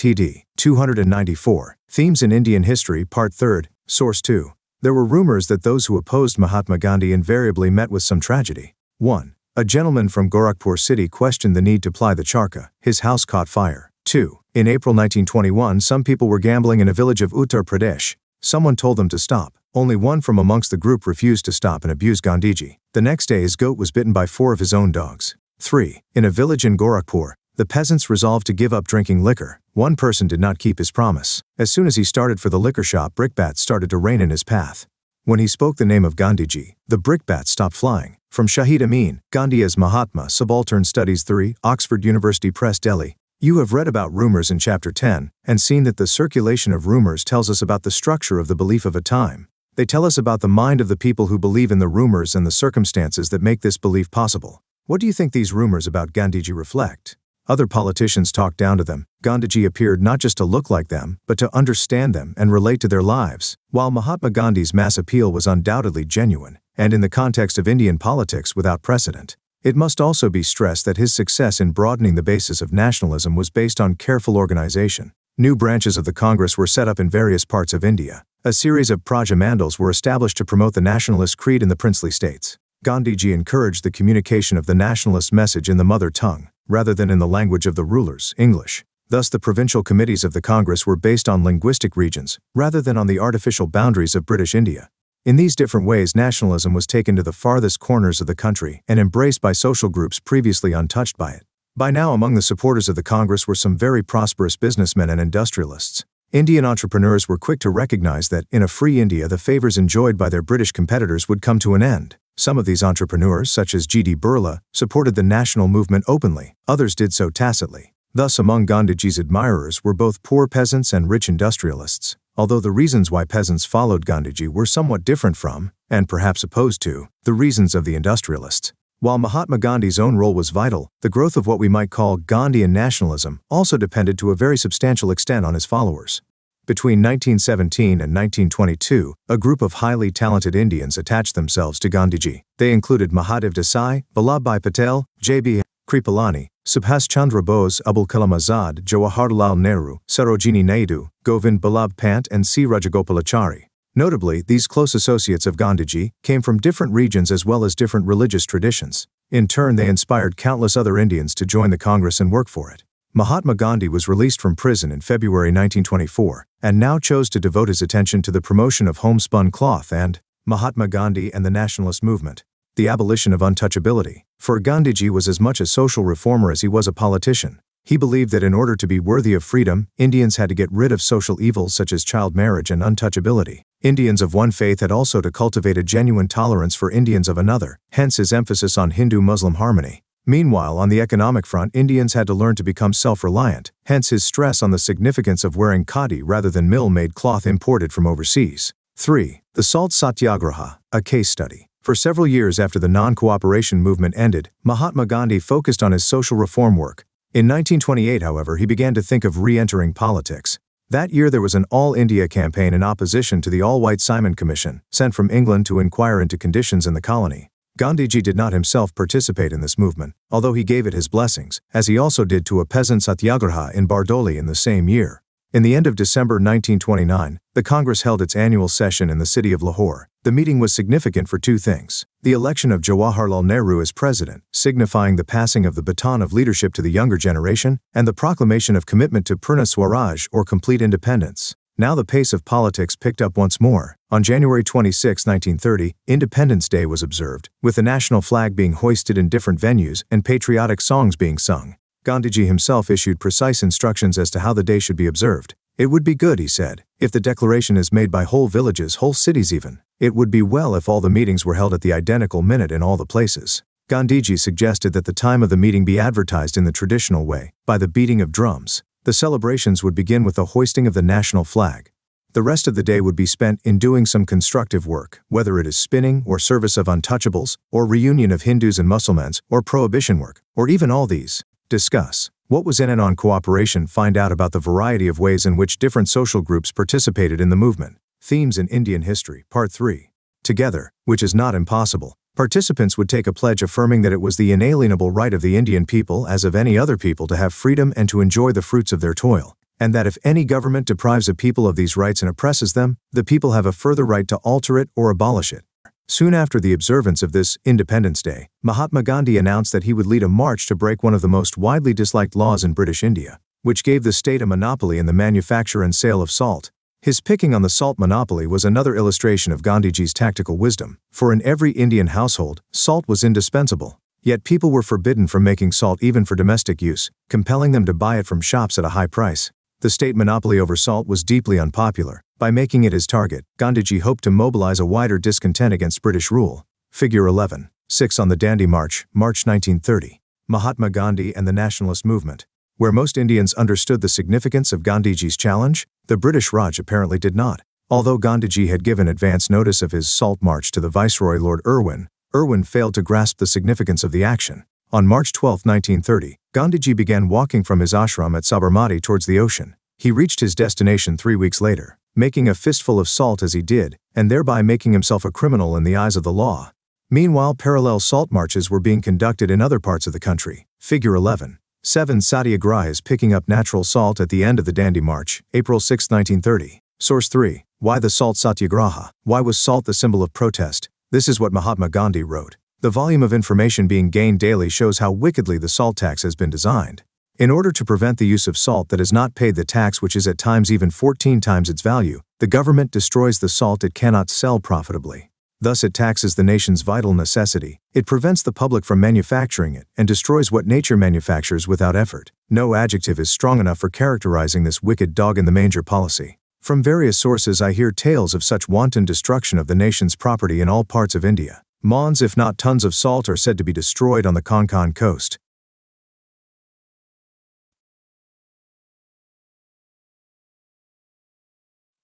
294. Themes in Indian History, Part 3, Source 2. There were rumors that those who opposed Mahatma Gandhi invariably met with some tragedy. 1. A gentleman from Gorakhpur city questioned the need to ply the charkha. His house caught fire. 2. In April 1921, some people were gambling in a village of Uttar Pradesh. Someone told them to stop. Only one from amongst the group refused to stop and abused Gandhiji. The next day his goat was bitten by 4 of his own dogs. 3. In a village in Gorakhpur, the peasants resolved to give up drinking liquor. One person did not keep his promise. As soon as he started for the liquor shop, brickbats started to rain in his path. When he spoke the name of Gandhiji, the brickbats stopped flying. From Shahid Amin, Gandhi as Mahatma, Subaltern Studies 3, Oxford University Press, Delhi. You have read about rumors in Chapter 10, and seen that the circulation of rumors tells us about the structure of the belief of a time. They tell us about the mind of the people who believe in the rumors and the circumstances that make this belief possible. What do you think these rumors about Gandhiji reflect? Other politicians talked down to them. Gandhiji appeared not just to look like them, but to understand them and relate to their lives. While Mahatma Gandhi's mass appeal was undoubtedly genuine, and in the context of Indian politics without precedent, it must also be stressed that his success in broadening the basis of nationalism was based on careful organization. New branches of the Congress were set up in various parts of India. A series of Praja Mandals were established to promote the nationalist creed in the princely states. Gandhiji encouraged the communication of the nationalist message in the mother tongue, rather than in the language of the rulers, English. Thus the provincial committees of the Congress were based on linguistic regions, rather than on the artificial boundaries of British India. In these different ways nationalism was taken to the farthest corners of the country and embraced by social groups previously untouched by it. By now among the supporters of the Congress were some very prosperous businessmen and industrialists. Indian entrepreneurs were quick to recognize that, in a free India, the favors enjoyed by their British competitors would come to an end. Some of these entrepreneurs, such as G.D. Birla, supported the national movement openly, others did so tacitly. Thus among Gandhiji's admirers were both poor peasants and rich industrialists, although the reasons why peasants followed Gandhiji were somewhat different from, and perhaps opposed to, the reasons of the industrialists. While Mahatma Gandhi's own role was vital, the growth of what we might call Gandhian nationalism also depended to a very substantial extent on his followers. Between 1917 and 1922, a group of highly talented Indians attached themselves to Gandhiji. They included Mahadev Desai, Vallabhbhai Patel, J.B. Kripalani, Subhas Chandra Bose, Abul Kalam Azad, Jawaharlal Nehru, Sarojini Naidu, Govind Ballabh Pant, and C. Rajagopalachari. Notably, these close associates of Gandhiji came from different regions as well as different religious traditions. In turn, they inspired countless other Indians to join the Congress and work for it. Mahatma Gandhi was released from prison in February 1924, and now chose to devote his attention to the promotion of homespun cloth and Mahatma Gandhi and the nationalist movement. The abolition of untouchability. For Gandhiji was as much a social reformer as he was a politician. He believed that in order to be worthy of freedom, Indians had to get rid of social evils such as child marriage and untouchability. Indians of one faith had also to cultivate a genuine tolerance for Indians of another, hence his emphasis on Hindu-Muslim harmony. Meanwhile, on the economic front, Indians had to learn to become self-reliant, hence his stress on the significance of wearing khadi rather than mill-made cloth imported from overseas. 3. The Salt Satyagraha, a case study. For several years after the non-cooperation movement ended, Mahatma Gandhi focused on his social reform work. In 1928, however, he began to think of re-entering politics. That year there was an all-India campaign in opposition to the all-white Simon Commission, sent from England to inquire into conditions in the colony. Gandhiji did not himself participate in this movement, although he gave it his blessings, as he also did to a peasant satyagraha in Bardoli in the same year. In the end of December 1929, the Congress held its annual session in the city of Lahore. The meeting was significant for two things: the election of Jawaharlal Nehru as president, signifying the passing of the baton of leadership to the younger generation, and the proclamation of commitment to Purna Swaraj, or complete independence. Now the pace of politics picked up once more. On January 26, 1930, Independence Day was observed, with the national flag being hoisted in different venues and patriotic songs being sung. Gandhiji himself issued precise instructions as to how the day should be observed. It would be good, he said, if the declaration is made by whole villages, whole cities even. It would be well if all the meetings were held at the identical minute in all the places. Gandhiji suggested that the time of the meeting be advertised in the traditional way, by the beating of drums. The celebrations would begin with the hoisting of the national flag. The rest of the day would be spent in doing some constructive work, whether it is spinning or service of untouchables, or reunion of Hindus and Muslimans, or prohibition work, or even all these. Discuss what was in and on cooperation. Find out about the variety of ways in which different social groups participated in the movement. Themes in Indian History, Part 3. Together, which is not impossible. Participants would take a pledge affirming that it was the inalienable right of the Indian people, as of any other people, to have freedom and to enjoy the fruits of their toil, and that if any government deprives a people of these rights and oppresses them, the people have a further right to alter it or abolish it. Soon after the observance of this Independence Day, Mahatma Gandhi announced that he would lead a march to break one of the most widely disliked laws in British India, which gave the state a monopoly in the manufacture and sale of salt. His picking on the salt monopoly was another illustration of Gandhiji's tactical wisdom, for in every Indian household, salt was indispensable. Yet people were forbidden from making salt even for domestic use, compelling them to buy it from shops at a high price. The state monopoly over salt was deeply unpopular. By making it his target, Gandhiji hoped to mobilize a wider discontent against British rule. Figure 11. 6 on the Dandi March, March 1930. Mahatma Gandhi and the nationalist movement. Where most Indians understood the significance of Gandhiji's challenge, the British Raj apparently did not. Although Gandhiji had given advance notice of his salt march to the Viceroy Lord Irwin, Irwin failed to grasp the significance of the action. On March 12, 1930, Gandhiji began walking from his ashram at Sabarmati towards the ocean. He reached his destination 3 weeks later, making a fistful of salt as he did, and thereby making himself a criminal in the eyes of the law. Meanwhile, parallel salt marches were being conducted in other parts of the country. Figure 11. 7 Satyagrahas picking up natural salt at the end of the Dandi March, April 6, 1930. Source 3. Why the Salt Satyagraha? Why was salt the symbol of protest? This is what Mahatma Gandhi wrote. The volume of information being gained daily shows how wickedly the salt tax has been designed. In order to prevent the use of salt that has not paid the tax, which is at times even 14 times its value, the government destroys the salt it cannot sell profitably. Thus it taxes the nation's vital necessity, it prevents the public from manufacturing it, and destroys what nature manufactures without effort. No adjective is strong enough for characterizing this wicked dog-in-the-manger policy. From various sources I hear tales of such wanton destruction of the nation's property in all parts of India. Mons if not tons of salt are said to be destroyed on the Konkan coast.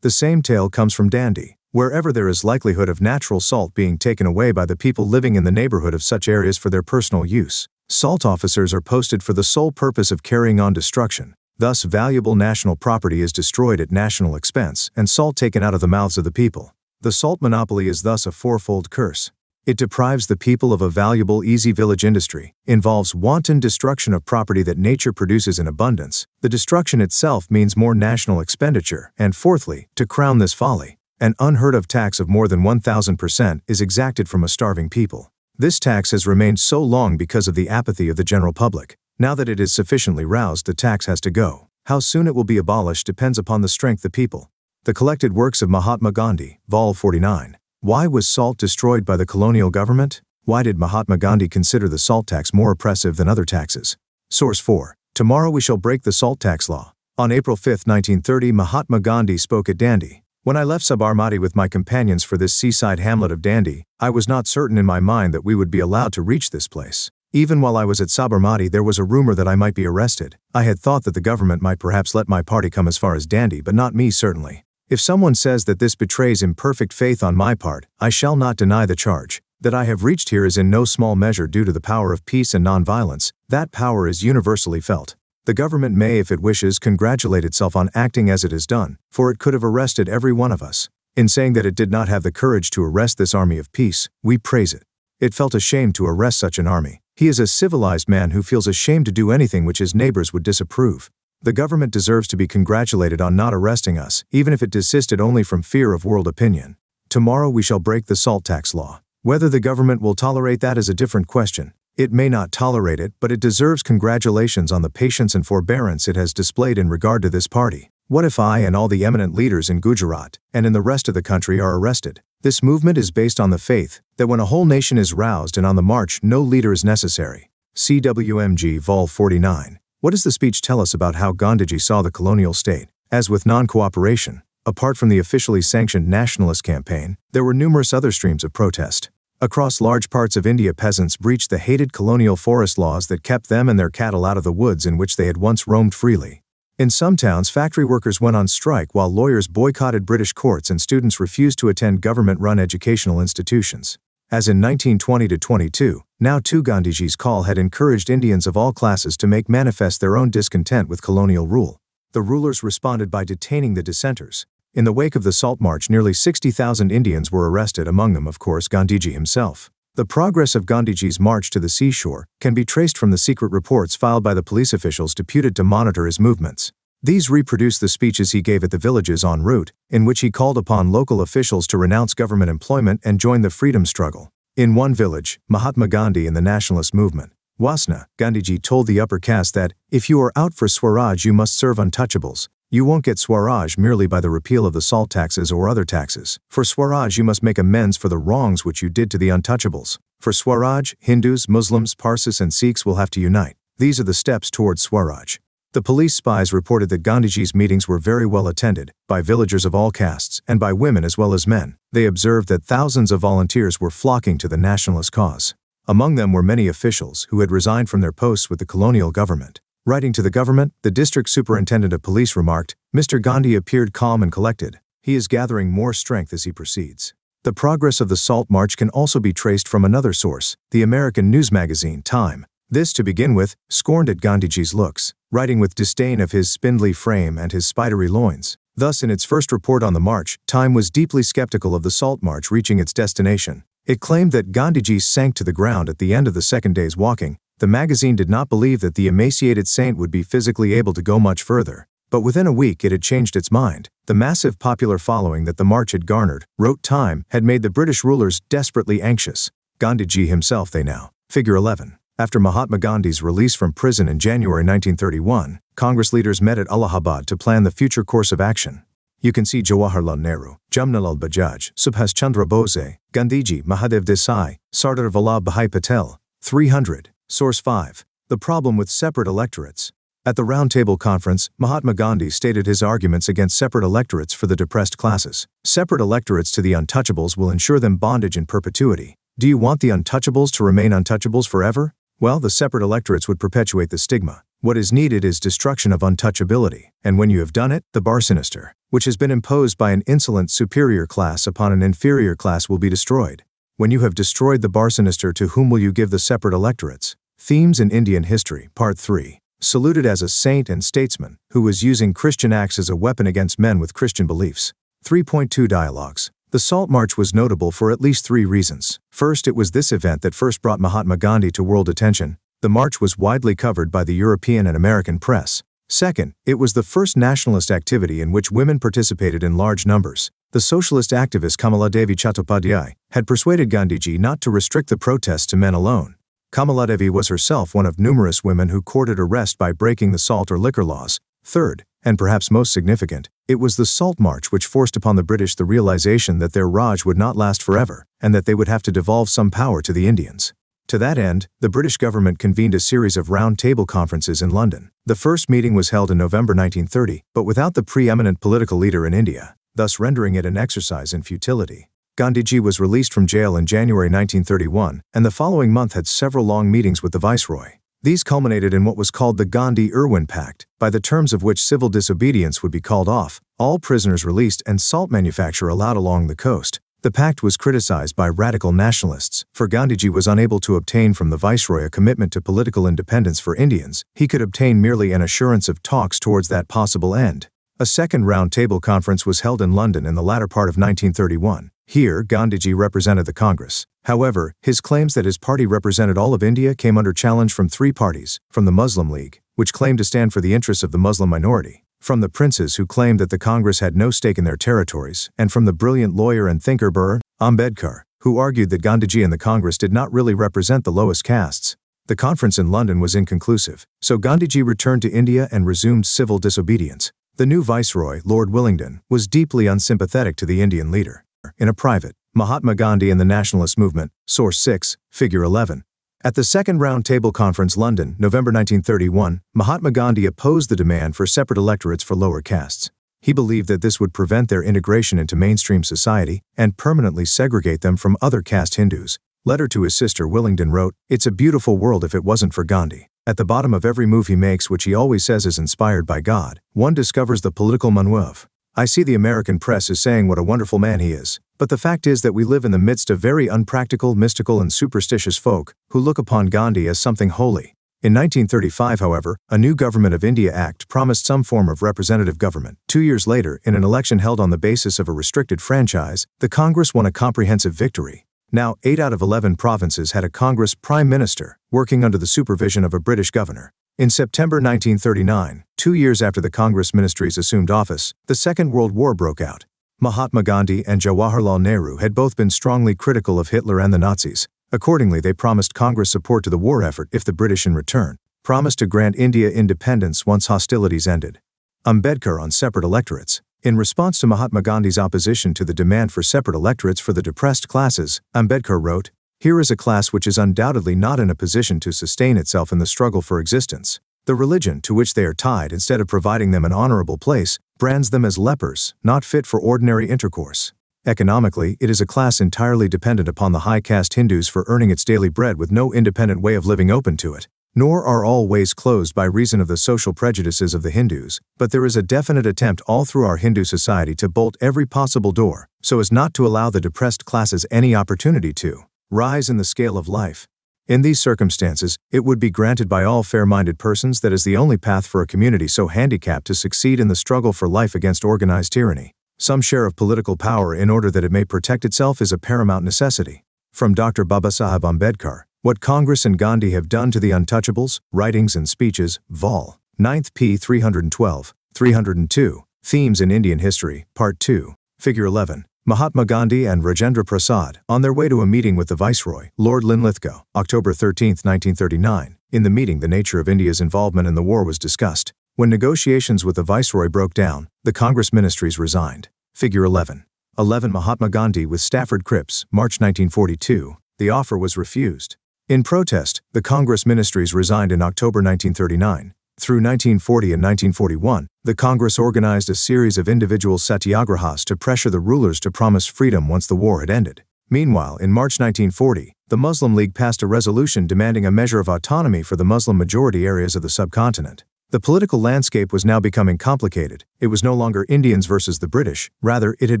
The same tale comes from Dandi. Wherever there is likelihood of natural salt being taken away by the people living in the neighborhood of such areas for their personal use, salt officers are posted for the sole purpose of carrying on destruction. Thus, valuable national property is destroyed at national expense and salt taken out of the mouths of the people. The salt monopoly is thus a fourfold curse. It deprives the people of a valuable easy village industry, involves wanton destruction of property that nature produces in abundance. The destruction itself means more national expenditure, and fourthly, to crown this folly, an unheard of tax of more than 1,000% is exacted from a starving people. This tax has remained so long because of the apathy of the general public. Now that it is sufficiently roused, the tax has to go. How soon it will be abolished depends upon the strength of the people. The Collected Works of Mahatma Gandhi, Vol. 49. Why was salt destroyed by the colonial government? Why did Mahatma Gandhi consider the salt tax more oppressive than other taxes? Source 4. Tomorrow we shall break the salt tax law. On April 5, 1930, Mahatma Gandhi spoke at Dandi. When I left Sabarmati with my companions for this seaside hamlet of Dandi, I was not certain in my mind that we would be allowed to reach this place. Even while I was at Sabarmati, there was a rumor that I might be arrested. I had thought that the government might perhaps let my party come as far as Dandi, but not me certainly. If someone says that this betrays imperfect faith on my part, I shall not deny the charge. That I have reached here is in no small measure due to the power of peace and nonviolence. That power is universally felt. The government may, if it wishes, congratulate itself on acting as it has done, for it could have arrested every one of us. In saying that it did not have the courage to arrest this army of peace, we praise it. It felt ashamed to arrest such an army. He is a civilized man who feels ashamed to do anything which his neighbors would disapprove. The government deserves to be congratulated on not arresting us, even if it desisted only from fear of world opinion. Tomorrow we shall break the salt tax law. Whether the government will tolerate that is a different question. It may not tolerate it, but it deserves congratulations on the patience and forbearance it has displayed in regard to this party. What if I and all the eminent leaders in Gujarat and in the rest of the country are arrested? This movement is based on the faith that when a whole nation is roused and on the march, no leader is necessary. CWMG Vol. 49. What does the speech tell us about how Gandhiji saw the colonial state? As with non-cooperation, apart from the officially sanctioned nationalist campaign, there were numerous other streams of protest. Across large parts of India, peasants breached the hated colonial forest laws that kept them and their cattle out of the woods in which they had once roamed freely. In some towns, factory workers went on strike while lawyers boycotted British courts and students refused to attend government-run educational institutions. As in 1920-22, now too Gandhiji's call had encouraged Indians of all classes to make manifest their own discontent with colonial rule. The rulers responded by detaining the dissenters. In the wake of the Salt March, nearly 60,000 Indians were arrested, among them, of course, Gandhiji himself. The progress of Gandhiji's march to the seashore can be traced from the secret reports filed by the police officials deputed to monitor his movements. These reproduce the speeches he gave at the villages en route, in which he called upon local officials to renounce government employment and join the freedom struggle. In one village, Mahatma Gandhi and the nationalist movement, Wasna, Gandhiji told the upper caste that, if you are out for Swaraj you must serve untouchables. You won't get Swaraj merely by the repeal of the salt taxes or other taxes. For Swaraj you must make amends for the wrongs which you did to the untouchables. For Swaraj, Hindus, Muslims, Parsis and Sikhs will have to unite. These are the steps towards Swaraj. The police spies reported that Gandhiji's meetings were very well attended, by villagers of all castes, and by women as well as men. They observed that thousands of volunteers were flocking to the nationalist cause. Among them were many officials who had resigned from their posts with the colonial government. Writing to the government, the district superintendent of police remarked, "Mr. Gandhi appeared calm and collected. He is gathering more strength as he proceeds." The progress of the Salt March can also be traced from another source, the American news magazine Time. This, to begin with, scorned at Gandhiji's looks, writing with disdain of his spindly frame and his spidery loins. Thus, in its first report on the march, Time was deeply skeptical of the Salt March reaching its destination. It claimed that Gandhiji sank to the ground at the end of the second day's walking. The magazine did not believe that the emaciated saint would be physically able to go much further. But within a week it had changed its mind. The massive popular following that the march had garnered, wrote Time, had made the British rulers desperately anxious. Gandhiji himself they now. Figure 11. After Mahatma Gandhi's release from prison in January 1931, Congress leaders met at Allahabad to plan the future course of action. You can see Jawaharlal Nehru, Jamnalal Bajaj, Subhas Chandra Bose, Gandhiji, Mahadev Desai, Sardar Vallabhbhai Patel. 300. Source 5. The problem with separate electorates. At the Round Table Conference, Mahatma Gandhi stated his arguments against separate electorates for the depressed classes. Separate electorates to the untouchables will ensure them bondage in perpetuity. Do you want the untouchables to remain untouchables forever? Well, the separate electorates would perpetuate the stigma. What is needed is destruction of untouchability, and when you have done it, the bar sinister, which has been imposed by an insolent superior class upon an inferior class, will be destroyed. When you have destroyed the bar sinister, to whom will you give the separate electorates? Themes in Indian History, Part 3. saluted as a saint and statesman who was using Christian acts as a weapon against men with Christian beliefs. 3.2 Dialogues. The Salt March was notable for at least 3 reasons. First, it was this event that first brought Mahatma Gandhi to world attention. The march was widely covered by the European and American press. Second, it was the first nationalist activity in which women participated in large numbers. The socialist activist Kamaladevi Chattopadhyay had persuaded Gandhiji not to restrict the protests to men alone. Kamaladevi was herself one of numerous women who courted arrest by breaking the salt or liquor laws. Third, and perhaps most significant, it was the Salt March which forced upon the British the realization that their Raj would not last forever, and that they would have to devolve some power to the Indians. To that end, the British government convened a series of round-table conferences in London. The first meeting was held in November 1930, but without the preeminent political leader in India, thus rendering it an exercise in futility. Gandhiji was released from jail in January 1931, and the following month had several long meetings with the Viceroy. These culminated in what was called the Gandhi-Irwin Pact, by the terms of which civil disobedience would be called off, all prisoners released, and salt manufacture allowed along the coast. The pact was criticized by radical nationalists, for Gandhiji was unable to obtain from the Viceroy a commitment to political independence for Indians. He could obtain merely an assurance of talks towards that possible end. A second round-table conference was held in London in the latter part of 1931. Here, Gandhiji represented the Congress. However, his claims that his party represented all of India came under challenge from 3 parties: from the Muslim League, which claimed to stand for the interests of the Muslim minority; from the princes who claimed that the Congress had no stake in their territories; and from the brilliant lawyer and thinker Bir Ambedkar, who argued that Gandhiji and the Congress did not really represent the lowest castes. The conference in London was inconclusive, so Gandhiji returned to India and resumed civil disobedience. The new Viceroy, Lord Willingdon, was deeply unsympathetic to the Indian leader. In a private, Mahatma Gandhi and the Nationalist Movement, Source 6, Figure 11. At the Second Round Table Conference, London, November 1931, Mahatma Gandhi opposed the demand for separate electorates for lower castes. He believed that this would prevent their integration into mainstream society and permanently segregate them from other caste Hindus. Letter to his sister Willingdon wrote, "It's a beautiful world if it wasn't for Gandhi. At the bottom of every move he makes, which he always says is inspired by God, one discovers the political maneuver. I see the American press is saying what a wonderful man he is, but the fact is that we live in the midst of very unpractical, mystical and superstitious folk who look upon Gandhi as something holy." In 1935, however, a new Government of India Act promised some form of representative government. 2 years later, in an election held on the basis of a restricted franchise, the Congress won a comprehensive victory. Now, 8 out of 11 provinces had a Congress Prime Minister, working under the supervision of a British governor. In September 1939, 2 years after the Congress ministries assumed office, the Second World War broke out. Mahatma Gandhi and Jawaharlal Nehru had both been strongly critical of Hitler and the Nazis. Accordingly, they promised Congress support to the war effort if the British in return promised to grant India independence once hostilities ended. Ambedkar on separate electorates. In response to Mahatma Gandhi's opposition to the demand for separate electorates for the depressed classes, Ambedkar wrote, "Here is a class which is undoubtedly not in a position to sustain itself in the struggle for existence. The religion to which they are tied, instead of providing them an honorable place, brands them as lepers, not fit for ordinary intercourse. Economically, it is a class entirely dependent upon the high caste Hindus for earning its daily bread with no independent way of living open to it. Nor are all ways closed by reason of the social prejudices of the Hindus, but there is a definite attempt all through our Hindu society to bolt every possible door, so as not to allow the depressed classes any opportunity to rise in the scale of life. In these circumstances, it would be granted by all fair-minded persons that is the only path for a community so handicapped to succeed in the struggle for life against organized tyranny. Some share of political power in order that it may protect itself is a paramount necessity." From Dr. Babasaheb Ambedkar, What Congress and Gandhi Have Done to the Untouchables, Writings and Speeches, Vol. 9th p. 312, 302, Themes in Indian History, Part 2, Figure 11. Mahatma Gandhi and Rajendra Prasad, on their way to a meeting with the Viceroy, Lord Linlithgow, October 13, 1939. In the meeting, the nature of India's involvement in the war was discussed. When negotiations with the Viceroy broke down, the Congress ministries resigned. Figure 11. 11 Mahatma Gandhi with Stafford Cripps, March 1942. The offer was refused. In protest, the Congress ministries resigned in October 1939. Through 1940 and 1941, the Congress organized a series of individual satyagrahas to pressure the rulers to promise freedom once the war had ended. Meanwhile, in March 1940, the Muslim League passed a resolution demanding a measure of autonomy for the Muslim-majority areas of the subcontinent. The political landscape was now becoming complicated. It was no longer Indians versus the British. Rather, it had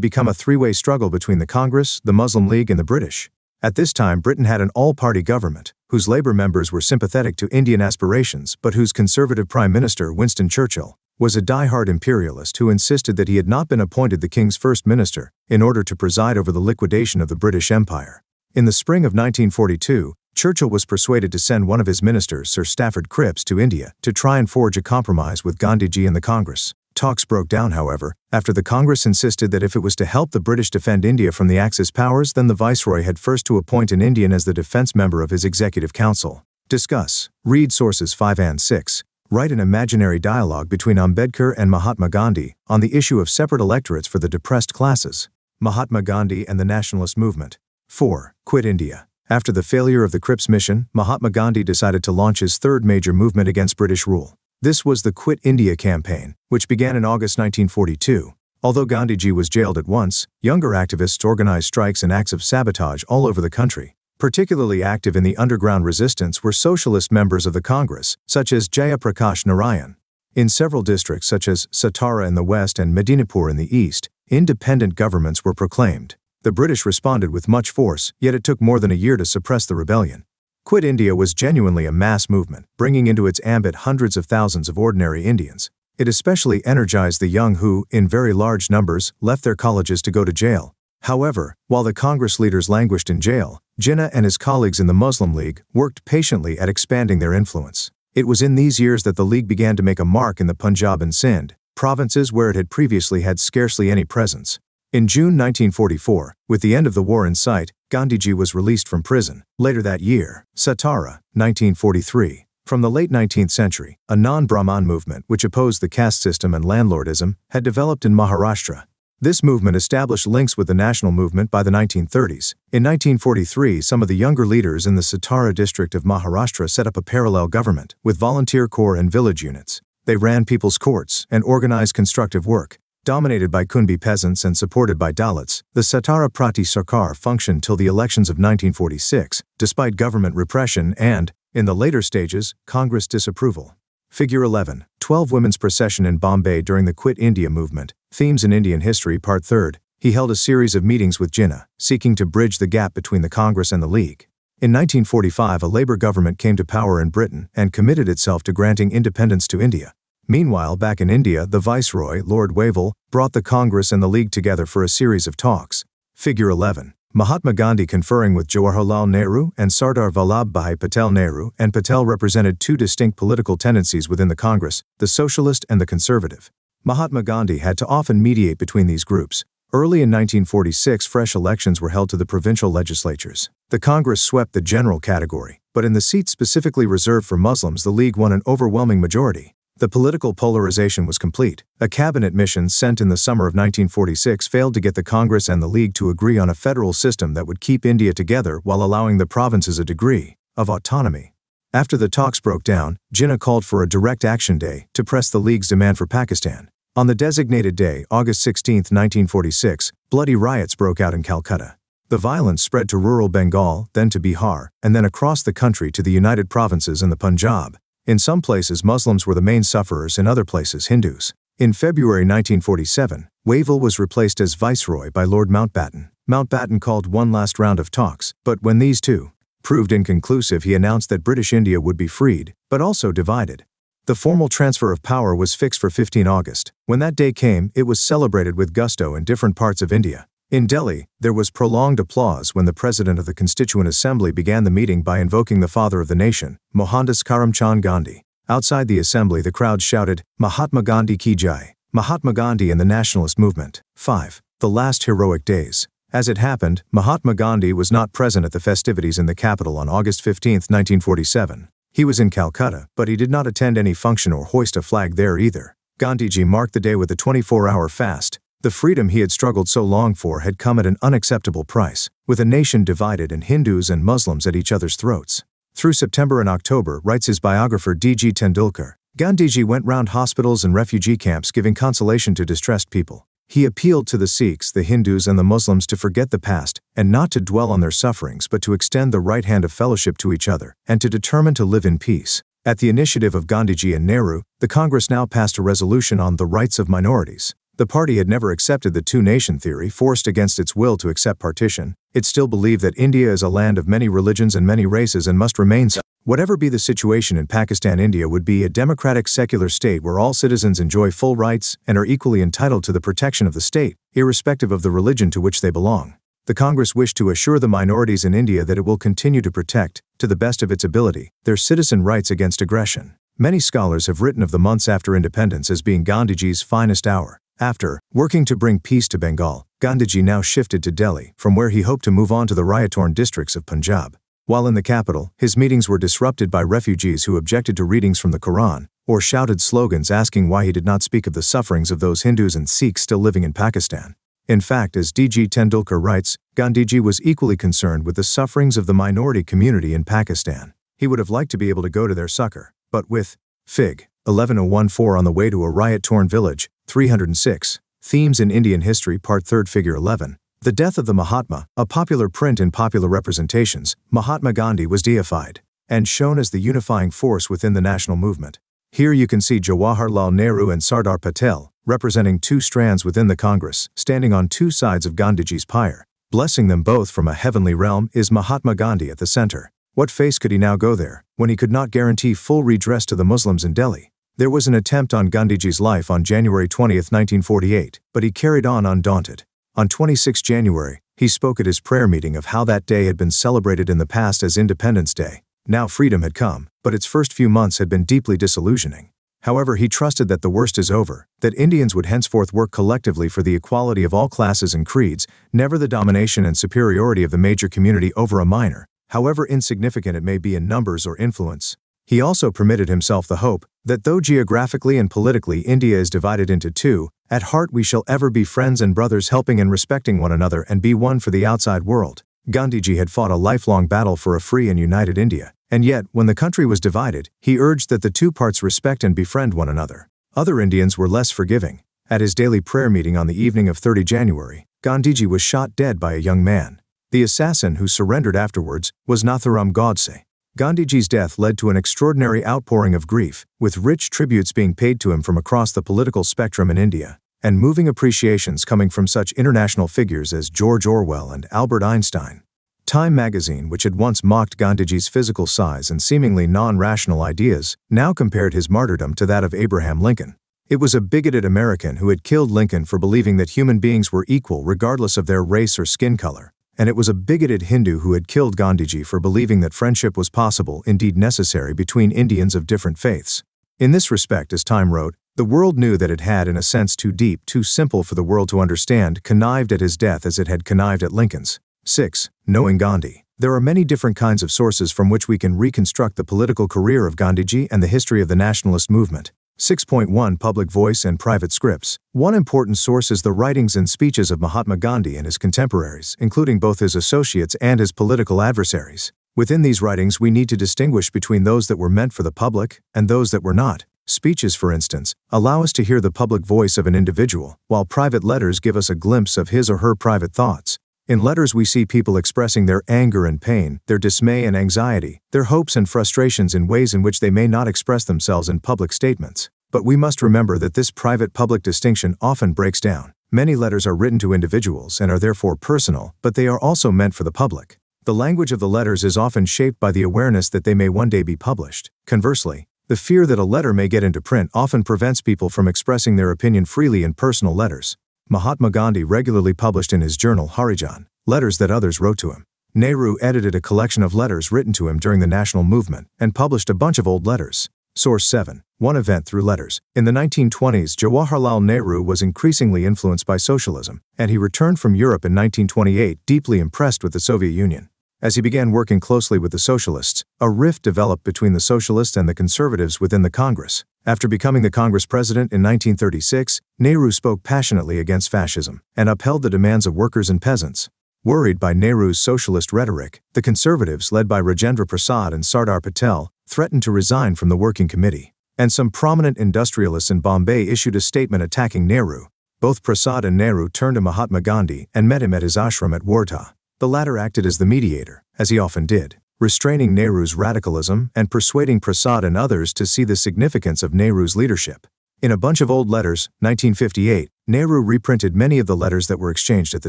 become a three-way struggle between the Congress, the Muslim League, and the British. At this time, Britain had an all-party government, whose Labour members were sympathetic to Indian aspirations but whose Conservative Prime Minister, Winston Churchill, was a die-hard imperialist who insisted that he had not been appointed the King's First Minister in order to preside over the liquidation of the British Empire. In the spring of 1942, Churchill was persuaded to send one of his ministers, Sir Stafford Cripps, to India to try and forge a compromise with Gandhiji and the Congress. Talks broke down, however, after the Congress insisted that if it was to help the British defend India from the Axis powers, then the Viceroy had first to appoint an Indian as the defense member of his Executive Council. Discuss. Read sources 5 and 6. Write an imaginary dialogue between Ambedkar and Mahatma Gandhi on the issue of separate electorates for the depressed classes. Mahatma Gandhi and the nationalist movement. 4. Quit India. After the failure of the Cripps mission, Mahatma Gandhi decided to launch his third major movement against British rule. This was the Quit India campaign, which began in August 1942. Although Gandhiji was jailed at once, younger activists organized strikes and acts of sabotage all over the country. Particularly active in the underground resistance were socialist members of the Congress, such as Jaya Prakash Narayan. In several districts such as Satara in the west and Medinipur in the east, independent governments were proclaimed. The British responded with much force, yet it took more than a year to suppress the rebellion. Quit India was genuinely a mass movement, bringing into its ambit hundreds of thousands of ordinary Indians. It especially energized the young who, in very large numbers, left their colleges to go to jail. However, while the Congress leaders languished in jail, Jinnah and his colleagues in the Muslim League worked patiently at expanding their influence. It was in these years that the League began to make a mark in the Punjab and Sindh, provinces where it had previously had scarcely any presence. In June 1944, with the end of the war in sight, Gandhiji was released from prison. Later that year, Satara, 1943. From the late 19th century, a non-Brahman movement which opposed the caste system and landlordism had developed in Maharashtra. This movement established links with the national movement by the 1930s. In 1943, some of the younger leaders in the Satara district of Maharashtra set up a parallel government with volunteer corps and village units. They ran people's courts and organized constructive work. Dominated by Kunbi peasants and supported by Dalits, the Satara Prati Sarkar functioned till the elections of 1946, despite government repression and, in the later stages, Congress disapproval. Figure 11. 12 Women's Procession in Bombay during the Quit India movement. Themes in Indian History, Part 3. He held a series of meetings with Jinnah, seeking to bridge the gap between the Congress and the League. In 1945, a Labour government came to power in Britain and committed itself to granting independence to India. Meanwhile, back in India, the Viceroy, Lord Wavell, brought the Congress and the League together for a series of talks. Figure 11. Mahatma Gandhi conferring with Jawaharlal Nehru and Sardar Vallabhbhai Patel. Nehru and Patel represented two distinct political tendencies within the Congress, the socialist and the conservative. Mahatma Gandhi had to often mediate between these groups. Early in 1946, fresh elections were held to the provincial legislatures. The Congress swept the general category, but in the seats specifically reserved for Muslims, the League won an overwhelming majority. The political polarization was complete. A cabinet mission sent in the summer of 1946 failed to get the Congress and the League to agree on a federal system that would keep India together while allowing the provinces a degree of autonomy. After the talks broke down, Jinnah called for a direct action day to press the League's demand for Pakistan. On the designated day, August 16, 1946, bloody riots broke out in Calcutta. The violence spread to rural Bengal, then to Bihar, and then across the country to the United Provinces and the Punjab. In some places, Muslims were the main sufferers, in other places, Hindus. In February 1947, Wavell was replaced as Viceroy by Lord Mountbatten. Mountbatten called one last round of talks, but when these two proved inconclusive, he announced that British India would be freed, but also divided. The formal transfer of power was fixed for 15 August. When that day came, it was celebrated with gusto in different parts of India. In Delhi, there was prolonged applause when the President of the Constituent Assembly began the meeting by invoking the father of the nation, Mohandas Karamchand Gandhi. Outside the assembly, the crowd shouted, "Mahatma Gandhi ki jai," Mahatma Gandhi and the nationalist movement. 5. The last heroic days. As it happened, Mahatma Gandhi was not present at the festivities in the capital on August 15, 1947. He was in Calcutta, but he did not attend any function or hoist a flag there either. Gandhiji marked the day with a 24-hour fast. The freedom he had struggled so long for had come at an unacceptable price, with a nation divided and Hindus and Muslims at each other's throats. Through September and October, writes his biographer D.G. Tendulkar, Gandhiji went round hospitals and refugee camps giving consolation to distressed people. He appealed to the Sikhs, the Hindus and the Muslims to forget the past and not to dwell on their sufferings but to extend the right hand of fellowship to each other and to determine to live in peace. At the initiative of Gandhiji and Nehru, the Congress now passed a resolution on the rights of minorities. The party had never accepted the two-nation theory, forced against its will to accept partition. It still believed that India is a land of many religions and many races and must remain so. Whatever be the situation in Pakistan, India would be a democratic secular state where all citizens enjoy full rights and are equally entitled to the protection of the state, irrespective of the religion to which they belong. The Congress wished to assure the minorities in India that it will continue to protect, to the best of its ability, their citizen rights against aggression. Many scholars have written of the months after independence as being Gandhiji's finest hour. After working to bring peace to Bengal, Gandhiji now shifted to Delhi, from where he hoped to move on to the riot-torn districts of Punjab. While in the capital, his meetings were disrupted by refugees who objected to readings from the Quran, or shouted slogans asking why he did not speak of the sufferings of those Hindus and Sikhs still living in Pakistan. In fact, as D.G. Tendulkar writes, Gandhiji was equally concerned with the sufferings of the minority community in Pakistan. He would have liked to be able to go to their succor, but with Fig. 11014 on the way to a riot-torn village, 306. Themes in Indian History Part 3 Figure 11. The death of the Mahatma, a popular print in popular representations, Mahatma Gandhi was deified and shown as the unifying force within the national movement. Here you can see Jawaharlal Nehru and Sardar Patel, representing two strands within the Congress, standing on two sides of Gandhiji's pyre. Blessing them both from a heavenly realm is Mahatma Gandhi at the center. What face could he now go there, when he could not guarantee full redress to the Muslims in Delhi? There was an attempt on Gandhiji's life on January 20, 1948, but he carried on undaunted. On 26 January, he spoke at his prayer meeting of how that day had been celebrated in the past as Independence Day. Now freedom had come, but its first few months had been deeply disillusioning. However, he trusted that the worst is over, that Indians would henceforth work collectively for the equality of all classes and creeds, never the domination and superiority of the major community over a minor, however insignificant it may be in numbers or influence. He also permitted himself the hope that though geographically and politically India is divided into two, at heart we shall ever be friends and brothers, helping and respecting one another and be one for the outside world. Gandhiji had fought a lifelong battle for a free and united India, and yet, when the country was divided, he urged that the two parts respect and befriend one another. Other Indians were less forgiving. At his daily prayer meeting on the evening of 30 January, Gandhiji was shot dead by a young man. The assassin, who surrendered afterwards, was Nathuram Godse. Gandhiji's death led to an extraordinary outpouring of grief, with rich tributes being paid to him from across the political spectrum in India, and moving appreciations coming from such international figures as George Orwell and Albert Einstein. Time magazine, which had once mocked Gandhiji's physical size and seemingly non-rational ideas, now compared his martyrdom to that of Abraham Lincoln. It was a bigoted American who had killed Lincoln for believing that human beings were equal regardless of their race or skin color. And it was a bigoted Hindu who had killed Gandhiji for believing that friendship was possible, indeed necessary, between Indians of different faiths. In this respect, as Time wrote, the world knew that it had, in a sense too deep, too simple for the world to understand, connived at his death as it had connived at Lincoln's. 6. Knowing Gandhi. There are many different kinds of sources from which we can reconstruct the political career of Gandhiji and the history of the nationalist movement. 6.1 Public voice and private scripts. One important source is the writings and speeches of Mahatma Gandhi and his contemporaries, including both his associates and his political adversaries. Within these writings, we need to distinguish between those that were meant for the public and those that were not. Speeches, for instance, allow us to hear the public voice of an individual, while private letters give us a glimpse of his or her private thoughts. In letters, we see people expressing their anger and pain, their dismay and anxiety, their hopes and frustrations in ways in which they may not express themselves in public statements. But we must remember that this private-public distinction often breaks down. Many letters are written to individuals and are therefore personal, but they are also meant for the public. The language of the letters is often shaped by the awareness that they may one day be published. Conversely, the fear that a letter may get into print often prevents people from expressing their opinion freely in personal letters. Mahatma Gandhi regularly published in his journal Harijan letters that others wrote to him. Nehru edited a collection of letters written to him during the national movement and published a bunch of old letters. Source 7. One event through letters. In the 1920s, Jawaharlal Nehru was increasingly influenced by socialism, and he returned from Europe in 1928 deeply impressed with the Soviet Union. As he began working closely with the socialists, a rift developed between the socialists and the conservatives within the Congress. After becoming the Congress president in 1936, Nehru spoke passionately against fascism and upheld the demands of workers and peasants. Worried by Nehru's socialist rhetoric, the conservatives, led by Rajendra Prasad and Sardar Patel, threatened to resign from the working committee. And some prominent industrialists in Bombay issued a statement attacking Nehru. Both Prasad and Nehru turned to Mahatma Gandhi and met him at his ashram at Wardha. The latter acted as the mediator, as he often did, restraining Nehru's radicalism and persuading Prasad and others to see the significance of Nehru's leadership. In A Bunch of Old Letters, 1958, Nehru reprinted many of the letters that were exchanged at the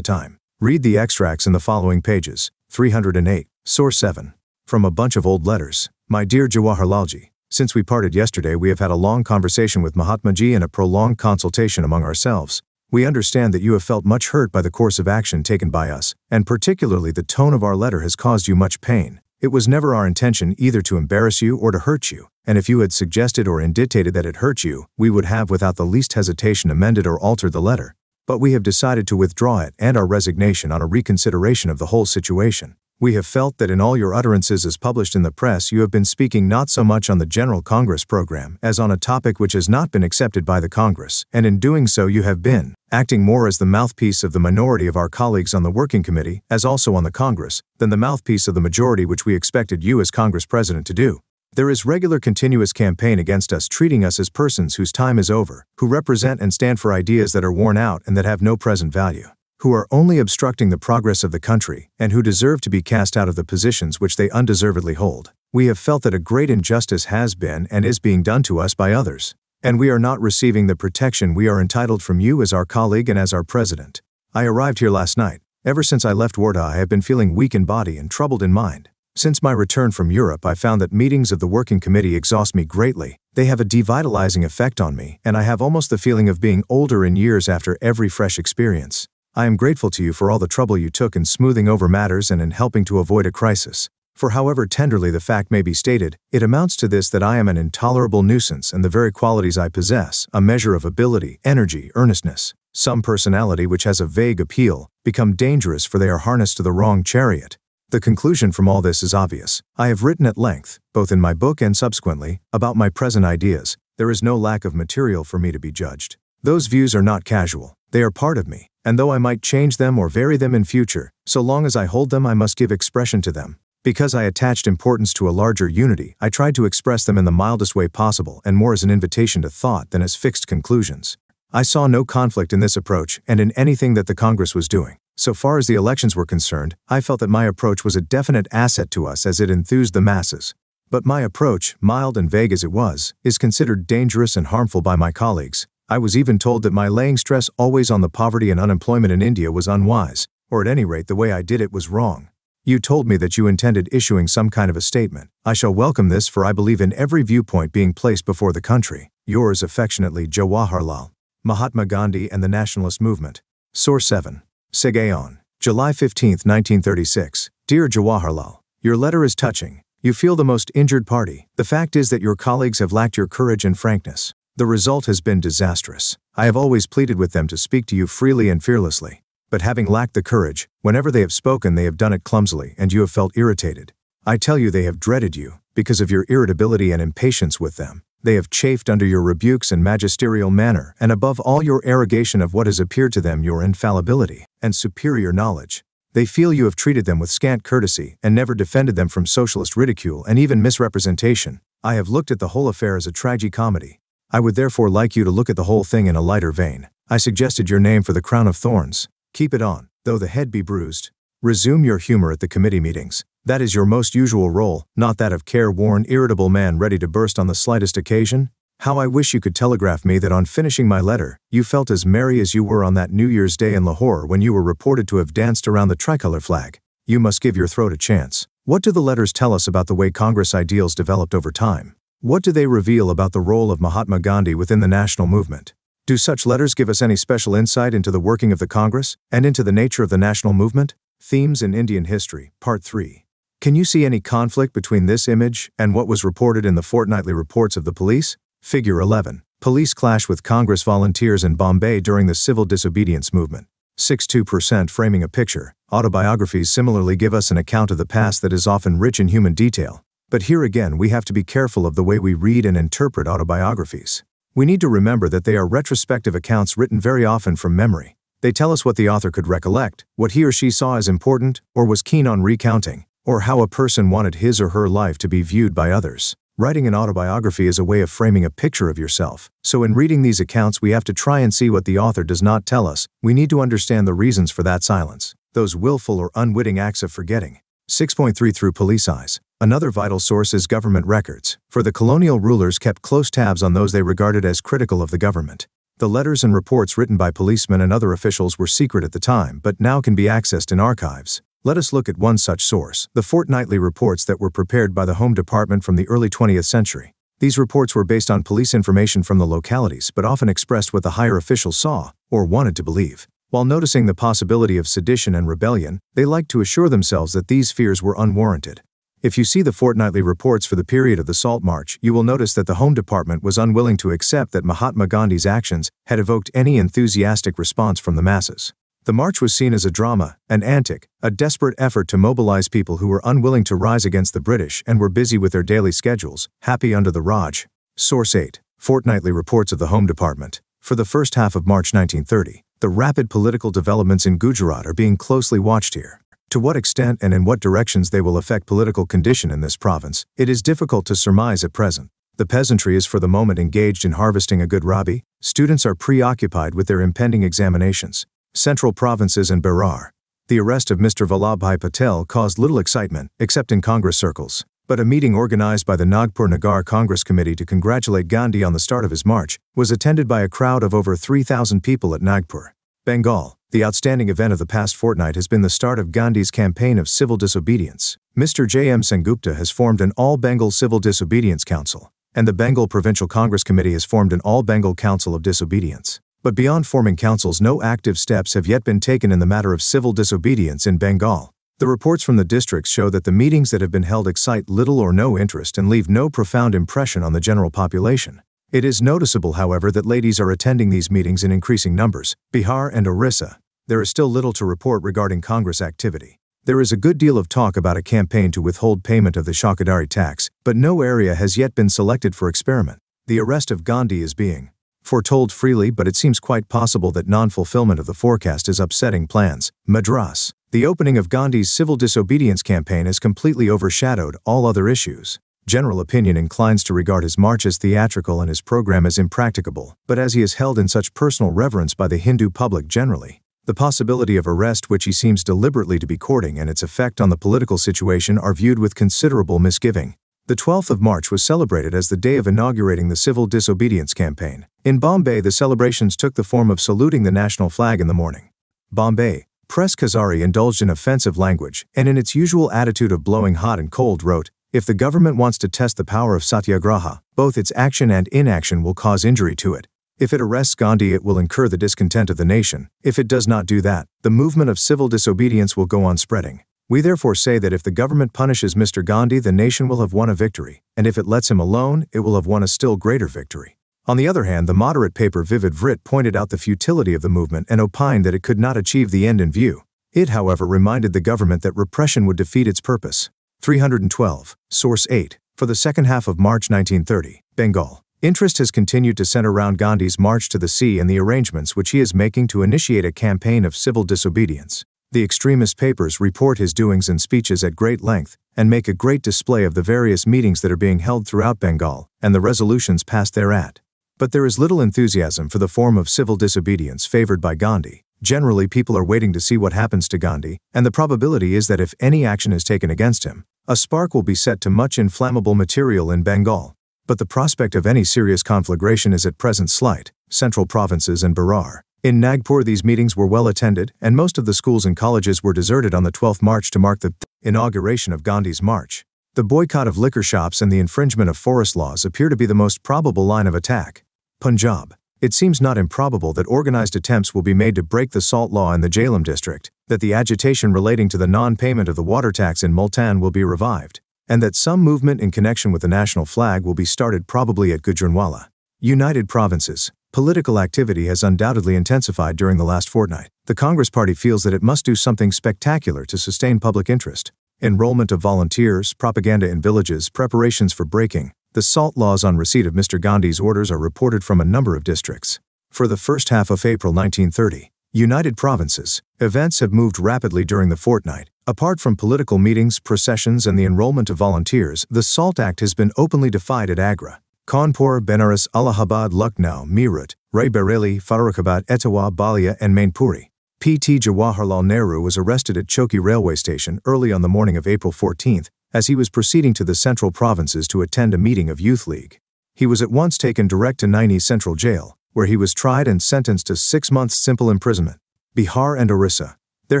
time. Read the extracts in the following pages. 308. Source 7. From A Bunch of Old Letters. My dear Jawaharlalji, since we parted yesterday we have had a long conversation with Mahatma Ji and a prolonged consultation among ourselves. We understand that you have felt much hurt by the course of action taken by us, and particularly the tone of our letter has caused you much pain. It was never our intention either to embarrass you or to hurt you, and if you had suggested or indicated that it hurt you, we would have without the least hesitation amended or altered the letter. But we have decided to withdraw it and our resignation on a reconsideration of the whole situation. We have felt that in all your utterances as published in the press you have been speaking not so much on the General Congress program as on a topic which has not been accepted by the Congress, and in doing so you have been acting more as the mouthpiece of the minority of our colleagues on the Working Committee, as also on the Congress, than the mouthpiece of the majority which we expected you as Congress President to do. There is regular continuous campaign against us, treating us as persons whose time is over, who represent and stand for ideas that are worn out and that have no present value, who are only obstructing the progress of the country, and who deserve to be cast out of the positions which they undeservedly hold. We have felt that a great injustice has been and is being done to us by others, and we are not receiving the protection we are entitled from you as our colleague and as our president. I arrived here last night. Ever since I left Wardha I have been feeling weak in body and troubled in mind. Since my return from Europe I found that meetings of the Working Committee exhaust me greatly. They have a devitalizing effect on me, and I have almost the feeling of being older in years after every fresh experience. I am grateful to you for all the trouble you took in smoothing over matters and in helping to avoid a crisis. For however tenderly the fact may be stated, it amounts to this that I am an intolerable nuisance, and the very qualities I possess, a measure of ability, energy, earnestness, some personality which has a vague appeal, become dangerous for they are harnessed to the wrong chariot. The conclusion from all this is obvious. I have written at length, both in my book and subsequently, about my present ideas. There is no lack of material for me to be judged. Those views are not casual. They are part of me, and though I might change them or vary them in future, so long as I hold them I must give expression to them. Because I attached importance to a larger unity, I tried to express them in the mildest way possible and more as an invitation to thought than as fixed conclusions. I saw no conflict in this approach and in anything that the Congress was doing. So far as the elections were concerned, I felt that my approach was a definite asset to us as it enthused the masses. But my approach, mild and vague as it was, is considered dangerous and harmful by my colleagues. I was even told that my laying stress always on the poverty and unemployment in India was unwise, or at any rate the way I did it was wrong. You told me that you intended issuing some kind of a statement. I shall welcome this, for I believe in every viewpoint being placed before the country. Yours affectionately, Jawaharlal. Mahatma Gandhi and the Nationalist Movement. Source 7. Sagaon, July 15, 1936. Dear Jawaharlal, your letter is touching. You feel the most injured party. The fact is that your colleagues have lacked your courage and frankness. The result has been disastrous. I have always pleaded with them to speak to you freely and fearlessly. But having lacked the courage, whenever they have spoken they have done it clumsily and you have felt irritated. I tell you they have dreaded you, because of your irritability and impatience with them. They have chafed under your rebukes and magisterial manner, and above all your arrogation of what has appeared to them your infallibility and superior knowledge. They feel you have treated them with scant courtesy and never defended them from socialist ridicule and even misrepresentation. I have looked at the whole affair as a tragicomedy. I would therefore like you to look at the whole thing in a lighter vein. I suggested your name for the crown of thorns. Keep it on, though the head be bruised. Resume your humor at the committee meetings. That is your most usual role, not that of careworn, irritable man ready to burst on the slightest occasion. How I wish you could telegraph me that on finishing my letter, you felt as merry as you were on that New Year's Day in Lahore when you were reported to have danced around the tricolor flag. You must give your throat a chance. What do the letters tell us about the way Congress ideals developed over time? What do they reveal about the role of Mahatma Gandhi within the national movement? Do such letters give us any special insight into the working of the Congress and into the nature of the national movement? Themes in Indian History, Part 3. Can you see any conflict between this image and what was reported in the fortnightly reports of the police? Figure 11. Police clash with Congress volunteers in Bombay during the civil disobedience movement. 62% framing a picture. Autobiographies similarly give us an account of the past that is often rich in human detail. But here again we have to be careful of the way we read and interpret autobiographies. We need to remember that they are retrospective accounts written very often from memory. They tell us what the author could recollect, what he or she saw as important, or was keen on recounting, or how a person wanted his or her life to be viewed by others. Writing an autobiography is a way of framing a picture of yourself, so in reading these accounts we have to try and see what the author does not tell us. We need to understand the reasons for that silence, those willful or unwitting acts of forgetting. 6.3 Through police eyes. Another vital source is government records, for the colonial rulers kept close tabs on those they regarded as critical of the government. The letters and reports written by policemen and other officials were secret at the time but now can be accessed in archives. Let us look at one such source, the fortnightly reports that were prepared by the Home Department from the early 20th century. These reports were based on police information from the localities but often expressed what the higher officials saw, or wanted to believe. While noticing the possibility of sedition and rebellion, they liked to assure themselves that these fears were unwarranted. If you see the fortnightly reports for the period of the Salt March, you will notice that the Home Department was unwilling to accept that Mahatma Gandhi's actions had evoked any enthusiastic response from the masses. The march was seen as a drama, an antic, a desperate effort to mobilize people who were unwilling to rise against the British and were busy with their daily schedules, happy under the Raj. Source 8. Fortnightly reports of the Home Department. For the first half of March 1930, the rapid political developments in Gujarat are being closely watched here. To what extent and in what directions they will affect political condition in this province, it is difficult to surmise at present. The peasantry is for the moment engaged in harvesting a good rabi, students are preoccupied with their impending examinations. Central provinces and Berar. The arrest of Mr. Vallabhbhai Patel caused little excitement, except in Congress circles, but a meeting organized by the Nagpur Nagar Congress Committee to congratulate Gandhi on the start of his march was attended by a crowd of over 3,000 people at Nagpur. Bengal. The outstanding event of the past fortnight has been the start of Gandhi's campaign of civil disobedience. Mr. J.M. Sengupta has formed an All-Bengal Civil Disobedience Council, and the Bengal Provincial Congress Committee has formed an All-Bengal Council of Disobedience. But beyond forming councils, no active steps have yet been taken in the matter of civil disobedience in Bengal. The reports from the districts show that the meetings that have been held excite little or no interest and leave no profound impression on the general population. It is noticeable, however, that ladies are attending these meetings in increasing numbers. Bihar and Orissa. There is still little to report regarding Congress activity. There is a good deal of talk about a campaign to withhold payment of the Shakadari tax, but no area has yet been selected for experiment. The arrest of Gandhi is being foretold freely, but it seems quite possible that non-fulfillment of the forecast is upsetting plans. Madras. The opening of Gandhi's civil disobedience campaign has completely overshadowed all other issues. General opinion inclines to regard his march as theatrical and his program as impracticable, but as he is held in such personal reverence by the Hindu public generally, the possibility of arrest which he seems deliberately to be courting and its effect on the political situation are viewed with considerable misgiving. The 12th of March was celebrated as the day of inaugurating the civil disobedience campaign. In Bombay, the celebrations took the form of saluting the national flag in the morning. Bombay. Press Khazari indulged in offensive language, and in its usual attitude of blowing hot and cold wrote, "If the government wants to test the power of satyagraha, both its action and inaction will cause injury to it. If it arrests Gandhi, it will incur the discontent of the nation. If it does not do that, the movement of civil disobedience will go on spreading. We therefore say that if the government punishes Mr. Gandhi, the nation will have won a victory, and if it lets him alone, it will have won a still greater victory." On the other hand, the moderate paper Vivid Vrit pointed out the futility of the movement and opined that it could not achieve the end in view. It, however, reminded the government that repression would defeat its purpose. 312. Source 8. For the second half of March 1930, Bengal. Interest has continued to center around Gandhi's march to the sea and the arrangements which he is making to initiate a campaign of civil disobedience. The extremist papers report his doings and speeches at great length, and make a great display of the various meetings that are being held throughout Bengal, and the resolutions passed thereat. But there is little enthusiasm for the form of civil disobedience favored by Gandhi. Generally, people are waiting to see what happens to Gandhi, and the probability is that if any action is taken against him, a spark will be set to much inflammable material in Bengal. But the prospect of any serious conflagration is at present slight. Central provinces and Berar. In Nagpur, these meetings were well attended, and most of the schools and colleges were deserted on the 12th March to mark the inauguration of Gandhi's march. The boycott of liquor shops and the infringement of forest laws appear to be the most probable line of attack. Punjab. It seems not improbable that organized attempts will be made to break the salt law in the Jhelum district, that the agitation relating to the non-payment of the water tax in Multan will be revived, and that some movement in connection with the national flag will be started probably at Gujranwala. United Provinces. Political activity has undoubtedly intensified during the last fortnight. The Congress Party feels that it must do something spectacular to sustain public interest. Enrollment of volunteers, propaganda in villages, preparations for breaking the salt laws on receipt of Mr. Gandhi's orders are reported from a number of districts. For the first half of April 1930, United Provinces, events have moved rapidly during the fortnight. Apart from political meetings, processions, and the enrollment of volunteers, the SALT Act has been openly defied at Agra, Kanpur, Benares, Allahabad, Lucknow, Meerut, Rai Bareli, Farrukhabad, Etawah, Balia, and Mainpuri. P.T. Jawaharlal Nehru was arrested at Chowki railway station early on the morning of April 14, as he was proceeding to the central provinces to attend a meeting of Youth League. He was at once taken direct to Naini Central Jail, where he was tried and sentenced to 6 months simple imprisonment. Bihar and Orissa. There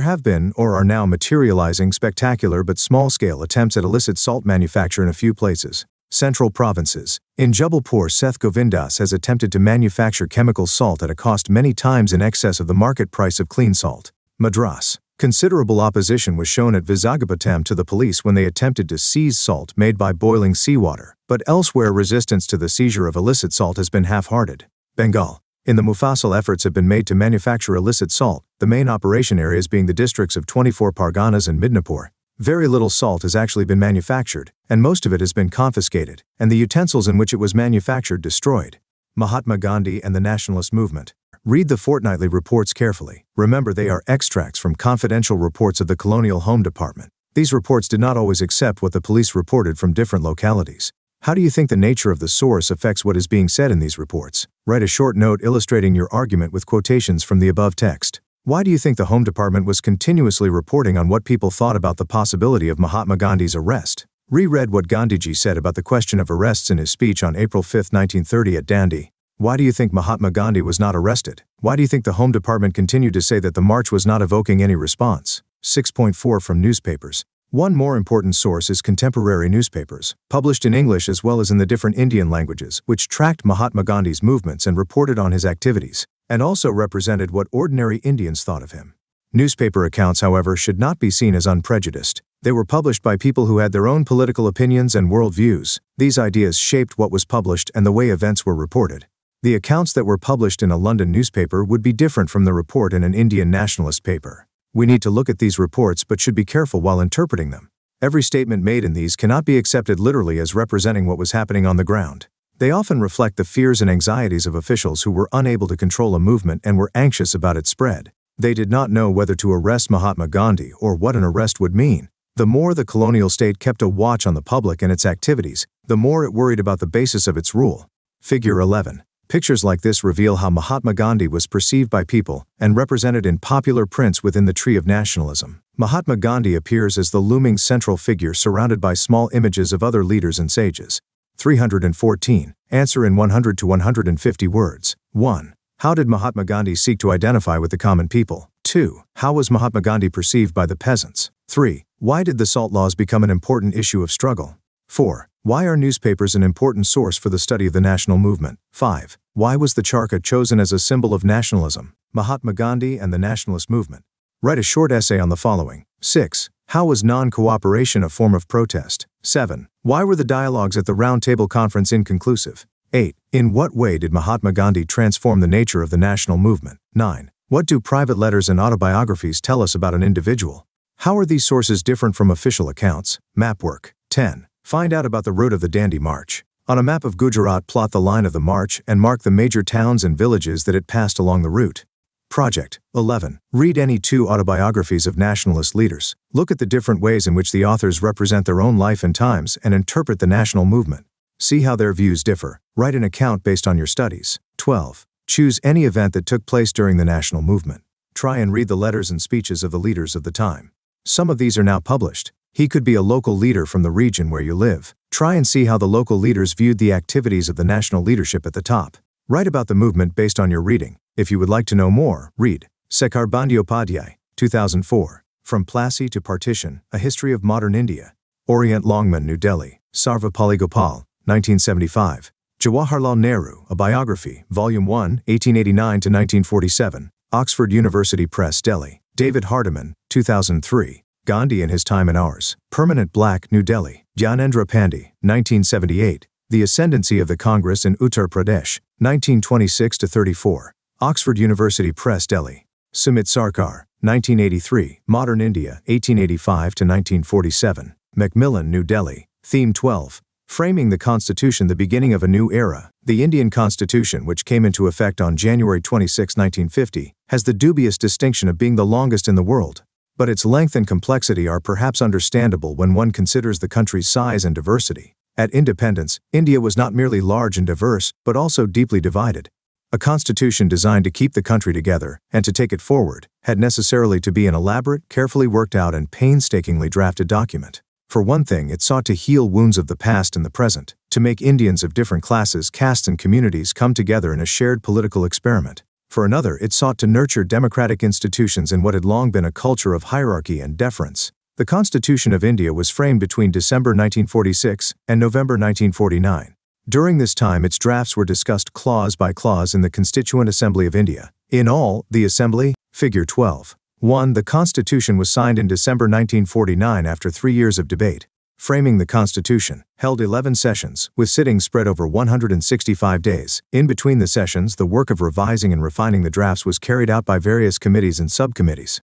have been, or are now materializing, spectacular but small-scale attempts at illicit salt manufacture in a few places. Central provinces. In Jabalpur, Seth Govindas has attempted to manufacture chemical salt at a cost many times in excess of the market price of clean salt. Madras. Considerable opposition was shown at Visakhapatnam to the police when they attempted to seize salt made by boiling seawater, but elsewhere resistance to the seizure of illicit salt has been half-hearted. Bengal. In the Mufassal, efforts have been made to manufacture illicit salt, the main operation areas being the districts of 24 Parganas and Midnapur. Very little salt has actually been manufactured, and most of it has been confiscated, and the utensils in which it was manufactured destroyed. Mahatma Gandhi and the nationalist movement. Read the fortnightly reports carefully. Remember, they are extracts from confidential reports of the Colonial Home Department. These reports did not always accept what the police reported from different localities. How do you think the nature of the source affects what is being said in these reports? Write a short note illustrating your argument with quotations from the above text. Why do you think the Home Department was continuously reporting on what people thought about the possibility of Mahatma Gandhi's arrest? Reread what Gandhiji said about the question of arrests in his speech on April 5, 1930 at Dandi. Why do you think Mahatma Gandhi was not arrested? Why do you think the Home Department continued to say that the march was not evoking any response? 6.4 from newspapers. One more important source is contemporary newspapers, published in English as well as in the different Indian languages, which tracked Mahatma Gandhi's movements and reported on his activities, and also represented what ordinary Indians thought of him. Newspaper accounts, however, should not be seen as unprejudiced. They were published by people who had their own political opinions and worldviews. These ideas shaped what was published and the way events were reported. The accounts that were published in a London newspaper would be different from the report in an Indian nationalist paper. We need to look at these reports but should be careful while interpreting them. Every statement made in these cannot be accepted literally as representing what was happening on the ground. They often reflect the fears and anxieties of officials who were unable to control a movement and were anxious about its spread. They did not know whether to arrest Mahatma Gandhi or what an arrest would mean. The more the colonial state kept a watch on the public and its activities, the more it worried about the basis of its rule. Figure 11. Pictures like this reveal how Mahatma Gandhi was perceived by people and represented in popular prints within the tree of nationalism. Mahatma Gandhi appears as the looming central figure surrounded by small images of other leaders and sages. 314. Answer in 100 to 150 words. 1. How did Mahatma Gandhi seek to identify with the common people? 2. How was Mahatma Gandhi perceived by the peasants? 3. Why did the salt laws become an important issue of struggle? 4. Why are newspapers an important source for the study of the national movement? 5. Why was the charkha chosen as a symbol of nationalism? Mahatma Gandhi and the nationalist movement. Write a short essay on the following. 6. How was non-cooperation a form of protest? 7. Why were the dialogues at the Round Table Conference inconclusive? 8. In what way did Mahatma Gandhi transform the nature of the national movement? 9. What do private letters and autobiographies tell us about an individual? How are these sources different from official accounts? Map work. 10. Find out about the route of the Dandi March. On a map of Gujarat, plot the line of the march and mark the major towns and villages that it passed along the route. Project 11. Read any 2 autobiographies of nationalist leaders. Look at the different ways in which the authors represent their own life and times and interpret the national movement. See how their views differ. Write an account based on your studies. 12. Choose any event that took place during the national movement. Try and read the letters and speeches of the leaders of the time. Some of these are now published. He could be a local leader from the region where you live. Try and see how the local leaders viewed the activities of the national leadership at the top. Write about the movement based on your reading. If you would like to know more, read Sekhar Bandyopadhyay, 2004. From Plassey to Partition, A History of Modern India. Orient Longman, New Delhi. Sarvapalli Gopal, 1975. Jawaharlal Nehru, A Biography, Volume 1, 1889 to 1947. Oxford University Press, Delhi. David Hardiman, 2003. Gandhi and His Time and Ours. Permanent Black, New Delhi. Gyanendra Pandey, 1978. The Ascendancy of the Congress in Uttar Pradesh, 1926 to 34. Oxford University Press, Delhi. Sumit Sarkar, 1983. Modern India, 1885 to 1947. Macmillan, New Delhi. Theme 12. Framing the Constitution, the Beginning of a New Era. The Indian Constitution, which came into effect on January 26, 1950, has the dubious distinction of being the longest in the world. But its length and complexity are perhaps understandable when one considers the country's size and diversity. At independence, India was not merely large and diverse, but also deeply divided. A constitution designed to keep the country together and to take it forward had necessarily to be an elaborate, carefully worked out and painstakingly drafted document. For one thing, it sought to heal wounds of the past and the present, to make Indians of different classes, castes, and communities come together in a shared political experiment. For another, it sought to nurture democratic institutions in what had long been a culture of hierarchy and deference. The Constitution of India was framed between December 1946 and November 1949. During this time, its drafts were discussed clause by clause in the Constituent Assembly of India. In all, the Assembly, Figure 12. 1. The Constitution was signed in December 1949 after 3 years of debate. Framing the Constitution held 11 sessions, with sittings spread over 165 days. In between the sessions, the work of revising and refining the drafts was carried out by various committees and subcommittees.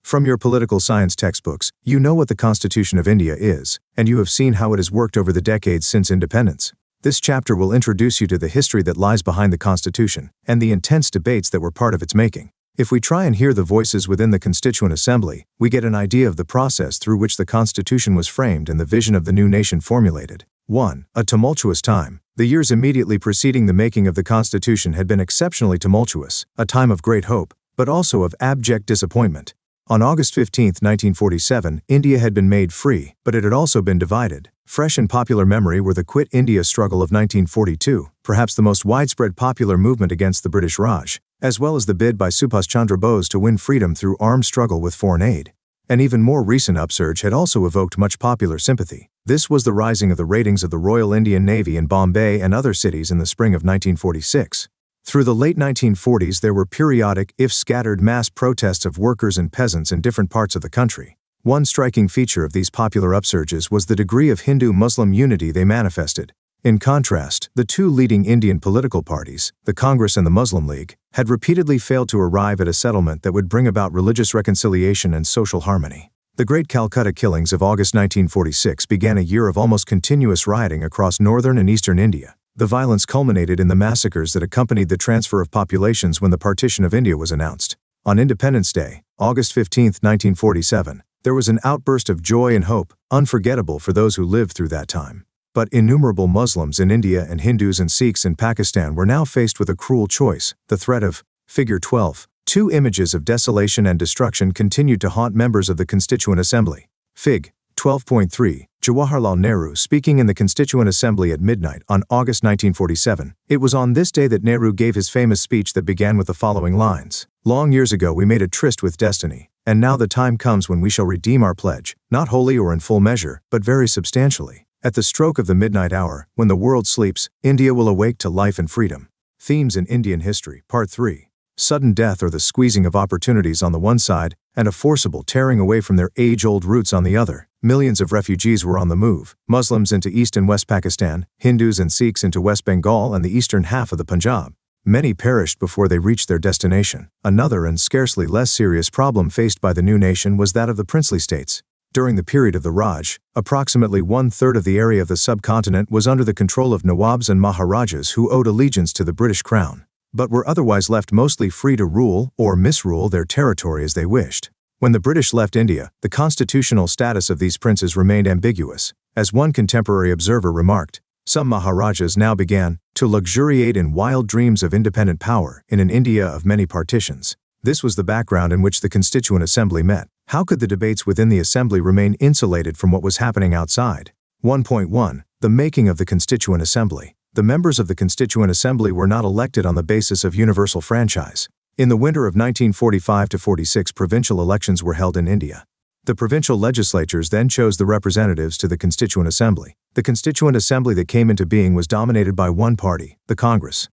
From your political science textbooks, you know what the Constitution of India is, and you have seen how it has worked over the decades since independence. This chapter will introduce you to the history that lies behind the Constitution, and the intense debates that were part of its making. If we try and hear the voices within the Constituent Assembly, we get an idea of the process through which the Constitution was framed and the vision of the new nation formulated. 1. A tumultuous time. The years immediately preceding the making of the Constitution had been exceptionally tumultuous, a time of great hope, but also of abject disappointment. On August 15, 1947, India had been made free, but it had also been divided. Fresh in popular memory were the Quit India struggle of 1942, perhaps the most widespread popular movement against the British Raj, as well as the bid by Subhas Chandra Bose to win freedom through armed struggle with foreign aid. An even more recent upsurge had also evoked much popular sympathy. This was the rising of the ratings of the Royal Indian Navy in Bombay and other cities in the spring of 1946. Through the late 1940s, there were periodic, if scattered, mass protests of workers and peasants in different parts of the country. One striking feature of these popular upsurges was the degree of Hindu-Muslim unity they manifested. In contrast, the two leading Indian political parties, the Congress and the Muslim League, had repeatedly failed to arrive at a settlement that would bring about religious reconciliation and social harmony. The Great Calcutta Killings of August 1946 began a year of almost continuous rioting across northern and eastern India. The violence culminated in the massacres that accompanied the transfer of populations when the partition of India was announced. On Independence Day, August 15, 1947, there was an outburst of joy and hope, unforgettable for those who lived through that time. But innumerable Muslims in India and Hindus and Sikhs in Pakistan were now faced with a cruel choice, the threat of Figure 12. Two images of desolation and destruction continued to haunt members of the Constituent Assembly. Fig. 12.3. Jawaharlal Nehru speaking in the Constituent Assembly at midnight on August 1947. It was on this day that Nehru gave his famous speech that began with the following lines. Long years ago we made a tryst with destiny, and now the time comes when we shall redeem our pledge, not wholly or in full measure, but very substantially. At the stroke of the midnight hour, when the world sleeps, India will awake to life and freedom. Themes in Indian History, Part 3. Sudden death or the squeezing of opportunities on the one side, and a forcible tearing away from their age-old roots on the other. Millions of refugees were on the move, Muslims into East and West Pakistan, Hindus and Sikhs into West Bengal and the eastern half of the Punjab. Many perished before they reached their destination. Another and scarcely less serious problem faced by the new nation was that of the princely states. During the period of the Raj, approximately one-third of the area of the subcontinent was under the control of Nawabs and Maharajas who owed allegiance to the British crown, but were otherwise left mostly free to rule or misrule their territory as they wished. When the British left India, the constitutional status of these princes remained ambiguous. As one contemporary observer remarked, some Maharajas now began to luxuriate in wild dreams of independent power in an India of many partitions. This was the background in which the Constituent Assembly met. How could the debates within the Assembly remain insulated from what was happening outside? 1.1. The making of the Constituent Assembly. The members of the Constituent Assembly were not elected on the basis of universal franchise. In the winter of 1945-46, provincial elections were held in India. The provincial legislatures then chose the representatives to the Constituent Assembly. The Constituent Assembly that came into being was dominated by one party, the Congress.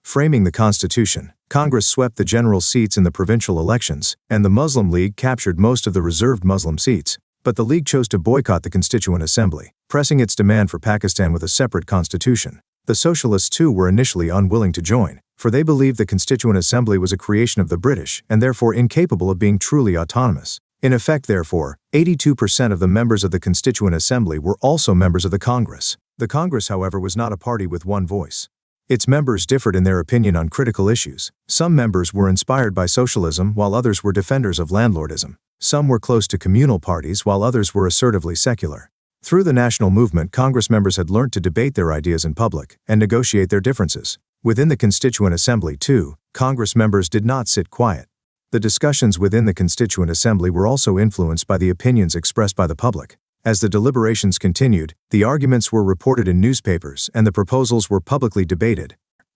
Framing the Constitution, Congress swept the general seats in the provincial elections, and the Muslim League captured most of the reserved Muslim seats. But the League chose to boycott the Constituent Assembly, pressing its demand for Pakistan with a separate constitution. The Socialists too were initially unwilling to join, for they believed the Constituent Assembly was a creation of the British and therefore incapable of being truly autonomous. In effect, therefore, 82% of the members of the Constituent Assembly were also members of the Congress. The Congress, however, was not a party with one voice. Its members differed in their opinion on critical issues. Some members were inspired by socialism while others were defenders of landlordism. Some were close to communal parties while others were assertively secular. Through the national movement, Congress members had learnt to debate their ideas in public and negotiate their differences. Within the Constituent Assembly, too, Congress members did not sit quiet. The discussions within the Constituent Assembly were also influenced by the opinions expressed by the public. As the deliberations continued, the arguments were reported in newspapers and the proposals were publicly debated.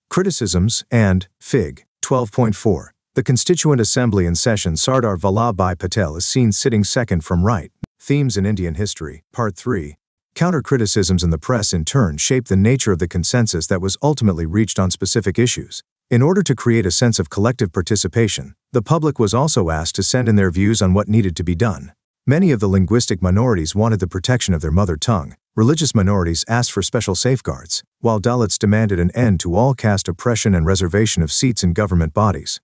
Criticisms and Fig. 12.4. The Constituent Assembly in session. Sardar Vallabhbhai Patel is seen sitting second from right. Themes in Indian History, Part 3. Counter-criticisms in the press in turn shaped the nature of the consensus that was ultimately reached on specific issues. In order to create a sense of collective participation, the public was also asked to send in their views on what needed to be done. Many of the linguistic minorities wanted the protection of their mother tongue. Religious minorities asked for special safeguards, while Dalits demanded an end to all caste oppression and reservation of seats in government bodies.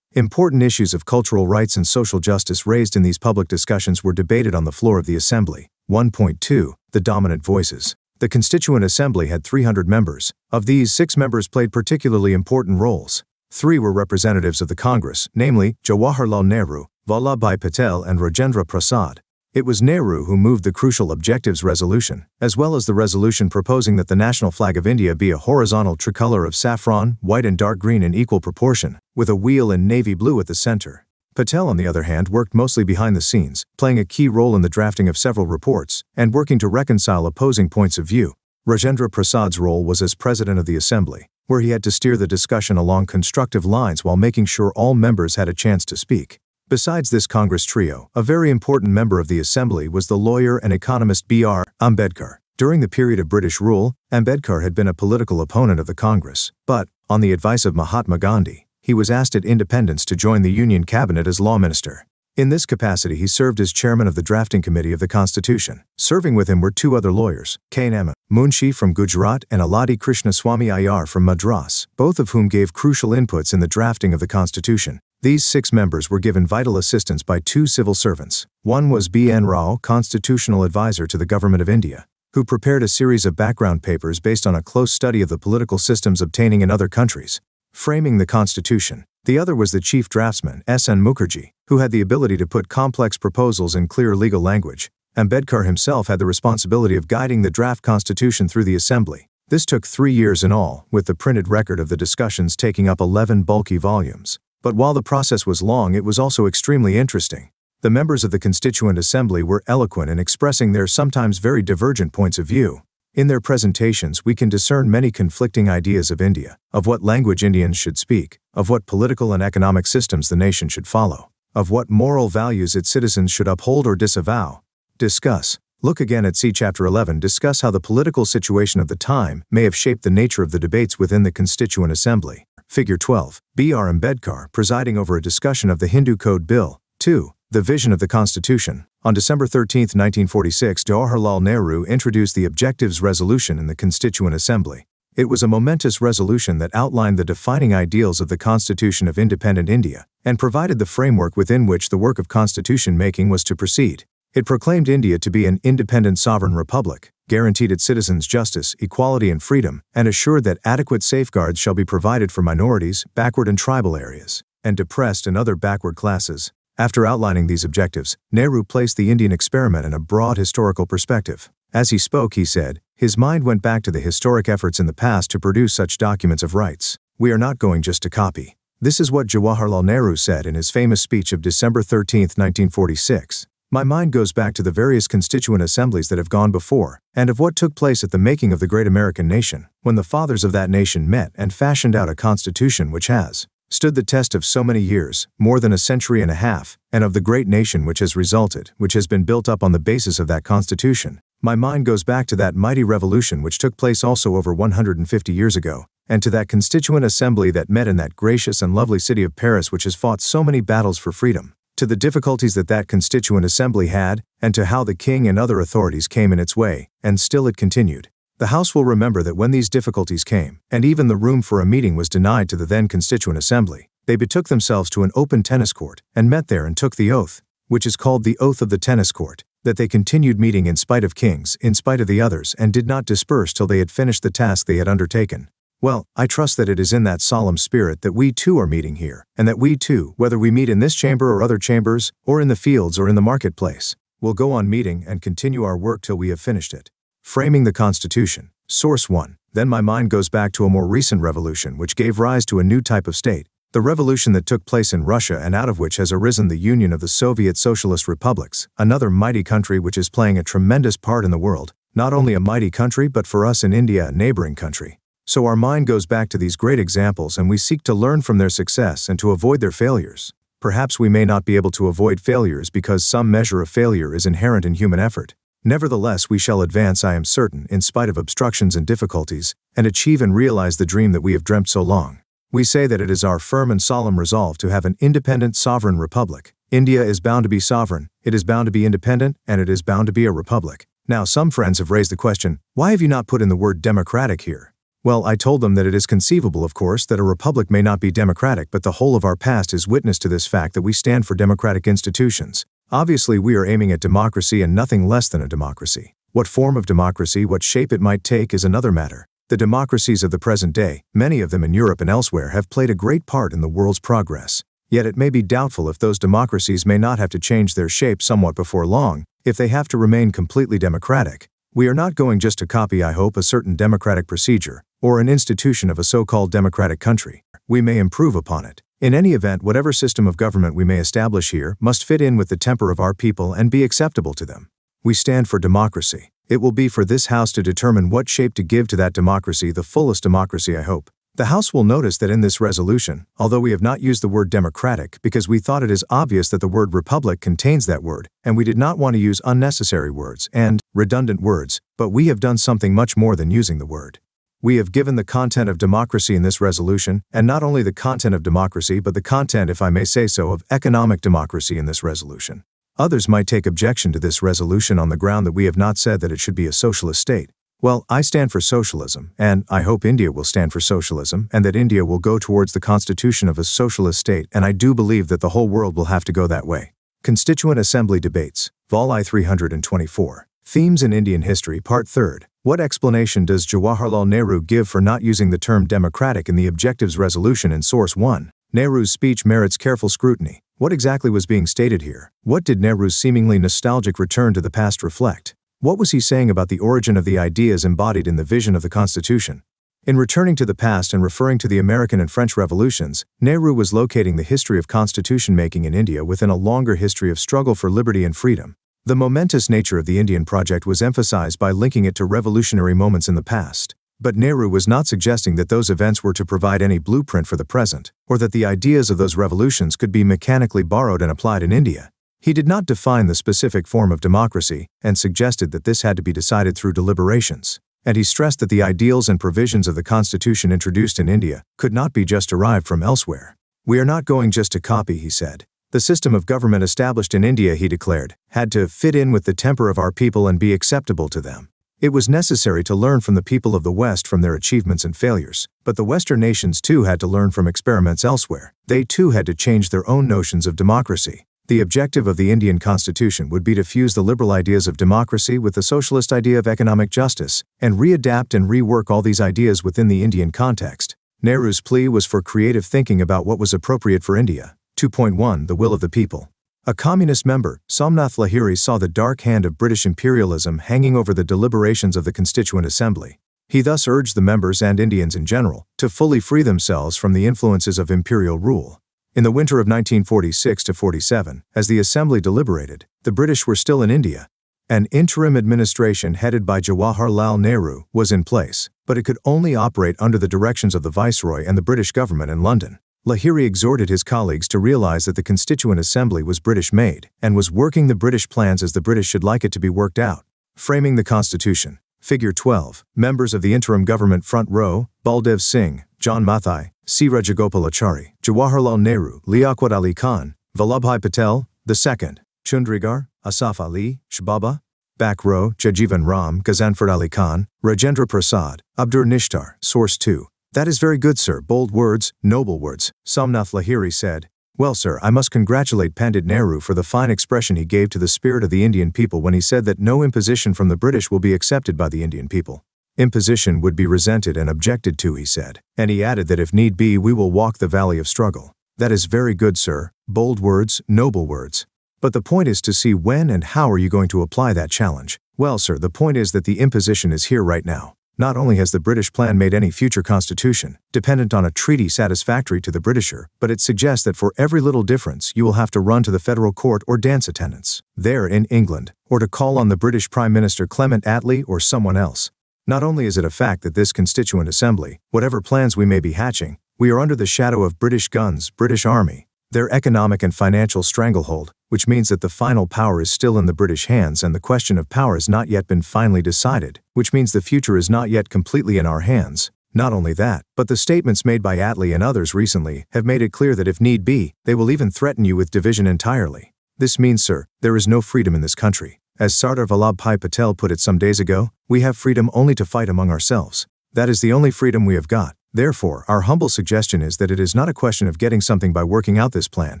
Important issues of cultural rights and social justice raised in these public discussions were debated on the floor of the Assembly. 1.2. The dominant voices. The Constituent Assembly had 300 members. Of these, 6 members played particularly important roles. 3 were representatives of the Congress, namely Jawaharlal Nehru, Vallabhbhai Patel, and Rajendra Prasad. It was Nehru who moved the crucial Objectives Resolution, as well as the resolution proposing that the national flag of India be a horizontal tricolour of saffron, white and dark green in equal proportion, with a wheel in navy blue at the center. Patel, on the other hand, worked mostly behind the scenes, playing a key role in the drafting of several reports, and working to reconcile opposing points of view. Rajendra Prasad's role was as President of the Assembly, where he had to steer the discussion along constructive lines while making sure all members had a chance to speak. Besides this Congress trio, a very important member of the Assembly was the lawyer and economist B.R. Ambedkar. During the period of British rule, Ambedkar had been a political opponent of the Congress, but, on the advice of Mahatma Gandhi, he was asked at independence to join the Union Cabinet as law minister. In this capacity he served as chairman of the drafting committee of the Constitution. Serving with him were 2 other lawyers, K.N.M. Munshi from Gujarat and Aladi Krishnaswamy Iyer from Madras, both of whom gave crucial inputs in the drafting of the Constitution. These 6 members were given vital assistance by 2 civil servants. One was B.N. Rao, constitutional advisor to the Government of India, who prepared a series of background papers based on a close study of the political systems obtaining in other countries, framing the Constitution. The other was the chief draftsman, S.N. Mukherjee, who had the ability to put complex proposals in clear legal language. Ambedkar himself had the responsibility of guiding the draft constitution through the Assembly. This took 3 years in all, with the printed record of the discussions taking up 11 bulky volumes. But while the process was long, it was also extremely interesting. The members of the Constituent Assembly were eloquent in expressing their sometimes very divergent points of view. In their presentations, we can discern many conflicting ideas of India, of what language Indians should speak, of what political and economic systems the nation should follow, of what moral values its citizens should uphold or disavow. Discuss. Look again at C. Chapter 11. Discuss how the political situation of the time may have shaped the nature of the debates within the Constituent Assembly. Figure 12. B.R. Ambedkar presiding over a discussion of the Hindu Code Bill. 2. The vision of the Constitution. On December 13, 1946, Jawaharlal Nehru introduced the Objectives Resolution in the Constituent Assembly. It was a momentous resolution that outlined the defining ideals of the Constitution of Independent India and provided the framework within which the work of constitution making was to proceed. It proclaimed India to be an independent sovereign republic, guaranteed its citizens justice, equality and freedom, and assured that adequate safeguards shall be provided for minorities, backward and tribal areas, and depressed and other backward classes. After outlining these objectives, Nehru placed the Indian experiment in a broad historical perspective. As he spoke, he said, his mind went back to the historic efforts in the past to produce such documents of rights. We are not going just to copy. This is what Jawaharlal Nehru said in his famous speech of December 13, 1946. My mind goes back to the various constituent assemblies that have gone before, and of what took place at the making of the great American nation, when the fathers of that nation met and fashioned out a constitution which has stood the test of so many years, more than a century and a half, and of the great nation which has resulted, which has been built up on the basis of that constitution. My mind goes back to that mighty revolution which took place also over 150 years ago, and to that constituent assembly that met in that gracious and lovely city of Paris which has fought so many battles for freedom, to the difficulties that constituent assembly had, and to how the king and other authorities came in its way, and still it continued. The House will remember that when these difficulties came, and even the room for a meeting was denied to the then constituent assembly, they betook themselves to an open tennis court, and met there and took the oath, which is called the Oath of the Tennis Court. that they continued meeting in spite of kings, in spite of the others, and did not disperse till they had finished the task they had undertaken. Well, I trust that it is in that solemn spirit that we too are meeting here, and that we too, whether we meet in this chamber or other chambers, or in the fields or in the marketplace, will go on meeting and continue our work till we have finished it. Framing the Constitution. Source 1. Then my mind goes back to a more recent revolution which gave rise to a new type of state, the revolution that took place in Russia and out of which has arisen the Union of the Soviet Socialist Republics, another mighty country which is playing a tremendous part in the world, not only a mighty country but for us in India a neighboring country. So our mind goes back to these great examples and we seek to learn from their success and to avoid their failures. Perhaps we may not be able to avoid failures because some measure of failure is inherent in human effort. Nevertheless, we shall advance, I am certain, in spite of obstructions and difficulties, and achieve and realize the dream that we have dreamt so long. We say that it is our firm and solemn resolve to have an independent sovereign republic. India is bound to be sovereign, it is bound to be independent, and it is bound to be a republic. Now some friends have raised the question, why have you not put in the word democratic here? Well, I told them that it is conceivable, of course, that a republic may not be democratic, but the whole of our past is witness to this fact that we stand for democratic institutions. Obviously, we are aiming at democracy and nothing less than a democracy. What form of democracy, what shape it might take is another matter. The democracies of the present day, many of them in Europe and elsewhere, have played a great part in the world's progress. Yet it may be doubtful if those democracies may not have to change their shape somewhat before long, if they have to remain completely democratic. We are not going just to copy, I hope, a certain democratic procedure, or an institution of a so-called democratic country. We may improve upon it. In any event, whatever system of government we may establish here must fit in with the temper of our people and be acceptable to them. We stand for democracy. It will be for this House to determine what shape to give to that democracy, the fullest democracy, I hope. The House will notice that in this resolution, although we have not used the word democratic because we thought it is obvious that the word republic contains that word, and we did not want to use unnecessary words and redundant words, but we have done something much more than using the word. We have given the content of democracy in this resolution, and not only the content of democracy but the content, if I may say so, of economic democracy in this resolution. Others might take objection to this resolution on the ground that we have not said that it should be a socialist state. Well, I stand for socialism, and I hope India will stand for socialism, and that India will go towards the constitution of a socialist state, and I do believe that the whole world will have to go that way. Constituent Assembly Debates, Vol. I 324. Themes in Indian History, Part 3rd. What explanation does Jawaharlal Nehru give for not using the term democratic in the Objectives Resolution in Source 1? Nehru's speech merits careful scrutiny. What exactly was being stated here? What did Nehru's seemingly nostalgic return to the past reflect? What was he saying about the origin of the ideas embodied in the vision of the Constitution? In returning to the past and referring to the American and French revolutions, Nehru was locating the history of constitution making in India within a longer history of struggle for liberty and freedom. The momentous nature of the Indian project was emphasized by linking it to revolutionary moments in the past. But Nehru was not suggesting that those events were to provide any blueprint for the present, or that the ideas of those revolutions could be mechanically borrowed and applied in India. He did not define the specific form of democracy, and suggested that this had to be decided through deliberations. And he stressed that the ideals and provisions of the Constitution introduced in India could not be just derived from elsewhere. We are not going just to copy, he said. The system of government established in India, he declared, had to fit in with the temper of our people and be acceptable to them. It was necessary to learn from the people of the West from their achievements and failures, but the Western nations too had to learn from experiments elsewhere. They too had to change their own notions of democracy. The objective of the Indian Constitution would be to fuse the liberal ideas of democracy with the socialist idea of economic justice, and readapt and rework all these ideas within the Indian context. Nehru's plea was for creative thinking about what was appropriate for India. 2.1 The Will of the People. A communist member, Somnath Lahiri, saw the dark hand of British imperialism hanging over the deliberations of the Constituent Assembly. He thus urged the members and Indians in general to fully free themselves from the influences of imperial rule. In the winter of 1946-47, as the Assembly deliberated, the British were still in India. An interim administration headed by Jawaharlal Nehru was in place, but it could only operate under the directions of the Viceroy and the British government in London. Lahiri exhorted his colleagues to realize that the Constituent Assembly was British-made, and was working the British plans as the British should like it to be worked out. Framing the Constitution. Figure 12. Members of the interim government front row, Baldev Singh, John Mathai, C. Rajagopalachari, Jawaharlal Nehru, Liaquat Ali Khan, Vallabhbhai Patel, II, Chundrigar, Asaf Ali, Shbaba. Back row, Jajivan Ram, Ghazanfar Ali Khan, Rajendra Prasad, Abdur Nishtar. Source 2. That is very good, sir. Bold words, noble words, Somnath Lahiri said. Well, sir, I must congratulate Pandit Nehru for the fine expression he gave to the spirit of the Indian people when he said that no imposition from the British will be accepted by the Indian people. Imposition would be resented and objected to, he said, and he added that if need be we will walk the valley of struggle. That is very good, sir. Bold words, noble words. But the point is to see when and how are you going to apply that challenge. Well, sir, the point is that the imposition is here right now. Not only has the British plan made any future constitution dependent on a treaty satisfactory to the Britisher, but it suggests that for every little difference you will have to run to the federal court or dance attendance there in England, or to call on the British Prime Minister Clement Attlee or someone else. Not only is it a fact that this Constituent Assembly, whatever plans we may be hatching, we are under the shadow of British guns, British Army, their economic and financial stranglehold, which means that the final power is still in the British hands and the question of power has not yet been finally decided, which means the future is not yet completely in our hands. Not only that, but the statements made by Attlee and others recently have made it clear that if need be, they will even threaten you with division entirely. This means, sir, there is no freedom in this country. As Sardar Vallabhbhai Patel put it some days ago, we have freedom only to fight among ourselves. That is the only freedom we have got. Therefore, our humble suggestion is that it is not a question of getting something by working out this plan,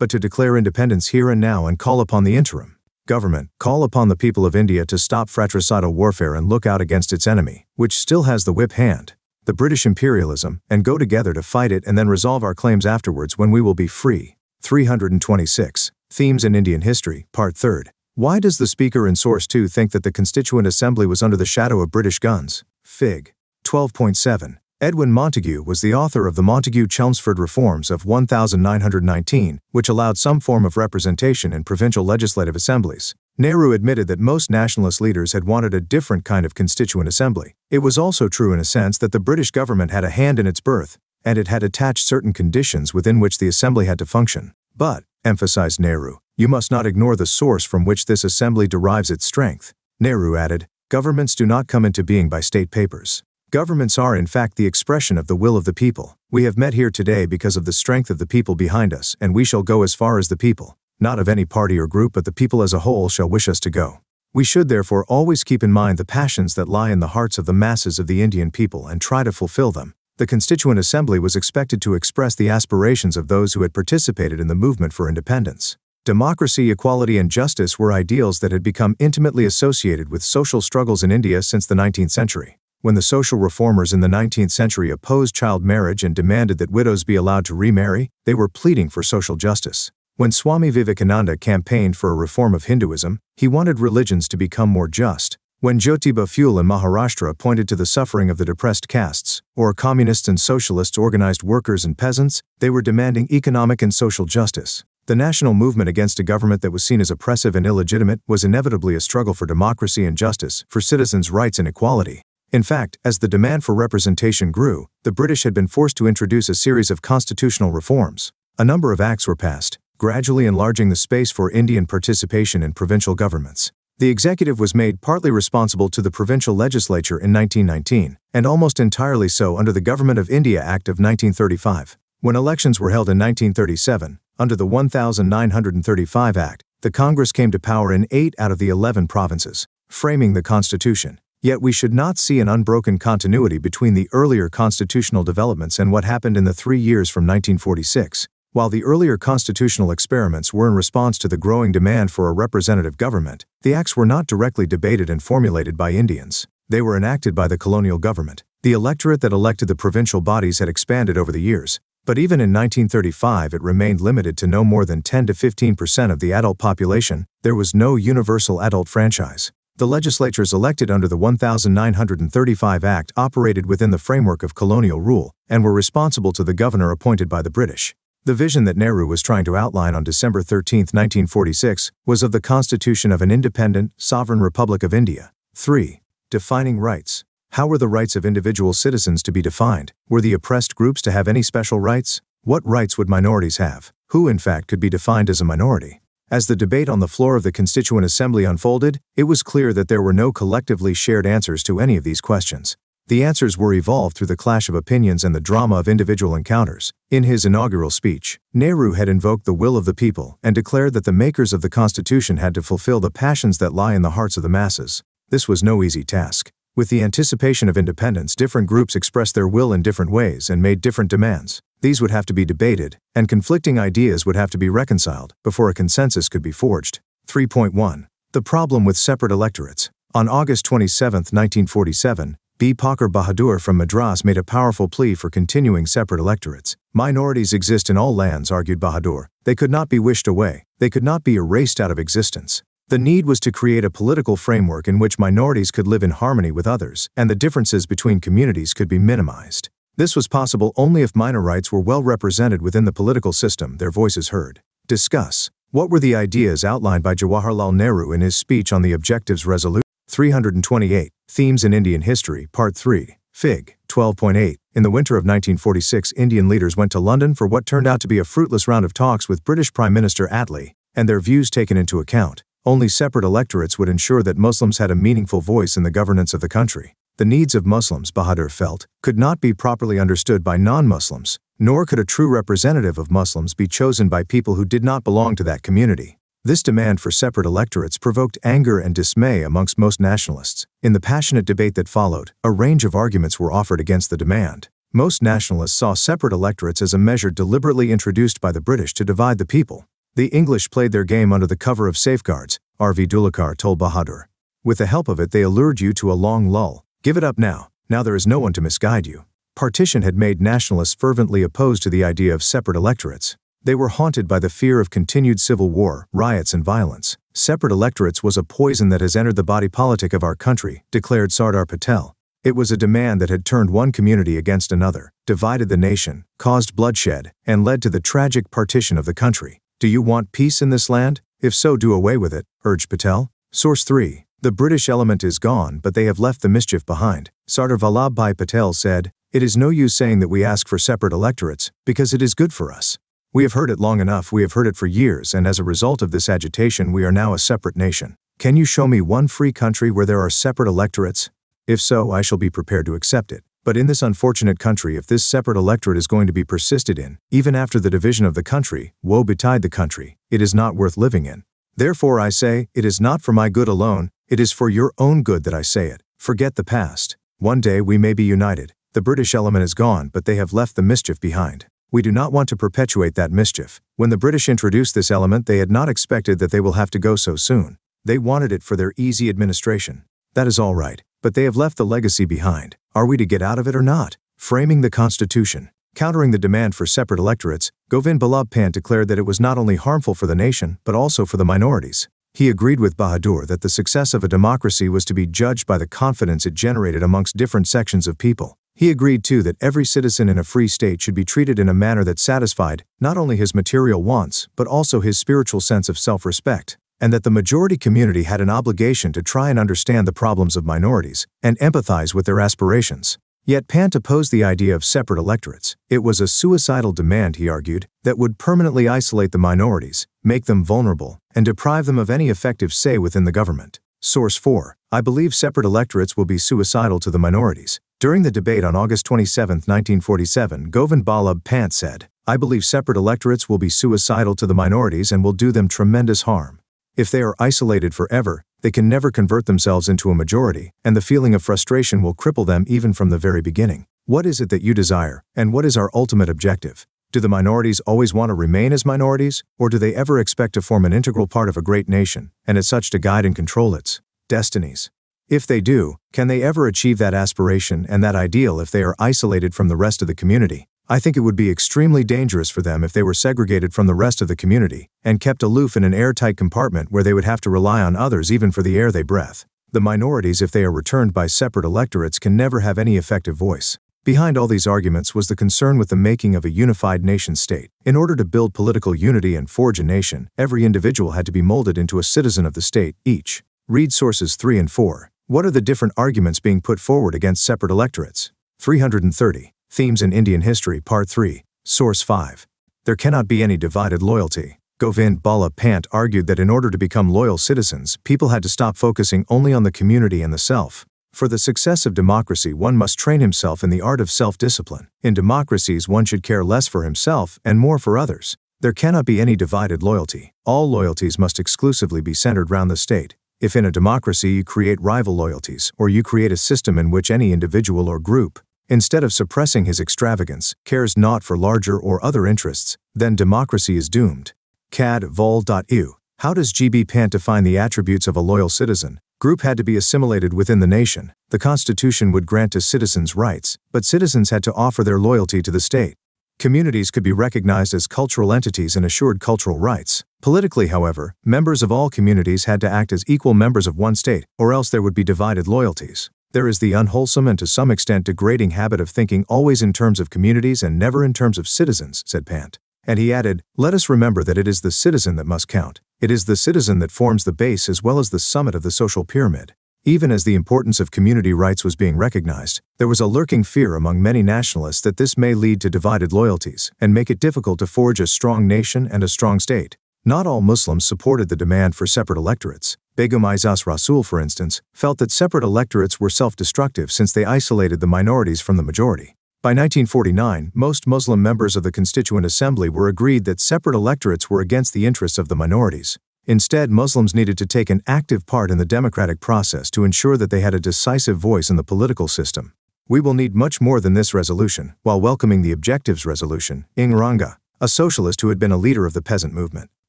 but to declare independence here and now and call upon the interim government, call upon the people of India to stop fratricidal warfare and look out against its enemy, which still has the whip hand, the British imperialism, and go together to fight it and then resolve our claims afterwards when we will be free. 326. Themes in Indian History, Part 3rd. Why does the speaker in Source 2 think that the Constituent Assembly was under the shadow of British guns? Fig. 12.7. Edwin Montagu was the author of the Montagu-Chelmsford Reforms of 1919, which allowed some form of representation in provincial legislative assemblies. Nehru admitted that most nationalist leaders had wanted a different kind of constituent assembly. It was also true in a sense that the British government had a hand in its birth, and it had attached certain conditions within which the assembly had to function. But, emphasized Nehru, you must not ignore the source from which this assembly derives its strength. Nehru added, governments do not come into being by state papers. Governments are in fact the expression of the will of the people. We have met here today because of the strength of the people behind us, and we shall go as far as the people, not of any party or group but the people as a whole shall wish us to go. We should therefore always keep in mind the passions that lie in the hearts of the masses of the Indian people and try to fulfill them. The Constituent Assembly was expected to express the aspirations of those who had participated in the movement for independence. Democracy, equality, and justice were ideals that had become intimately associated with social struggles in India since the 19th century. When the social reformers in the 19th century opposed child marriage and demanded that widows be allowed to remarry, they were pleading for social justice. When Swami Vivekananda campaigned for a reform of Hinduism, he wanted religions to become more just. When Jyotiba Phule in Maharashtra pointed to the suffering of the depressed castes, or communists and socialists organized workers and peasants, they were demanding economic and social justice. The national movement against a government that was seen as oppressive and illegitimate was inevitably a struggle for democracy and justice, for citizens' rights and equality. In fact, as the demand for representation grew, the British had been forced to introduce a series of constitutional reforms. A number of acts were passed, gradually enlarging the space for Indian participation in provincial governments. The executive was made partly responsible to the provincial legislature in 1919, and almost entirely so under the Government of India Act of 1935. When elections were held in 1937, under the 1935 Act, the Congress came to power in 8 out of the 11 provinces, framing the Constitution. Yet we should not see an unbroken continuity between the earlier constitutional developments and what happened in the 3 years from 1946. While the earlier constitutional experiments were in response to the growing demand for a representative government, the acts were not directly debated and formulated by Indians. They were enacted by the colonial government. The electorate that elected the provincial bodies had expanded over the years, but even in 1935 it remained limited to no more than 10 to 15% of the adult population. There was no universal adult franchise. The legislatures elected under the 1935 Act operated within the framework of colonial rule and were responsible to the governor appointed by the British. The vision that Nehru was trying to outline on December 13, 1946, was of the constitution of an independent, sovereign Republic of India. 3. Defining rights. How were the rights of individual citizens to be defined? Were the oppressed groups to have any special rights? What rights would minorities have? Who in fact could be defined as a minority? As the debate on the floor of the Constituent Assembly unfolded, it was clear that there were no collectively shared answers to any of these questions. The answers were evolved through the clash of opinions and the drama of individual encounters. In his inaugural speech, Nehru had invoked the will of the people and declared that the makers of the Constitution had to fulfill the passions that lie in the hearts of the masses. This was no easy task. With the anticipation of independence, different groups expressed their will in different ways and made different demands. These would have to be debated, and conflicting ideas would have to be reconciled before a consensus could be forged. 3.1. The problem with separate electorates. On August 27, 1947, B. Pakar Bahadur from Madras made a powerful plea for continuing separate electorates. Minorities exist in all lands, argued Bahadur. They could not be wished away. They could not be erased out of existence. The need was to create a political framework in which minorities could live in harmony with others, and the differences between communities could be minimized. This was possible only if minor rights were well represented within the political system, their voices heard. Discuss. What were the ideas outlined by Jawaharlal Nehru in his speech on the Objectives Resolution? 328. Themes in Indian History, Part 3. Fig. 12.8. In the winter of 1946, Indian leaders went to London for what turned out to be a fruitless round of talks with British Prime Minister Attlee, and their views taken into account. Only separate electorates would ensure that Muslims had a meaningful voice in the governance of the country. The needs of Muslims, Bahadur felt, could not be properly understood by non-Muslims, nor could a true representative of Muslims be chosen by people who did not belong to that community. This demand for separate electorates provoked anger and dismay amongst most nationalists. In the passionate debate that followed, a range of arguments were offered against the demand. Most nationalists saw separate electorates as a measure deliberately introduced by the British to divide the people. The English played their game under the cover of safeguards, R.V. Dulekar told Bahadur. With the help of it, they allured you to a long lull. Give it up now. Now there is no one to misguide you. Partition had made nationalists fervently opposed to the idea of separate electorates. They were haunted by the fear of continued civil war, riots, and violence. Separate electorates was a poison that has entered the body politic of our country, declared Sardar Patel. It was a demand that had turned one community against another, divided the nation, caused bloodshed, and led to the tragic partition of the country. Do you want peace in this land? If so, do away with it, urged Patel. Source 3. The British element is gone, but they have left the mischief behind. Sardar Vallabhbhai Patel said, "It is no use saying that we ask for separate electorates, because it is good for us. We have heard it long enough, we have heard it for years, and as a result of this agitation we are now a separate nation. Can you show me one free country where there are separate electorates? If so, I shall be prepared to accept it. But in this unfortunate country, if this separate electorate is going to be persisted in, even after the division of the country, woe betide the country, it is not worth living in. Therefore I say, it is not for my good alone, it is for your own good that I say it. Forget the past. One day we may be united. The British element is gone, but they have left the mischief behind. We do not want to perpetuate that mischief. When the British introduced this element, they had not expected that they will have to go so soon. They wanted it for their easy administration. That is all right, but they have left the legacy behind. Are we to get out of it or not? Framing the Constitution. Countering the demand for separate electorates, Govind Ballabh Pant declared that it was not only harmful for the nation, but also for the minorities. He agreed with Bahadur that the success of a democracy was to be judged by the confidence it generated amongst different sections of people. He agreed too that every citizen in a free state should be treated in a manner that satisfied not only his material wants, but also his spiritual sense of self-respect, and that the majority community had an obligation to try and understand the problems of minorities and empathize with their aspirations. Yet Pant opposed the idea of separate electorates. It was a suicidal demand, he argued, that would permanently isolate the minorities, make them vulnerable, and deprive them of any effective say within the government. Source 4. I believe separate electorates will be suicidal to the minorities. During the debate on August 27, 1947, Govind Ballabh Pant said, I believe separate electorates will be suicidal to the minorities and will do them tremendous harm. If they are isolated forever, they can never convert themselves into a majority, and the feeling of frustration will cripple them even from the very beginning. What is it that you desire, and what is our ultimate objective? Do the minorities always want to remain as minorities, or do they ever expect to form an integral part of a great nation, and as such to guide and control its destinies? If they do, can they ever achieve that aspiration and that ideal if they are isolated from the rest of the community? I think it would be extremely dangerous for them if they were segregated from the rest of the community and kept aloof in an airtight compartment where they would have to rely on others even for the air they breathe. The minorities, if they are returned by separate electorates, can never have any effective voice. Behind all these arguments was the concern with the making of a unified nation-state. In order to build political unity and forge a nation, every individual had to be molded into a citizen of the state, each. Read sources 3 and 4. What are the different arguments being put forward against separate electorates? 330. Themes in Indian History, Part 3. Source 5. There cannot be any divided loyalty. Govind Ballabh Pant argued that in order to become loyal citizens, people had to stop focusing only on the community and the self. For the success of democracy, one must train himself in the art of self-discipline. In democracies, one should care less for himself and more for others. There cannot be any divided loyalty. All loyalties must exclusively be centered around the state. If in a democracy you create rival loyalties, or you create a system in which any individual or group Instead of suppressing his extravagance, cares not for larger or other interests, then democracy is doomed. Cad. vol.eu. How does GB Pant define the attributes of a loyal citizen? Group had to be assimilated within the nation. The Constitution would grant to citizens rights, but citizens had to offer their loyalty to the state. Communities could be recognized as cultural entities and assured cultural rights. Politically, however, members of all communities had to act as equal members of one state, or else there would be divided loyalties. There is the unwholesome and to some extent degrading habit of thinking always in terms of communities and never in terms of citizens, said Pant. And he added, let us remember that it is the citizen that must count. It is the citizen that forms the base as well as the summit of the social pyramid. Even as the importance of community rights was being recognized, there was a lurking fear among many nationalists that this may lead to divided loyalties and make it difficult to forge a strong nation and a strong state. Not all Muslims supported the demand for separate electorates. Begum Aizas Rasul, for instance, felt that separate electorates were self-destructive since they isolated the minorities from the majority. By 1949, most Muslim members of the Constituent Assembly were agreed that separate electorates were against the interests of the minorities. Instead, Muslims needed to take an active part in the democratic process to ensure that they had a decisive voice in the political system. We will need much more than this resolution, while welcoming the Objectives Resolution. Ing Ranga, a socialist who had been a leader of the peasant movement,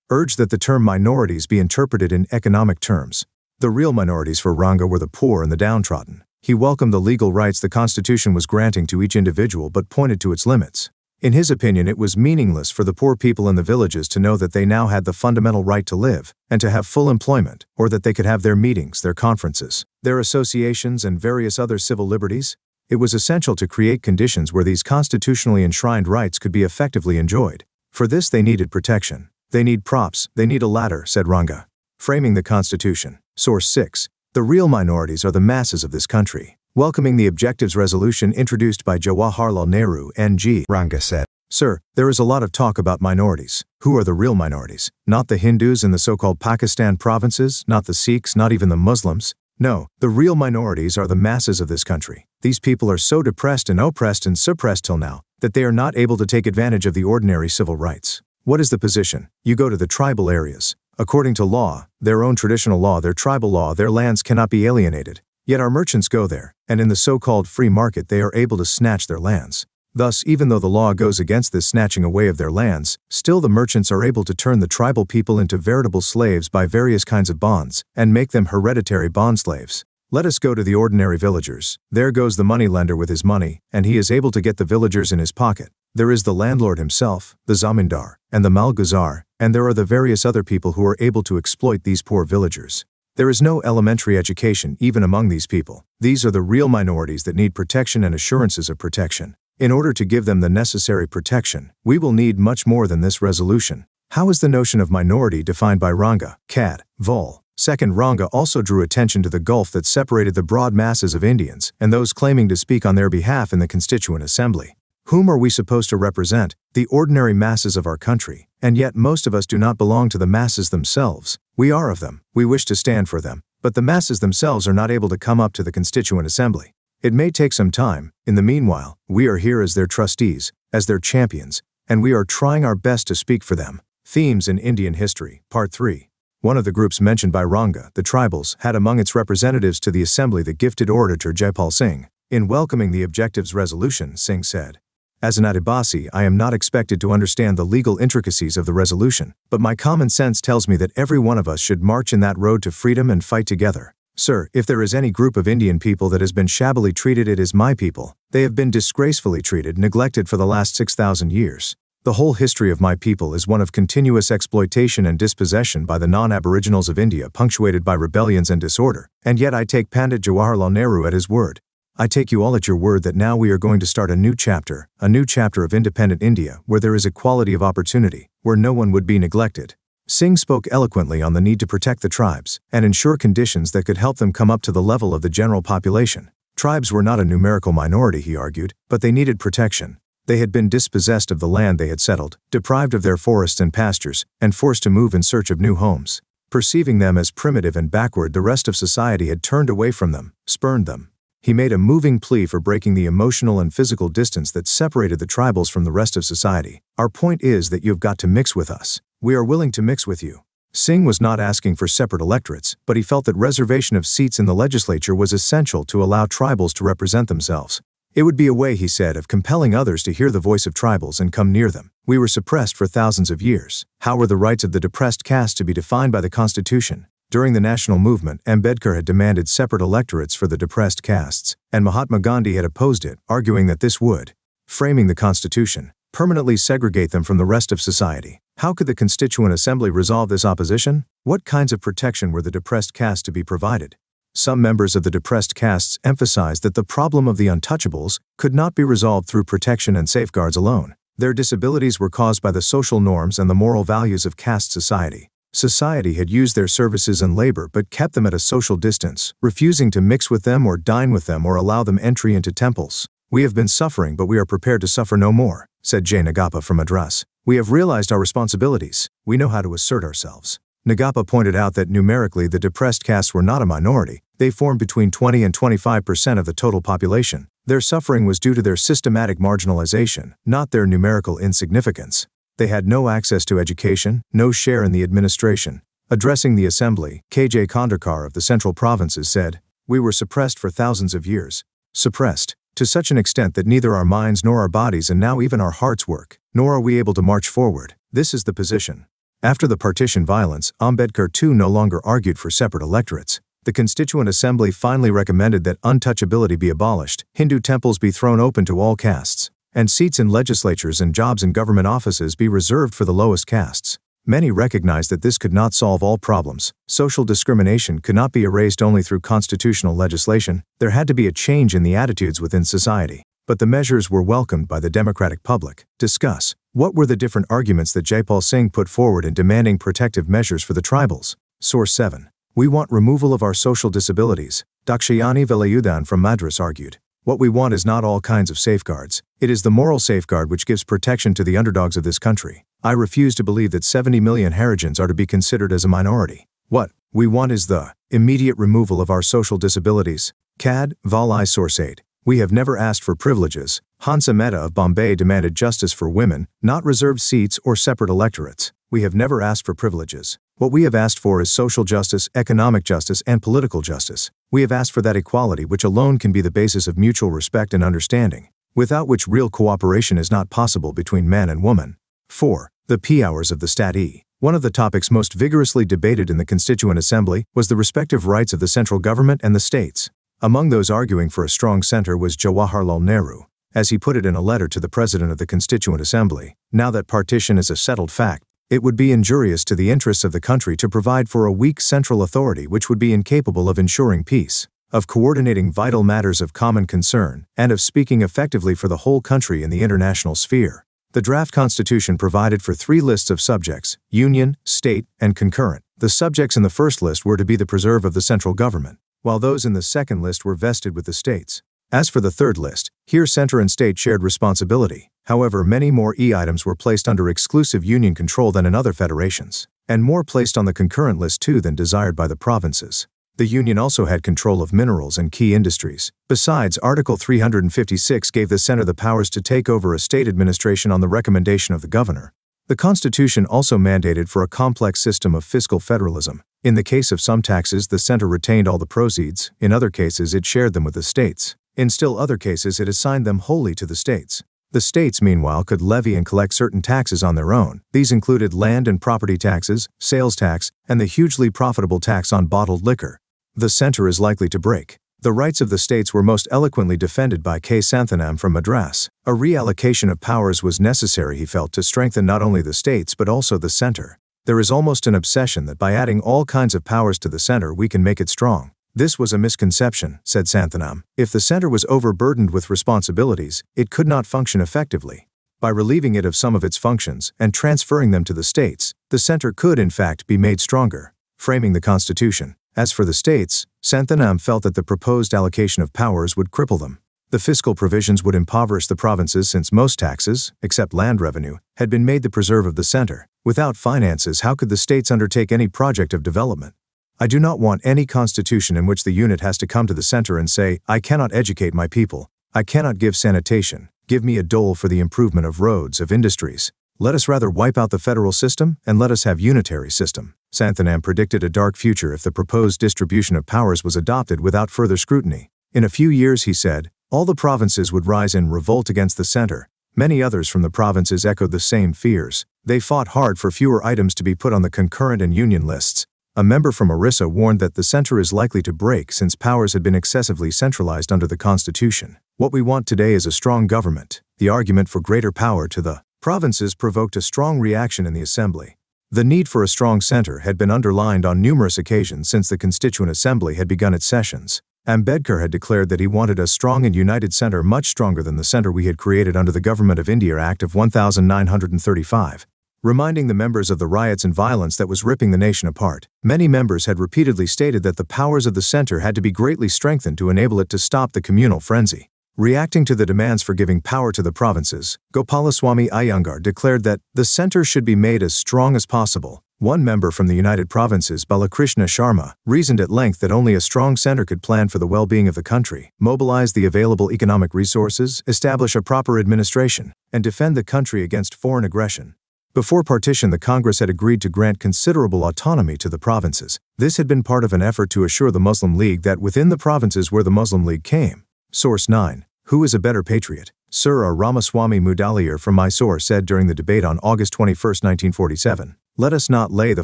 urged that the term minorities be interpreted in economic terms. The real minorities for Ranga were the poor and the downtrodden. He welcomed the legal rights the Constitution was granting to each individual but pointed to its limits. In his opinion, it was meaningless for the poor people in the villages to know that they now had the fundamental right to live and to have full employment, or that they could have their meetings, their conferences, their associations, and various other civil liberties. It was essential to create conditions where these constitutionally enshrined rights could be effectively enjoyed. For this they needed protection. They need props, they need a ladder, said Ranga. Framing the Constitution. Source 6. The real minorities are the masses of this country. Welcoming the Objectives Resolution introduced by Jawaharlal Nehru, N.G., Ranga said, Sir, there is a lot of talk about minorities. Who are the real minorities? Not the Hindus in the so-called Pakistan provinces, not the Sikhs, not even the Muslims. No, the real minorities are the masses of this country. These people are so depressed and oppressed and suppressed till now that they are not able to take advantage of the ordinary civil rights. What is the position? You go to the tribal areas. According to law, their own traditional law, their tribal law, their lands cannot be alienated. Yet our merchants go there, and in the so-called free market they are able to snatch their lands. Thus, even though the law goes against this snatching away of their lands, still the merchants are able to turn the tribal people into veritable slaves by various kinds of bonds, and make them hereditary bond slaves. Let us go to the ordinary villagers. There goes the moneylender with his money, and he is able to get the villagers in his pocket. There is the landlord himself, the zamindar, and the malguzar, and there are the various other people who are able to exploit these poor villagers. There is no elementary education even among these people. These are the real minorities that need protection and assurances of protection. In order to give them the necessary protection, we will need much more than this resolution. How is the notion of minority defined by Ranga, Cad. Vol. Second, Ranga also drew attention to the gulf that separated the broad masses of Indians and those claiming to speak on their behalf in the Constituent Assembly. Whom are we supposed to represent? The ordinary masses of our country, and yet most of us do not belong to the masses themselves. We are of them, we wish to stand for them, but the masses themselves are not able to come up to the Constituent Assembly. It may take some time. In the meanwhile, we are here as their trustees, as their champions, and we are trying our best to speak for them. Themes in Indian History, Part 3. One of the groups mentioned by Ranga, the tribals, had among its representatives to the Assembly the gifted orator Jaipal Singh. In welcoming the Objectives Resolution, Singh said, As an Adivasi, I am not expected to understand the legal intricacies of the resolution, but my common sense tells me that every one of us should march in that road to freedom and fight together. Sir, if there is any group of Indian people that has been shabbily treated, it is my people. They have been disgracefully treated, neglected for the last 6,000 years. The whole history of my people is one of continuous exploitation and dispossession by the non-Aboriginals of India, punctuated by rebellions and disorder, and yet I take Pandit Jawaharlal Nehru at his word. I take you all at your word that now we are going to start a new chapter of independent India, where there is equality of opportunity, where no one would be neglected. Singh spoke eloquently on the need to protect the tribes and ensure conditions that could help them come up to the level of the general population. Tribes were not a numerical minority, he argued, but they needed protection. They had been dispossessed of the land they had settled, deprived of their forests and pastures, and forced to move in search of new homes. Perceiving them as primitive and backward, the rest of society had turned away from them, spurned them. He made a moving plea for breaking the emotional and physical distance that separated the tribals from the rest of society. Our point is that you've got to mix with us. We are willing to mix with you. Singh was not asking for separate electorates, but he felt that reservation of seats in the legislature was essential to allow tribals to represent themselves. It would be a way, he said, of compelling others to hear the voice of tribals and come near them. We were suppressed for thousands of years. How were the rights of the depressed caste to be defined by the Constitution? During the national movement, Ambedkar had demanded separate electorates for the depressed castes, and Mahatma Gandhi had opposed it, arguing that this would, framing the Constitution, permanently segregate them from the rest of society. How could the Constituent Assembly resolve this opposition? What kinds of protection were the depressed caste to be provided? Some members of the depressed castes emphasized that the problem of the untouchables could not be resolved through protection and safeguards alone. Their disabilities were caused by the social norms and the moral values of caste society. Society had used their services and labor but kept them at a social distance, refusing to mix with them or dine with them or allow them entry into temples. We have been suffering, but we are prepared to suffer no more, said J. Nagappa from Madras. We have realized our responsibilities. We know how to assert ourselves. Nagappa pointed out that numerically the depressed castes were not a minority. They formed between 20 and 25% of the total population. Their suffering was due to their systematic marginalization, not their numerical insignificance. They had no access to education, no share in the administration. Addressing the assembly, K.J. Khandarkar of the Central Provinces said, "We were suppressed for thousands of years. Suppressed, to such an extent that neither our minds nor our bodies and now even our hearts work, nor are we able to march forward. This is the position." After the partition violence, Ambedkar too no longer argued for separate electorates. The Constituent Assembly finally recommended that untouchability be abolished, Hindu temples be thrown open to all castes, and seats in legislatures and jobs in government offices be reserved for the lowest castes. Many recognized that this could not solve all problems. Social discrimination could not be erased only through constitutional legislation. There had to be a change in the attitudes within society. But the measures were welcomed by the democratic public. Discuss. What were the different arguments that Jaipal Singh put forward in demanding protective measures for the tribals? Source 7. We want removal of our social disabilities. Dakshayani Velayudan from Madras argued. What we want is not all kinds of safeguards. It is the moral safeguard which gives protection to the underdogs of this country. I refuse to believe that 70 million Harijans are to be considered as a minority. What we want is the immediate removal of our social disabilities. CAD, Vol I Source 8. We have never asked for privileges. Hansa Mehta of Bombay demanded justice for women, not reserved seats or separate electorates. We have never asked for privileges. What we have asked for is social justice, economic justice, and political justice. We have asked for that equality which alone can be the basis of mutual respect and understanding, without which real cooperation is not possible between man and woman. 4. The P hours of the Stat E. One of the topics most vigorously debated in the Constituent Assembly was the respective rights of the central government and the states. Among those arguing for a strong center was Jawaharlal Nehru. As he put it in a letter to the President of the Constituent Assembly, now that partition is a settled fact, it would be injurious to the interests of the country to provide for a weak central authority which would be incapable of ensuring peace, of coordinating vital matters of common concern, and of speaking effectively for the whole country in the international sphere. The draft constitution provided for 3 lists of subjects: union, state, and concurrent. The subjects in the first list were to be the preserve of the central government, while those in the second list were vested with the states. As for the third list, here center and state shared responsibility. However, many more items were placed under exclusive union control than in other federations, and more placed on the concurrent list too than desired by the provinces. The union also had control of minerals and key industries. Besides, Article 356 gave the center the powers to take over a state administration on the recommendation of the governor. The Constitution also mandated for a complex system of fiscal federalism. In the case of some taxes, the center retained all the proceeds. In other cases, it shared them with the states. In still other cases, it assigned them wholly to the states. The states, meanwhile, could levy and collect certain taxes on their own. These included land and property taxes, sales tax, and the hugely profitable tax on bottled liquor. The center is likely to break. The rights of the states were most eloquently defended by K. Santhanam from Madras. A reallocation of powers was necessary, he felt, to strengthen not only the states but also the center. There is almost an obsession that by adding all kinds of powers to the center we can make it strong. This was a misconception, said Santhanam. If the center was overburdened with responsibilities, it could not function effectively. By relieving it of some of its functions and transferring them to the states, the center could in fact be made stronger. Framing the Constitution. As for the states, Santhanam felt that the proposed allocation of powers would cripple them. The fiscal provisions would impoverish the provinces since most taxes, except land revenue, had been made the preserve of the center. Without finances, how could the states undertake any project of development? I do not want any constitution in which the unit has to come to the center and say, I cannot educate my people. I cannot give sanitation. Give me a dole for the improvement of roads, of industries. Let us rather wipe out the federal system and let us have unitary system. Santhanam predicted a dark future if the proposed distribution of powers was adopted without further scrutiny. In a few years, he said, All the provinces would rise in revolt against the center. Many others from the provinces echoed the same fears. They fought hard for fewer items to be put on the concurrent and union lists. A member from Orissa warned that the center is likely to break since powers had been excessively centralized under the Constitution. What we want today is a strong government. The argument for greater power to the provinces provoked a strong reaction in the Assembly. The need for a strong center had been underlined on numerous occasions since the Constituent Assembly had begun its sessions. Ambedkar had declared that he wanted a strong and united center much stronger than the center we had created under the Government of India Act of 1935. Reminding the members of the riots and violence that was ripping the nation apart, many members had repeatedly stated that the powers of the center had to be greatly strengthened to enable it to stop the communal frenzy. Reacting to the demands for giving power to the provinces, Gopalaswamy Iyengar declared that the center should be made as strong as possible. One member from the United Provinces, Balakrishna Sharma, reasoned at length that only a strong center could plan for the well-being of the country, mobilize the available economic resources, establish a proper administration, and defend the country against foreign aggression. Before partition, the Congress had agreed to grant considerable autonomy to the provinces. This had been part of an effort to assure the Muslim League that within the provinces where the Muslim League came. Source 9. Who is a better patriot? Sir R. Ramaswamy Mudaliar from Mysore said during the debate on August 21, 1947, "Let us not lay the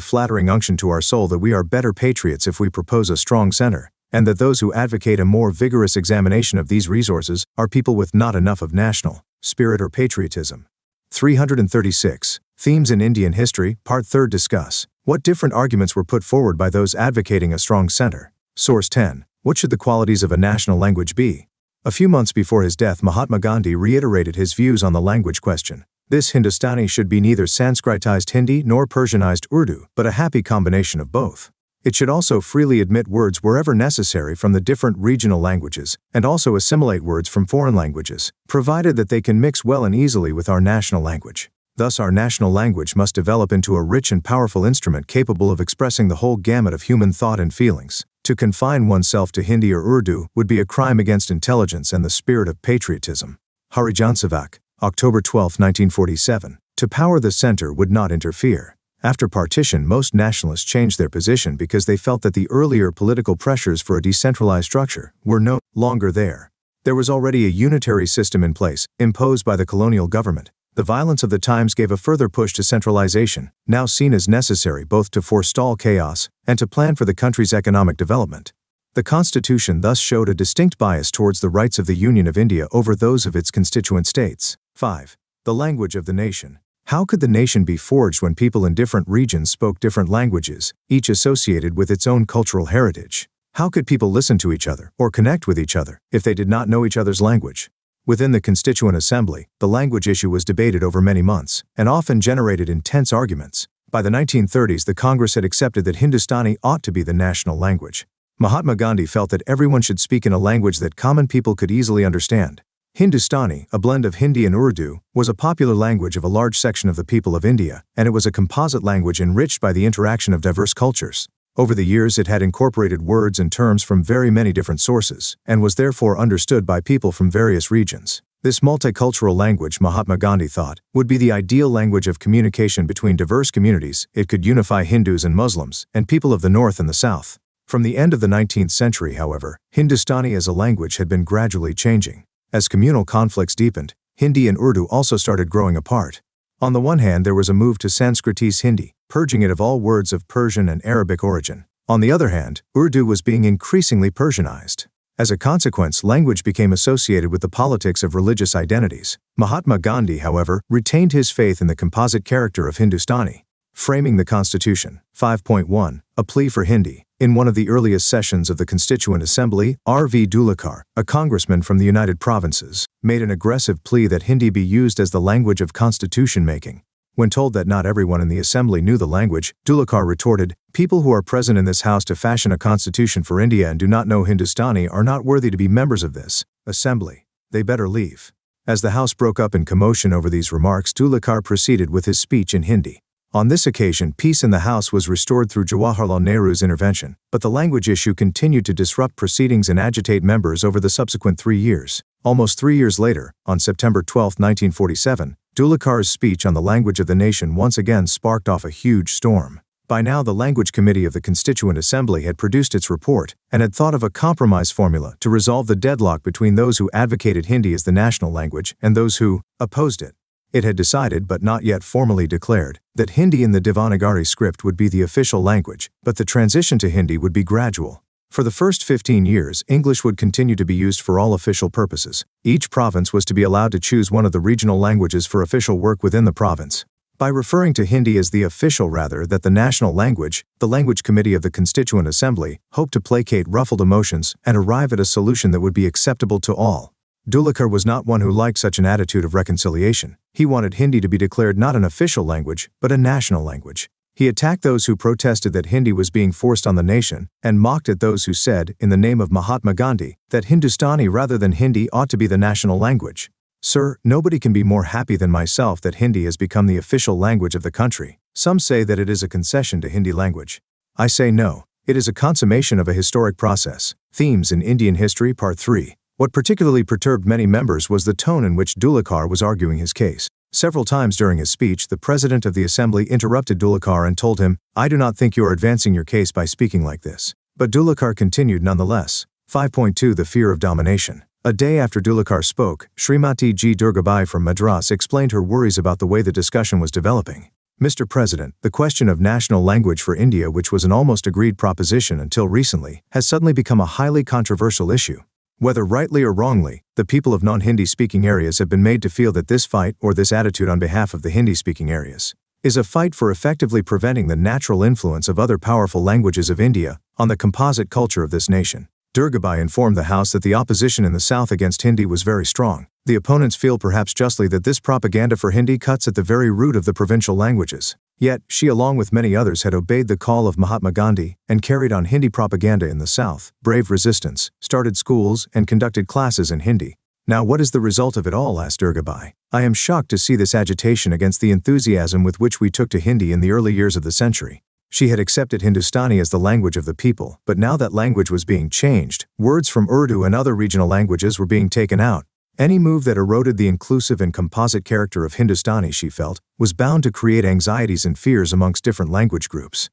flattering unction to our soul that we are better patriots if we propose a strong center, and that those who advocate a more vigorous examination of these resources are people with not enough of national spirit or patriotism." 336. Themes in Indian History, Part 3. Discuss what different arguments were put forward by those advocating a strong center. Source 10. What should the qualities of a national language be? A few months before his death, Mahatma Gandhi reiterated his views on the language question. This Hindustani should be neither Sanskritized Hindi nor Persianized Urdu, but a happy combination of both. It should also freely admit words wherever necessary from the different regional languages, and also assimilate words from foreign languages, provided that they can mix well and easily with our national language. Thus, our national language must develop into a rich and powerful instrument capable of expressing the whole gamut of human thought and feelings. To confine oneself to Hindi or Urdu would be a crime against intelligence and the spirit of patriotism. Harijan Savak, October 12, 1947. To power the center would not interfere. After partition, most nationalists changed their position because they felt that the earlier political pressures for a decentralized structure were no longer there. There was already a unitary system in place, imposed by the colonial government. The violence of the times gave a further push to centralization, now seen as necessary both to forestall chaos and to plan for the country's economic development. The Constitution thus showed a distinct bias towards the rights of the Union of India over those of its constituent states. 5. The language of the nation. How could the nation be forged when people in different regions spoke different languages, each associated with its own cultural heritage? How could people listen to each other or connect with each other if they did not know each other's language? Within the Constituent Assembly, the language issue was debated over many months and often generated intense arguments. By the 1930s, the Congress had accepted that Hindustani ought to be the national language. Mahatma Gandhi felt that everyone should speak in a language that common people could easily understand. Hindustani, a blend of Hindi and Urdu, was a popular language of a large section of the people of India, and it was a composite language enriched by the interaction of diverse cultures. Over the years, it had incorporated words and terms from very many different sources, and was therefore understood by people from various regions. This multicultural language, Mahatma Gandhi thought, would be the ideal language of communication between diverse communities. It could unify Hindus and Muslims, and people of the North and the South. From the end of the 19th century, however, Hindustani as a language had been gradually changing. As communal conflicts deepened, Hindi and Urdu also started growing apart. On the one hand, there was a move to Sanskritize Hindi, purging it of all words of Persian and Arabic origin. On the other hand, Urdu was being increasingly Persianized. As a consequence, language became associated with the politics of religious identities. Mahatma Gandhi, however, retained his faith in the composite character of Hindustani. Framing the Constitution. 5.1. A plea for Hindi. In one of the earliest sessions of the Constituent Assembly, R.V. Dulekar, a congressman from the United Provinces, made an aggressive plea that Hindi be used as the language of constitution making. When told that not everyone in the assembly knew the language, Dulekar retorted, "People who are present in this house to fashion a constitution for India and do not know Hindustani are not worthy to be members of this assembly. They better leave." As the house broke up in commotion over these remarks, Dulekar proceeded with his speech in Hindi. On this occasion, peace in the House was restored through Jawaharlal Nehru's intervention, but the language issue continued to disrupt proceedings and agitate members over the subsequent 3 years. Almost 3 years later, on September 12, 1947, Dulekar's speech on the language of the nation once again sparked off a huge storm. By now the Language Committee of the Constituent Assembly had produced its report and had thought of a compromise formula to resolve the deadlock between those who advocated Hindi as the national language and those who opposed it. It had decided, but not yet formally declared, that Hindi in the Devanagari script would be the official language, but the transition to Hindi would be gradual. For the first 15 years, English would continue to be used for all official purposes. Each province was to be allowed to choose one of the regional languages for official work within the province. By referring to Hindi as the official rather than the national language, the Language Committee of the Constituent Assembly hoped to placate ruffled emotions and arrive at a solution that would be acceptable to all. Dhulekar was not one who liked such an attitude of reconciliation. He wanted Hindi to be declared not an official language, but a national language. He attacked those who protested that Hindi was being forced on the nation, and mocked at those who said, in the name of Mahatma Gandhi, that Hindustani rather than Hindi ought to be the national language. Sir, nobody can be more happy than myself that Hindi has become the official language of the country. Some say that it is a concession to Hindi language. I say no. It is a consummation of a historic process. Themes in Indian History, Part 3. What particularly perturbed many members was the tone in which Dhulekar was arguing his case. Several times during his speech, the President of the Assembly interrupted Dhulekar and told him, "I do not think you are advancing your case by speaking like this." But Dhulekar continued nonetheless. 5.2 The Fear of Domination. A day after Dhulekar spoke, Srimati G. Durgabai from Madras explained her worries about the way the discussion was developing. Mr. President, the question of national language for India, which was an almost agreed proposition until recently, has suddenly become a highly controversial issue. Whether rightly or wrongly, the people of non-Hindi speaking areas have been made to feel that this fight, or this attitude on behalf of the Hindi speaking areas, is a fight for effectively preventing the natural influence of other powerful languages of India on the composite culture of this nation. Durgabai informed the House that the opposition in the South against Hindi was very strong. The opponents feel perhaps justly that this propaganda for Hindi cuts at the very root of the provincial languages. Yet, she along with many others had obeyed the call of Mahatma Gandhi and carried on Hindi propaganda in the South, braved resistance, started schools, and conducted classes in Hindi. Now what is the result of it all? Asked Durgabai. I am shocked to see this agitation against the enthusiasm with which we took to Hindi in the early years of the century. She had accepted Hindustani as the language of the people, but now that language was being changed, words from Urdu and other regional languages were being taken out. Any move that eroded the inclusive and composite character of Hindustani, she felt, was bound to create anxieties and fears amongst different language groups.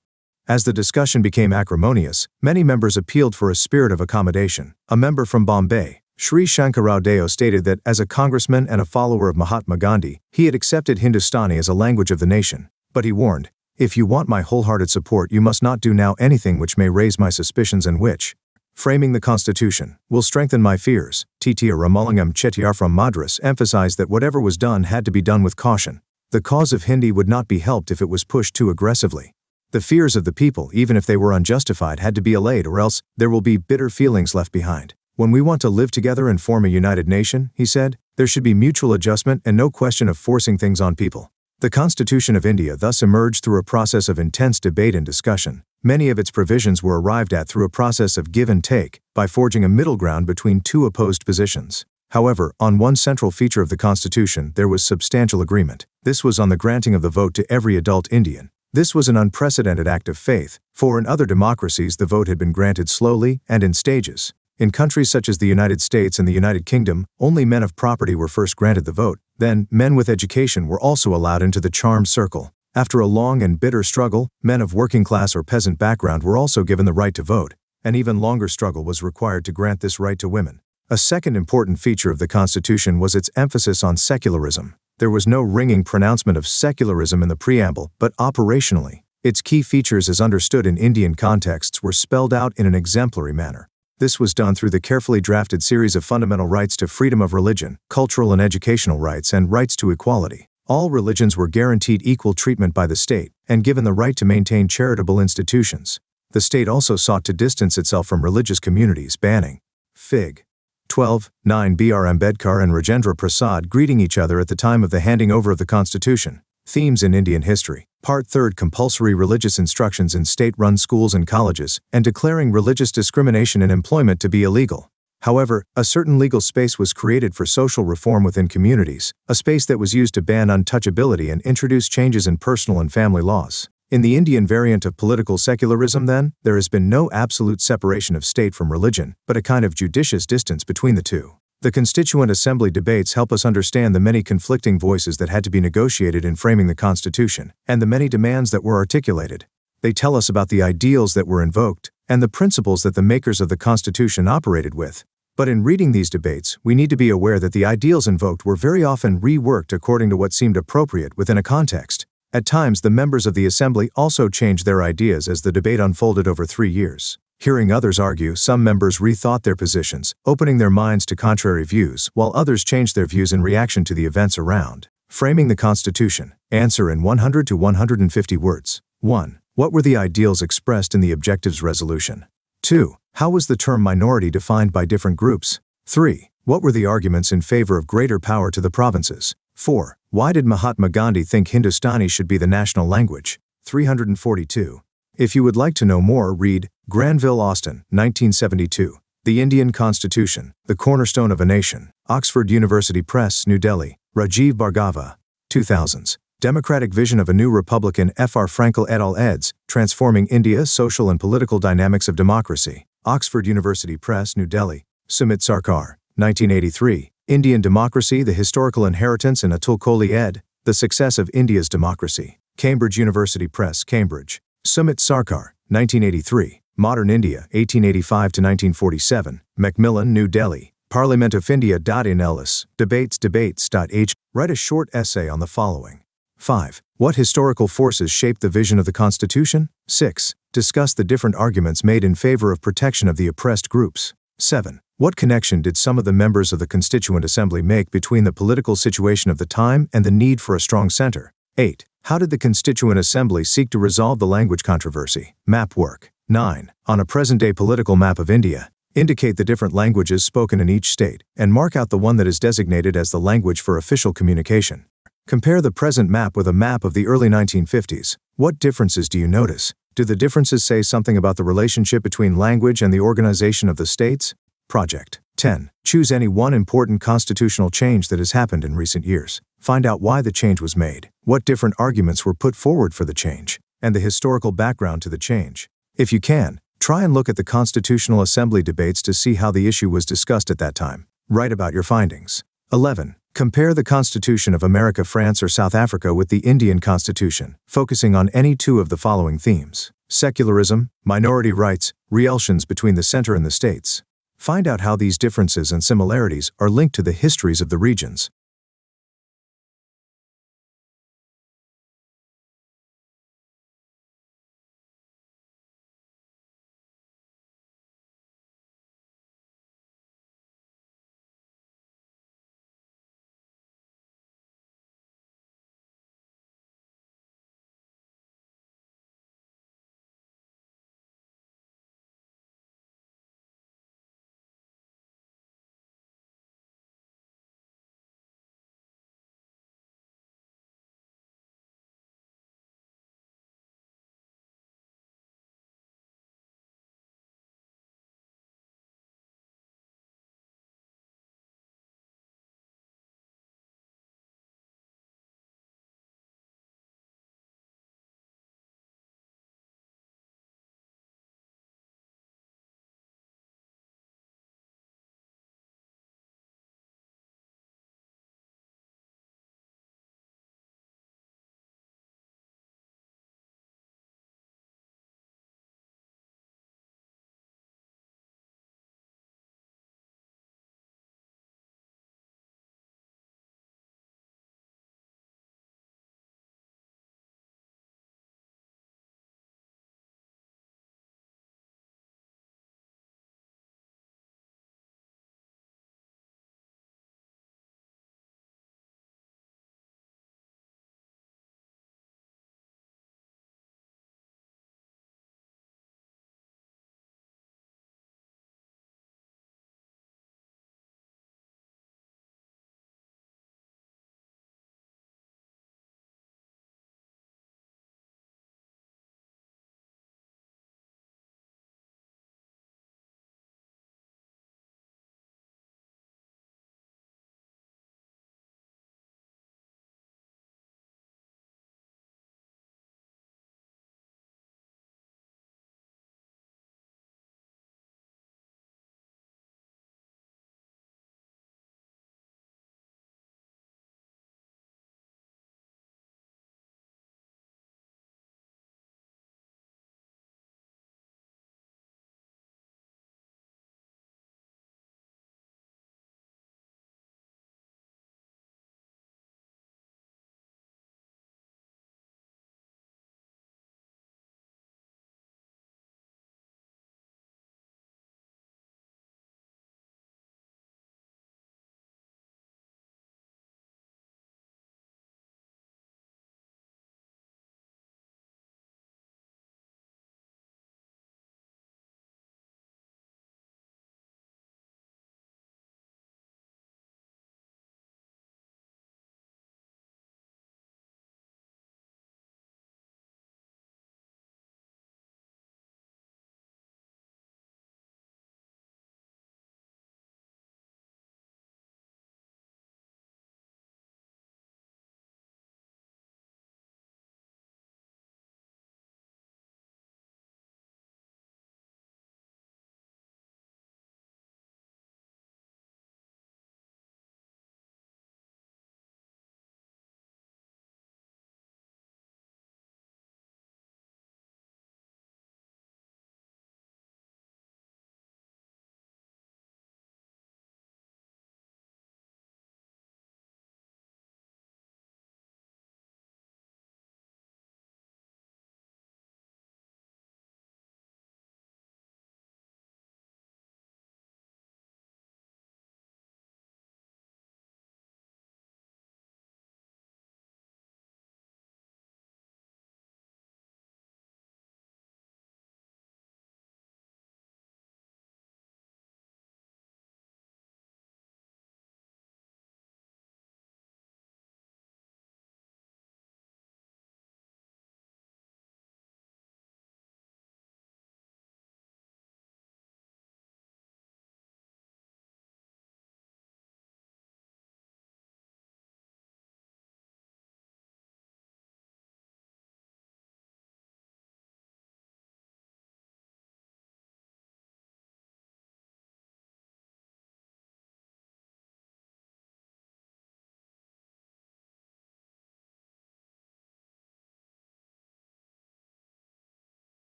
As the discussion became acrimonious, many members appealed for a spirit of accommodation. A member from Bombay, Sri Shankarrao Deo, stated that, as a congressman and a follower of Mahatma Gandhi, he had accepted Hindustani as a language of the nation. But he warned, "If you want my wholehearted support, you must not do now anything which may raise my suspicions and which, framing the Constitution, will strengthen my fears." T.T. Ramalingam Chettiar from Madras emphasized that whatever was done had to be done with caution. The cause of Hindi would not be helped if it was pushed too aggressively. The fears of the people, even if they were unjustified, had to be allayed, or else there will be bitter feelings left behind. When we want to live together and form a united nation, he said, there should be mutual adjustment and no question of forcing things on people. The Constitution of India thus emerged through a process of intense debate and discussion. Many of its provisions were arrived at through a process of give and take, by forging a middle ground between two opposed positions. However, on one central feature of the Constitution, there was substantial agreement. This was on the granting of the vote to every adult Indian. This was an unprecedented act of faith, for in other democracies the vote had been granted slowly and in stages. In countries such as the United States and the United Kingdom, only men of property were first granted the vote. Then, men with education were also allowed into the charmed circle. After a long and bitter struggle, men of working class or peasant background were also given the right to vote. An even longer struggle was required to grant this right to women. A second important feature of the Constitution was its emphasis on secularism. There was no ringing pronouncement of secularism in the preamble, but operationally, its key features as understood in Indian contexts were spelled out in an exemplary manner. This was done through the carefully drafted series of fundamental rights to freedom of religion, cultural and educational rights, and rights to equality. All religions were guaranteed equal treatment by the state, and given the right to maintain charitable institutions. The state also sought to distance itself from religious communities, banning Fig. 12:9 B.R. Ambedkar and Rajendra Prasad greeting each other at the time of the handing over of the Constitution. Themes in Indian History. Part 3 Compulsory religious instructions in state-run schools and colleges, and declaring religious discrimination in employment to be illegal. However, a certain legal space was created for social reform within communities, a space that was used to ban untouchability and introduce changes in personal and family laws. In the Indian variant of political secularism, then, there has been no absolute separation of state from religion, but a kind of judicious distance between the two. The Constituent Assembly debates help us understand the many conflicting voices that had to be negotiated in framing the Constitution, and the many demands that were articulated. They tell us about the ideals that were invoked and the principles that the makers of the Constitution operated with. But in reading these debates, we need to be aware that the ideals invoked were very often reworked according to what seemed appropriate within a context. At times, the members of the Assembly also changed their ideas as the debate unfolded over 3 years. Hearing others argue, some members rethought their positions, opening their minds to contrary views, while others changed their views in reaction to the events around. Framing the Constitution. Answer in 100 to 150 words. 1. What were the ideals expressed in the objectives resolution? 2. How was the term minority defined by different groups? 3. What were the arguments in favor of greater power to the provinces? 4. Why did Mahatma Gandhi think Hindustani should be the national language? 342. If you would like to know more, read Granville Austin, 1972. The Indian Constitution, The Cornerstone of a Nation. Oxford University Press, New Delhi. Rajiv Bhargava. 2000s. Democratic Vision of a New Republican. Fr. Frankel et al. eds. Transforming India, Social and Political Dynamics of Democracy. Oxford University Press, New Delhi. Sumit Sarkar. 1983. Indian Democracy, The Historical Inheritance and Atul Kohli ed. The Success of India's Democracy. Cambridge University Press, Cambridge. Sumit Sarkar. 1983. Modern India, 1885 to 1947. Macmillan, New Delhi. Parliament of India. In Ellis. Debates.h. Write a short essay on the following. 5. What historical forces shaped the vision of the Constitution? 6. Discuss the different arguments made in favor of protection of the oppressed groups. 7. What connection did some of the members of the Constituent Assembly make between the political situation of the time and the need for a strong center? 8. How did the Constituent Assembly seek to resolve the language controversy? Map work. 9. On a present-day political map of India, indicate the different languages spoken in each state, and mark out the one that is designated as the language for official communication. Compare the present map with a map of the early 1950s. What differences do you notice? Do the differences say something about the relationship between language and the organization of the states? Project 10. Choose any one important constitutional change that has happened in recent years. Find out why the change was made, what different arguments were put forward for the change, and the historical background to the change. If you can, try and look at the Constitutional Assembly debates to see how the issue was discussed at that time. Write about your findings. 11. Compare the Constitution of America, France, or South Africa with the Indian Constitution, focusing on any two of the following themes: secularism, minority rights, relations between the center and the states. Find out how these differences and similarities are linked to the histories of the regions.